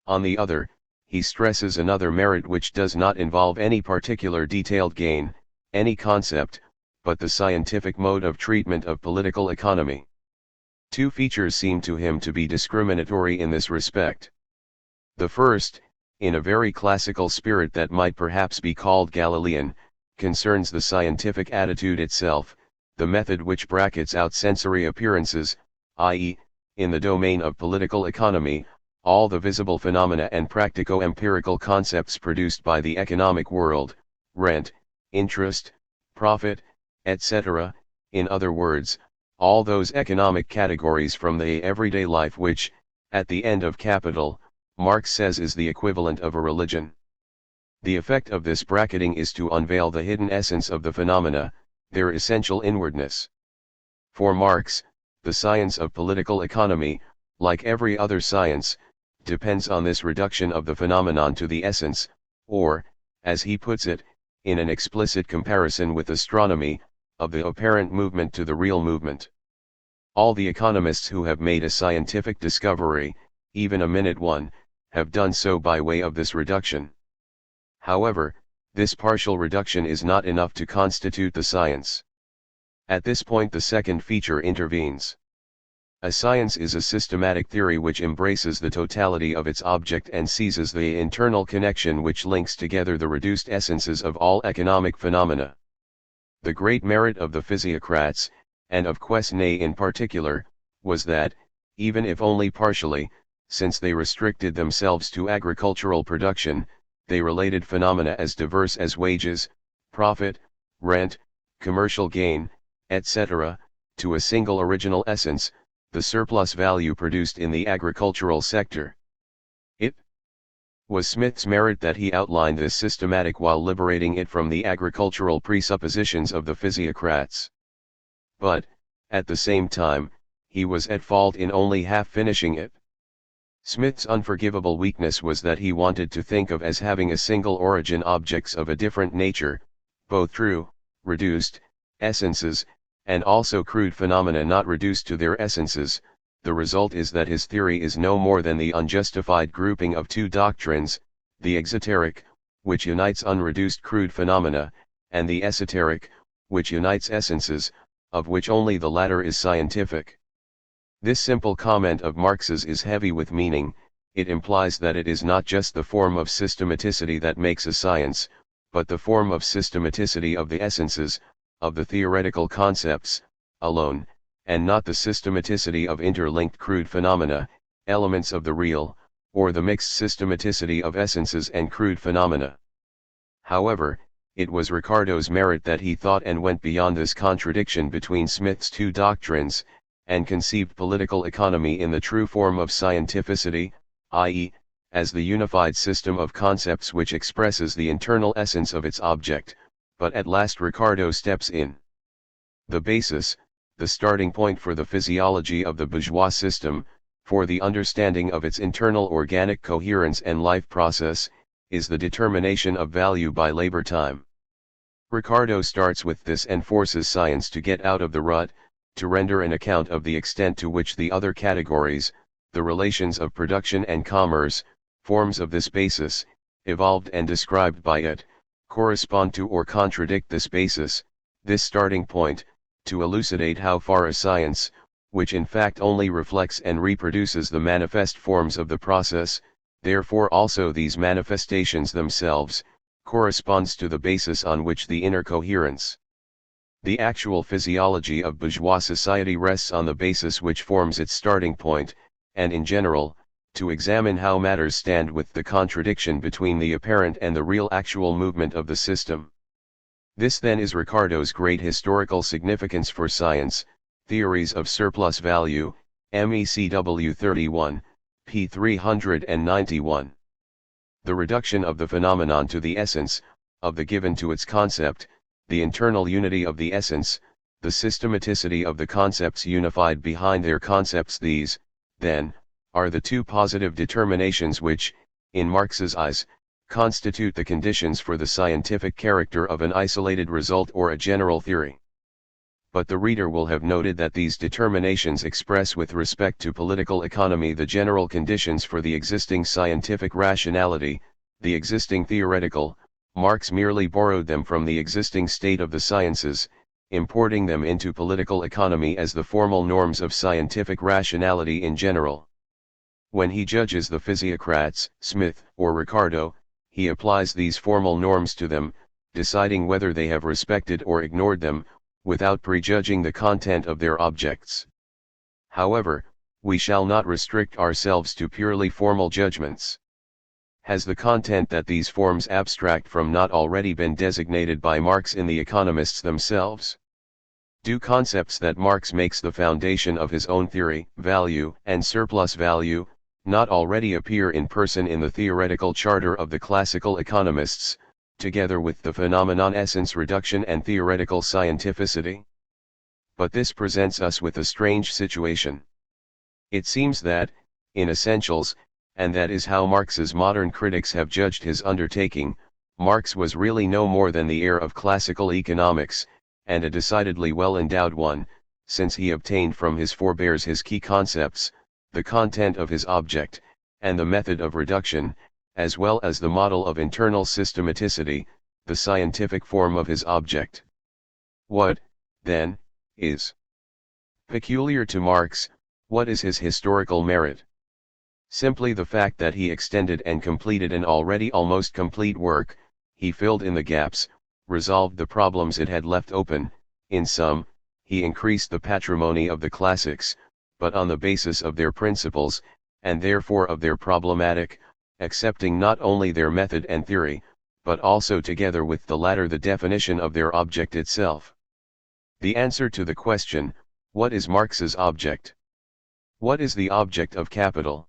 On the other, he stresses another merit which does not involve any particular detailed gain, any concept, but the scientific mode of treatment of political economy. Two features seem to him to be discriminatory in this respect. The first, in a very classical spirit that might perhaps be called Galilean, concerns the scientific attitude itself, the method which brackets out sensory appearances, i.e., in the domain of political economy, all the visible phenomena and practico-empirical concepts produced by the economic world, rent, interest, profit, etc., in other words, all those economic categories from the everyday life which, at the end of Capital, Marx says is the equivalent of a religion. The effect of this bracketing is to unveil the hidden essence of the phenomena, their essential inwardness. For Marx, the science of political economy, like every other science, depends on this reduction of the phenomenon to the essence, or, as he puts it, in an explicit comparison with astronomy, of the apparent movement to the real movement. All the economists who have made a scientific discovery, even a minute one, have done so by way of this reduction. However, this partial reduction is not enough to constitute the science. At this point the second feature intervenes. A science is a systematic theory which embraces the totality of its object and seizes the internal connection which links together the reduced essences of all economic phenomena. The great merit of the physiocrats, and of Quesnay in particular, was that, even if only partially, since they restricted themselves to agricultural production, they related phenomena as diverse as wages, profit, rent, commercial gain, etc., to a single original essence, the surplus value produced in the agricultural sector. It was Smith's merit that he outlined this systematic while liberating it from the agricultural presuppositions of the physiocrats. But, at the same time, he was at fault in only half finishing it. Smith's unforgivable weakness was that he wanted to think of as having a single origin objects of a different nature, both true, reduced, essences, and also crude phenomena not reduced to their essences. The result is that his theory is no more than the unjustified grouping of two doctrines, the exoteric, which unites unreduced crude phenomena, and the esoteric, which unites essences, of which only the latter is scientific. This simple comment of Marx's is heavy with meaning. It implies that it is not just the form of systematicity that makes a science, but the form of systematicity of the essences, of the theoretical concepts, alone, and not the systematicity of interlinked crude phenomena, elements of the real, or the mixed systematicity of essences and crude phenomena. However, it was Ricardo's merit that he thought and went beyond this contradiction between Smith's two doctrines, and conceived political economy in the true form of scientificity, i.e., as the unified system of concepts which expresses the internal essence of its object. But at last Ricardo steps in. The basis, the starting point for the physiology of the bourgeois system, for the understanding of its internal organic coherence and life process, is the determination of value by labor time. Ricardo starts with this and forces science to get out of the rut, to render an account of the extent to which the other categories, the relations of production and commerce, forms of this basis, evolved and described by it, correspond to or contradict this basis, this starting point, to elucidate how far a science, which in fact only reflects and reproduces the manifest forms of the process, therefore also these manifestations themselves, corresponds to the basis on which the inner coherence. The actual physiology of bourgeois society rests on the basis which forms its starting point, and in general, to examine how matters stand with the contradiction between the apparent and the real actual movement of the system. This then is Ricardo's great historical significance for science, Theories of Surplus Value, MECW 31, p. 391. The reduction of the phenomenon to the essence, of the given to its concept, the internal unity of the essence, the systematicity of the concepts unified behind their concepts, these, then, are the two positive determinations which, in Marx's eyes, constitute the conditions for the scientific character of an isolated result or a general theory. But the reader will have noted that these determinations express with respect to political economy the general conditions for the existing scientific rationality, the existing theoretical. Marx merely borrowed them from the existing state of the sciences, importing them into political economy as the formal norms of scientific rationality in general. When he judges the physiocrats, Smith or Ricardo, he applies these formal norms to them, deciding whether they have respected or ignored them, without prejudging the content of their objects. However, we shall not restrict ourselves to purely formal judgments. Has the content that these forms abstract from not already been designated by Marx in the economists themselves? Do concepts that Marx makes the foundation of his own theory, value and surplus value, not already appear in person in the theoretical charter of the classical economists, together with the phenomenon essence reduction and theoretical scientificity? But this presents us with a strange situation. It seems that, in essentials, and that is how Marx's modern critics have judged his undertaking, Marx was really no more than the heir of classical economics, and a decidedly well-endowed one, since he obtained from his forebears his key concepts, the content of his object, and the method of reduction, as well as the model of internal systematicity, the scientific form of his object. What, then, is peculiar to Marx? What is his historical merit? Simply the fact that he extended and completed an already almost complete work, he filled in the gaps, resolved the problems it had left open. In sum, he increased the patrimony of the classics, but on the basis of their principles, and therefore of their problematic, accepting not only their method and theory, but also together with the latter the definition of their object itself. The answer to the question, what is Marx's object? What is the object of capital?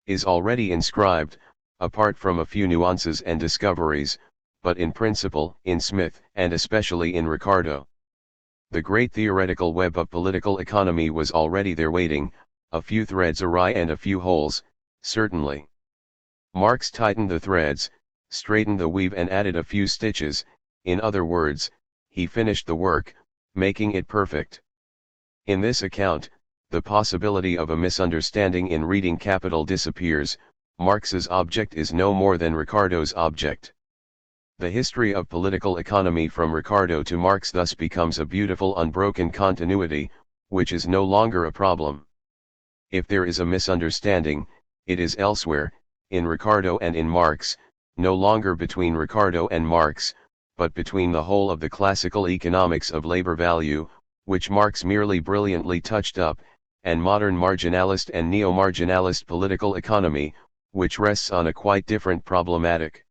Is already inscribed, apart from a few nuances and discoveries, but in principle, in Smith, and especially in Ricardo. The great theoretical web of political economy was already there waiting, a few threads awry and a few holes, certainly. Marx tightened the threads, straightened the weave and added a few stitches, in other words, he finished the work, making it perfect. In this account, the possibility of a misunderstanding in reading Capital disappears. Marx's object is no more than Ricardo's object. The history of political economy from Ricardo to Marx thus becomes a beautiful unbroken continuity, which is no longer a problem. If there is a misunderstanding, it is elsewhere, in Ricardo and in Marx, no longer between Ricardo and Marx, but between the whole of the classical economics of labor value, which Marx merely brilliantly touched up, and modern marginalist and neo-marginalist political economy, which rests on a quite different problematic.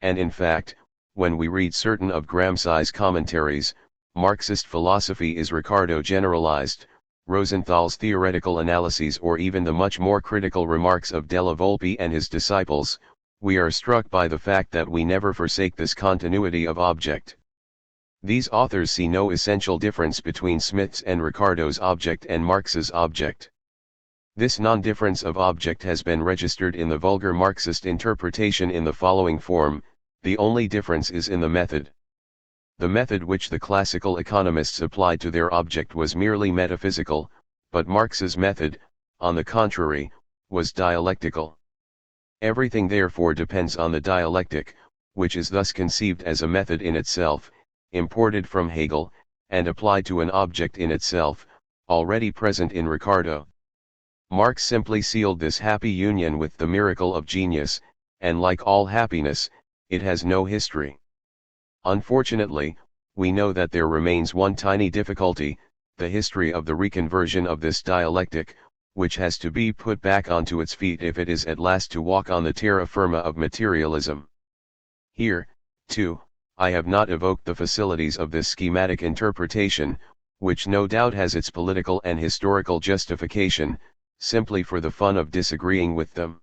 And in fact, when we read certain of Gramsci's commentaries, Marxist philosophy is Ricardo generalized, Rosenthal's theoretical analyses or even the much more critical remarks of Della Volpe and his disciples, we are struck by the fact that we never forsake this continuity of object. These authors see no essential difference between Smith's and Ricardo's object and Marx's object. This non-difference of object has been registered in the vulgar Marxist interpretation in the following form: the only difference is in the method. The method which the classical economists applied to their object was merely metaphysical, but Marx's method, on the contrary, was dialectical. Everything therefore depends on the dialectic, which is thus conceived as a method in itself, imported from Hegel, and applied to an object in itself, already present in Ricardo. Marx simply sealed this happy union with the miracle of genius, and like all happiness, it has no history. Unfortunately, we know that there remains one tiny difficulty, the history of the reconversion of this dialectic, which has to be put back onto its feet if it is at last to walk on the terra firma of materialism. Here, too, I have not evoked the facilities of this schematic interpretation, which no doubt has its political and historical justification, simply for the fun of disagreeing with them.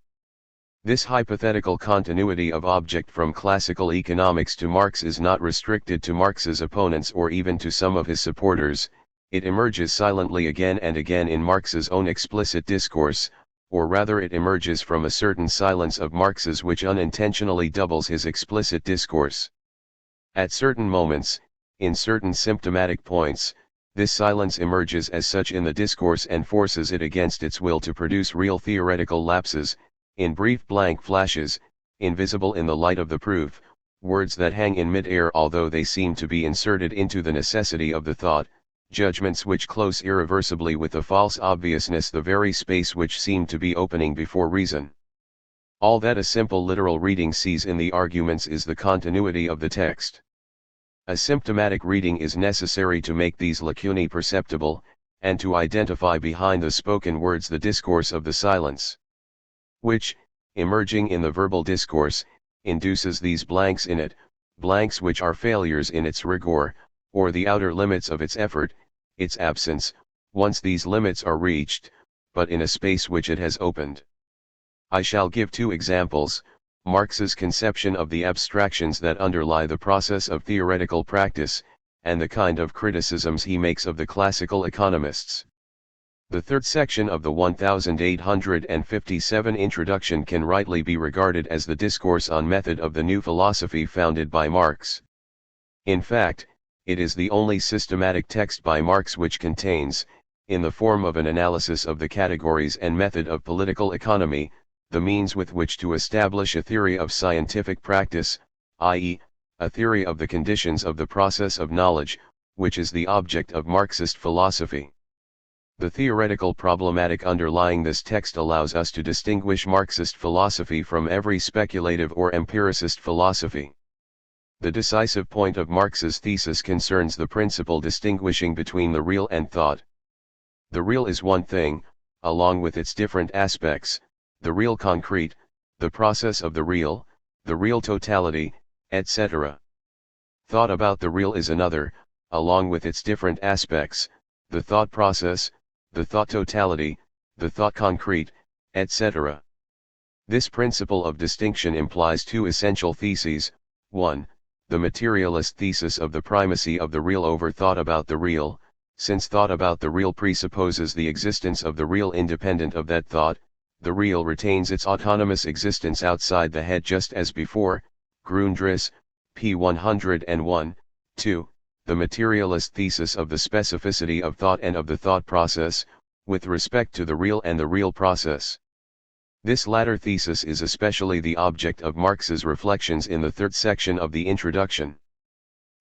This hypothetical continuity of object from classical economics to Marx is not restricted to Marx's opponents or even to some of his supporters, it emerges silently again and again in Marx's own explicit discourse, or rather it emerges from a certain silence of Marx's which unintentionally doubles his explicit discourse. At certain moments, in certain symptomatic points, this silence emerges as such in the discourse and forces it against its will to produce real theoretical lapses, in brief blank flashes, invisible in the light of the proof, words that hang in mid-air although they seem to be inserted into the necessity of the thought, judgments which close irreversibly with a false obviousness the very space which seemed to be opening before reason. All that a simple literal reading sees in the arguments is the continuity of the text. A symptomatic reading is necessary to make these lacunae perceptible, and to identify behind the spoken words the discourse of the silence, which, emerging in the verbal discourse, induces these blanks in it, blanks which are failures in its rigor, or the outer limits of its effort, its absence, once these limits are reached, but in a space which it has opened. I shall give two examples: Marx's conception of the abstractions that underlie the process of theoretical practice, and the kind of criticisms he makes of the classical economists. The third section of the 1857 introduction can rightly be regarded as the discourse on method of the new philosophy founded by Marx. In fact, it is the only systematic text by Marx which contains, in the form of an analysis of the categories and method of political economy, the means with which to establish a theory of scientific practice, i.e., a theory of the conditions of the process of knowledge, which is the object of Marxist philosophy. The theoretical problematic underlying this text allows us to distinguish Marxist philosophy from every speculative or empiricist philosophy. The decisive point of Marx's thesis concerns the principle distinguishing between the real and thought. The real is one thing, along with its different aspects, the real concrete, the process of the real totality, etc. Thought about the real is another, along with its different aspects, the thought process, the thought totality, the thought concrete, etc. This principle of distinction implies two essential theses: 1. The materialist thesis of the primacy of the real over thought about the real, since thought about the real presupposes the existence of the real independent of that thought, the real retains its autonomous existence outside the head just as before. Grundriss, p. 101. 2. The materialist thesis of the specificity of thought and of the thought process, with respect to the real and the real process. This latter thesis is especially the object of Marx's reflections in the third section of the introduction.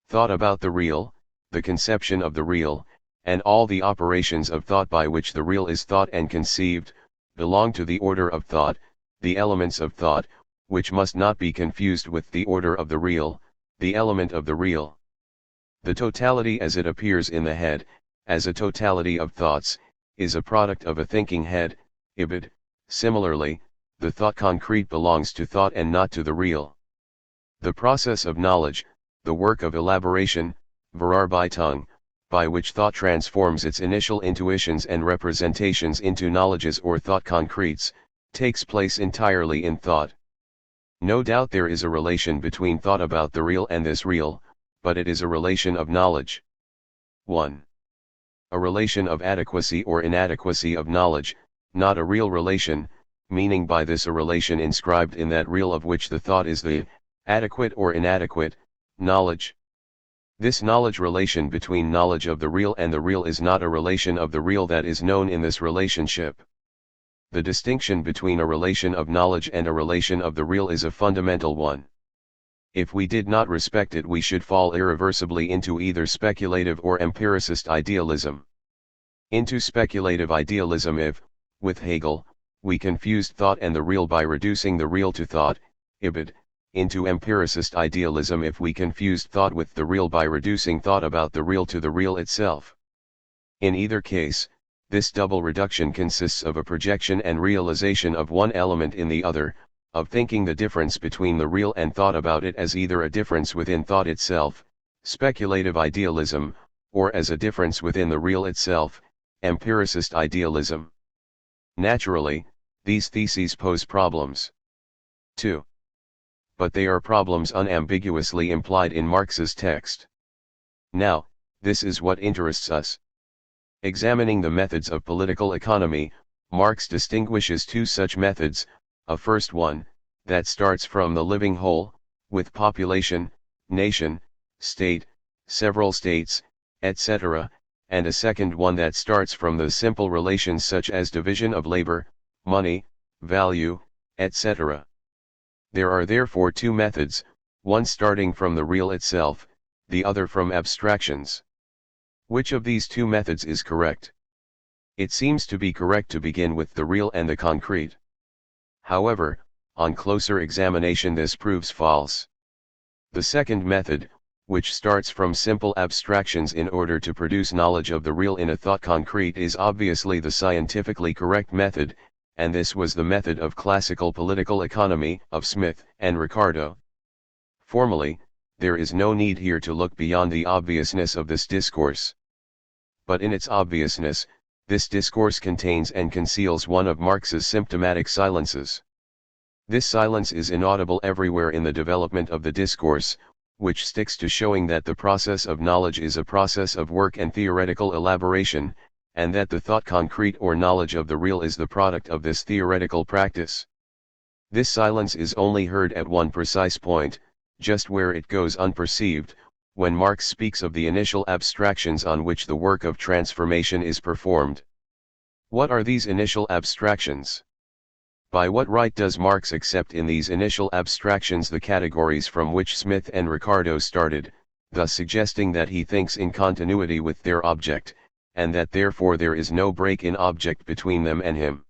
Thought about the real, the conception of the real, and all the operations of thought by which the real is thought and conceived, belong to the order of thought, the elements of thought, which must not be confused with the order of the real, the element of the real. The totality as it appears in the head, as a totality of thoughts, is a product of a thinking head, ibid. Similarly, the thought concrete belongs to thought and not to the real. The process of knowledge, the work of elaboration, Verarbeitung, by which thought transforms its initial intuitions and representations into knowledges or thought concretes, takes place entirely in thought. No doubt there is a relation between thought about the real and this real, but it is a relation of knowledge. 1. A relation of adequacy or inadequacy of knowledge, not a real relation, meaning by this a relation inscribed in that real of which the thought is the adequate or inadequate knowledge. This knowledge relation between knowledge of the real and the real is not a relation of the real that is known in this relationship. The distinction between a relation of knowledge and a relation of the real is a fundamental one. If we did not respect it, we should fall irreversibly into either speculative or empiricist idealism. Into speculative idealism if, with Hegel, we confused thought and the real by reducing the real to thought, ibid, into empiricist idealism if we confused thought with the real by reducing thought about the real to the real itself. In either case, this double reduction consists of a projection and realization of one element in the other, of thinking the difference between the real and thought about it as either a difference within thought itself, speculative idealism, or as a difference within the real itself, empiricist idealism. Naturally, these theses pose problems. 2. But they are problems unambiguously implied in Marx's text. Now, this is what interests us. Examining the methods of political economy, Marx distinguishes two such methods, a first one, that starts from the living whole, with population, nation, state, several states, etc., and a second one that starts from the simple relations such as division of labor, money, value, etc. There are therefore two methods, one starting from the real itself, the other from abstractions. Which of these two methods is correct? It seems to be correct to begin with the real and the concrete. However, on closer examination this proves false. The second method, which starts from simple abstractions in order to produce knowledge of the real in a thought concrete, is obviously the scientifically correct method, and this was the method of classical political economy, of Smith and Ricardo. Formally, there is no need here to look beyond the obviousness of this discourse. But in its obviousness, this discourse contains and conceals one of Marx's symptomatic silences. This silence is inaudible everywhere in the development of the discourse, which sticks to showing that the process of knowledge is a process of work and theoretical elaboration, and that the thought concrete or knowledge of the real is the product of this theoretical practice. This silence is only heard at one precise point, just where it goes unperceived, when Marx speaks of the initial abstractions on which the work of transformation is performed. What are these initial abstractions? By what right does Marx accept in these initial abstractions the categories from which Smith and Ricardo started, thus suggesting that he thinks in continuity with their object, and that therefore there is no break in object between them and him?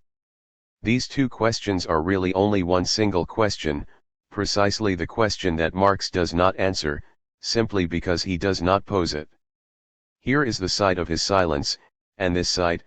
These two questions are really only one single question, precisely the question that Marx does not answer, simply because he does not pose it. Here is the site of his silence, and this site,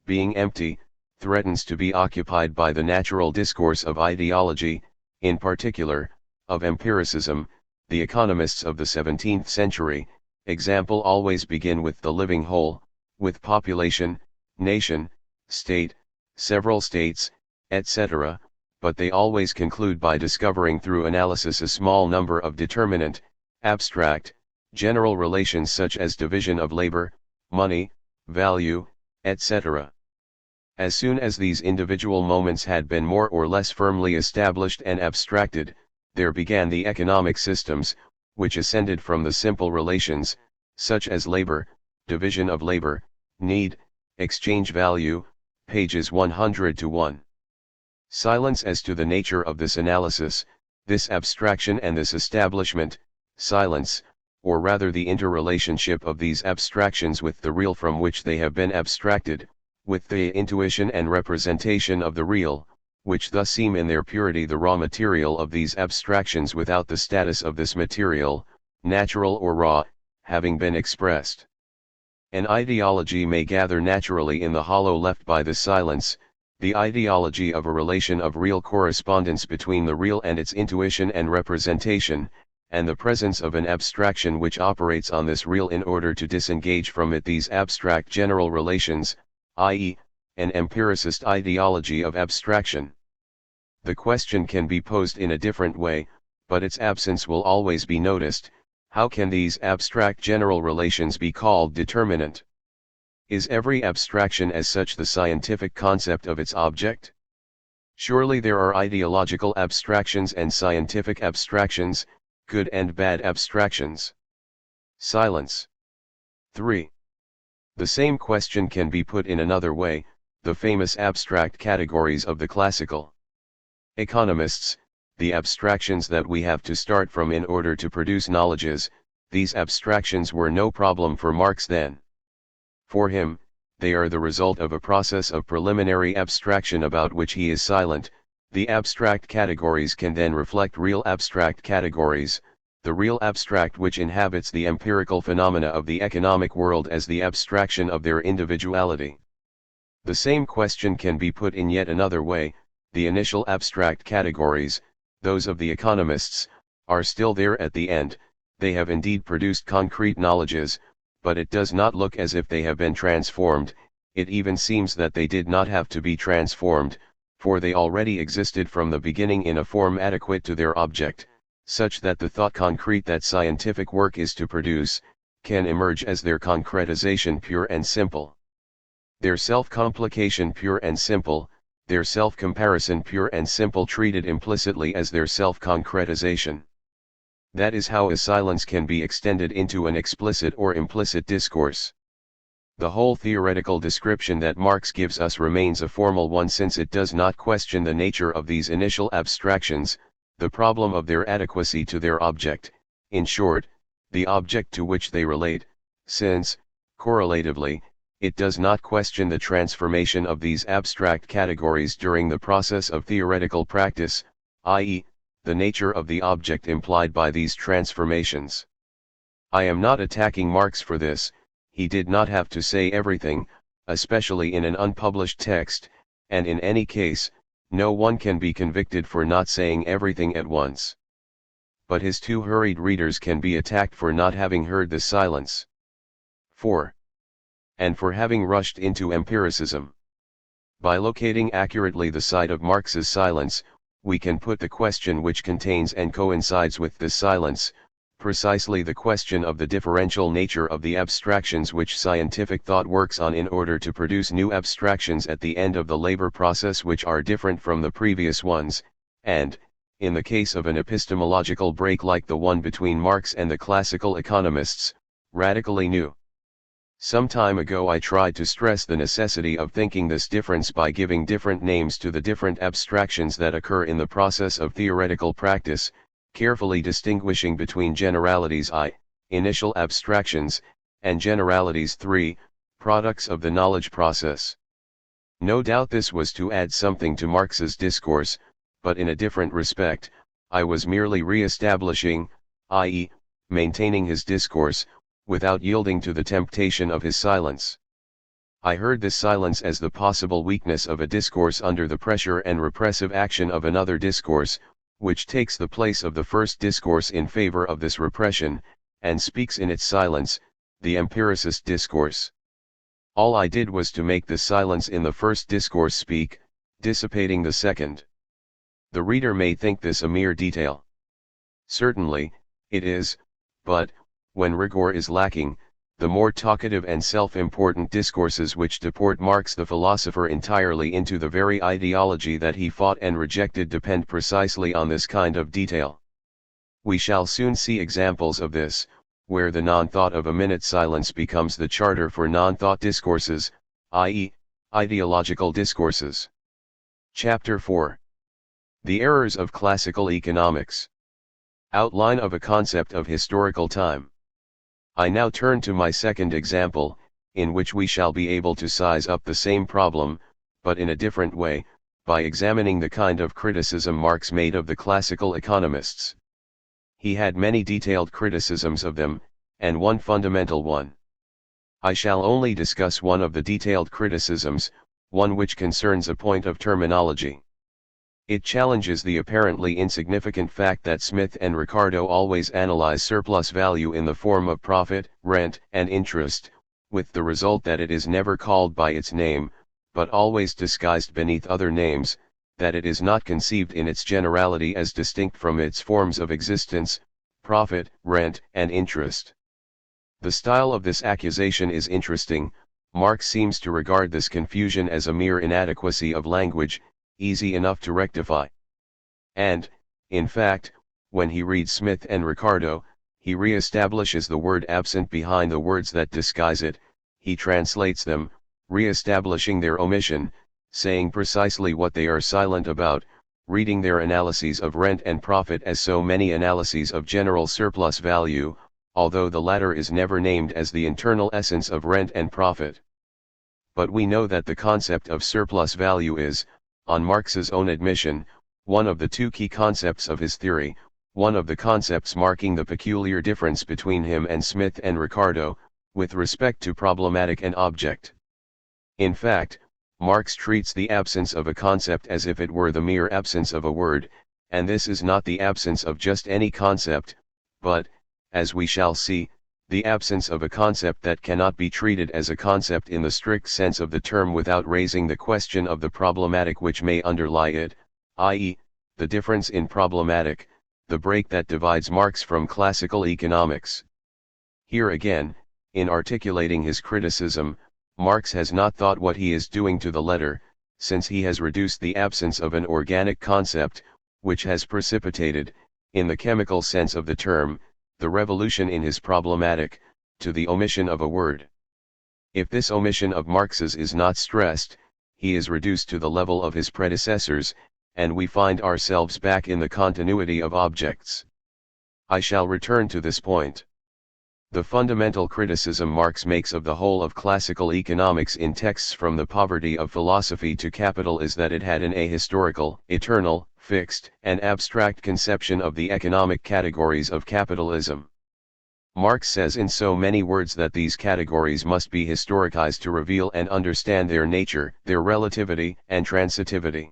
being empty, threatens to be occupied by the natural discourse of ideology, in particular, of empiricism. The economists of the 17th century, example, always begin with the living whole, with population, nation, state, several states, etc., but they always conclude by discovering through analysis a small number of determinate, abstract, general relations such as division of labor, money, value, etc. As soon as these individual moments had been more or less firmly established and abstracted, there began the economic systems, which ascended from the simple relations, such as labor, division of labor, need, exchange value, pages 100 to 1. Silence as to the nature of this analysis, this abstraction and this establishment, silence, or rather the interrelationship of these abstractions with the real from which they have been abstracted, with the intuition and representation of the real, which thus seem in their purity the raw material of these abstractions without the status of this material, natural or raw, having been expressed. An ideology may gather naturally in the hollow left by the silence, the ideology of a relation of real correspondence between the real and its intuition and representation, and the presence of an abstraction which operates on this real in order to disengage from it these abstract general relations, i.e., an empiricist ideology of abstraction. The question can be posed in a different way, but its absence will always be noticed: how can these abstract general relations be called determinate? Is every abstraction as such the scientific concept of its object? Surely there are ideological abstractions and scientific abstractions, good and bad abstractions. Silence. 3. The same question can be put in another way, the famous abstract categories of the classical economists, the abstractions that we have to start from in order to produce knowledges. These abstractions were no problem for Marx then. For him, they are the result of a process of preliminary abstraction about which he is silent. The abstract categories can then reflect real abstract categories, the real abstract which inhabits the empirical phenomena of the economic world as the abstraction of their individuality. The same question can be put in yet another way, the initial abstract categories, those of the economists, are still there at the end. They have indeed produced concrete knowledges, but it does not look as if they have been transformed. It even seems that they did not have to be transformed, for they already existed from the beginning in a form adequate to their object, such that the thought concrete that scientific work is to produce, can emerge as their concretization pure and simple. Their self-complication pure and simple, their self-comparison pure and simple treated implicitly as their self-concretization. That is how a silence can be extended into an explicit or implicit discourse. The whole theoretical description that Marx gives us remains a formal one, since it does not question the nature of these initial abstractions, the problem of their adequacy to their object, in short, the object to which they relate, since, correlatively, it does not question the transformation of these abstract categories during the process of theoretical practice, i.e., the nature of the object implied by these transformations. I am not attacking Marx for this. He did not have to say everything, especially in an unpublished text, and in any case, no one can be convicted for not saying everything at once. But his too hurried readers can be attacked for not having heard the silence. 4. And for having rushed into empiricism. By locating accurately the site of Marx's silence, we can put the question which contains and coincides with this silence, precisely the question of the differential nature of the abstractions which scientific thought works on in order to produce new abstractions at the end of the labor process which are different from the previous ones, and, in the case of an epistemological break like the one between Marx and the classical economists, radically new. Some time ago I tried to stress the necessity of thinking this difference by giving different names to the different abstractions that occur in the process of theoretical practice, carefully distinguishing between generalities I, initial abstractions, and generalities 3, products of the knowledge process. No doubt this was to add something to Marx's discourse, but in a different respect. I was merely re-establishing, i.e., maintaining his discourse, without yielding to the temptation of his silence. I heard this silence as the possible weakness of a discourse under the pressure and repressive action of another discourse, which takes the place of the first discourse in favor of this repression, and speaks in its silence, the empiricist discourse. All I did was to make the silence in the first discourse speak, dissipating the second. The reader may think this a mere detail. Certainly, it is, but, when rigor is lacking, the more talkative and self-important discourses which deport Marx the philosopher entirely into the very ideology that he fought and rejected depend precisely on this kind of detail. We shall soon see examples of this, where the non-thought of a minute silence becomes the charter for non-thought discourses, i.e., ideological discourses. Chapter 4. The Errors of Classical Economics. Outline of a concept of historical time. I now turn to my second example, in which we shall be able to size up the same problem, but in a different way, by examining the kind of criticism Marx made of the classical economists. He had many detailed criticisms of them, and one fundamental one. I shall only discuss one of the detailed criticisms, one which concerns a point of terminology. It challenges the apparently insignificant fact that Smith and Ricardo always analyze surplus value in the form of profit, rent, and interest, with the result that it is never called by its name, but always disguised beneath other names, that it is not conceived in its generality as distinct from its forms of existence, profit, rent, and interest. The style of this accusation is interesting, Marx seems to regard this confusion as a mere inadequacy of language, easy enough to rectify. And, in fact, when he reads Smith and Ricardo, he re-establishes the word absent behind the words that disguise it, he translates them, re-establishing their omission, saying precisely what they are silent about, reading their analyses of rent and profit as so many analyses of general surplus value, although the latter is never named as the internal essence of rent and profit. But we know that the concept of surplus value is, on Marx's own admission, one of the two key concepts of his theory, one of the concepts marking the peculiar difference between him and Smith and Ricardo, with respect to problematic and object. In fact, Marx treats the absence of a concept as if it were the mere absence of a word, and this is not the absence of just any concept, but, as we shall see, the absence of a concept that cannot be treated as a concept in the strict sense of the term without raising the question of the problematic which may underlie it, i.e., the difference in problematic, the break that divides Marx from classical economics. Here again, in articulating his criticism, Marx has not thought what he is doing to the letter, since he has reduced the absence of an organic concept, which has precipitated, in the chemical sense of the term, the revolution in his problematic, to the omission of a word. If this omission of Marx's is not stressed, he is reduced to the level of his predecessors, and we find ourselves back in the continuity of objects. I shall return to this point. The fundamental criticism Marx makes of the whole of classical economics in texts from the poverty of philosophy to capital is that it had an ahistorical, eternal, fixed, and abstract conception of the economic categories of capitalism. Marx says in so many words that these categories must be historicized to reveal and understand their nature, their relativity, and transitivity.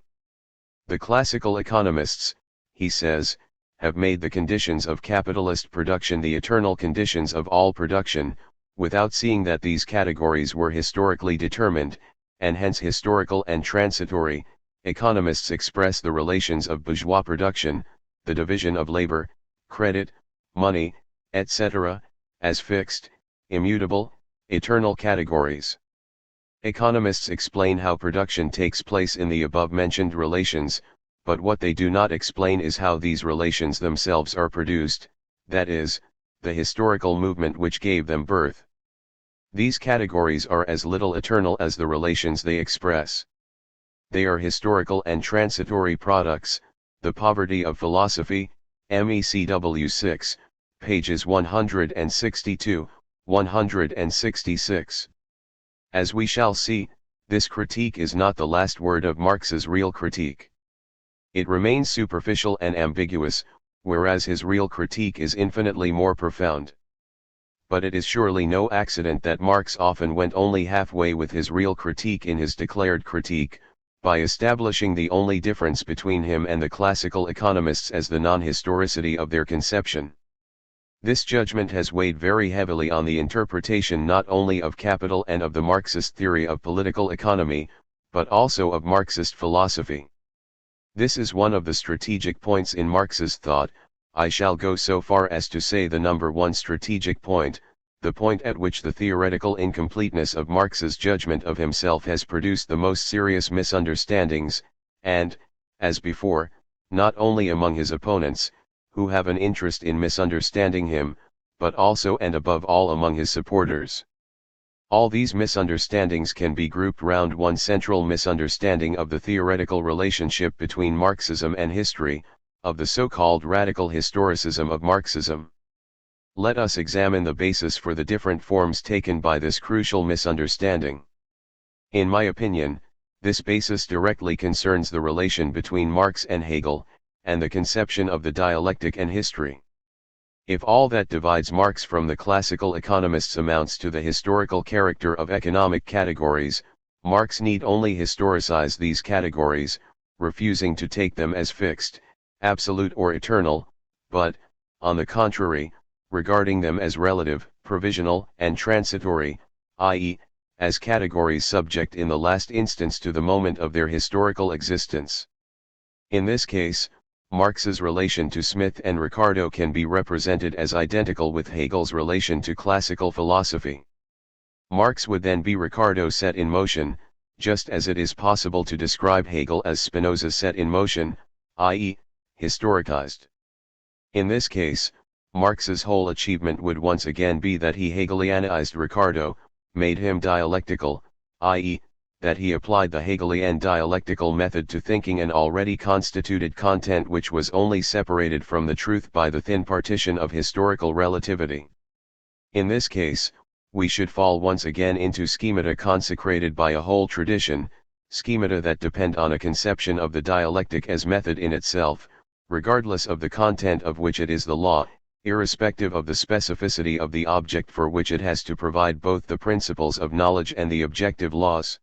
The classical economists, he says, have made the conditions of capitalist production the eternal conditions of all production, without seeing that these categories were historically determined, and hence historical and transitory. Economists express the relations of bourgeois production, the division of labor, credit, money, etc., as fixed, immutable, eternal categories. Economists explain how production takes place in the above-mentioned relations, but what they do not explain is how these relations themselves are produced, that is, the historical movement which gave them birth. These categories are as little eternal as the relations they express. They are historical and transitory products. The Poverty of Philosophy, MECW 6, pages 162, 166. As we shall see, this critique is not the last word of Marx's real critique. It remains superficial and ambiguous, whereas his real critique is infinitely more profound. But it is surely no accident that Marx often went only halfway with his real critique in his declared critique, by establishing the only difference between him and the classical economists as the non-historicity of their conception. This judgment has weighed very heavily on the interpretation not only of capital and of the Marxist theory of political economy, but also of Marxist philosophy. This is one of the strategic points in Marx's thought. I shall go so far as to say the number one strategic point, the point at which the theoretical incompleteness of Marx's judgment of himself has produced the most serious misunderstandings, and, as before, not only among his opponents, who have an interest in misunderstanding him, but also and above all among his supporters. All these misunderstandings can be grouped round one central misunderstanding of the theoretical relationship between Marxism and history, of the so-called radical historicism of Marxism. Let us examine the basis for the different forms taken by this crucial misunderstanding. In my opinion, this basis directly concerns the relation between Marx and Hegel, and the conception of the dialectic and history. If all that divides Marx from the classical economists amounts to the historical character of economic categories, Marx need only historicize these categories, refusing to take them as fixed, absolute or eternal, but, on the contrary, regarding them as relative, provisional, and transitory, i.e., as categories subject in the last instance to the moment of their historical existence. In this case, Marx's relation to Smith and Ricardo can be represented as identical with Hegel's relation to classical philosophy. Marx would then be Ricardo set in motion, just as it is possible to describe Hegel as Spinoza set in motion, i.e., historicized. In this case, Marx's whole achievement would once again be that he Hegelianized Ricardo, made him dialectical, i.e., that he applied the Hegelian dialectical method to thinking an already constituted content which was only separated from the truth by the thin partition of historical relativity. In this case, we should fall once again into schemata consecrated by a whole tradition, schemata that depend on a conception of the dialectic as method in itself, regardless of the content of which it is the law, irrespective of the specificity of the object for which it has to provide both the principles of knowledge and the objective laws.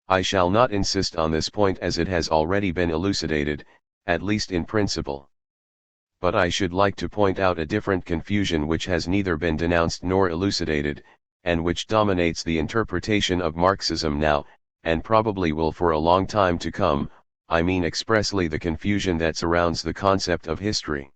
I shall not insist on this point as it has already been elucidated, at least in principle. But I should like to point out a different confusion which has neither been denounced nor elucidated, and which dominates the interpretation of Marxism now, and probably will for a long time to come. I mean expressly the confusion that surrounds the concept of history.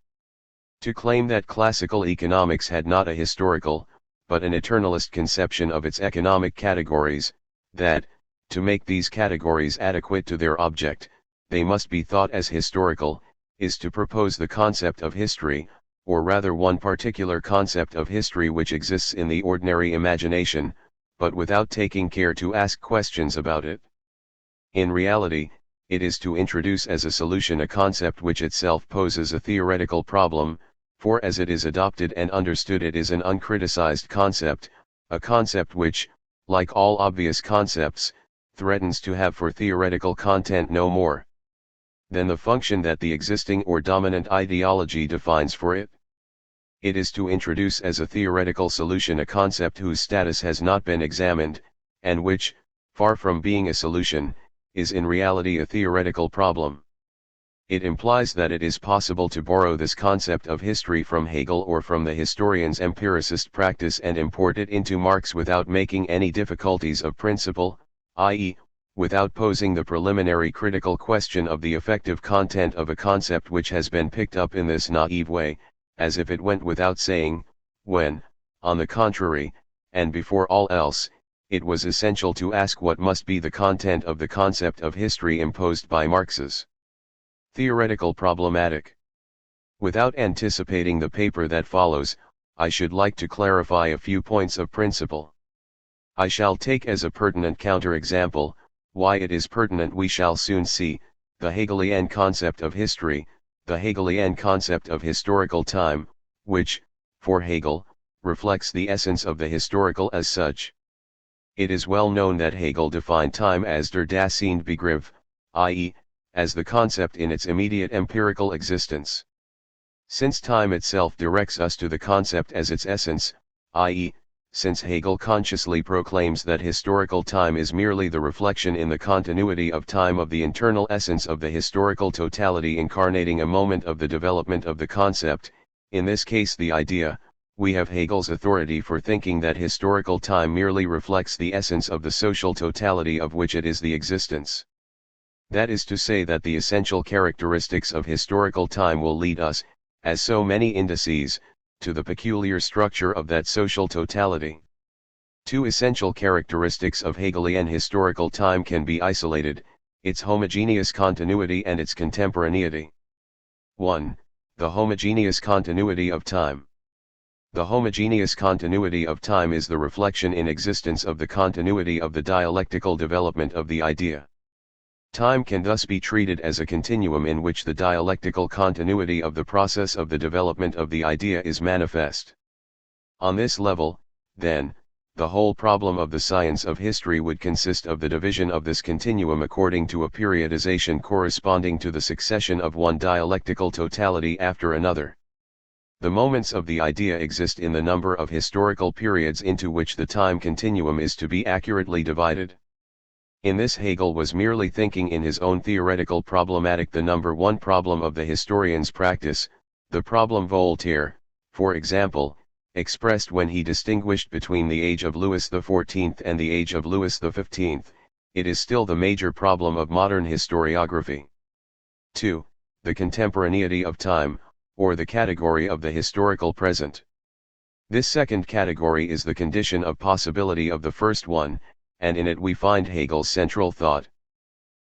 To claim that classical economics had not a historical, but an eternalist conception of its economic categories, that, to make these categories adequate to their object, they must be thought as historical, is to propose the concept of history, or rather one particular concept of history which exists in the ordinary imagination, but without taking care to ask questions about it. In reality, it is to introduce as a solution a concept which itself poses a theoretical problem, for as it is adopted and understood it is an uncriticized concept, a concept which, like all obvious concepts, threatens to have for theoretical content no more than the function that the existing or dominant ideology defines for it. It is to introduce as a theoretical solution a concept whose status has not been examined, and which, far from being a solution, is in reality a theoretical problem. It implies that it is possible to borrow this concept of history from Hegel or from the historian's empiricist practice and import it into Marx without making any difficulties of principle, i.e., without posing the preliminary critical question of the effective content of a concept which has been picked up in this naive way, as if it went without saying, when, on the contrary, and before all else, it was essential to ask what must be the content of the concept of history imposed by Marx's theoretical problematic. Without anticipating the paper that follows, I should like to clarify a few points of principle. I shall take as a pertinent counter-example, why it is pertinent we shall soon see, the Hegelian concept of history, the Hegelian concept of historical time, which, for Hegel, reflects the essence of the historical as such. It is well known that Hegel defined time as der Dasein Begriff, i.e., as the concept in its immediate empirical existence. Since time itself directs us to the concept as its essence, i.e., since Hegel consciously proclaims that historical time is merely the reflection in the continuity of time of the internal essence of the historical totality incarnating a moment of the development of the concept, in this case the idea, we have Hegel's authority for thinking that historical time merely reflects the essence of the social totality of which it is the existence. That is to say that the essential characteristics of historical time will lead us, as so many indices, to the peculiar structure of that social totality. Two essential characteristics of Hegelian historical time can be isolated, its homogeneous continuity and its contemporaneity. 1. The homogeneous continuity of time. The homogeneous continuity of time is the reflection in existence of the continuity of the dialectical development of the idea. Time can thus be treated as a continuum in which the dialectical continuity of the process of the development of the idea is manifest. On this level, then, the whole problem of the science of history would consist of the division of this continuum according to a periodization corresponding to the succession of one dialectical totality after another. The moments of the idea exist in the number of historical periods into which the time continuum is to be accurately divided. In this Hegel was merely thinking in his own theoretical problematic the number one problem of the historian's practice, the problem Voltaire, for example, expressed when he distinguished between the age of Louis XIV and the age of Louis XV, it is still the major problem of modern historiography. 2. The contemporaneity of time, or the category of the historical present. This second category is the condition of possibility of the first one, and in it we find Hegel's central thought.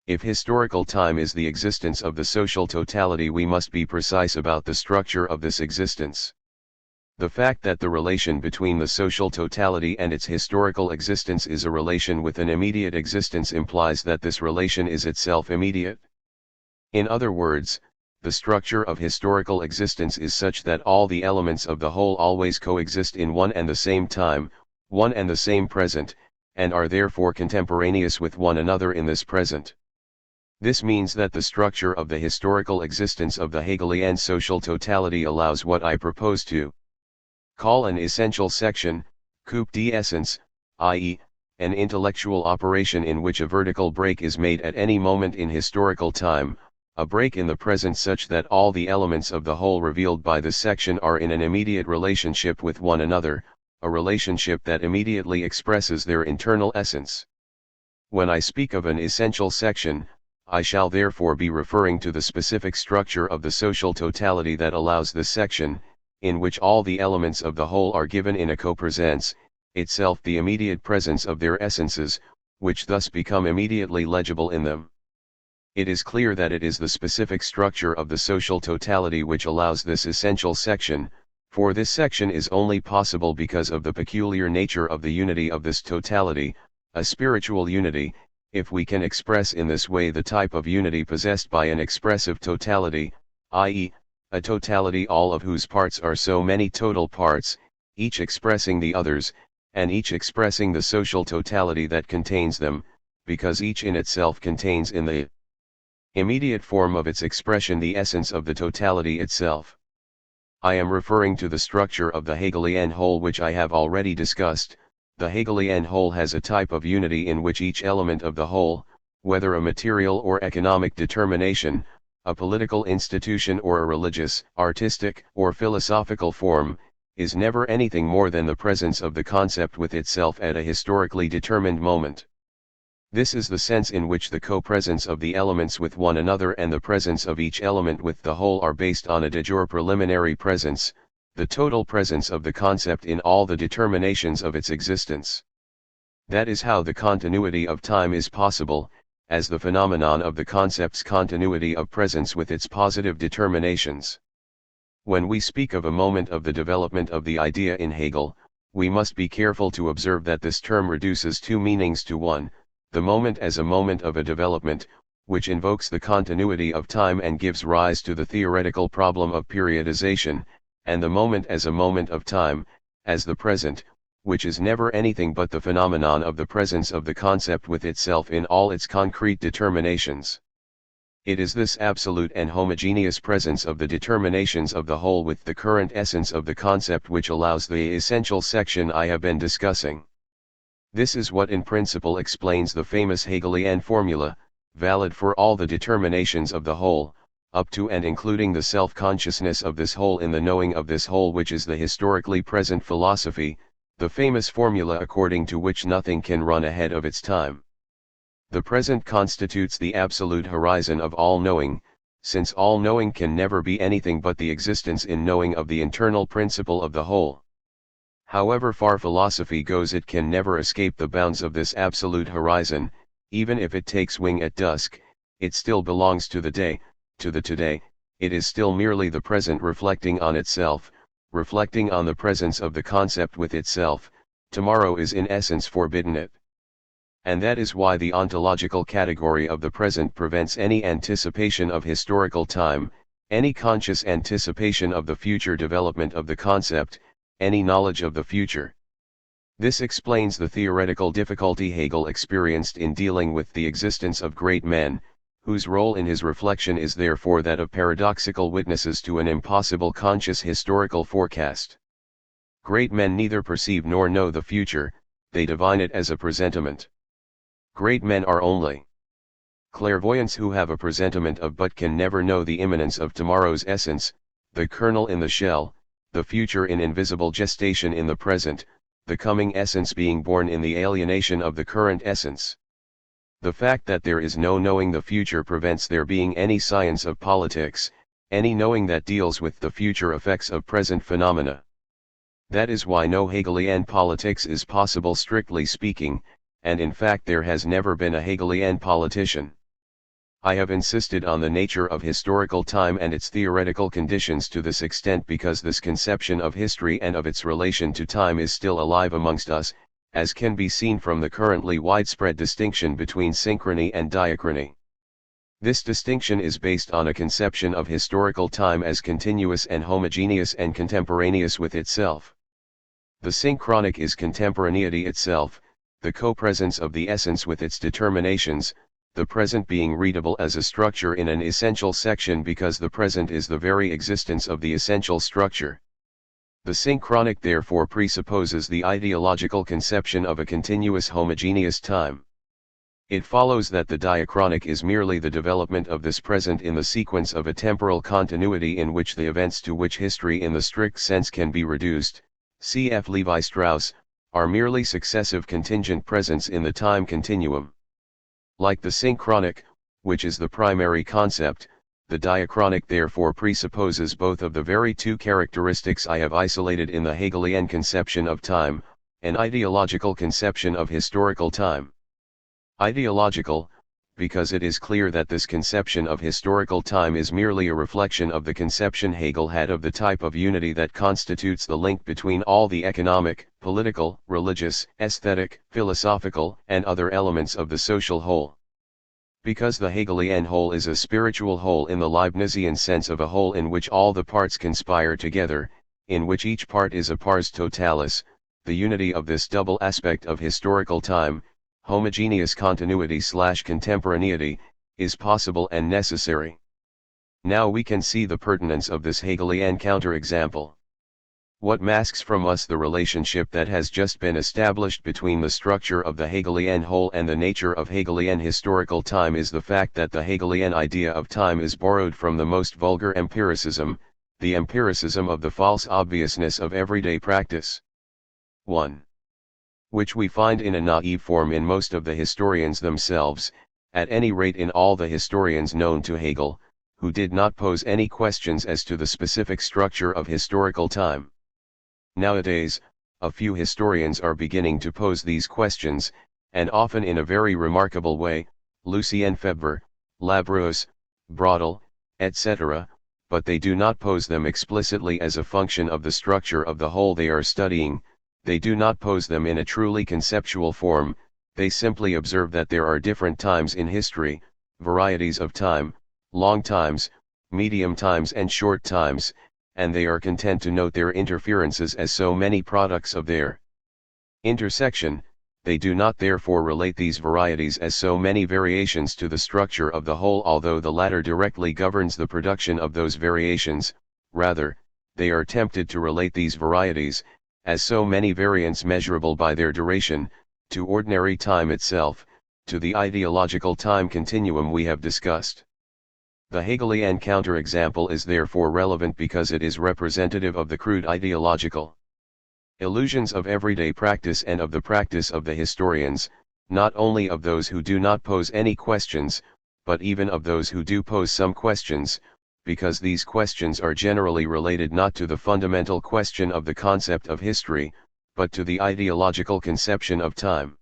If historical time is the existence of the social totality, we must be precise about the structure of this existence. The fact that the relation between the social totality and its historical existence is a relation with an immediate existence implies that this relation is itself immediate. In other words, the structure of historical existence is such that all the elements of the whole always coexist in one and the same time, one and the same present, and are therefore contemporaneous with one another in this present. This means that the structure of the historical existence of the Hegelian social totality allows what I propose to call an essential section, coup d'essence, i.e., an intellectual operation in which a vertical break is made at any moment in historical time, a break in the present such that all the elements of the whole revealed by this section are in an immediate relationship with one another, a relationship that immediately expresses their internal essence. When I speak of an essential section, I shall therefore be referring to the specific structure of the social totality that allows this section, in which all the elements of the whole are given in a copresence, itself the immediate presence of their essences, which thus become immediately legible in them. It is clear that it is the specific structure of the social totality which allows this essential section, for this section is only possible because of the peculiar nature of the unity of this totality, a spiritual unity, if we can express in this way the type of unity possessed by an expressive totality, i.e., a totality all of whose parts are so many total parts, each expressing the others, and each expressing the social totality that contains them, because each in itself contains in the immediate form of its expression the essence of the totality itself. I am referring to the structure of the Hegelian whole which I have already discussed. The Hegelian whole has a type of unity in which each element of the whole, whether a material or economic determination, a political institution or a religious, artistic, or philosophical form, is never anything more than the presence of the concept with itself at a historically determined moment. This is the sense in which the co-presence of the elements with one another and the presence of each element with the whole are based on a de jure preliminary presence, the total presence of the concept in all the determinations of its existence. That is how the continuity of time is possible, as the phenomenon of the concept's continuity of presence with its positive determinations. When we speak of a moment of the development of the idea in Hegel, we must be careful to observe that this term reduces two meanings to one: the moment as a moment of a development, which invokes the continuity of time and gives rise to the theoretical problem of periodization, and the moment as a moment of time, as the present, which is never anything but the phenomenon of the presence of the concept with itself in all its concrete determinations. It is this absolute and homogeneous presence of the determinations of the whole with the current essence of the concept which allows the essential section I have been discussing. This is what in principle explains the famous Hegelian formula, valid for all the determinations of the whole, up to and including the self-consciousness of this whole in the knowing of this whole, which is the historically present philosophy, the famous formula according to which nothing can run ahead of its time. The present constitutes the absolute horizon of all knowing, since all knowing can never be anything but the existence in knowing of the internal principle of the whole. However far philosophy goes, it can never escape the bounds of this absolute horizon. Even if it takes wing at dusk, it still belongs to the day, to the today. It is still merely the present reflecting on itself, reflecting on the presence of the concept with itself. Tomorrow is in essence forbidden it. And that is why the ontological category of the present prevents any anticipation of historical time, any conscious anticipation of the future development of the concept, any knowledge of the future. This explains the theoretical difficulty Hegel experienced in dealing with the existence of great men, whose role in his reflection is therefore that of paradoxical witnesses to an impossible conscious historical forecast. Great men neither perceive nor know the future, they divine it as a presentiment. Great men are only clairvoyants who have a presentiment of but can never know the immanence of tomorrow's essence, the kernel in the shell, the future in invisible gestation in the present, the coming essence being born in the alienation of the current essence. The fact that there is no knowing the future prevents there being any science of politics, any knowing that deals with the future effects of present phenomena. That is why no Hegelian politics is possible strictly speaking, and in fact there has never been a Hegelian politician. I have insisted on the nature of historical time and its theoretical conditions to this extent because this conception of history and of its relation to time is still alive amongst us, as can be seen from the currently widespread distinction between synchrony and diachrony. This distinction is based on a conception of historical time as continuous and homogeneous and contemporaneous with itself. The synchronic is contemporaneity itself, the co-presence of the essence with its determinations, the present being readable as a structure in an essential section because the present is the very existence of the essential structure. The synchronic therefore presupposes the ideological conception of a continuous homogeneous time. It follows that the diachronic is merely the development of this present in the sequence of a temporal continuity in which the events to which history in the strict sense can be reduced, cf. Levi-Strauss, are merely successive contingent presents in the time continuum. Like the synchronic, which is the primary concept, the diachronic therefore presupposes both of the very two characteristics I have isolated in the Hegelian conception of time, an ideological conception of historical time. Ideological, because it is clear that this conception of historical time is merely a reflection of the conception Hegel had of the type of unity that constitutes the link between all the economic, political, religious, aesthetic, philosophical, and other elements of the social whole. Because the Hegelian whole is a spiritual whole in the Leibnizian sense of a whole in which all the parts conspire together, in which each part is a pars totalis, the unity of this double aspect of historical time, homogeneous continuity/contemporaneity, is possible and necessary. Now we can see the pertinence of this Hegelian counterexample. What masks from us the relationship that has just been established between the structure of the Hegelian whole and the nature of Hegelian historical time is the fact that the Hegelian idea of time is borrowed from the most vulgar empiricism, the empiricism of the false obviousness of everyday practice. 1. Which we find in a naive form in most of the historians themselves, at any rate in all the historians known to Hegel, who did not pose any questions as to the specific structure of historical time. Nowadays, a few historians are beginning to pose these questions, and often in a very remarkable way, Lucien Febvre, Labrousse, Braudel, etc., but they do not pose them explicitly as a function of the structure of the whole they are studying. They do not pose them in a truly conceptual form, they simply observe that there are different times in history, varieties of time, long times, medium times and short times, and they are content to note their interferences as so many products of their intersection. They do not therefore relate these varieties as so many variations to the structure of the whole, although the latter directly governs the production of those variations. Rather, they are tempted to relate these varieties, as so many variants measurable by their duration, to ordinary time itself, to the ideological time continuum we have discussed. The Hegelian counterexample is therefore relevant because it is representative of the crude ideological illusions of everyday practice and of the practice of the historians, not only of those who do not pose any questions, but even of those who do pose some questions, because these questions are generally related not to the fundamental question of the concept of history, but to the ideological conception of time.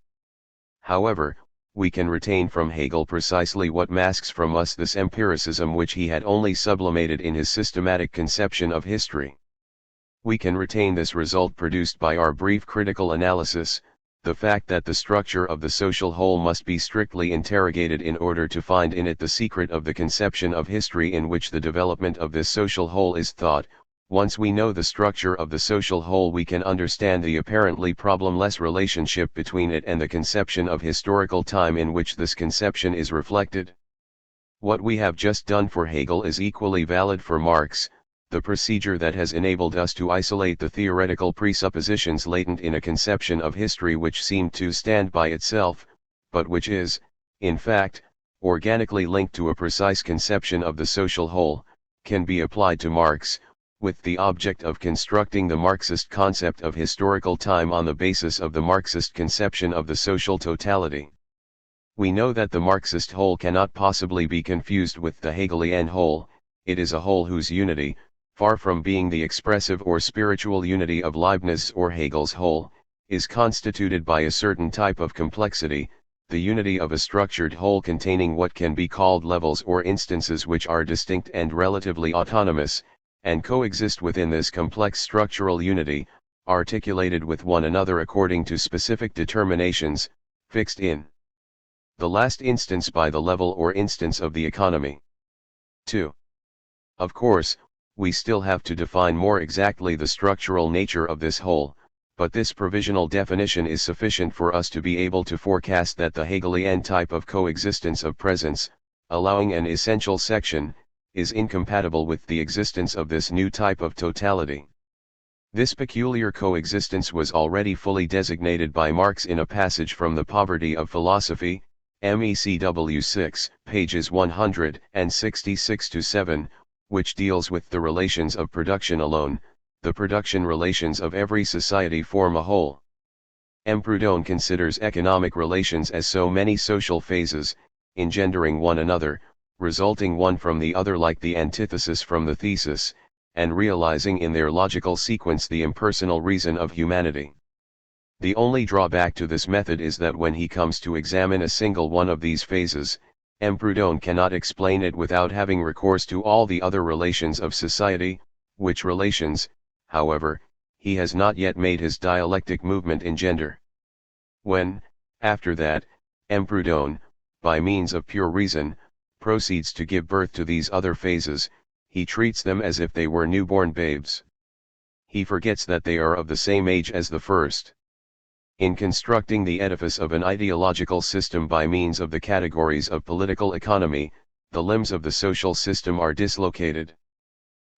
However, we can retain from Hegel precisely what masks from us this empiricism which he had only sublimated in his systematic conception of history. We can retain this result produced by our brief critical analysis, the fact that the structure of the social whole must be strictly interrogated in order to find in it the secret of the conception of history in which the development of this social whole is thought. Once we know the structure of the social whole, we can understand the apparently problemless relationship between it and the conception of historical time in which this conception is reflected. What we have just done for Hegel is equally valid for Marx. The procedure that has enabled us to isolate the theoretical presuppositions latent in a conception of history which seemed to stand by itself, but which is, in fact, organically linked to a precise conception of the social whole, can be applied to Marx, with the object of constructing the Marxist concept of historical time on the basis of the Marxist conception of the social totality. We know that the Marxist whole cannot possibly be confused with the Hegelian whole. It is a whole whose unity, far from being the expressive or spiritual unity of Leibniz's or Hegel's whole, is constituted by a certain type of complexity, the unity of a structured whole containing what can be called levels or instances which are distinct and relatively autonomous, and coexist within this complex structural unity, articulated with one another according to specific determinations, fixed in the last instance by the level or instance of the economy. 2. Of course, we still have to define more exactly the structural nature of this whole, but this provisional definition is sufficient for us to be able to forecast that the Hegelian type of coexistence of presence, allowing an essential section, is incompatible with the existence of this new type of totality. This peculiar coexistence was already fully designated by Marx in a passage from The Poverty of Philosophy, MECW 6, pages 166-7, which deals with the relations of production alone. The production relations of every society form a whole. M. Proudhon considers economic relations as so many social phases, engendering one another, resulting one from the other like the antithesis from the thesis, and realizing in their logical sequence the impersonal reason of humanity. The only drawback to this method is that when he comes to examine a single one of these phases, M. Proudhon cannot explain it without having recourse to all the other relations of society, which relations, however, he has not yet made his dialectic movement engender. When, after that, M. Proudhon, by means of pure reason, proceeds to give birth to these other phases, he treats them as if they were newborn babes. He forgets that they are of the same age as the first. In constructing the edifice of an ideological system by means of the categories of political economy, the limbs of the social system are dislocated.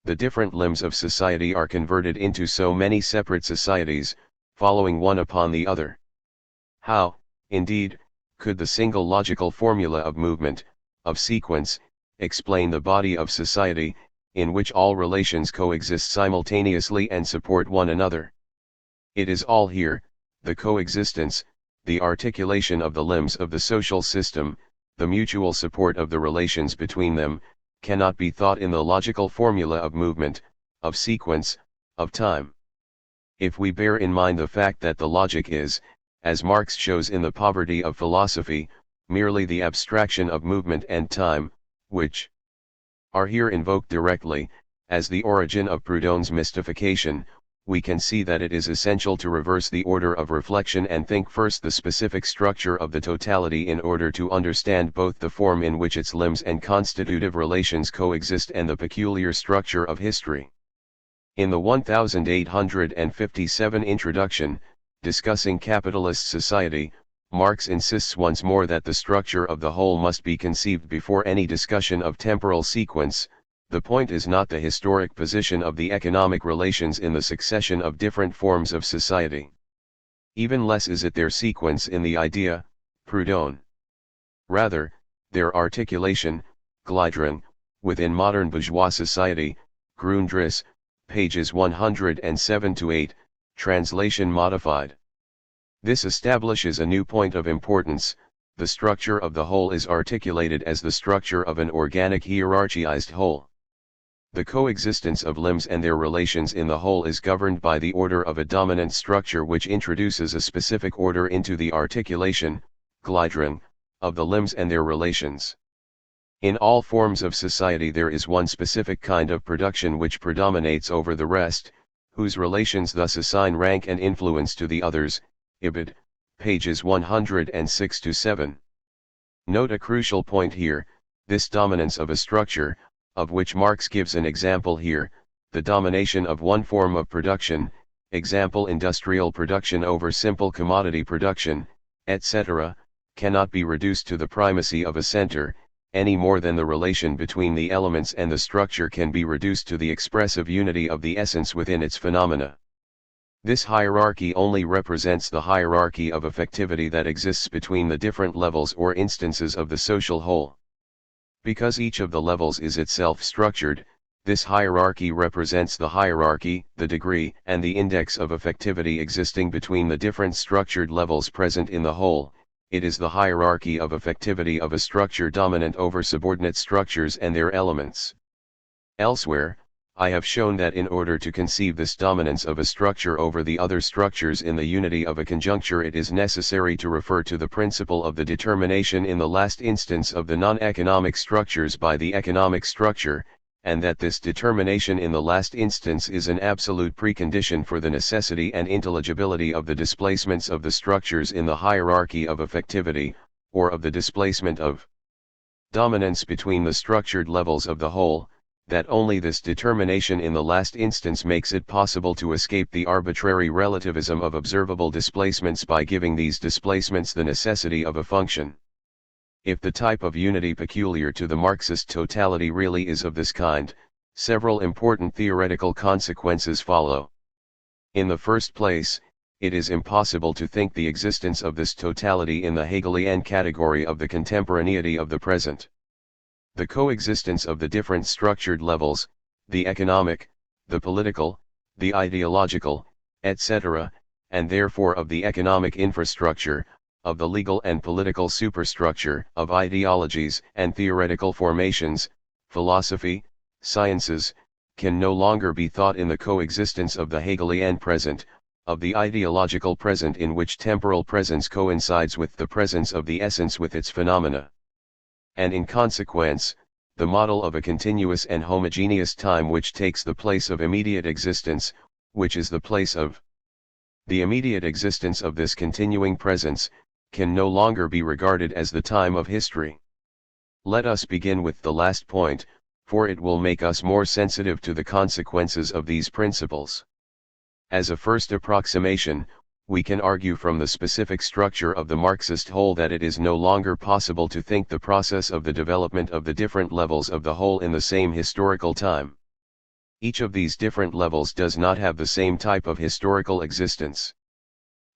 The different limbs of society are converted into so many separate societies, following one upon the other. How, indeed, could the single logical formula of movement, of sequence, explain the body of society, in which all relations coexist simultaneously and support one another? It is all here, the coexistence, the articulation of the limbs of the social system, the mutual support of the relations between them, cannot be thought in the logical formula of movement, of sequence, of time. If we bear in mind the fact that the logic is, as Marx shows in The Poverty of Philosophy, merely the abstraction of movement and time, which are here invoked directly, as the origin of Proudhon's mystification, we can see that it is essential to reverse the order of reflection and think first the specific structure of the totality in order to understand both the form in which its limbs and constitutive relations coexist and the peculiar structure of history. In the 1857 introduction, discussing capitalist society, Marx insists once more that the structure of the whole must be conceived before any discussion of temporal sequence. The point is not the historic position of the economic relations in the succession of different forms of society. Even less is it their sequence in the idea, Proudhon. Rather, their articulation, Gliederung, within modern bourgeois society, Grundriss, pages 107-8, translation modified. This establishes a new point of importance. The structure of the whole is articulated as the structure of an organic hierarchized whole. The coexistence of limbs and their relations in the whole is governed by the order of a dominant structure which introduces a specific order into the articulation, Gliederung, of the limbs and their relations. In all forms of society there is one specific kind of production which predominates over the rest, whose relations thus assign rank and influence to the others, Ibid, pages 106-7. Note a crucial point here: this dominance of a structure, of which Marx gives an example here, the domination of one form of production, example industrial production over simple commodity production, etc., cannot be reduced to the primacy of a center, any more than the relation between the elements and the structure can be reduced to the expressive unity of the essence within its phenomena. This hierarchy only represents the hierarchy of affectivity that exists between the different levels or instances of the social whole. Because each of the levels is itself structured, this hierarchy represents the hierarchy, the degree, and the index of affectivity existing between the different structured levels present in the whole. It is the hierarchy of affectivity of a structure dominant over subordinate structures and their elements. Elsewhere, I have shown that in order to conceive this dominance of a structure over the other structures in the unity of a conjuncture, it is necessary to refer to the principle of the determination in the last instance of the non-economic structures by the economic structure, and that this determination in the last instance is an absolute precondition for the necessity and intelligibility of the displacements of the structures in the hierarchy of effectivity, or of the displacement of dominance between the structured levels of the whole, that only this determination in the last instance makes it possible to escape the arbitrary relativism of observable displacements by giving these displacements the necessity of a function. If the type of unity peculiar to the Marxist totality really is of this kind, several important theoretical consequences follow. In the first place, it is impossible to think the existence of this totality in the Hegelian category of the contemporaneity of the present. The coexistence of the different structured levels, the economic, the political, the ideological, etc., and therefore of the economic infrastructure, of the legal and political superstructure, of ideologies and theoretical formations, philosophy, sciences, can no longer be thought in the coexistence of the Hegelian present, of the ideological present in which temporal presence coincides with the presence of the essence with its phenomena. And in consequence, the model of a continuous and homogeneous time which takes the place of immediate existence, which is the place of the immediate existence of this continuing presence, can no longer be regarded as the time of history. Let us begin with the last point, for it will make us more sensitive to the consequences of these principles. As a first approximation, we can argue from the specific structure of the Marxist whole that it is no longer possible to think the process of the development of the different levels of the whole in the same historical time. Each of these different levels does not have the same type of historical existence.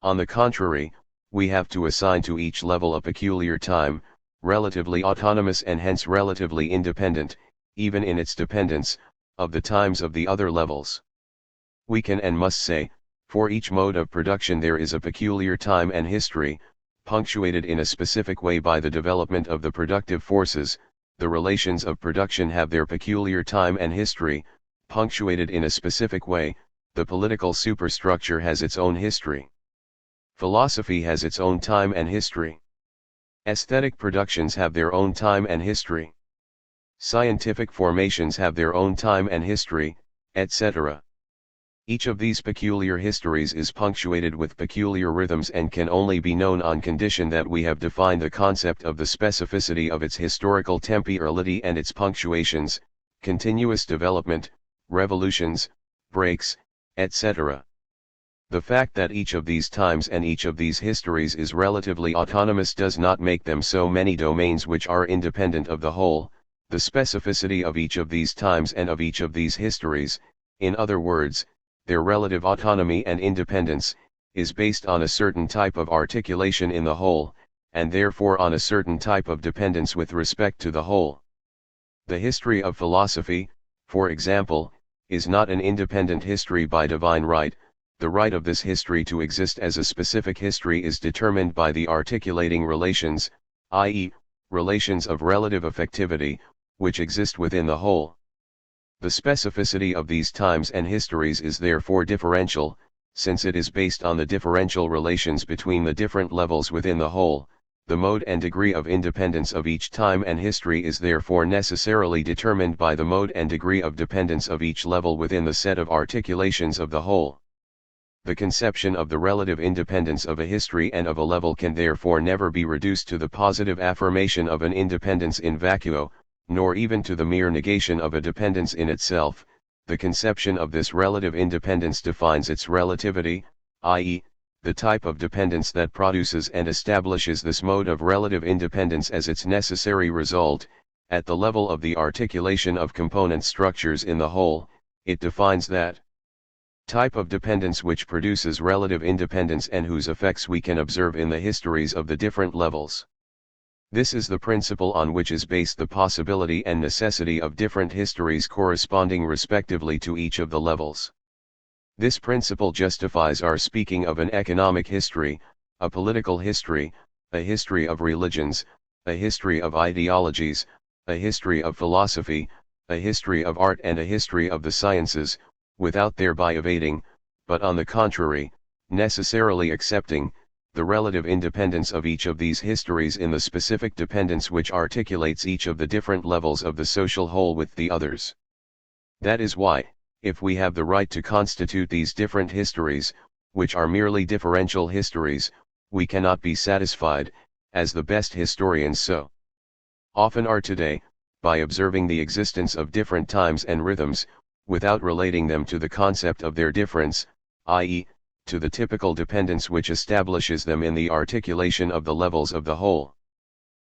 On the contrary, we have to assign to each level a peculiar time, relatively autonomous and hence relatively independent, even in its dependence, of the times of the other levels. We can and must say, for each mode of production there is a peculiar time and history, punctuated in a specific way by the development of the productive forces. The relations of production have their peculiar time and history, punctuated in a specific way. The political superstructure has its own history. Philosophy has its own time and history. Aesthetic productions have their own time and history. Scientific formations have their own time and history, etc. Each of these peculiar histories is punctuated with peculiar rhythms and can only be known on condition that we have defined the concept of the specificity of its historical temporality and its punctuations, continuous development, revolutions, breaks, etc. The fact that each of these times and each of these histories is relatively autonomous does not make them so many domains which are independent of the whole. The specificity of each of these times and of each of these histories, in other words, their relative autonomy and independence, is based on a certain type of articulation in the whole, and therefore on a certain type of dependence with respect to the whole. The history of philosophy, for example, is not an independent history by divine right. The right of this history to exist as a specific history is determined by the articulating relations, i.e., relations of relative effectivity, which exist within the whole. The specificity of these times and histories is therefore differential, since it is based on the differential relations between the different levels within the whole. The mode and degree of independence of each time and history is therefore necessarily determined by the mode and degree of dependence of each level within the set of articulations of the whole. The conception of the relative independence of a history and of a level can therefore never be reduced to the positive affirmation of an independence in vacuo, nor even to the mere negation of a dependence in itself. The conception of this relative independence defines its relativity, i.e., the type of dependence that produces and establishes this mode of relative independence as its necessary result. At the level of the articulation of component structures in the whole, it defines that type of dependence which produces relative independence and whose effects we can observe in the histories of the different levels. This is the principle on which is based the possibility and necessity of different histories corresponding respectively to each of the levels. This principle justifies our speaking of an economic history, a political history, a history of religions, a history of ideologies, a history of philosophy, a history of art and a history of the sciences, without thereby evading, but on the contrary, necessarily accepting, the relative independence of each of these histories in the specific dependence which articulates each of the different levels of the social whole with the others. That is why, if we have the right to constitute these different histories, which are merely differential histories, we cannot be satisfied, as the best historians so often are today, by observing the existence of different times and rhythms, without relating them to the concept of their difference, i.e., to the typical dependence which establishes them in the articulation of the levels of the whole.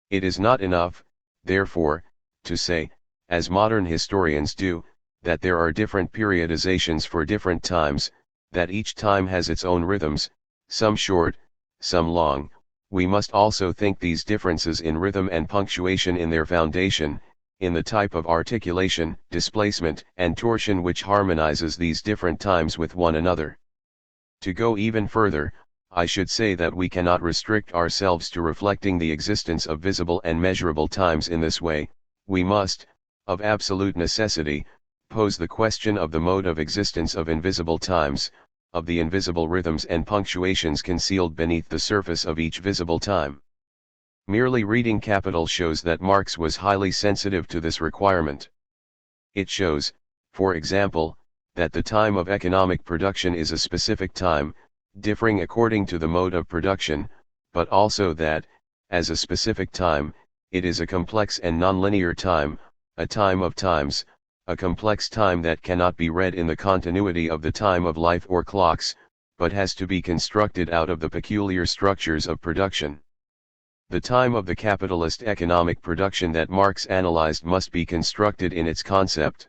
It is not enough, therefore, to say, as modern historians do, that there are different periodizations for different times, that each time has its own rhythms, some short, some long. We must also think these differences in rhythm and punctuation in their foundation, in the type of articulation, displacement, and torsion which harmonizes these different times with one another. To go even further, I should say that we cannot restrict ourselves to reflecting the existence of visible and measurable times in this way. We must, of absolute necessity, pose the question of the mode of existence of invisible times, of the invisible rhythms and punctuations concealed beneath the surface of each visible time. Merely reading Capital shows that Marx was highly sensitive to this requirement. It shows, for example, that the time of economic production is a specific time, differing according to the mode of production, but also that, as a specific time, it is a complex and nonlinear time, a time of times, a complex time that cannot be read in the continuity of the time of life or clocks, but has to be constructed out of the peculiar structures of production. The time of the capitalist economic production that Marx analyzed must be constructed in its concept.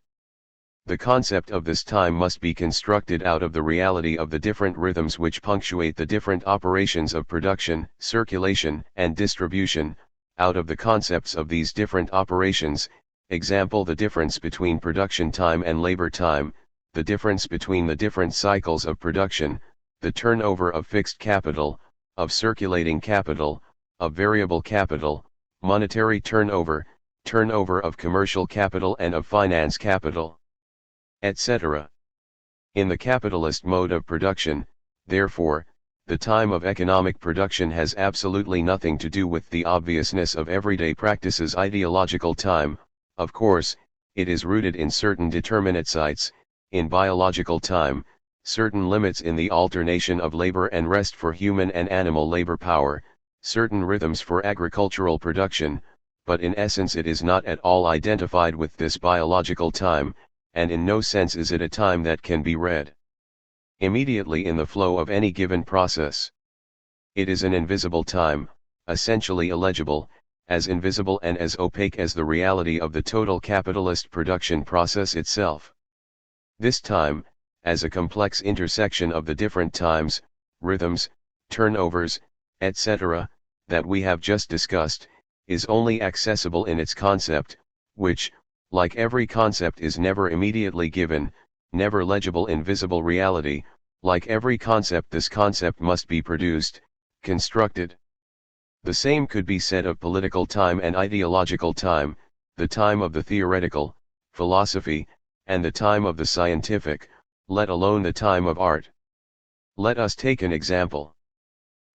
The concept of this time must be constructed out of the reality of the different rhythms which punctuate the different operations of production, circulation, and distribution, out of the concepts of these different operations, example the difference between production time and labor time, the difference between the different cycles of production, the turnover of fixed capital, of circulating capital, of variable capital, monetary turnover, turnover of commercial capital and of finance capital, etc. In the capitalist mode of production, therefore, the time of economic production has absolutely nothing to do with the obviousness of everyday practices. Ideological time, of course, it is rooted in certain determinate in biological time, certain limits in the alternation of labor and rest for human and animal labor power, certain rhythms for agricultural production, but in essence it is not at all identified with this biological time, and in no sense is it a time that can be read immediately in the flow of any given process. It is an invisible time, essentially illegible, as invisible and as opaque as the reality of the total capitalist production process itself. This time, as a complex intersection of the different times, rhythms, turnovers, etc., that we have just discussed, is only accessible in its concept, which, like every concept, is never immediately given, never legible in visible reality. Like every concept, this concept must be produced, constructed. The same could be said of political time and ideological time, the time of the theoretical, philosophy, and the time of the scientific, let alone the time of art. Let us take an example.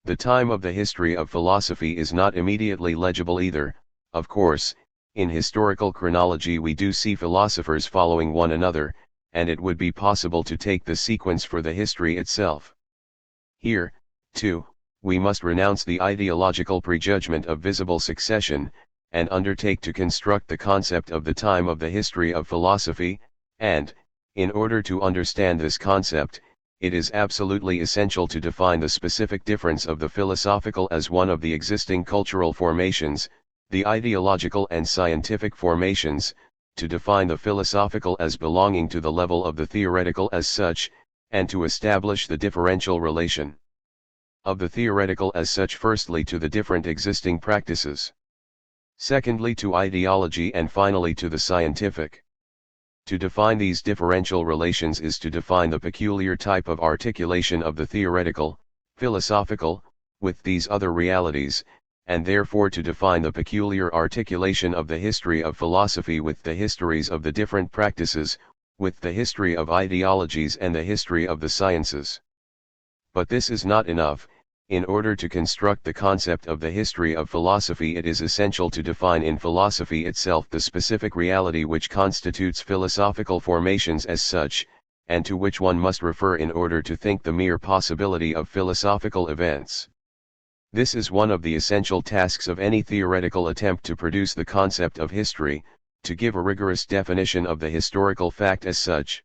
The time of the history of philosophy is not immediately legible either. Of course, in historical chronology we do see philosophers following one another, and it would be possible to take the sequence for the history itself. Here, too, we must renounce the ideological prejudgment of visible succession, and undertake to construct the concept of the time of the history of philosophy, and, in order to understand this concept, it is absolutely essential to define the specific difference of the philosophical as one of the existing cultural formations, the ideological and scientific formations, to define the philosophical as belonging to the level of the theoretical as such, and to establish the differential relation of the theoretical as such, firstly to the different existing practices, secondly to ideology, and finally to the scientific. To define these differential relations is to define the peculiar type of articulation of the theoretical, philosophical, with these other realities, and therefore to define the peculiar articulation of the history of philosophy with the histories of the different practices, with the history of ideologies and the history of the sciences. But this is not enough. In order to construct the concept of the history of philosophy, it is essential to define in philosophy itself the specific reality which constitutes philosophical formations as such, and to which one must refer in order to think the mere possibility of philosophical events. This is one of the essential tasks of any theoretical attempt to produce the concept of history, to give a rigorous definition of the historical fact as such.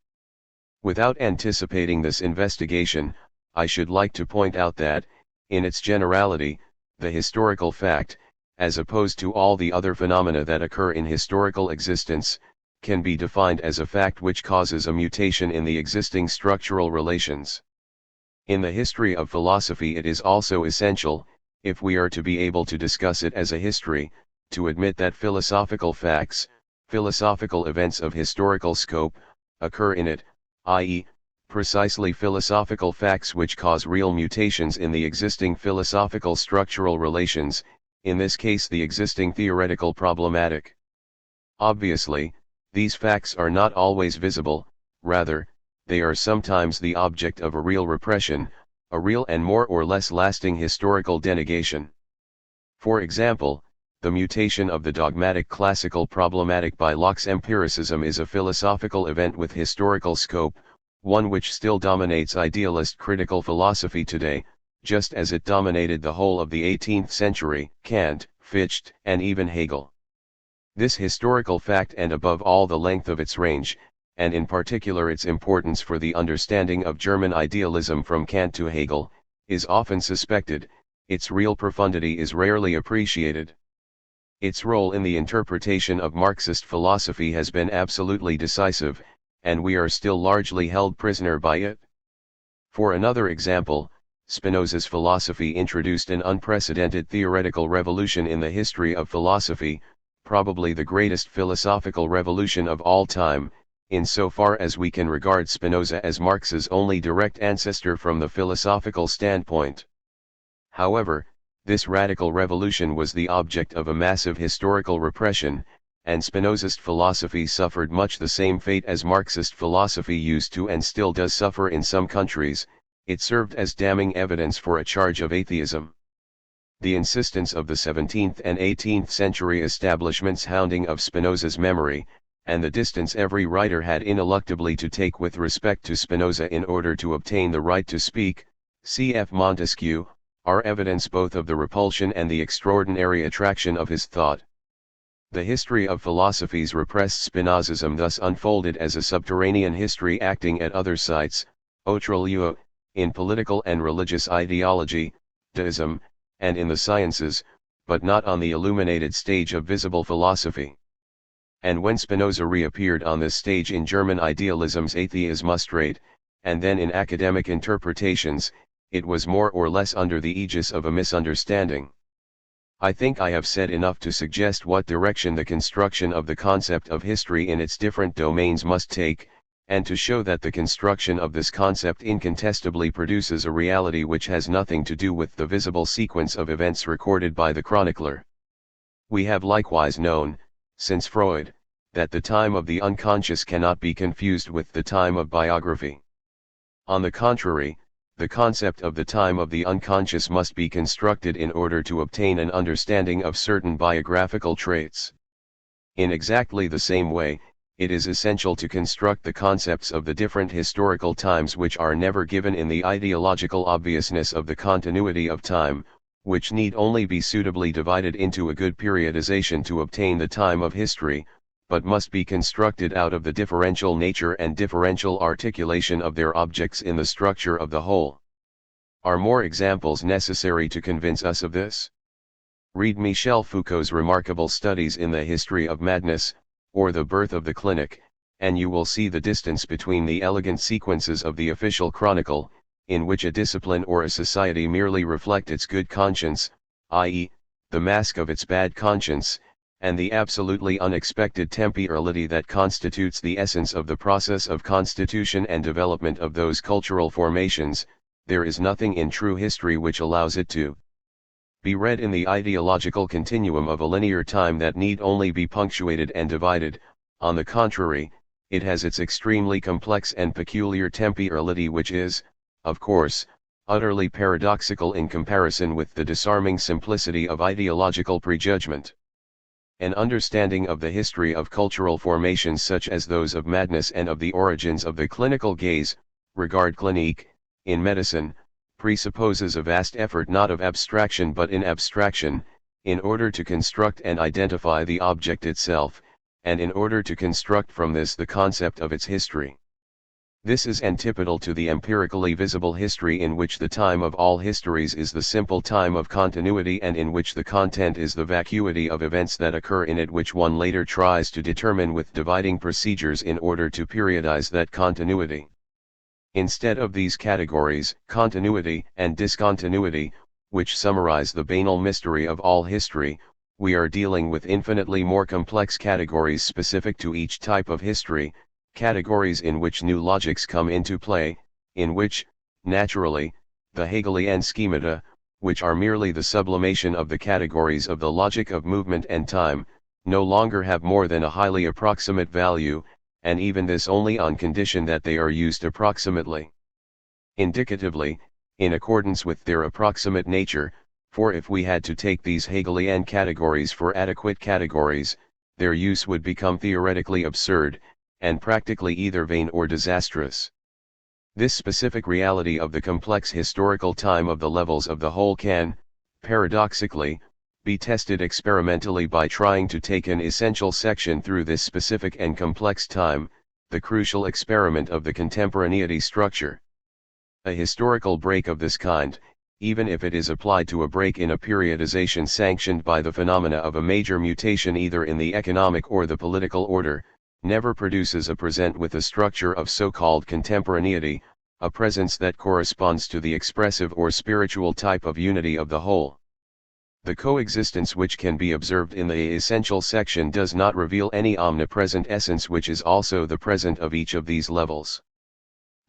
Without anticipating this investigation, I should like to point out that, in its generality, the historical fact, as opposed to all the other phenomena that occur in historical existence, can be defined as a fact which causes a mutation in the existing structural relations. In the history of philosophy, it is also essential, if we are to be able to discuss it as a history, to admit that philosophical facts, philosophical events of historical scope, occur in it, i.e., precisely philosophical facts which cause real mutations in the existing philosophical structural relations, in this case the existing theoretical problematic. Obviously, these facts are not always visible, rather, they are sometimes the object of a real repression, a real and more or less lasting historical denegation. For example, the mutation of the dogmatic classical problematic by Locke's empiricism is a philosophical event with historical scope, one which still dominates idealist critical philosophy today, just as it dominated the whole of the 18th century, Kant, Fichte, and even Hegel. This historical fact, and above all the length of its range, and in particular its importance for the understanding of German idealism from Kant to Hegel, is often suspected, its real profundity is rarely appreciated. Its role in the interpretation of Marxist philosophy has been absolutely decisive, and we are still largely held prisoner by it. For another example, Spinoza's philosophy introduced an unprecedented theoretical revolution in the history of philosophy, probably the greatest philosophical revolution of all time, insofar as we can regard Spinoza as Marx's only direct ancestor from the philosophical standpoint. However, this radical revolution was the object of a massive historical repression, and Spinozist philosophy suffered much the same fate as Marxist philosophy used to and still does suffer in some countries. It served as damning evidence for a charge of atheism. The insistence of the 17th and 18th century establishments hounding of Spinoza's memory, and the distance every writer had ineluctably to take with respect to Spinoza in order to obtain the right to speak, cf. Montesquieu, are evidence both of the repulsion and the extraordinary attraction of his thought. The history of philosophy's repressed Spinozism thus unfolded as a subterranean history acting at other sites, autre lieu, in political and religious ideology, deism, and in the sciences, but not on the illuminated stage of visible philosophy. And when Spinoza reappeared on this stage in German idealism's Atheismustrate, and then in academic interpretations, it was more or less under the aegis of a misunderstanding. I think I have said enough to suggest what direction the construction of the concept of history in its different domains must take, and to show that the construction of this concept incontestably produces a reality which has nothing to do with the visible sequence of events recorded by the chronicler. We have likewise known, since Freud, that the time of the unconscious cannot be confused with the time of biography. On the contrary, the concept of the time of the unconscious must be constructed in order to obtain an understanding of certain biographical traits. In exactly the same way, it is essential to construct the concepts of the different historical times which are never given in the ideological obviousness of the continuity of time, which need only be suitably divided into a good periodization to obtain the time of history, but must be constructed out of the differential nature and differential articulation of their objects in the structure of the whole. Are more examples necessary to convince us of this? Read Michel Foucault's remarkable studies in the history of madness, or the birth of the clinic, and you will see the distance between the elegant sequences of the official chronicle, in which a discipline or a society merely reflect its good conscience, i.e., the mask of its bad conscience, and the absolutely unexpected temporality that constitutes the essence of the process of constitution and development of those cultural formations. There is nothing in true history which allows it to be read in the ideological continuum of a linear time that need only be punctuated and divided. On the contrary, it has its extremely complex and peculiar temporality, which is, of course, utterly paradoxical in comparison with the disarming simplicity of ideological prejudgment. An understanding of the history of cultural formations such as those of madness and of the origins of the clinical gaze, regard clinique, in medicine, presupposes a vast effort not of abstraction but in abstraction, in order to construct and identify the object itself, and in order to construct from this the concept of its history. This is antipodal to the empirically visible history, in which the time of all histories is the simple time of continuity, and in which the content is the vacuity of events that occur in it, which one later tries to determine with dividing procedures in order to periodize that continuity. Instead of these categories, continuity and discontinuity, which summarize the banal mystery of all history, we are dealing with infinitely more complex categories specific to each type of history, categories in which new logics come into play, in which, naturally, the Hegelian schemata, which are merely the sublimation of the categories of the logic of movement and time, no longer have more than a highly approximate value, and even this only on condition that they are used approximately. Indicatively, in accordance with their approximate nature, for if we had to take these Hegelian categories for adequate categories, their use would become theoretically absurd, and practically either vain or disastrous. This specific reality of the complex historical time of the levels of the whole can, paradoxically, be tested experimentally by trying to take an essential section through this specific and complex time, the crucial experiment of the contemporaneity structure. A historical break of this kind, even if it is applied to a break in a periodization sanctioned by the phenomena of a major mutation either in the economic or the political order, never produces a present with a structure of so-called contemporaneity, a presence that corresponds to the expressive or spiritual type of unity of the whole. The coexistence which can be observed in the essential section does not reveal any omnipresent essence which is also the present of each of these levels.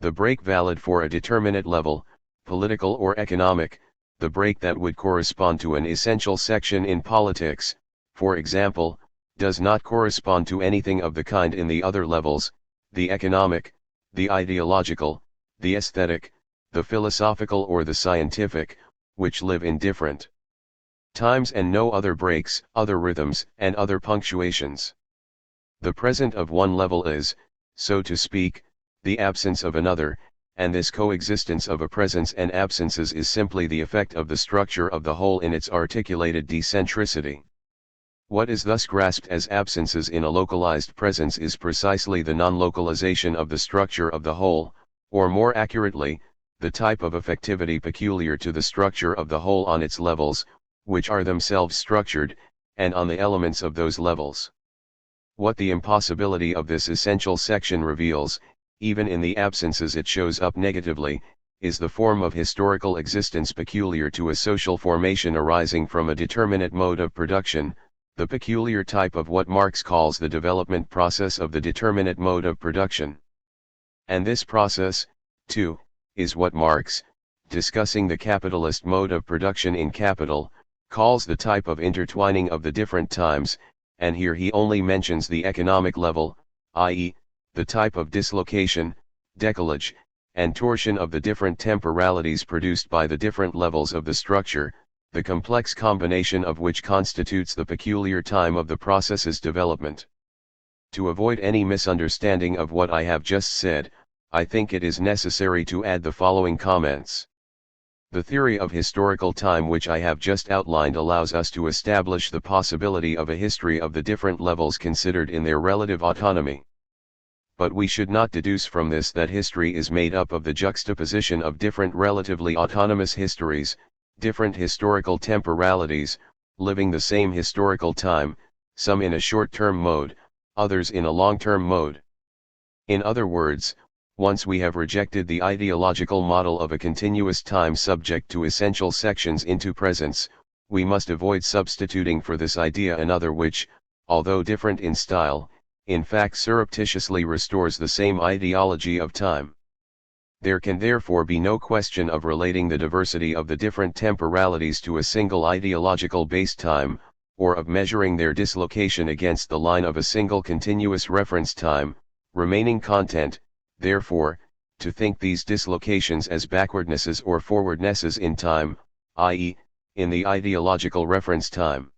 The break valid for a determinate level, political or economic, the break that would correspond to an essential section in politics, for example, does not correspond to anything of the kind in the other levels, the economic, the ideological, the aesthetic, the philosophical or the scientific, which live in different times and no other breaks, other rhythms, and other punctuations. The present of one level is, so to speak, the absence of another, and this coexistence of a presence and absences is simply the effect of the structure of the whole in its articulated decentricity. What is thus grasped as absences in a localized presence is precisely the non-localization of the structure of the whole, or more accurately, the type of effectivity peculiar to the structure of the whole on its levels, which are themselves structured, and on the elements of those levels. What the impossibility of this essential section reveals, even in the absences it shows up negatively, is the form of historical existence peculiar to a social formation arising from a determinate mode of production, the peculiar type of what Marx calls the development process of the determinate mode of production. And this process, too, is what Marx, discussing the capitalist mode of production in Capital, calls the type of intertwining of the different times, and here he only mentions the economic level, i.e., the type of dislocation, décalage, and torsion of the different temporalities produced by the different levels of the structure, the complex combination of which constitutes the peculiar time of the process's development. To avoid any misunderstanding of what I have just said, I think it is necessary to add the following comments. The theory of historical time which I have just outlined allows us to establish the possibility of a history of the different levels considered in their relative autonomy. But we should not deduce from this that history is made up of the juxtaposition of different relatively autonomous histories, different historical temporalities, living the same historical time, some in a short-term mode, others in a long-term mode. In other words, once we have rejected the ideological model of a continuous time subject to essential sections into presence, we must avoid substituting for this idea another which, although different in style, in fact surreptitiously restores the same ideology of time. There can therefore be no question of relating the diversity of the different temporalities to a single ideological base time, or of measuring their dislocation against the line of a single continuous reference time, remaining content, therefore, to think these dislocations as backwardnesses or forwardnesses in time, i.e., in the ideological reference time.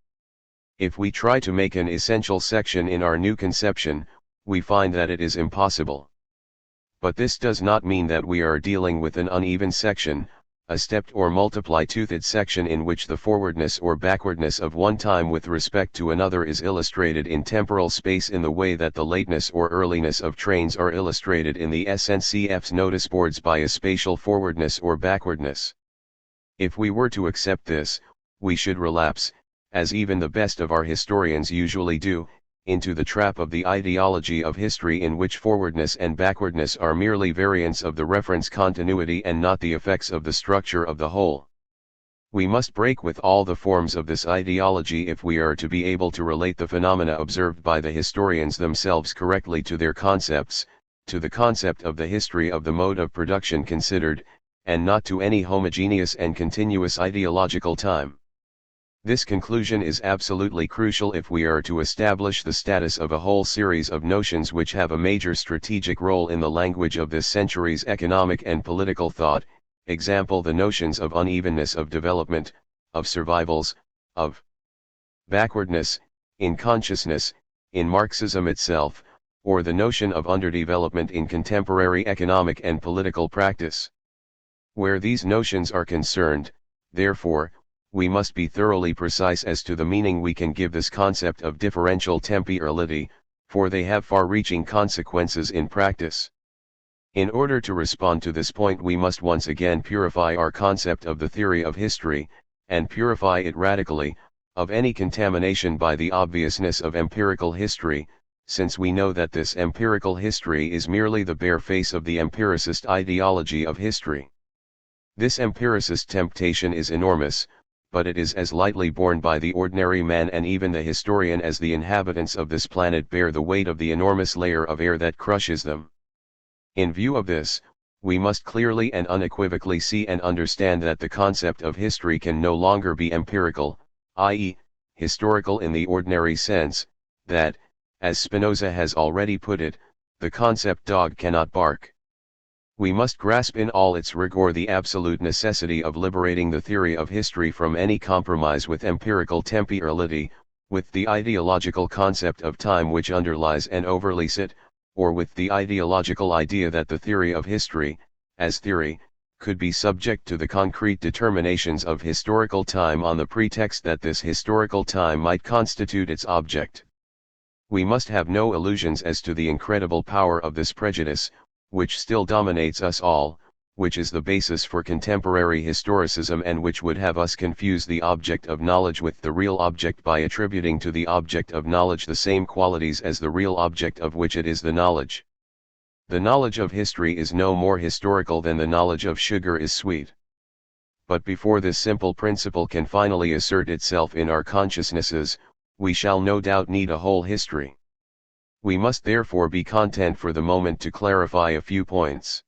If we try to make an essential section in our new conception, we find that it is impossible. But this does not mean that we are dealing with an uneven section, a stepped or multiply-toothed section in which the forwardness or backwardness of one time with respect to another is illustrated in temporal space in the way that the lateness or earliness of trains are illustrated in the SNCF's notice boards by a spatial forwardness or backwardness. If we were to accept this, we should relapse, as even the best of our historians usually do, into the trap of the ideology of history in which forwardness and backwardness are merely variants of the reference continuity and not the effects of the structure of the whole. We must break with all the forms of this ideology if we are to be able to relate the phenomena observed by the historians themselves correctly to their concepts, to the concept of the history of the mode of production considered, and not to any homogeneous and continuous ideological time. This conclusion is absolutely crucial if we are to establish the status of a whole series of notions which have a major strategic role in the language of this century's economic and political thought, example the notions of unevenness of development, of survivals, of backwardness, in consciousness, in Marxism itself, or the notion of underdevelopment in contemporary economic and political practice. Where these notions are concerned, therefore, we must be thoroughly precise as to the meaning we can give this concept of differential temporality, for they have far-reaching consequences in practice. In order to respond to this point we must once again purify our concept of the theory of history, and purify it radically, of any contamination by the obviousness of empirical history, since we know that this empirical history is merely the bare face of the empiricist ideology of history. This empiricist temptation is enormous, but it is as lightly borne by the ordinary man and even the historian as the inhabitants of this planet bear the weight of the enormous layer of air that crushes them. In view of this, we must clearly and unequivocally see and understand that the concept of history can no longer be empirical, i.e., historical in the ordinary sense, that, as Spinoza has already put it, the concept dog cannot bark. We must grasp in all its rigor the absolute necessity of liberating the theory of history from any compromise with empirical temporality, with the ideological concept of time which underlies and overlays it, or with the ideological idea that the theory of history, as theory, could be subject to the concrete determinations of historical time on the pretext that this historical time might constitute its object. We must have no illusions as to the incredible power of this prejudice, which still dominates us all, which is the basis for contemporary historicism and which would have us confuse the object of knowledge with the real object by attributing to the object of knowledge the same qualities as the real object of which it is the knowledge. The knowledge of history is no more historical than the knowledge of sugar is sweet. But before this simple principle can finally assert itself in our consciousnesses, we shall no doubt need a whole history. We must therefore be content for the moment to clarify a few points.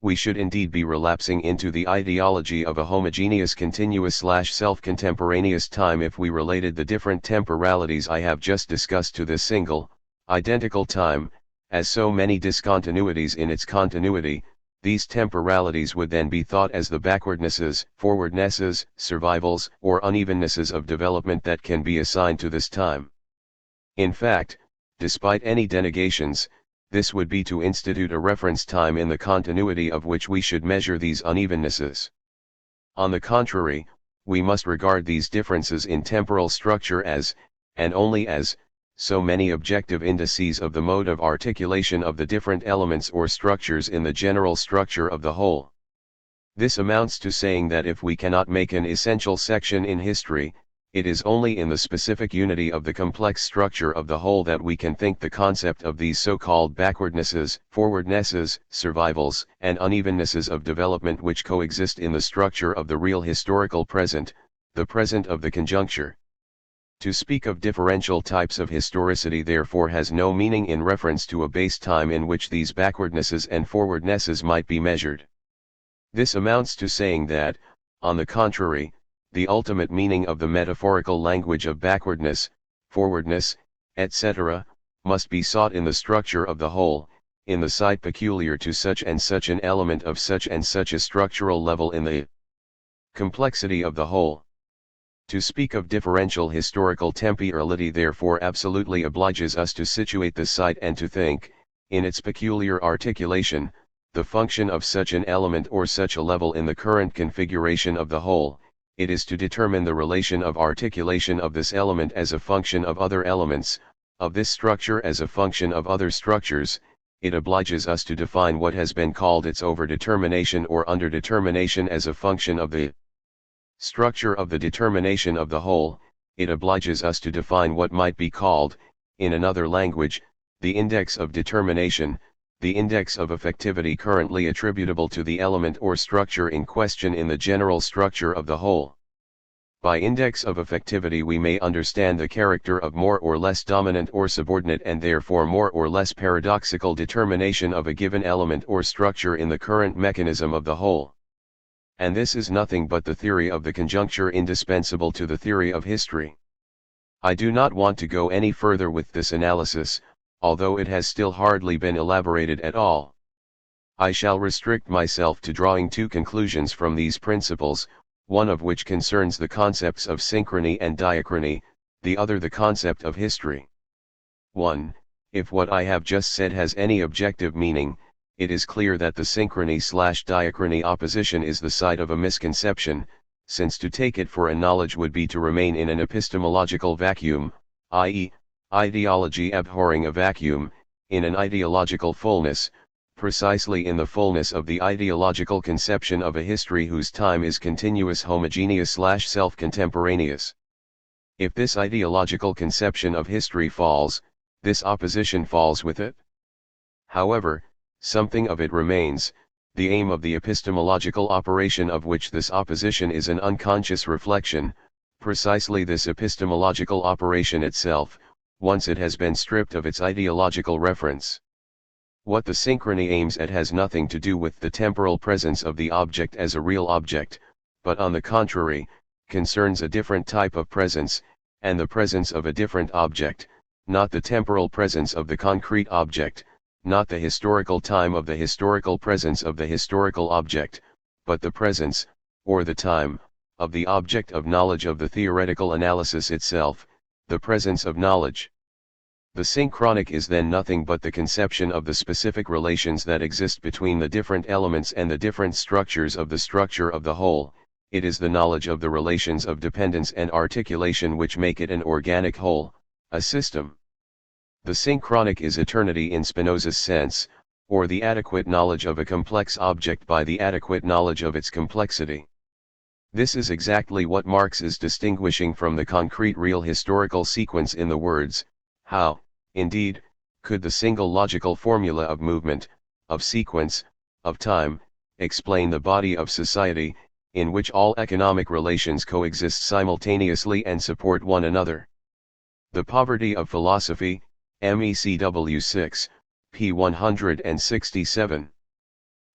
We should indeed be relapsing into the ideology of a homogeneous continuous/self-contemporaneous time if we related the different temporalities I have just discussed to this single, identical time, as so many discontinuities in its continuity. These temporalities would then be thought as the backwardnesses, forwardnesses, survivals, or unevennesses of development that can be assigned to this time. In fact, despite any denegations, this would be to institute a reference time in the continuity of which we should measure these unevennesses. On the contrary, we must regard these differences in temporal structure as, and only as, so many objective indices of the mode of articulation of the different elements or structures in the general structure of the whole. This amounts to saying that if we cannot make an essential section in history, it is only in the specific unity of the complex structure of the whole that we can think the concept of these so-called backwardnesses, forwardnesses, survivals, and unevennesses of development which coexist in the structure of the real historical present, the present of the conjuncture. To speak of differential types of historicity therefore has no meaning in reference to a base time in which these backwardnesses and forwardnesses might be measured. This amounts to saying that, on the contrary, the ultimate meaning of the metaphorical language of backwardness, forwardness, etc., must be sought in the structure of the whole, in the site peculiar to such and such an element of such and such a structural level in the complexity of the whole. To speak of differential historical temporality therefore absolutely obliges us to situate the site and to think, in its peculiar articulation, the function of such an element or such a level in the current configuration of the whole. It is to determine the relation of articulation of this element as a function of other elements, of this structure as a function of other structures. It obliges us to define what has been called its overdetermination or underdetermination as a function of the structure of the determination of the whole. It obliges us to define what might be called, in another language, the index of determination, the index of effectivity currently attributable to the element or structure in question in the general structure of the whole. By index of effectivity we may understand the character of more or less dominant or subordinate and therefore more or less paradoxical determination of a given element or structure in the current mechanism of the whole. And this is nothing but the theory of the conjuncture indispensable to the theory of history. I do not want to go any further with this analysis, although it has still hardly been elaborated at all. I shall restrict myself to drawing two conclusions from these principles, one of which concerns the concepts of synchrony and diachrony, the other the concept of history. 1. If what I have just said has any objective meaning, it is clear that the synchrony/diachrony opposition is the site of a misconception, since to take it for a knowledge would be to remain in an epistemological vacuum, i.e., ideology abhorring a vacuum, in an ideological fullness, precisely in the fullness of the ideological conception of a history whose time is continuous, homogeneous/self-contemporaneous. If this ideological conception of history falls, this opposition falls with it. However, something of it remains, the aim of the epistemological operation of which this opposition is an unconscious reflection, precisely this epistemological operation itself, once it has been stripped of its ideological reference. What the synchrony aims at has nothing to do with the temporal presence of the object as a real object, but on the contrary, concerns a different type of presence, and the presence of a different object, not the temporal presence of the concrete object, not the historical time of the historical presence of the historical object, but the presence, or the time, of the object of knowledge of the theoretical analysis itself, the presence of knowledge. The synchronic is then nothing but the conception of the specific relations that exist between the different elements and the different structures of the structure of the whole. It is the knowledge of the relations of dependence and articulation which make it an organic whole, a system. The synchronic is eternity in Spinoza's sense, or the adequate knowledge of a complex object by the adequate knowledge of its complexity. This is exactly what Marx is distinguishing from the concrete real historical sequence in the words, how, indeed, could the single logical formula of movement, of sequence, of time, explain the body of society, in which all economic relations coexist simultaneously and support one another? The Poverty of Philosophy, MECW 6, p. 167.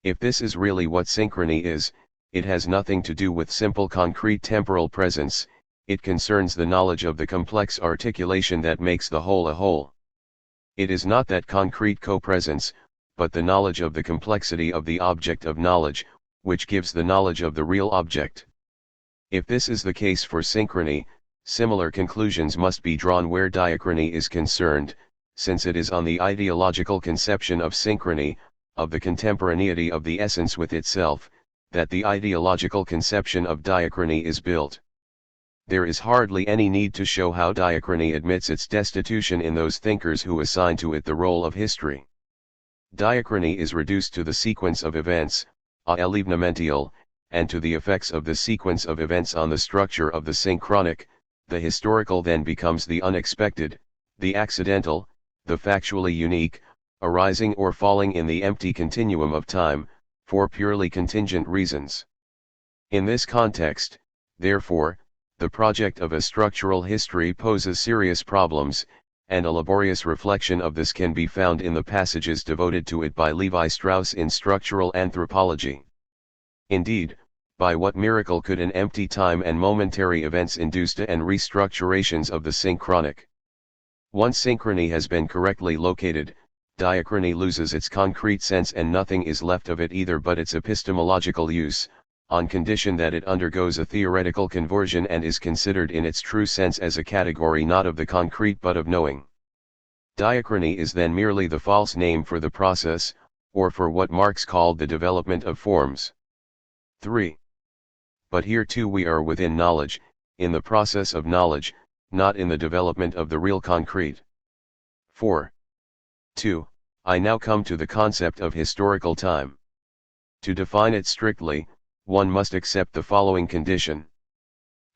If this is really what synchrony is, it has nothing to do with simple concrete temporal presence, it concerns the knowledge of the complex articulation that makes the whole a whole. It is not that concrete co-presence, but the knowledge of the complexity of the object of knowledge, which gives the knowledge of the real object. If this is the case for synchrony, similar conclusions must be drawn where diachrony is concerned, since it is on the ideological conception of synchrony, of the contemporaneity of the essence with itself, that the ideological conception of diachrony is built. There is hardly any need to show how diachrony admits its destitution in those thinkers who assign to it the role of history. Diachrony is reduced to the sequence of events, a l'événementiel, and to the effects of the sequence of events on the structure of the synchronic. The historical then becomes the unexpected, the accidental, the factually unique, arising or falling in the empty continuum of time, for purely contingent reasons. In this context, therefore, the project of a structural history poses serious problems, and a laborious reflection of this can be found in the passages devoted to it by Levi Strauss in Structural Anthropology. Indeed, by what miracle could an empty time and momentary events induce to and restructurations of the synchronic? Once synchrony has been correctly located, diachrony loses its concrete sense and nothing is left of it either but its epistemological use, on condition that it undergoes a theoretical conversion and is considered in its true sense as a category not of the concrete but of knowing. Diachrony is then merely the false name for the process, or for what Marx called the development of forms. 3. But here too we are within knowledge, in the process of knowledge, not in the development of the real concrete. 4. 2. I now come to the concept of historical time. To define it strictly, one must accept the following condition.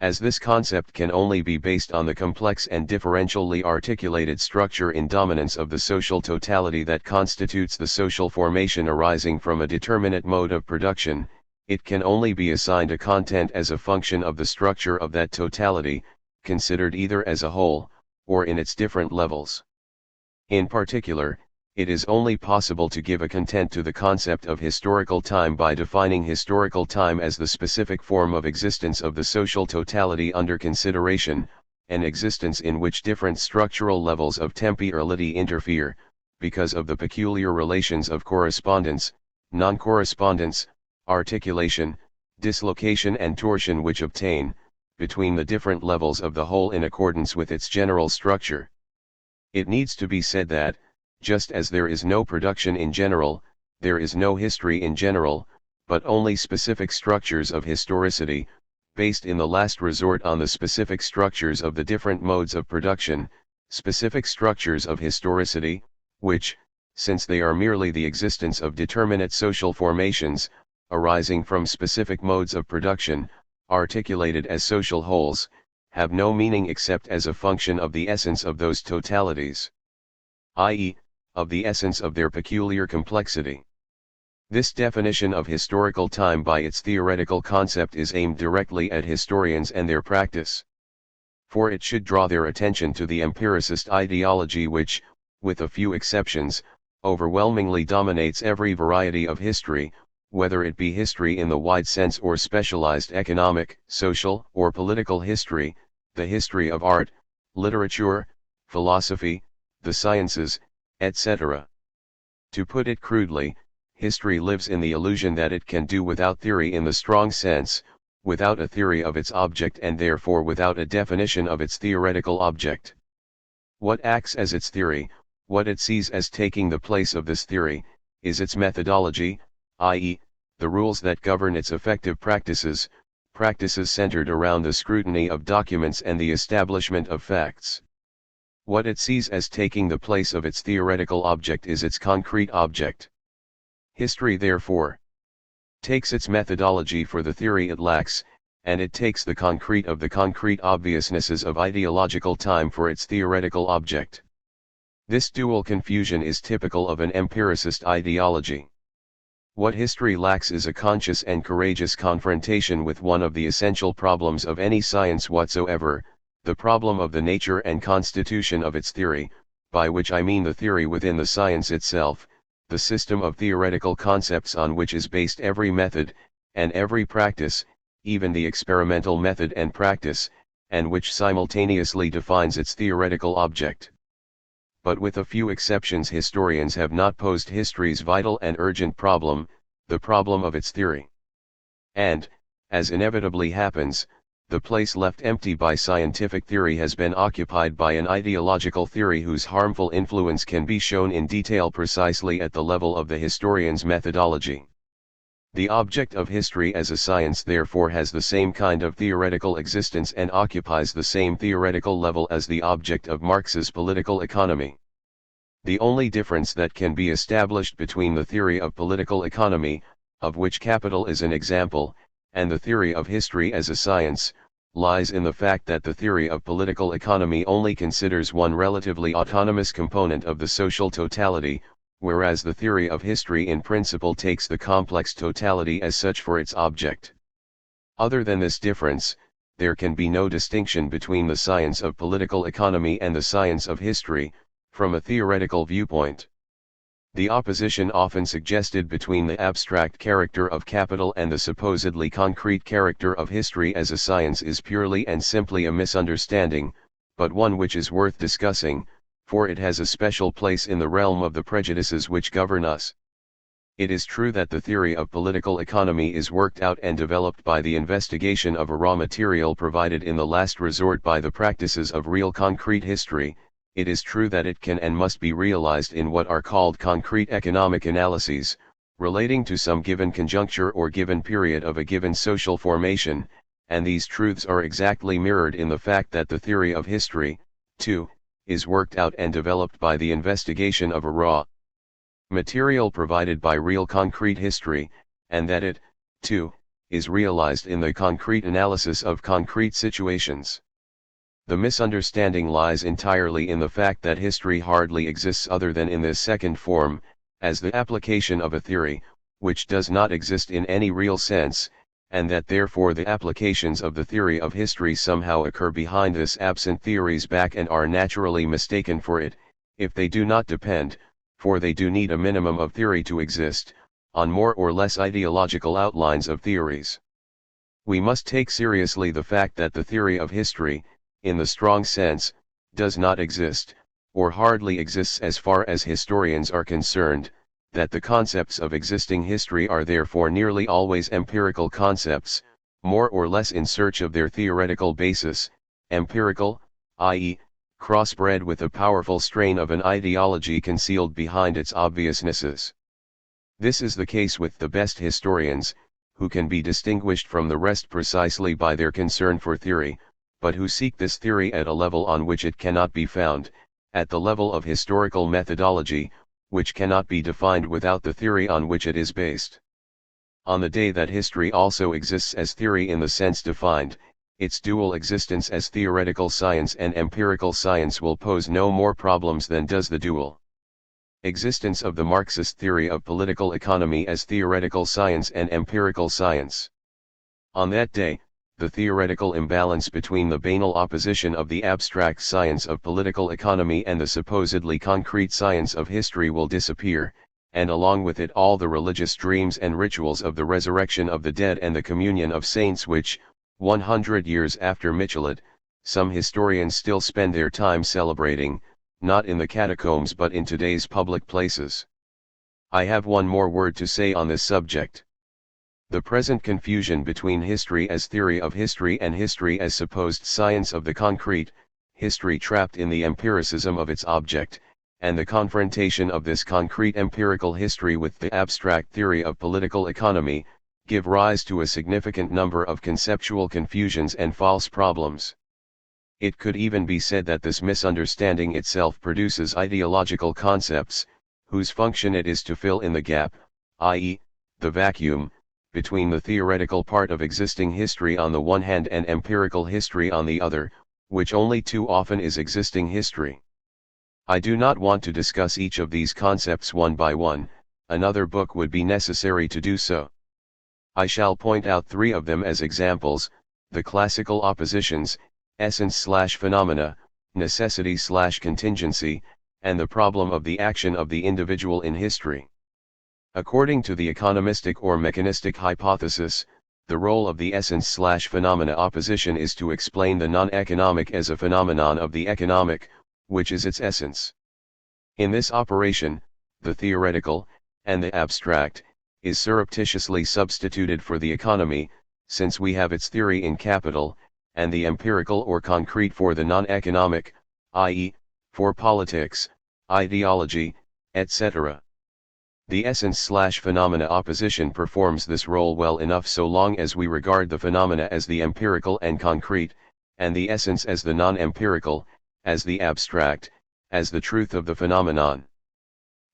As this concept can only be based on the complex and differentially articulated structure in dominance of the social totality that constitutes the social formation arising from a determinate mode of production, it can only be assigned a content as a function of the structure of that totality, considered either as a whole, or in its different levels. In particular, it is only possible to give a content to the concept of historical time by defining historical time as the specific form of existence of the social totality under consideration, an existence in which different structural levels of temporality interfere, because of the peculiar relations of correspondence, non-correspondence, articulation, dislocation and torsion which obtain, between the different levels of the whole in accordance with its general structure. It needs to be said that, just as there is no production in general, there is no history in general, but only specific structures of historicity, based in the last resort on the specific structures of the different modes of production, specific structures of historicity, which, since they are merely the existence of determinate social formations, arising from specific modes of production, articulated as social wholes, have no meaning except as a function of the essence of those totalities, i.e., of the essence of their peculiar complexity. This definition of historical time by its theoretical concept is aimed directly at historians and their practice. For it should draw their attention to the empiricist ideology which, with a few exceptions, overwhelmingly dominates every variety of history, whether it be history in the wide sense or specialized economic, social, or political history, the history of art, literature, philosophy, the sciences, etc. To put it crudely, history lives in the illusion that it can do without theory in the strong sense, without a theory of its object and therefore without a definition of its theoretical object. What acts as its theory, what it sees as taking the place of this theory, is its methodology, i.e., the rules that govern its effective practices, practices centered around the scrutiny of documents and the establishment of facts. What it sees as taking the place of its theoretical object is its concrete object. History therefore takes its methodology for the theory it lacks, and it takes the concrete of the concrete obviousnesses of ideological time for its theoretical object. This dual confusion is typical of an empiricist ideology. What history lacks is a conscious and courageous confrontation with one of the essential problems of any science whatsoever, the problem of the nature and constitution of its theory, by which I mean the theory within the science itself, the system of theoretical concepts on which is based every method, and every practice, even the experimental method and practice, and which simultaneously defines its theoretical object. But with a few exceptions historians have not posed history's vital and urgent problem, the problem of its theory. And, as inevitably happens, the place left empty by scientific theory has been occupied by an ideological theory whose harmful influence can be shown in detail precisely at the level of the historian's methodology. The object of history as a science therefore has the same kind of theoretical existence and occupies the same theoretical level as the object of Marx's political economy. The only difference that can be established between the theory of political economy, of which capital is an example, and the theory of history as a science, lies in the fact that the theory of political economy only considers one relatively autonomous component of the social totality, whereas the theory of history in principle takes the complex totality as such for its object. Other than this difference, there can be no distinction between the science of political economy and the science of history, from a theoretical viewpoint. The opposition often suggested between the abstract character of capital and the supposedly concrete character of history as a science is purely and simply a misunderstanding, but one which is worth discussing, for it has a special place in the realm of the prejudices which govern us. It is true that the theory of political economy is worked out and developed by the investigation of a raw material provided in the last resort by the practices of real concrete history. It is true that it can and must be realized in what are called concrete economic analyses, relating to some given conjuncture or given period of a given social formation, and these truths are exactly mirrored in the fact that the theory of history, too, is worked out and developed by the investigation of a raw material provided by real concrete history, and that it, too, is realized in the concrete analysis of concrete situations. The misunderstanding lies entirely in the fact that history hardly exists other than in this second form, as the application of a theory, which does not exist in any real sense, and that therefore the applications of the theory of history somehow occur behind this absent theory's back and are naturally mistaken for it, if they do not depend, for they do need a minimum of theory to exist, on more or less ideological outlines of theories. We must take seriously the fact that the theory of history, in the strong sense, does not exist, or hardly exists as far as historians are concerned, that the concepts of existing history are therefore nearly always empirical concepts, more or less in search of their theoretical basis, empirical, i.e., crossbred with a powerful strain of an ideology concealed behind its obviousnesses. This is the case with the best historians, who can be distinguished from the rest precisely by their concern for theory, but who seek this theory at a level on which it cannot be found, at the level of historical methodology, which cannot be defined without the theory on which it is based. On the day that history also exists as theory in the sense defined, its dual existence as theoretical science and empirical science will pose no more problems than does the dual existence of the Marxist theory of political economy as theoretical science and empirical science. On that day, the theoretical imbalance between the banal opposition of the abstract science of political economy and the supposedly concrete science of history will disappear, and along with it all the religious dreams and rituals of the resurrection of the dead and the communion of saints which, 100 years after Michelet, some historians still spend their time celebrating, not in the catacombs but in today's public places. I have one more word to say on this subject. The present confusion between history as theory of history and history as supposed science of the concrete, history trapped in the empiricism of its object, and the confrontation of this concrete empirical history with the abstract theory of political economy, give rise to a significant number of conceptual confusions and false problems. It could even be said that this misunderstanding itself produces ideological concepts, whose function it is to fill in the gap, i.e., the vacuum, between the theoretical part of existing history on the one hand and empirical history on the other, which only too often is existing history. I do not want to discuss each of these concepts one by one, another book would be necessary to do so. I shall point out three of them as examples: the classical oppositions, essence/phenomena, necessity/contingency, and the problem of the action of the individual in history. According to the economistic or mechanistic hypothesis, the role of the essence/phenomena opposition is to explain the non-economic as a phenomenon of the economic, which is its essence. In this operation, the theoretical, and the abstract, is surreptitiously substituted for the economy, since we have its theory in capital, and the empirical or concrete for the non-economic, i.e., for politics, ideology, etc. The essence/phenomena opposition performs this role well enough so long as we regard the phenomena as the empirical and concrete, and the essence as the non-empirical, as the abstract, as the truth of the phenomenon.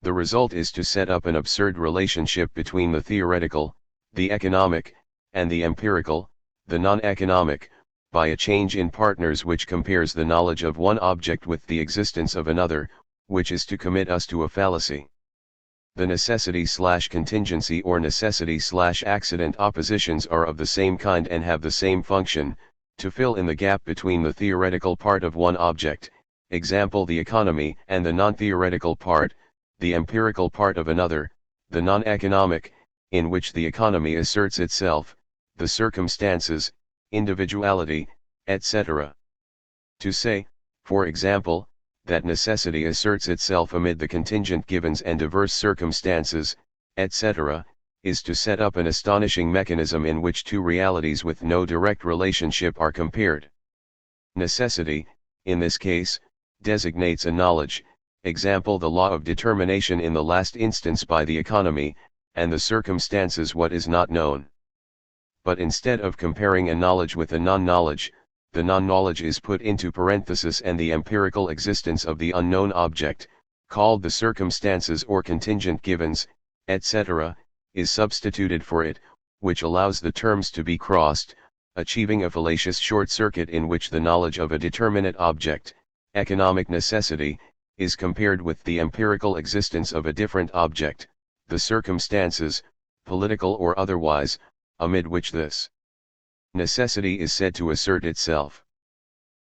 The result is to set up an absurd relationship between the theoretical, the economic, and the empirical, the non-economic, by a change in partners which compares the knowledge of one object with the existence of another, which is to commit us to a fallacy. The necessity/contingency or necessity/accident oppositions are of the same kind and have the same function, to fill in the gap between the theoretical part of one object, example the economy, and the non-theoretical part, the empirical part of another, the non-economic, in which the economy asserts itself, the circumstances, individuality, etc. To say, for example, that necessity asserts itself amid the contingent givens and diverse circumstances, etc., is to set up an astonishing mechanism in which two realities with no direct relationship are compared. Necessity, in this case, designates a knowledge, example the law of determination in the last instance by the economy, and the circumstances what is not known. But instead of comparing a knowledge with a non-knowledge, the non-knowledge is put into parenthesis and the empirical existence of the unknown object, called the circumstances or contingent givens, etc., is substituted for it, which allows the terms to be crossed, achieving a fallacious short circuit in which the knowledge of a determinate object, economic necessity, is compared with the empirical existence of a different object, the circumstances, political or otherwise, amid which this necessity is said to assert itself.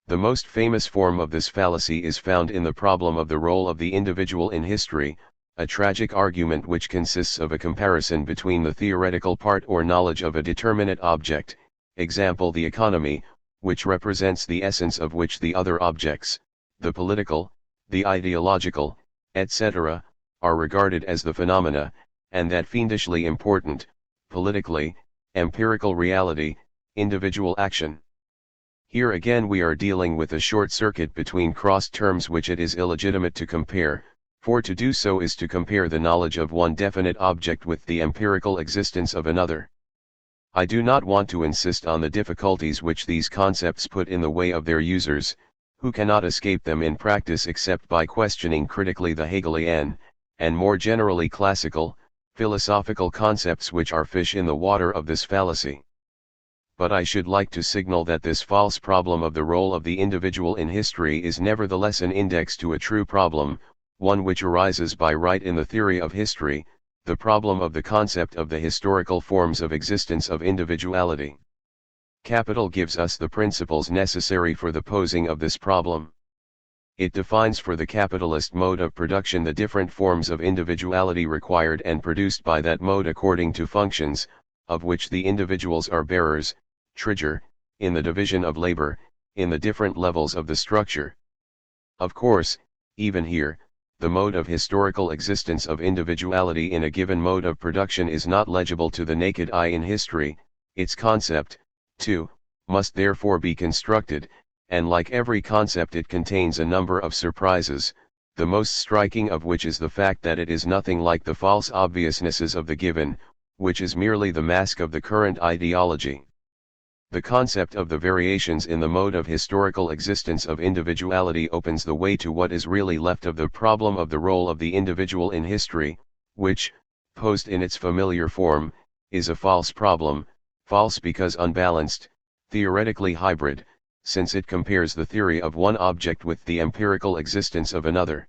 The most famous form of this fallacy is found in the problem of the role of the individual in history, a tragic argument which consists of a comparison between the theoretical part or knowledge of a determinate object, example the economy, which represents the essence of which the other objects, the political, the ideological, etc., are regarded as the phenomena, and that fiendishly important, politically, empirical reality, individual action. Here again we are dealing with a short circuit between crossed terms which it is illegitimate to compare, for to do so is to compare the knowledge of one definite object with the empirical existence of another. I do not want to insist on the difficulties which these concepts put in the way of their users, who cannot escape them in practice except by questioning critically the Hegelian, and more generally classical, philosophical concepts which are fish in the water of this fallacy. But I should like to signal that this false problem of the role of the individual in history is nevertheless an index to a true problem, one which arises by right in the theory of history, the problem of the concept of the historical forms of existence of individuality. Capital gives us the principles necessary for the posing of this problem. It defines for the capitalist mode of production the different forms of individuality required and produced by that mode according to functions, of which the individuals are bearers, trigger, in the division of labor, in the different levels of the structure. Of course, even here, the mode of historical existence of individuality in a given mode of production is not legible to the naked eye in history, its concept, too, must therefore be constructed, and like every concept it contains a number of surprises, the most striking of which is the fact that it is nothing like the false obviousnesses of the given, which is merely the mask of the current ideology. The concept of the variations in the mode of historical existence of individuality opens the way to what is really left of the problem of the role of the individual in history, which, posed in its familiar form, is a false problem, false because unbalanced, theoretically hybrid, since it compares the theory of one object with the empirical existence of another.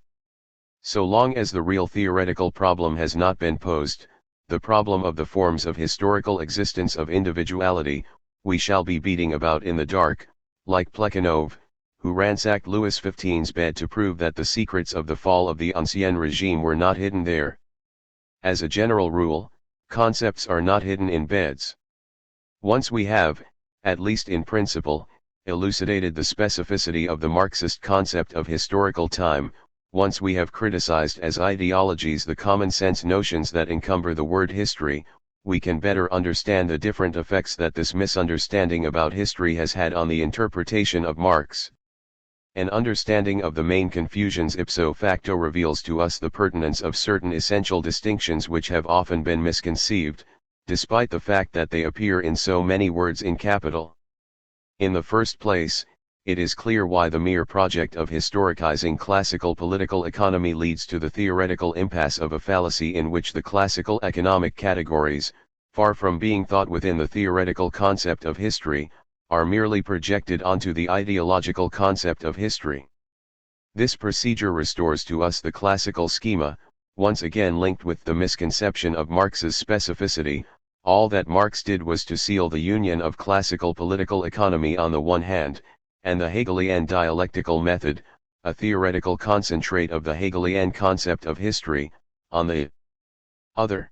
So long as the real theoretical problem has not been posed, the problem of the forms of historical existence of individuality, we shall be beating about in the dark, like Plekhanov, who ransacked Louis XV's bed to prove that the secrets of the fall of the Ancien regime were not hidden there. As a general rule, concepts are not hidden in beds. Once we have, at least in principle, elucidated the specificity of the Marxist concept of historical time, once we have criticized as ideologies the common-sense notions that encumber the word history, we can better understand the different effects that this misunderstanding about history has had on the interpretation of Marx. An understanding of the main confusions ipso facto reveals to us the pertinence of certain essential distinctions which have often been misconceived, despite the fact that they appear in so many words in capital. In the first place, it is clear why the mere project of historicizing classical political economy leads to the theoretical impasse of a fallacy in which the classical economic categories, far from being thought within the theoretical concept of history, are merely projected onto the ideological concept of history. This procedure restores to us the classical schema, once again linked with the misconception of Marx's specificity, All that Marx did was to seal the union of classical political economy on the one hand, and the Hegelian dialectical method, a theoretical concentrate of the Hegelian concept of history, on the other.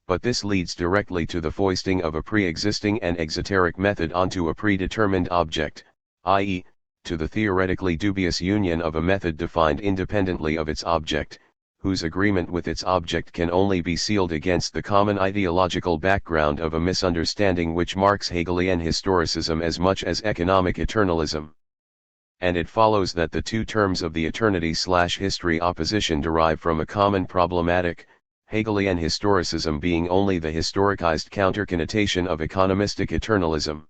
But this leads directly to the foisting of a pre-existing and exoteric method onto a predetermined object, i.e., to the theoretically dubious union of a method defined independently of its object, whose agreement with its object can only be sealed against the common ideological background of a misunderstanding which marks Hegelian historicism as much as economic eternalism. And it follows that the two terms of the eternity/history opposition derive from a common problematic, Hegelian historicism being only the historicized counter-connotation of economistic eternalism.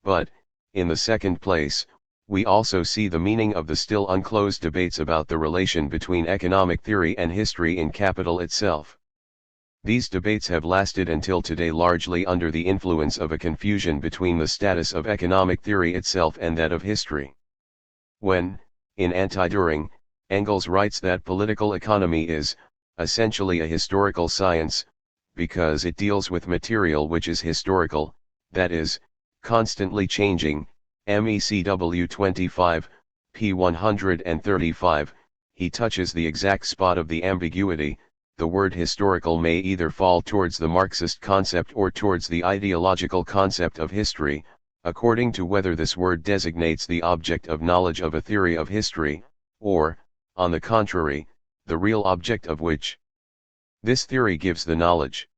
But, in the second place, we also see the meaning of the still unclosed debates about the relation between economic theory and history in capital itself. These debates have lasted until today largely under the influence of a confusion between the status of economic theory itself and that of history. When, in Anti-Düring, Engels writes that political economy is, essentially a historical science, because it deals with material which is historical, that is, constantly changing, MECW 25, p. 135, he touches the exact spot of the ambiguity. The word historical may either fall towards the Marxist concept or towards the ideological concept of history, according to whether this word designates the object of knowledge of a theory of history, or, on the contrary, the real object of which this theory gives the knowledge.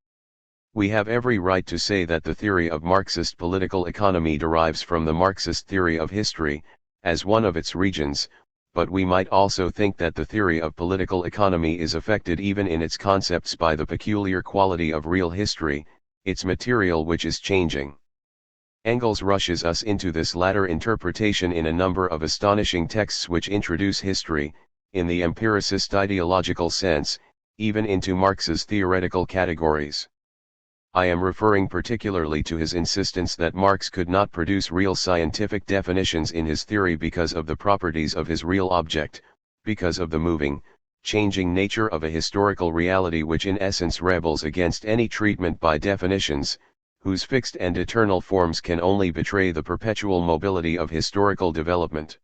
We have every right to say that the theory of Marxist political economy derives from the Marxist theory of history, as one of its regions, but we might also think that the theory of political economy is affected even in its concepts by the peculiar quality of real history, its material which is changing. Engels rushes us into this latter interpretation in a number of astonishing texts which introduce history, in the empiricist ideological sense, even into Marx's theoretical categories. I am referring particularly to his insistence that Marx could not produce real scientific definitions in his theory because of the properties of his real object, because of the moving, changing nature of a historical reality which in essence rebels against any treatment by definitions, whose fixed and eternal forms can only betray the perpetual mobility of historical development.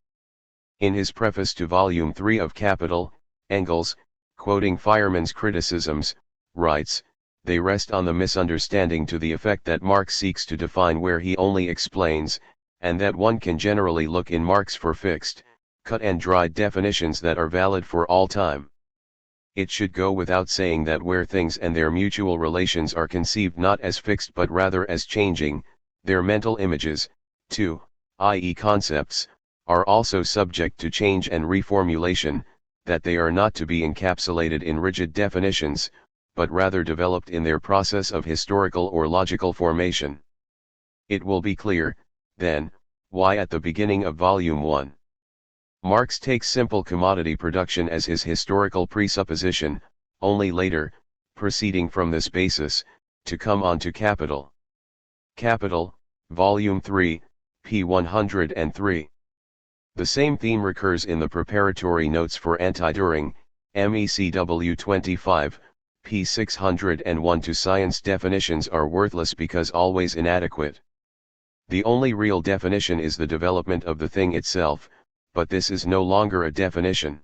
In his preface to Volume 3 of Capital, Engels, quoting Feyerman's criticisms, writes, "They rest on the misunderstanding to the effect that Marx seeks to define where he only explains, and that one can generally look in Marx for fixed, cut and dried definitions that are valid for all time. It should go without saying that where things and their mutual relations are conceived not as fixed but rather as changing, their mental images, too, i.e. concepts, are also subject to change and reformulation, that they are not to be encapsulated in rigid definitions, but rather developed in their process of historical or logical formation." It will be clear, then, why at the beginning of Volume 1, Marx takes simple commodity production as his historical presupposition, only later, proceeding from this basis, to come on to Capital. Capital, Volume 3, p. 103. The same theme recurs in the preparatory notes for Anti-Düring, MECW 25, p. 601. To science definitions are worthless because always inadequate. The only real definition is the development of the thing itself, but this is no longer a definition.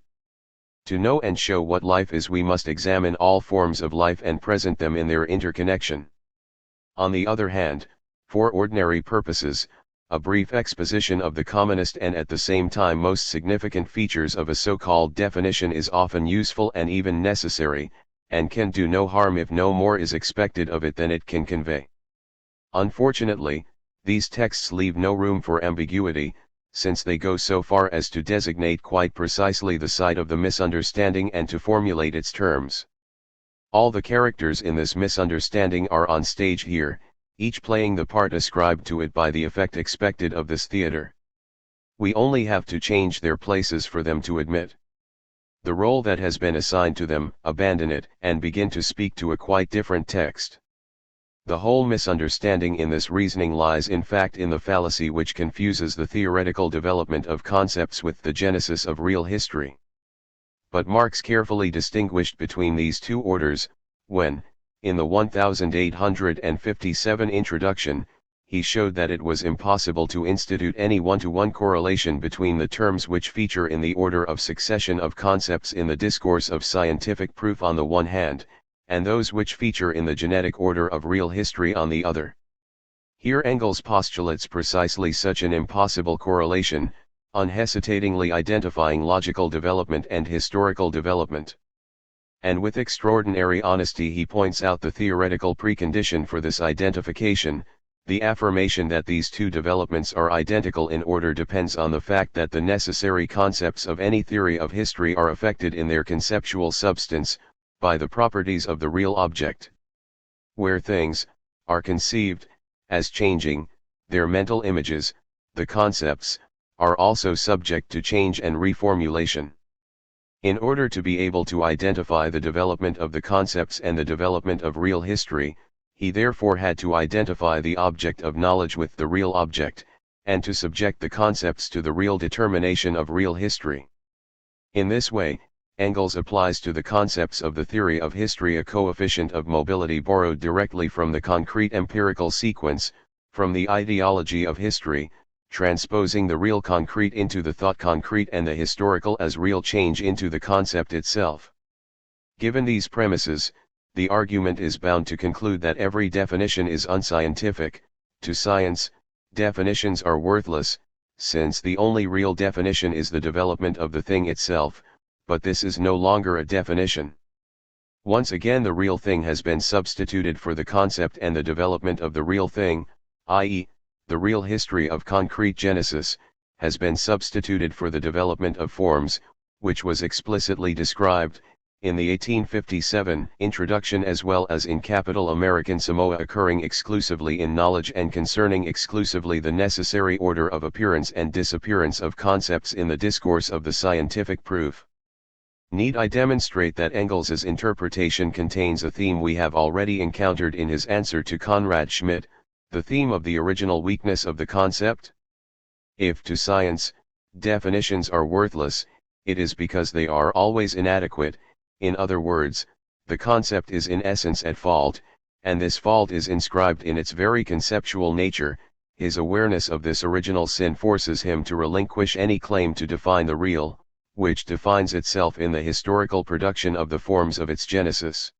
To know and show what life is, we must examine all forms of life and present them in their interconnection. On the other hand, for ordinary purposes, a brief exposition of the commonest and at the same time most significant features of a so-called definition is often useful and even necessary, and can do no harm if no more is expected of it than it can convey. Unfortunately, these texts leave no room for ambiguity, since they go so far as to designate quite precisely the site of the misunderstanding and to formulate its terms. All the characters in this misunderstanding are on stage here, each playing the part ascribed to it by the effect expected of this theater. We only have to change their places for them to admit the role that has been assigned to them, abandon it, and begin to speak to a quite different text. The whole misunderstanding in this reasoning lies in fact in the fallacy which confuses the theoretical development of concepts with the genesis of real history. But Marx carefully distinguished between these two orders, when, In the 1857 introduction, he showed that it was impossible to institute any one-to-one correlation between the terms which feature in the order of succession of concepts in the discourse of scientific proof on the one hand, and those which feature in the genetic order of real history on the other. Here Engels postulates precisely such an impossible correlation, unhesitatingly identifying logical development and historical development. And with extraordinary honesty he points out the theoretical precondition for this identification. The affirmation that these two developments are identical in order depends on the fact that the necessary concepts of any theory of history are affected in their conceptual substance, by the properties of the real object. Where things are conceived as changing, their mental images, the concepts, are also subject to change and reformulation. In order to be able to identify the development of the concepts and the development of real history, he therefore had to identify the object of knowledge with the real object, and to subject the concepts to the real determination of real history. In this way, Engels applies to the concepts of the theory of history a coefficient of mobility borrowed directly from the concrete empirical sequence, from the ideology of history, transposing the real concrete into the thought concrete and the historical as real change into the concept itself. Given these premises, the argument is bound to conclude that every definition is unscientific. To science, definitions are worthless, since the only real definition is the development of the thing itself, but this is no longer a definition. Once again the real thing has been substituted for the concept, and the development of the real thing, i.e., the real history of concrete genesis, has been substituted for the development of forms, which was explicitly described, in the 1857 introduction as well as in Capital American Samoa, occurring exclusively in knowledge and concerning exclusively the necessary order of appearance and disappearance of concepts in the discourse of the scientific proof. Need I demonstrate that Engels's interpretation contains a theme we have already encountered in his answer to Conrad Schmidt, the theme of the original weakness of the concept? If to science, definitions are worthless, it is because they are always inadequate. In other words, the concept is in essence at fault, and this fault is inscribed in its very conceptual nature. His awareness of this original sin forces him to relinquish any claim to define the real, which defines itself in the historical production of the forms of its genesis.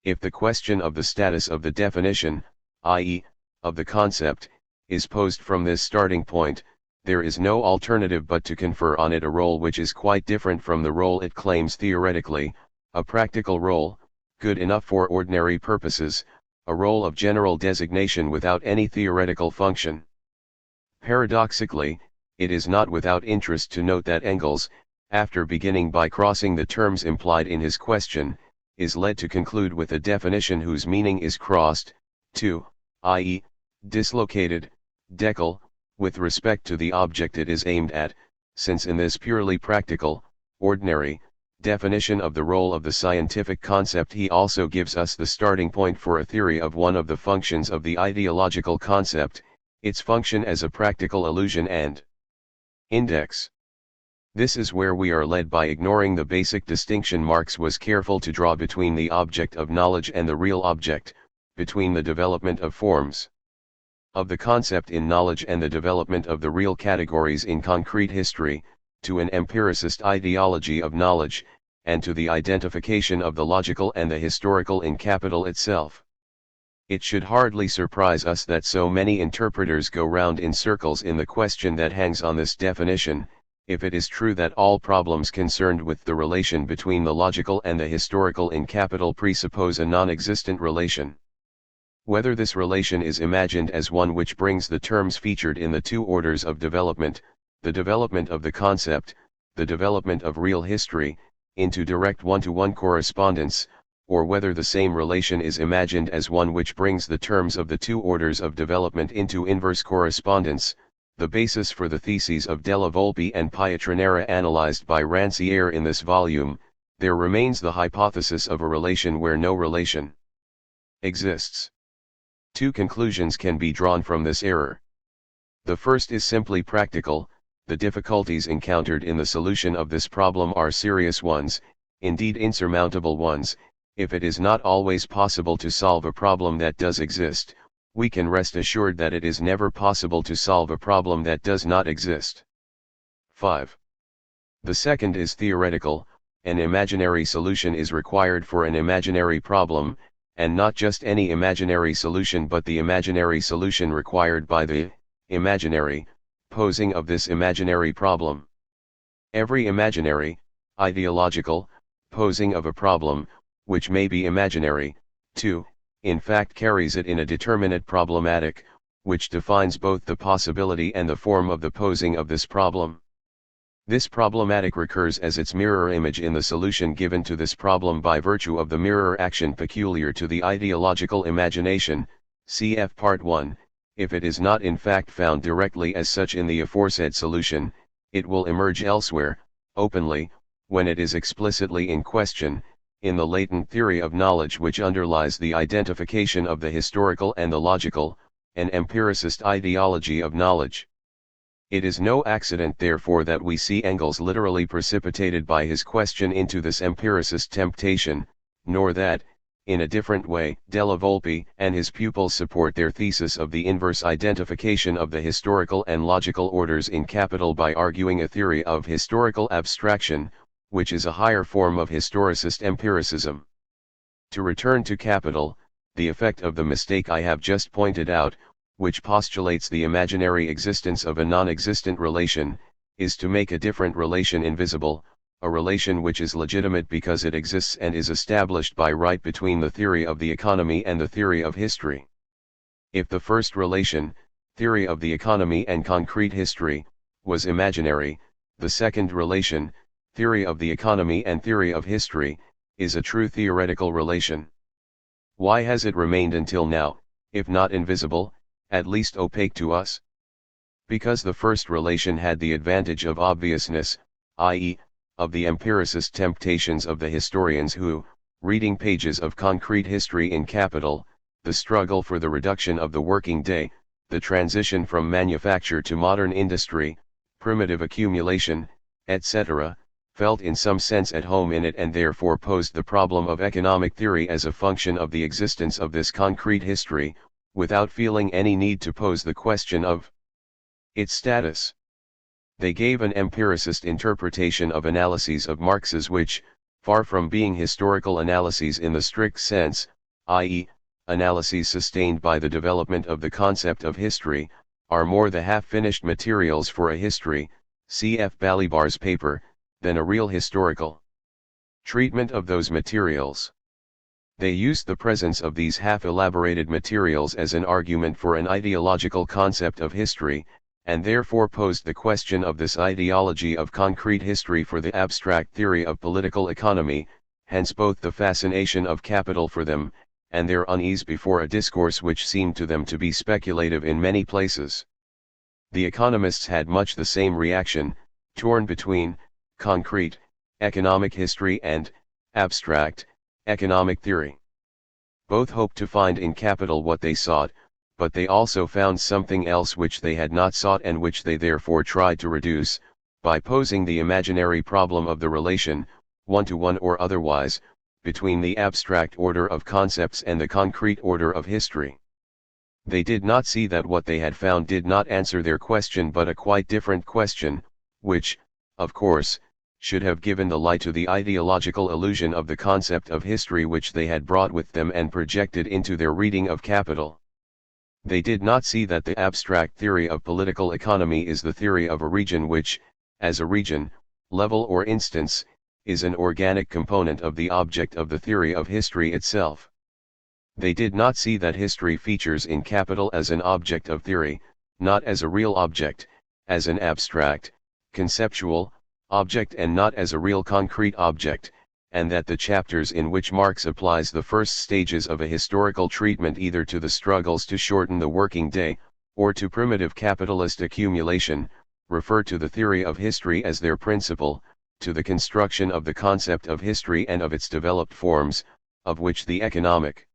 If the question of the status of the definition, i.e., of the concept, is posed from this starting point, there is no alternative but to confer on it a role which is quite different from the role it claims theoretically, a practical role, good enough for ordinary purposes, a role of general designation without any theoretical function. Paradoxically, it is not without interest to note that Engels, after beginning by crossing the terms implied in his question, is led to conclude with a definition whose meaning is crossed, too, i.e., dislocated, decal, with respect to the object it is aimed at, since in this purely practical, ordinary, definition of the role of the scientific concept he also gives us the starting point for a theory of one of the functions of the ideological concept, its function as a practical illusion and index. This is where we are led by ignoring the basic distinction Marx was careful to draw between the object of knowledge and the real object, between the development of forms of the concept in knowledge and the development of the real categories in concrete history, to an empiricist ideology of knowledge, and to the identification of the logical and the historical in capital itself. It should hardly surprise us that so many interpreters go round in circles in the question that hangs on this definition, if it is true that all problems concerned with the relation between the logical and the historical in capital presuppose a non-existent relation. Whether this relation is imagined as one which brings the terms featured in the two orders of development, the development of the concept, the development of real history, into direct one-to-one correspondence, or whether the same relation is imagined as one which brings the terms of the two orders of development into inverse correspondence, the basis for the theses of Della Volpe and Pietranera analyzed by Rancière in this volume, there remains the hypothesis of a relation where no relation exists. Two conclusions can be drawn from this error. The first is simply practical. The difficulties encountered in the solution of this problem are serious ones, indeed insurmountable ones, if it is not always possible to solve a problem that does exist, we can rest assured that it is never possible to solve a problem that does not exist. 5. The second is theoretical. An imaginary solution is required for an imaginary problem, and not just any imaginary solution but the imaginary solution required by the imaginary posing of this imaginary problem. Every imaginary, ideological, posing of a problem, which may be imaginary, too, in fact carries it in a determinate problematic, which defines both the possibility and the form of the posing of this problem. This problematic recurs as its mirror image in the solution given to this problem by virtue of the mirror action peculiar to the ideological imagination, cf. Part 1. If it is not in fact found directly as such in the aforesaid solution, it will emerge elsewhere, openly, when it is explicitly in question, in the latent theory of knowledge which underlies the identification of the historical and the logical, an empiricist ideology of knowledge. It is no accident therefore that we see Engels literally precipitated by his question into this empiricist temptation, nor that, in a different way, Della Volpe and his pupils support their thesis of the inverse identification of the historical and logical orders in Capital by arguing a theory of historical abstraction, which is a higher form of historicist empiricism. To return to Capital, the effect of the mistake I have just pointed out, which postulates the imaginary existence of a non-existent relation, is to make a different relation invisible, a relation which is legitimate because it exists and is established by right between the theory of the economy and the theory of history. If the first relation, theory of the economy and concrete history, was imaginary, the second relation, theory of the economy and theory of history, is a true theoretical relation. Why has it remained until now, if not invisible, at least opaque to us? Because the first relation had the advantage of obviousness, i.e., of the empiricist temptations of the historians who, reading pages of concrete history in Capital, the struggle for the reduction of the working day, the transition from manufacture to modern industry, primitive accumulation, etc., felt in some sense at home in it and therefore posed the problem of economic theory as a function of the existence of this concrete history, without feeling any need to pose the question of its status. They gave an empiricist interpretation of analyses of Marx's which, far from being historical analyses in the strict sense, i.e., analyses sustained by the development of the concept of history, are more the half-finished materials for a history, cf. Balibar's paper, than a real historical treatment of those materials. They used the presence of these half-elaborated materials as an argument for an ideological concept of history, and therefore posed the question of this ideology of concrete history for the abstract theory of political economy, hence both the fascination of Capital for them, and their unease before a discourse which seemed to them to be speculative in many places. The economists had much the same reaction, torn between concrete economic history and abstract economic theory. Both hoped to find in Capital what they sought, but they also found something else which they had not sought and which they therefore tried to reduce, by posing the imaginary problem of the relation, one-to-one or otherwise, between the abstract order of concepts and the concrete order of history. They did not see that what they had found did not answer their question but a quite different question, which, of course, should have given the lie to the ideological illusion of the concept of history which they had brought with them and projected into their reading of Capital. They did not see that the abstract theory of political economy is the theory of a region which, as a region, level or instance, is an organic component of the object of the theory of history itself. They did not see that history features in Capital as an object of theory, not as a real object, as an abstract, conceptual, object and not as a real concrete object, and that the chapters in which Marx applies the first stages of a historical treatment either to the struggles to shorten the working day, or to primitive capitalist accumulation, refer to the theory of history as their principle, to the construction of the concept of history and of its developed forms, of which the economic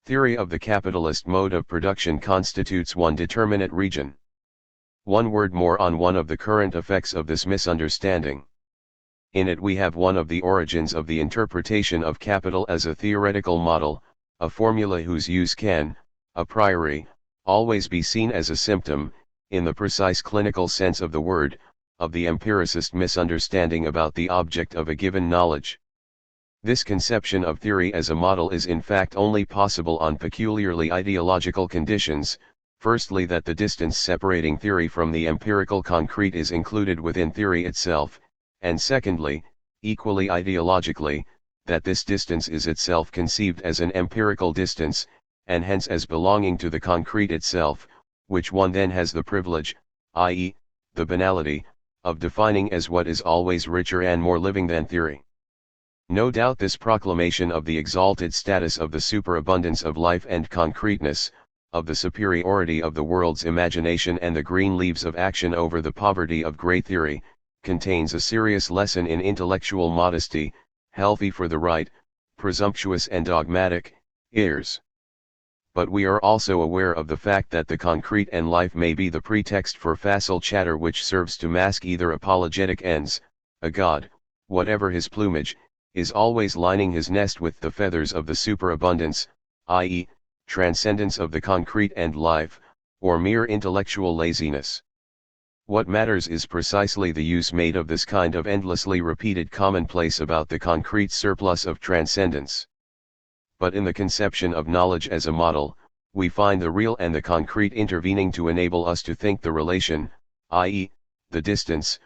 theory of the capitalist mode of production constitutes one determinate region. One word more on one of the current effects of this misunderstanding. In it we have one of the origins of the interpretation of capital as a theoretical model, a formula whose use can, a priori, always be seen as a symptom, in the precise clinical sense of the word, of the empiricist misunderstanding about the object of a given knowledge. This conception of theory as a model is in fact only possible on peculiarly ideological conditions, firstly that the distance separating theory from the empirical concrete is included within theory itself, and secondly, equally ideologically, that this distance is itself conceived as an empirical distance, and hence as belonging to the concrete itself, which one then has the privilege, i.e., the banality, of defining as what is always richer and more living than theory. No doubt this proclamation of the exalted status of the superabundance of life and concreteness, of the superiority of the world's imagination and the green leaves of action over the poverty of great theory, contains a serious lesson in intellectual modesty, healthy for the right, presumptuous and dogmatic, ears. But we are also aware of the fact that the concrete and life may be the pretext for facile chatter which serves to mask either apologetic ends. A god, whatever his plumage, is always lining his nest with the feathers of the superabundance, i.e., transcendence of the concrete and life, or mere intellectual laziness. What matters is precisely the use made of this kind of endlessly repeated commonplace about the concrete surplus of transcendence. But in the conception of knowledge as a model, we find the real and the concrete intervening to enable us to think the relation, i.e., the distance,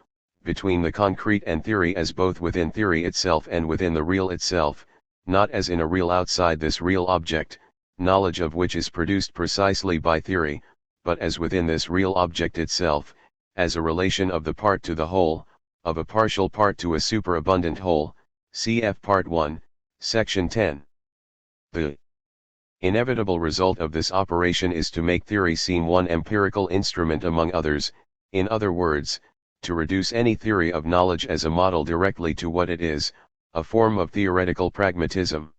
between the concrete and theory as both within theory itself and within the real itself, not as in a real outside this real object, knowledge of which is produced precisely by theory, but as within this real object itself, as a relation of the part to the whole, of a partial part to a superabundant whole, cf. Part 1, Section 10. The inevitable result of this operation is to make theory seem one empirical instrument among others, in other words, to reduce any theory of knowledge as a model directly to what it is, a form of theoretical pragmatism.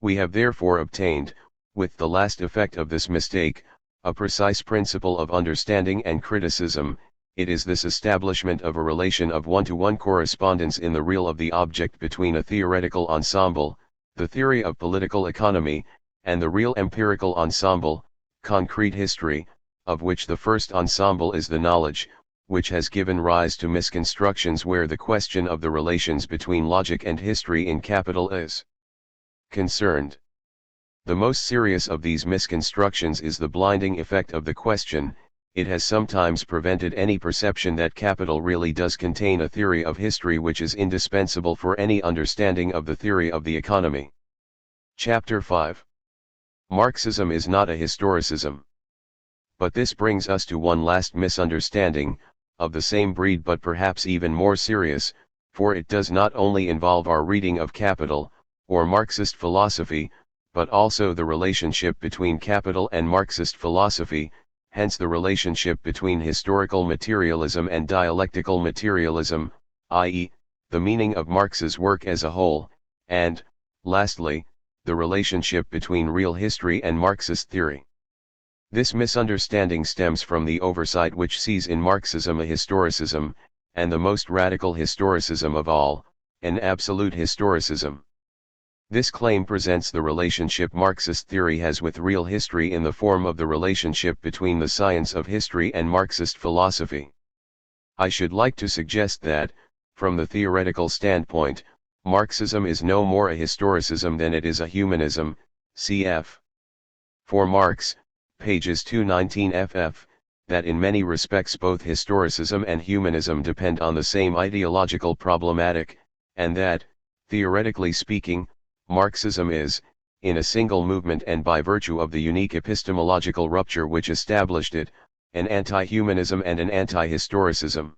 We have therefore obtained, with the last effect of this mistake, a precise principle of understanding and criticism. It is this establishment of a relation of one-to-one correspondence in the real of the object between a theoretical ensemble, the theory of political economy, and the real empirical ensemble, concrete history, of which the first ensemble is the knowledge, which has given rise to misconstructions where the question of the relations between logic and history in capital is concerned. The most serious of these misconstructions is the blinding effect of the question. It has sometimes prevented any perception that capital really does contain a theory of history which is indispensable for any understanding of the theory of the economy. Chapter 5. Marxism is not a historicism. But this brings us to one last misunderstanding, of the same breed but perhaps even more serious, for it does not only involve our reading of capital, or Marxist philosophy, but also the relationship between capital and Marxist philosophy, hence the relationship between historical materialism and dialectical materialism, i.e., the meaning of Marx's work as a whole, and, lastly, the relationship between real history and Marxist theory. This misunderstanding stems from the oversight which sees in Marxism a historicism, and the most radical historicism of all, an absolute historicism. This claim presents the relationship Marxist theory has with real history in the form of the relationship between the science of history and Marxist philosophy. I should like to suggest that, from the theoretical standpoint, Marxism is no more a historicism than it is a humanism, cf. For Marx, pages 219 ff, that in many respects both historicism and humanism depend on the same ideological problematic, and that, theoretically speaking, Marxism is, in a single movement and by virtue of the unique epistemological rupture which established it, an anti-humanism and an anti-historicism.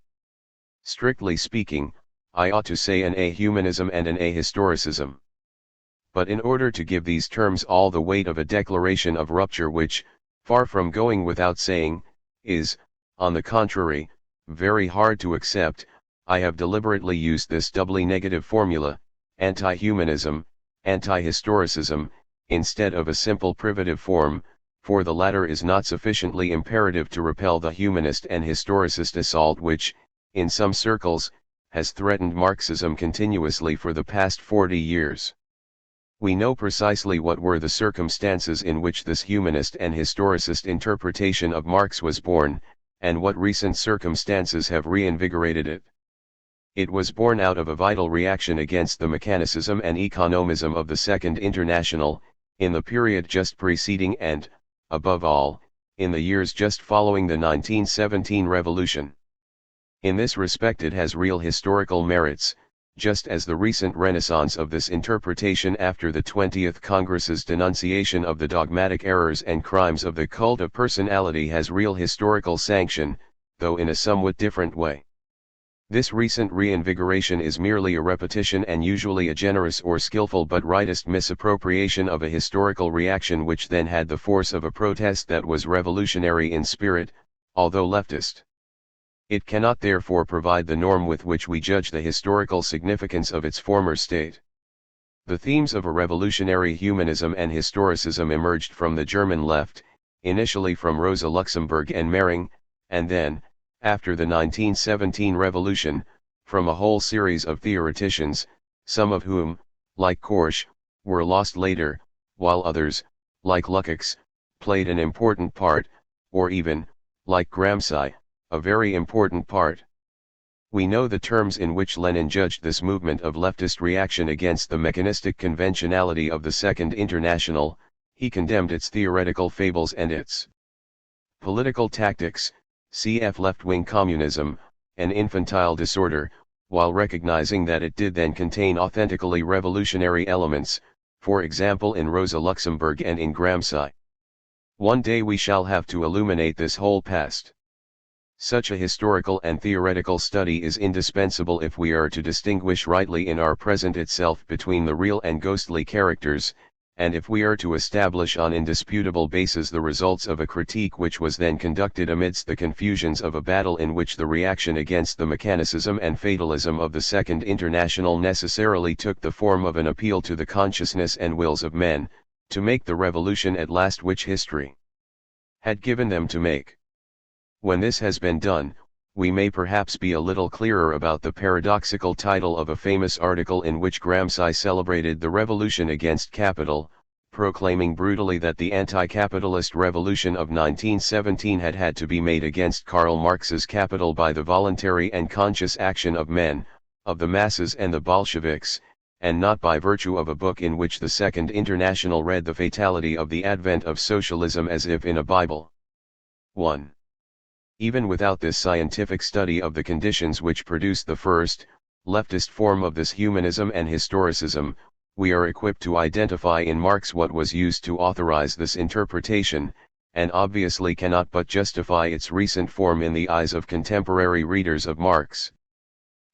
Strictly speaking, I ought to say an ahumanism and an ahistoricism. But in order to give these terms all the weight of a declaration of rupture which, far from going without saying, is, on the contrary, very hard to accept, I have deliberately used this doubly negative formula, anti-humanism, anti-historicism, instead of a simple privative form, for the latter is not sufficiently imperative to repel the humanist and historicist assault which, in some circles, has threatened Marxism continuously for the past 40 years. We know precisely what were the circumstances in which this humanist and historicist interpretation of Marx was born, and what recent circumstances have reinvigorated it. It was born out of a vital reaction against the mechanicism and economism of the Second International, in the period just preceding and, above all, in the years just following the 1917 revolution. In this respect it has real historical merits, just as the recent renaissance of this interpretation after the 20th Congress's denunciation of the dogmatic errors and crimes of the cult of personality has real historical sanction, though in a somewhat different way. This recent reinvigoration is merely a repetition and usually a generous or skillful but rightist misappropriation of a historical reaction which then had the force of a protest that was revolutionary in spirit, although leftist. It cannot therefore provide the norm with which we judge the historical significance of its former state. The themes of a revolutionary humanism and historicism emerged from the German left, initially from Rosa Luxemburg and Mehring, and then, after the 1917 revolution, from a whole series of theoreticians, some of whom, like Korsch, were lost later, while others, like Lukács, played an important part, or even, like Gramsci, a very important part. We know the terms in which Lenin judged this movement of leftist reaction against the mechanistic conventionality of the Second International. He condemned its theoretical fables and its political tactics, cf. left-wing communism, an infantile disorder, while recognizing that it did then contain authentically revolutionary elements, for example in Rosa Luxemburg and in Gramsci. One day we shall have to illuminate this whole past. Such a historical and theoretical study is indispensable if we are to distinguish rightly in our present itself between the real and ghostly characters, and if we are to establish on indisputable basis the results of a critique which was then conducted amidst the confusions of a battle in which the reaction against the mechanicism and fatalism of the Second International necessarily took the form of an appeal to the consciousness and wills of men, to make the revolution at last which history had given them to make. When this has been done, we may perhaps be a little clearer about the paradoxical title of a famous article in which Gramsci celebrated the revolution against capital, proclaiming brutally that the anti-capitalist revolution of 1917 had to be made against Karl Marx's capital by the voluntary and conscious action of men, of the masses and the Bolsheviks, and not by virtue of a book in which the Second International read the fatality of the advent of socialism as if in a Bible. 1. Even without this scientific study of the conditions which produced the first, leftist form of this humanism and historicism, we are equipped to identify in Marx what was used to authorize this interpretation, and obviously cannot but justify its recent form in the eyes of contemporary readers of Marx.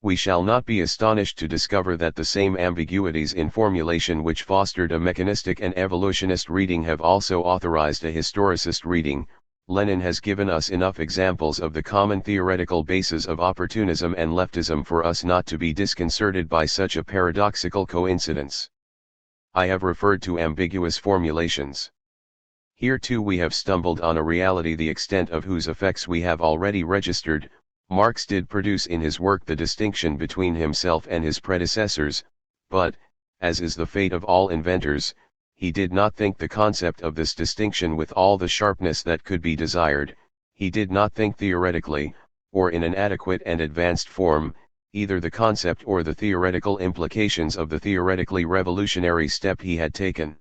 We shall not be astonished to discover that the same ambiguities in formulation which fostered a mechanistic and evolutionist reading have also authorized a historicist reading. Lenin has given us enough examples of the common theoretical bases of opportunism and leftism for us not to be disconcerted by such a paradoxical coincidence. I have referred to ambiguous formulations. Here too we have stumbled on a reality the extent of whose effects we have already registered. Marx did produce in his work the distinction between himself and his predecessors, but, as is the fate of all inventors, he did not think the concept of this distinction with all the sharpness that could be desired. He did not think theoretically, or in an adequate and advanced form, either the concept or the theoretical implications of the theoretically revolutionary step he had taken.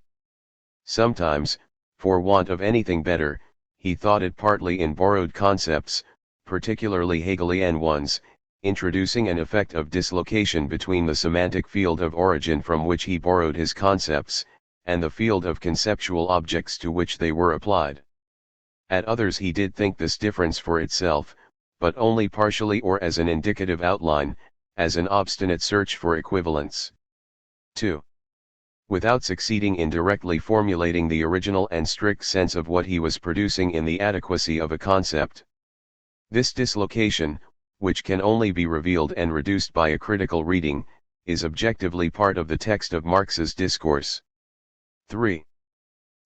Sometimes, for want of anything better, he thought it partly in borrowed concepts, particularly Hegelian ones, introducing an effect of dislocation between the semantic field of origin from which he borrowed his concepts, and the field of conceptual objects to which they were applied. At others he did think this difference for itself, but only partially or as an indicative outline, as an obstinate search for equivalence. 2. Without succeeding in directly formulating the original and strict sense of what he was producing in the adequacy of a concept. This dislocation, which can only be revealed and reduced by a critical reading, is objectively part of the text of Marx's discourse. 3.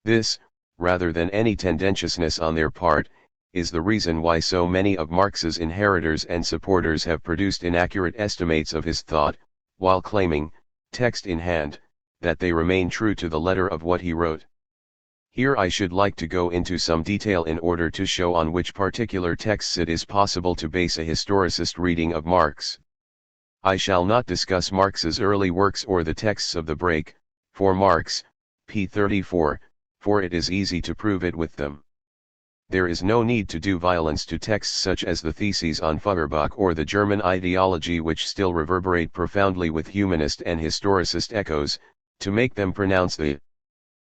This, rather than any tendentiousness on their part, is the reason why so many of Marx's inheritors and supporters have produced inaccurate estimates of his thought, while claiming, text in hand, that they remain true to the letter of what he wrote. Here I should like to go into some detail in order to show on which particular texts it is possible to base a historicist reading of Marx. I shall not discuss Marx's early works or the texts of the break, for Marx, p. 34, for it is easy to prove it with them. There is no need to do violence to texts such as the Theses on Feuerbach or the German ideology, which still reverberate profoundly with humanist and historicist echoes, to make them pronounce the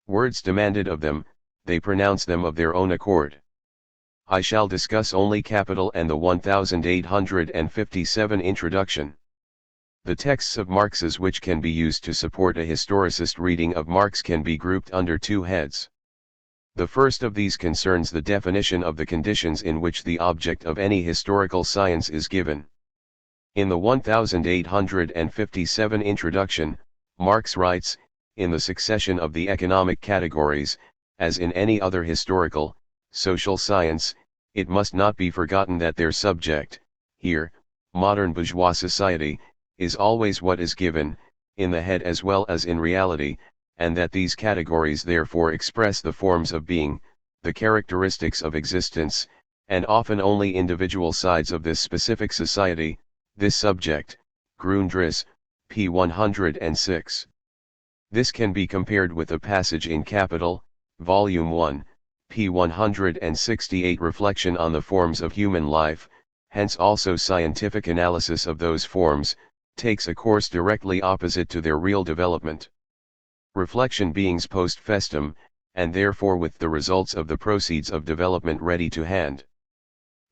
words demanded of them. They pronounce them of their own accord. I shall discuss only Capital and the 1857 introduction. The texts of Marx's which can be used to support a historicist reading of Marx can be grouped under two heads. The first of these concerns the definition of the conditions in which the object of any historical science is given. In the 1857 introduction, Marx writes, in the succession of the economic categories, as in any other historical, social science, it must not be forgotten that their subject, here, modern bourgeois society, is always what is given, in the head as well as in reality, and that these categories therefore express the forms of being, the characteristics of existence, and often only individual sides of this specific society, this subject, Grundriss, p. 106. This can be compared with a passage in Capital, Volume 1, p. 168, Reflection on the Forms of Human Life. Hence also scientific analysis of those forms takes a course directly opposite to their real development. Reflection beings post festum, and therefore with the results of the proceeds of development ready to hand.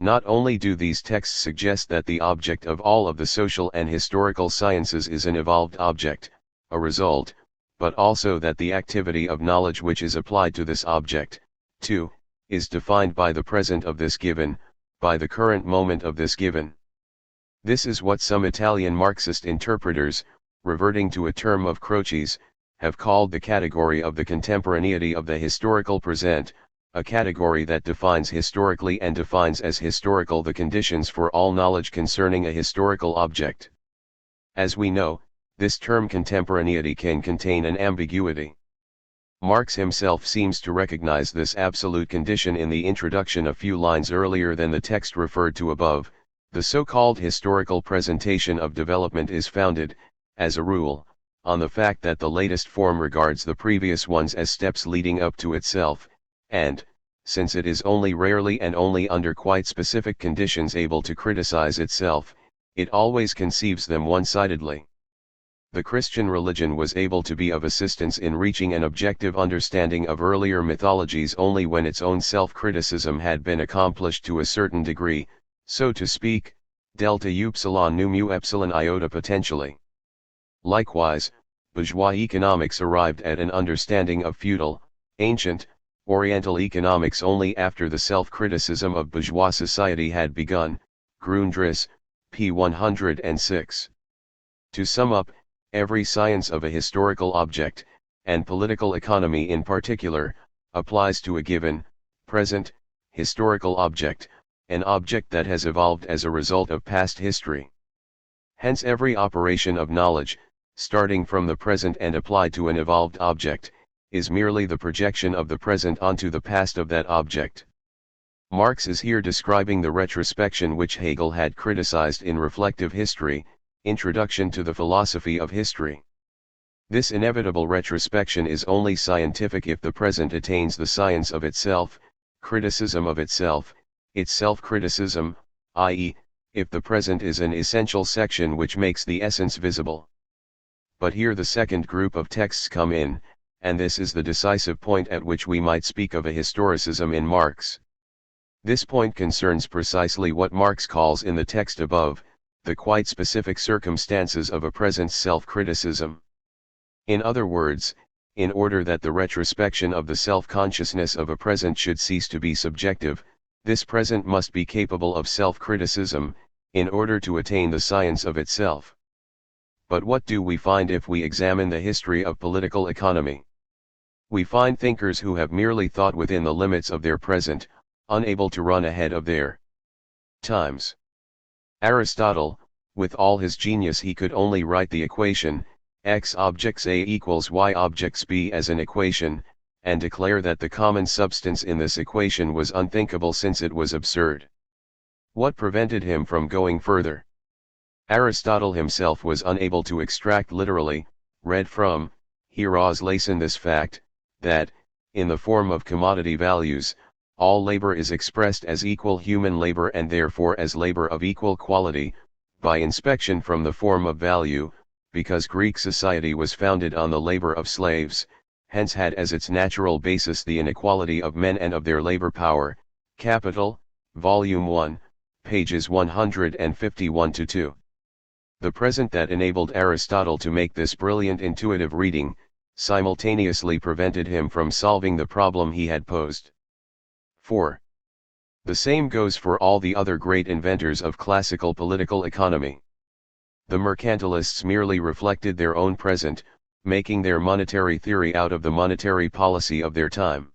Not only do these texts suggest that the object of all of the social and historical sciences is an evolved object, a result, but also that the activity of knowledge which is applied to this object, too, is defined by the present of this given, by the current moment of this given. This is what some Italian Marxist interpreters, reverting to a term of Croce's, have called the category of the contemporaneity of the historical present, a category that defines historically and defines as historical the conditions for all knowledge concerning a historical object. As we know, this term contemporaneity can contain an ambiguity. Marx himself seems to recognize this absolute condition in the introduction a few lines earlier than the text referred to above. The so-called historical presentation of development is founded, as a rule, on the fact that the latest form regards the previous ones as steps leading up to itself, and, since it is only rarely and only under quite specific conditions able to criticize itself, it always conceives them one-sidedly. The Christian religion was able to be of assistance in reaching an objective understanding of earlier mythologies only when its own self-criticism had been accomplished to a certain degree, so to speak, delta upsilon nu mu epsilon iota potentially. Likewise, bourgeois economics arrived at an understanding of feudal, ancient, Oriental economics only after the self-criticism of bourgeois society had begun. Grundriss, p. 106. To sum up, every science of a historical object, and political economy in particular, applies to a given, present, historical object, an object that has evolved as a result of past history. Hence every operation of knowledge, starting from the present and applied to an evolved object, is merely the projection of the present onto the past of that object. Marx is here describing the retrospection which Hegel had criticized in Reflective History, Introduction to the Philosophy of History. This inevitable retrospection is only scientific if the present attains the science of itself, criticism of itself, its self-criticism, i.e., if the present is an essential section which makes the essence visible. But here the second group of texts come in, and this is the decisive point at which we might speak of a historicism in Marx. This point concerns precisely what Marx calls in the text above, the quite specific circumstances of a present self-criticism. In other words, in order that the retrospection of the self-consciousness of a present should cease to be subjective, this present must be capable of self-criticism, in order to attain the science of itself. But what do we find if we examine the history of political economy? We find thinkers who have merely thought within the limits of their present, unable to run ahead of their times. Aristotle, with all his genius, he could only write the equation, x objects A equals y objects B as an equation, and declare that the common substance in this equation was unthinkable since it was absurd. What prevented him from going further? Aristotle himself was unable to extract literally, read from, heroes lesson this fact, that, in the form of commodity values, all labor is expressed as equal human labor and therefore as labor of equal quality, by inspection from the form of value, because Greek society was founded on the labor of slaves, hence had as its natural basis the inequality of men and of their labor power. Capital, Volume 1, pages 151-2. The present that enabled Aristotle to make this brilliant intuitive reading, simultaneously prevented him from solving the problem he had posed. 4. The same goes for all the other great inventors of classical political economy. The mercantilists merely reflected their own present, making their monetary theory out of the monetary policy of their time.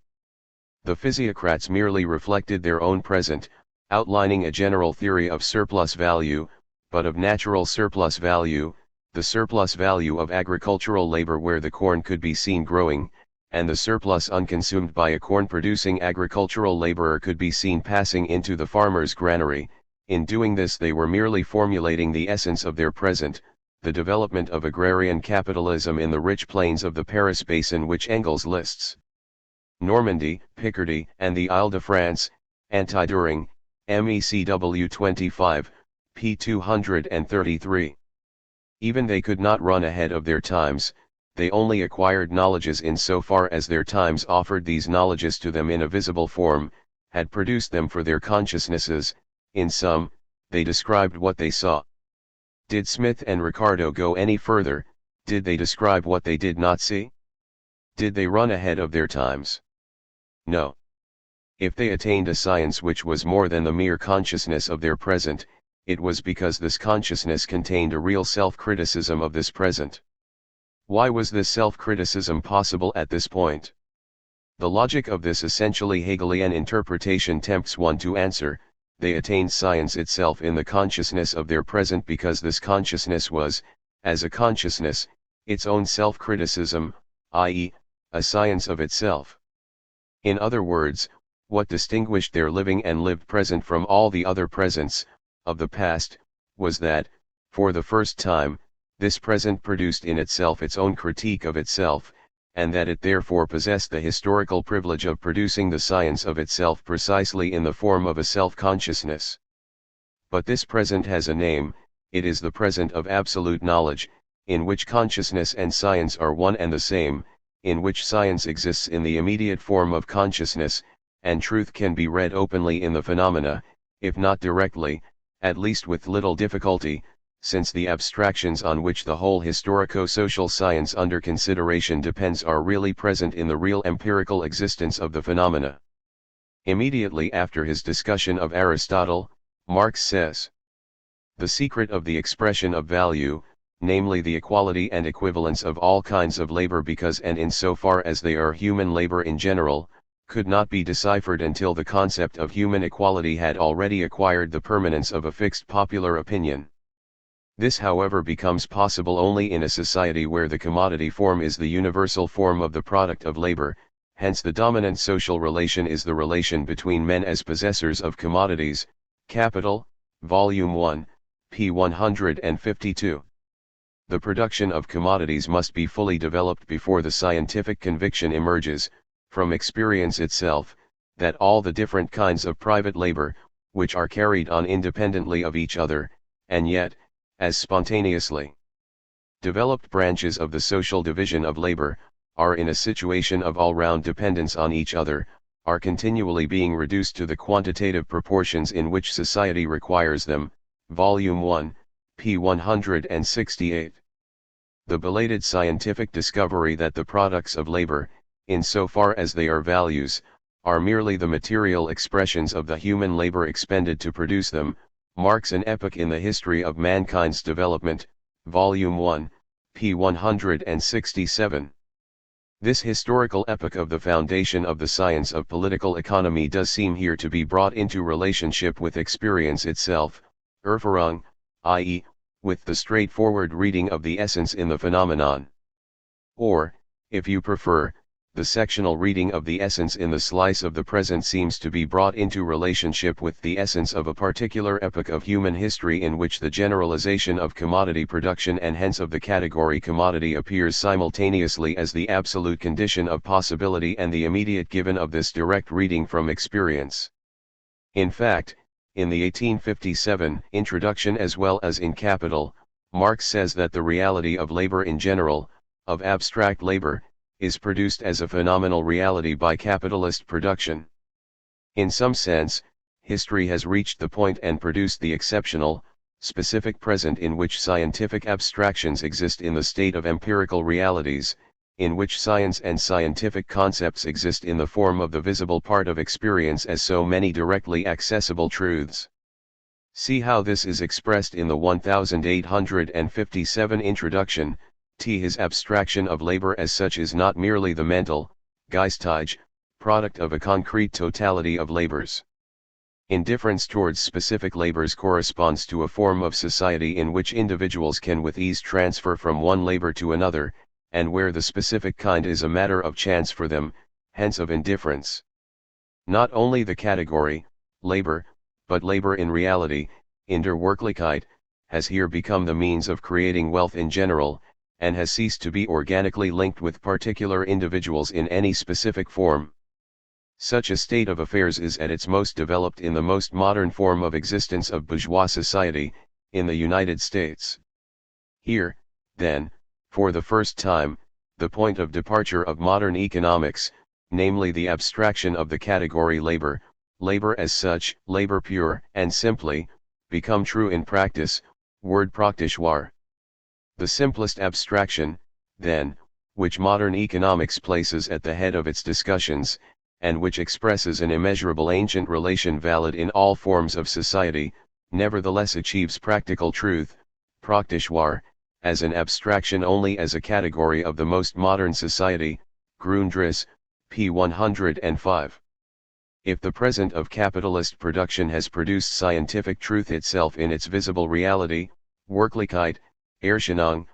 The physiocrats merely reflected their own present, outlining a general theory of surplus value, but of natural surplus value, the surplus value of agricultural labor where the corn could be seen growing, and the surplus unconsumed by a corn-producing agricultural laborer could be seen passing into the farmer's granary. In doing this they were merely formulating the essence of their present, the development of agrarian capitalism in the rich plains of the Paris basin which Engels lists. Normandy, Picardy, and the Isle de France, Anti-During, MECW 25, p. 233. Even they could not run ahead of their times, they only acquired knowledges in so far as their times offered these knowledges to them in a visible form, had produced them for their consciousnesses. In sum, they described what they saw. Did Smith and Ricardo go any further? Did they describe what they did not see? Did they run ahead of their times? No. If they attained a science which was more than the mere consciousness of their present, it was because this consciousness contained a real self-criticism of this present. Why was this self-criticism possible at this point? The logic of this essentially Hegelian interpretation tempts one to answer, they attained science itself in the consciousness of their present because this consciousness was, as a consciousness, its own self-criticism, i.e., a science of itself. In other words, what distinguished their living and lived present from all the other presents, of the past, was that, for the first time, this present produced in itself its own critique of itself, and that it therefore possessed the historical privilege of producing the science of itself precisely in the form of a self-consciousness. But this present has a name, it is the present of absolute knowledge, in which consciousness and science are one and the same, in which science exists in the immediate form of consciousness, and truth can be read openly in the phenomena, if not directly, at least with little difficulty, since the abstractions on which the whole historico-social science under consideration depends are really present in the real empirical existence of the phenomena. Immediately after his discussion of Aristotle, Marx says, "The secret of the expression of value, namely the equality and equivalence of all kinds of labor because and in so far as they are human labor in general, could not be deciphered until the concept of human equality had already acquired the permanence of a fixed popular opinion. This however becomes possible only in a society where the commodity form is the universal form of the product of labor, hence the dominant social relation is the relation between men as possessors of commodities." Capital, Volume 1, p. 152. The production of commodities must be fully developed before the scientific conviction emerges, from experience itself, that all the different kinds of private labor, which are carried on independently of each other, and yet, as spontaneously developed branches of the social division of labor, are in a situation of all-round dependence on each other, are continually being reduced to the quantitative proportions in which society requires them. Volume 1, p. 168. The belated scientific discovery that the products of labor, in so far as they are values, are merely the material expressions of the human labor expended to produce them, marks an epoch in the history of mankind's development. Volume 1, p. 167. This historical epoch of the foundation of the science of political economy does seem here to be brought into relationship with experience itself, Erfahrung, i.e., with the straightforward reading of the essence in the phenomenon. Or, if you prefer, the sectional reading of the essence in the slice of the present seems to be brought into relationship with the essence of a particular epoch of human history in which the generalization of commodity production and hence of the category commodity appears simultaneously as the absolute condition of possibility and the immediate given of this direct reading from experience. In fact, in the 1857 introduction as well as in Capital, Marx says that the reality of labor in general, of abstract labor, is produced as a phenomenal reality by capitalist production. In some sense, history has reached the point and produced the exceptional, specific present in which scientific abstractions exist in the state of empirical realities, in which science and scientific concepts exist in the form of the visible part of experience as so many directly accessible truths. See how this is expressed in the 1857 introduction. His abstraction of labor as such is not merely the mental, geistige, product of a concrete totality of labors. Indifference towards specific labors corresponds to a form of society in which individuals can with ease transfer from one labor to another, and where the specific kind is a matter of chance for them, hence of indifference. Not only the category, labor, but labor in reality, in der Wirklichkeit, has here become the means of creating wealth in general, and has ceased to be organically linked with particular individuals in any specific form. Such a state of affairs is at its most developed in the most modern form of existence of bourgeois society, in the United States. Here, then, for the first time, the point of departure of modern economics, namely the abstraction of the category labor, labor as such, labor pure and simply, become true in practice, word praktisch wahr. The simplest abstraction, then, which modern economics places at the head of its discussions, and which expresses an immeasurable ancient relation valid in all forms of society, nevertheless achieves practical truth, praktisch wahr, as an abstraction only as a category of the most modern society, Grundriss, p. 105. If the present of capitalist production has produced scientific truth itself in its visible reality, Wirklichkeit, Erscheinung,